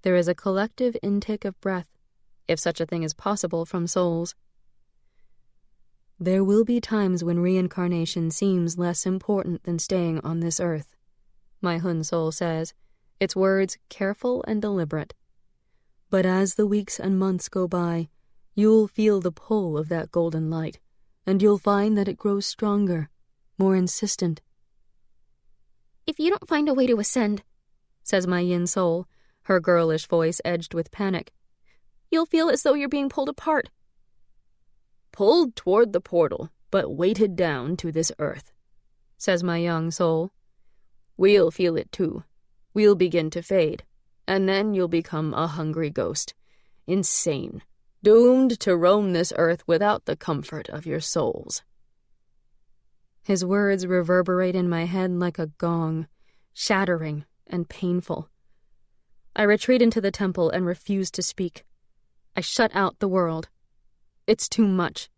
There is a collective intake of breath, if such a thing is possible from souls. There will be times when reincarnation seems less important than staying on this earth, my Hun soul says, its words careful and deliberate. But as the weeks and months go by, you'll feel the pull of that golden light, and you'll find that it grows stronger, more insistent. If you don't find a way to ascend, says my yin soul, her girlish voice edged with panic, you'll feel as though you're being pulled apart. Pulled toward the portal, but weighted down to this earth, says my young soul. We'll feel it too. We'll begin to fade, and then you'll become a hungry ghost, insane, doomed to roam this earth without the comfort of your souls. His words reverberate in my head like a gong, shattering and painful. I retreat into the temple and refuse to speak. I shut out the world. It's too much.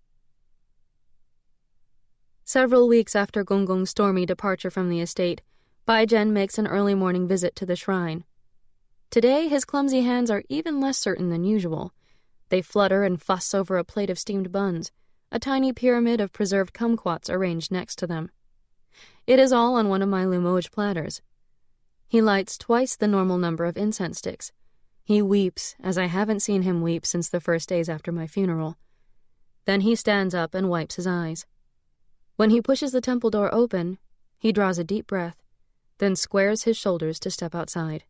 Several weeks after Gonggong's stormy departure from the estate, Bai Zhen makes an early morning visit to the shrine. Today, his clumsy hands are even less certain than usual. They flutter and fuss over a plate of steamed buns, a tiny pyramid of preserved kumquats arranged next to them. It is all on one of my Limoges platters. He lights twice the normal number of incense sticks. He weeps, as I haven't seen him weep since the first days after my funeral. Then he stands up and wipes his eyes. When he pushes the temple door open, he draws a deep breath, then squares his shoulders to step outside.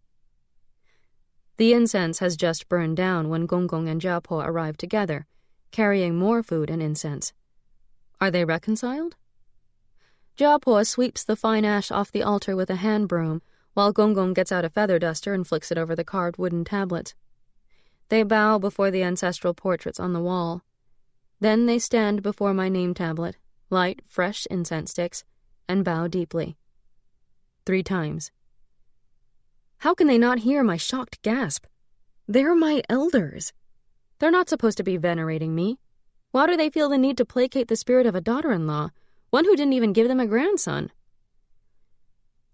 The incense has just burned down when Gonggong and Jiapo arrive together, carrying more food and incense. Are they reconciled? Jiapo sweeps the fine ash off the altar with a hand broom, while Gonggong gets out a feather duster and flicks it over the carved wooden tablets. They bow before the ancestral portraits on the wall. Then they stand before my name tablet, light fresh incense sticks, and bow deeply. 3 times. How can they not hear my shocked gasp? They're my elders. They're not supposed to be venerating me. Why do they feel the need to placate the spirit of a daughter-in-law, one who didn't even give them a grandson?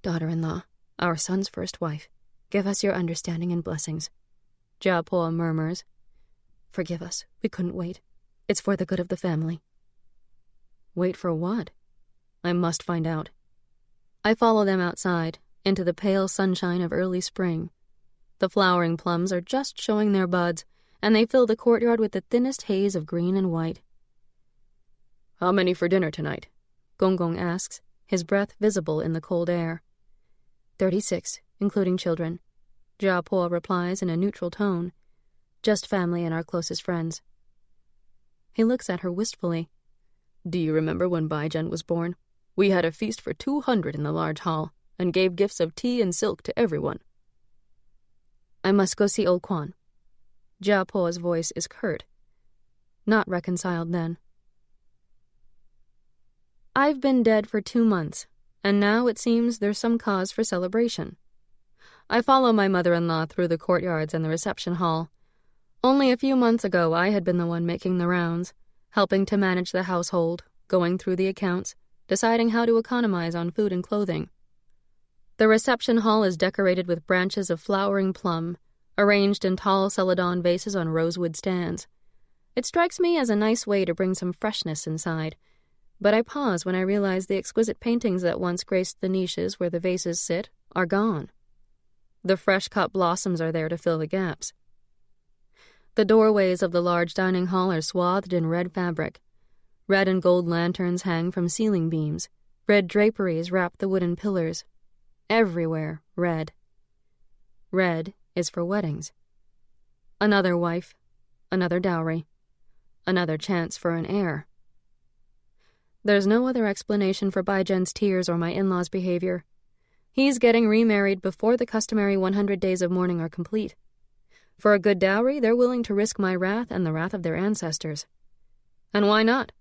Daughter-in-law, our son's first wife, give us your understanding and blessings. Jiapo murmurs. Forgive us, we couldn't wait. It's for the good of the family. Wait for what? I must find out. I follow them outside, into the pale sunshine of early spring. The flowering plums are just showing their buds, and they fill the courtyard with the thinnest haze of green and white. How many for dinner tonight? Gonggong asks, his breath visible in the cold air. 36, including children. Jiapo replies in a neutral tone. Just family and our closest friends. He looks at her wistfully. Do you remember when Bai Zhen was born? We had a feast for 200 in the large hall, and gave gifts of tea and silk to everyone. I must go see old Quan. Jiapo's voice is curt. Not reconciled then. I've been dead for 2 months, and now it seems there's some cause for celebration. I follow my mother-in-law through the courtyards and the reception hall. Only a few months ago I had been the one making the rounds, helping to manage the household, going through the accounts, deciding how to economize on food and clothing. The reception hall is decorated with branches of flowering plum, arranged in tall celadon vases on rosewood stands. It strikes me as a nice way to bring some freshness inside, but I pause when I realize the exquisite paintings that once graced the niches where the vases sit are gone. The fresh-cut blossoms are there to fill the gaps. The doorways of the large dining hall are swathed in red fabric. Red and gold lanterns hang from ceiling beams. Red draperies wrap the wooden pillars. Everywhere, red. Red is for weddings. Another wife, another dowry, another chance for an heir. There's no other explanation for Bai Zhen's tears or my in-laws' behavior. He's getting remarried before the customary 100 days of mourning are complete. For a good dowry, they're willing to risk my wrath and the wrath of their ancestors. And why not?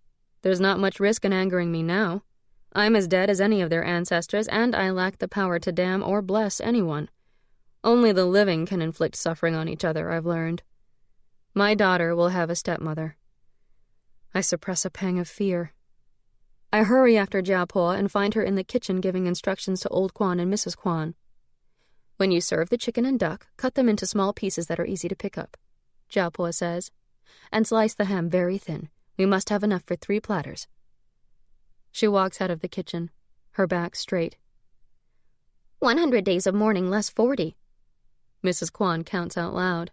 There's not much risk in angering me now. I'm as dead as any of their ancestors, and I lack the power to damn or bless anyone. Only the living can inflict suffering on each other, I've learned. My daughter will have a stepmother. I suppress a pang of fear. I hurry after Jiapo and find her in the kitchen giving instructions to Old Kwan and Mrs. Kwan. When you serve the chicken and duck, cut them into small pieces that are easy to pick up, Jiapo says, and slice the ham very thin. We must have enough for 3 platters. She walks out of the kitchen, her back straight. 100 days of mourning less 40. Mrs. Kwan counts out loud.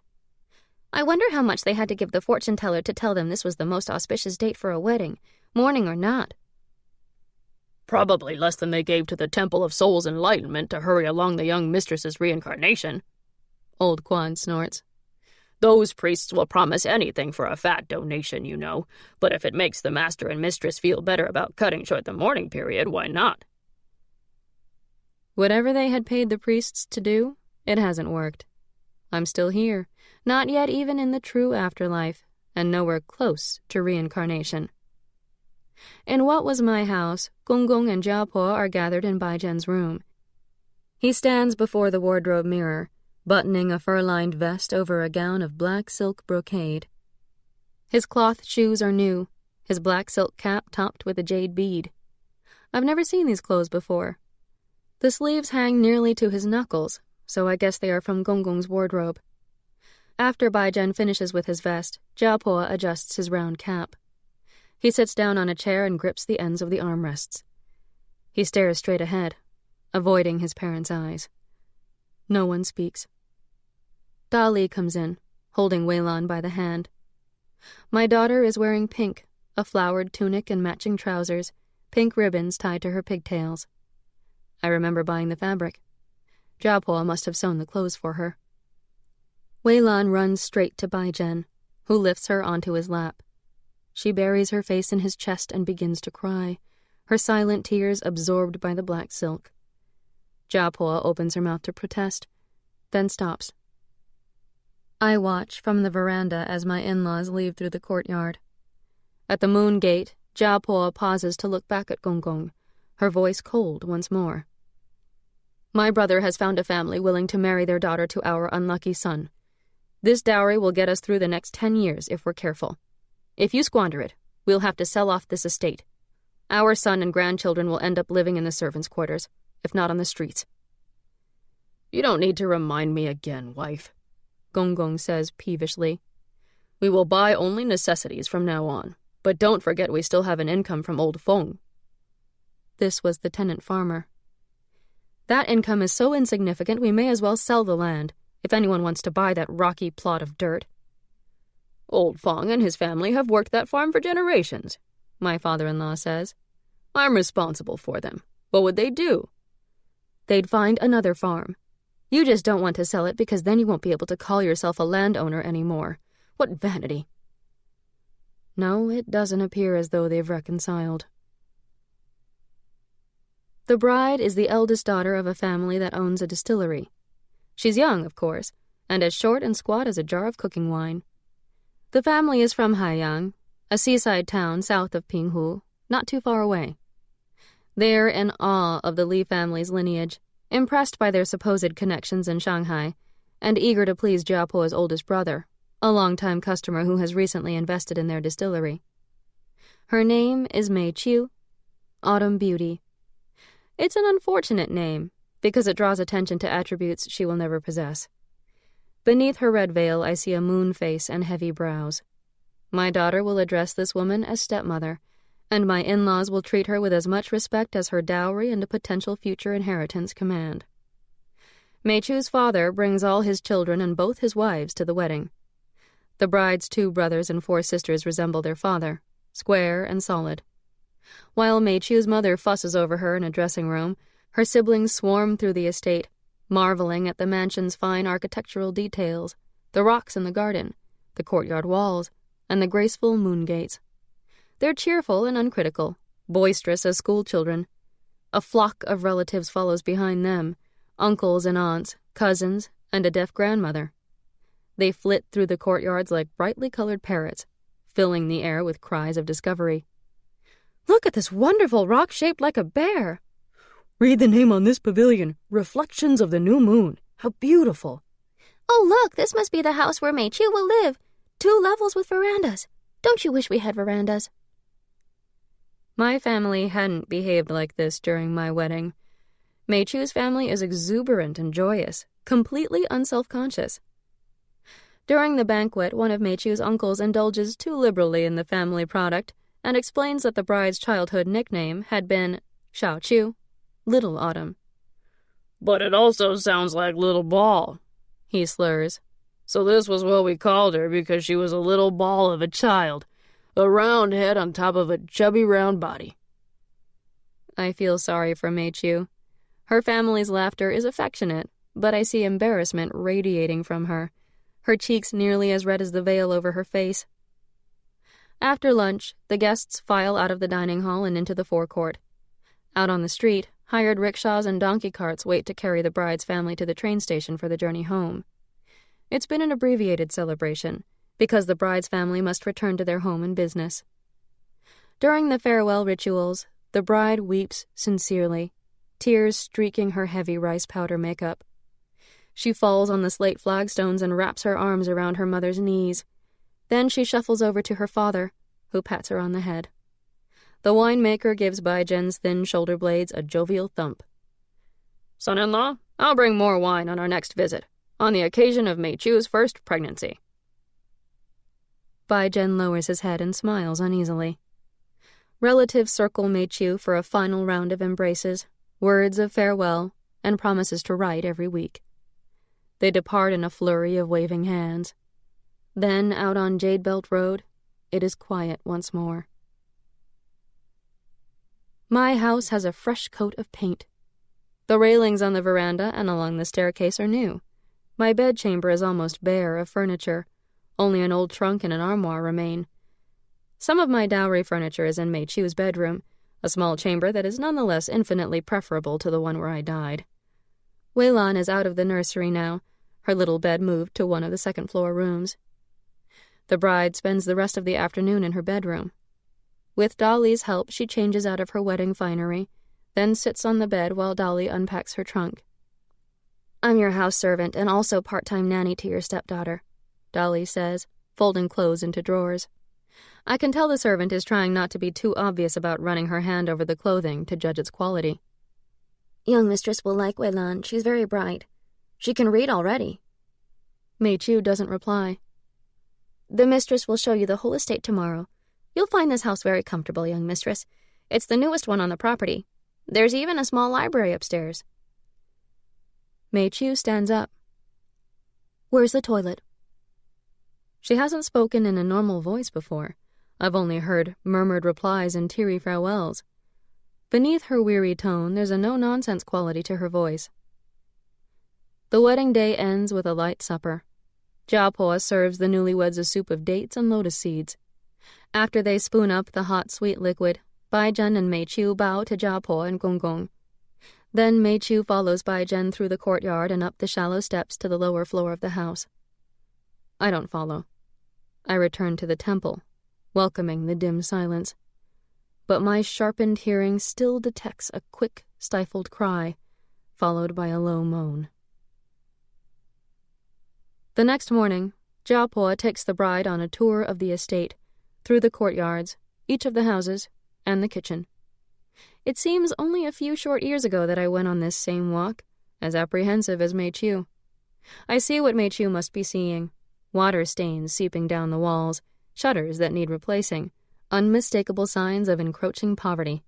I wonder how much they had to give the fortune teller to tell them this was the most auspicious date for a wedding, mourning or not. Probably less than they gave to the Temple of Soul's enlightenment to hurry along the young mistress's reincarnation, Old Kwan snorts. Those priests will promise anything for a fat donation, you know, but if it makes the master and mistress feel better about cutting short the mourning period, why not? Whatever they had paid the priests to do, it hasn't worked. I'm still here, not yet even in the true afterlife, and nowhere close to reincarnation. In what was my house, Gong and Jiapo are gathered in Baijian's room. He stands before the wardrobe mirror, buttoning a fur-lined vest over a gown of black silk brocade. His cloth shoes are new, his black silk cap topped with a jade bead. I've never seen these clothes before. The sleeves hang nearly to his knuckles, so I guess they are from Gong's wardrobe. After Baijian finishes with his vest, Jiapo adjusts his round cap. He sits down on a chair and grips the ends of the armrests. He stares straight ahead, avoiding his parents' eyes. No one speaks. Dali comes in, holding Weilan by the hand. My daughter is wearing pink, a flowered tunic and matching trousers, pink ribbons tied to her pigtails. I remember buying the fabric. Jiapo must have sewn the clothes for her. Weilan runs straight to Baijian, who lifts her onto his lap. She buries her face in his chest and begins to cry, her silent tears absorbed by the black silk. Jiapo opens her mouth to protest, then stops. I watch from the veranda as my in-laws leave through the courtyard. At the moon gate, Jiapo pauses to look back at Gong, her voice cold once more. My brother has found a family willing to marry their daughter to our unlucky son. This dowry will get us through the next 10 years if we're careful. If you squander it, we'll have to sell off this estate. Our son and grandchildren will end up living in the servants' quarters, if not on the streets. You don't need to remind me again, wife, Gong says peevishly. We will buy only necessities from now on, but don't forget we still have an income from old Feng. This was the tenant farmer. That income is so insignificant we may as well sell the land, if anyone wants to buy that rocky plot of dirt. Old Feng and his family have worked that farm for generations, my father-in-law says. I'm responsible for them. What would they do? They'd find another farm. You just don't want to sell it because then you won't be able to call yourself a landowner anymore. What vanity. No, it doesn't appear as though they've reconciled. The bride is the eldest daughter of a family that owns a distillery. She's young, of course, and as short and squat as a jar of cooking wine. The family is from Haiyang, a seaside town south of Pinghu, not too far away. They're in awe of the Li family's lineage, impressed by their supposed connections in Shanghai, and eager to please Jiapo's oldest brother, a longtime customer who has recently invested in their distillery. Her name is Mei Qiu, Autumn Beauty. It's an unfortunate name, because it draws attention to attributes she will never possess. Beneath her red veil, I see a moon face and heavy brows. My daughter will address this woman as stepmother, and my in-laws will treat her with as much respect as her dowry and a potential future inheritance command. Mei Chu's father brings all his children and both his wives to the wedding. The bride's 2 brothers and 4 sisters resemble their father, square and solid. While Mei Chu's mother fusses over her in a dressing room, her siblings swarm through the estate, marveling at the mansion's fine architectural details, the rocks in the garden, the courtyard walls, and the graceful moon gates. They're cheerful and uncritical, boisterous as schoolchildren. A flock of relatives follows behind them, uncles and aunts, cousins, and a deaf grandmother. They flit through the courtyards like brightly colored parrots, filling the air with cries of discovery. Look at this wonderful rock shaped like a bear. Read the name on this pavilion, Reflections of the New Moon. How beautiful. Oh, look, this must be the house where Mei Chu will live. 2 levels with verandas. Don't you wish we had verandas? My family hadn't behaved like this during my wedding. Mei Chu's family is exuberant and joyous, completely unself-conscious. During the banquet, one of Mei Chu's uncles indulges too liberally in the family product and explains that the bride's childhood nickname had been Xiao Chu, Little Autumn. "But it also sounds like Little Ball," he slurs. "So this was what we called her because she was a little ball of a child, a round head on top of a chubby round body." I feel sorry for Mei Chu. Her family's laughter is affectionate, but I see embarrassment radiating from her, her cheeks nearly as red as the veil over her face. After lunch, the guests file out of the dining hall and into the forecourt. Out on the street, hired rickshaws and donkey carts wait to carry the bride's family to the train station for the journey home. It's been an abbreviated celebration, because the bride's family must return to their home and business. During the farewell rituals, the bride weeps sincerely, tears streaking her heavy rice powder makeup. She falls on the slate flagstones and wraps her arms around her mother's knees. Then she shuffles over to her father, who pats her on the head. The winemaker gives Bai Zhen's thin shoulder blades a jovial thump. "Son-in-law, I'll bring more wine on our next visit, on the occasion of Mei Chu's first pregnancy." Bai Zhen lowers his head and smiles uneasily. Relatives circle Mei Chu for a final round of embraces, words of farewell, and promises to write every week. They depart in a flurry of waving hands. Then, out on Jade Belt Road, it is quiet once more. My house has a fresh coat of paint. The railings on the veranda and along the staircase are new. My bedchamber is almost bare of furniture. Only an old trunk and an armoire remain. Some of my dowry furniture is in Mei Chu's bedroom, a small chamber that is nonetheless infinitely preferable to the one where I died. Weilan is out of the nursery now, her little bed moved to one of the second-floor rooms. The bride spends the rest of the afternoon in her bedroom. With Dolly's help, she changes out of her wedding finery, then sits on the bed while Dolly unpacks her trunk. "I'm your house servant and also part-time nanny to your stepdaughter," Dolly says, folding clothes into drawers. I can tell the servant is trying not to be too obvious about running her hand over the clothing to judge its quality. "Young mistress will like Weilan. She's very bright. She can read already." Mei Chu doesn't reply. "The mistress will show you the whole estate tomorrow. You'll find this house very comfortable, young mistress. It's the newest one on the property. There's even a small library upstairs." Mei Chu stands up. "Where's the toilet?" She hasn't spoken in a normal voice before. I've only heard murmured replies and teary farewells. Beneath her weary tone, there's a no-nonsense quality to her voice. The wedding day ends with a light supper. Jiapo serves the newlyweds a soup of dates and lotus seeds. After they spoon up the hot, sweet liquid, Bai Zhen and Mei Chu bow to Jiapo and Gong Gong. Then Mei Chu follows Bai Zhen through the courtyard and up the shallow steps to the lower floor of the house. I don't follow. I return to the temple, welcoming the dim silence. But my sharpened hearing still detects a quick, stifled cry, followed by a low moan. The next morning, Jiapo takes the bride on a tour of the estate, through the courtyards, each of the houses, and the kitchen. It seems only a few short years ago that I went on this same walk, as apprehensive as Mei Chu. I see what Mei Chu must be seeing: water stains seeping down the walls, shutters that need replacing, unmistakable signs of encroaching poverty.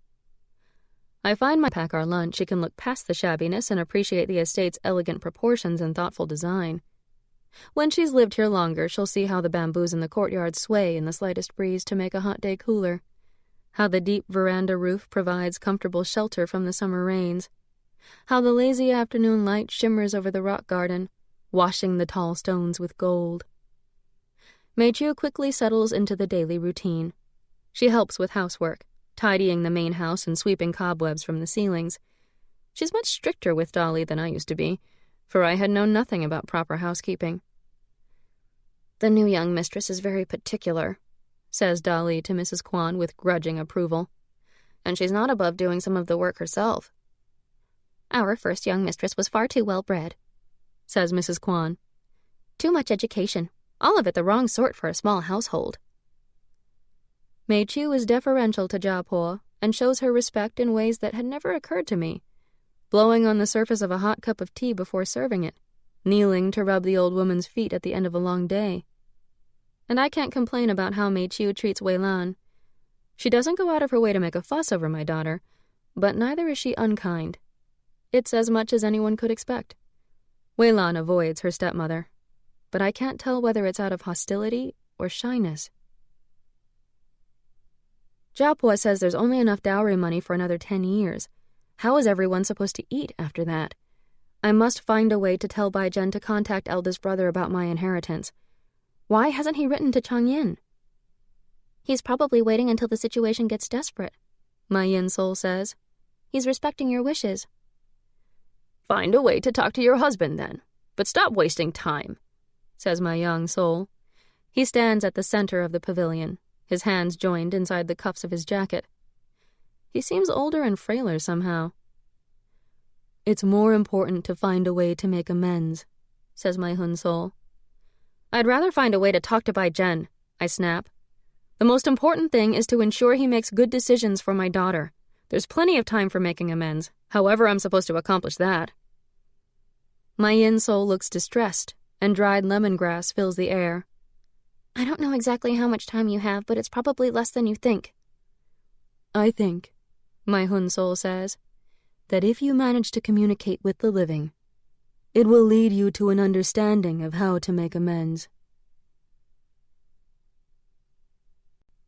I find my pack our lunch, she can look past the shabbiness and appreciate the estate's elegant proportions and thoughtful design. When she's lived here longer, she'll see how the bamboos in the courtyard sway in the slightest breeze to make a hot day cooler, how the deep veranda roof provides comfortable shelter from the summer rains, how the lazy afternoon light shimmers over the rock garden, washing the tall stones with gold. Mei Chu quickly settles into the daily routine. She helps with housework, tidying the main house and sweeping cobwebs from the ceilings. She's much stricter with Dolly than I used to be, for I had known nothing about proper housekeeping. "The new young mistress is very particular," says Dolly to Mrs. Kwan with grudging approval. "And she's not above doing some of the work herself." "Our first young mistress was far too well-bred," says Mrs. Kwan. "Too much education, all of it the wrong sort for a small household." Mei Chu is deferential to Jiapo and shows her respect in ways that had never occurred to me, blowing on the surface of a hot cup of tea before serving it, kneeling to rub the old woman's feet at the end of a long day. And I can't complain about how Mei Qiu treats Wei Lan. She doesn't go out of her way to make a fuss over my daughter, but neither is she unkind. It's as much as anyone could expect. Wei Lan avoids her stepmother, but I can't tell whether it's out of hostility or shyness. Jiapua says there's only enough dowry money for another 10 years. How is everyone supposed to eat after that? I must find a way to tell Bai Zhen to contact eldest brother about my inheritance. Why hasn't he written to Chang Yin? He's probably waiting until the situation gets desperate, my Yin soul says. He's respecting your wishes. Find a way to talk to your husband, then. But stop wasting time, says my Yang soul. He stands at the center of the pavilion, his hands joined inside the cuffs of his jacket. He seems older and frailer somehow. It's more important to find a way to make amends, says my Hun soul. I'd rather find a way to talk to Bai Zhen, I snap. The most important thing is to ensure he makes good decisions for my daughter. There's plenty of time for making amends, however I'm supposed to accomplish that. My Yin soul looks distressed, and dried lemongrass fills the air. I don't know exactly how much time you have, but it's probably less than you think. I think, my Hun soul says, that if you manage to communicate with the living, it will lead you to an understanding of how to make amends.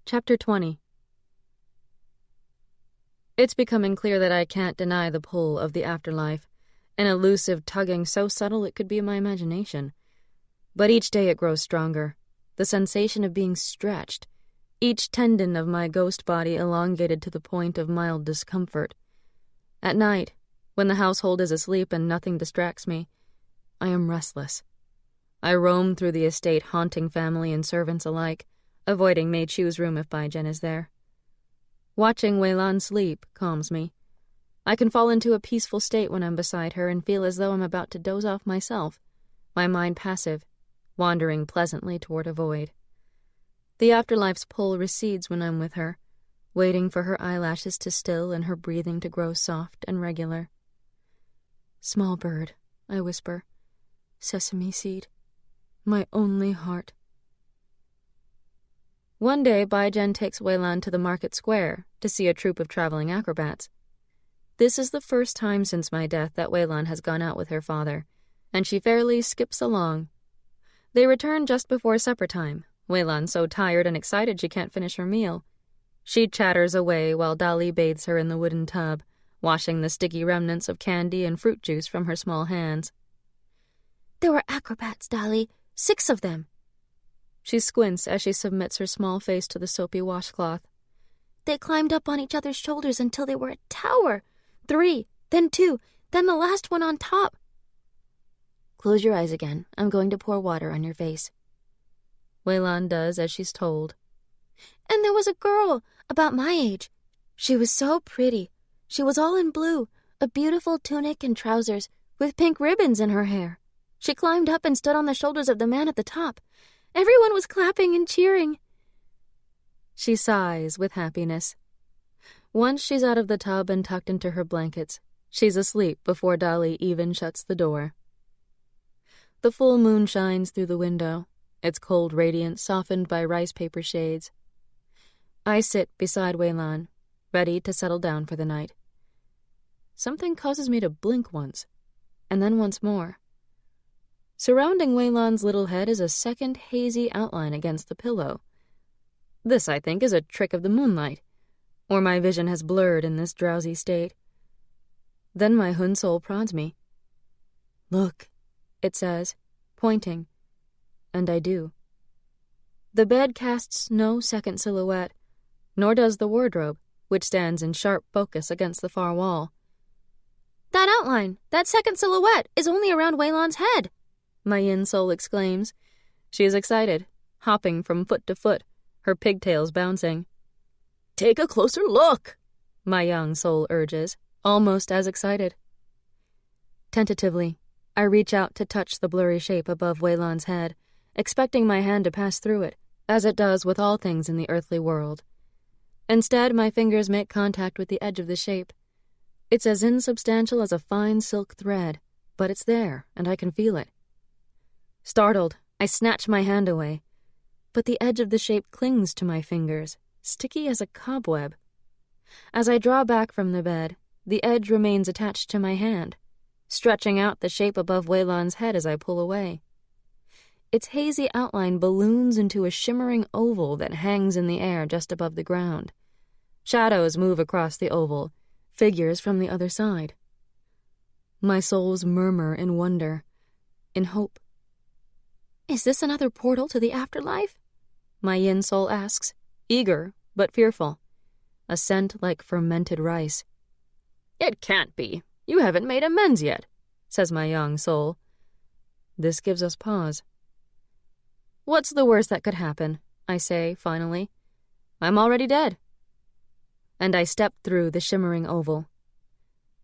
Chapter 20. It's becoming clear that I can't deny the pull of the afterlife, an elusive tugging so subtle it could be my imagination. But each day it grows stronger, the sensation of being stretched, each tendon of my ghost body elongated to the point of mild discomfort. At night, when the household is asleep and nothing distracts me, I am restless. I roam through the estate, haunting family and servants alike, avoiding Mei Qiu's room if Bai Zhen is there. Watching Wei Lan sleep calms me. I can fall into a peaceful state when I'm beside her and feel as though I'm about to doze off myself, my mind passive, wandering pleasantly toward a void. The afterlife's pull recedes when I'm with her, waiting for her eyelashes to still and her breathing to grow soft and regular. Small bird, I whisper, sesame seed, my only heart. One day, Bai Zhen takes Wei Lan to the market square to see a troupe of traveling acrobats. This is the first time since my death that Wei Lan has gone out with her father, and she fairly skips along. They return just before supper time, Wei Lan so tired and excited she can't finish her meal. She chatters away while Dali bathes her in the wooden tub, washing the sticky remnants of candy and fruit juice from her small hands. There were acrobats, Dali, 6 of them. She squints as she submits her small face to the soapy washcloth. They climbed up on each other's shoulders until they were a tower. 3, then 2, then the last one on top. Close your eyes again. I'm going to pour water on your face. Wei Lan does as she's told. And there was a girl, about my age. She was so pretty. She was all in blue, a beautiful tunic and trousers, with pink ribbons in her hair. She climbed up and stood on the shoulders of the man at the top. Everyone was clapping and cheering. She sighs with happiness. Once she's out of the tub and tucked into her blankets, she's asleep before Dali even shuts the door. The full moon shines through the window, its cold radiance softened by rice paper shades. I sit beside Wei Lan, ready to settle down for the night. Something causes me to blink once, and then once more. Surrounding Wei Lan's little head is a second hazy outline against the pillow. This, I think, is a trick of the moonlight, or my vision has blurred in this drowsy state. Then my Hun soul prods me. Look, it says, pointing, and I do. The bed casts no second silhouette, nor does the wardrobe, which stands in sharp focus against the far wall. That outline, that second silhouette, is only around Wei Lan's head, my Yin soul exclaims. She is excited, hopping from foot to foot, her pigtails bouncing. Take a closer look, my Yang soul urges, almost as excited. Tentatively, I reach out to touch the blurry shape above Wei Lan's head, expecting my hand to pass through it, as it does with all things in the earthly world. Instead, my fingers make contact with the edge of the shape. It's as insubstantial as a fine silk thread, but it's there, and I can feel it. Startled, I snatch my hand away, but the edge of the shape clings to my fingers, sticky as a cobweb. As I draw back from the bed, the edge remains attached to my hand, stretching out the shape above Wei-Lan's head as I pull away. Its hazy outline balloons into a shimmering oval that hangs in the air just above the ground. Shadows move across the oval, figures from the other side. My souls murmur in wonder, in hope. Is this another portal to the afterlife? My yin soul asks, eager but fearful. A scent like fermented rice. It can't be. You haven't made amends yet, says my yang soul. This gives us pause. What's the worst that could happen? I say, finally. I'm already dead. And I step through the shimmering oval.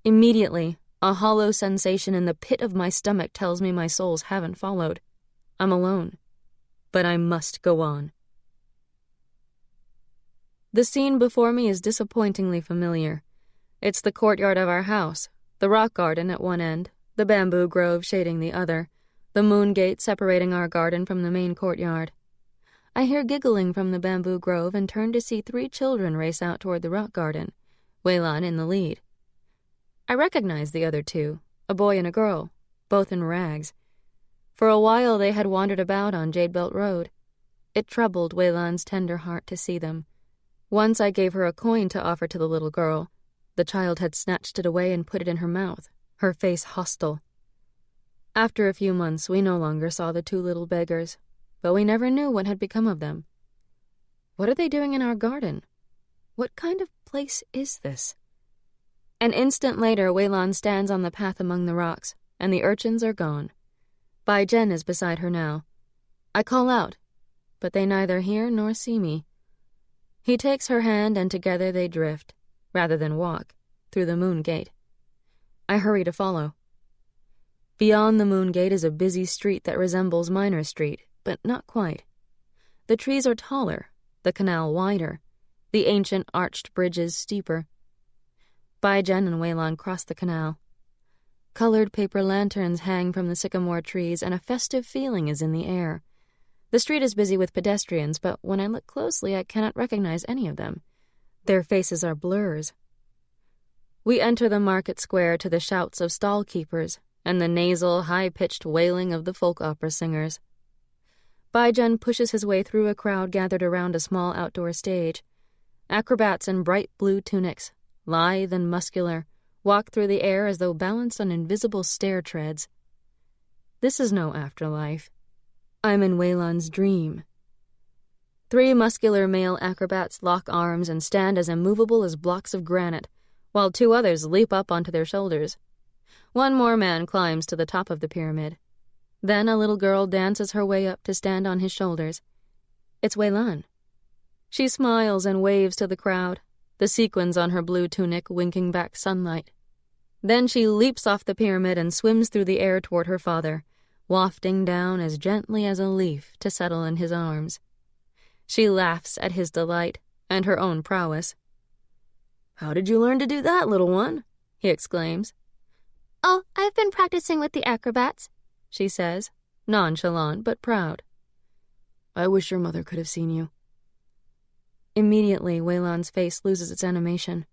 Immediately, a hollow sensation in the pit of my stomach tells me my souls haven't followed. I'm alone. But I must go on. The scene before me is disappointingly familiar. It's the courtyard of our house, the rock garden at one end, the bamboo grove shading the other, the moon gate separating our garden from the main courtyard. I hear giggling from the bamboo grove and turn to see 3 children race out toward the rock garden, Wei-Lan in the lead. I recognize the other 2, a boy and a girl, both in rags. For a while they had wandered about on Jade Belt Road. It troubled Wei-Lan's tender heart to see them. Once I gave her a coin to offer to the little girl. The child had snatched it away and put it in her mouth, her face hostile. After a few months, we no longer saw the 2 little beggars, but we never knew what had become of them. What are they doing in our garden? What kind of place is this? An instant later, Wei-Lan stands on the path among the rocks, and the urchins are gone. Bai Zhen is beside her now. I call out, but they neither hear nor see me. He takes her hand, and together they drift, rather than walk, through the moon gate. I hurry to follow. Beyond the moon gate is a busy street that resembles Minor Street, but not quite. The trees are taller, the canal wider, the ancient arched bridges steeper. Bai Zhen and Wei-Lan cross the canal. Colored paper lanterns hang from the sycamore trees, and a festive feeling is in the air. The street is busy with pedestrians, but when I look closely, I cannot recognize any of them. Their faces are blurs. We enter the market square to the shouts of stall keepers and the nasal, high-pitched wailing of the folk opera singers. Bai Zhen pushes his way through a crowd gathered around a small outdoor stage. Acrobats in bright blue tunics, lithe and muscular, walk through the air as though balanced on invisible stair treads. This is no afterlife. I'm in Wei-Lan's dream. 3 muscular male acrobats lock arms and stand as immovable as blocks of granite, while 2 others leap up onto their shoulders. 1 more man climbs to the top of the pyramid. Then a little girl dances her way up to stand on his shoulders. It's Wei-Lan. She smiles and waves to the crowd, the sequins on her blue tunic winking back sunlight. Then she leaps off the pyramid and swims through the air toward her father, wafting down as gently as a leaf to settle in his arms. She laughs at his delight and her own prowess. "How did you learn to do that, little one?" he exclaims. "Oh, I've been practicing with the acrobats," she says, nonchalant but proud. "I wish your mother could have seen you." Immediately, Wei-Lan's face loses its animation.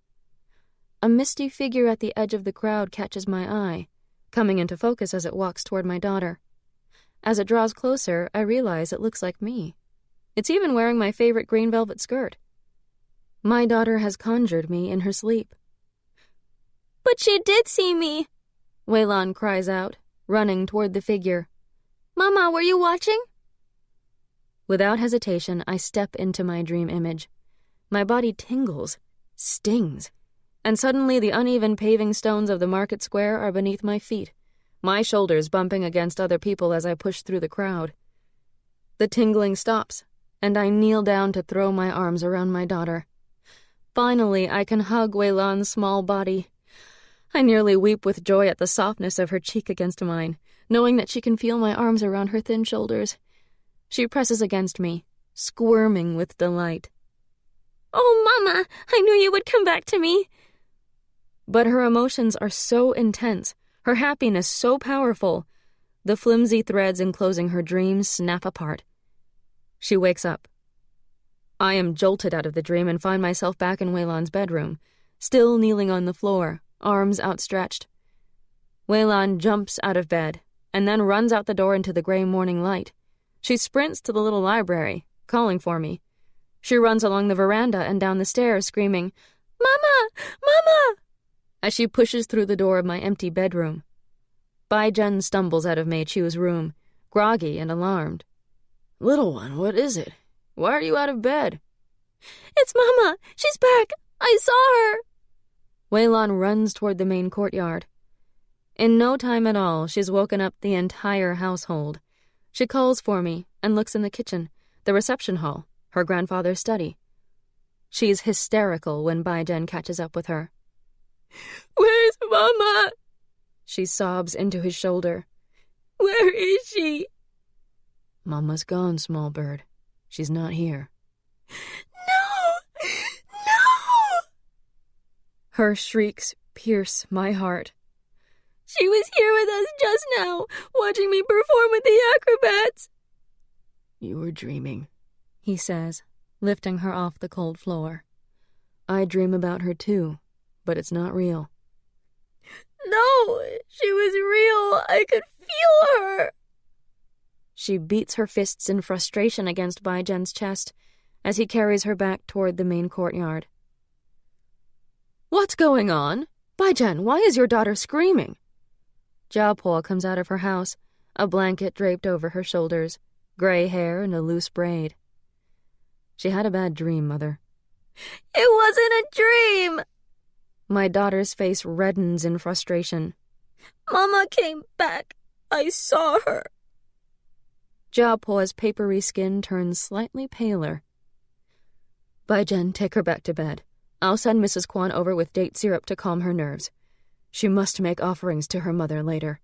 A misty figure at the edge of the crowd catches my eye, coming into focus as it walks toward my daughter. As it draws closer, I realize it looks like me. It's even wearing my favorite green velvet skirt. My daughter has conjured me in her sleep. "But she did see me!" Wei-Lan cries out, running toward the figure. "Mama, were you watching?" Without hesitation, I step into my dream image. My body tingles, stings, and suddenly the uneven paving stones of the market square are beneath my feet, my shoulders bumping against other people as I push through the crowd. The tingling stops, and I kneel down to throw my arms around my daughter. Finally, I can hug Wei-Lan's small body. I nearly weep with joy at the softness of her cheek against mine, knowing that she can feel my arms around her thin shoulders. She presses against me, squirming with delight. Oh, Mama, I knew you would come back to me. But her emotions are so intense, her happiness so powerful, the flimsy threads enclosing her dreams snap apart. She wakes up. I am jolted out of the dream and find myself back in Weilan's bedroom, still kneeling on the floor, arms outstretched. Weilan jumps out of bed and then runs out the door into the gray morning light. She sprints to the little library, calling for me. She runs along the veranda and down the stairs, screaming, "Mama! Mama!" as she pushes through the door of my empty bedroom. Bai-Jen stumbles out of Mei Chu's room, groggy and alarmed. "Little one, what is it? Why are you out of bed?" "It's Mama! She's back! I saw her!" Weilan runs toward the main courtyard. In no time at all, she's woken up the entire household. She calls for me and looks in the kitchen, the reception hall, her grandfather's study. She's hysterical when Bai-Jen catches up with her. "Where's Mama?" She sobs into his shoulder. "Where is she?" "Mama's gone, small bird. She's not here." No! No! Her shrieks pierce my heart. "She was here with us just now, watching me perform with the acrobats." "You were dreaming," he says, lifting her off the cold floor. "I dream about her too, but it's not real." "No, she was real. I could feel her." She beats her fists in frustration against Bai-Jen's chest as he carries her back toward the main courtyard. "What's going on? Bai-Jen, why is your daughter screaming?" Jiapo comes out of her house, a blanket draped over her shoulders, gray hair and a loose braid. "She had a bad dream, Mother." "It wasn't a dream." My daughter's face reddens in frustration. "Mama came back. I saw her." Jiapo's papery skin turns slightly paler. "Bai-Jen, take her back to bed. I'll send Mrs. Kwan over with date syrup to calm her nerves. She must make offerings to her mother later."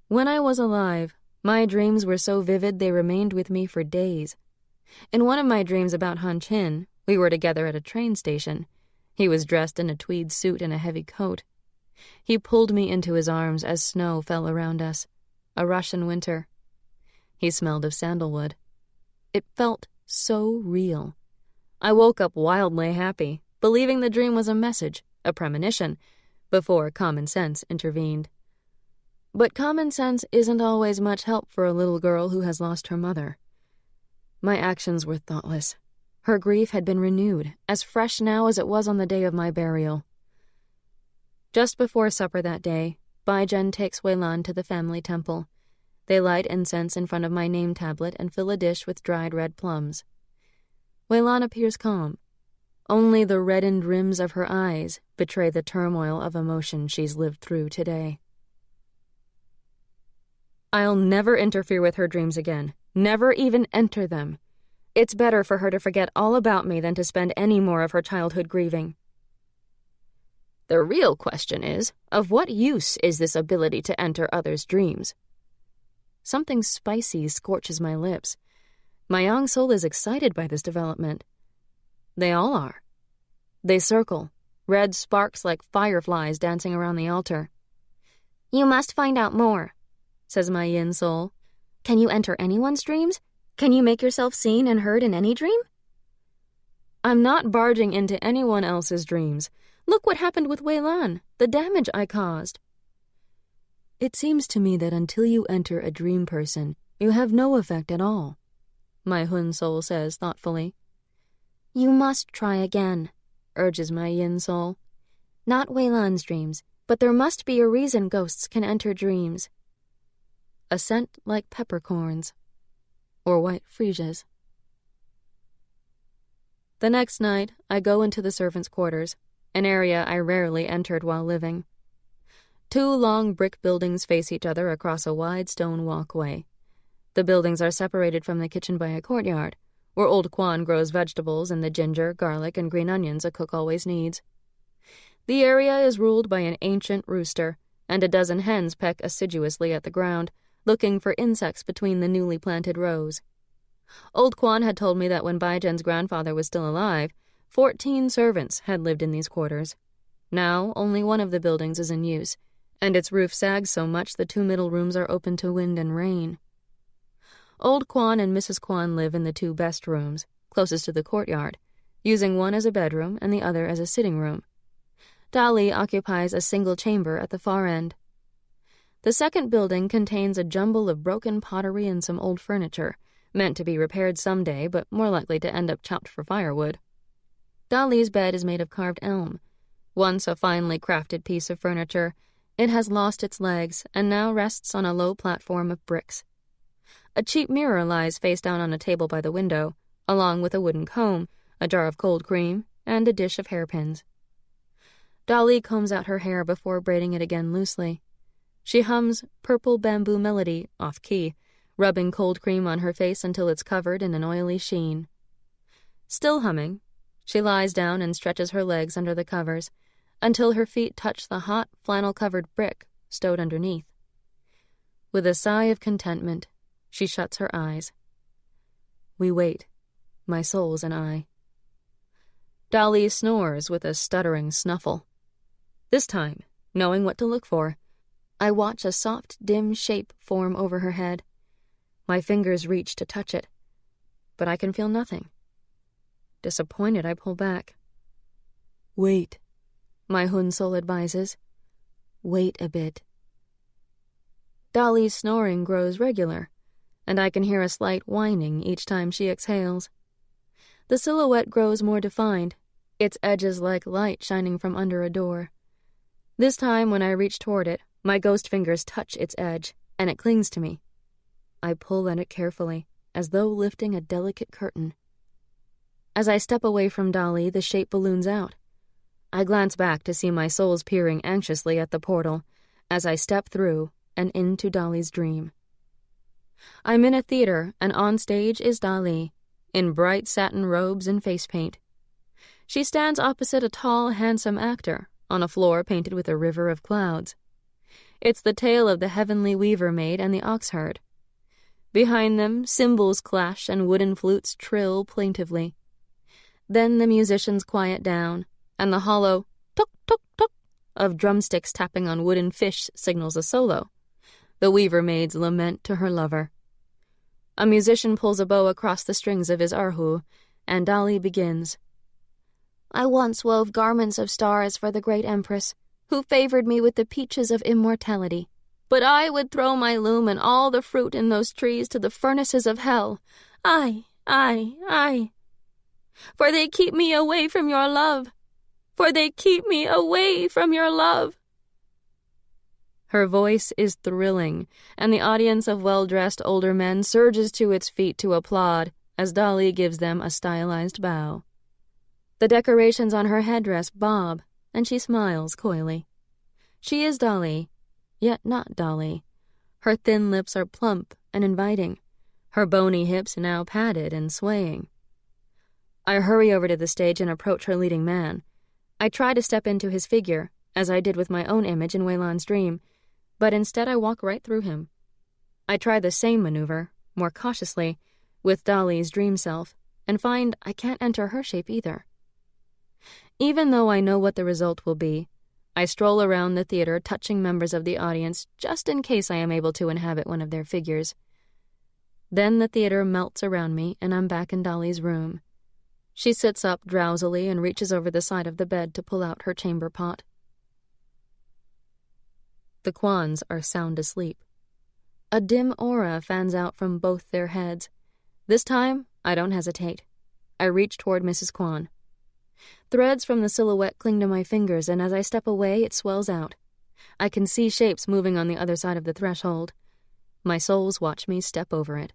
When I was alive, my dreams were so vivid they remained with me for days. In one of my dreams about Han Chin, we were together at a train station. He was dressed in a tweed suit and a heavy coat. He pulled me into his arms as snow fell around us, a Russian winter. He smelled of sandalwood. It felt so real. I woke up wildly happy, believing the dream was a message, a premonition, before common sense intervened. But common sense isn't always much help for a little girl who has lost her mother. My actions were thoughtless. Her grief had been renewed, as fresh now as it was on the day of my burial. Just before supper that day, Bai-Jen takes Weilan to the family temple. They light incense in front of my name tablet and fill a dish with dried red plums. Weilan appears calm. Only the reddened rims of her eyes betray the turmoil of emotion she's lived through today. I'll never interfere with her dreams again, never even enter them. It's better for her to forget all about me than to spend any more of her childhood grieving. The real question is, of what use is this ability to enter others' dreams? Something spicy scorches my lips. My young soul is excited by this development. They all are. They circle, red sparks like fireflies dancing around the altar. "You must find out more," says my yin soul. "Can you enter anyone's dreams? Can you make yourself seen and heard in any dream?" I'm not barging into anyone else's dreams. Look what happened with Weilan, the damage I caused. It seems to me that until you enter a dream person, you have no effect at all, my Hun soul says thoughtfully. "You must try again," urges my yin soul. "Not Weilan's dreams, but there must be a reason ghosts can enter dreams." A scent like peppercorns, or white freesias. The next night, I go into the servants' quarters, an area I rarely entered while living. 2 long brick buildings face each other across a wide stone walkway. The buildings are separated from the kitchen by a courtyard, where old Kwan grows vegetables and the ginger, garlic, and green onions a cook always needs. The area is ruled by an ancient rooster, and a dozen hens peck assiduously at the ground, looking for insects between the newly planted rows. Old Kwan had told me that when Baijian's grandfather was still alive, 14 servants had lived in these quarters. Now, only one of the buildings is in use, and its roof sags so much the 2 middle rooms are open to wind and rain. Old Kwan and Mrs. Kwan live in the 2 best rooms, closest to the courtyard, using one as a bedroom and the other as a sitting room. Dali occupies a single chamber at the far end. The second building contains a jumble of broken pottery and some old furniture, meant to be repaired someday, but more likely to end up chopped for firewood. Dali's bed is made of carved elm. Once a finely crafted piece of furniture, it has lost its legs and now rests on a low platform of bricks. A cheap mirror lies face down on a table by the window, along with a wooden comb, a jar of cold cream, and a dish of hairpins. Dali combs out her hair before braiding it again loosely. She hums Purple Bamboo Melody off-key, rubbing cold cream on her face until it's covered in an oily sheen. Still humming, she lies down and stretches her legs under the covers until her feet touch the hot, flannel-covered brick stowed underneath. With a sigh of contentment, she shuts her eyes. We wait, my souls and I. Dali snores with a stuttering snuffle. This time, knowing what to look for, I watch a soft, dim shape form over her head. My fingers reach to touch it, but I can feel nothing. Disappointed, I pull back. Wait, my Hun soul advises. Wait a bit. Dali's snoring grows regular, and I can hear a slight whining each time she exhales. The silhouette grows more defined, its edges like light shining from under a door. This time, when I reach toward it, my ghost fingers touch its edge, and it clings to me. I pull at it carefully, as though lifting a delicate curtain. As I step away from Dali, the shape balloons out. I glance back to see my souls peering anxiously at the portal as I step through and into Dali's dream. I'm in a theater, and on stage is Dali, in bright satin robes and face paint. She stands opposite a tall, handsome actor, on a floor painted with a river of clouds. It's the tale of the heavenly weaver maid and the ox herd. Behind them, cymbals clash and wooden flutes trill plaintively. Then the musicians quiet down, and the hollow tuk tuk tuk of drumsticks tapping on wooden fish signals a solo. The weaver maid's lament to her lover. A musician pulls a bow across the strings of his erhu, and Dali begins. I once wove garments of stars for the great empress, who favored me with the peaches of immortality. But I would throw my loom and all the fruit in those trees to the furnaces of hell. I. For they keep me away from your love. For they keep me away from your love. Her voice is thrilling, and the audience of well-dressed older men surges to its feet to applaud as Dali gives them a stylized bow. The decorations on her headdress bob, and she smiles coyly. She is Dali, yet not Dali. Her thin lips are plump and inviting, her bony hips now padded and swaying. I hurry over to the stage and approach her leading man. I try to step into his figure, as I did with my own image in Weilan's dream, but instead I walk right through him. I try the same maneuver, more cautiously, with Dali's dream self, and find I can't enter her shape either. Even though I know what the result will be, I stroll around the theater touching members of the audience just in case I am able to inhabit one of their figures. Then the theater melts around me and I'm back in Dali's room. She sits up drowsily and reaches over the side of the bed to pull out her chamber pot. The Kwans are sound asleep. A dim aura fans out from both their heads. This time, I don't hesitate. I reach toward Mrs. Kwan. Threads from the silhouette cling to my fingers, and as I step away, it swells out. I can see shapes moving on the other side of the threshold. My souls watch me step over it.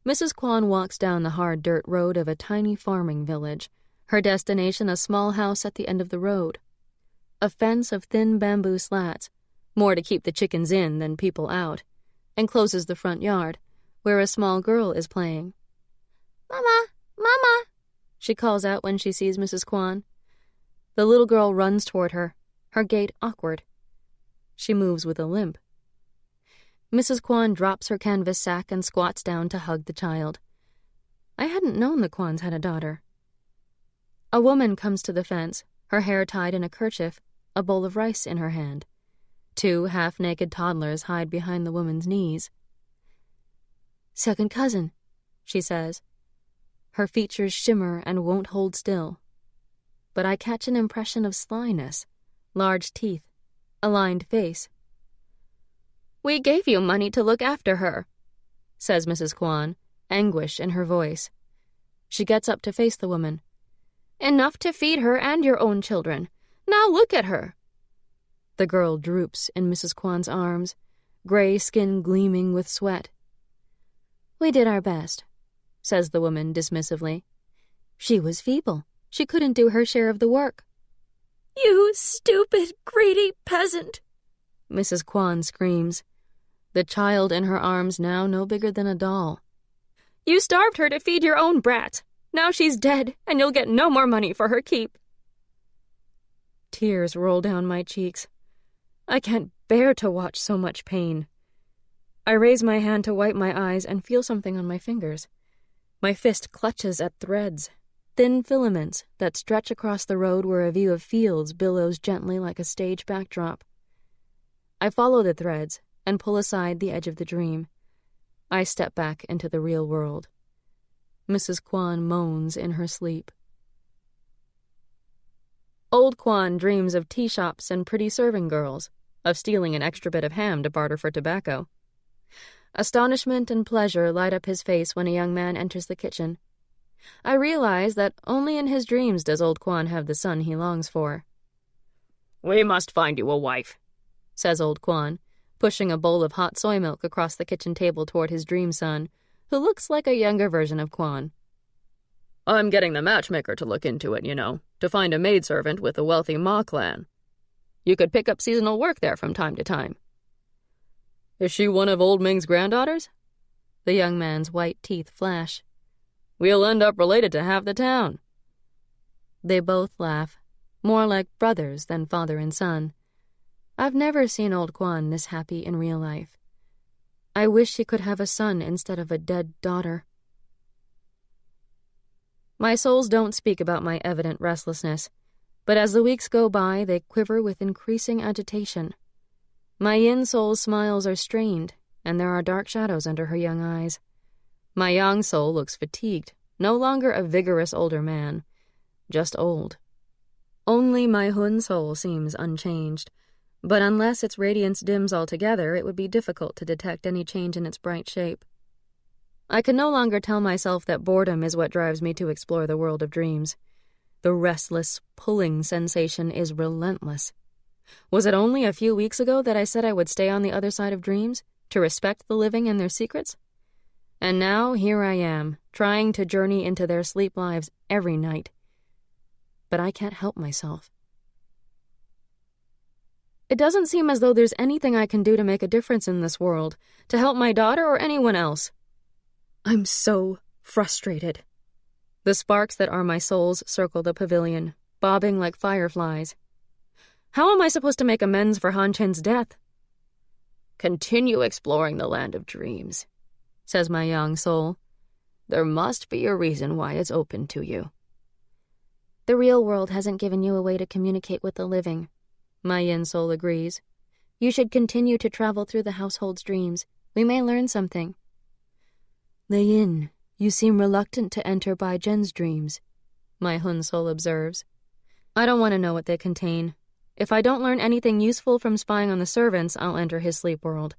Mrs. Kwan walks down the hard dirt road of a tiny farming village, her destination a small house at the end of the road. A fence of thin bamboo slats, more to keep the chickens in than people out, encloses the front yard, where a small girl is playing. Mama! Mama! She calls out when she sees Mrs. Kwan. The little girl runs toward her, her gait awkward. She moves with a limp. Mrs. Kwan drops her canvas sack and squats down to hug the child. I hadn't known the Kwans had a daughter. A woman comes to the fence, her hair tied in a kerchief, a bowl of rice in her hand. 2 half-naked toddlers hide behind the woman's knees. "Second cousin," she says. Her features shimmer and won't hold still. But I catch an impression of slyness, large teeth, a lined face. "We gave you money to look after her," says Mrs. Kwan, anguish in her voice. She gets up to face the woman. "Enough to feed her and your own children. Now look at her." The girl droops in Mrs. Kwan's arms, gray skin gleaming with sweat. "We did our best," says the woman dismissively. "She was feeble. She couldn't do her share of the work." "You stupid, greedy peasant!" Mrs. Kwan screams, the child in her arms now no bigger than a doll. "You starved her to feed your own brat. Now she's dead, and you'll get no more money for her keep." Tears roll down my cheeks. I can't bear to watch so much pain. I raise my hand to wipe my eyes and feel something on my fingers. My fist clutches at threads, thin filaments that stretch across the road where a view of fields billows gently like a stage backdrop. I follow the threads and pull aside the edge of the dream. I step back into the real world. Mrs. Kwan moans in her sleep. Old Kwan dreams of tea shops and pretty serving girls, of stealing an extra bit of ham to barter for tobacco. Astonishment and pleasure light up his face when a young man enters the kitchen. I realize that only in his dreams does Old Kwan have the son he longs for. "We must find you a wife," says Old Kwan, pushing a bowl of hot soy milk across the kitchen table toward his dream son, who looks like a younger version of Kwan. "I'm getting the matchmaker to look into it, to find a maidservant with the wealthy Ma clan. You could pick up seasonal work there from time to time." "Is she one of Old Ming's granddaughters?" The young man's white teeth flash. "We'll end up related to half the town." They both laugh, more like brothers than father and son. I've never seen Old Kwan this happy in real life. I wish he could have a son instead of a dead daughter. My souls don't speak about my evident restlessness, but as the weeks go by, they quiver with increasing agitation. My yin soul's smiles are strained, and there are dark shadows under her young eyes. My yang soul looks fatigued, no longer a vigorous older man, just old. Only my hun soul seems unchanged, but unless its radiance dims altogether, it would be difficult to detect any change in its bright shape. I can no longer tell myself that boredom is what drives me to explore the world of dreams. The restless, pulling sensation is relentless. Was it only a few weeks ago that I said I would stay on the other side of dreams, to respect the living and their secrets? And now here I am, trying to journey into their sleep lives every night. But I can't help myself. It doesn't seem as though there's anything I can do to make a difference in this world, to help my daughter or anyone else. I'm so frustrated. The sparks that are my souls circle the pavilion, bobbing like fireflies. How am I supposed to make amends for Han Chen's death? "Continue exploring the land of dreams," says my young soul. "There must be a reason why it's open to you." The real world hasn't given you a way to communicate with the living. My yin soul agrees. You should continue to travel through the household's dreams. We may learn something. The yin, you seem reluctant to enter Bai Zhen's dreams, my hun soul observes. I don't want to know what they contain. If I don't learn anything useful from spying on the servants, I'll enter his sleep world.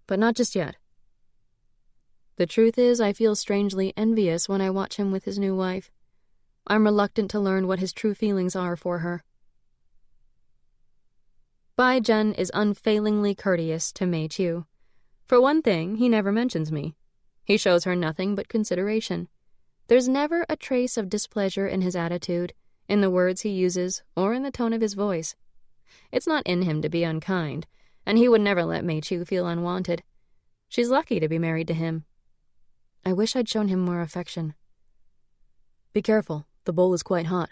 But not just yet. The truth is, I feel strangely envious when I watch him with his new wife. I'm reluctant to learn what his true feelings are for her. Bai Zhen is unfailingly courteous to Mei Qiu. For one thing, he never mentions me. He shows her nothing but consideration. There's never a trace of displeasure in his attitude, in the words he uses, or in the tone of his voice. It's not in him to be unkind, and he would never let Mei Qiu feel unwanted. She's lucky to be married to him. I wish I'd shown him more affection. Be careful, the bowl is quite hot,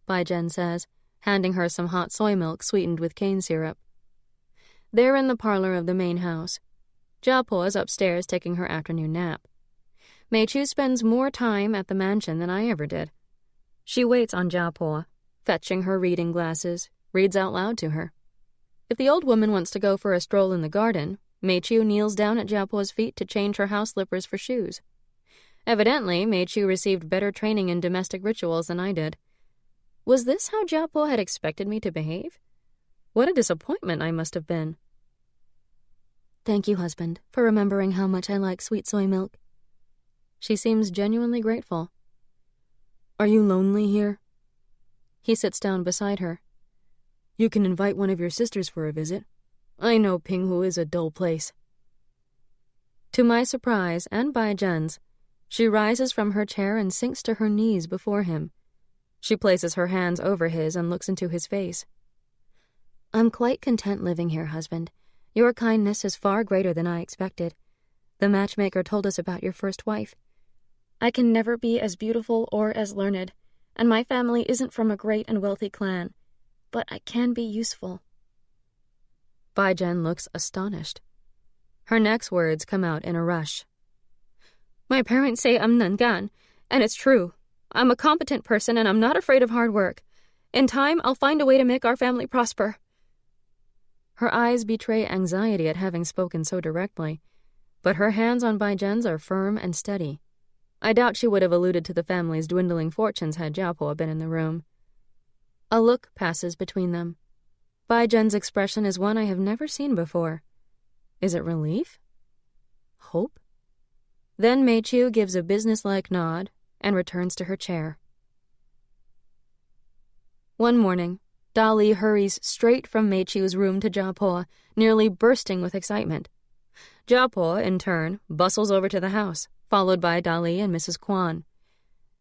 Bai Zhen says, handing her some hot soy milk sweetened with cane syrup. They're in the parlor of the main house. Jiapo is upstairs taking her afternoon nap. Meichu spends more time at the mansion than I ever did. She waits on Jiapo, fetching her reading glasses, reads out loud to her. If the old woman wants to go for a stroll in the garden, Meichu kneels down at Jiapo's feet to change her house slippers for shoes. Evidently, Meichu received better training in domestic rituals than I did. Was this how Jiapo had expected me to behave? What a disappointment I must have been. Thank you, husband, for remembering how much I like sweet soy milk. She seems genuinely grateful. Are you lonely here? He sits down beside her. You can invite one of your sisters for a visit. I know Pinghu is a dull place. To my surprise, and Bai Zhen's, she rises from her chair and sinks to her knees before him. She places her hands over his and looks into his face. I'm quite content living here, husband. Your kindness is far greater than I expected. The matchmaker told us about your first wife. I can never be as beautiful or as learned, and my family isn't from a great and wealthy clan, but I can be useful. Bai Zhen looks astonished. Her next words come out in a rush. My parents say I'm Nangan, and it's true. I'm a competent person and I'm not afraid of hard work. In time, I'll find a way to make our family prosper. Her eyes betray anxiety at having spoken so directly, but her hands on Bai Zhen's are firm and steady. I doubt she would have alluded to the family's dwindling fortunes had Jiapo been in the room. A look passes between them. Bai Zhen's expression is one I have never seen before. Is it relief? Hope? Then Meichu gives a businesslike nod and returns to her chair. One morning, Dali hurries straight from Meichu's room to Jiapo, nearly bursting with excitement. Jiapo, in turn, bustles over to the house, followed by Dali and Mrs. Kwan.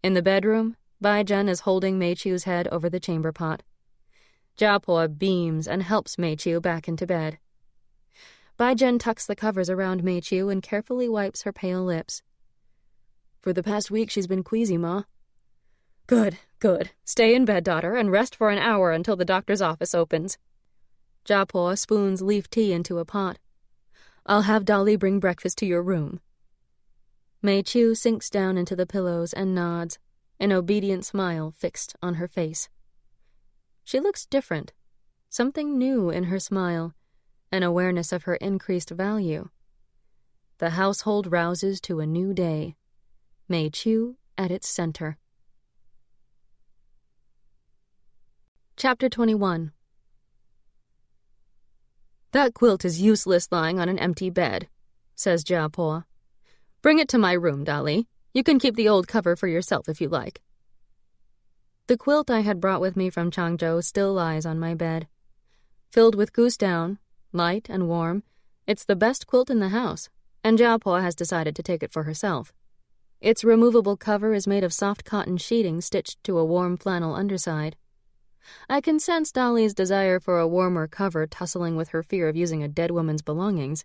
In the bedroom, Bai Zhen is holding Meichu's head over the chamber pot. Jiapo beams and helps Meichu back into bed. Bai Zhen tucks the covers around Meichu and carefully wipes her pale lips. For the past week, she's been queasy, Ma. Good, good. Stay in bed, daughter, and rest for an hour until the doctor's office opens. Jiapo spoons leaf tea into a pot. I'll have Dali bring breakfast to your room. Meichu sinks down into the pillows and nods, an obedient smile fixed on her face. She looks different, something new in her smile, an awareness of her increased value. The household rouses to a new day, Meichu at its center. Chapter 21. That quilt is useless lying on an empty bed, says Jiapo. Bring it to my room, Dali. You can keep the old cover for yourself if you like. The quilt I had brought with me from Changzhou still lies on my bed. Filled with goose down, light and warm, it's the best quilt in the house, and Jiapo has decided to take it for herself. Its removable cover is made of soft cotton sheeting stitched to a warm flannel underside. I can sense Dali's desire for a warmer cover tussling with her fear of using a dead woman's belongings.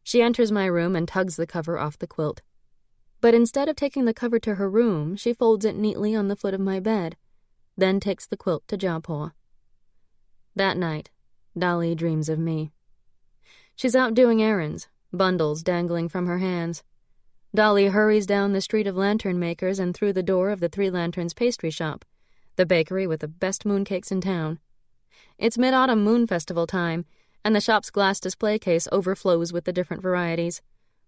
She enters my room and tugs the cover off the quilt. But instead of taking the cover to her room, she folds it neatly on the foot of my bed, then takes the quilt to Jiapo. That night, Dali dreams of me. She's out doing errands, bundles dangling from her hands. Dali hurries down the street of lantern makers and through the door of the Three Lanterns pastry shop, the bakery with the best mooncakes in town. It's Mid-Autumn Moon Festival time, and the shop's glass display case overflows with the different varieties.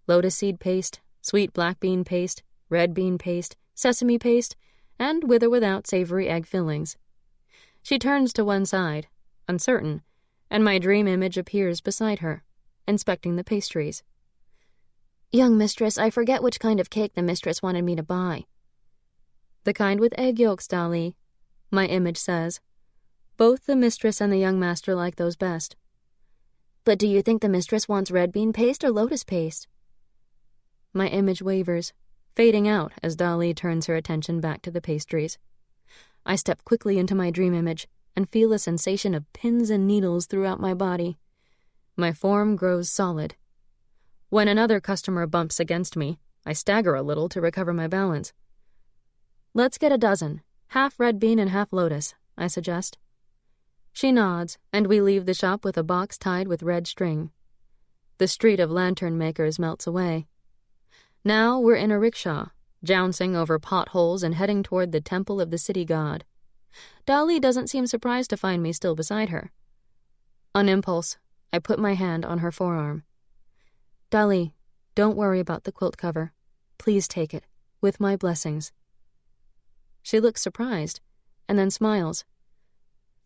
Lotus seed paste, sweet black bean paste, red bean paste, sesame paste, and with or without savory egg fillings. She turns to one side, uncertain, and my dream image appears beside her, inspecting the pastries. Young mistress, I forget which kind of cake the mistress wanted me to buy. The kind with egg yolks, Dali, my image says. Both the mistress and the young master like those best. But do you think the mistress wants red bean paste or lotus paste? My image wavers, fading out as Dali turns her attention back to the pastries. I step quickly into my dream image and feel a sensation of pins and needles throughout my body. My form grows solid. When another customer bumps against me, I stagger a little to recover my balance. Let's get a dozen, half red bean and half lotus, I suggest. She nods, and we leave the shop with a box tied with red string. The street of lantern makers melts away. Now we're in a rickshaw, jouncing over potholes and heading toward the temple of the city god. Dolly doesn't seem surprised to find me still beside her. On impulse, I put my hand on her forearm. Dolly, don't worry about the quilt cover. Please take it, with my blessings. She looks surprised, and then smiles.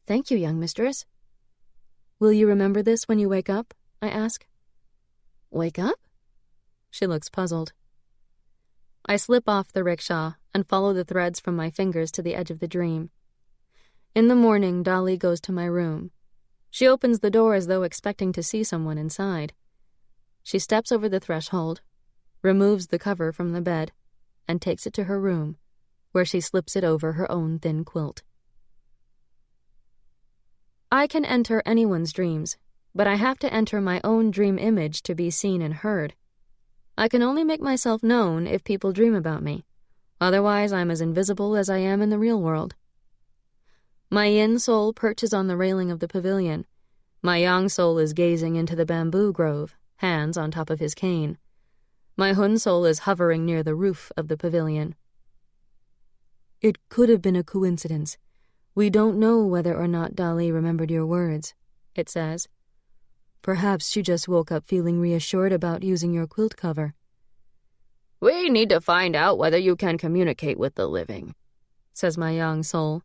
Thank you, young mistress. Will you remember this when you wake up? I ask. Wake up? She looks puzzled. I slip off the rickshaw and follow the threads from my fingers to the edge of the dream. In the morning, Dolly goes to my room. She opens the door as though expecting to see someone inside. She steps over the threshold, removes the cover from the bed, and takes it to her room, where she slips it over her own thin quilt. I can enter anyone's dreams, but I have to enter my own dream image to be seen and heard. I can only make myself known if people dream about me. Otherwise, I'm as invisible as I am in the real world. My yin soul perches on the railing of the pavilion. My yang soul is gazing into the bamboo grove, hands on top of his cane. My hun soul is hovering near the roof of the pavilion. It could have been a coincidence. We don't know whether or not Dolly remembered your words, it says. Perhaps she just woke up feeling reassured about using your quilt cover. We need to find out whether you can communicate with the living, says my yang soul,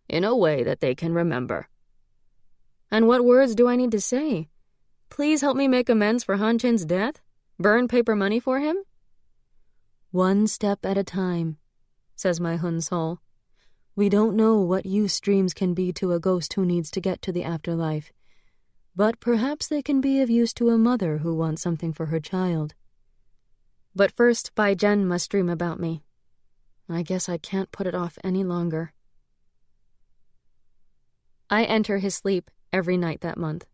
in a way that they can remember. And what words do I need to say? Please help me make amends for Han Chin's death? Burn paper money for him? One step at a time, says my hun soul. We don't know what use dreams can be to a ghost who needs to get to the afterlife, but perhaps they can be of use to a mother who wants something for her child. But first, Bai Zhen must dream about me. I guess I can't put it off any longer. I enter his sleep every night that month.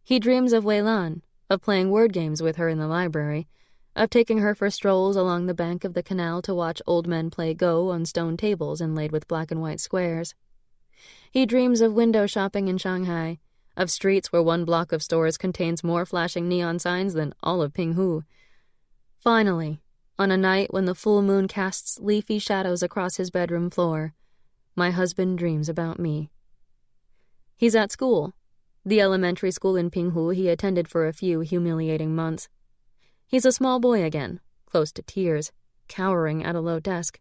He dreams of Wei Lan, of playing word games with her in the library, of taking her for strolls along the bank of the canal to watch old men play Go on stone tables inlaid with black and white squares. He dreams of window shopping in Shanghai, of streets where one block of stores contains more flashing neon signs than all of Pinghu. Finally, on a night when the full moon casts leafy shadows across his bedroom floor, my husband dreams about me. He's at school, the elementary school in Pinghu he attended for a few humiliating months. He's a small boy again, close to tears, cowering at a low desk.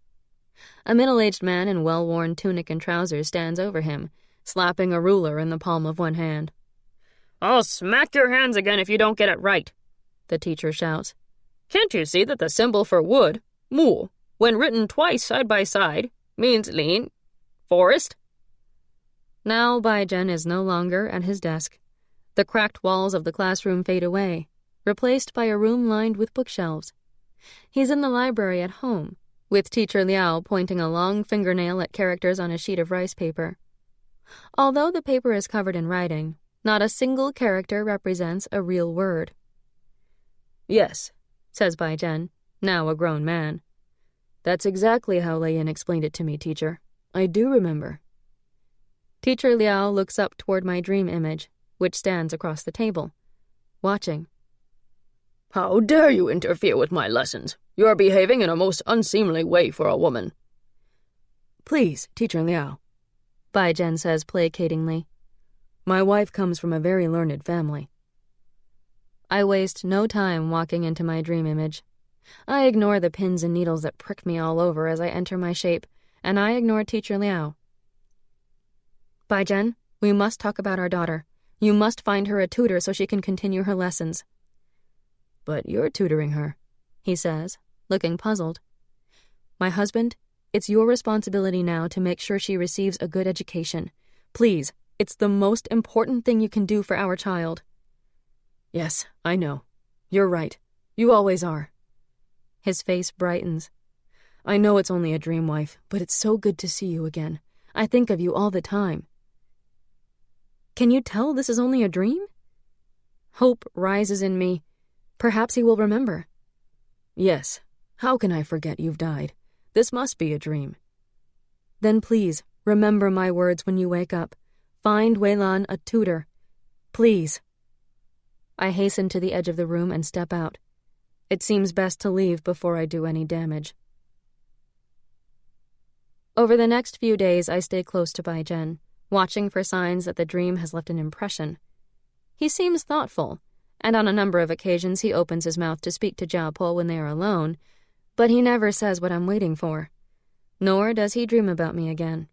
A middle-aged man in well-worn tunic and trousers stands over him, slapping a ruler in the palm of one hand. I'll smack your hands again if you don't get it right, the teacher shouts. Can't you see that the symbol for wood, mu, when written twice side by side, means lean, forest? Now Bai Zhen is no longer at his desk. The cracked walls of the classroom fade away, replaced by a room lined with bookshelves. He's in the library at home, with Teacher Liao pointing a long fingernail at characters on a sheet of rice paper. Although the paper is covered in writing, not a single character represents a real word. Yes, says Bai Zhen, now a grown man. That's exactly how Lei Yin explained it to me, teacher. I do remember. Teacher Liao looks up toward my dream image, which stands across the table, watching. How dare you interfere with my lessons? You are behaving in a most unseemly way for a woman. Please, Teacher Liao, Bai Zhen says placatingly. My wife comes from a very learned family. I waste no time walking into my dream image. I ignore the pins and needles that prick me all over as I enter my shape, and I ignore Teacher Liao. Bai Zhen, we must talk about our daughter. You must find her a tutor so she can continue her lessons. But you're tutoring her, he says, looking puzzled. My husband, it's your responsibility now to make sure she receives a good education. Please, it's the most important thing you can do for our child. Yes, I know. You're right. You always are. His face brightens. I know it's only a dream, wife, but it's so good to see you again. I think of you all the time. Can you tell this is only a dream? Hope rises in me. Perhaps he will remember. Yes. How can I forget you've died? This must be a dream. Then please, remember my words when you wake up. Find Wei Lan a tutor. Please. I hasten to the edge of the room and step out. It seems best to leave before I do any damage. Over the next few days, I stay close to Bai Zhen, watching for signs that the dream has left an impression. He seems thoughtful, and on a number of occasions he opens his mouth to speak to Jiao Po when they are alone, but he never says what I'm waiting for, nor does he dream about me again.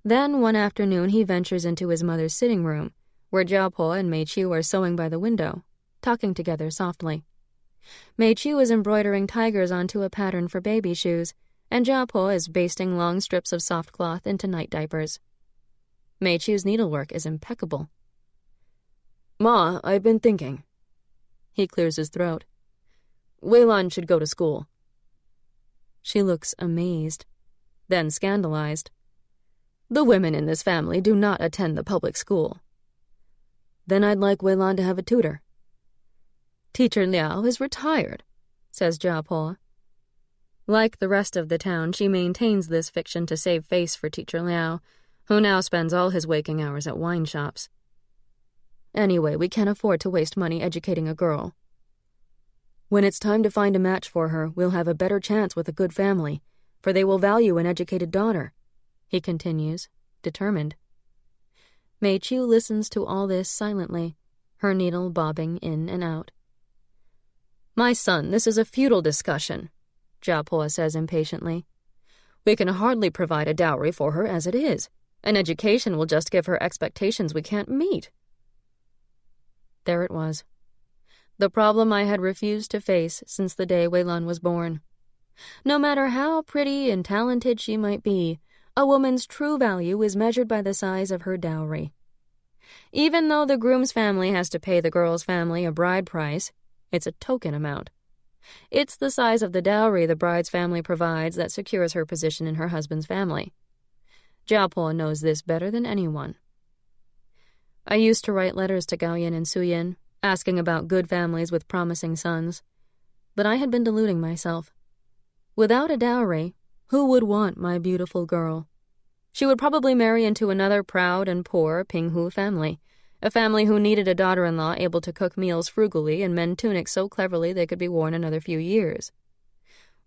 Then one afternoon he ventures into his mother's sitting room, where Jiao Po and Mei Qiu are sewing by the window, talking together softly. Mei Qiu is embroidering tigers onto a pattern for baby shoes, and Jiao Po is basting long strips of soft cloth into night diapers. Mei Qiu's needlework is impeccable. "Ma, I've been thinking." He clears his throat. "Weilan should go to school." She looks amazed, then scandalized. "The women in this family do not attend the public school." "Then I'd like Weilan to have a tutor." "Teacher Liao is retired," says Jiao Po. Like the rest of the town, she maintains this fiction to save face for Teacher Liao, who now spends all his waking hours at wine shops. "Anyway, we can't afford to waste money educating a girl. When it's time to find a match for her, we'll have a better chance with a good family, for they will value an educated daughter," he continues, determined. Mei Qiu listens to all this silently, her needle bobbing in and out. "My son, this is a futile discussion," Jiao Po says impatiently. "We can hardly provide a dowry for her as it is. An education will just give her expectations we can't meet." There it was. The problem I had refused to face since the day Weilan was born. No matter how pretty and talented she might be, a woman's true value is measured by the size of her dowry. Even though the groom's family has to pay the girl's family a bride price, it's a token amount. It's the size of the dowry the bride's family provides that secures her position in her husband's family. Jiao Po knows this better than anyone. I used to write letters to Gaoyan and Suyin, asking about good families with promising sons, but I had been deluding myself. Without a dowry, who would want my beautiful girl? She would probably marry into another proud and poor Pinghu family, a family who needed a daughter-in-law able to cook meals frugally and mend tunics so cleverly they could be worn another few years.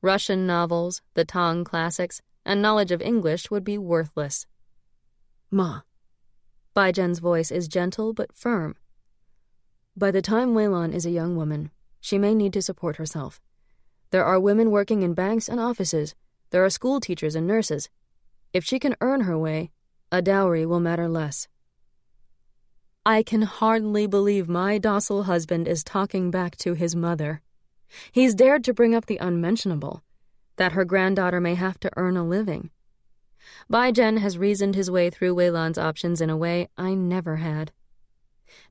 Russian novels, the Tang classics, and knowledge of English would be worthless. "Ma." Bai Zhen's voice is gentle but firm. "By the time Weilan is a young woman, she may need to support herself. There are women working in banks and offices. There are school teachers and nurses. If she can earn her way, a dowry will matter less." I can hardly believe my docile husband is talking back to his mother. He's dared to bring up the unmentionable, that her granddaughter may have to earn a living. Bai Zhen has reasoned his way through Weilan's options in a way I never had.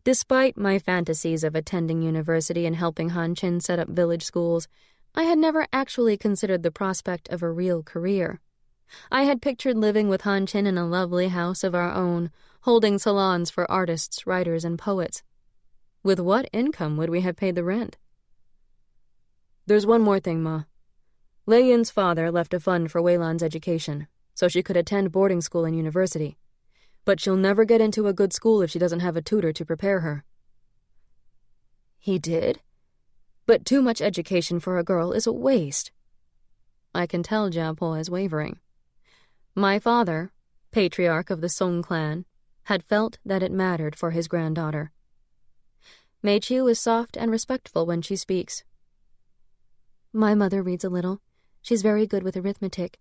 Despite my fantasies of attending university and helping Han Qin set up village schools, I had never actually considered the prospect of a real career. I had pictured living with Han Qin in a lovely house of our own, holding salons for artists, writers, and poets. With what income would we have paid the rent? "There's one more thing, Ma. Lei Yin's father left a fund for Weilan's education, so she could attend boarding school and university. But she'll never get into a good school if she doesn't have a tutor to prepare her." "He did? But too much education for a girl is a waste." I can tell Jiao Po is wavering. My father, patriarch of the Song clan, had felt that it mattered for his granddaughter. Mei Qiu is soft and respectful when she speaks. "My mother reads a little. She's very good with arithmetic.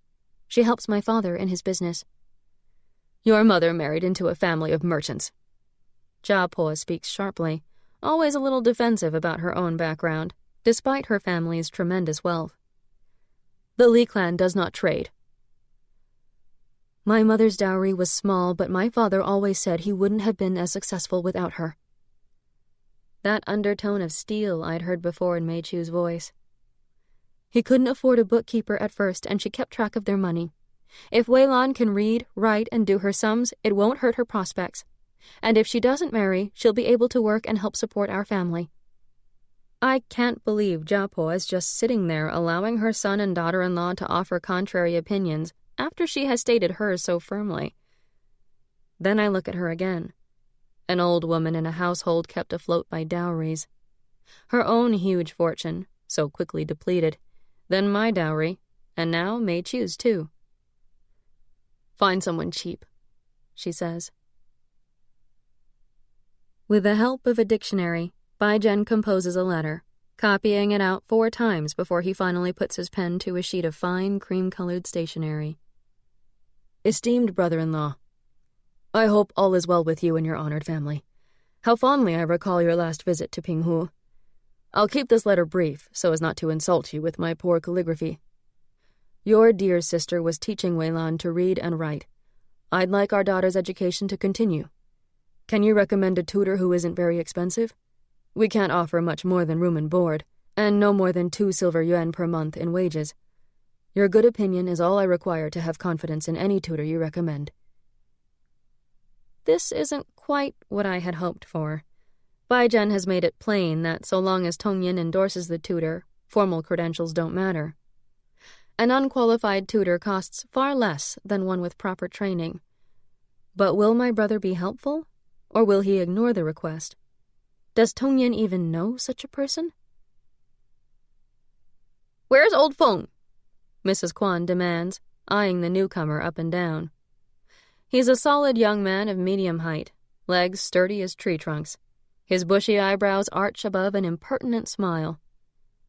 She helps my father in his business." "Your mother married into a family of merchants." Jiao Po speaks sharply, always a little defensive about her own background, despite her family's tremendous wealth. "The Li clan does not trade." "My mother's dowry was small, but my father always said he wouldn't have been as successful without her." That undertone of steel I'd heard before in Mei Qiu's voice. "He couldn't afford a bookkeeper at first, and she kept track of their money. If Weilan can read, write, and do her sums, it won't hurt her prospects. And if she doesn't marry, she'll be able to work and help support our family." I can't believe Jiao Po is just sitting there allowing her son and daughter-in-law to offer contrary opinions after she has stated hers so firmly. Then I look at her again. an old woman in a household kept afloat by dowries. Her own huge fortune, so quickly depleted, then my dowry, and now may choose too. "Find someone cheap," she says. With the help of a dictionary, Baijian composes a letter, copying it out 4 times before he finally puts his pen to a sheet of fine cream-colored stationery. "Esteemed brother-in-law, I hope all is well with you and your honored family. How fondly I recall your last visit to Pinghu. I'll keep this letter brief so as not to insult you with my poor calligraphy. Your dear sister was teaching Weilan to read and write. I'd like our daughter's education to continue. Can you recommend a tutor who isn't very expensive? We can't offer much more than room and board, and no more than 2 silver yuan per month in wages. Your good opinion is all I require to have confidence in any tutor you recommend." This isn't quite what I had hoped for. Baijian has made it plain that so long as Tongyin endorses the tutor, formal credentials don't matter. An unqualified tutor costs far less than one with proper training. But will my brother be helpful, or will he ignore the request? Does Tongyin even know such a person? "Where's old Feng?" Mrs. Kwan demands, eyeing the newcomer up and down. He's a solid young man of medium height, legs sturdy as tree trunks. His bushy eyebrows arch above an impertinent smile.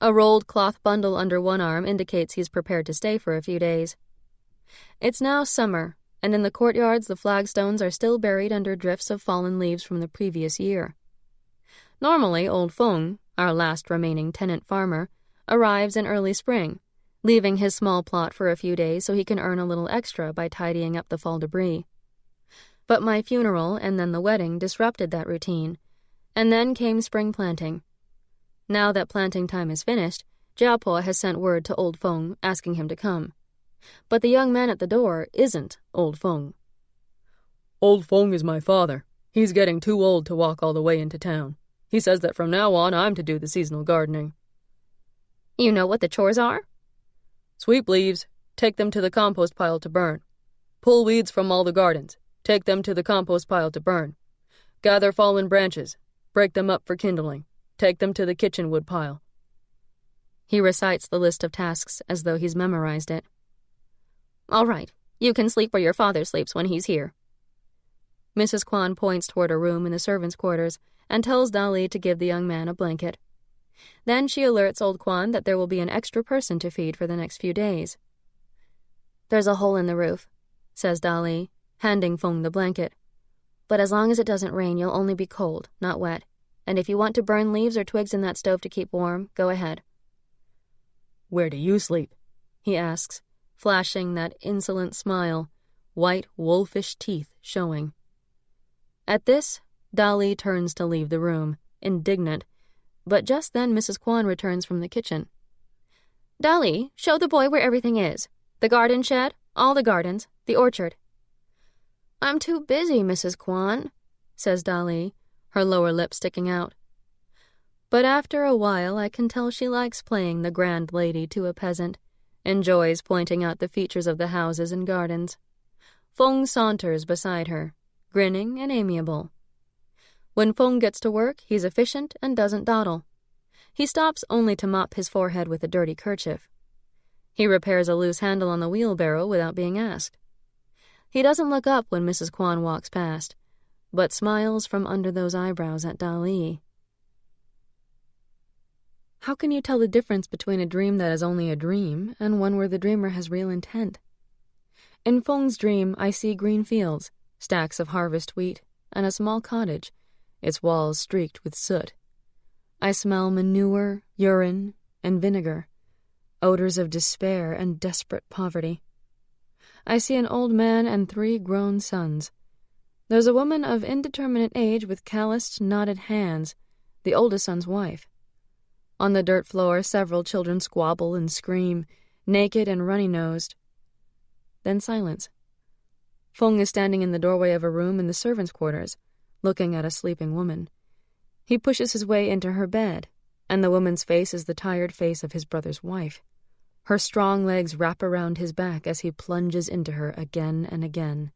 A rolled cloth bundle under one arm indicates he's prepared to stay for a few days. It's now summer, and in the courtyards the flagstones are still buried under drifts of fallen leaves from the previous year. Normally, old Feng, our last remaining tenant farmer, arrives in early spring, leaving his small plot for a few days so he can earn a little extra by tidying up the fall debris. But my funeral and then the wedding disrupted that routine, and then came spring planting. Now that planting time is finished, Jiapo has sent word to old Feng asking him to come. But the young man at the door isn't old Feng. "Old Feng is my father. He's getting too old to walk all the way into town. He says that from now on I'm to do the seasonal gardening." "You know what the chores are?" "Sweep leaves, take them to the compost pile to burn. Pull weeds from all the gardens, take them to the compost pile to burn. Gather fallen branches, break them up for kindling, take them to the kitchen wood pile." He recites the list of tasks as though he's memorized it. "All right, you can sleep where your father sleeps when he's here." Mrs. Kwan points toward a room in the servants' quarters and tells Dali to give the young man a blanket. Then she alerts old Kwan that there will be an extra person to feed for the next few days. "There's a hole in the roof," says Dali, handing Feng the blanket. "But as long as it doesn't rain, you'll only be cold, not wet. And if you want to burn leaves or twigs in that stove to keep warm, go ahead." "Where do you sleep?" he asks, flashing that insolent smile, white wolfish teeth showing. At this, Dali turns to leave the room, indignant, but just then Mrs. Kwan returns from the kitchen. "Dali, show the boy where everything is. The garden shed, all the gardens, the orchard." "I'm too busy, Mrs. Kwan," says Dali, her lower lip sticking out. But after a while I can tell she likes playing the grand lady to a peasant, enjoys pointing out the features of the houses and gardens. Feng saunters beside her, grinning and amiable. When Feng gets to work, he's efficient and doesn't dawdle. He stops only to mop his forehead with a dirty kerchief. He repairs a loose handle on the wheelbarrow without being asked. He doesn't look up when Mrs. Kwan walks past, but smiles from under those eyebrows at Dali. How can you tell the difference between a dream that is only a dream and one where the dreamer has real intent? In Feng's dream, I see green fields, stacks of harvest wheat, and a small cottage, its walls streaked with soot. I smell manure, urine, and vinegar, odors of despair and desperate poverty. I see an old man and 3 grown sons. There's a woman of indeterminate age with calloused, knotted hands, the oldest son's wife. On the dirt floor, several children squabble and scream, naked and runny-nosed. Then silence. Feng is standing in the doorway of a room in the servants' quarters, looking at a sleeping woman. He pushes his way into her bed, and the woman's face is the tired face of his brother's wife. Her strong legs wrap around his back as he plunges into her again and again.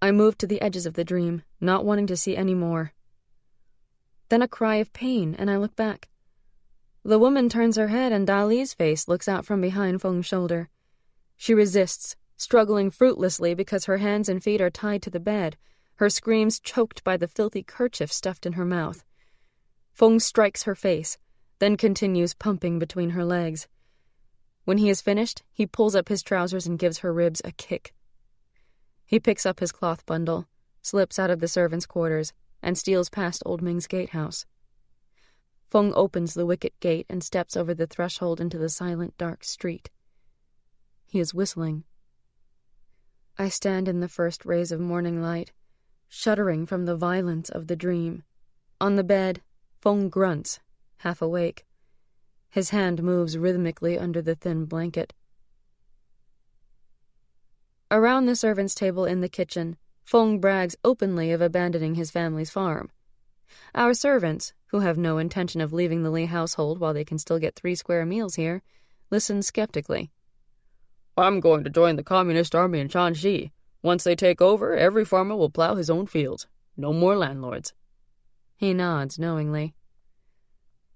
I moved to the edges of the dream, not wanting to see any more. Then a cry of pain, and I look back. The woman turns her head, and Dali's face looks out from behind Feng's shoulder. She resists, struggling fruitlessly because her hands and feet are tied to the bed, her screams choked by the filthy kerchief stuffed in her mouth. Feng strikes her face, then continues pumping between her legs. When he is finished, he pulls up his trousers and gives her ribs a kick. He picks up his cloth bundle, slips out of the servants' quarters, and steals past Old Ming's gatehouse. Feng opens the wicket gate and steps over the threshold into the silent, dark street. He is whistling. I stand in the first rays of morning light, shuddering from the violence of the dream. On the bed, Feng grunts, half awake. His hand moves rhythmically under the thin blanket. Around the servants' table in the kitchen, Feng brags openly of abandoning his family's farm. Our servants, who have no intention of leaving the Li household while they can still get 3 square meals here, listen skeptically. I'm going to join the Communist Army in Shanxi. Once they take over, every farmer will plow his own fields. No more landlords. He nods knowingly.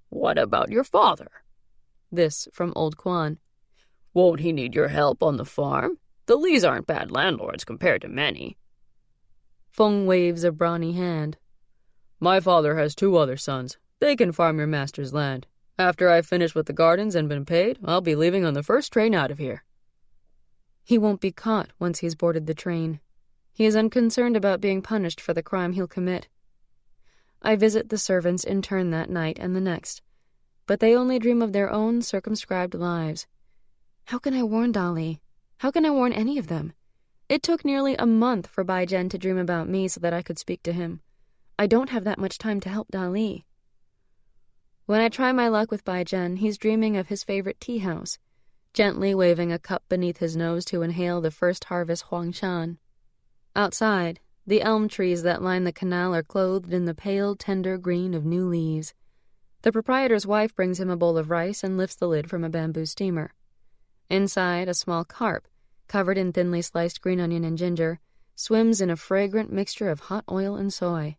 What about your father? This from Old Quan. Won't he need your help on the farm? The Lis aren't bad landlords compared to many. Feng waves a brawny hand. My father has 2 other sons. They can farm your master's land. After I've finished with the gardens and been paid, I'll be leaving on the first train out of here. He won't be caught once he's boarded the train. He is unconcerned about being punished for the crime he'll commit. I visit the servants in turn that night and the next, but they only dream of their own circumscribed lives. How can I warn Dali? How can I warn any of them? It took nearly a month for Bai Jen to dream about me so that I could speak to him. I don't have that much time to help Dali. When I try my luck with Bai Jen, he's dreaming of his favorite tea house, gently waving a cup beneath his nose to inhale the first harvest huangshan. Outside, the elm trees that line the canal are clothed in the pale, tender green of new leaves. The proprietor's wife brings him a bowl of rice and lifts the lid from a bamboo steamer. Inside, a small carp, covered in thinly sliced green onion and ginger, swims in a fragrant mixture of hot oil and soy.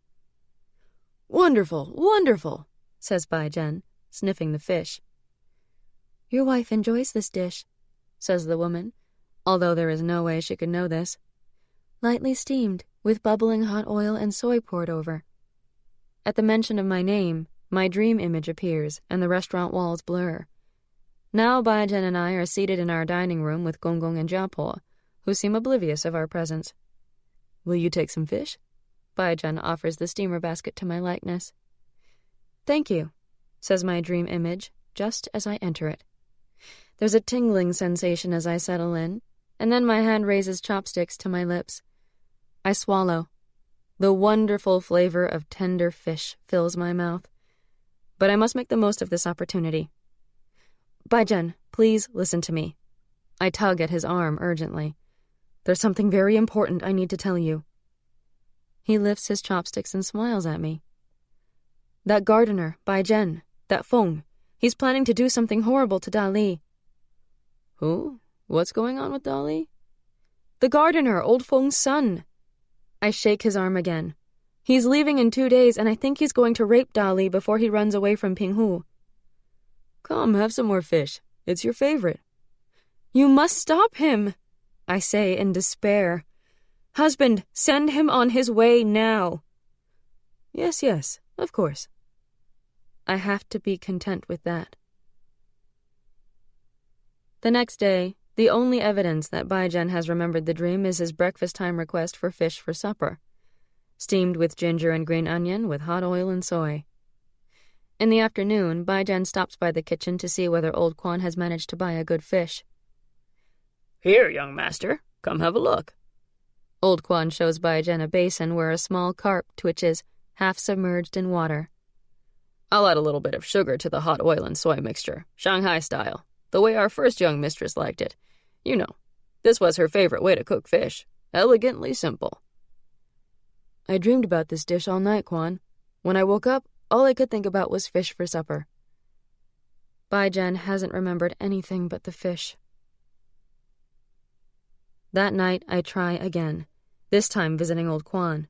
Wonderful, wonderful, says Bai Jen, sniffing the fish. Your wife enjoys this dish, says the woman, although there is no way she could know this. Lightly steamed, with bubbling hot oil and soy poured over. At the mention of my name, my dream image appears, and the restaurant walls blur. Now Bai Jen and I are seated in our dining room with Gong Gong and Jiapo, who seem oblivious of our presence. Will you take some fish? Bai Jen offers the steamer basket to my likeness. Thank you, says my dream image, just as I enter it. There's a tingling sensation as I settle in, and then my hand raises chopsticks to my lips. I swallow. The wonderful flavor of tender fish fills my mouth. But I must make the most of this opportunity. Bai Jen, please listen to me. I tug at his arm urgently. There's something very important I need to tell you. He lifts his chopsticks and smiles at me. That gardener, Bai Jen, that Feng, he's planning to do something horrible to Dali. Who? What's going on with Dali? The gardener, old Feng's son. I shake his arm again. He's leaving in 2 days, and I think he's going to rape Dali before he runs away from Pinghu. Come, have some more fish. It's your favorite. You must stop him, I say in despair. Husband, send him on his way now. Yes, of course. I have to be content with that. The next day, the only evidence that Bai Jen has remembered the dream is his breakfast-time request for fish for supper, steamed with ginger and green onion with hot oil and soy. In the afternoon, Bai Jen stops by the kitchen to see whether Old Quan has managed to buy a good fish. Here, young master, come have a look. Old Quan shows Bai Jen a basin where a small carp twitches, half submerged in water. I'll add a little bit of sugar to the hot oil and soy mixture, Shanghai style, the way our first young mistress liked it. You know, this was her favorite way to cook fish, elegantly simple. I dreamed about this dish all night, Quan. When I woke up, all I could think about was fish for supper. Bai Jen hasn't remembered anything but the fish. That night, I try again, this time visiting old Quan.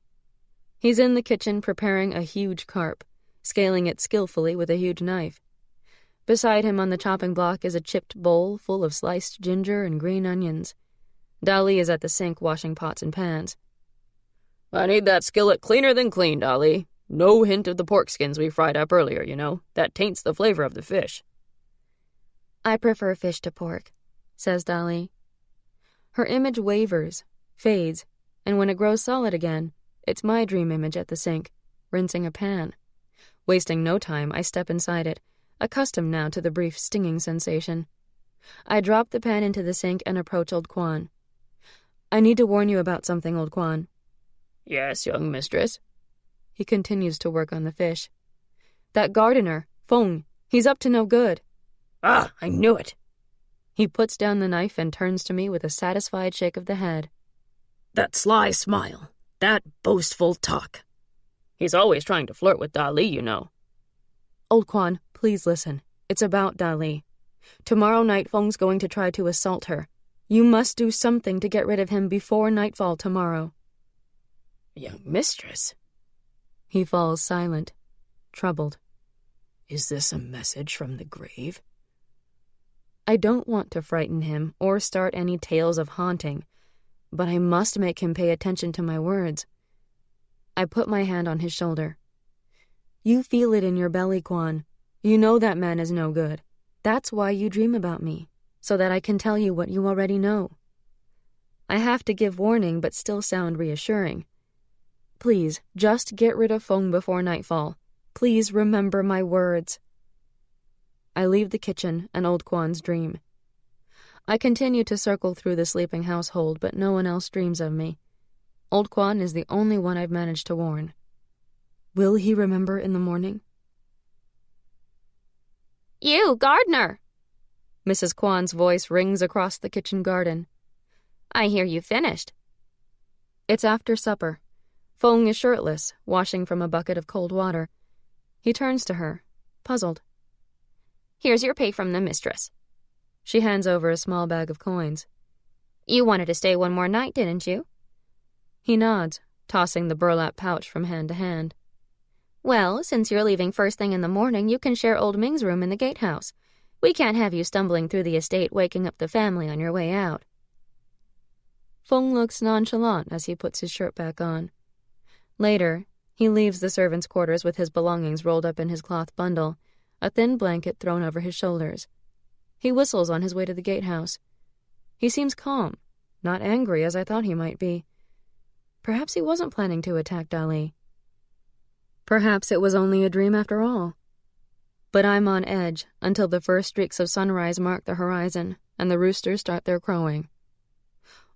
He's in the kitchen preparing a huge carp, scaling it skillfully with a huge knife. Beside him on the chopping block is a chipped bowl full of sliced ginger and green onions. Dali is at the sink washing pots and pans. I need that skillet cleaner than clean, Dali. No hint of the pork skins we fried up earlier, you know. That taints the flavor of the fish. I prefer fish to pork, says Dali. Her image wavers, fades, and when it grows solid again, it's my dream image at the sink, rinsing a pan. Wasting no time, I step inside it, accustomed now to the brief stinging sensation. I drop the pan into the sink and approach old Quan. I need to warn you about something, old Quan. Yes, young mistress. He continues to work on the fish. That gardener, Feng, he's up to no good. Ah, I knew it. He puts down the knife and turns to me with a satisfied shake of the head. That sly smile. That boastful talk. He's always trying to flirt with Dali, you know. Old Quan, please listen. It's about Dali. Tomorrow night Feng's going to try to assault her. You must do something to get rid of him before nightfall tomorrow. Young mistress. He falls silent, troubled. Is this a message from the grave? I don't want to frighten him or start any tales of haunting, but I must make him pay attention to my words. I put my hand on his shoulder. You feel it in your belly, Quan. You know that man is no good. That's why you dream about me, so that I can tell you what you already know. I have to give warning but still sound reassuring. Please, just get rid of Feng before nightfall. Please remember my words. I leave the kitchen and old Quan's dream. I continue to circle through the sleeping household, but no one else dreams of me. Old Quan is the only one I've managed to warn. Will he remember in the morning? You, gardener! Mrs. Quan's voice rings across the kitchen garden. I hear you finished. It's after supper. Feng is shirtless, washing from a bucket of cold water. He turns to her, puzzled. Here's your pay from the mistress. She hands over a small bag of coins. You wanted to stay one more night, didn't you? He nods, tossing the burlap pouch from hand to hand. Well, since you're leaving first thing in the morning, you can share old Ming's room in the gatehouse. We can't have you stumbling through the estate waking up the family on your way out. Feng looks nonchalant as he puts his shirt back on. Later, he leaves the servants' quarters with his belongings rolled up in his cloth bundle, a thin blanket thrown over his shoulders. He whistles on his way to the gatehouse. He seems calm, not angry as I thought he might be. Perhaps he wasn't planning to attack Dali. Perhaps it was only a dream after all. But I'm on edge until the first streaks of sunrise mark the horizon and the roosters start their crowing.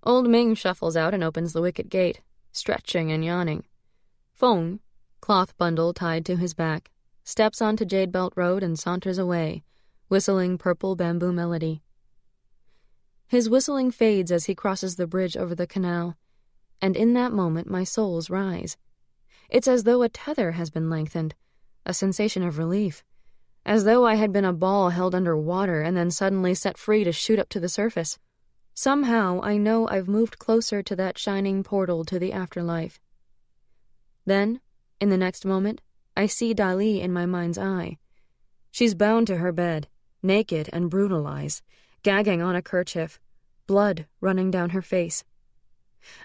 Old Ming shuffles out and opens the wicket gate, stretching and yawning. Feng, cloth bundle tied to his back, steps onto Jade Belt Road and saunters away, whistling Purple Bamboo Melody. His whistling fades as he crosses the bridge over the canal, and in that moment my soles rise. It's as though a tether has been lengthened, a sensation of relief, as though I had been a ball held under water and then suddenly set free to shoot up to the surface. Somehow I know I've moved closer to that shining portal to the afterlife. Then, in the next moment, I see Dali in my mind's eye. She's bound to her bed, naked and brutalized, gagging on a kerchief, blood running down her face.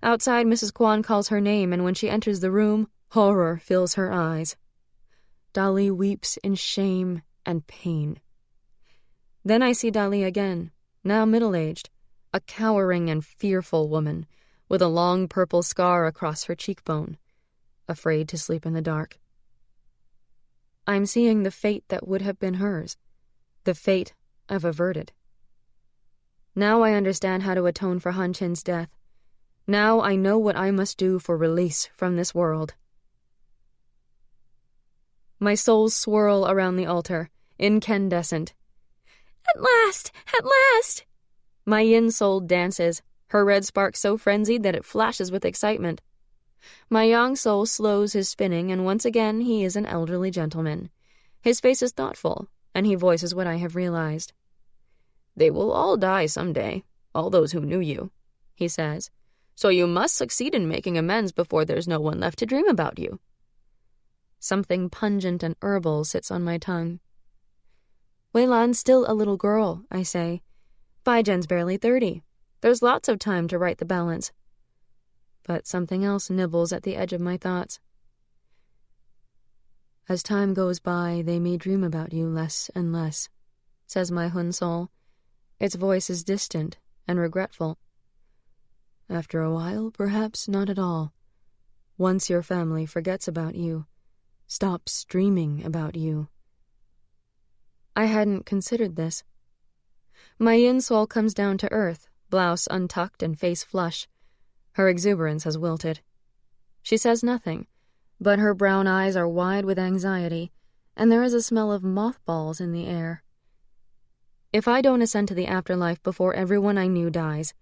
Outside, Mrs. Quan calls her name, and when she enters the room, horror fills her eyes. Dali weeps in shame and pain. Then I see Dali again, now middle-aged, a cowering and fearful woman, with a long purple scar across her cheekbone, afraid to sleep in the dark. I'm seeing the fate that would have been hers, the fate I've averted. Now I understand how to atone for Han Chin's death. Now I know what I must do for release from this world. My souls swirl around the altar, incandescent. At last! At last! My yin soul dances, her red spark so frenzied that it flashes with excitement. My yang soul slows his spinning, and once again he is an elderly gentleman. His face is thoughtful, and he voices what I have realized. They will all die someday, all those who knew you, he says. So you must succeed in making amends before there's no one left to dream about you. Something pungent and herbal sits on my tongue. Weilan's still a little girl, I say. Baijian's barely 30. There's lots of time to right the balance. But something else nibbles at the edge of my thoughts. As time goes by, they may dream about you less and less, says my Hun soul. Its voice is distant and regretful. After a while, perhaps not at all. Once your family forgets about you, stops dreaming about you. I hadn't considered this. My yin soul comes down to earth, blouse untucked and face flush. Her exuberance has wilted. She says nothing, but her brown eyes are wide with anxiety, and there is a smell of mothballs in the air. If I don't ascend to the afterlife before everyone I knew dies,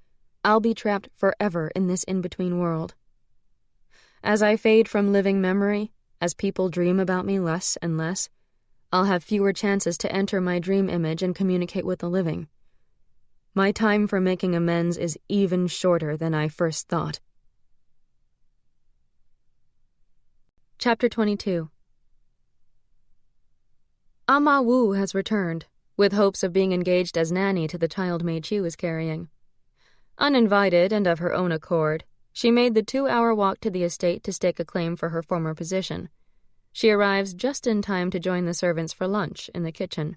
I'll be trapped forever in this in-between world. As I fade from living memory, as people dream about me less and less, I'll have fewer chances to enter my dream image and communicate with the living. My time for making amends is even shorter than I first thought. Chapter 22. Ama Wu has returned, with hopes of being engaged as nanny to the child Mei Chu is carrying. Uninvited and of her own accord, she made the 2-hour walk to the estate to stake a claim for her former position. She arrives just in time to join the servants for lunch in the kitchen.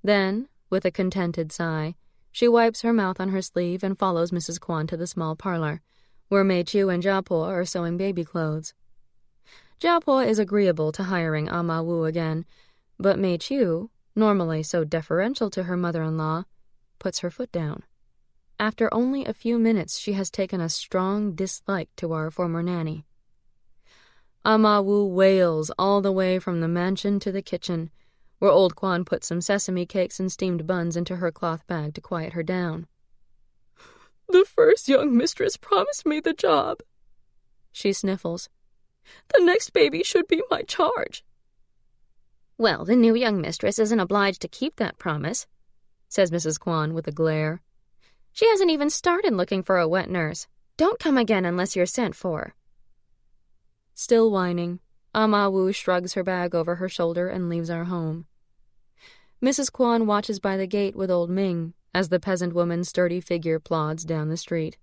Then, with a contented sigh, she wipes her mouth on her sleeve and follows Mrs. Kwan to the small parlor, where Mei Chu and Jiapo are sewing baby clothes. Jiapo is agreeable to hiring Ama Wu again, but Mei Chu, normally so deferential to her mother-in-law, puts her foot down. After only a few minutes, she has taken a strong dislike to our former nanny. Ama Wu wails all the way from the mansion to the kitchen, where old Kwan put some sesame cakes and steamed buns into her cloth bag to quiet her down. "The first young mistress promised me the job," she sniffles. "The next baby should be my charge." "Well, the new young mistress isn't obliged to keep that promise," says Mrs. Kwan with a glare. "She hasn't even started looking for a wet nurse. Don't come again unless you're sent for." Still whining, Ama Wu shrugs her bag over her shoulder and leaves our home. Mrs. Kwan watches by the gate with old Ming as the peasant woman's sturdy figure plods down the street.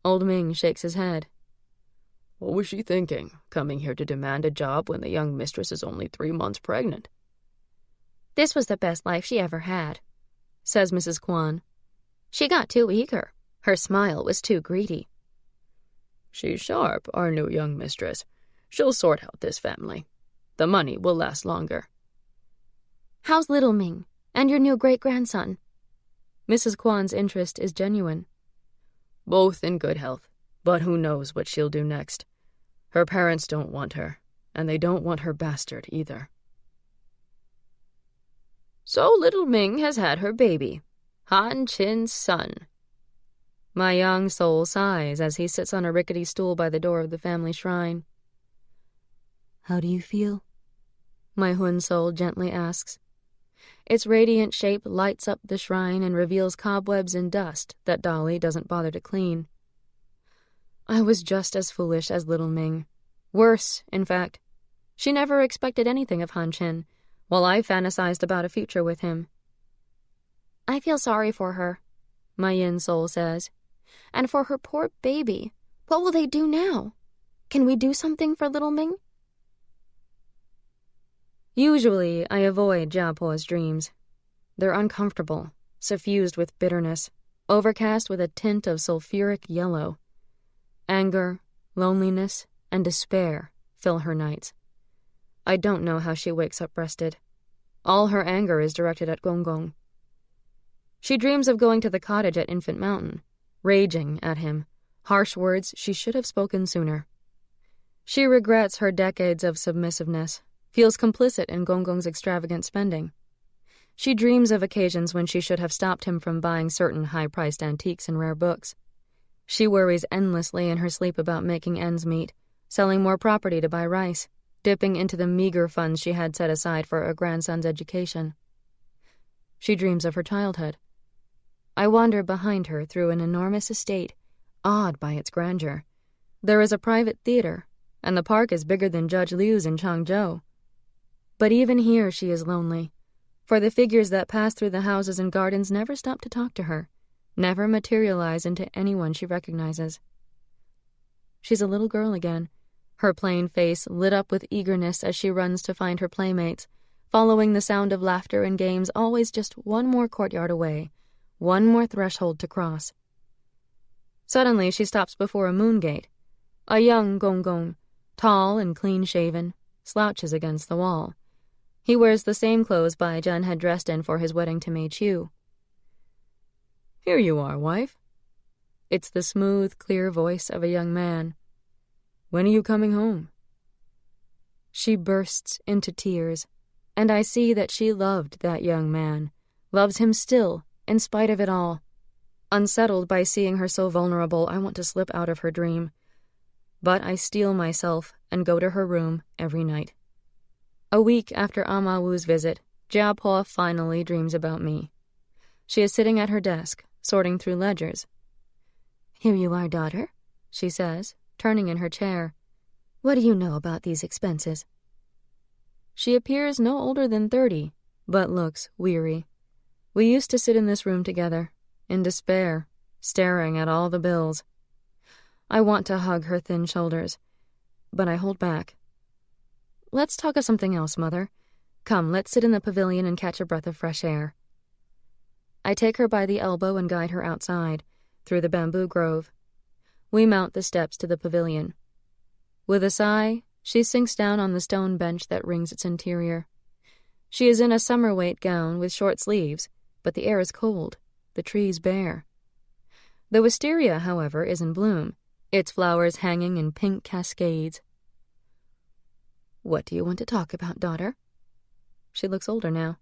Old Ming shakes his head. "What was she thinking, coming here to demand a job when the young mistress is only 3 months pregnant?" "This was the best life she ever had," says Mrs. Kwan. "She got too eager. Her smile was too greedy." "She's sharp, our new young mistress. She'll sort out this family. The money will last longer." "How's little Ming, and your new great-grandson?" Mrs. Kwan's interest is genuine. "Both in good health, but who knows what she'll do next. Her parents don't want her, and they don't want her bastard either." "So little Ming has had her baby, Han Qin's son." My young soul sighs as he sits on a rickety stool by the door of the family shrine. "How do you feel?" my Hun soul gently asks. Its radiant shape lights up the shrine and reveals cobwebs and dust that Dolly doesn't bother to clean. I was just as foolish as little Ming. Worse, in fact. She never expected anything of Han Qin, while I fantasized about a future with him. "I feel sorry for her," my yin soul says. "And for her poor baby. What will they do now? Can we do something for little Ming?" Usually, I avoid Jiapo's dreams. They're uncomfortable, suffused with bitterness, overcast with a tint of sulfuric yellow. Anger, loneliness, and despair fill her nights. I don't know how she wakes up rested. All her anger is directed at Gonggong. She dreams of going to the cottage at Infant Mountain, raging at him, harsh words she should have spoken sooner. She regrets her decades of submissiveness, feels complicit in Gonggong's extravagant spending. She dreams of occasions when she should have stopped him from buying certain high-priced antiques and rare books. She worries endlessly in her sleep about making ends meet, selling more property to buy rice, dipping into the meager funds she had set aside for her grandson's education. She dreams of her childhood. I wander behind her through an enormous estate, awed by its grandeur. There is a private theater, and the park is bigger than Judge Liu's in Changzhou. But even here she is lonely, for the figures that pass through the houses and gardens never stop to talk to her, never materialize into anyone she recognizes. She's a little girl again, her plain face lit up with eagerness as she runs to find her playmates, following the sound of laughter and games, always just one more courtyard away, one more threshold to cross. Suddenly she stops before a moon gate. A young Gong, tall and clean-shaven, slouches against the wall. He wears the same clothes Bai Zhen had dressed in for his wedding to Mei Qiu. "Here you are, wife." It's the smooth, clear voice of a young man. "When are you coming home?" She bursts into tears, and I see that she loved that young man, loves him still, in spite of it all. Unsettled by seeing her so vulnerable, I want to slip out of her dream. But I steel myself and go to her room every night. A week after Ama Wu's visit, Jia Po finally dreams about me. She is sitting at her desk, sorting through ledgers. "Here you are, daughter," she says, turning in her chair. "What do you know about these expenses?" She appears no older than 30, but looks weary. We used to sit in this room together, in despair, staring at all the bills. I want to hug her thin shoulders, but I hold back. "Let's talk of something else, Mother. Come, let's sit in the pavilion and catch a breath of fresh air." I take her by the elbow and guide her outside, through the bamboo grove. We mount the steps to the pavilion. With a sigh, she sinks down on the stone bench that rings its interior. She is in a summer-weight gown with short sleeves, but the air is cold, the trees bare. The wisteria, however, is in bloom, its flowers hanging in pink cascades. "What do you want to talk about, daughter?" She looks older now.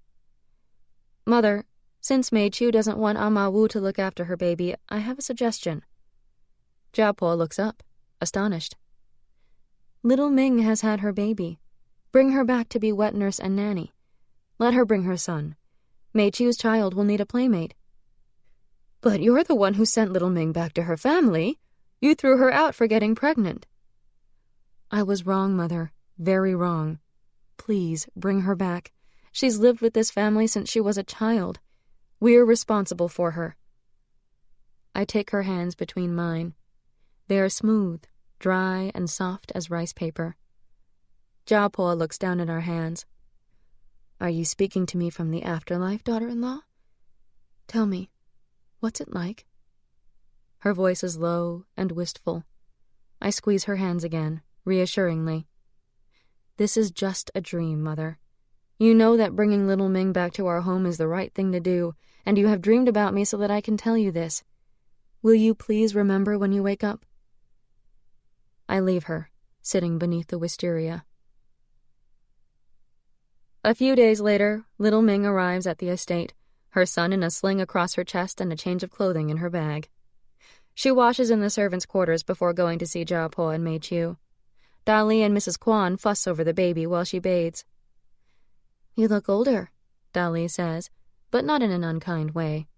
"Mother, since Mei Qiu doesn't want Ama Wu to look after her baby, I have a suggestion." Jia Po looks up, astonished. "Little Ming has had her baby. Bring her back to be wet nurse and nanny. Let her bring her son. Mei Qiu's child will need a playmate." "But you're the one who sent little Ming back to her family. You threw her out for getting pregnant." "I was wrong, Mother, very wrong. Please, bring her back. She's lived with this family since she was a child. We're responsible for her." I take her hands between mine. They are smooth, dry, and soft as rice paper. Jia Po looks down at our hands. "Are you speaking to me from the afterlife, daughter-in-law? Tell me, what's it like?" Her voice is low and wistful. I squeeze her hands again, reassuringly. "This is just a dream, Mother. You know that bringing little Ming back to our home is the right thing to do, and you have dreamed about me so that I can tell you this. Will you please remember when you wake up?" I leave her, sitting beneath the wisteria. A few days later, little Ming arrives at the estate, her son in a sling across her chest and a change of clothing in her bag. She washes in the servants' quarters before going to see Jia Po and Mei Qiu. Dali and Mrs. Quan fuss over the baby while she bathes. "You look older," Dali says, but not in an unkind way.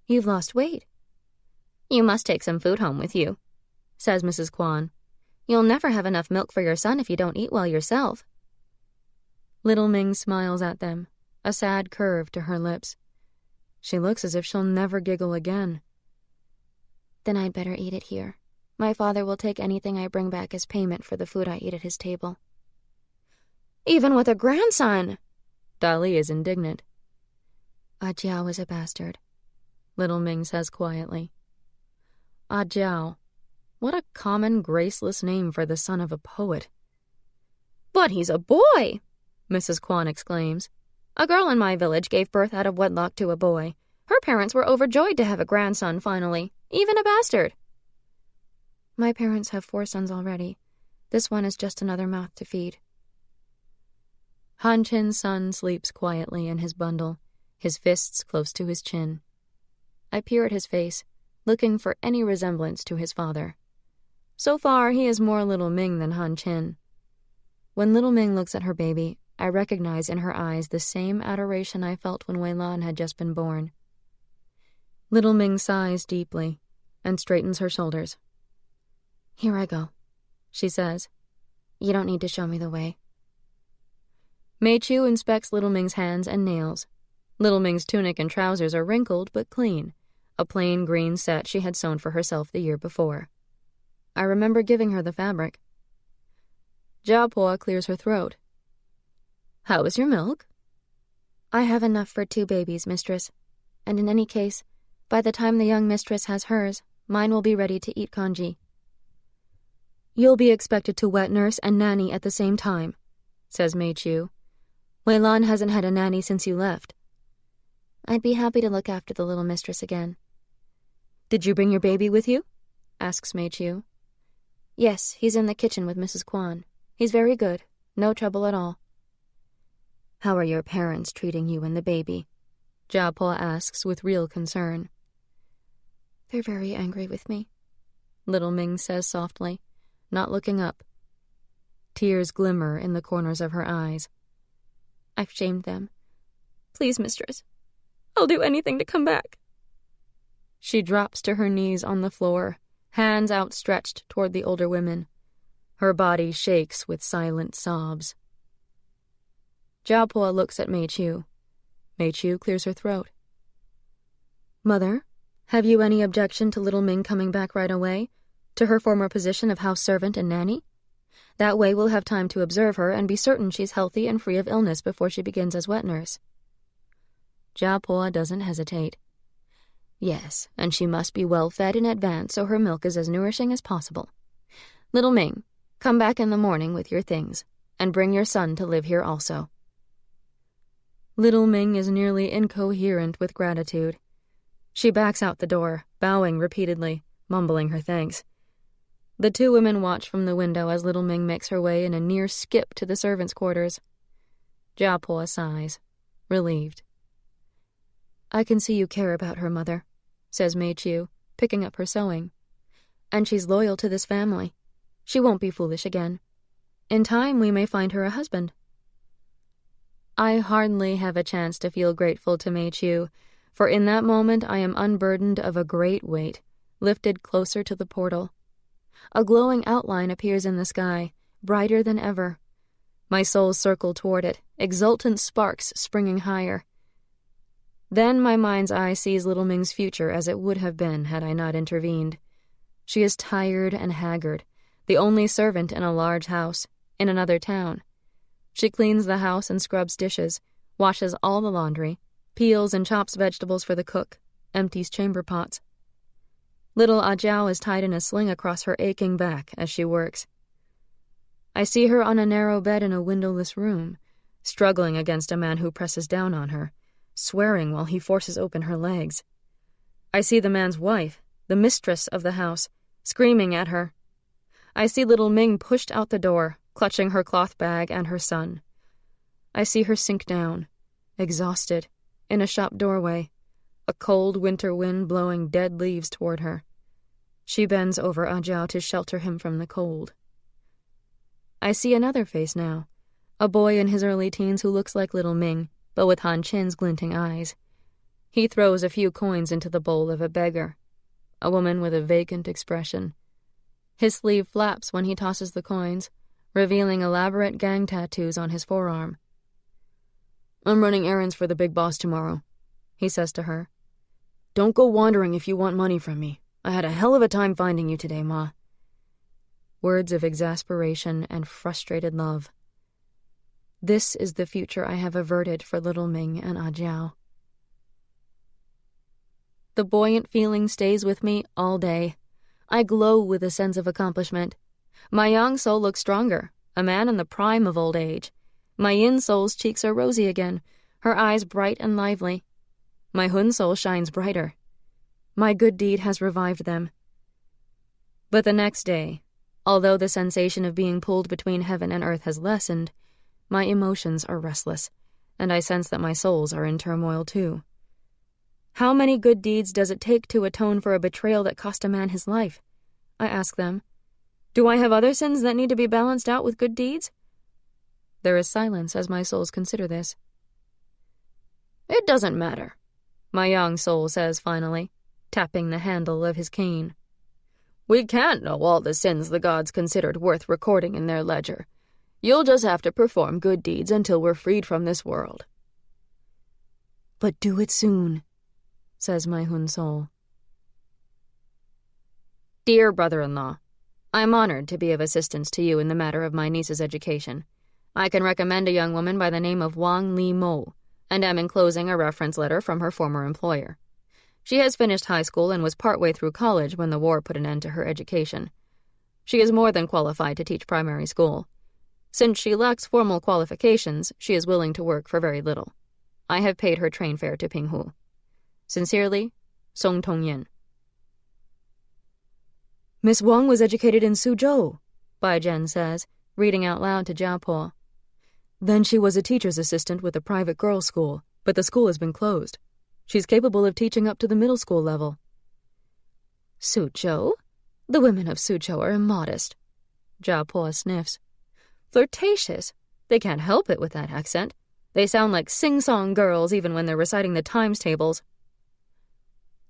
"You've lost weight." "You must take some food home with you," says Mrs. Quan. "You'll never have enough milk for your son if you don't eat well yourself." Little Ming smiles at them, a sad curve to her lips. She looks as if she'll never giggle again. "Then I'd better eat it here. My father will take anything I bring back as payment for the food I eat at his table." "Even with a grandson!" Dali is indignant. "Jiao is a bastard," little Ming says quietly. Jiao. What a common, graceless name for the son of a poet. "But he's a boy!" Mrs. Quan exclaims. "A girl in my village gave birth out of wedlock to a boy. Her parents were overjoyed to have a grandson finally, even a bastard." "My parents have 4 sons already. This one is just another mouth to feed." Han Chin's son sleeps quietly in his bundle, his fists close to his chin. I peer at his face, looking for any resemblance to his father. So far, he is more little Ming than Han Chin. When little Ming looks at her baby, I recognize in her eyes the same adoration I felt when Wei Lan had just been born. Little Ming sighs deeply, and straightens her shoulders. Here I go, she says. You don't need to show me the way. Mei Chu inspects Little Ming's hands and nails. Little Ming's tunic and trousers are wrinkled but clean, a plain green set she had sewn for herself the year before. I remember giving her the fabric. Jiapo clears her throat. How is your milk? I have enough for 2 babies, mistress. And in any case, by the time the young mistress has hers, mine will be ready to eat congee. You'll be expected to wet nurse and nanny at the same time, says Mei Chu. Wei Lan hasn't had a nanny since you left. I'd be happy to look after the little mistress again. Did you bring your baby with you? Asks Mei Chu. Yes, he's in the kitchen with Mrs. Kwan. He's very good. No trouble at all. How are your parents treating you and the baby? Jiapo asks with real concern. They're very angry with me, Little Ming says softly, not looking up. Tears glimmer in the corners of her eyes. I've shamed them. Please, mistress, I'll do anything to come back. She drops to her knees on the floor, hands outstretched toward the older women. Her body shakes with silent sobs. Jiapo looks at Mei Chu. Mei Chu clears her throat. Mother, have you any objection to Little Ming coming back right away, to her former position of house servant and nanny? That way we'll have time to observe her and be certain she's healthy and free of illness before she begins as wet nurse. Jiapo doesn't hesitate. Yes, and she must be well fed in advance so her milk is as nourishing as possible. Little Ming, come back in the morning with your things, and bring your son to live here also. Little Ming is nearly incoherent with gratitude. She backs out the door, bowing repeatedly, mumbling her thanks. The 2 women watch from the window as Little Ming makes her way in a near skip to the servants' quarters. Jiapo sighs, relieved. I can see you care about her, Mother, says Mei Chu, picking up her sewing. And she's loyal to this family. She won't be foolish again. In time, we may find her a husband. I hardly have a chance to feel grateful to Mei Chu, for in that moment I am unburdened of a great weight, lifted closer to the portal. A glowing outline appears in the sky, brighter than ever. My soul's circle toward it, exultant sparks springing higher. Then my mind's eye sees Little Ming's future as it would have been had I not intervened. She is tired and haggard, the only servant in a large house, in another town. She cleans the house and scrubs dishes, washes all the laundry, peels and chops vegetables for the cook, empties chamber pots. Little Ajiao is tied in a sling across her aching back as she works. I see her on a narrow bed in a windowless room, struggling against a man who presses down on her, swearing while he forces open her legs. I see the man's wife, the mistress of the house, screaming at her. I see Little Ming pushed out the door, clutching her cloth bag and her son. I see her sink down, exhausted, in a shop doorway, a cold winter wind blowing dead leaves toward her. She bends over Ajiao to shelter him from the cold. I see another face now, a boy in his early teens who looks like Little Ming, but with Han Chin's glinting eyes. He throws a few coins into the bowl of a beggar, a woman with a vacant expression. His sleeve flaps when he tosses the coins, revealing elaborate gang tattoos on his forearm. I'm running errands for the big boss tomorrow, he says to her. Don't go wandering if you want money from me. I had a hell of a time finding you today, Ma. Words of exasperation and frustrated love. This is the future I have averted for Little Ming and Ajiao. The buoyant feeling stays with me all day. I glow with a sense of accomplishment. My young soul looks stronger, a man in the prime of old age. My yin soul's cheeks are rosy again, her eyes bright and lively. My hun soul shines brighter. My good deed has revived them. But the next day, although the sensation of being pulled between heaven and earth has lessened, my emotions are restless, and I sense that my souls are in turmoil too. How many good deeds does it take to atone for a betrayal that cost a man his life? I ask them. Do I have other sins that need to be balanced out with good deeds? There is silence as my souls consider this. It doesn't matter, my young soul says finally. tapping the handle of his cane. "We can't know all the sins the gods considered worth recording in their ledger. You'll just have to perform good deeds until we're freed from this world." "But do it soon," says my Hun soul. Dear brother-in-law, I'm honored to be of assistance to you in the matter of my niece's education. I can recommend a young woman by the name of Wang Li Mo, and am enclosing a reference letter from her former employer. She has finished high school and was partway through college when the war put an end to her education. She is more than qualified to teach primary school. Since she lacks formal qualifications, she is willing to work for very little. I have paid her train fare to Pinghu. Sincerely, Song Tongyin. "Miss Wang was educated in Suzhou," Bai Zhen says, reading out loud to Jiapo. "Then she was a teacher's assistant with a private girls' school, but the school has been closed. She's capable of teaching up to the middle school level." "Suzhou? The women of Suzhou are immodest." Jiapo sniffs. "Flirtatious. They can't help it with that accent. They sound like sing-song girls even when they're reciting the times tables."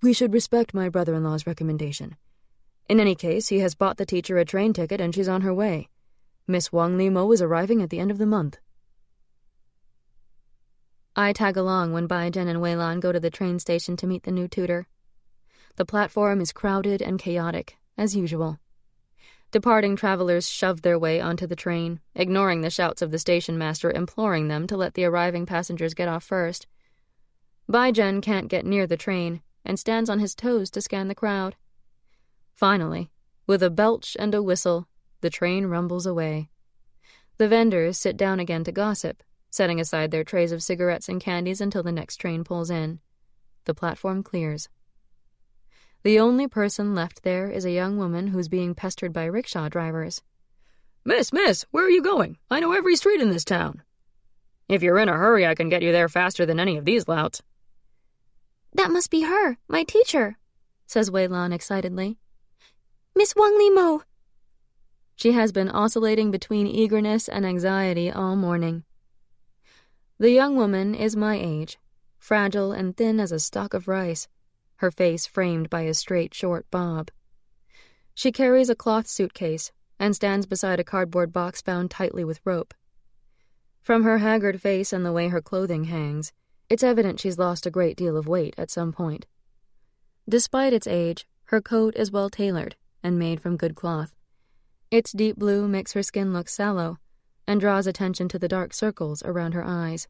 "We should respect my brother-in-law's recommendation. In any case, he has bought the teacher a train ticket and she's on her way. Miss Wang Li Mo is arriving at the end of the month." I tag along when Bai Zhen and Wei Lan go to the train station to meet the new tutor. The platform is crowded and chaotic, as usual. Departing travelers shove their way onto the train, ignoring the shouts of the station master imploring them to let the arriving passengers get off first. Bai Zhen can't get near the train and stands on his toes to scan the crowd. Finally, with a belch and a whistle, the train rumbles away. The vendors sit down again to gossip, setting aside their trays of cigarettes and candies until the next train pulls in. The platform clears. The only person left there is a young woman who's being pestered by rickshaw drivers. Miss, where are you going? I know every street in this town." "If you're in a hurry, I can get you there faster than any of these louts." "That must be her, my teacher," says Wei Lan excitedly. "Miss Wang Li Mo." She has been oscillating between eagerness and anxiety all morning. The young woman is my age, fragile and thin as a stalk of rice, her face framed by a straight, short bob. She carries a cloth suitcase and stands beside a cardboard box bound tightly with rope. From her haggard face and the way her clothing hangs, it's evident she's lost a great deal of weight at some point. Despite its age, her coat is well tailored and made from good cloth. Its deep blue makes her skin look sallow and draws attention to the dark circles around her eyes.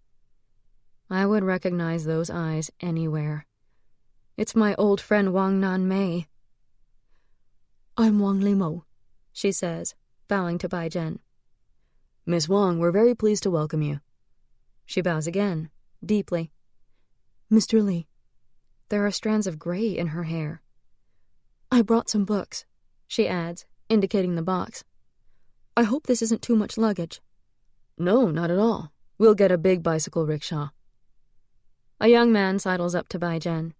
I would recognize those eyes anywhere. It's my old friend Wang Nanmei. "I'm Wang Li Mo," she says, bowing to Bai Zhen. "Miss Wang, we're very pleased to welcome you." She bows again, deeply. "Mr. Li." There are strands of gray in her hair. "I brought some books," she adds, indicating the box. "I hope this isn't too much luggage." "No, not at all. We'll get a big bicycle rickshaw." A young man sidles up to Bai Zhen.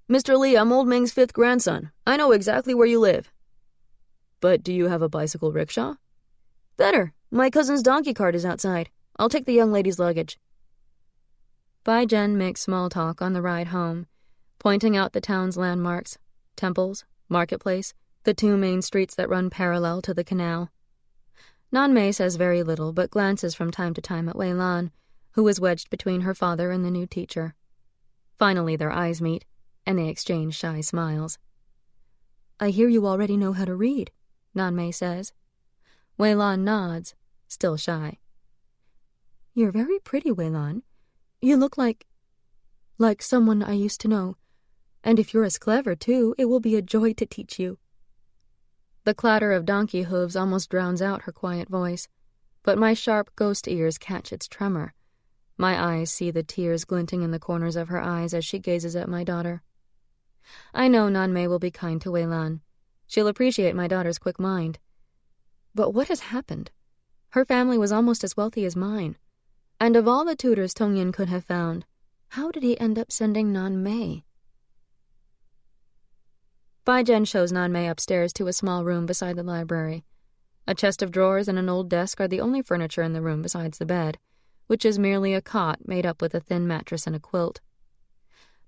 "Mr. Li, I'm Old Ming's 5th grandson. I know exactly where you live." "But do you have a bicycle rickshaw?" "Better. My cousin's donkey cart is outside. I'll take the young lady's luggage." Bai Zhen makes small talk on the ride home, pointing out the town's landmarks, temples, marketplace, the 2 main streets that run parallel to the canal. Nanmei says very little, but glances from time to time at Wei Lan, who is wedged between her father and the new teacher. Finally, their eyes meet, and they exchange shy smiles. "I hear you already know how to read," Nanmei says. Wei Lan nods, still shy. "You're very pretty, Wei Lan. You look like someone I used to know. And if you're as clever, too, it will be a joy to teach you." The clatter of donkey hooves almost drowns out her quiet voice, but my sharp ghost ears catch its tremor. My eyes see the tears glinting in the corners of her eyes as she gazes at my daughter. I know Nanmei will be kind to Wei Lan. She'll appreciate my daughter's quick mind. But what has happened? Her family was almost as wealthy as mine. And of all the tutors Tongyin could have found, how did he end up sending Nanmei? Bai Zhen shows Nanmei upstairs to a small room beside the library. A chest of drawers and an old desk are the only furniture in the room besides the bed, which is merely a cot made up with a thin mattress and a quilt.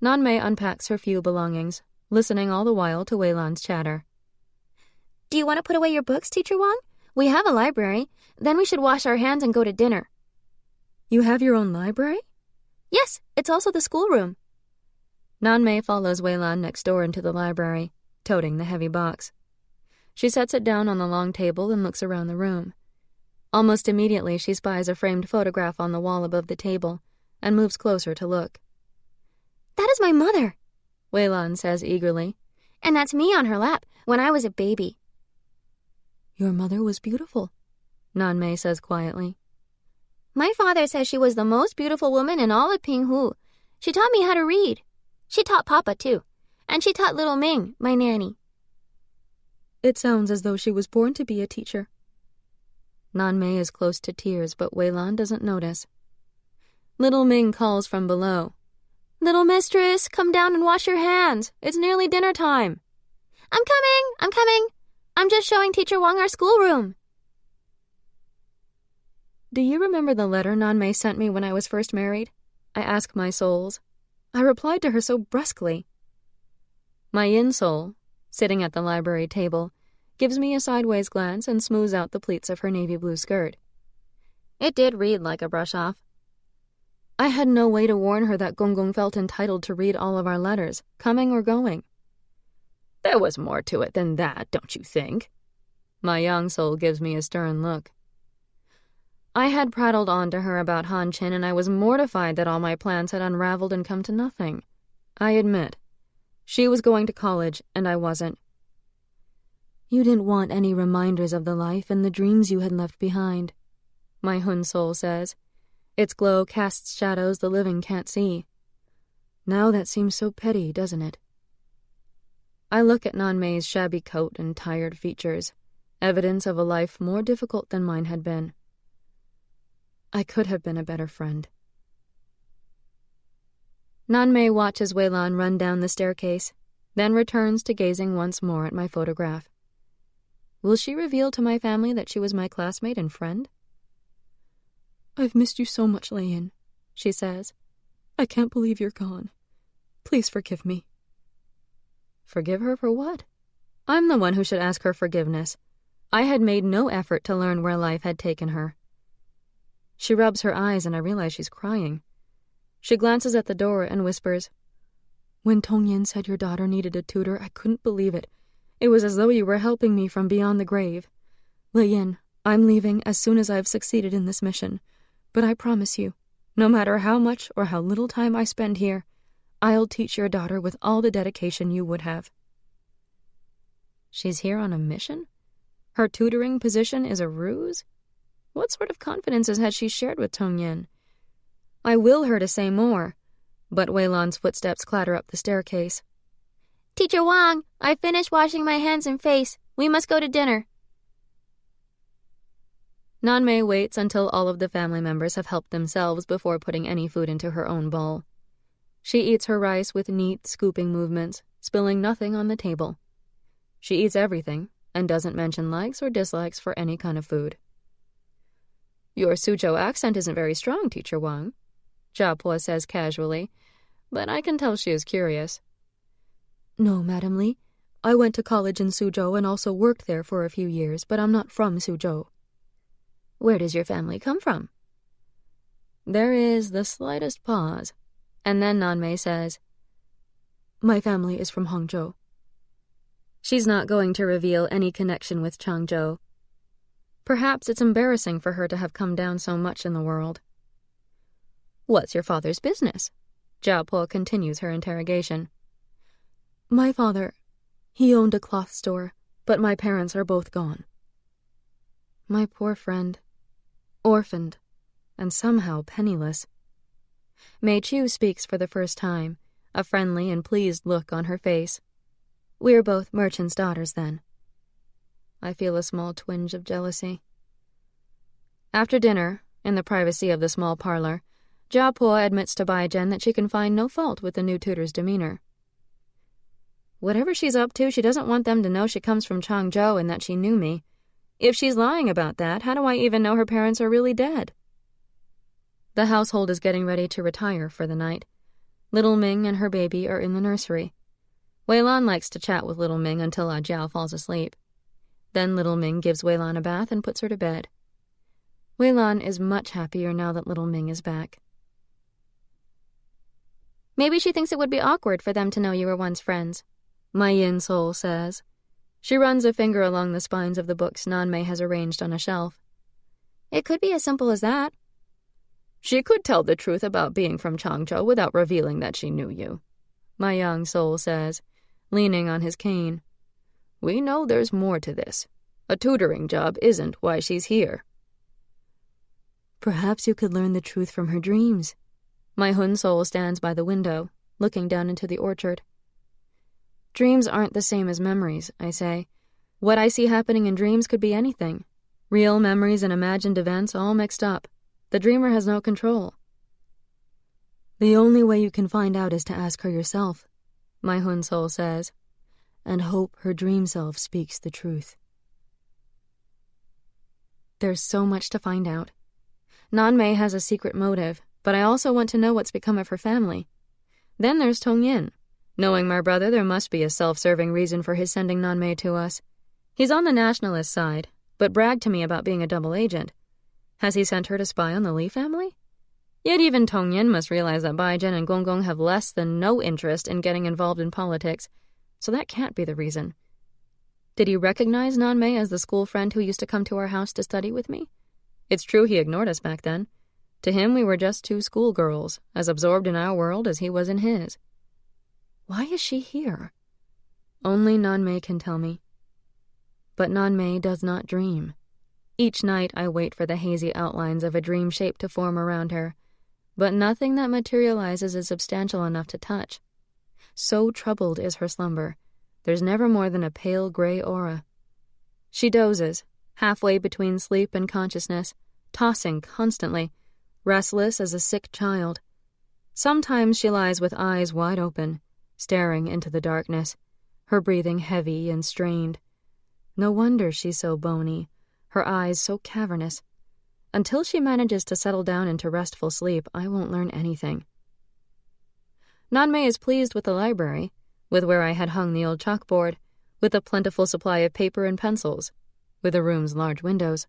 Nanmei unpacks her few belongings, listening all the while to Weilan's chatter. Do you want to put away your books, Teacher Wang? We have a library. Then we should wash our hands and go to dinner. You have your own library? Yes, it's also the schoolroom. Nanmei follows Weilan next door into the library, toting the heavy box. She sets it down on the long table and looks around the room. Almost immediately, she spies a framed photograph on the wall above the table and moves closer to look. That is my mother, Weilan says eagerly. And that's me on her lap when I was a baby. Your mother was beautiful, Nanmei says quietly. My father says she was the most beautiful woman in all of Pinghu. She taught me how to read. She taught Papa, too. And she taught little Ming, my nanny. It sounds as though she was born to be a teacher. Nanmei is close to tears, but Weilan doesn't notice. Little Ming calls from below. Little mistress, come down and wash your hands. It's nearly dinner time. I'm coming. I'm just showing Teacher Wang our schoolroom. Do you remember the letter Nanmei sent me when I was first married? I ask my souls. I replied to her so brusquely. My yin soul, sitting at the library table, gives me a sideways glance and smooths out the pleats of her navy blue skirt. It did read like a brush-off. I had no way to warn her that Gonggong felt entitled to read all of our letters, coming or going. There was more to it than that, don't you think? My young soul gives me a stern look. I had prattled on to her about Han Chin, and I was mortified that all my plans had unraveled and come to nothing. I admit. She was going to college, and I wasn't. You didn't want any reminders of the life and the dreams you had left behind, my Hun soul says. Its glow casts shadows the living can't see. Now that seems so petty, doesn't it? I look at Nanmei's shabby coat and tired features, evidence of a life more difficult than mine had been. I could have been a better friend. Nanmei watches Weilan run down the staircase, then returns to gazing once more at my photograph. Will she reveal to my family that she was my classmate and friend? I've missed you so much, Leyin, she says. I can't believe you're gone. Please forgive me. Forgive her for what? I'm the one who should ask her forgiveness. I had made no effort to learn where life had taken her. She rubs her eyes and I realize she's crying. She glances at the door and whispers, When Tongyan said your daughter needed a tutor, I couldn't believe it. It was as though you were helping me from beyond the grave. Leyin, I'm leaving as soon as I've succeeded in this mission. But I promise you, no matter how much or how little time I spend here, I'll teach your daughter with all the dedication you would have. She's here on a mission? Her tutoring position is a ruse? What sort of confidences had she shared with Tongyan? I will her to say more, but Weilan's footsteps clatter up the staircase. Teacher Wang, I finished washing my hands and face. We must go to dinner. Nanmei waits until all of the family members have helped themselves before putting any food into her own bowl. She eats her rice with neat, scooping movements, spilling nothing on the table. She eats everything and doesn't mention likes or dislikes for any kind of food. Your Suzhou accent isn't very strong, Teacher Wang, Jia Po says casually, but I can tell she is curious. No, Madam Li. I went to college in Suzhou and also worked there for a few years, but I'm not from Suzhou. Where does your family come from? There is the slightest pause, and then Nanmei says, My family is from Hangzhou. She's not going to reveal any connection with Changzhou. Perhaps it's embarrassing for her to have come down so much in the world. What's your father's business? Jia Po continues her interrogation. My father, he owned a cloth store, but my parents are both gone. My poor friend. Orphaned, and somehow penniless. Mei Chu speaks for the first time, a friendly and pleased look on her face. We're both merchants' daughters, then. I feel a small twinge of jealousy. After dinner, in the privacy of the small parlor, Jia Po admits to Bai Zhen that she can find no fault with the new tutor's demeanor. Whatever she's up to, she doesn't want them to know she comes from Changzhou and that she knew me. If she's lying about that, how do I even know her parents are really dead? The household is getting ready to retire for the night. Little Ming and her baby are in the nursery. Wei-lan likes to chat with little Ming until Jiao falls asleep. Then little Ming gives Wei-lan a bath and puts her to bed. Wei-lan is much happier now that little Ming is back. Maybe she thinks it would be awkward for them to know you were once friends, my yin soul says. She runs a finger along the spines of the books Nanmei has arranged on a shelf. It could be as simple as that. She could tell the truth about being from Changzhou without revealing that she knew you, my young soul says, leaning on his cane. We know there's more to this. A tutoring job isn't why she's here. Perhaps you could learn the truth from her dreams. My Hun soul stands by the window, looking down into the orchard. Dreams aren't the same as memories, I say. What I see happening in dreams could be anything. Real memories and imagined events all mixed up. The dreamer has no control. The only way you can find out is to ask her yourself, my Hun soul says, and hope her dream self speaks the truth. There's so much to find out. Nanmei has a secret motive, but I also want to know what's become of her family. Then there's Tongyin. Knowing my brother, there must be a self-serving reason for his sending Nanmei to us. He's on the nationalist side, but bragged to me about being a double agent. Has he sent her to spy on the Li family? Yet even Tongyin must realize that Baizhen and Gonggong have less than no interest in getting involved in politics, so that can't be the reason. Did he recognize Nanmei as the school friend who used to come to our house to study with me? It's true he ignored us back then. To him, we were just two schoolgirls, as absorbed in our world as he was in his. Why is she here? Only Nanmei can tell me. But Nanmei does not dream. Each night I wait for the hazy outlines of a dream shape to form around her, but nothing that materializes is substantial enough to touch. So troubled is her slumber, there's never more than a pale gray aura. She dozes, halfway between sleep and consciousness, tossing constantly, restless as a sick child. Sometimes she lies with eyes wide open, staring into the darkness, her breathing heavy and strained. No wonder she's so bony, her eyes so cavernous. Until she manages to settle down into restful sleep, I won't learn anything. Nanmei is pleased with the library, with where I had hung the old chalkboard, with a plentiful supply of paper and pencils, with the room's large windows.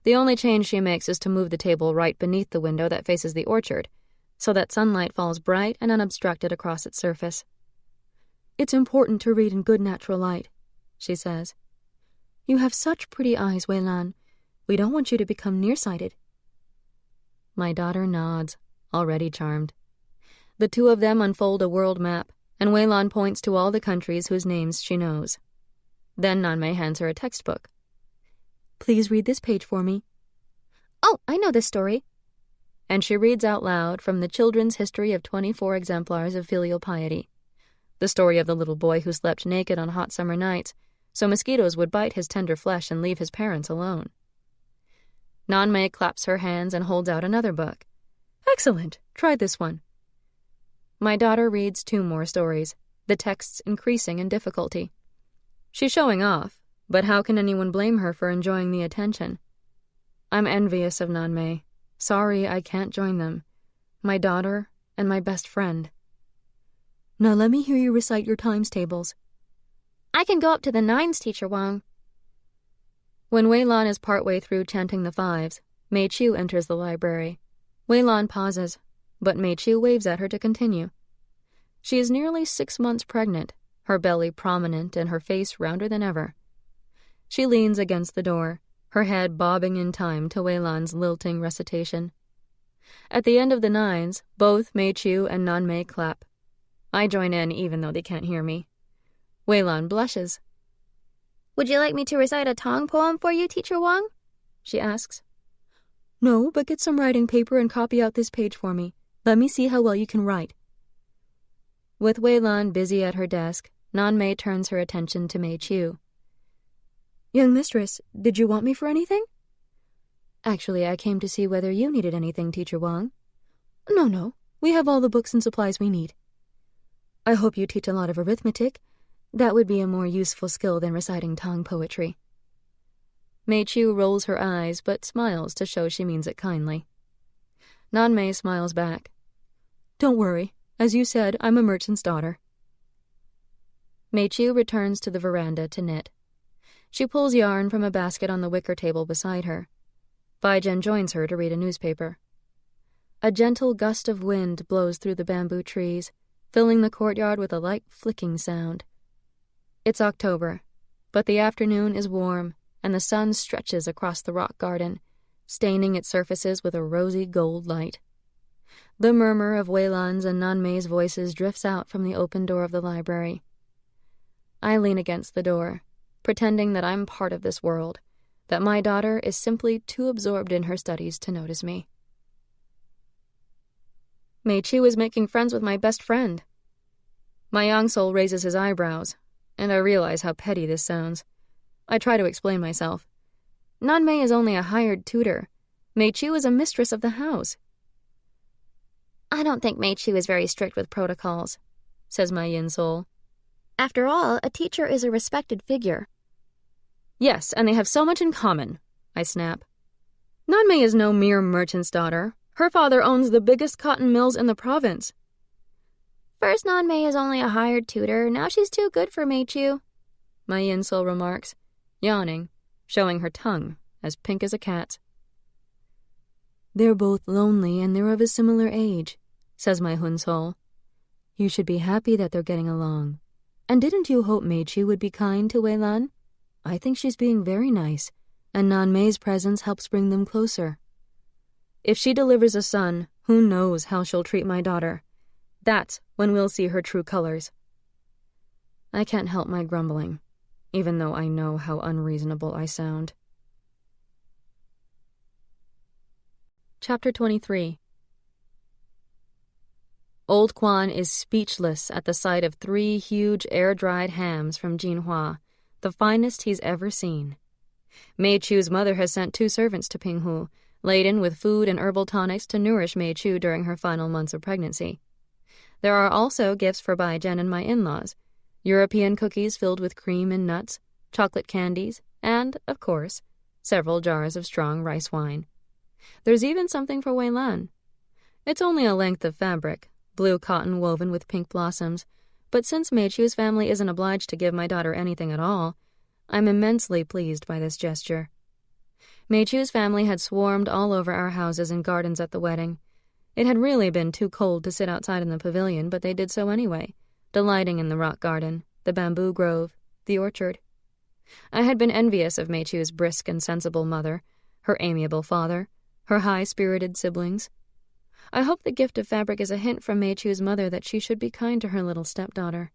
The only change she makes is to move the table right beneath the window that faces the orchard, so that sunlight falls bright and unobstructed across its surface. It's important to read in good natural light, she says. You have such pretty eyes, Wei-lan. We don't want you to become nearsighted. My daughter nods, already charmed. The two of them unfold a world map, and Wei-lan points to all the countries whose names she knows. Then Nanmei hands her a textbook. Please read this page for me. Oh, I know this story. And she reads out loud from the Children's History of 24 Exemplars of Filial Piety, the story of the little boy who slept naked on hot summer nights, so mosquitoes would bite his tender flesh and leave his parents alone. Nanmei claps her hands and holds out another book. Excellent! Try this one. My daughter reads 2 more stories, the texts increasing in difficulty. She's showing off, but how can anyone blame her for enjoying the attention? I'm envious of Nanmei. Sorry I can't join them. My daughter and my best friend. Now let me hear you recite your times tables. I can go up to the 9s, Teacher Wang. When Wei-lan is partway through chanting the 5s, Mei Qiu enters the library. Wei-lan pauses, but Mei Qiu waves at her to continue. She is nearly 6 months pregnant, her belly prominent and her face rounder than ever. She leans against the door, her head bobbing in time to Wei-lan's lilting recitation. At the end of the 9s, both Mei Qiu and Nanmei clap. I join in even though they can't hear me. Wei-lan blushes. Would you like me to recite a Tong poem for you, Teacher Wang? She asks. No, but get some writing paper and copy out this page for me. Let me see how well you can write. With Wei-lan busy at her desk, Nanmei turns her attention to Mei Qiu. Young mistress, did you want me for anything? Actually, I came to see whether you needed anything, Teacher Wang. No. We have all the books and supplies we need. I hope you teach a lot of arithmetic. That would be a more useful skill than reciting Tang poetry. Mei Qiu rolls her eyes, but smiles to show she means it kindly. Nanmei smiles back. Don't worry. As you said, I'm a merchant's daughter. Meiqiu returns to the veranda to knit. She pulls yarn from a basket on the wicker table beside her. Baijian joins her to read a newspaper. A gentle gust of wind blows through the bamboo trees, filling the courtyard with a light flicking sound. It's October, but the afternoon is warm, and the sun stretches across the rock garden, staining its surfaces with a rosy gold light. The murmur of Weilan's and Nanmei's voices drifts out from the open door of the library. I lean against the door, pretending that I'm part of this world, that my daughter is simply too absorbed in her studies to notice me. Meiqiu is making friends with my best friend. My young soul raises his eyebrows, and I realize how petty this sounds. I try to explain myself. Nanmei is only a hired tutor. Meiqiu is a mistress of the house. I don't think Meiqiu is very strict with protocols, says my yin soul. After all, a teacher is a respected figure. Yes, and they have so much in common, I snap. Nanmei is no mere merchant's daughter. Her father owns the biggest cotton mills in the province. First Nanmei is only a hired tutor, now she's too good for Meiqiu, my yin soul remarks, yawning, showing her tongue, as pink as a cat's. They're both lonely and they're of a similar age, says my hun soul. You should be happy that they're getting along. And didn't you hope Meiqiu would be kind to Weilan? I think she's being very nice, and Nanmei's presence helps bring them closer. If she delivers a son, who knows how she'll treat my daughter. That's when we'll see her true colors. I can't help my grumbling, even though I know how unreasonable I sound. Chapter 23. Old Quan is speechless at the sight of 3 huge air-dried hams from Jinhua, the finest he's ever seen. Meiqiu's mother has sent 2 servants to Pinghu, laden with food and herbal tonics to nourish Meiqiu during her final months of pregnancy. There are also gifts for Baijian and my in-laws, European cookies filled with cream and nuts, chocolate candies, and, of course, several jars of strong rice wine. There's even something for Weilan. It's only a length of fabric, blue cotton woven with pink blossoms, but since Meiqiu's family isn't obliged to give my daughter anything at all, I'm immensely pleased by this gesture. Meiqiu's family had swarmed all over our houses and gardens at the wedding. It had really been too cold to sit outside in the pavilion, but they did so anyway, delighting in the rock garden, the bamboo grove, the orchard. I had been envious of Meiqiu's brisk and sensible mother, her amiable father, her high-spirited siblings. I hope the gift of fabric is a hint from Meiqiu's mother that she should be kind to her little stepdaughter.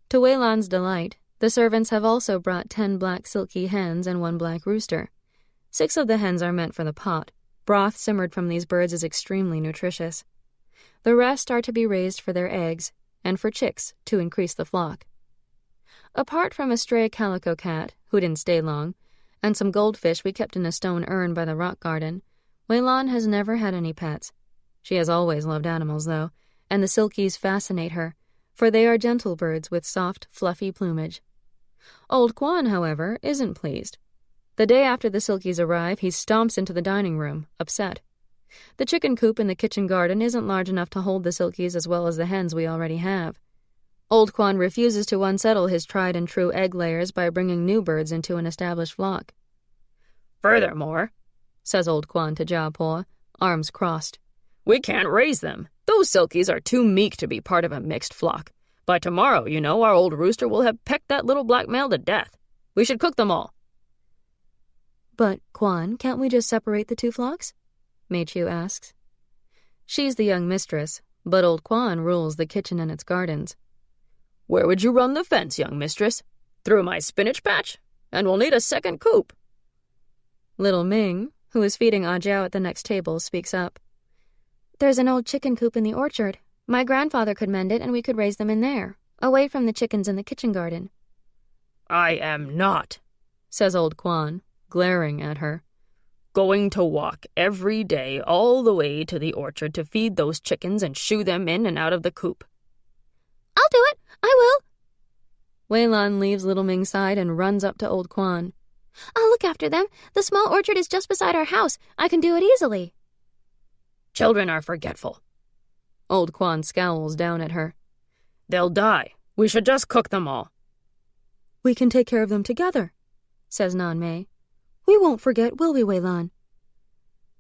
To Weilan's delight, the servants have also brought 10 black silky hens and 1 black rooster. 6 of the hens are meant for the pot. Broth simmered from these birds is extremely nutritious. The rest are to be raised for their eggs, and for chicks to increase the flock. Apart from a stray calico cat, who didn't stay long, and some goldfish we kept in a stone urn by the rock garden, Weilan has never had any pets. She has always loved animals, though, and the silkies fascinate her, for they are gentle birds with soft, fluffy plumage. Old Quan, however, isn't pleased. The day after the silkies arrive, he stomps into the dining room, upset. The chicken coop in the kitchen garden isn't large enough to hold the silkies as well as the hens we already have. Old Quan refuses to unsettle his tried-and-true egg layers by bringing new birds into an established flock. Furthermore, says Old Quan to Jiapo, arms crossed, we can't raise them. Those silkies are too meek to be part of a mixed flock. By tomorrow, you know, our old rooster will have pecked that little black male to death. We should cook them all. But, Quan, can't we just separate the 2 flocks? Meiqiu asks. She's the young mistress, but Old Quan rules the kitchen and its gardens. Where would you run the fence, young mistress? Through my spinach patch? And we'll need a second coop. Little Ming, who is feeding Ah Jiao at the next table, speaks up. There's an old chicken coop in the orchard. My grandfather could mend it and we could raise them in there, away from the chickens in the kitchen garden. I am not, says Old Quan, glaring at her, going to walk every day all the way to the orchard to feed those chickens and shoo them in and out of the coop. I'll do it. I will. Weilan leaves Little Ming's side and runs up to Old Quan. I'll look after them. The small orchard is just beside our house. I can do it easily. Children are forgetful. Old Quan scowls down at her. They'll die, We should just cook them all. We can take care of them together, says Nan-mei. We won't forget, will we, Wei-lan?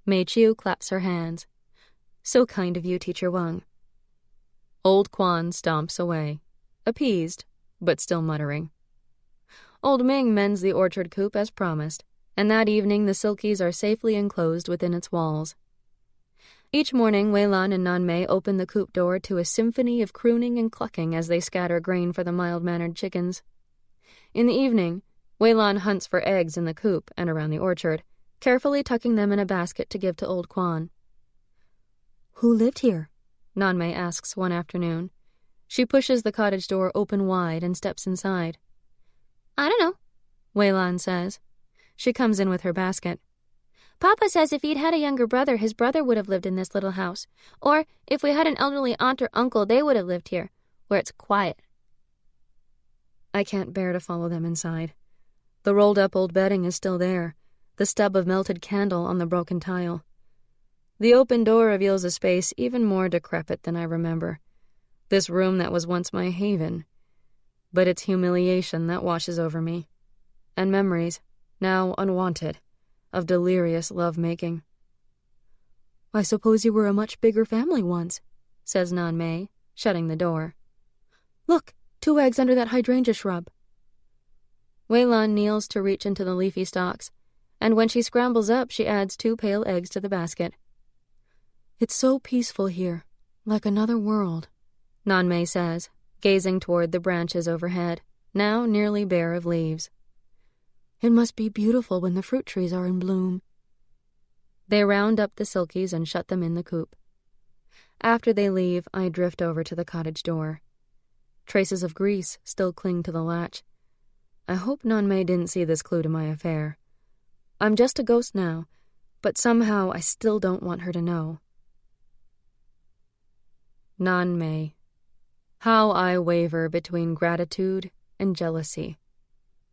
Mei-chiu claps her hands. So kind of you, Teacher Wang. Old Quan stomps away, appeased, but still muttering. Old Ming mends the orchard coop as promised, and that evening the Silkies are safely enclosed within its walls. Each morning, Wei-lan and Nan-mei open the coop door to a symphony of crooning and clucking as they scatter grain for the mild-mannered chickens. In the evening, Wei-lan hunts for eggs in the coop and around the orchard, carefully tucking them in a basket to give to Old Quan. Who lived here? Nan-mei asks one afternoon. She pushes the cottage door open wide and steps inside. I don't know, Wei-lan says. She comes in with her basket. Papa says if he'd had a younger brother, his brother would have lived in this little house. Or if we had an elderly aunt or uncle, they would have lived here, where it's quiet. I can't bear to follow them inside. The rolled-up old bedding is still there, the stub of melted candle on the broken tile. The open door reveals a space even more decrepit than I remember. This room that was once my haven. But it's humiliation that washes over me. And memories, now unwanted, of delirious love-making. I suppose you were a much bigger family once, says Nan-mei, shutting the door. Look, 2 eggs under that hydrangea shrub. Wei-lan kneels to reach into the leafy stalks, and when she scrambles up, she adds 2 pale eggs to the basket. It's so peaceful here, like another world, Nan-mei says, gazing toward the branches overhead, now nearly bare of leaves. It must be beautiful when the fruit trees are in bloom. They round up the Silkies and shut them in the coop. After they leave, I drift over to the cottage door. Traces of grease still cling to the latch. I hope Nan-mei didn't see this clue to my affair. I'm just a ghost now, but somehow I still don't want her to know. Nan-mei. How I waver between gratitude and jealousy.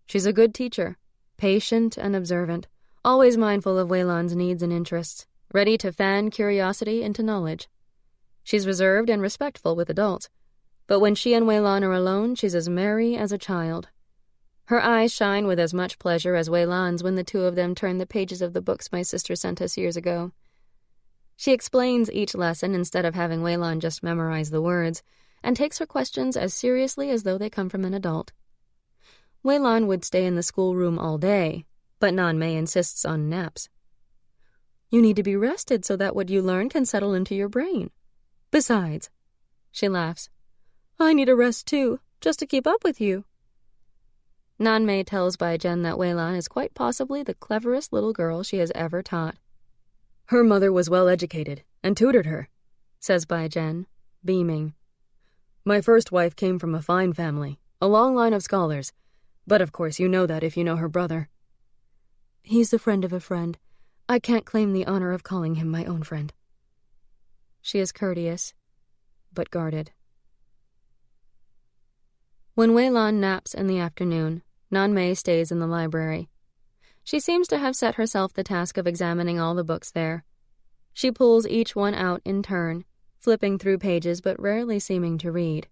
She's a good teacher, patient and observant, always mindful of Wei-lan's needs and interests, ready to fan curiosity into knowledge. She's reserved and respectful with adults, but when she and Wei-lan are alone, she's as merry as a child. Her eyes shine with as much pleasure as Wei-lan's when the 2 of them turn the pages of the books my sister sent us years ago. She explains each lesson instead of having Wei-lan just memorize the words, and takes her questions as seriously as though they come from an adult. Wei-lan would stay in the schoolroom all day, but Nan-mei insists on naps. You need to be rested so that what you learn can settle into your brain. Besides, she laughs, I need a rest too, just to keep up with you. Nan-mei tells Bai-jen that Wei-lan is quite possibly the cleverest little girl she has ever taught. Her mother was well educated and tutored her, says Bai-jen, beaming. My first wife came from a fine family, a long line of scholars, but of course you know that if you know her brother. He's the friend of a friend. I can't claim the honor of calling him my own friend. She is courteous, but guarded. When Wei-lan naps in the afternoon, Nan-mei stays in the library. She seems to have set herself the task of examining all the books there. She pulls each one out in turn, flipping through pages but rarely seeming to read.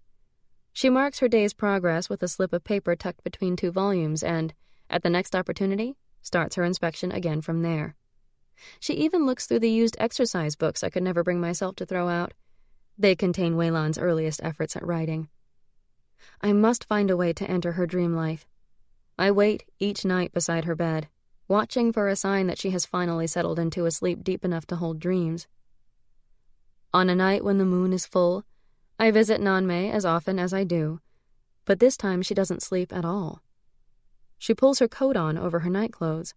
She marks her day's progress with a slip of paper tucked between 2 volumes and, at the next opportunity, starts her inspection again from there. She even looks through the used exercise books I could never bring myself to throw out. They contain Wei-lan's earliest efforts at writing. I must find a way to enter her dream life. I wait each night beside her bed, watching for a sign that she has finally settled into a sleep deep enough to hold dreams. On a night when the moon is full, I visit Nan-mei as often as I do, but this time she doesn't sleep at all. She pulls her coat on over her nightclothes.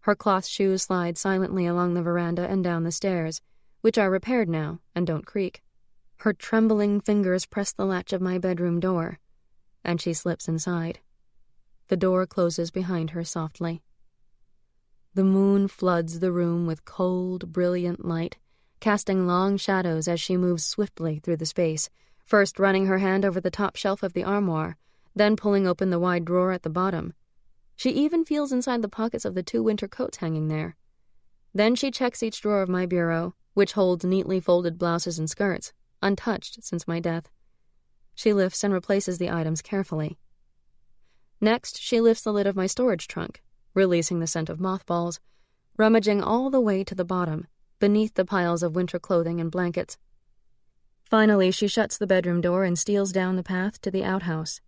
Her cloth shoes slide silently along the veranda and down the stairs, which are repaired now and don't creak. Her trembling fingers press the latch of my bedroom door, and she slips inside. The door closes behind her softly. The moon floods the room with cold, brilliant light, casting long shadows as she moves swiftly through the space, first running her hand over the top shelf of the armoire, then pulling open the wide drawer at the bottom. She even feels inside the pockets of the 2 winter coats hanging there. Then she checks each drawer of my bureau, which holds neatly folded blouses and skirts, untouched since my death. She lifts and replaces the items carefully. Next, she lifts the lid of my storage trunk, releasing the scent of mothballs, rummaging all the way to the bottom, beneath the piles of winter clothing and blankets. Finally, she shuts the bedroom door and steals down the path to the outhouse.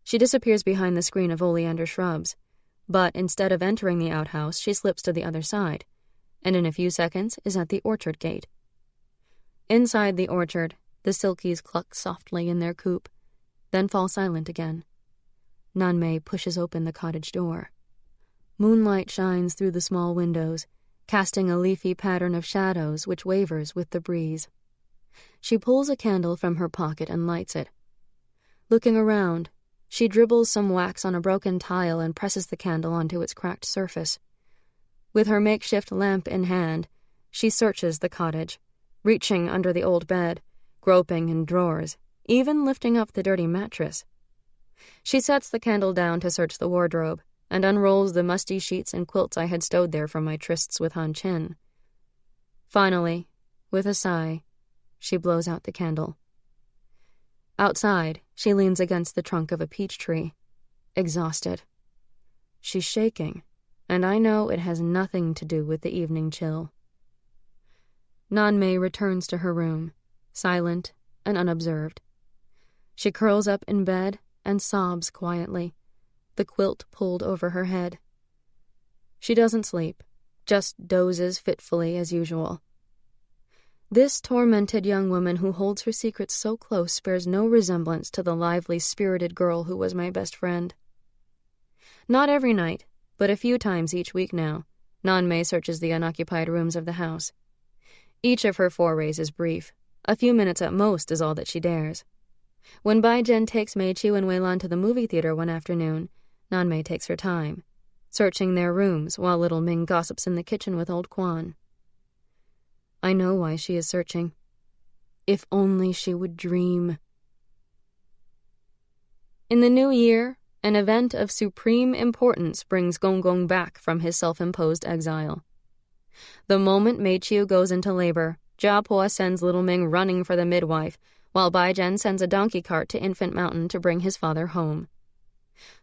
She disappears behind the screen of oleander shrubs, but instead of entering the outhouse, she slips to the other side, and in a few seconds is at the orchard gate. Inside the orchard, the silkies cluck softly in their coop, then fall silent again. Nanmei pushes open the cottage door. Moonlight shines through the small windows, casting a leafy pattern of shadows which wavers with the breeze. She pulls a candle from her pocket and lights it. Looking around, she dribbles some wax on a broken tile and presses the candle onto its cracked surface. With her makeshift lamp in hand, she searches the cottage, reaching under the old bed, groping in drawers, even lifting up the dirty mattress. She sets the candle down to search the wardrobe and unrolls the musty sheets and quilts I had stowed there from my trysts with Han Chen. Finally, with a sigh, she blows out the candle. Outside, she leans against the trunk of a peach tree, exhausted. She's shaking, and I know it has nothing to do with the evening chill. Nanmei returns to her room, silent and unobserved. She curls up in bed and sobs quietly, the quilt pulled over her head. She doesn't sleep, just dozes fitfully as usual. This tormented young woman who holds her secrets so close bears no resemblance to the lively, spirited girl who was my best friend. Not every night, but a few times each week now, Nanmei searches the unoccupied rooms of the house. Each of her forays is brief. A few minutes at most is all that she dares. When Bai-Jen takes Mei-Chiu and Wei-Lan to the movie theater one afternoon, Nanmei takes her time, searching their rooms while little Ming gossips in the kitchen with old Quan. I know why she is searching. If only she would dream. In the new year, an event of supreme importance brings Gong Gong back from his self-imposed exile. The moment Mei-Chiu goes into labor, Jia Po sends little Ming running for the midwife, while Bai-Jen sends a donkey cart to Infant Mountain to bring his father home.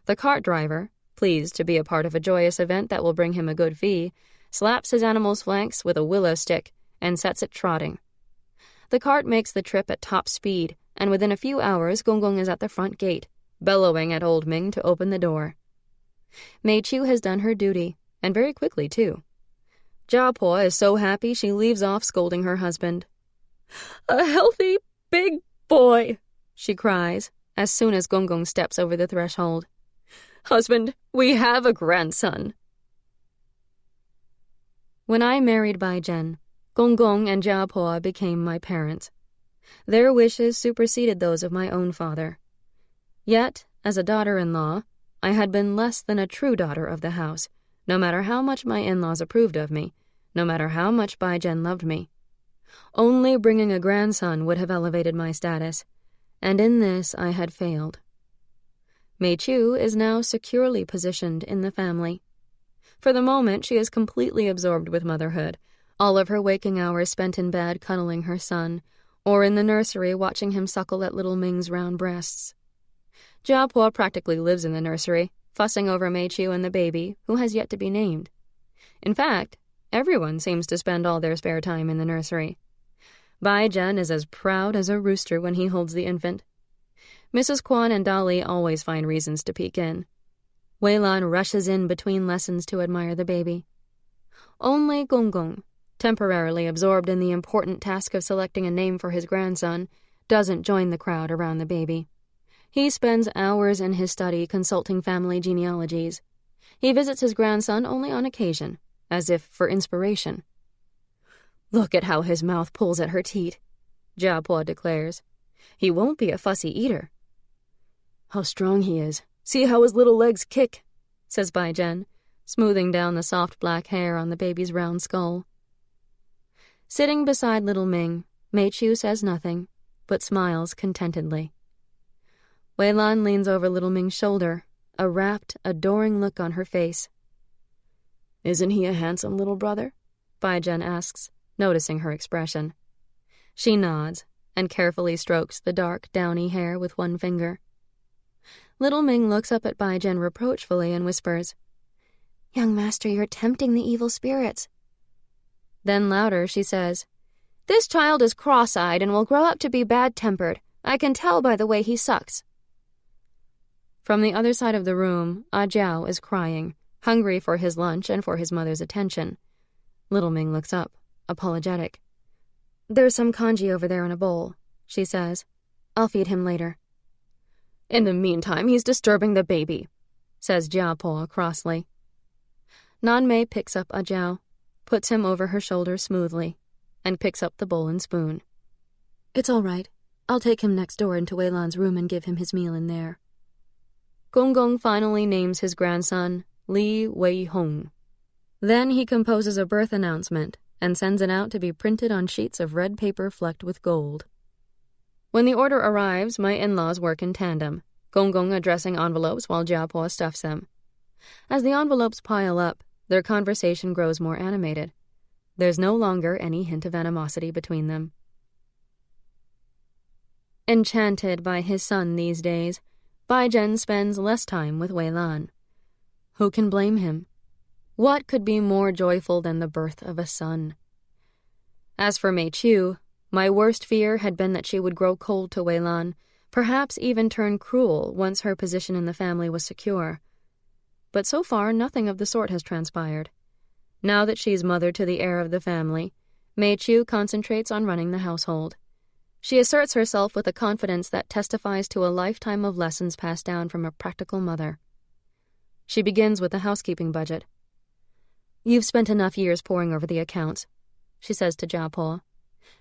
The cart driver, pleased to be a part of a joyous event that will bring him a good fee, slaps his animal's flanks with a willow stick and sets it trotting. The cart makes the trip at top speed, and within a few hours Gong Gong is at the front gate, bellowing at old Ming to open the door. Mei-Chiu has done her duty, and very quickly, too. Jia Po is so happy she leaves off scolding her husband. "A healthy, big boy," she cries, as soon as Gong Gong steps over the threshold. "Husband, we have a grandson." When I married Bai-Jen, Gong Gong and Jia Po became my parents. Their wishes superseded those of my own father. Yet, as a daughter-in-law, I had been less than a true daughter of the house, no matter how much my in-laws approved of me, no matter how much Bai-Jen loved me. Only bringing a grandson would have elevated my status, and in this I had failed. Mei-Chiu is now securely positioned in the family. For the moment, she is completely absorbed with motherhood, all of her waking hours spent in bed cuddling her son, or in the nursery watching him suckle at little Ming's round breasts. Jia Po practically lives in the nursery, fussing over Mei-Chiu and the baby, who has yet to be named. In fact, everyone seems to spend all their spare time in the nursery. Bai-Jen is as proud as a rooster when he holds the infant. Mrs. Quan and Dolly always find reasons to peek in. Wei-Lan rushes in between lessons to admire the baby. Only Gong Gong, temporarily absorbed in the important task of selecting a name for his grandson, doesn't join the crowd around the baby. He spends hours in his study consulting family genealogies. He visits his grandson only on occasion, as if for inspiration. "Look at how his mouth pulls at her teat," Jia Po declares. "He won't be a fussy eater." "How strong he is. See how his little legs kick," says Bai-Jen, smoothing down the soft black hair on the baby's round skull. Sitting beside little Ming, Mei-Chiu says nothing, but smiles contentedly. Wei-Lan leans over little Ming's shoulder, a rapt, adoring look on her face. "Isn't he a handsome little brother?" Bai-Jen asks, noticing her expression. She nods, and carefully strokes the dark, downy hair with one finger. Little Ming looks up at Bai Jen reproachfully and whispers, "Young master, you're tempting the evil spirits." Then louder, she says, "This child is cross-eyed and will grow up to be bad-tempered. I can tell by the way he sucks." From the other side of the room, Jiao is crying, hungry for his lunch and for his mother's attention. Little Ming looks up, apologetic. "There's some congee over there in a bowl," she says. "I'll feed him later." "In the meantime, he's disturbing the baby," says Jiapo crossly. Nanmei picks up Jiao, puts him over her shoulder smoothly, and picks up the bowl and spoon. "It's all right. I'll take him next door into Wei Lan's room and give him his meal in there." Gong Gong finally names his grandson Li Wei Hong. Then he composes a birth announcement and sends it out to be printed on sheets of red paper flecked with gold. When the order arrives, my in-laws work in tandem, Gong Gong addressing envelopes while Jiapo stuffs them. As the envelopes pile up, their conversation grows more animated. There's no longer any hint of animosity between them. Enchanted by his son these days, Bai Jen spends less time with Wei Lan. Who can blame him? What could be more joyful than the birth of a son? As for Mei Qiu, my worst fear had been that she would grow cold to Wei Lan, perhaps even turn cruel once her position in the family was secure. But so far, nothing of the sort has transpired. Now that she's mother to the heir of the family, Mei Qiu concentrates on running the household. She asserts herself with a confidence that testifies to a lifetime of lessons passed down from a practical mother. She begins with the housekeeping budget. "You've spent enough years poring over the accounts," she says to Jiapo.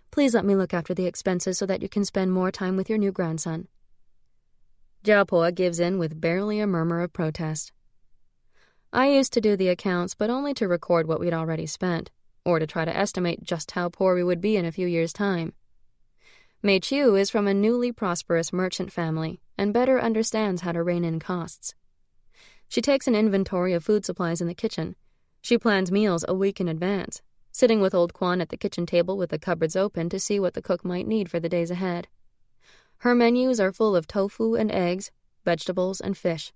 "Please let me look after the expenses so that you can spend more time with your new grandson." Jiapo gives in with barely a murmur of protest. I used to do the accounts, but only to record what we'd already spent, or to try to estimate just how poor we would be in a few years' time. Mei Qiu is from a newly prosperous merchant family and better understands how to rein in costs. She takes an inventory of food supplies in the kitchen. She plans meals a week in advance, sitting with old Quan at the kitchen table with the cupboards open to see what the cook might need for the days ahead. Her menus are full of tofu and eggs, vegetables and fish.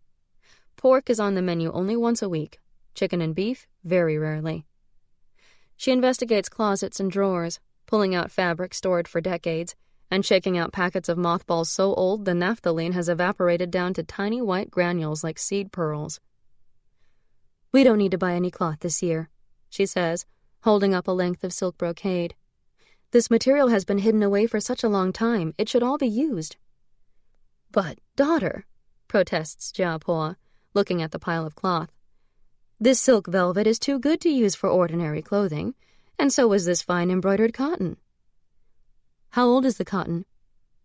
Pork is on the menu only once a week, chicken and beef very rarely. She investigates closets and drawers, pulling out fabric stored for decades, and shaking out packets of mothballs so old the naphthalene has evaporated down to tiny white granules like seed pearls. "We don't need to buy any cloth this year," she says, holding up a length of silk brocade. "This material has been hidden away for such a long time, it should all be used." "But, daughter," protests Jiapo, looking at the pile of cloth, "this silk velvet is too good to use for ordinary clothing, and so is this fine embroidered cotton." "How old is the cotton?"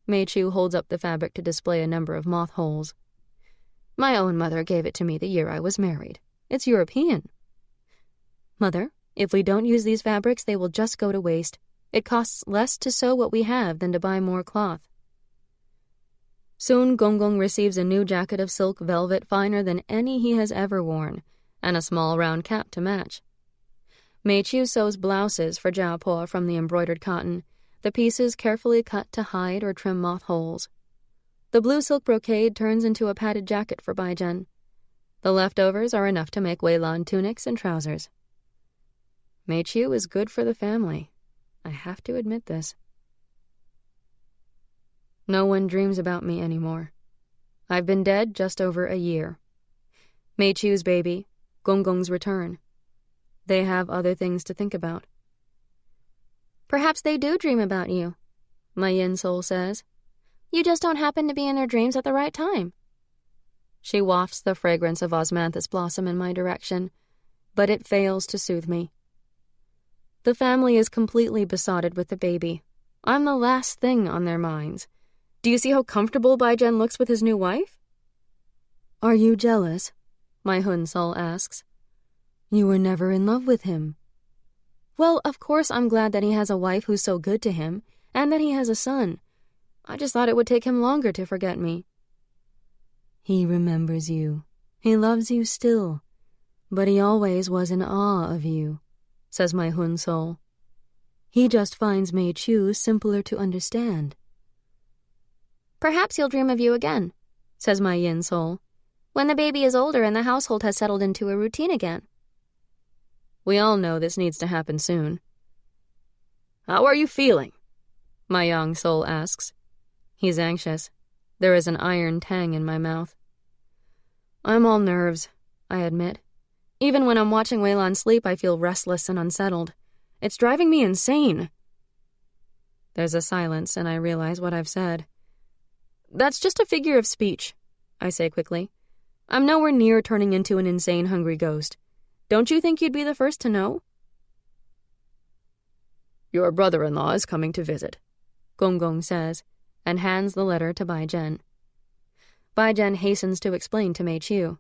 Mei Qiu holds up the fabric to display a number of moth holes. "My own mother gave it to me the year I was married. It's European." "Mother, if we don't use these fabrics, they will just go to waste. It costs less to sew what we have than to buy more cloth." Soon Gong Gong receives a new jacket of silk velvet finer than any he has ever worn, and a small round cap to match. Mei Qiu sews blouses for Jiapo from the embroidered cotton, the pieces carefully cut to hide or trim moth holes. The blue silk brocade turns into a padded jacket for Bai Jen. The leftovers are enough to make Wei Lan tunics and trousers. Mei Qiu is good for the family. I have to admit this. No one dreams about me anymore. I've been dead just over a year. Mei Qiu's baby, Gong Gong's return. They have other things to think about. "Perhaps they do dream about you," my yin soul says. "You just don't happen to be in their dreams at the right time." She wafts the fragrance of osmanthus blossom in my direction, but it fails to soothe me. The family is completely besotted with the baby. I'm the last thing on their minds. Do you see how comfortable Bai Jen looks with his new wife? "Are you jealous?" my Hun soul asks. "You were never in love with him." Well, of course I'm glad that he has a wife who's so good to him, and that he has a son. I just thought it would take him longer to forget me. "He remembers you. He loves you still. But he always was in awe of you," says my Hun soul. "He just finds Mei Qiu simpler to understand, Perhaps he'll dream of you again, says my yin soul, when the baby is older and the household has settled into a routine again. We all know this needs to happen soon. How are you feeling? My yang soul asks. He's anxious. There is an iron tang in my mouth. I'm all nerves, I admit. Even when I'm watching Weilan sleep, I feel restless and unsettled. It's driving me insane. There's a silence, and I realize what I've said. That's just a figure of speech, I say quickly. I'm nowhere near turning into an insane, hungry ghost. Don't you think you'd be the first to know? Your brother-in-law is coming to visit, Gong Gong says, and hands the letter to Bai Zhen. Bai Zhen hastens to explain to Mei Qiu.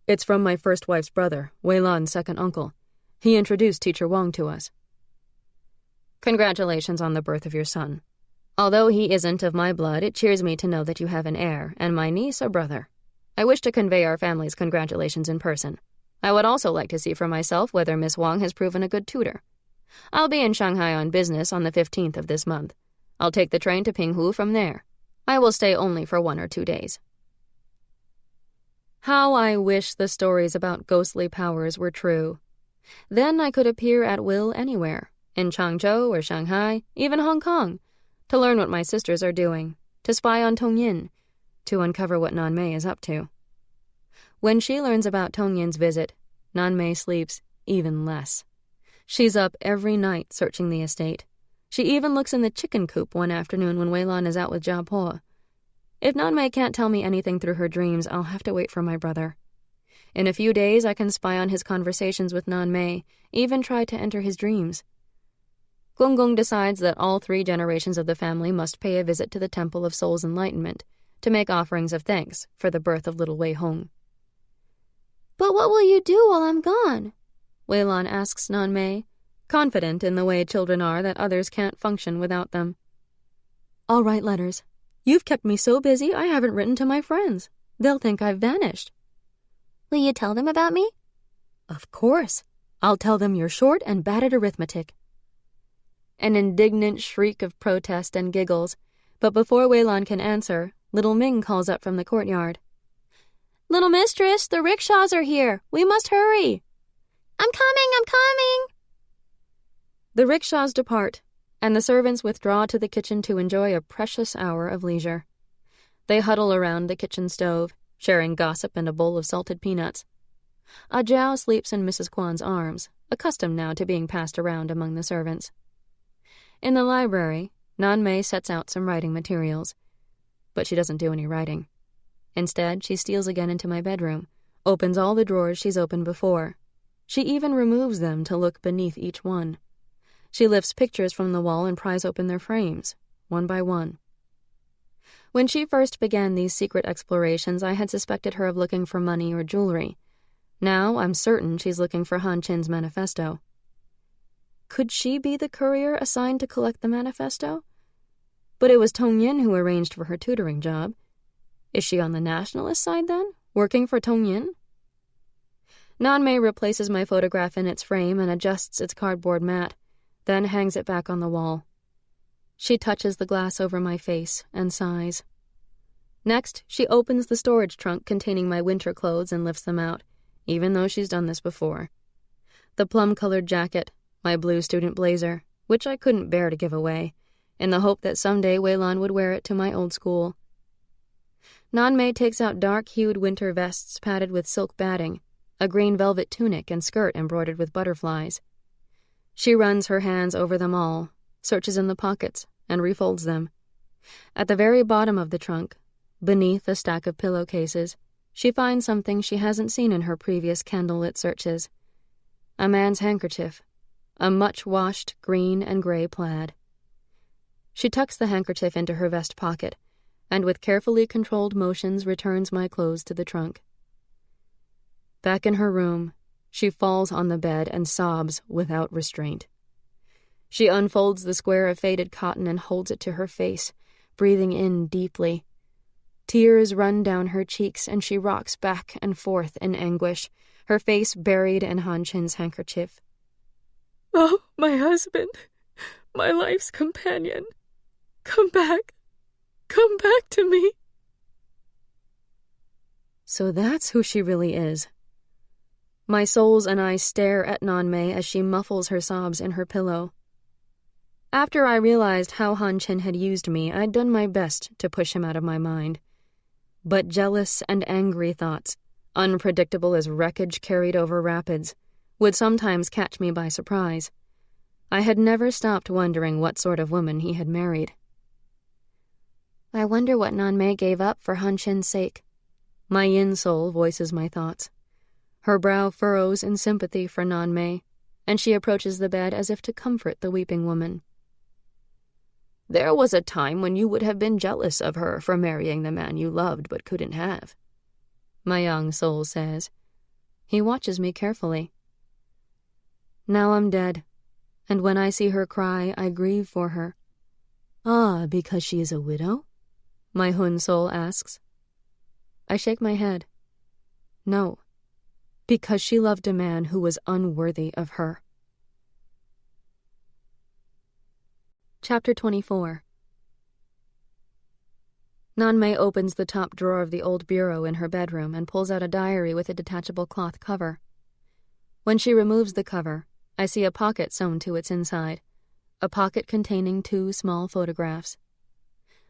It's from my first wife's brother, Weilan's second uncle. He introduced Teacher Wang to us. Congratulations on the birth of your son. Although he isn't of my blood, it cheers me to know that you have an heir, and my niece a brother. I wish to convey our family's congratulations in person. I would also like to see for myself whether Miss Wang has proven a good tutor. I'll be in Shanghai on business on the 15th of this month. I'll take the train to Pinghu from there. I will stay only for 1 or 2 days. How I wish the stories about ghostly powers were true. Then I could appear at will anywhere, in Changzhou or Shanghai, even Hong Kong, to learn what my sisters are doing, to spy on Tong Yin, to uncover what Nan Mei is up to. When she learns about Tong Yin's visit, Nan Mei sleeps even less. She's up every night searching the estate. She even looks in the chicken coop one afternoon when Weilan is out with Jia Po. If Nan Mei can't tell me anything through her dreams, I'll have to wait for my brother. In a few days, I can spy on his conversations with Nan Mei, even try to enter his dreams. Gong Gong decides that all 3 generations of the family must pay a visit to the Temple of Soul's Enlightenment to make offerings of thanks for the birth of little Wei Hong. But what will you do while I'm gone? Weilan asks Nan Mei, confident in the way children are that others can't function without them. I'll write letters. You've kept me so busy I haven't written to my friends. They'll think I've vanished. Will you tell them about me? Of course. I'll tell them you're short and bad at arithmetic. An indignant shriek of protest and giggles, but before Weilan can answer, little Ming calls up from the courtyard. Little mistress, the rickshaws are here. We must hurry. I'm coming. The rickshaws depart, and the servants withdraw to the kitchen to enjoy a precious hour of leisure. They huddle around the kitchen stove, sharing gossip and a bowl of salted peanuts. A Jiao sleeps in Mrs. Kwan's arms, accustomed now to being passed around among the servants. In the library, Nan Mei sets out some writing materials, but she doesn't do any writing. Instead, she steals again into my bedroom, opens all the drawers she's opened before. She even removes them to look beneath each one. She lifts pictures from the wall and pries open their frames, one by one. When she first began these secret explorations, I had suspected her of looking for money or jewelry. Now I'm certain she's looking for Han Chin's manifesto. Could she be the courier assigned to collect the manifesto? But it was Tong Yin who arranged for her tutoring job. Is she on the nationalist side then, working for Tong Yin? Nan Mei replaces my photograph in its frame and adjusts its cardboard mat, then hangs it back on the wall. She touches the glass over my face and sighs. Next, she opens the storage trunk containing my winter clothes and lifts them out, even though she's done this before. The plum-colored jacket, my blue student blazer, which I couldn't bear to give away, in the hope that someday Weilan would wear it to my old school. Nan Mei takes out dark-hued winter vests padded with silk batting, a green velvet tunic and skirt embroidered with butterflies. She runs her hands over them all, searches in the pockets, and refolds them. At the very bottom of the trunk, beneath a stack of pillowcases, she finds something she hasn't seen in her previous candlelit searches. A man's handkerchief, a much-washed green and gray plaid. She tucks the handkerchief into her vest pocket, and with carefully controlled motions returns my clothes to the trunk. Back in her room, she falls on the bed and sobs without restraint. She unfolds the square of faded cotton and holds it to her face, breathing in deeply. Tears run down her cheeks and she rocks back and forth in anguish, her face buried in Han Chin's handkerchief. "Oh, my husband, my life's companion, come back. Come back to me. So that's who she really is. My souls and I stare at Nanmei as she muffles her sobs in her pillow. After I realized how Han Chin had used me, I'd done my best to push him out of my mind. But jealous and angry thoughts, unpredictable as wreckage carried over rapids, would sometimes catch me by surprise. I had never stopped wondering what sort of woman he had married. I wonder what Nanmei gave up for Han Chin's sake. My yin soul voices my thoughts. Her brow furrows in sympathy for Nanmei, and she approaches the bed as if to comfort the weeping woman. There was a time when you would have been jealous of her for marrying the man you loved but couldn't have, my young soul says. He watches me carefully. Now I'm dead, and when I see her cry, I grieve for her. Ah, because she is a widow? My Hun soul asks. I shake my head. No, because she loved a man who was unworthy of her. Chapter 24. Nanmei opens the top drawer of the old bureau in her bedroom and pulls out a diary with a detachable cloth cover. When she removes the cover, I see a pocket sewn to its inside, a pocket containing 2 small photographs.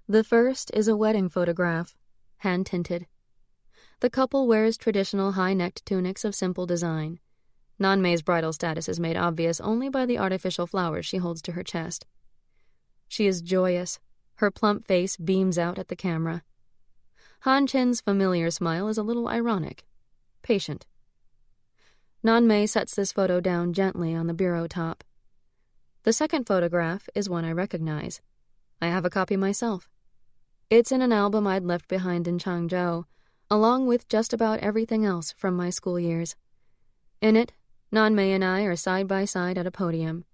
The first is a wedding photograph, hand-tinted. The couple wears traditional high-necked tunics of simple design. Nanmei's bridal status is made obvious only by the artificial flowers she holds to her chest. She is joyous. Her plump face beams out at the camera. Han Chin's familiar smile is a little ironic, patient. Nanmei sets this photo down gently on the bureau top. The second photograph is one I recognize. I have a copy myself. It's in an album I'd left behind in Changzhou, along with just about everything else from my school years. In it, Nanmei and I are side by side at a podium.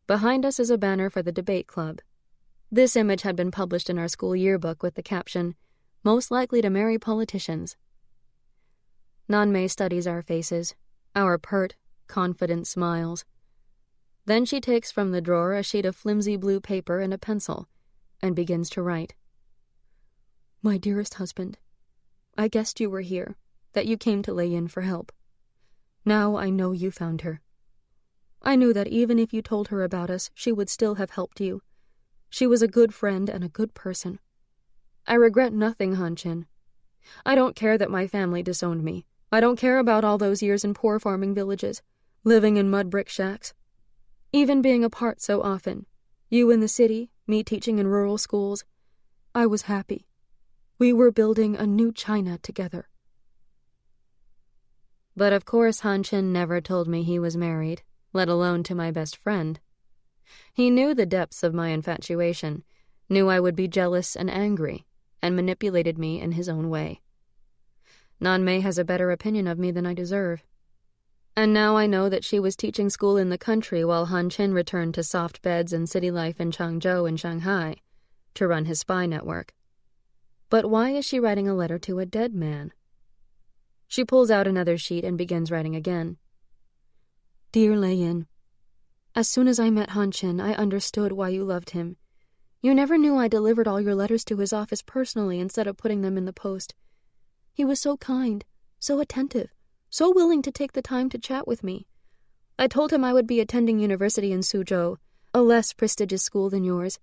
Behind us is a banner for the debate club. This image had been published in our school yearbook with the caption, "Most likely to marry politicians." Nanmei studies our faces, our pert, confident smiles. Then she takes from the drawer a sheet of flimsy blue paper and a pencil, and begins to write. My dearest husband, I guessed you were here, that you came to lay in for help. Now I know you found her. I knew that even if you told her about us, she would still have helped you. She was a good friend and a good person. I regret nothing, Han Chin. I don't care that my family disowned me. I don't care about all those years in poor farming villages, living in mud brick shacks. Even being apart so often, you in the city, me teaching in rural schools, I was happy. We were building a new China together. But of course Han Chin never told me he was married, let alone to my best friend. He knew the depths of my infatuation, knew I would be jealous and angry, and manipulated me in his own way. Nanmei has a better opinion of me than I deserve. And now I know that she was teaching school in the country while Han Chin returned to soft beds and city life in Changzhou and Shanghai to run his spy network. But why is she writing a letter to a dead man? She pulls out another sheet and begins writing again. Dear Lei-yin, as soon as I met Han Chin, I understood why you loved him. You never knew I delivered all your letters to his office personally instead of putting them in the post. He was so kind, so attentive, so willing to take the time to chat with me. I told him I would be attending university in Suzhou, a less prestigious school than yours.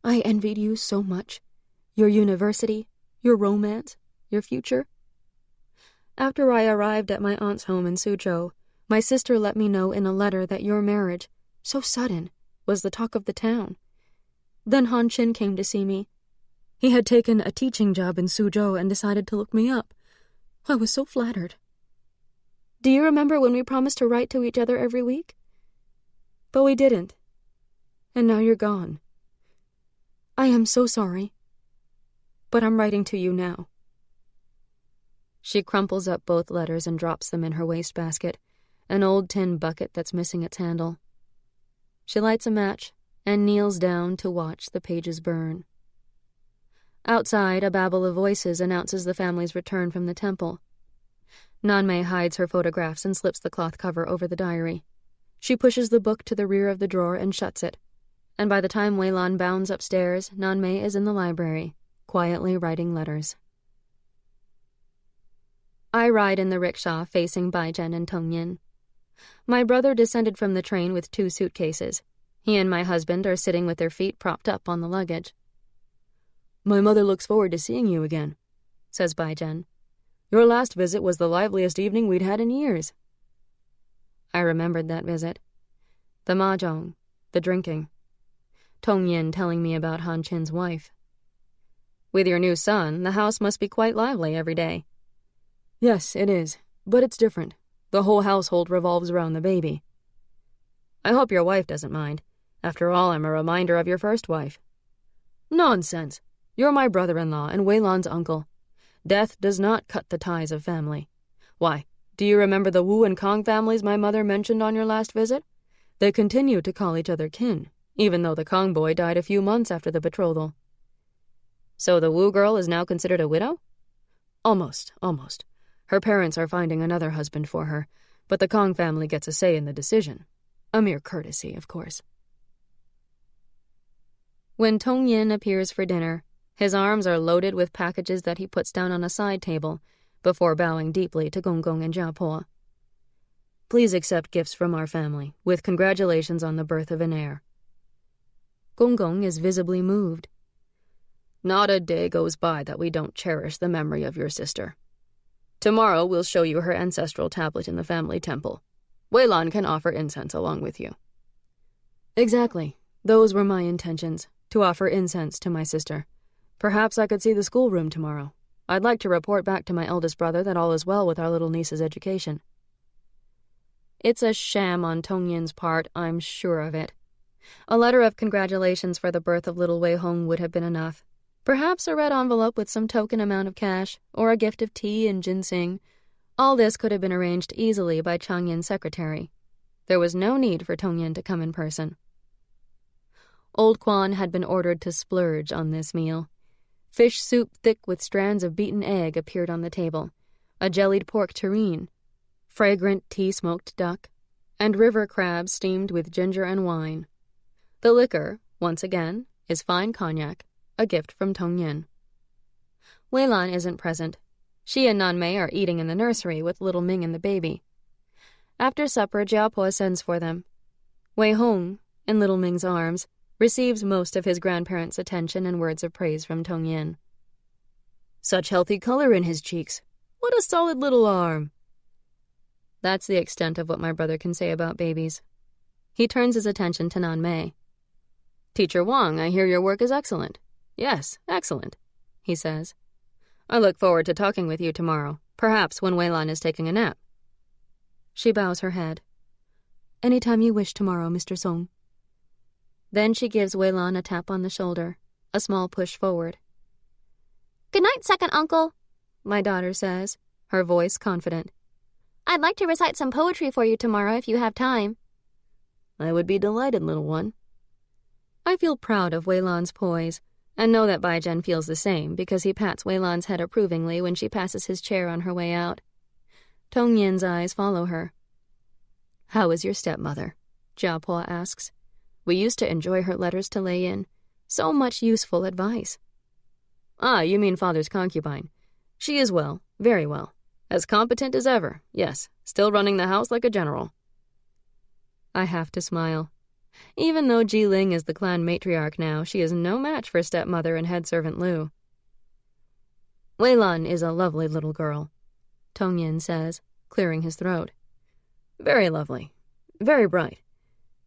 I envied you so much. Your university, your romance, your future. After I arrived at my aunt's home in Suzhou, my sister let me know in a letter that your marriage, so sudden, was the talk of the town. Then Han Chin came to see me. He had taken a teaching job in Suzhou and decided to look me up. I was so flattered. Do you remember when we promised to write to each other every week? But we didn't. And now you're gone. I am so sorry. But I'm writing to you now. She crumples up both letters and drops them in her wastebasket, an old tin bucket that's missing its handle. She lights a match and kneels down to watch the pages burn. Outside, a babble of voices announces the family's return from the temple. Nanmei hides her photographs and slips the cloth cover over the diary. She pushes the book to the rear of the drawer and shuts it. and by the time Wei-Lan bounds upstairs, Nanmei is in the library, quietly writing letters. I ride in the rickshaw facing Baijian and Tongyin. My brother descended from the train with 2 suitcases. He and my husband are sitting with their feet propped up on the luggage. "My mother looks forward to seeing you again," says Baijian. "Your last visit was the liveliest evening we'd had in years." I remembered that visit. The mahjong, the drinking. Tongyin telling me about Han Chin's wife. "With your new son, the house must be quite lively every day." "Yes, it is, but it's different. The whole household revolves around the baby." "I hope your wife doesn't mind. After all, I'm a reminder of your first wife." "Nonsense. You're my brother-in-law and Wei-Lan's uncle. Death does not cut the ties of family. Why, do you remember the Wu and Kong families my mother mentioned on your last visit? They continue to call each other kin, even though the Kong boy died a few months after the betrothal." "So the Wu girl is now considered a widow?" Almost. Her parents are finding another husband for her, but the Kong family gets a say in the decision. A mere courtesy, of course." When Tongyin appears for dinner, his arms are loaded with packages that he puts down on a side table before bowing deeply to Gong and Jiapo. "Please accept gifts from our family, with congratulations on the birth of an heir." Gong is visibly moved. "Not a day goes by that we don't cherish the memory of your sister. Tomorrow we'll show you her ancestral tablet in the family temple. Wei-Lan can offer incense along with you." "Exactly. Those were my intentions, to offer incense to my sister. Perhaps I could see the schoolroom tomorrow. I'd like to report back to my eldest brother that all is well with our little niece's education." It's a sham on Tongyin's part, I'm sure of it. A letter of congratulations for the birth of little Wei Hong would have been enough. Perhaps a red envelope with some token amount of cash, or a gift of tea and ginseng. All this could have been arranged easily by Changyin's secretary. There was no need for Tongyin to come in person. Old Quan had been ordered to splurge on this meal. Fish soup thick with strands of beaten egg appeared on the table, a jellied pork terrine, fragrant tea-smoked duck, and river crabs steamed with ginger and wine. The liquor, once again, is fine cognac, a gift from Tongyin. Wei-Lan isn't present. She and Nanmei are eating in the nursery with little Ming and the baby. After supper, Jiapo sends for them. Wei Hong, in little Ming's arms, receives most of his grandparents' attention and words of praise from Tongyin. "Such healthy color in his cheeks. What a solid little arm." That's the extent of what my brother can say about babies. He turns his attention to Nanmei. "Teacher Wang, I hear your work is excellent." "Yes, excellent," he says. "I look forward to talking with you tomorrow, perhaps when Wei-Lan is taking a nap." She bows her head. "Anytime you wish tomorrow, Mr. Song." Then she gives Wei-Lan a tap on the shoulder, a small push forward. "Good night, second uncle," my daughter says, her voice confident. "I'd like to recite some poetry for you tomorrow if you have time." "I would be delighted, little one." I feel proud of Wei-Lan's poise, and know that Baijian feels the same because he pats Wei-Lan's head approvingly when she passes his chair on her way out. Tongyin's eyes follow her. "How is your stepmother?" Jiapo asks. "We used to enjoy her letters to Lei Yin. So much useful advice." "Ah, you mean father's concubine. She is well, very well. As competent as ever, yes, still running the house like a general." I have to smile. Even though Ji Ling is the clan matriarch now, she is no match for stepmother and head servant Lu. "Wei-Lan is a lovely little girl," Tongyin says, clearing his throat. "Very lovely, very bright.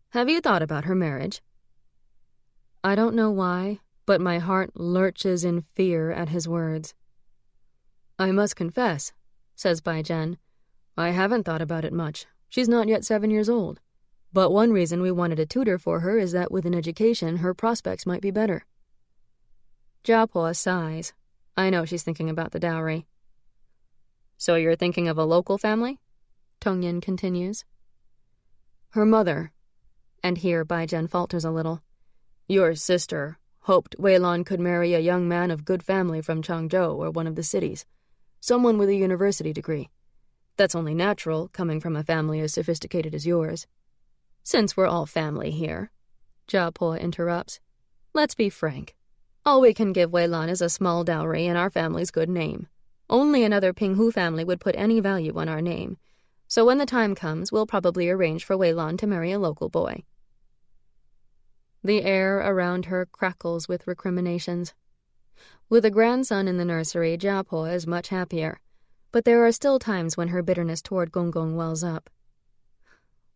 Have you thought about her marriage?" I don't know why, but my heart lurches in fear at his words. "I must confess," says Baijian, "I haven't thought about it much. She's not yet 7 years old. But one reason we wanted a tutor for her is that with an education, her prospects might be better." Jiapo sighs. I know she's thinking about the dowry. "So you're thinking of a local family?" Tongyin continues. "Her mother," and here Baijian falters a little, "your sister, hoped Wei-Lan could marry a young man of good family from Changzhou or one of the cities, someone with a university degree. That's only natural, coming from a family as sophisticated as yours. Since we're all family here," Jia Po interrupts. Let's be frank. All we can give Wei Lan is a small dowry and our family's good name. Only another Pinghu family would put any value on our name. So when the time comes, we'll probably arrange for Wei Lan to marry a local boy. The air around her crackles with recriminations. With a grandson in the nursery, Jia Po is much happier, but there are still times when her bitterness toward Gong Gong wells up.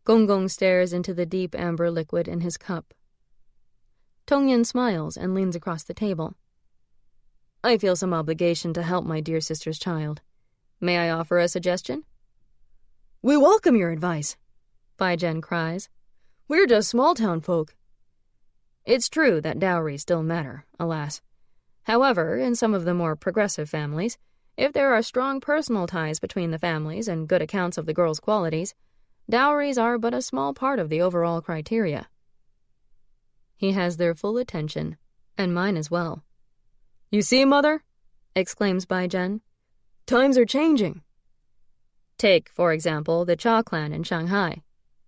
Gong Gong stares into the deep amber liquid in his cup. Tongyin smiles and leans across the table. I feel some obligation to help my dear sister's child. May I offer a suggestion? We welcome your advice, Bai Zhen cries. We're just small-town folk. It's true that dowries still matter, alas. However, in some of the more progressive families, if there are strong personal ties between the families and good accounts of the girl's qualities, dowries are but a small part of the overall criteria. He has their full attention, and mine as well. You see, Mother? Exclaims Bai Zhen. Times are changing. Take, for example, the Cha clan in Shanghai,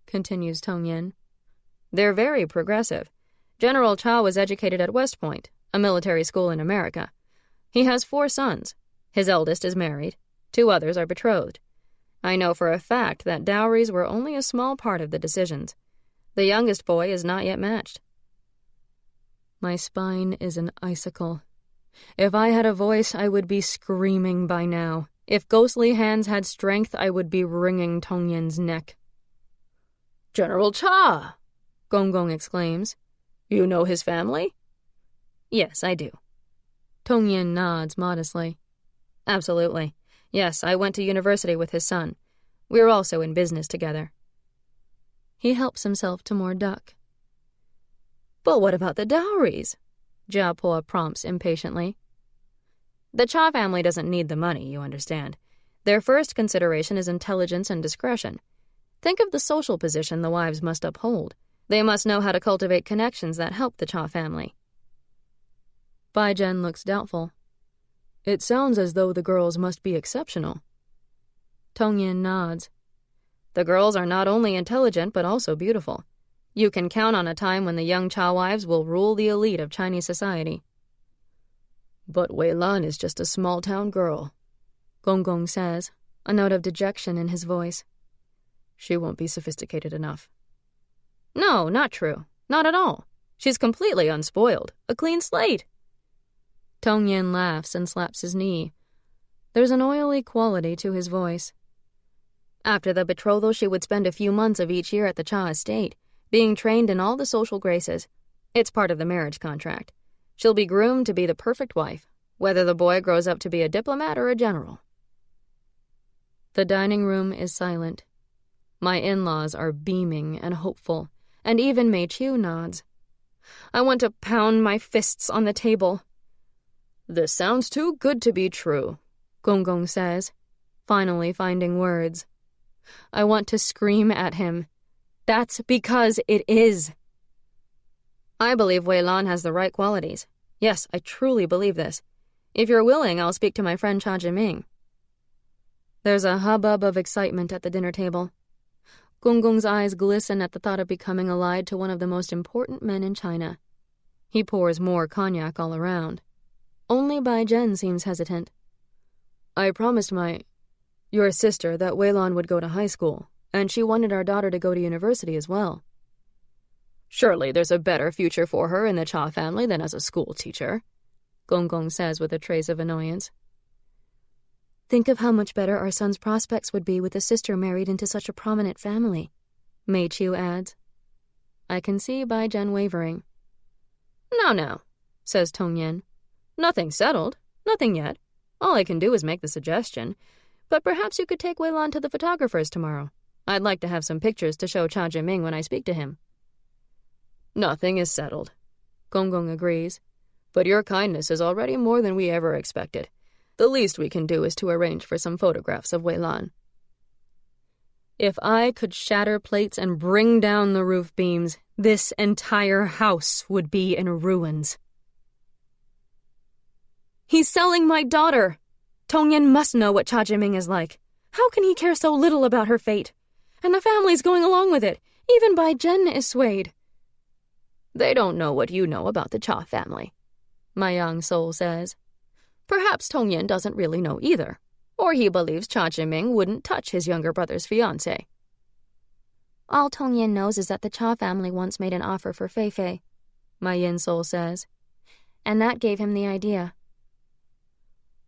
continues Tongyin. They're very progressive. General Cha was educated at West Point, a military school in America. He has 4 sons. His eldest is married. 2 others are betrothed. I know for a fact that dowries were only a small part of the decisions. The youngest boy is not yet matched. My spine is an icicle. If I had a voice, I would be screaming by now. If ghostly hands had strength, I would be wringing Tongyin's neck. General Cha! Gong Gong exclaims. You know his family? Yes, I do. Tongyin nods modestly. Absolutely. Yes, I went to university with his son. We're also in business together. He helps himself to more duck. But what about the dowries? Jia Po prompts impatiently. The Cha family doesn't need the money, you understand. Their first consideration is intelligence and discretion. Think of the social position the wives must uphold. They must know how to cultivate connections that help the Cha family. Bai Zhen looks doubtful. It sounds as though the girls must be exceptional. Tongyin nods. The girls are not only intelligent but also beautiful. You can count on a time when the young Cha wives will rule the elite of Chinese society. But Wei Lan is just a small-town girl, Gong Gong says, a note of dejection in his voice. She won't be sophisticated enough. No, not true. Not at all. She's completely unspoiled. A clean slate. Tongyin laughs and slaps his knee. There's an oily quality to his voice. After the betrothal, she would spend a few months of each year at the Cha estate, being trained in all the social graces. It's part of the marriage contract. She'll be groomed to be the perfect wife, whether the boy grows up to be a diplomat or a general. The dining room is silent. My in-laws are beaming and hopeful, and even Mei Qiu nods. I want to pound my fists on the table. This sounds too good to be true, Gong Gong says, finally finding words. I want to scream at him. That's because it is. I believe Wei Lan has the right qualities. Yes, I truly believe this. If you're willing, I'll speak to my friend Cha Jiming. There's a hubbub of excitement at the dinner table. Gong Gong's eyes glisten at the thought of becoming allied to one of the most important men in China. He pours more cognac all around. Only Bai Zhen seems hesitant. I promised your sister that Wei Lan would go to high school, and she wanted our daughter to go to university as well. Surely there's a better future for her in the Cha family than as a school teacher, Gong Gong says with a trace of annoyance. Think of how much better our son's prospects would be with a sister married into such a prominent family, Mei Qiu adds. I can see Bai Zhen wavering. No, says Tongyin. Nothing settled. Nothing yet. All I can do is make the suggestion. But perhaps you could take Wei Lan to the photographers tomorrow. I'd like to have some pictures to show Cha Jiming when I speak to him. Nothing is settled, Gong Gong agrees. But your kindness is already more than we ever expected. The least we can do is to arrange for some photographs of Wei Lan. If I could shatter plates and bring down the roof beams, this entire house would be in ruins. He's selling my daughter! Tongyin must know what Cha Jiming is like. How can he care so little about her fate? And the family's going along with it. Even Bai Zhen is swayed. They don't know what you know about the Cha family, my young soul says. Perhaps Tongyin doesn't really know either, or he believes Cha Jiming wouldn't touch his younger brother's fiancée. All Tongyin knows is that the Cha family once made an offer for Fei Fei, my yin soul says, and that gave him the idea.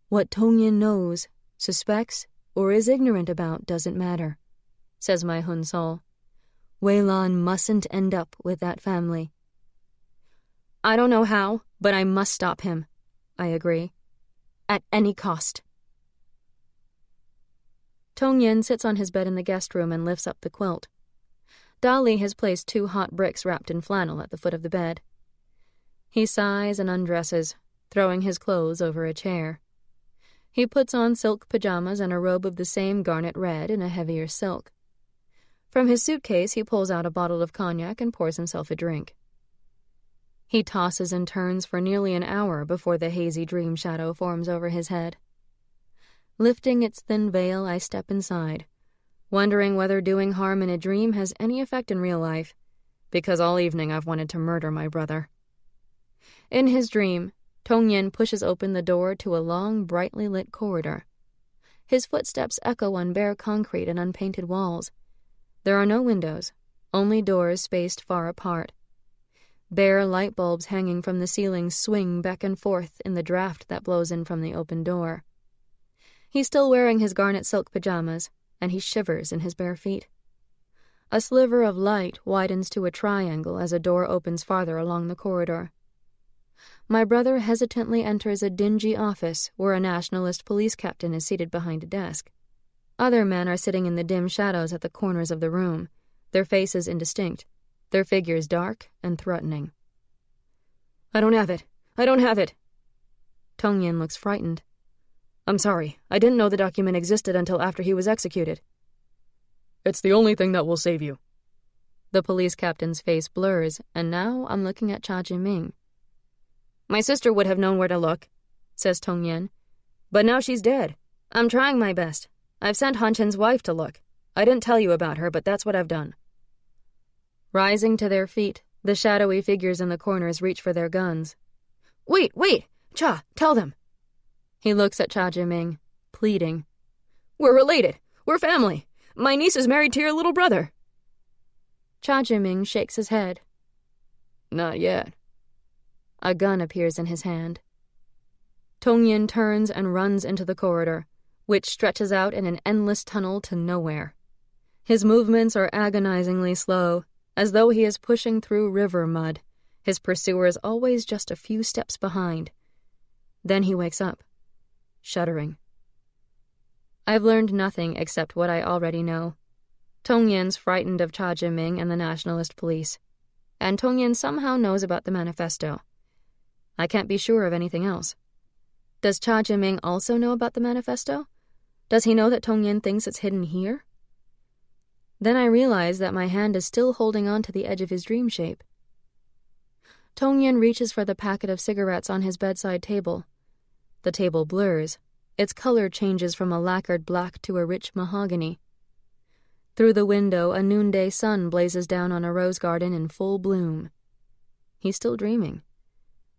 What Tongyin knows, suspects, or is ignorant about doesn't matter, says my hun soul. Wei Lan mustn't end up with that family. I don't know how, but I must stop him, I agree. At any cost. Tongyin sits on his bed in the guest room and lifts up the quilt. Dali has placed 2 hot bricks wrapped in flannel at the foot of the bed. He sighs and undresses, throwing his clothes over a chair. He puts on silk pajamas and a robe of the same garnet red in a heavier silk. From his suitcase, he pulls out a bottle of cognac and pours himself a drink. He tosses and turns for nearly an hour before the hazy dream shadow forms over his head. Lifting its thin veil, I step inside, wondering whether doing harm in a dream has any effect in real life, because all evening I've wanted to murder my brother. In his dream, Tongyin pushes open the door to a long, brightly lit corridor. His footsteps echo on bare concrete and unpainted walls. There are no windows, only doors spaced far apart. Bare light bulbs hanging from the ceiling swing back and forth in the draft that blows in from the open door. He's still wearing his garnet silk pajamas, and he shivers in his bare feet. A sliver of light widens to a triangle as a door opens farther along the corridor. My brother hesitantly enters a dingy office where a nationalist police captain is seated behind a desk. Other men are sitting in the dim shadows at the corners of the room, their faces indistinct, their figures dark and threatening. I don't have it. I don't have it. Tongyin looks frightened. I'm sorry. I didn't know the document existed until after he was executed. It's the only thing that will save you. The police captain's face blurs, and now I'm looking at Cha Jiming. My sister would have known where to look, says Tongyin. But now she's dead. I'm trying my best. I've sent Han Chen's wife to look. I didn't tell you about her, but that's what I've done. Rising to their feet, the shadowy figures in the corners reach for their guns. Wait! Cha, tell them! He looks at Cha Jiming, pleading. We're related. We're family. My niece is married to your little brother. Cha Jiming shakes his head. Not yet. A gun appears in his hand. Tongyin turns and runs into the corridor, which stretches out in an endless tunnel to nowhere. His movements are agonizingly slow, as though he is pushing through river mud, his pursuers always just a few steps behind. Then he wakes up, shuddering. I've learned nothing except what I already know. Tongyin's frightened of Cha Jiming and the nationalist police, and Tongyin somehow knows about the manifesto. I can't be sure of anything else. Does Cha Jiming also know about the manifesto? Does he know that Tongyin thinks it's hidden here? Then I realize that my hand is still holding on to the edge of his dream shape. Tongyin reaches for the packet of cigarettes on his bedside table. The table blurs. Its color changes from a lacquered black to a rich mahogany. Through the window, a noonday sun blazes down on a rose garden in full bloom. He's still dreaming.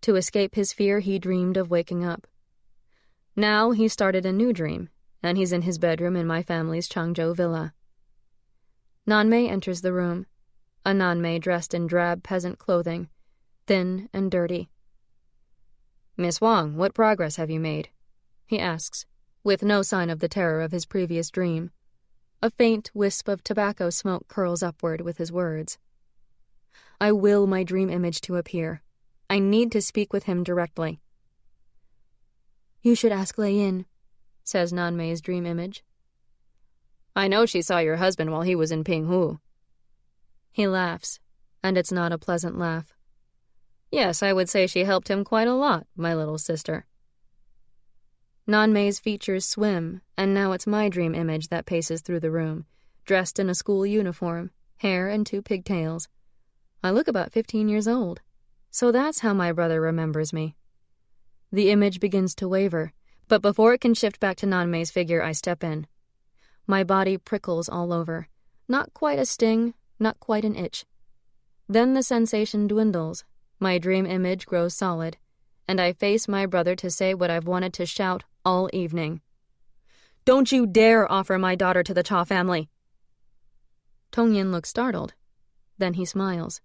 To escape his fear, he dreamed of waking up. Now he started a new dream, and he's in his bedroom in my family's Changzhou villa. Nanmei enters the room, a Nanmei dressed in drab peasant clothing, thin and dirty. Miss Wang, what progress have you made? He asks, with no sign of the terror of his previous dream. A faint wisp of tobacco smoke curls upward with his words. I will my dream image to appear. I need to speak with him directly. You should ask Lei Yin, says Nanmei's dream image. I know she saw your husband while he was in Pinghu. He laughs, and it's not a pleasant laugh. Yes, I would say she helped him quite a lot, my little sister. Nanmei's features swim, and now it's my dream image that paces through the room, dressed in a school uniform, hair and 2 pigtails. I look about 15 years old. So that's how my brother remembers me. The image begins to waver, but before it can shift back to Nanmei's figure, I step in. My body prickles all over. Not quite a sting, not quite an itch. Then the sensation dwindles, my dream image grows solid, and I face my brother to say what I've wanted to shout all evening. "Don't you dare offer my daughter to the Cha family!" Tongyin looks startled. Then he smiles.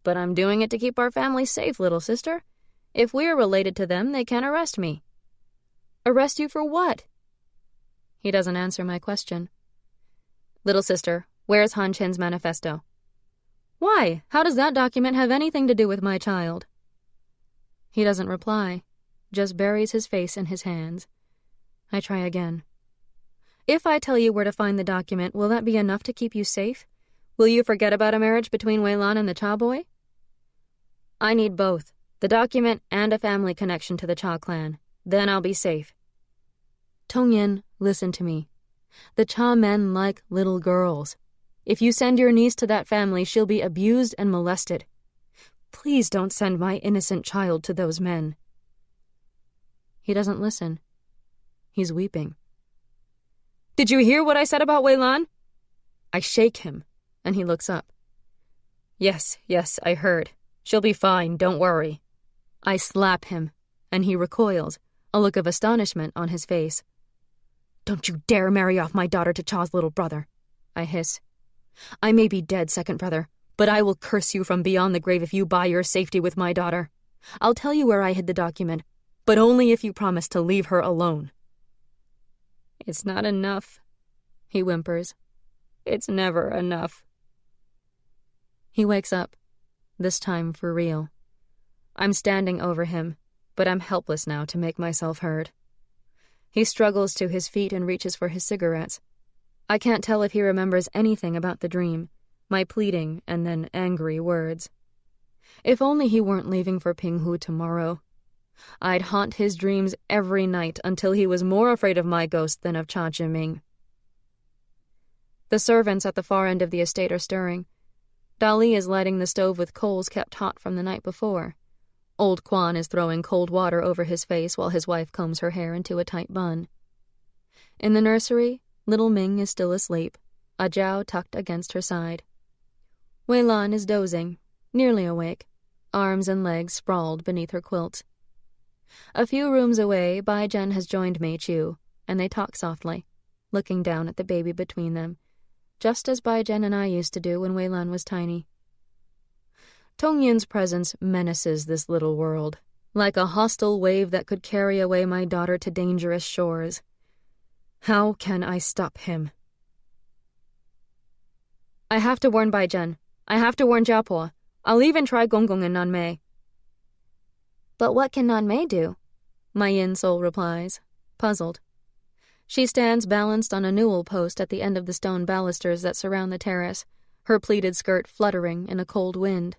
"But I'm doing it to keep our family safe, little sister. If we're related to them, they can arrest me." "Arrest you for what?" He doesn't answer my question. "Little sister, where's Han Chen's manifesto?" "Why? How does that document have anything to do with my child?" He doesn't reply, just buries his face in his hands. I try again. "If I tell you where to find the document, will that be enough to keep you safe? Will you forget about a marriage between Wei Lan and the Cha boy?" "I need both, the document and a family connection to the Cha clan. Then I'll be safe." "Tongyin, listen to me. The Cha men like little girls. If you send your niece to that family, she'll be abused and molested. Please don't send my innocent child to those men." He doesn't listen. He's weeping. "Did you hear what I said about Wei Lan?" I shake him, and he looks up. Yes, I heard. She'll be fine, don't worry." I slap him, and he recoils, a look of astonishment on his face. "Don't you dare marry off my daughter to Cha's little brother," I hiss. "I may be dead, second brother, but I will curse you from beyond the grave if you buy your safety with my daughter. I'll tell you where I hid the document, but only if you promise to leave her alone." "It's not enough," he whimpers. "It's never enough." He wakes up, this time for real. I'm standing over him, but I'm helpless now to make myself heard. He struggles to his feet and reaches for his cigarettes. I can't tell if he remembers anything about the dream, my pleading and then angry words. If only he weren't leaving for Pinghu tomorrow. I'd haunt his dreams every night until he was more afraid of my ghost than of Cha Jiming. The servants at the far end of the estate are stirring. Dali is lighting the stove with coals kept hot from the night before. Old Quan is throwing cold water over his face while his wife combs her hair into a tight bun. In the nursery, little Ming is still asleep, a Jiao tucked against her side. Wei Lan is dozing, nearly awake, arms and legs sprawled beneath her quilt. A few rooms away, Bai Jen has joined Mei Chu, and they talk softly, looking down at the baby between them, just as Bai Jen and I used to do when Wei Lan was tiny. Tongyin's presence menaces this little world, like a hostile wave that could carry away my daughter to dangerous shores. How can I stop him? I have to warn Bai Jen. I have to warn Jiapo. I'll even try Gonggong and Nanmei. But what can Nanmei do? My yin soul replies, puzzled. She stands balanced on a newel post at the end of the stone balusters that surround the terrace, her pleated skirt fluttering in a cold wind.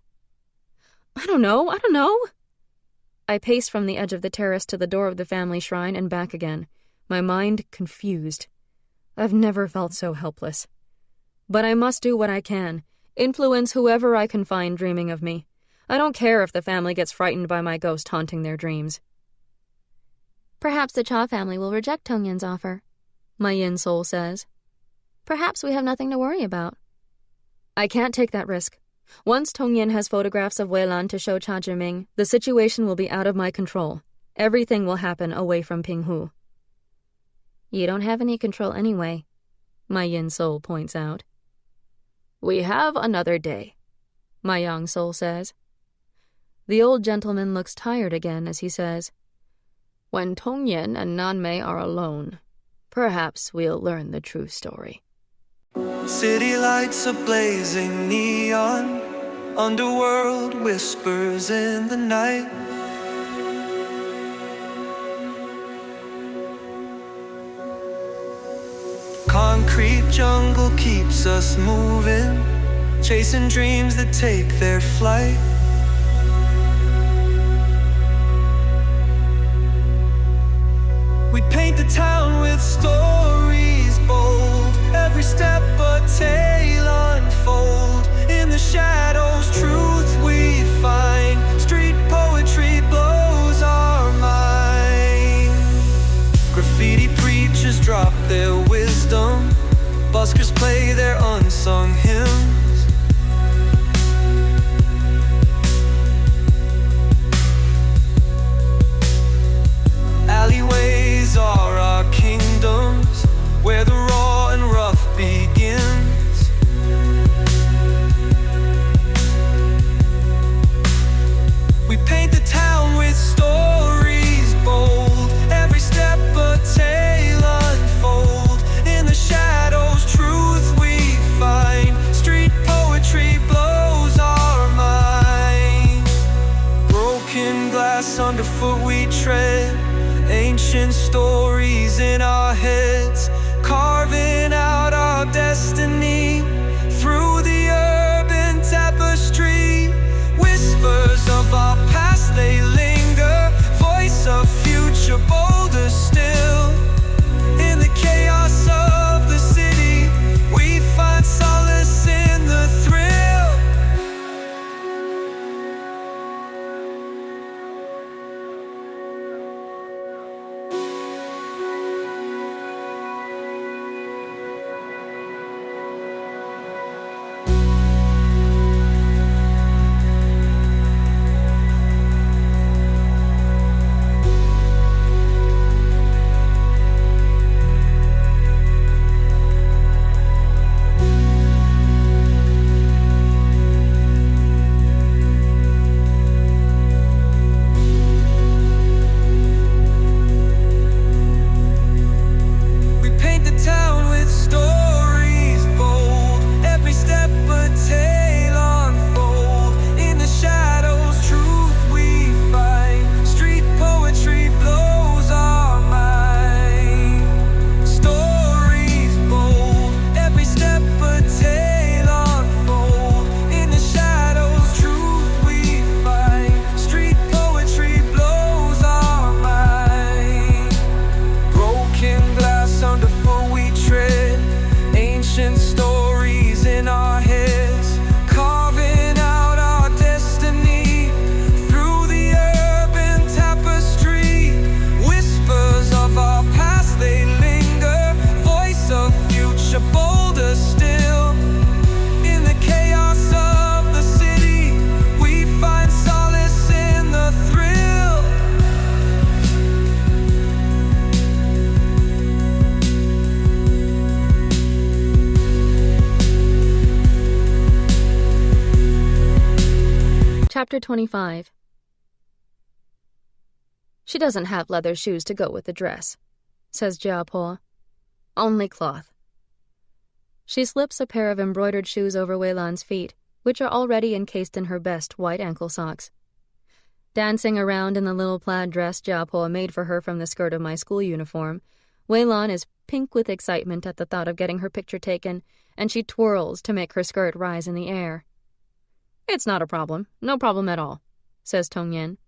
I don't know. I pace from the edge of the terrace to the door of the family shrine and back again, my mind confused. I've never felt so helpless. But I must do what I can, influence whoever I can find dreaming of me. I don't care if the family gets frightened by my ghost haunting their dreams. Perhaps the Cha family will reject Tongyin's offer, my yin soul says. Perhaps we have nothing to worry about. I can't take that risk. Once Tongyin has photographs of Wei Lan to show Cha Jiming, the situation will be out of my control. Everything will happen away from Pinghu. You don't have any control anyway, my yin soul points out. We have another day, my yang soul says. The old gentleman looks tired again as he says, When Tongyin and Nanmei are alone, perhaps we'll learn the true story. City lights are blazing neon, underworld whispers in the night. Concrete jungle keeps us moving, chasing dreams that take their flight. We paint the town with stories bold, every step a tale unfold. In the shadows, truth we find. Street poetry blows our mind. Graffiti preachers drop their wisdom, buskers play their unsung hymns. Chapter 25. She doesn't have leather shoes to go with the dress, says Jiapo. Only cloth. She slips a pair of embroidered shoes over Weilan's feet, which are already encased in her best white ankle socks. Dancing around in the little plaid dress Jiapo made for her from the skirt of my school uniform, Weilan is pink with excitement at the thought of getting her picture taken, and she twirls to make her skirt rise in the air. It's not a problem. No problem at all, says Tongyin.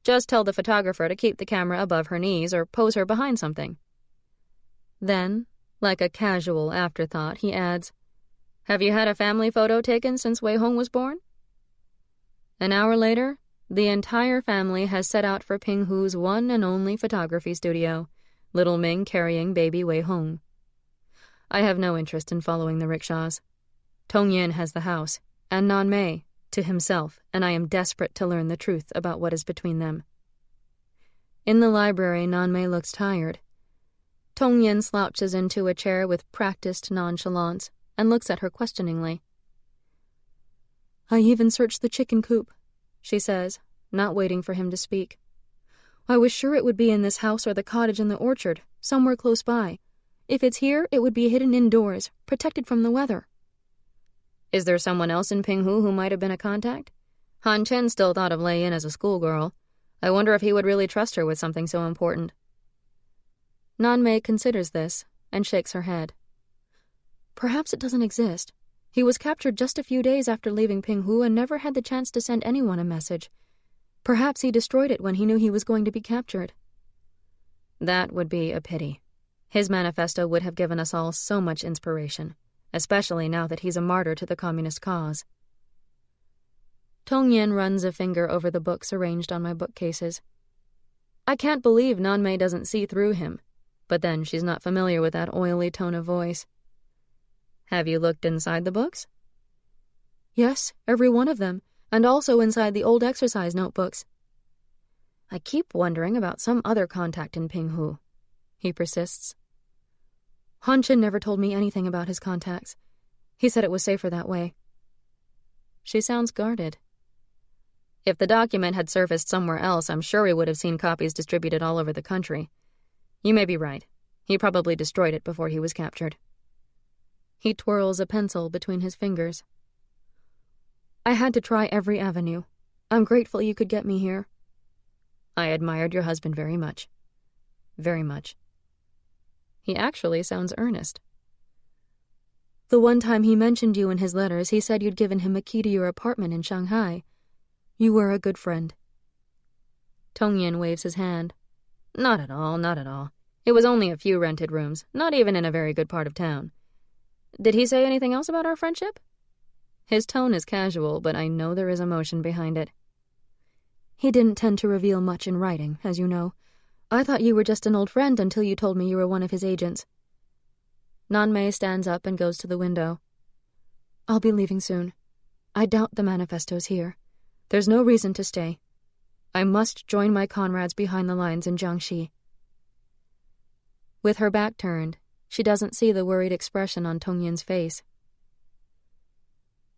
Just tell the photographer to keep the camera above her knees or pose her behind something. Then, like a casual afterthought, he adds, Have you had a family photo taken since Wei Hong was born? An hour later, the entire family has set out for Ping Hu's one and only photography studio, little Ming carrying baby Wei Hong. I have no interest in following the rickshaws. Tongyin has the house, and Nanmei to himself, and I am desperate to learn the truth about what is between them. In the library, Nanmei looks tired. Tongyin slouches into a chair with practiced nonchalance and looks at her questioningly. I even searched the chicken coop, she says, not waiting for him to speak. I was sure it would be in this house or the cottage in the orchard, somewhere close by. If it's here, it would be hidden indoors, protected from the weather. Is there someone else in Pinghu who might have been a contact? Han Chen still thought of Lei Yin as a schoolgirl. I wonder if he would really trust her with something so important. Nanmei considers this and shakes her head. Perhaps it doesn't exist. He was captured just a few days after leaving Pinghu and never had the chance to send anyone a message. Perhaps he destroyed it when he knew he was going to be captured. That would be a pity. His manifesto would have given us all so much inspiration, especially now that he's a martyr to the communist cause. Tongyin runs a finger over the books arranged on my bookcases. I can't believe Nanmei doesn't see through him, but then she's not familiar with that oily tone of voice. Have you looked inside the books? Yes, every one of them, and also inside the old exercise notebooks. I keep wondering about some other contact in Pinghu, he persists. Han Chen never told me anything about his contacts. He said it was safer that way. She sounds guarded. If the document had surfaced somewhere else, I'm sure we would have seen copies distributed all over the country. You may be right. He probably destroyed it before he was captured. He twirls a pencil between his fingers. I had to try every avenue. I'm grateful you could get me here. I admired your husband very much. Very much. He actually sounds earnest. The one time he mentioned you in his letters, he said you'd given him a key to your apartment in Shanghai. You were a good friend. Tongyin waves his hand. Not at all, not at all. It was only a few rented rooms, not even in a very good part of town. Did he say anything else about our friendship? His tone is casual, but I know there is emotion behind it. He didn't tend to reveal much in writing, as you know. I thought you were just an old friend until you told me you were one of his agents. Nanmei stands up and goes to the window. I'll be leaving soon. I doubt the manifesto's here. There's no reason to stay. I must join my comrades behind the lines in Jiangxi. With her back turned, she doesn't see the worried expression on Tongyin's face.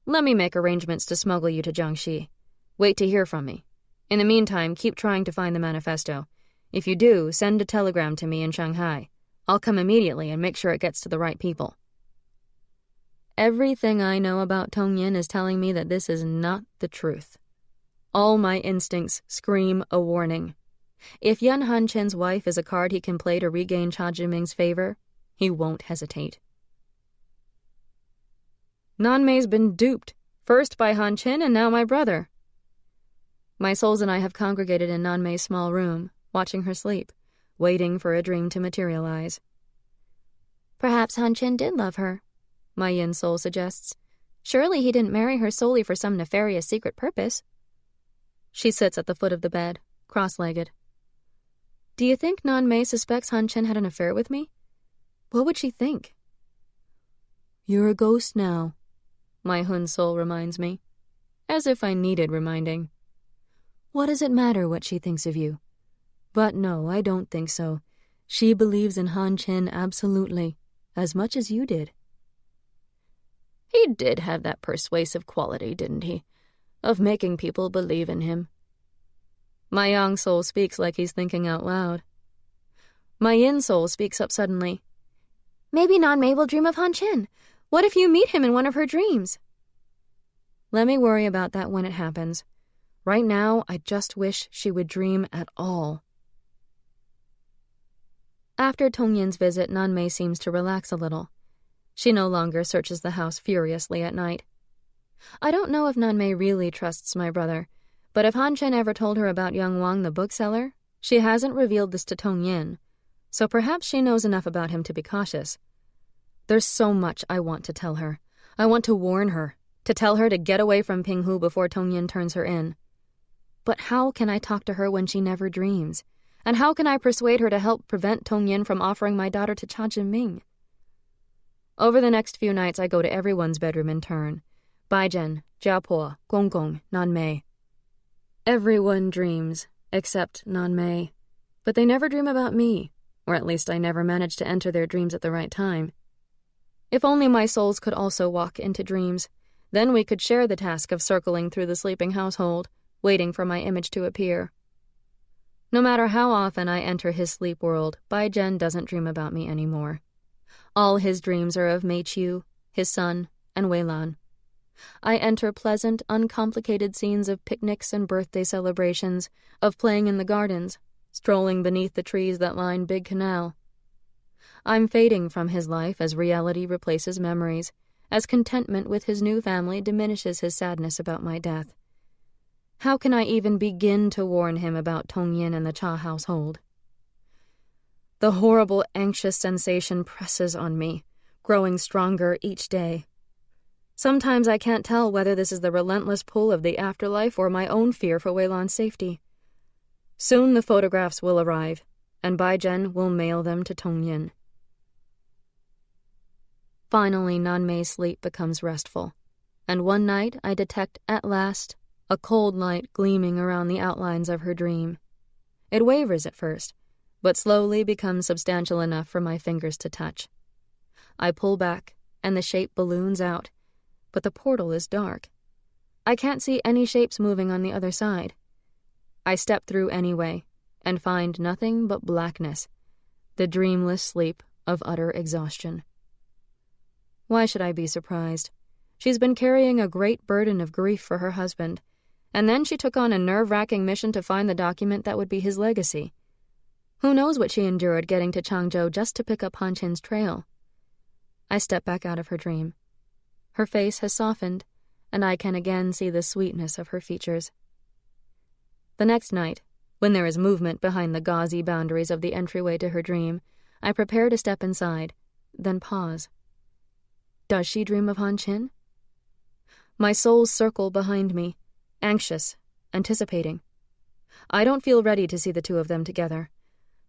Let me make arrangements to smuggle you to Jiangxi. Wait to hear from me. In the meantime, keep trying to find the manifesto. If you do, send a telegram to me in Shanghai. I'll come immediately and make sure it gets to the right people. Everything I know about Tongyin is telling me that this is not the truth. All my instincts scream a warning. If Yan Hanchen's wife is a card he can play to regain Cha Jiming's favor, he won't hesitate. Nanmei's been duped, first by Han Chen and now my brother. My souls and I have congregated in Nanmei's small room, watching her sleep, waiting for a dream to materialize. Perhaps Han Chen did love her, my yin soul suggests. Surely he didn't marry her solely for some nefarious secret purpose. She sits at the foot of the bed, cross-legged. Do you think Nanmei suspects Han Chen had an affair with me? What would she think? You're a ghost now, my Hun soul reminds me, as if I needed reminding. What does it matter what she thinks of you? But no, I don't think so. She believes in Han Chen absolutely, as much as you did. He did have that persuasive quality, didn't he? of making people believe in him. My yang soul speaks like he's thinking out loud. My yin soul speaks up suddenly. Maybe Nanmei will dream of Han Chin. What if you meet him in one of her dreams? Let me worry about that when it happens. Right now, I just wish she would dream at all. After Tongyin's visit, Nanmei seems to relax a little. She no longer searches the house furiously at night. I don't know if Nanmei really trusts my brother, but if Han Chen ever told her about Young Wang the bookseller, she hasn't revealed this to Tongyin, so perhaps she knows enough about him to be cautious. There's so much I want to tell her. I want to warn her, to tell her to get away from Pinghu before Tongyin turns her in. But how can I talk to her when she never dreams? And how can I persuade her to help prevent Tongyin from offering my daughter to Cha Jinming? Over the next few nights, I go to everyone's bedroom in turn. Baijian, Jiapo, Gonggong, Nanmei. Everyone dreams, except Nanmei. But they never dream about me, or at least I never manage to enter their dreams at the right time. If only my souls could also walk into dreams, then we could share the task of circling through the sleeping household, waiting for my image to appear. No matter how often I enter his sleep world, Baijian doesn't dream about me anymore. All his dreams are of Meiqiu, his son, and Weilan. I enter pleasant, uncomplicated scenes of picnics and birthday celebrations, of playing in the gardens, strolling beneath the trees that line Big Canal. I'm fading from his life as reality replaces memories, as contentment with his new family diminishes his sadness about my death. How can I even begin to warn him about Tongyin and the Cha household? The horrible, anxious sensation presses on me, growing stronger each day. Sometimes I can't tell whether this is the relentless pull of the afterlife or my own fear for Weilan's safety. Soon the photographs will arrive, and Baijian will mail them to Tongyin. Finally, Nanmei's sleep becomes restful, and one night I detect, at last, a cold light gleaming around the outlines of her dream. It wavers at first, but slowly becomes substantial enough for my fingers to touch. I pull back, and the shape balloons out, but the portal is dark. I can't see any shapes moving on the other side. I step through anyway, and find nothing but blackness, the dreamless sleep of utter exhaustion. Why should I be surprised? She's been carrying a great burden of grief for her husband, and then she took on a nerve-wracking mission to find the document that would be his legacy. Who knows what she endured getting to Changzhou just to pick up Han Chin's trail? I step back out of her dream. Her face has softened, and I can again see the sweetness of her features. The next night, when there is movement behind the gauzy boundaries of the entryway to her dream, I prepare to step inside, then pause. Does she dream of Han Chin? My souls circle behind me, anxious, anticipating. I don't feel ready to see the two of them together.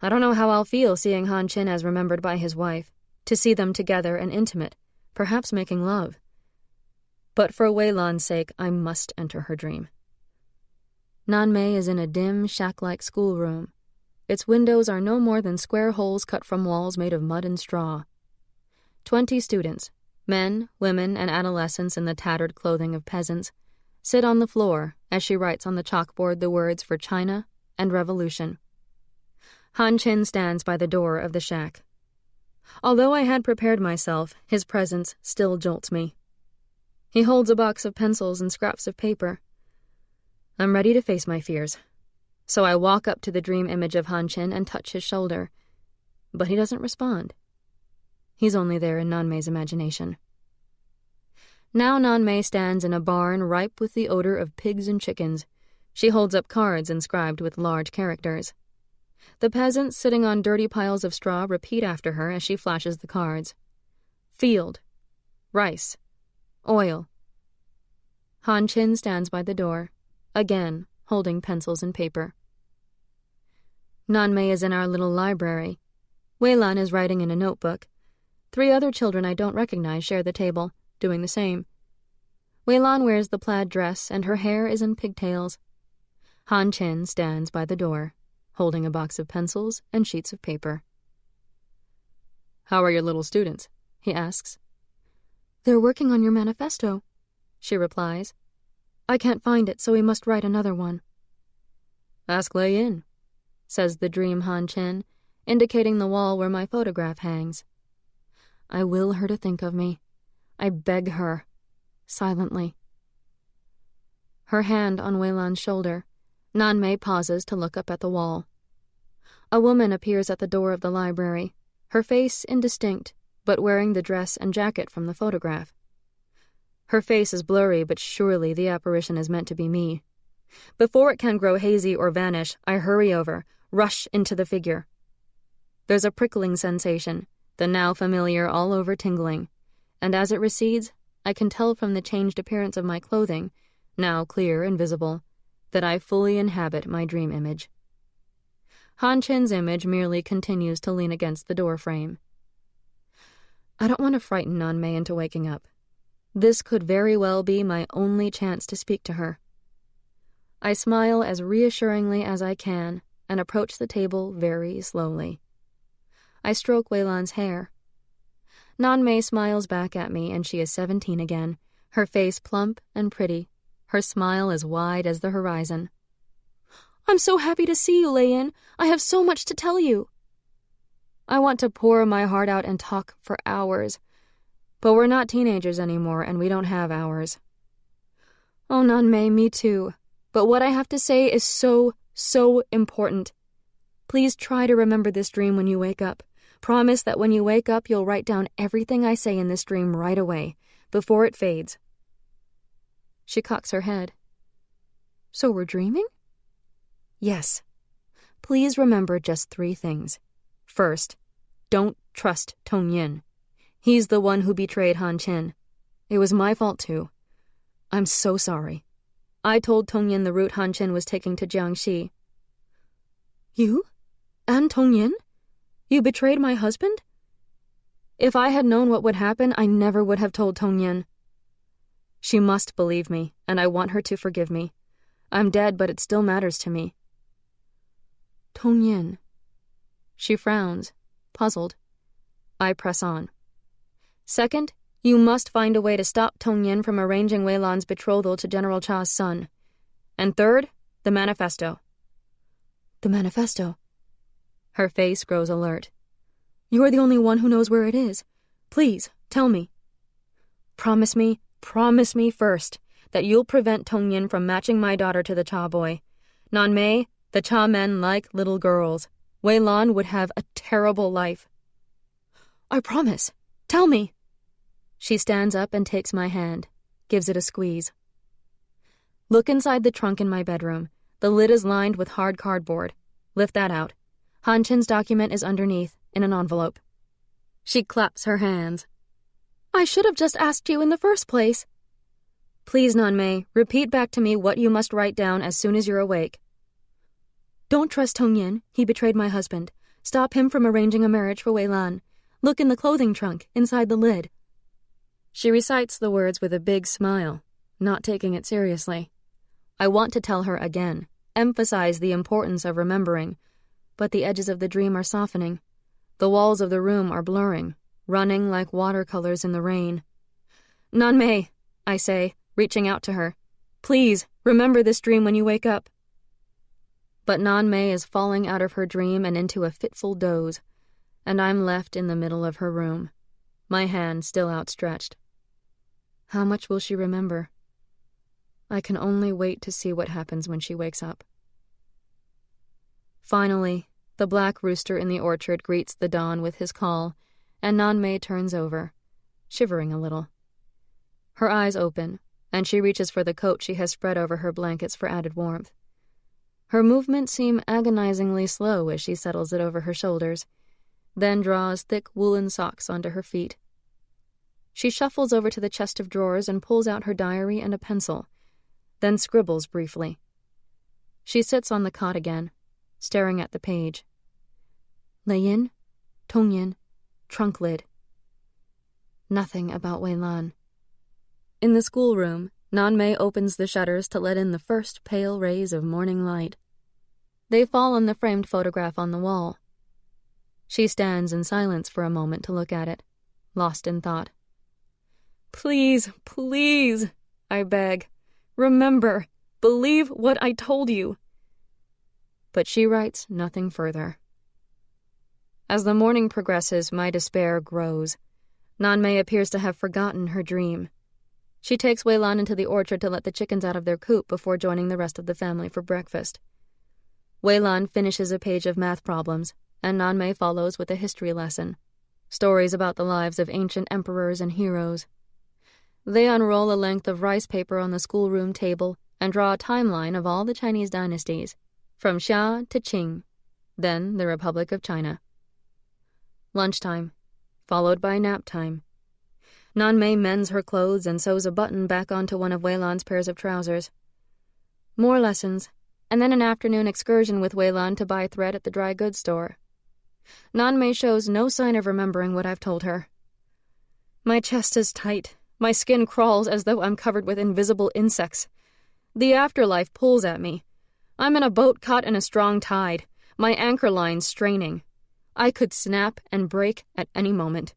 I don't know how I'll feel seeing Han Chin as remembered by his wife, to see them together and intimate, perhaps making love. But for Weilan's sake, I must enter her dream. Nanmei is in a dim, shack-like schoolroom. Its windows are no more than square holes cut from walls made of mud and straw. 20 students, men, women, and adolescents in the tattered clothing of peasants, sit on the floor as she writes on the chalkboard the words for China and revolution. Han Chin stands by the door of the shack. Although I had prepared myself, his presence still jolts me. He holds a box of pencils and scraps of paper. I'm ready to face my fears. So I walk up to the dream image of Han Chin and touch his shoulder. But he doesn't respond. He's only there in Nanmei's imagination. Now Nanmei stands in a barn ripe with the odor of pigs and chickens. She holds up cards inscribed with large characters. The peasants sitting on dirty piles of straw repeat after her as she flashes the cards. Field. Rice. Oil. Han Chin stands by the door, again holding pencils and paper. Nanmei is in our little library. Weilan is writing in a notebook. 3 other children I don't recognize share the table, doing the same. Weilan wears the plaid dress, and her hair is in pigtails. Han Chin stands by the door, holding a box of pencils and sheets of paper. "How are your little students?" he asks. "They're working on your manifesto," she replies. I can't find it, so we must write another one. Ask Lei Yin, says the dream Han Chen, indicating the wall where my photograph hangs. I will her to think of me. I beg her, silently. Her hand on Weilan's shoulder, Nanmei pauses to look up at the wall. A woman appears at the door of the library, her face indistinct, but wearing the dress and jacket from the photograph. Her face is blurry, but surely the apparition is meant to be me. Before it can grow hazy or vanish, I hurry over, rush into the figure. There's a prickling sensation, the now familiar all-over tingling, and as it recedes, I can tell from the changed appearance of my clothing, now clear and visible, that I fully inhabit my dream image. Han Chen's image merely continues to lean against the door frame. I don't want to frighten Nanmei into waking up. This could very well be my only chance to speak to her. I smile as reassuringly as I can and approach the table very slowly. I stroke Weilan's hair. Nanmei smiles back at me, and she is 17 again, her face plump and pretty, her smile as wide as the horizon. I'm so happy to see you, Lei Yin. I have so much to tell you. I want to pour my heart out and talk for hours, but we're not teenagers anymore, and we don't have hours. Oh, Nanmei, me too. But what I have to say is so important. Please try to remember this dream when you wake up. Promise that when you wake up, you'll write down everything I say in this dream right away, before it fades. She cocks her head. So we're dreaming? Yes. Please remember just 3 things. First, don't trust Tong Yin. He's the one who betrayed Han Chen. It was my fault too. I'm so sorry. I told Tong Yin the route Han Chen was taking to Jiangxi. You? And Tong Yin? You betrayed my husband? If I had known what would happen, I never would have told Tong Yin. She must believe me, and I want her to forgive me. I'm dead, but it still matters to me. Tong Yin. She frowns, puzzled. I press on. Second, you must find a way to stop Tong Yin from arranging Weilan's betrothal to General Cha's son. And third, the manifesto. The manifesto? Her face grows alert. You're the only one who knows where it is. Please, tell me. Promise me first, that you'll prevent Tong Yin from matching my daughter to the Cha boy. Nanmei, the Cha men like little girls. Weilan would have a terrible life. I promise. Tell me. She stands up and takes my hand, gives it a squeeze. Look inside the trunk in my bedroom. The lid is lined with hard cardboard. Lift that out. Han Chen's document is underneath, in an envelope. She claps her hands. I should have just asked you in the first place. Please, Nanmei, repeat back to me what you must write down as soon as you're awake. Don't trust Tong Yin. He betrayed my husband. Stop him from arranging a marriage for Weilan. Look in the clothing trunk, inside the lid. She recites the words with a big smile, not taking it seriously. I want to tell her again, emphasize the importance of remembering, but the edges of the dream are softening. The walls of the room are blurring, running like watercolors in the rain. Nanmei, I say, reaching out to her. Please, remember this dream when you wake up. But Nanmei is falling out of her dream and into a fitful doze, and I'm left in the middle of her room, my hand still outstretched. How much will she remember? I can only wait to see what happens when she wakes up. Finally, the black rooster in the orchard greets the dawn with his call, and Nanmei turns over, shivering a little. Her eyes open, and she reaches for the coat she has spread over her blankets for added warmth. Her movements seem agonizingly slow as she settles it over her shoulders, then draws thick woolen socks onto her feet. She shuffles over to the chest of drawers and pulls out her diary and a pencil, then scribbles briefly. She sits on the cot again, staring at the page. Lei Yin, Tong Yin, trunk lid. Nothing about Weilan. In the schoolroom, Nanmei opens the shutters to let in the first pale rays of morning light. They fall on the framed photograph on the wall. She stands in silence for a moment to look at it, lost in thought. Please, I beg. Remember, believe what I told you. But she writes nothing further. As the morning progresses, my despair grows. Nanmei appears to have forgotten her dream. She takes Wei-lan into the orchard to let the chickens out of their coop before joining the rest of the family for breakfast. Wei-lan finishes a page of math problems, and Nanmei follows with a history lesson. Stories about the lives of ancient emperors and heroes. They unroll a length of rice paper on the schoolroom table and draw a timeline of all the Chinese dynasties, from Xia to Qing, then the Republic of China. Lunchtime, followed by nap time. Nanmei mends her clothes and sews a button back onto one of Wei-lan's pairs of trousers. More lessons, and then an afternoon excursion with Wei-lan to buy thread at the dry goods store. Nanmei shows no sign of remembering what I've told her. My chest is tight. My skin crawls as though I'm covered with invisible insects. The afterlife pulls at me. I'm in a boat caught in a strong tide, my anchor line straining. I could snap and break at any moment.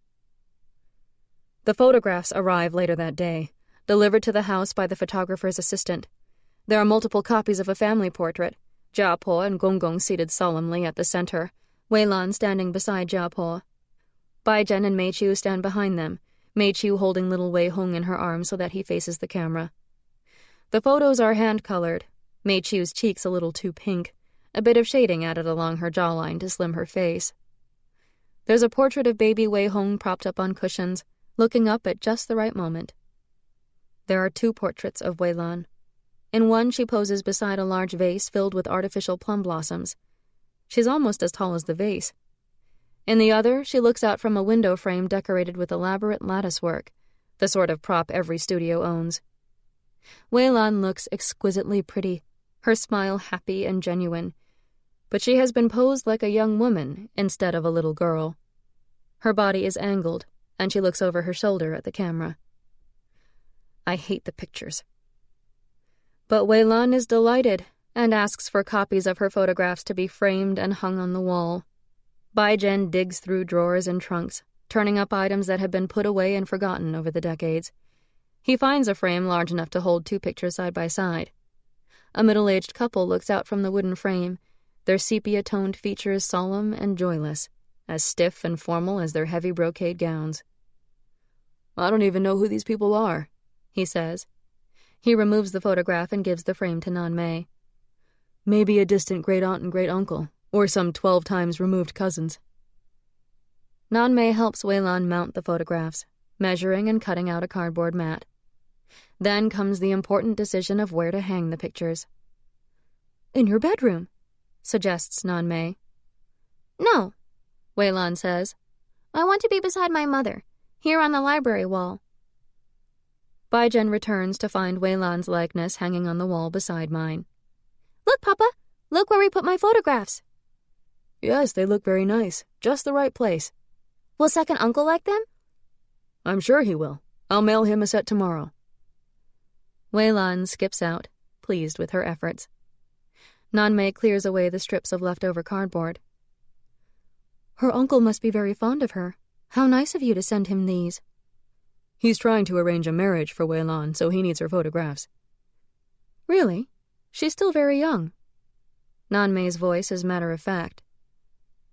The photographs arrive later that day, delivered to the house by the photographer's assistant. There are multiple copies of a family portrait, Jia Po and Gong Gong seated solemnly at the center, Wei-lan standing beside Jia Po. Bai-jen and Mei-Chiu stand behind them, Mei-Chiu holding little Wei-hong in her arms so that he faces the camera. The photos are hand-colored, Mei-Chiu's cheeks a little too pink, a bit of shading added along her jawline to slim her face. There's a portrait of baby Wei-hong propped up on cushions, looking up at just the right moment. There are 2 portraits of Wei-lan. In one, she poses beside a large vase filled with artificial plum blossoms. She's almost as tall as the vase. In the other, she looks out from a window frame decorated with elaborate lattice work, the sort of prop every studio owns. Wei-lan looks exquisitely pretty, her smile happy and genuine, but she has been posed like a young woman instead of a little girl. Her body is angled, and she looks over her shoulder at the camera. I hate the pictures. But Wei-lan is delighted and asks for copies of her photographs to be framed and hung on the wall. Bai-jen digs through drawers and trunks, turning up items that have been put away and forgotten over the decades. He finds a frame large enough to hold 2 pictures side by side. A middle-aged couple looks out from the wooden frame, their sepia-toned features solemn and joyless, as stiff and formal as their heavy brocade gowns. I don't even know who these people are, he says. He removes the photograph and gives the frame to Nanmei. Maybe a distant great-aunt and great-uncle, or some 12 times removed cousins. Nanmei helps Wei-lan mount the photographs, measuring and cutting out a cardboard mat. Then comes the important decision of where to hang the pictures. In your bedroom, suggests Nanmei. No, Wei-lan says. I want to be beside my mother, here on the library wall. Bai-jen returns to find Wei-lan's likeness hanging on the wall beside mine. Look, Papa, look where we put my photographs. Yes, they look very nice, just the right place. Will second uncle like them? I'm sure he will. I'll mail him a set tomorrow. Wei-lan skips out, pleased with her efforts. Nanmei clears away the strips of leftover cardboard. Her uncle must be very fond of her. How nice of you to send him these. He's trying to arrange a marriage for Wei-lan, so he needs her photographs. Really? She's still very young. Nanmei's voice is matter-of-fact.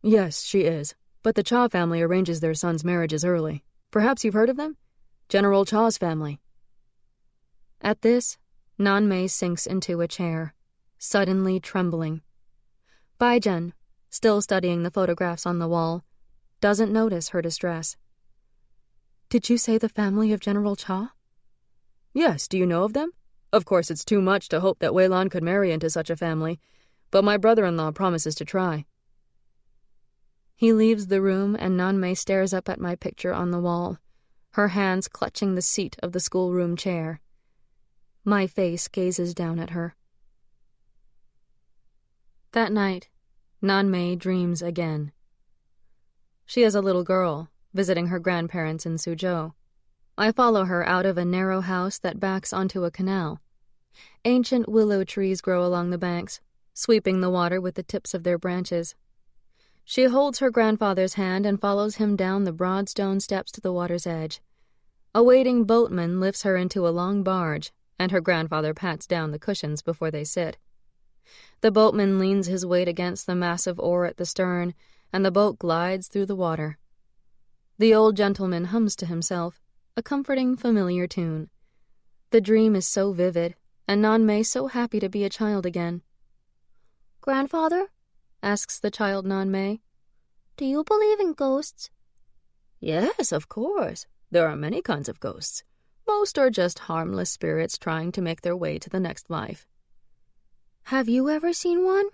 Yes, she is, but the Cha family arranges their sons' marriages early. Perhaps you've heard of them? General Cha's family. At this, Nanmei sinks into a chair, suddenly trembling. Bai-jen, still studying the photographs on the wall, doesn't notice her distress. Did you say the family of General Cha? Yes, do you know of them? Of course, it's too much to hope that Wei-lan could marry into such a family, but my brother-in-law promises to try. He leaves the room, and Nanmei stares up at my picture on the wall, her hands clutching the seat of the schoolroom chair. My face gazes down at her. That night, Nanmei dreams again. She is a little girl, visiting her grandparents in Suzhou. I follow her out of a narrow house that backs onto a canal. Ancient willow trees grow along the banks, sweeping the water with the tips of their branches. She holds her grandfather's hand and follows him down the broad stone steps to the water's edge. A waiting boatman lifts her into a long barge, and her grandfather pats down the cushions before they sit. The boatman leans his weight against the massive oar at the stern, and the boat glides through the water. The old gentleman hums to himself, a comforting, familiar tune. The dream is so vivid, and Nanmei so happy to be a child again. "Grandfather," asks the child Nanmei, "do you believe in ghosts?" "Yes, of course. There are many kinds of ghosts. Most are just harmless spirits trying to make their way to the next life." "Have you ever seen one?"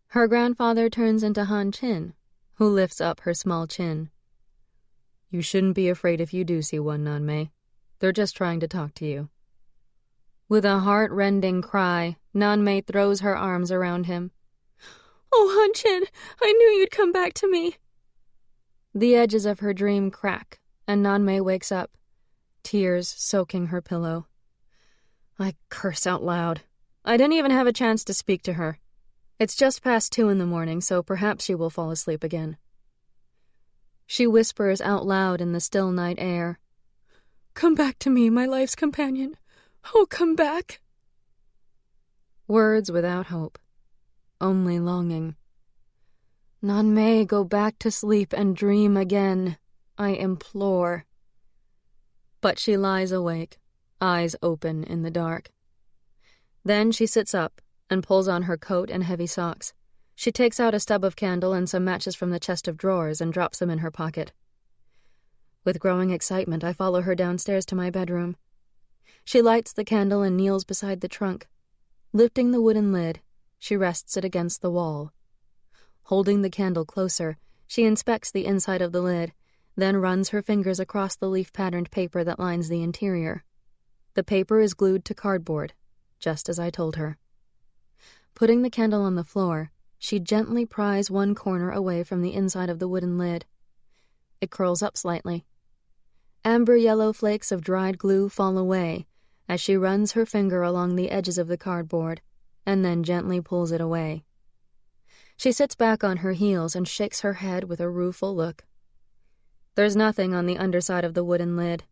Her grandfather turns into Han Chin, who lifts up her small chin. "You shouldn't be afraid if you do see one, Nanmei. They're just trying to talk to you." With a heart-rending cry, Nanmei throws her arms around him. "Oh, Han Chin, I knew you'd come back to me." The edges of her dream crack, and Nanmei wakes up, tears soaking her pillow. I curse out loud. I didn't even have a chance to speak to her. It's just past 2 a.m, so perhaps she will fall asleep again. She whispers out loud in the still night air, "Come back to me, my life's companion. Oh, come back." Words without hope, only longing. Nanmei, go back to sleep and dream again, I implore. But she lies awake, eyes open in the dark. Then she sits up and pulls on her coat and heavy socks. She takes out a stub of candle and some matches from the chest of drawers and drops them in her pocket. With growing excitement, I follow her downstairs to my bedroom. She lights the candle and kneels beside the trunk. Lifting the wooden lid, she rests it against the wall. Holding the candle closer, she inspects the inside of the lid, then runs her fingers across the leaf-patterned paper that lines the interior. The paper is glued to cardboard, just as I told her. Putting the candle on the floor, she gently pries one corner away from the inside of the wooden lid. It curls up slightly. Amber yellow flakes of dried glue fall away as she runs her finger along the edges of the cardboard and then gently pulls it away. She sits back on her heels and shakes her head with a rueful look. There's nothing on the underside of the wooden lid.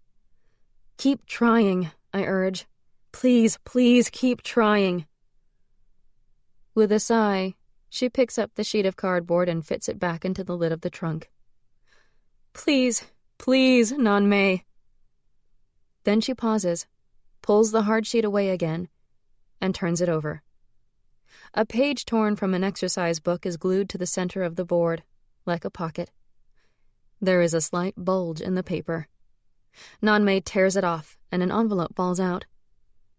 "Keep trying," I urge. "Please, please keep trying." With a sigh, she picks up the sheet of cardboard and fits it back into the lid of the trunk. "Please, please, Nanmei." Then she pauses, pulls the hard sheet away again, and turns it over. A page torn from an exercise book is glued to the center of the board, like a pocket. There is a slight bulge in the paper. Nanmei tears it off, and an envelope falls out.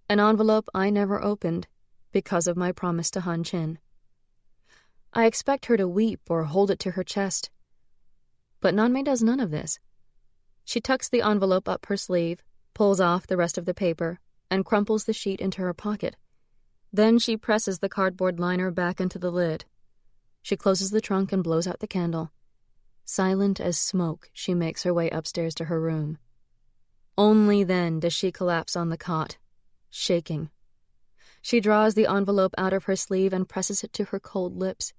An envelope I never opened, because of my promise to Han Chin. I expect her to weep or hold it to her chest. But Nanmei does none of this. She tucks the envelope up her sleeve, pulls off the rest of the paper, and crumples the sheet into her pocket. Then she presses the cardboard liner back into the lid. She closes the trunk and blows out the candle. Silent as smoke, she makes her way upstairs to her room. Only then does she collapse on the cot, shaking. She draws the envelope out of her sleeve and presses it to her cold lips.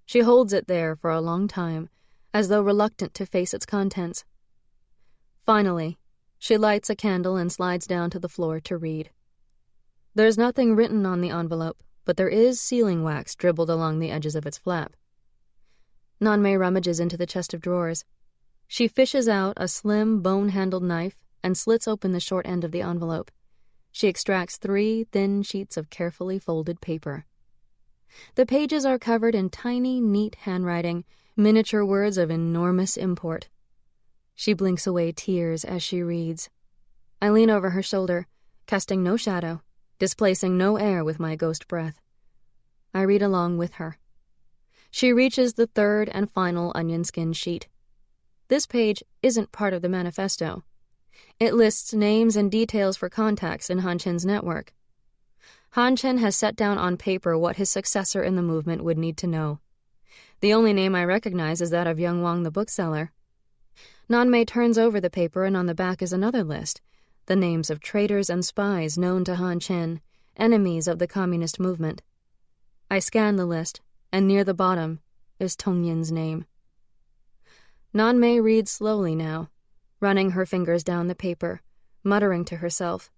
She holds it there for a long time, as though reluctant to face its contents. Finally, she lights a candle and slides down to the floor to read. There's nothing written on the envelope, but there is sealing wax dribbled along the edges of its flap. Nanmei rummages into the chest of drawers. She fishes out a slim, bone-handled knife and slits open the short end of the envelope. She extracts 3 thin sheets of carefully folded paper. The pages are covered in tiny, neat handwriting, miniature words of enormous import. She blinks away tears as she reads. I lean over her shoulder, casting no shadow, displacing no air with my ghost breath. I read along with her. She reaches the 3rd and final onion skin sheet. This page isn't part of the manifesto. It lists names and details for contacts in Han Chin's network. Han Chin has set down on paper what his successor in the movement would need to know. The only name I recognize is that of Young Wang the bookseller. Nanmei turns over the paper, and on the back is another list, the names of traitors and spies known to Han Chin, enemies of the communist movement. I scan the list, and near the bottom is Tong Yin's name. Nanmei reads slowly now, running her fingers down the paper, muttering to herself.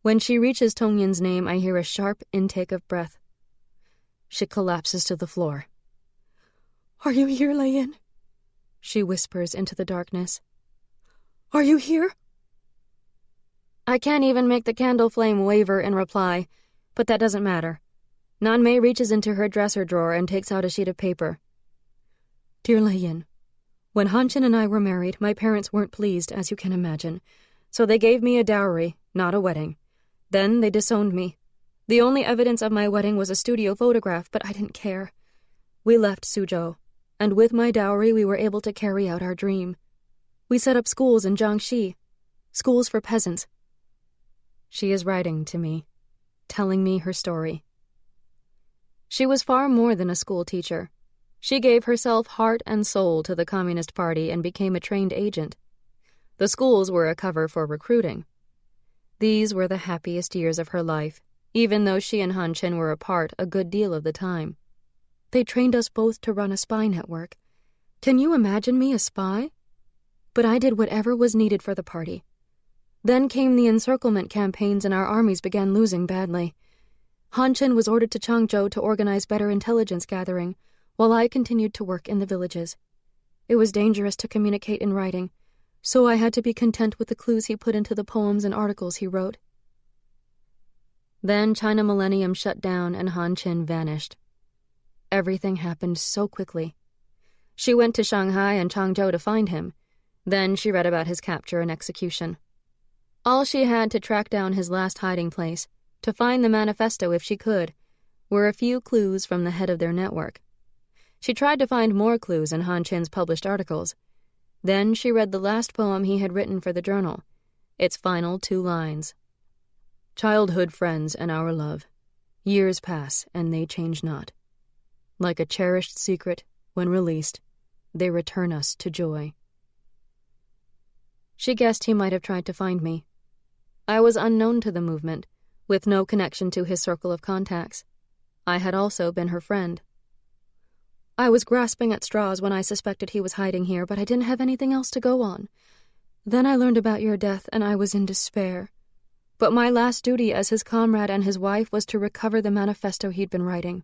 When she reaches Tongyin's name, I hear a sharp intake of breath. She collapses to the floor. "Are you here, Lei-yin?" She whispers into the darkness. "Are you here?" I can't even make the candle flame waver in reply, but that doesn't matter. Nanmei reaches into her dresser drawer and takes out a sheet of paper. "Dear Lei-yin, when Hanshin and I were married, my parents weren't pleased, as you can imagine, so they gave me a dowry, not a wedding. Then they disowned me. The only evidence of my wedding was a studio photograph, but I didn't care. We left Suzhou, and with my dowry we were able to carry out our dream. We set up schools in Jiangxi, schools for peasants." She is writing to me, telling me her story. She was far more than a school teacher. She gave herself heart and soul to the Communist Party and became a trained agent. The schools were a cover for recruiting. These were the happiest years of her life, even though she and Hanshin were apart a good deal of the time. "They trained us both to run a spy network. Can you imagine me a spy? But I did whatever was needed for the party. Then came the encirclement campaigns and our armies began losing badly. Hanshin was ordered to Changzhou to organize better intelligence gathering, while I continued to work in the villages. It was dangerous to communicate in writing, so I had to be content with the clues he put into the poems and articles he wrote." Then China Millennium shut down and Hanshin vanished. Everything happened so quickly. She went to Shanghai and Changzhou to find him. Then she read about his capture and execution. All she had to track down his last hiding place, to find the manifesto if she could, were a few clues from the head of their network. She tried to find more clues in Hanshin's published articles. Then she read the last poem he had written for the journal, its final 2 lines. "Childhood friends and our love. Years pass and they change not. Like a cherished secret, when released, they return us to joy." She guessed he might have tried to find me. I was unknown to the movement, with no connection to his circle of contacts. I had also been her friend. "I was grasping at straws when I suspected he was hiding here, but I didn't have anything else to go on. Then I learned about your death and I was in despair. But my last duty as his comrade and his wife was to recover the manifesto he'd been writing.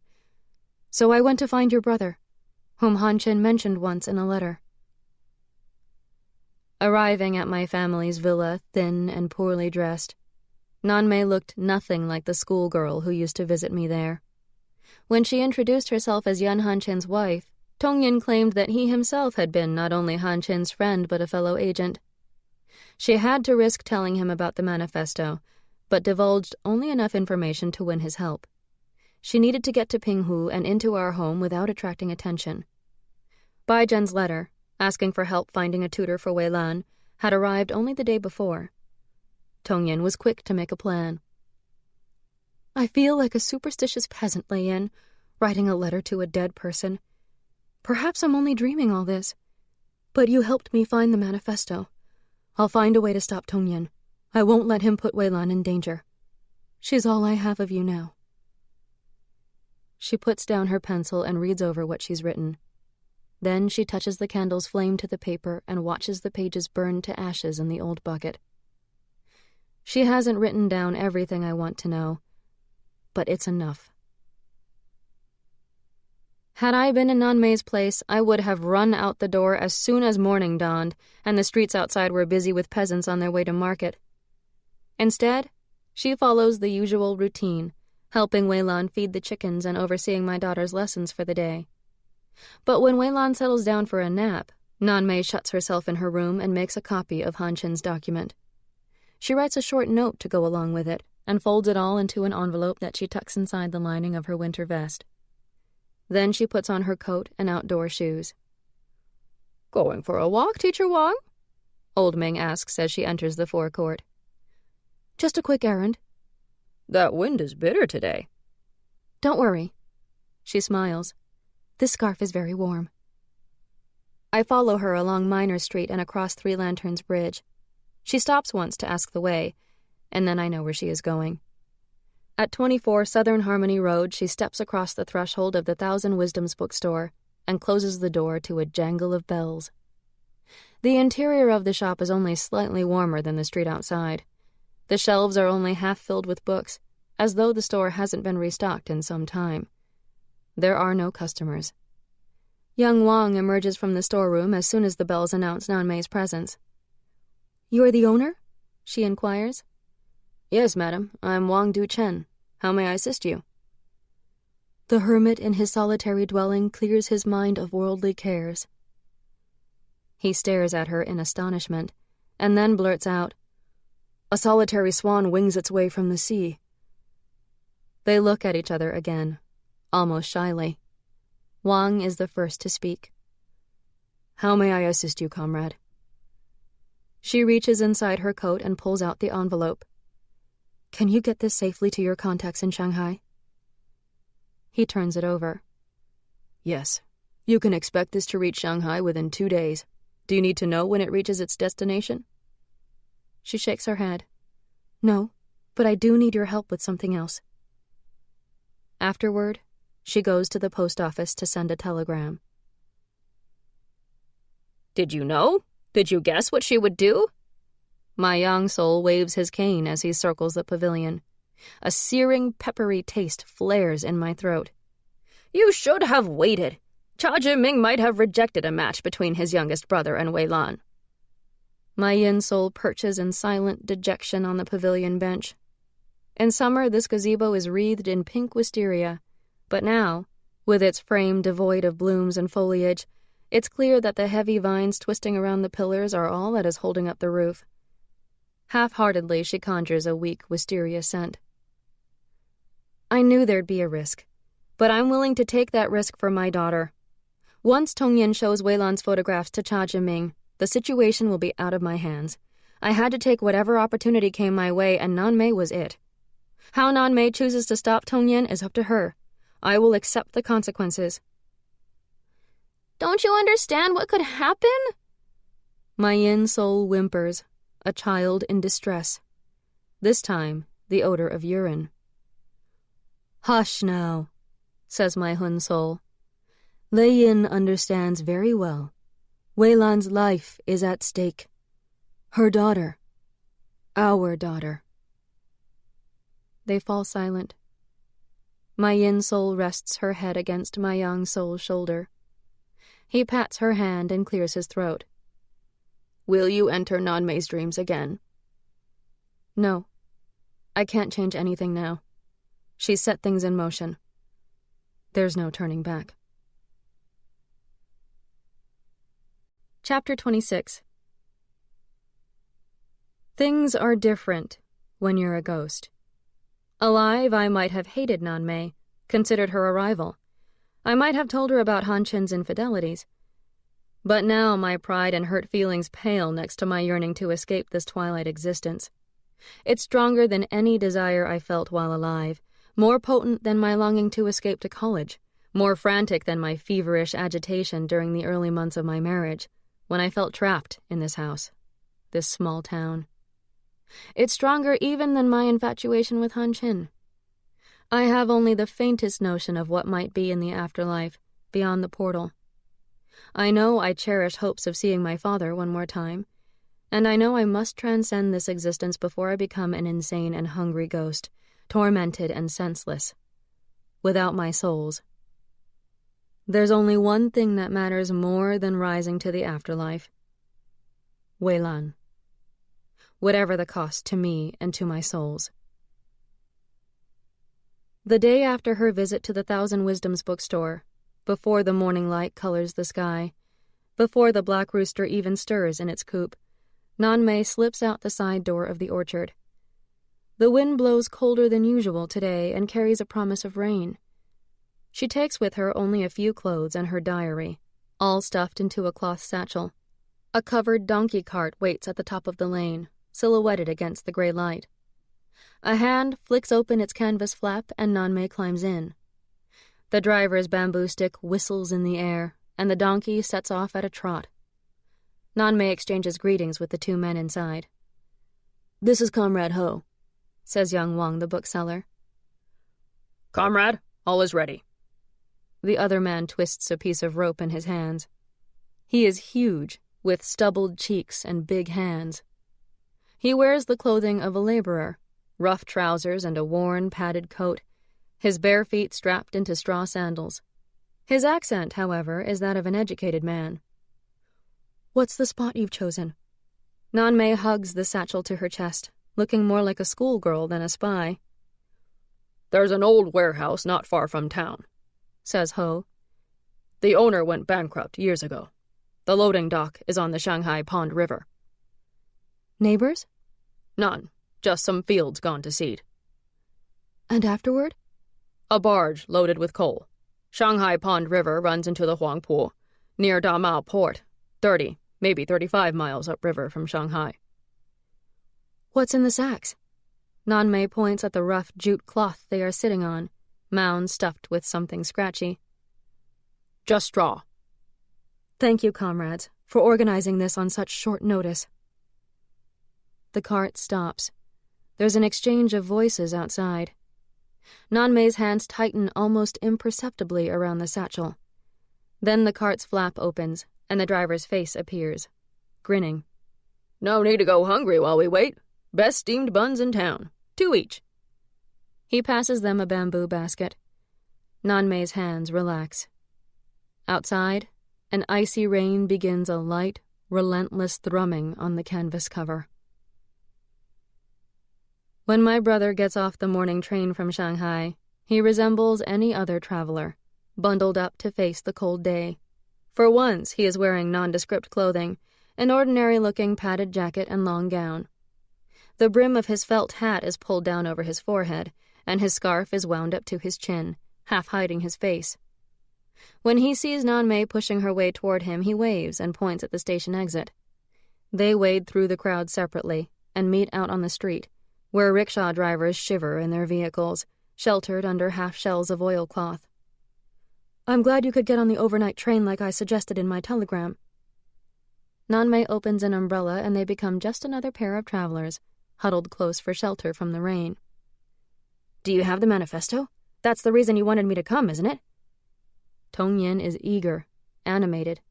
So I went to find your brother, whom Hanshin mentioned once in a letter." Arriving at my family's villa, thin and poorly dressed, Nanmei looked nothing like the schoolgirl who used to visit me there. When she introduced herself as Yan Hanshin's wife, Tongyin claimed that he himself had been not only Hanshin's friend but a fellow agent. She had to risk telling him about the manifesto, but divulged only enough information to win his help. She needed to get to Pinghu and into our home without attracting attention. Baijian's letter, asking for help finding a tutor for Wei Lan, had arrived only the day before. Tongyin was quick to make a plan. "I feel like a superstitious peasant, Lei-yin, writing a letter to a dead person. Perhaps I'm only dreaming all this. But you helped me find the manifesto. I'll find a way to stop Tongyin. I won't let him put Wei Lan in danger. She's all I have of you now." She puts down her pencil and reads over what she's written. Then she touches the candle's flame to the paper and watches the pages burn to ashes in the old bucket. She hasn't written down everything I want to know, but it's enough. Had I been in Nanmei's place, I would have run out the door as soon as morning dawned and the streets outside were busy with peasants on their way to market. Instead, she follows the usual routine, helping Wei Lan feed the chickens and overseeing my daughter's lessons for the day. But when Wei Lan settles down for a nap, Nanmei shuts herself in her room and makes a copy of Hanshin's document. She writes a short note to go along with it and folds it all into an envelope that she tucks inside the lining of her winter vest. Then she puts on her coat and outdoor shoes. "Going for a walk, Teacher Wang?" Old Ming asks as she enters the forecourt. "Just a quick errand." "That wind is bitter today." "Don't worry." She smiles. "This scarf is very warm." I follow her along Minor Street and across Three Lanterns Bridge. She stops once to ask the way, and then I know where she is going. At 24 Southern Harmony Road, she steps across the threshold of the Thousand Wisdoms bookstore and closes the door to a jangle of bells. The interior of the shop is only slightly warmer than the street outside. The shelves are only half filled with books, as though the store hasn't been restocked in some time. There are no customers. Young Wang emerges from the storeroom as soon as the bells announce Nanmei's presence. "You're the owner?" she inquires. "Yes, madam. I'm Wang Du-chen. How may I assist you?" The hermit in his solitary dwelling clears his mind of worldly cares. He stares at her in astonishment, and then blurts out, "A solitary swan wings its way from the sea." They look at each other again, almost shyly. Wang is the first to speak. "How may I assist you, comrade?" She reaches inside her coat and pulls out the envelope. "Can you get this safely to your contacts in Shanghai?" He turns it over. "Yes. You can expect this to reach Shanghai within 2 days. Do you need to know when it reaches its destination?" She shakes her head. "No, but I do need your help with something else." Afterward, she goes to the post office to send a telegram. "Did you know? Did you guess what she would do?" My young soul waves his cane as he circles the pavilion. A searing, peppery taste flares in my throat. "You should have waited. Cha Jiming might have rejected a match between his youngest brother and Wei Lan." My yin soul perches in silent dejection on the pavilion bench. In summer, this gazebo is wreathed in pink wisteria, but now, with its frame devoid of blooms and foliage, it's clear that the heavy vines twisting around the pillars are all that is holding up the roof. Half-heartedly, she conjures a weak wisteria scent. I knew there'd be a risk, but I'm willing to take that risk for my daughter. Once Tongyin shows Wei Lan's photographs to Cha Jiming, the situation will be out of my hands. I had to take whatever opportunity came my way, and Nanmei was it. How Nanmei chooses to stop Tongyin is up to her. I will accept the consequences. "Don't you understand what could happen?" My yin soul whimpers, a child in distress. This time, the odor of urine. "Hush now," says my Hun soul. Lei Yin understands very well. Wei Lan's life is at stake. Her daughter. Our daughter. They fall silent. My yin soul rests her head against my yang soul's shoulder. He pats her hand and clears his throat. "Will you enter Nanmei's dreams again?" "No. I can't change anything now. She's set things in motion. There's no turning back." Chapter 26. Things are different when you're a ghost. Alive, I might have hated Nanmei, considered her a rival. I might have told her about Han Chen's infidelities. But now my pride and hurt feelings pale next to my yearning to escape this twilight existence. It's stronger than any desire I felt while alive, more potent than my longing to escape to college, more frantic than my feverish agitation during the early months of my marriage, when I felt trapped in this house, this small town. It's stronger even than my infatuation with Han Chen. I have only the faintest notion of what might be in the afterlife, beyond the portal. I know I cherish hopes of seeing my father one more time, and I know I must transcend this existence before I become an insane and hungry ghost, tormented and senseless, without my souls. There's only one thing that matters more than rising to the afterlife. Wei Lan. Whatever the cost to me and to my souls. The day after her visit to the Thousand Wisdoms bookstore, before the morning light colors the sky, before the black rooster even stirs in its coop, Nanmei slips out the side door of the orchard. The wind blows colder than usual today and carries a promise of rain. She takes with her only a few clothes and her diary, all stuffed into a cloth satchel. A covered donkey cart waits at the top of the lane, silhouetted against the gray light. A hand flicks open its canvas flap and Nanmei climbs in. The driver's bamboo stick whistles in the air, and the donkey sets off at a trot. Nanmei exchanges greetings with the two men inside. "This is Comrade Ho," says young Wang, the bookseller. "Comrade, all is ready." The other man twists a piece of rope in his hands. He is huge, with stubbled cheeks and big hands. He wears the clothing of a laborer, rough trousers and a worn, padded coat, his bare feet strapped into straw sandals. His accent, however, is that of an educated man. "What's the spot you've chosen?" Nanmei hugs the satchel to her chest, looking more like a schoolgirl than a spy. "There's an old warehouse not far from town," says Ho. "The owner went bankrupt years ago. The loading dock is on the Shanghai Pond River." "Neighbors?" "None. Just some fields gone to seed." "And afterward?" "A barge loaded with coal. Shanghai Pond River runs into the Huangpu, near Damao Port, 30, maybe 35 miles upriver from Shanghai." "What's in the sacks?" Nanmei points at the rough jute cloth they are sitting on, mounds stuffed with something scratchy. "Just straw." "Thank you, comrades, for organizing this on such short notice." The cart stops. There's an exchange of voices outside. Nanmei's hands tighten almost imperceptibly around the satchel. Then the cart's flap opens, and the driver's face appears, grinning. "No need to go hungry while we wait. Best steamed buns in town. 2 each." He passes them a bamboo basket. Nanmei's hands relax. Outside, an icy rain begins a light, relentless thrumming on the canvas cover. When my brother gets off the morning train from Shanghai, he resembles any other traveler, bundled up to face the cold day. For once, he is wearing nondescript clothing, an ordinary-looking padded jacket and long gown. The brim of his felt hat is pulled down over his forehead, and his scarf is wound up to his chin, half hiding his face. When he sees Nanmei pushing her way toward him, he waves and points at the station exit. They wade through the crowd separately and meet out on the street, where rickshaw drivers shiver in their vehicles, sheltered under half-shells of oilcloth. "I'm glad you could get on the overnight train like I suggested in my telegram." Nanmei opens an umbrella and they become just another pair of travelers, huddled close for shelter from the rain. "Do you have the manifesto? That's the reason you wanted me to come, isn't it?" Tong Yin is eager, animated.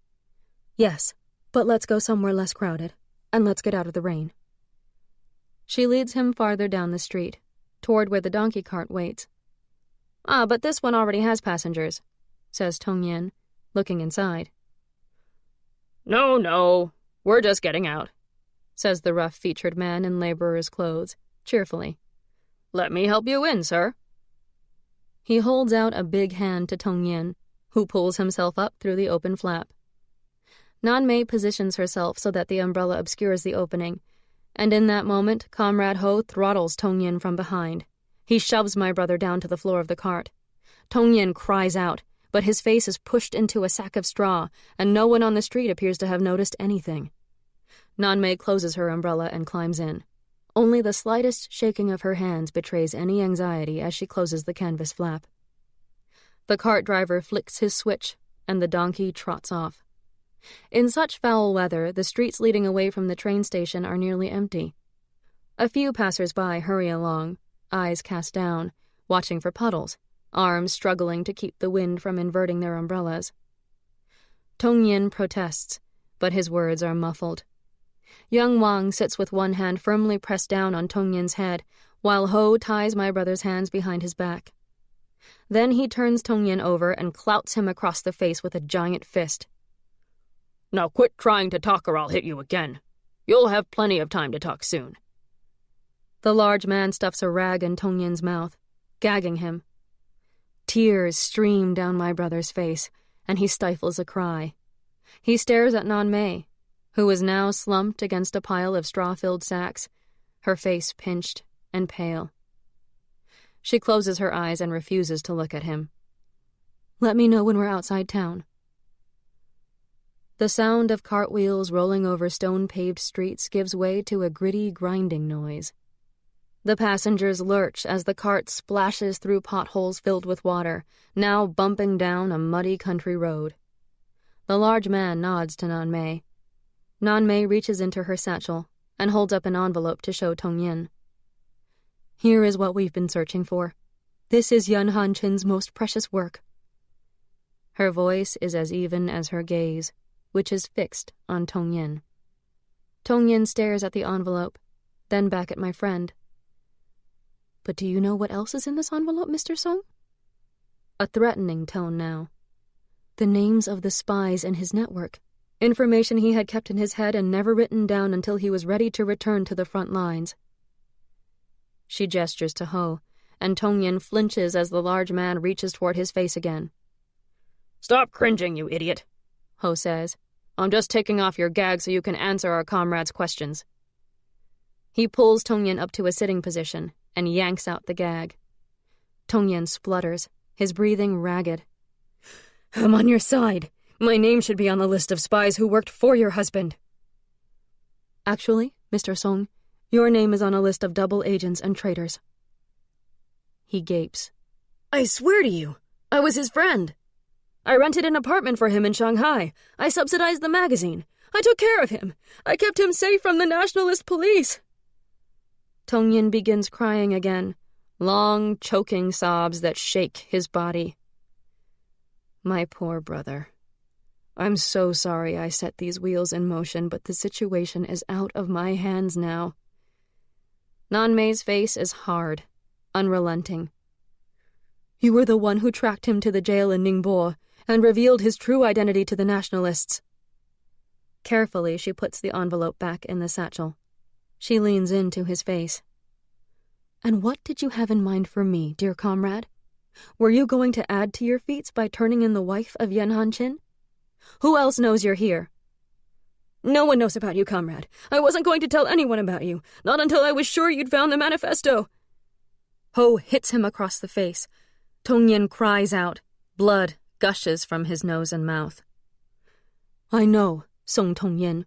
"Yes, but let's go somewhere less crowded, and let's get out of the rain." She leads him farther down the street, toward where the donkey cart waits. But this one already has passengers," says Tong Yin, looking inside. No, we're just getting out," says the rough-featured man in laborer's clothes, cheerfully. "Let me help you in, sir." He holds out a big hand to Tong Yin, who pulls himself up through the open flap. Nanmei positions herself so that the umbrella obscures the opening, and in that moment, Comrade Ho throttles Tong Yin from behind. He shoves my brother down to the floor of the cart. Tong Yin cries out, but his face is pushed into a sack of straw, and no one on the street appears to have noticed anything. Nanmei closes her umbrella and climbs in. Only the slightest shaking of her hands betrays any anxiety as she closes the canvas flap. The cart driver flicks his switch, and the donkey trots off. In such foul weather, the streets leading away from the train station are nearly empty. A few passers-by hurry along, eyes cast down, watching for puddles, arms struggling to keep the wind from inverting their umbrellas. Tong Yin protests, but his words are muffled. Young Wang sits with one hand firmly pressed down on Tong Yin's head, while Ho ties my brother's hands behind his back. Then he turns Tong Yin over and clouts him across the face with a giant fist. "Now quit trying to talk or I'll hit you again. You'll have plenty of time to talk soon." The large man stuffs a rag in Tong Yin's mouth, gagging him. Tears stream down my brother's face, and he stifles a cry. He stares at Nanmei, who is now slumped against a pile of straw-filled sacks, her face pinched and pale. She closes her eyes and refuses to look at him. "Let me know when we're outside town." The sound of cartwheels rolling over stone-paved streets gives way to a gritty, grinding noise. The passengers lurch as the cart splashes through potholes filled with water, now bumping down a muddy country road. The large man nods to Nanmei. Nanmei reaches into her satchel and holds up an envelope to show Tong Yin. "Here is what we've been searching for. This is Yun Han Chin's most precious work." Her voice is as even as her gaze, which is fixed on Tong Yin. Tong Yin stares at the envelope, then back at my friend. But do you know what else is in this envelope, Mr. Song? A threatening tone now. The names of the spies in his network. Information he had kept in his head and never written down until he was ready to return to the front lines. She gestures to Ho, and Tongyin flinches as the large man reaches toward his face again. Stop cringing, you idiot, Ho says. I'm just taking off your gag so you can answer our comrade's questions. He pulls Tongyin up to a sitting position and yanks out the gag. Tongyin splutters, his breathing ragged. I'm on your side. My name should be on the list of spies who worked for your husband. Actually, Mr. Song, your name is on a list of double agents and traitors. He gapes. I swear to you, I was his friend. I rented an apartment for him in Shanghai. I subsidized the magazine. I took care of him. I kept him safe from the nationalist police. Tongyin begins crying again, long, choking sobs that shake his body. My poor brother. I'm so sorry I set these wheels in motion, but the situation is out of my hands now. Nanmei's face is hard, unrelenting. You were the one who tracked him to the jail in Ningbo and revealed his true identity to the nationalists. Carefully, she puts the envelope back in the satchel. She leans into his face. And what did you have in mind for me, dear comrade? Were you going to add to your feats by turning in the wife of Yan Hanchin? Who else knows you're here? No one knows about you, comrade. I wasn't going to tell anyone about you, not until I was sure you'd found the manifesto. Ho hits him across the face. Tongyin cries out. Blood gushes from his nose and mouth. I know, Song Tongyin.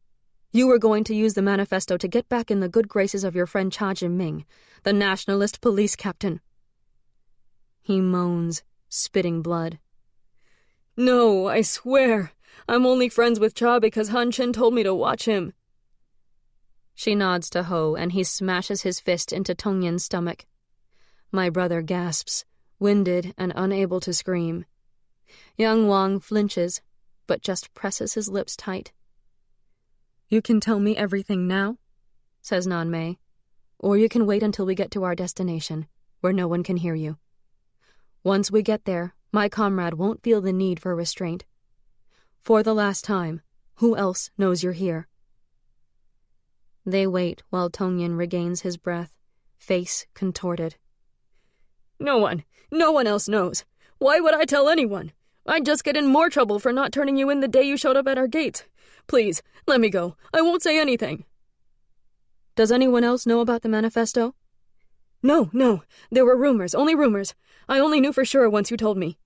You were going to use the manifesto to get back in the good graces of your friend Cha Jiming, the nationalist police captain. He moans, spitting blood. No, I swear. I'm only friends with Cha because Han Chen told me to watch him. She nods to Ho, and he smashes his fist into Tongyin's stomach. My brother gasps, winded and unable to scream. Young Wang flinches, but just presses his lips tight. You can tell me everything now, says Nanmei, or you can wait until we get to our destination, where no one can hear you. Once we get there, my comrade won't feel the need for restraint. For the last time, who else knows you're here? They wait while Tongyin regains his breath, face contorted. No one else knows. Why would I tell anyone? I'd just get in more trouble for not turning you in the day you showed up at our gates. Please, let me go. I won't say anything. Does anyone else know about the manifesto? No. There were rumors, only rumors. I only knew for sure once you told me.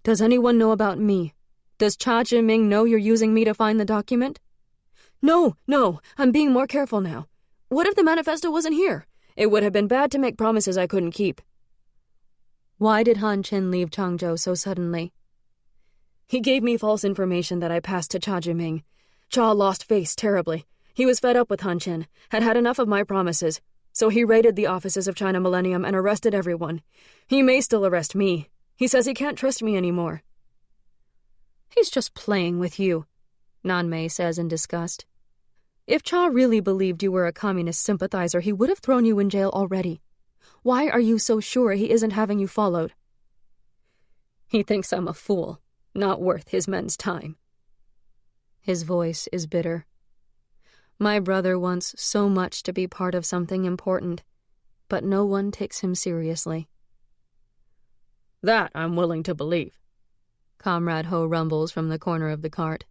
Does anyone know about me? Does Cha Jiming know you're using me to find the document? No, I'm being more careful now. What if the manifesto wasn't here? It would have been bad to make promises I couldn't keep. Why did Han Chen leave Changzhou so suddenly? He gave me false information that I passed to Cha Jiming. Cha lost face terribly. He was fed up with Han Chen, had enough of my promises, so he raided the offices of China Millennium and arrested everyone. He may still arrest me. He says he can't trust me anymore. He's just playing with you, Nanmei says in disgust. If Cha really believed you were a communist sympathizer, he would have thrown you in jail already. Why are you so sure he isn't having you followed? He thinks I'm a fool, not worth his men's time. His voice is bitter. My brother wants so much to be part of something important, but no one takes him seriously. That I'm willing to believe, Comrade Ho rumbles from the corner of the cart.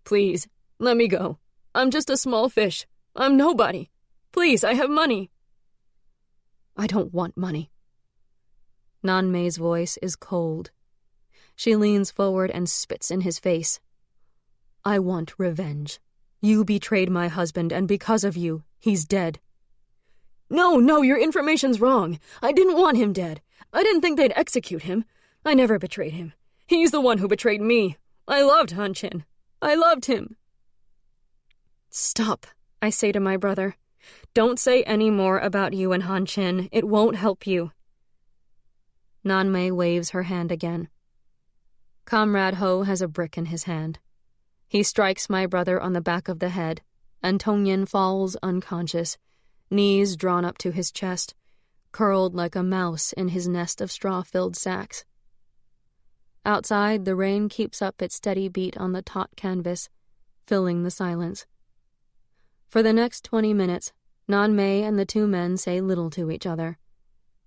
Please, let me go. I'm just a small fish. I'm nobody. Please, I have money. I don't want money. Nanmei's voice is cold. She leans forward and spits in his face. I want revenge. You betrayed my husband, and because of you, he's dead. No, your information's wrong. I didn't want him dead. I didn't think they'd execute him. I never betrayed him. He's the one who betrayed me. I loved Han Chen. I loved him. Stop, I say to my brother. Don't say any more about you and Han Chen. It won't help you. Nanmei waves her hand again. Comrade Ho has a brick in his hand. He strikes my brother on the back of the head, and Tongyin falls unconscious, knees drawn up to his chest, curled like a mouse in his nest of straw-filled sacks. Outside, the rain keeps up its steady beat on the taut canvas, filling the silence. For the next 20 minutes, Nan-mei and the two men say little to each other,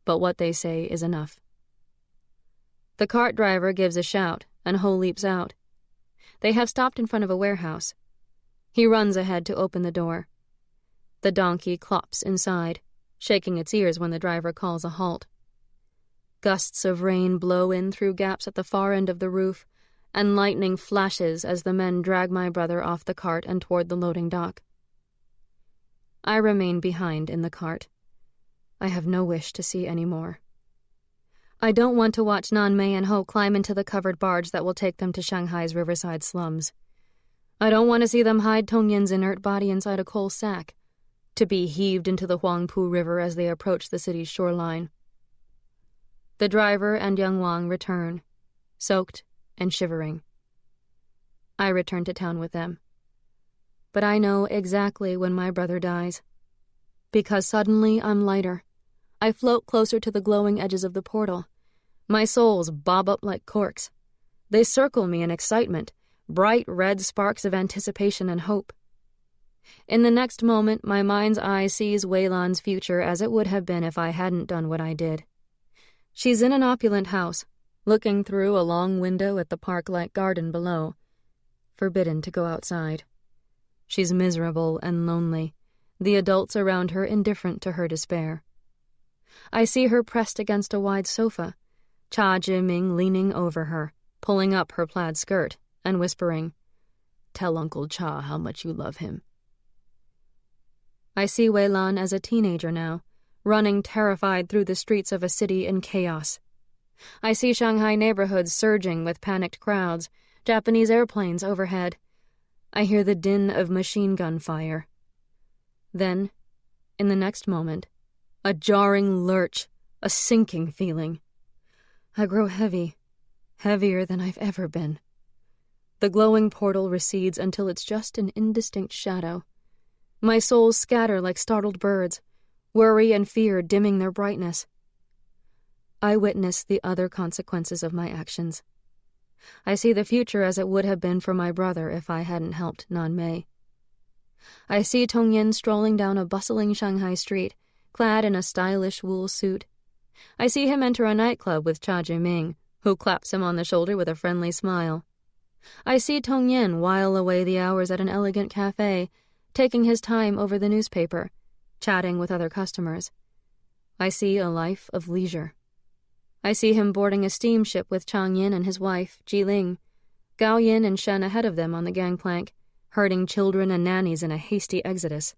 but what they say is enough. The cart driver gives a shout, and Ho leaps out. They have stopped in front of a warehouse. He runs ahead to open the door. The donkey clops inside, shaking its ears when the driver calls a halt. Gusts of rain blow in through gaps at the far end of the roof, and lightning flashes as the men drag my brother off the cart and toward the loading dock. I remain behind in the cart. I have no wish to see any more. I don't want to watch Nan-mei and Ho climb into the covered barge that will take them to Shanghai's riverside slums. I don't want to see them hide Tongyin's inert body inside a coal sack, to be heaved into the Huangpu River as they approach the city's shoreline. The driver and young Wang return, soaked and shivering. I return to town with them. But I know exactly when my brother dies, because suddenly I'm lighter. I float closer to the glowing edges of the portal. My souls bob up like corks. They circle me in excitement, bright red sparks of anticipation and hope. In the next moment, my mind's eye sees Wei-lan's future as it would have been if I hadn't done what I did. She's in an opulent house, looking through a long window at the park-like garden below, forbidden to go outside. She's miserable and lonely, the adults around her indifferent to her despair. I see her pressed against a wide sofa, Cha Jiming leaning over her, pulling up her plaid skirt, and whispering, "Tell Uncle Cha how much you love him." I see Wei-lan as a teenager now, running terrified through the streets of a city in chaos. I see Shanghai neighborhoods surging with panicked crowds, Japanese airplanes overhead. I hear the din of machine gun fire. Then, in the next moment, a jarring lurch, a sinking feeling. I grow heavy, heavier than I've ever been. The glowing portal recedes until it's just an indistinct shadow. My souls scatter like startled birds, worry and fear dimming their brightness. I witness the other consequences of my actions. I see the future as it would have been for my brother if I hadn't helped Nan-mei. I see Tongyin strolling down a bustling Shanghai street, clad in a stylish wool suit. I see him enter a nightclub with Cha Jiming, who claps him on the shoulder with a friendly smile. I see Tongyin while away the hours at an elegant cafe, taking his time over the newspaper, chatting with other customers. I see a life of leisure. I see him boarding a steamship with Chang Yin and his wife, Ji-ling, Gao Yin and Shen ahead of them on the gangplank, herding children and nannies in a hasty exodus.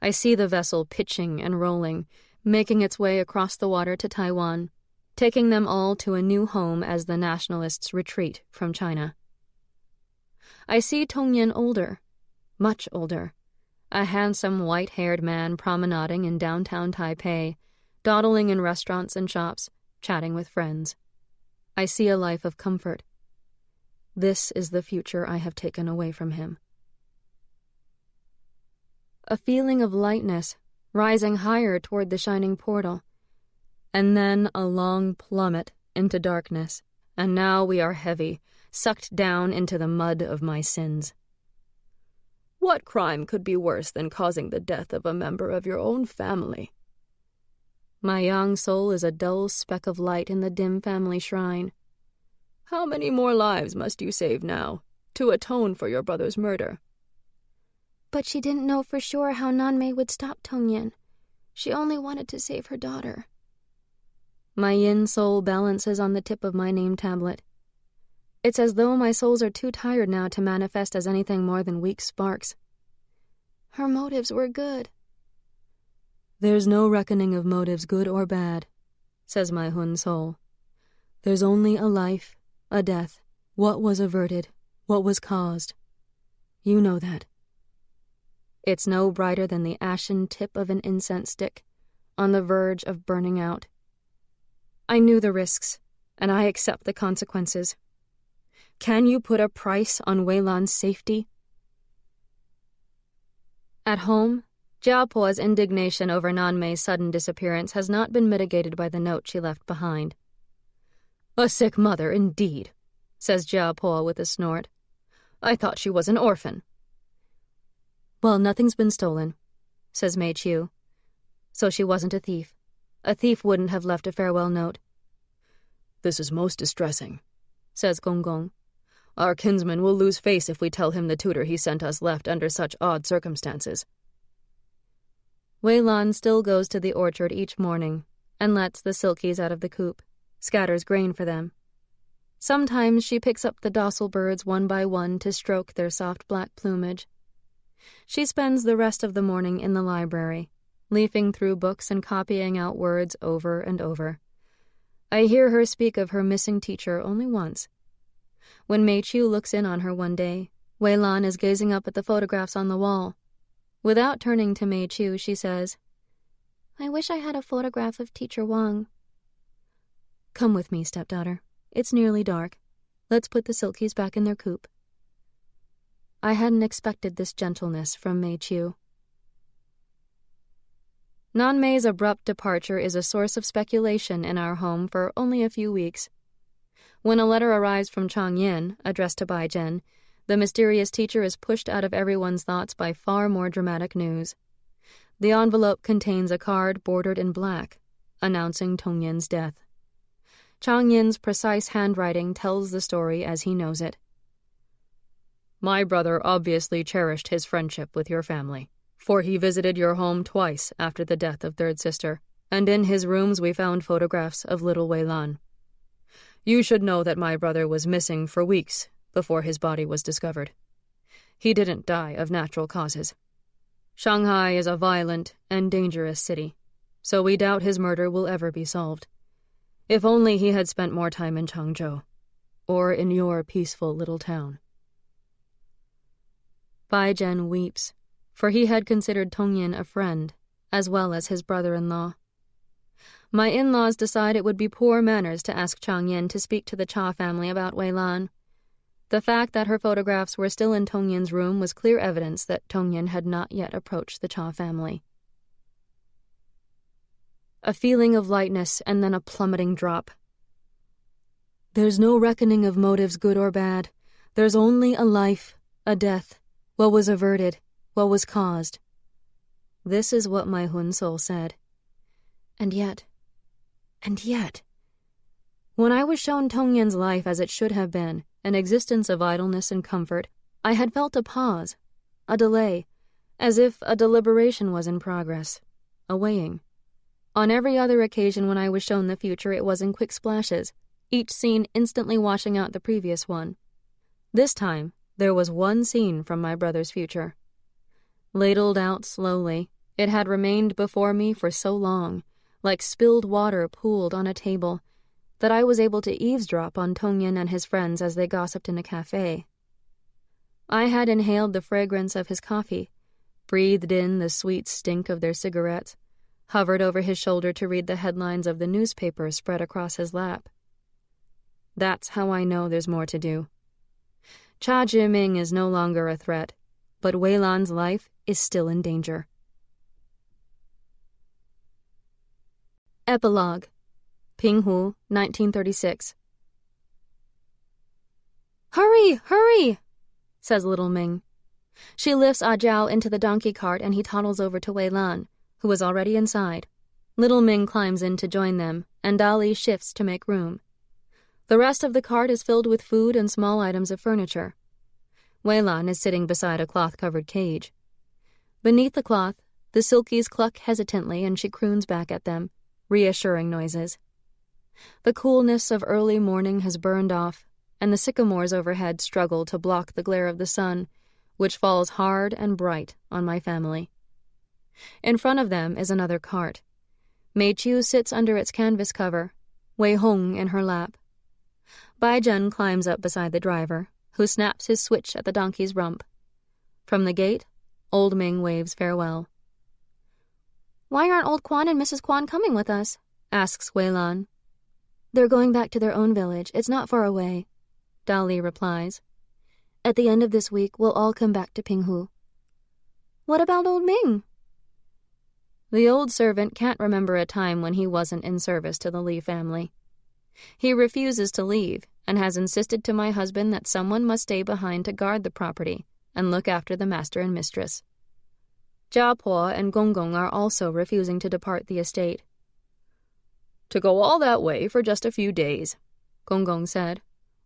I see the vessel pitching and rolling, making its way across the water to Taiwan, taking them all to a new home as the nationalists retreat from China. I see Tongyin older, much older, a handsome white-haired man promenading in downtown Taipei, dawdling in restaurants and shops, chatting with friends. I see a life of comfort. This is the future I have taken away from him. A feeling of lightness, rising higher toward the shining portal, and then a long plummet into darkness, and now we are heavy, sucked down into the mud of my sins. What crime could be worse than causing the death of a member of your own family? My young soul is a dull speck of light in the dim family shrine. How many more lives must you save now, to atone for your brother's murder? But she didn't know for sure how Nan-mei would stop Tongyin. She only wanted to save her daughter. My yin soul balances on the tip of my name tablet. It's as though my souls are too tired now to manifest as anything more than weak sparks. Her motives were good. There's no reckoning of motives good or bad, says my Hun soul. There's only a life, a death, what was averted, what was caused. You know that. It's no brighter than the ashen tip of an incense stick, on the verge of burning out. I knew the risks, and I accept the consequences. Can you put a price on Wei-lan's safety? At home, Jiapo's indignation over Nanmei's sudden disappearance has not been mitigated by the note she left behind. "A sick mother, indeed," says Jiapo with a snort. "I thought she was an orphan." "Well, nothing's been stolen," says Mei Qiu. "So she wasn't a thief. A thief wouldn't have left a farewell note." "This is most distressing," says Gong Gong. "Our kinsman will lose face if we tell him the tutor he sent us left under such odd circumstances." Wei Lan still goes to the orchard each morning and lets the silkies out of the coop, scatters grain for them. Sometimes she picks up the docile birds one by one to stroke their soft black plumage. She spends the rest of the morning in the library, leafing through books and copying out words over and over. I hear her speak of her missing teacher only once. When Mei Qiu looks in on her one day, Wei Lan is gazing up at the photographs on the wall. Without turning to Mei Qiu, she says, "I wish I had a photograph of Teacher Wang." "Come with me, stepdaughter. It's nearly dark. Let's put the silkies back in their coop." I hadn't expected this gentleness from Mei Qiu. Nanmei's abrupt departure is a source of speculation in our home for only a few weeks. When a letter arrives from Chang Yin, addressed to Bai Zhen, the mysterious teacher is pushed out of everyone's thoughts by far more dramatic news. The envelope contains a card bordered in black, announcing Tong Yin's death. Chang Yin's precise handwriting tells the story as he knows it. "My brother obviously cherished his friendship with your family, for he visited your home twice after the death of third sister, and in his rooms we found photographs of little Wei Lan. You should know that my brother was missing for weeks before his body was discovered. He didn't die of natural causes. Shanghai is a violent and dangerous city, so we doubt his murder will ever be solved. If only he had spent more time in Changzhou, or in your peaceful little town." Bai Zhen weeps, for he had considered Tong Yin a friend, as well as his brother-in-law. My in-laws decide it would be poor manners to ask Chang Yin to speak to the Cha family about Wei Lan. The fact that her photographs were still in Tong Yin's room was clear evidence that Tong Yin had not yet approached the Cha family. A feeling of lightness and then a plummeting drop. There's no reckoning of motives good or bad. There's only a life, a death, what was averted, what was caused. This is what my Hun soul said. And yet, when I was shown Tong Yin's life as it should have been, an existence of idleness and comfort, I had felt a pause, a delay, as if a deliberation was in progress, a weighing. On every other occasion when I was shown the future, it was in quick splashes, each scene instantly washing out the previous one. This time, there was one scene from my brother's future. Ladled out slowly, it had remained before me for so long, like spilled water pooled on a table, that I was able to eavesdrop on Tong Yin and his friends as they gossiped in a cafe. I had inhaled the fragrance of his coffee, breathed in the sweet stink of their cigarettes, hovered over his shoulder to read the headlines of the newspapers spread across his lap. That's how I know there's more to do. Cha Zhiming is no longer a threat, but Wei Lan's life is still in danger. Epilogue. Pinghu, 1936. "Hurry, hurry!" says little Ming. She lifts Ah Jiao into the donkey cart and he toddles over to Wei Lan, who is already inside. Little Ming climbs in to join them, and Dali shifts to make room. The rest of the cart is filled with food and small items of furniture. Wei Lan is sitting beside a cloth-covered cage. Beneath the cloth, the silkies cluck hesitantly and she croons back at them, reassuring noises. The coolness of early morning has burned off, and the sycamores overhead struggle to block the glare of the sun, which falls hard and bright on my family. In front of them is another cart. Mei Qiu sits under its canvas cover, Wei Hong in her lap. Bai Zhen climbs up beside the driver, who snaps his switch at the donkey's rump. From the gate, old Ming waves farewell. "Why aren't old Quan and Mrs. Quan coming with us?" asks Wei Lan. "They're going back to their own village. It's not far away," Dali replies. "At the end of this week, we'll all come back to Pinghu." What about old Ming? The old servant can't remember a time when he wasn't in service to the Li family. He refuses to leave and has insisted to my husband that someone must stay behind to guard the property and look after the master and mistress. Jia Po and Gong Gong are also refusing to depart the estate. To go all that way for just a few days, Gong Gong said.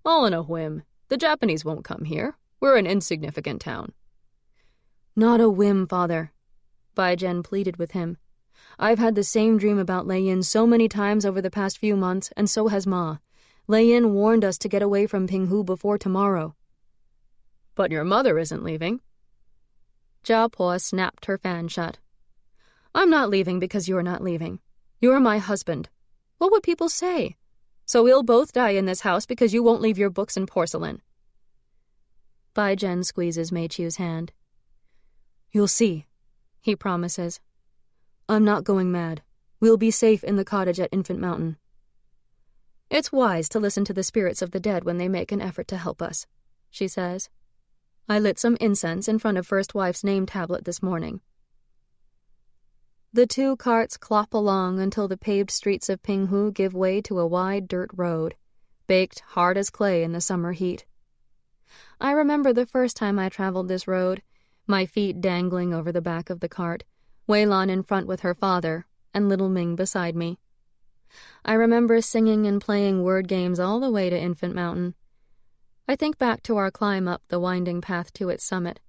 All in a whim. The Japanese won't come here. We're an insignificant town. Not a whim, father, Bai Zhen pleaded with him. I've had the same dream about Lei Yin so many times over the past few months, and so has Ma. Lei Yin warned us to get away from Pinghu before tomorrow. But your mother isn't leaving. Jia Po snapped her fan shut. I'm not leaving because you're not leaving. You're my husband. What would people say? So we'll both die in this house because you won't leave your books and porcelain. Bai Zhen squeezes Mei Qiu's hand. You'll see, he promises. I'm not going mad. We'll be safe in the cottage at Infant Mountain. It's wise to listen to the spirits of the dead when they make an effort to help us, she says. I lit some incense in front of First Wife's name tablet this morning. The two carts clop along until the paved streets of Pinghu give way to a wide dirt road, baked hard as clay in the summer heat. I remember the first time I traveled this road, my feet dangling over the back of the cart, Weilan in front with her father, and little Ming beside me. I remember singing and playing word games all the way to Infant Mountain. I think back to our climb up the winding path to its summit,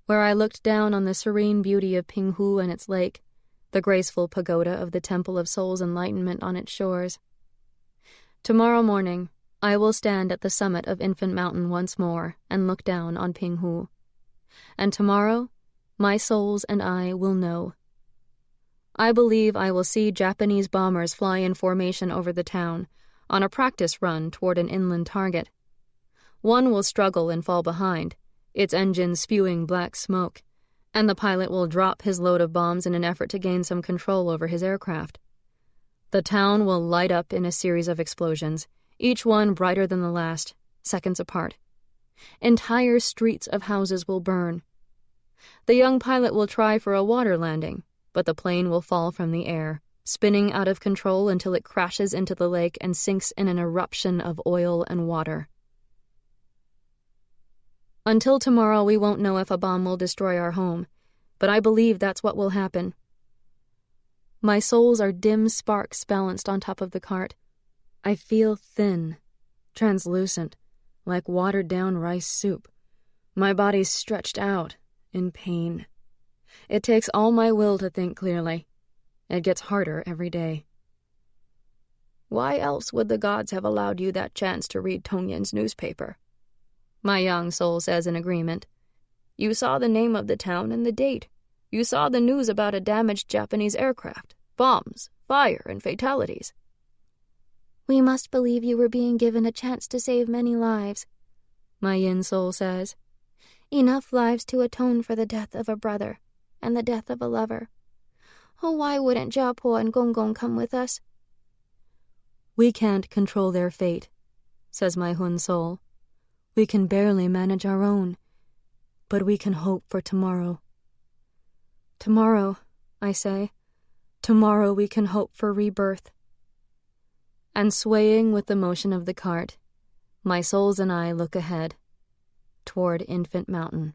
where I looked down on the serene beauty of Pinghu and its lake, the graceful pagoda of the Temple of Soul's Enlightenment on its shores. Tomorrow morning, I will stand at the summit of Infant Mountain once more and look down on Pinghu. And tomorrow, my souls and I will know. I believe I will see Japanese bombers fly in formation over the town, on a practice run toward an inland target. One will struggle and fall behind, its engine spewing black smoke, and the pilot will drop his load of bombs in an effort to gain some control over his aircraft. The town will light up in a series of explosions, each one brighter than the last, seconds apart. Entire streets of houses will burn. The young pilot will try for a water landing, but the plane will fall from the air, spinning out of control until it crashes into the lake and sinks in an eruption of oil and water. Until tomorrow, we won't know if a bomb will destroy our home, but I believe that's what will happen. My souls are dim sparks balanced on top of the cart. I feel thin, translucent, like watered-down rice soup. My body's stretched out, in pain. It takes all my will to think clearly. It gets harder every day. Why else would the gods have allowed you that chance to read Tongyin's newspaper? My young soul says in agreement. You saw the name of the town and the date. You saw the news about a damaged Japanese aircraft, bombs, fire, and fatalities. We must believe you were being given a chance to save many lives, my yin soul says. Enough lives to atone for the death of a brother and the death of a lover. Oh, why wouldn't Jia Po and Gong Gong come with us? We can't control their fate, says my Hun soul. We can barely manage our own, but we can hope for tomorrow. Tomorrow, I say, tomorrow we can hope for rebirth. And swaying with the motion of the cart, my souls and I look ahead, toward Infant Mountain.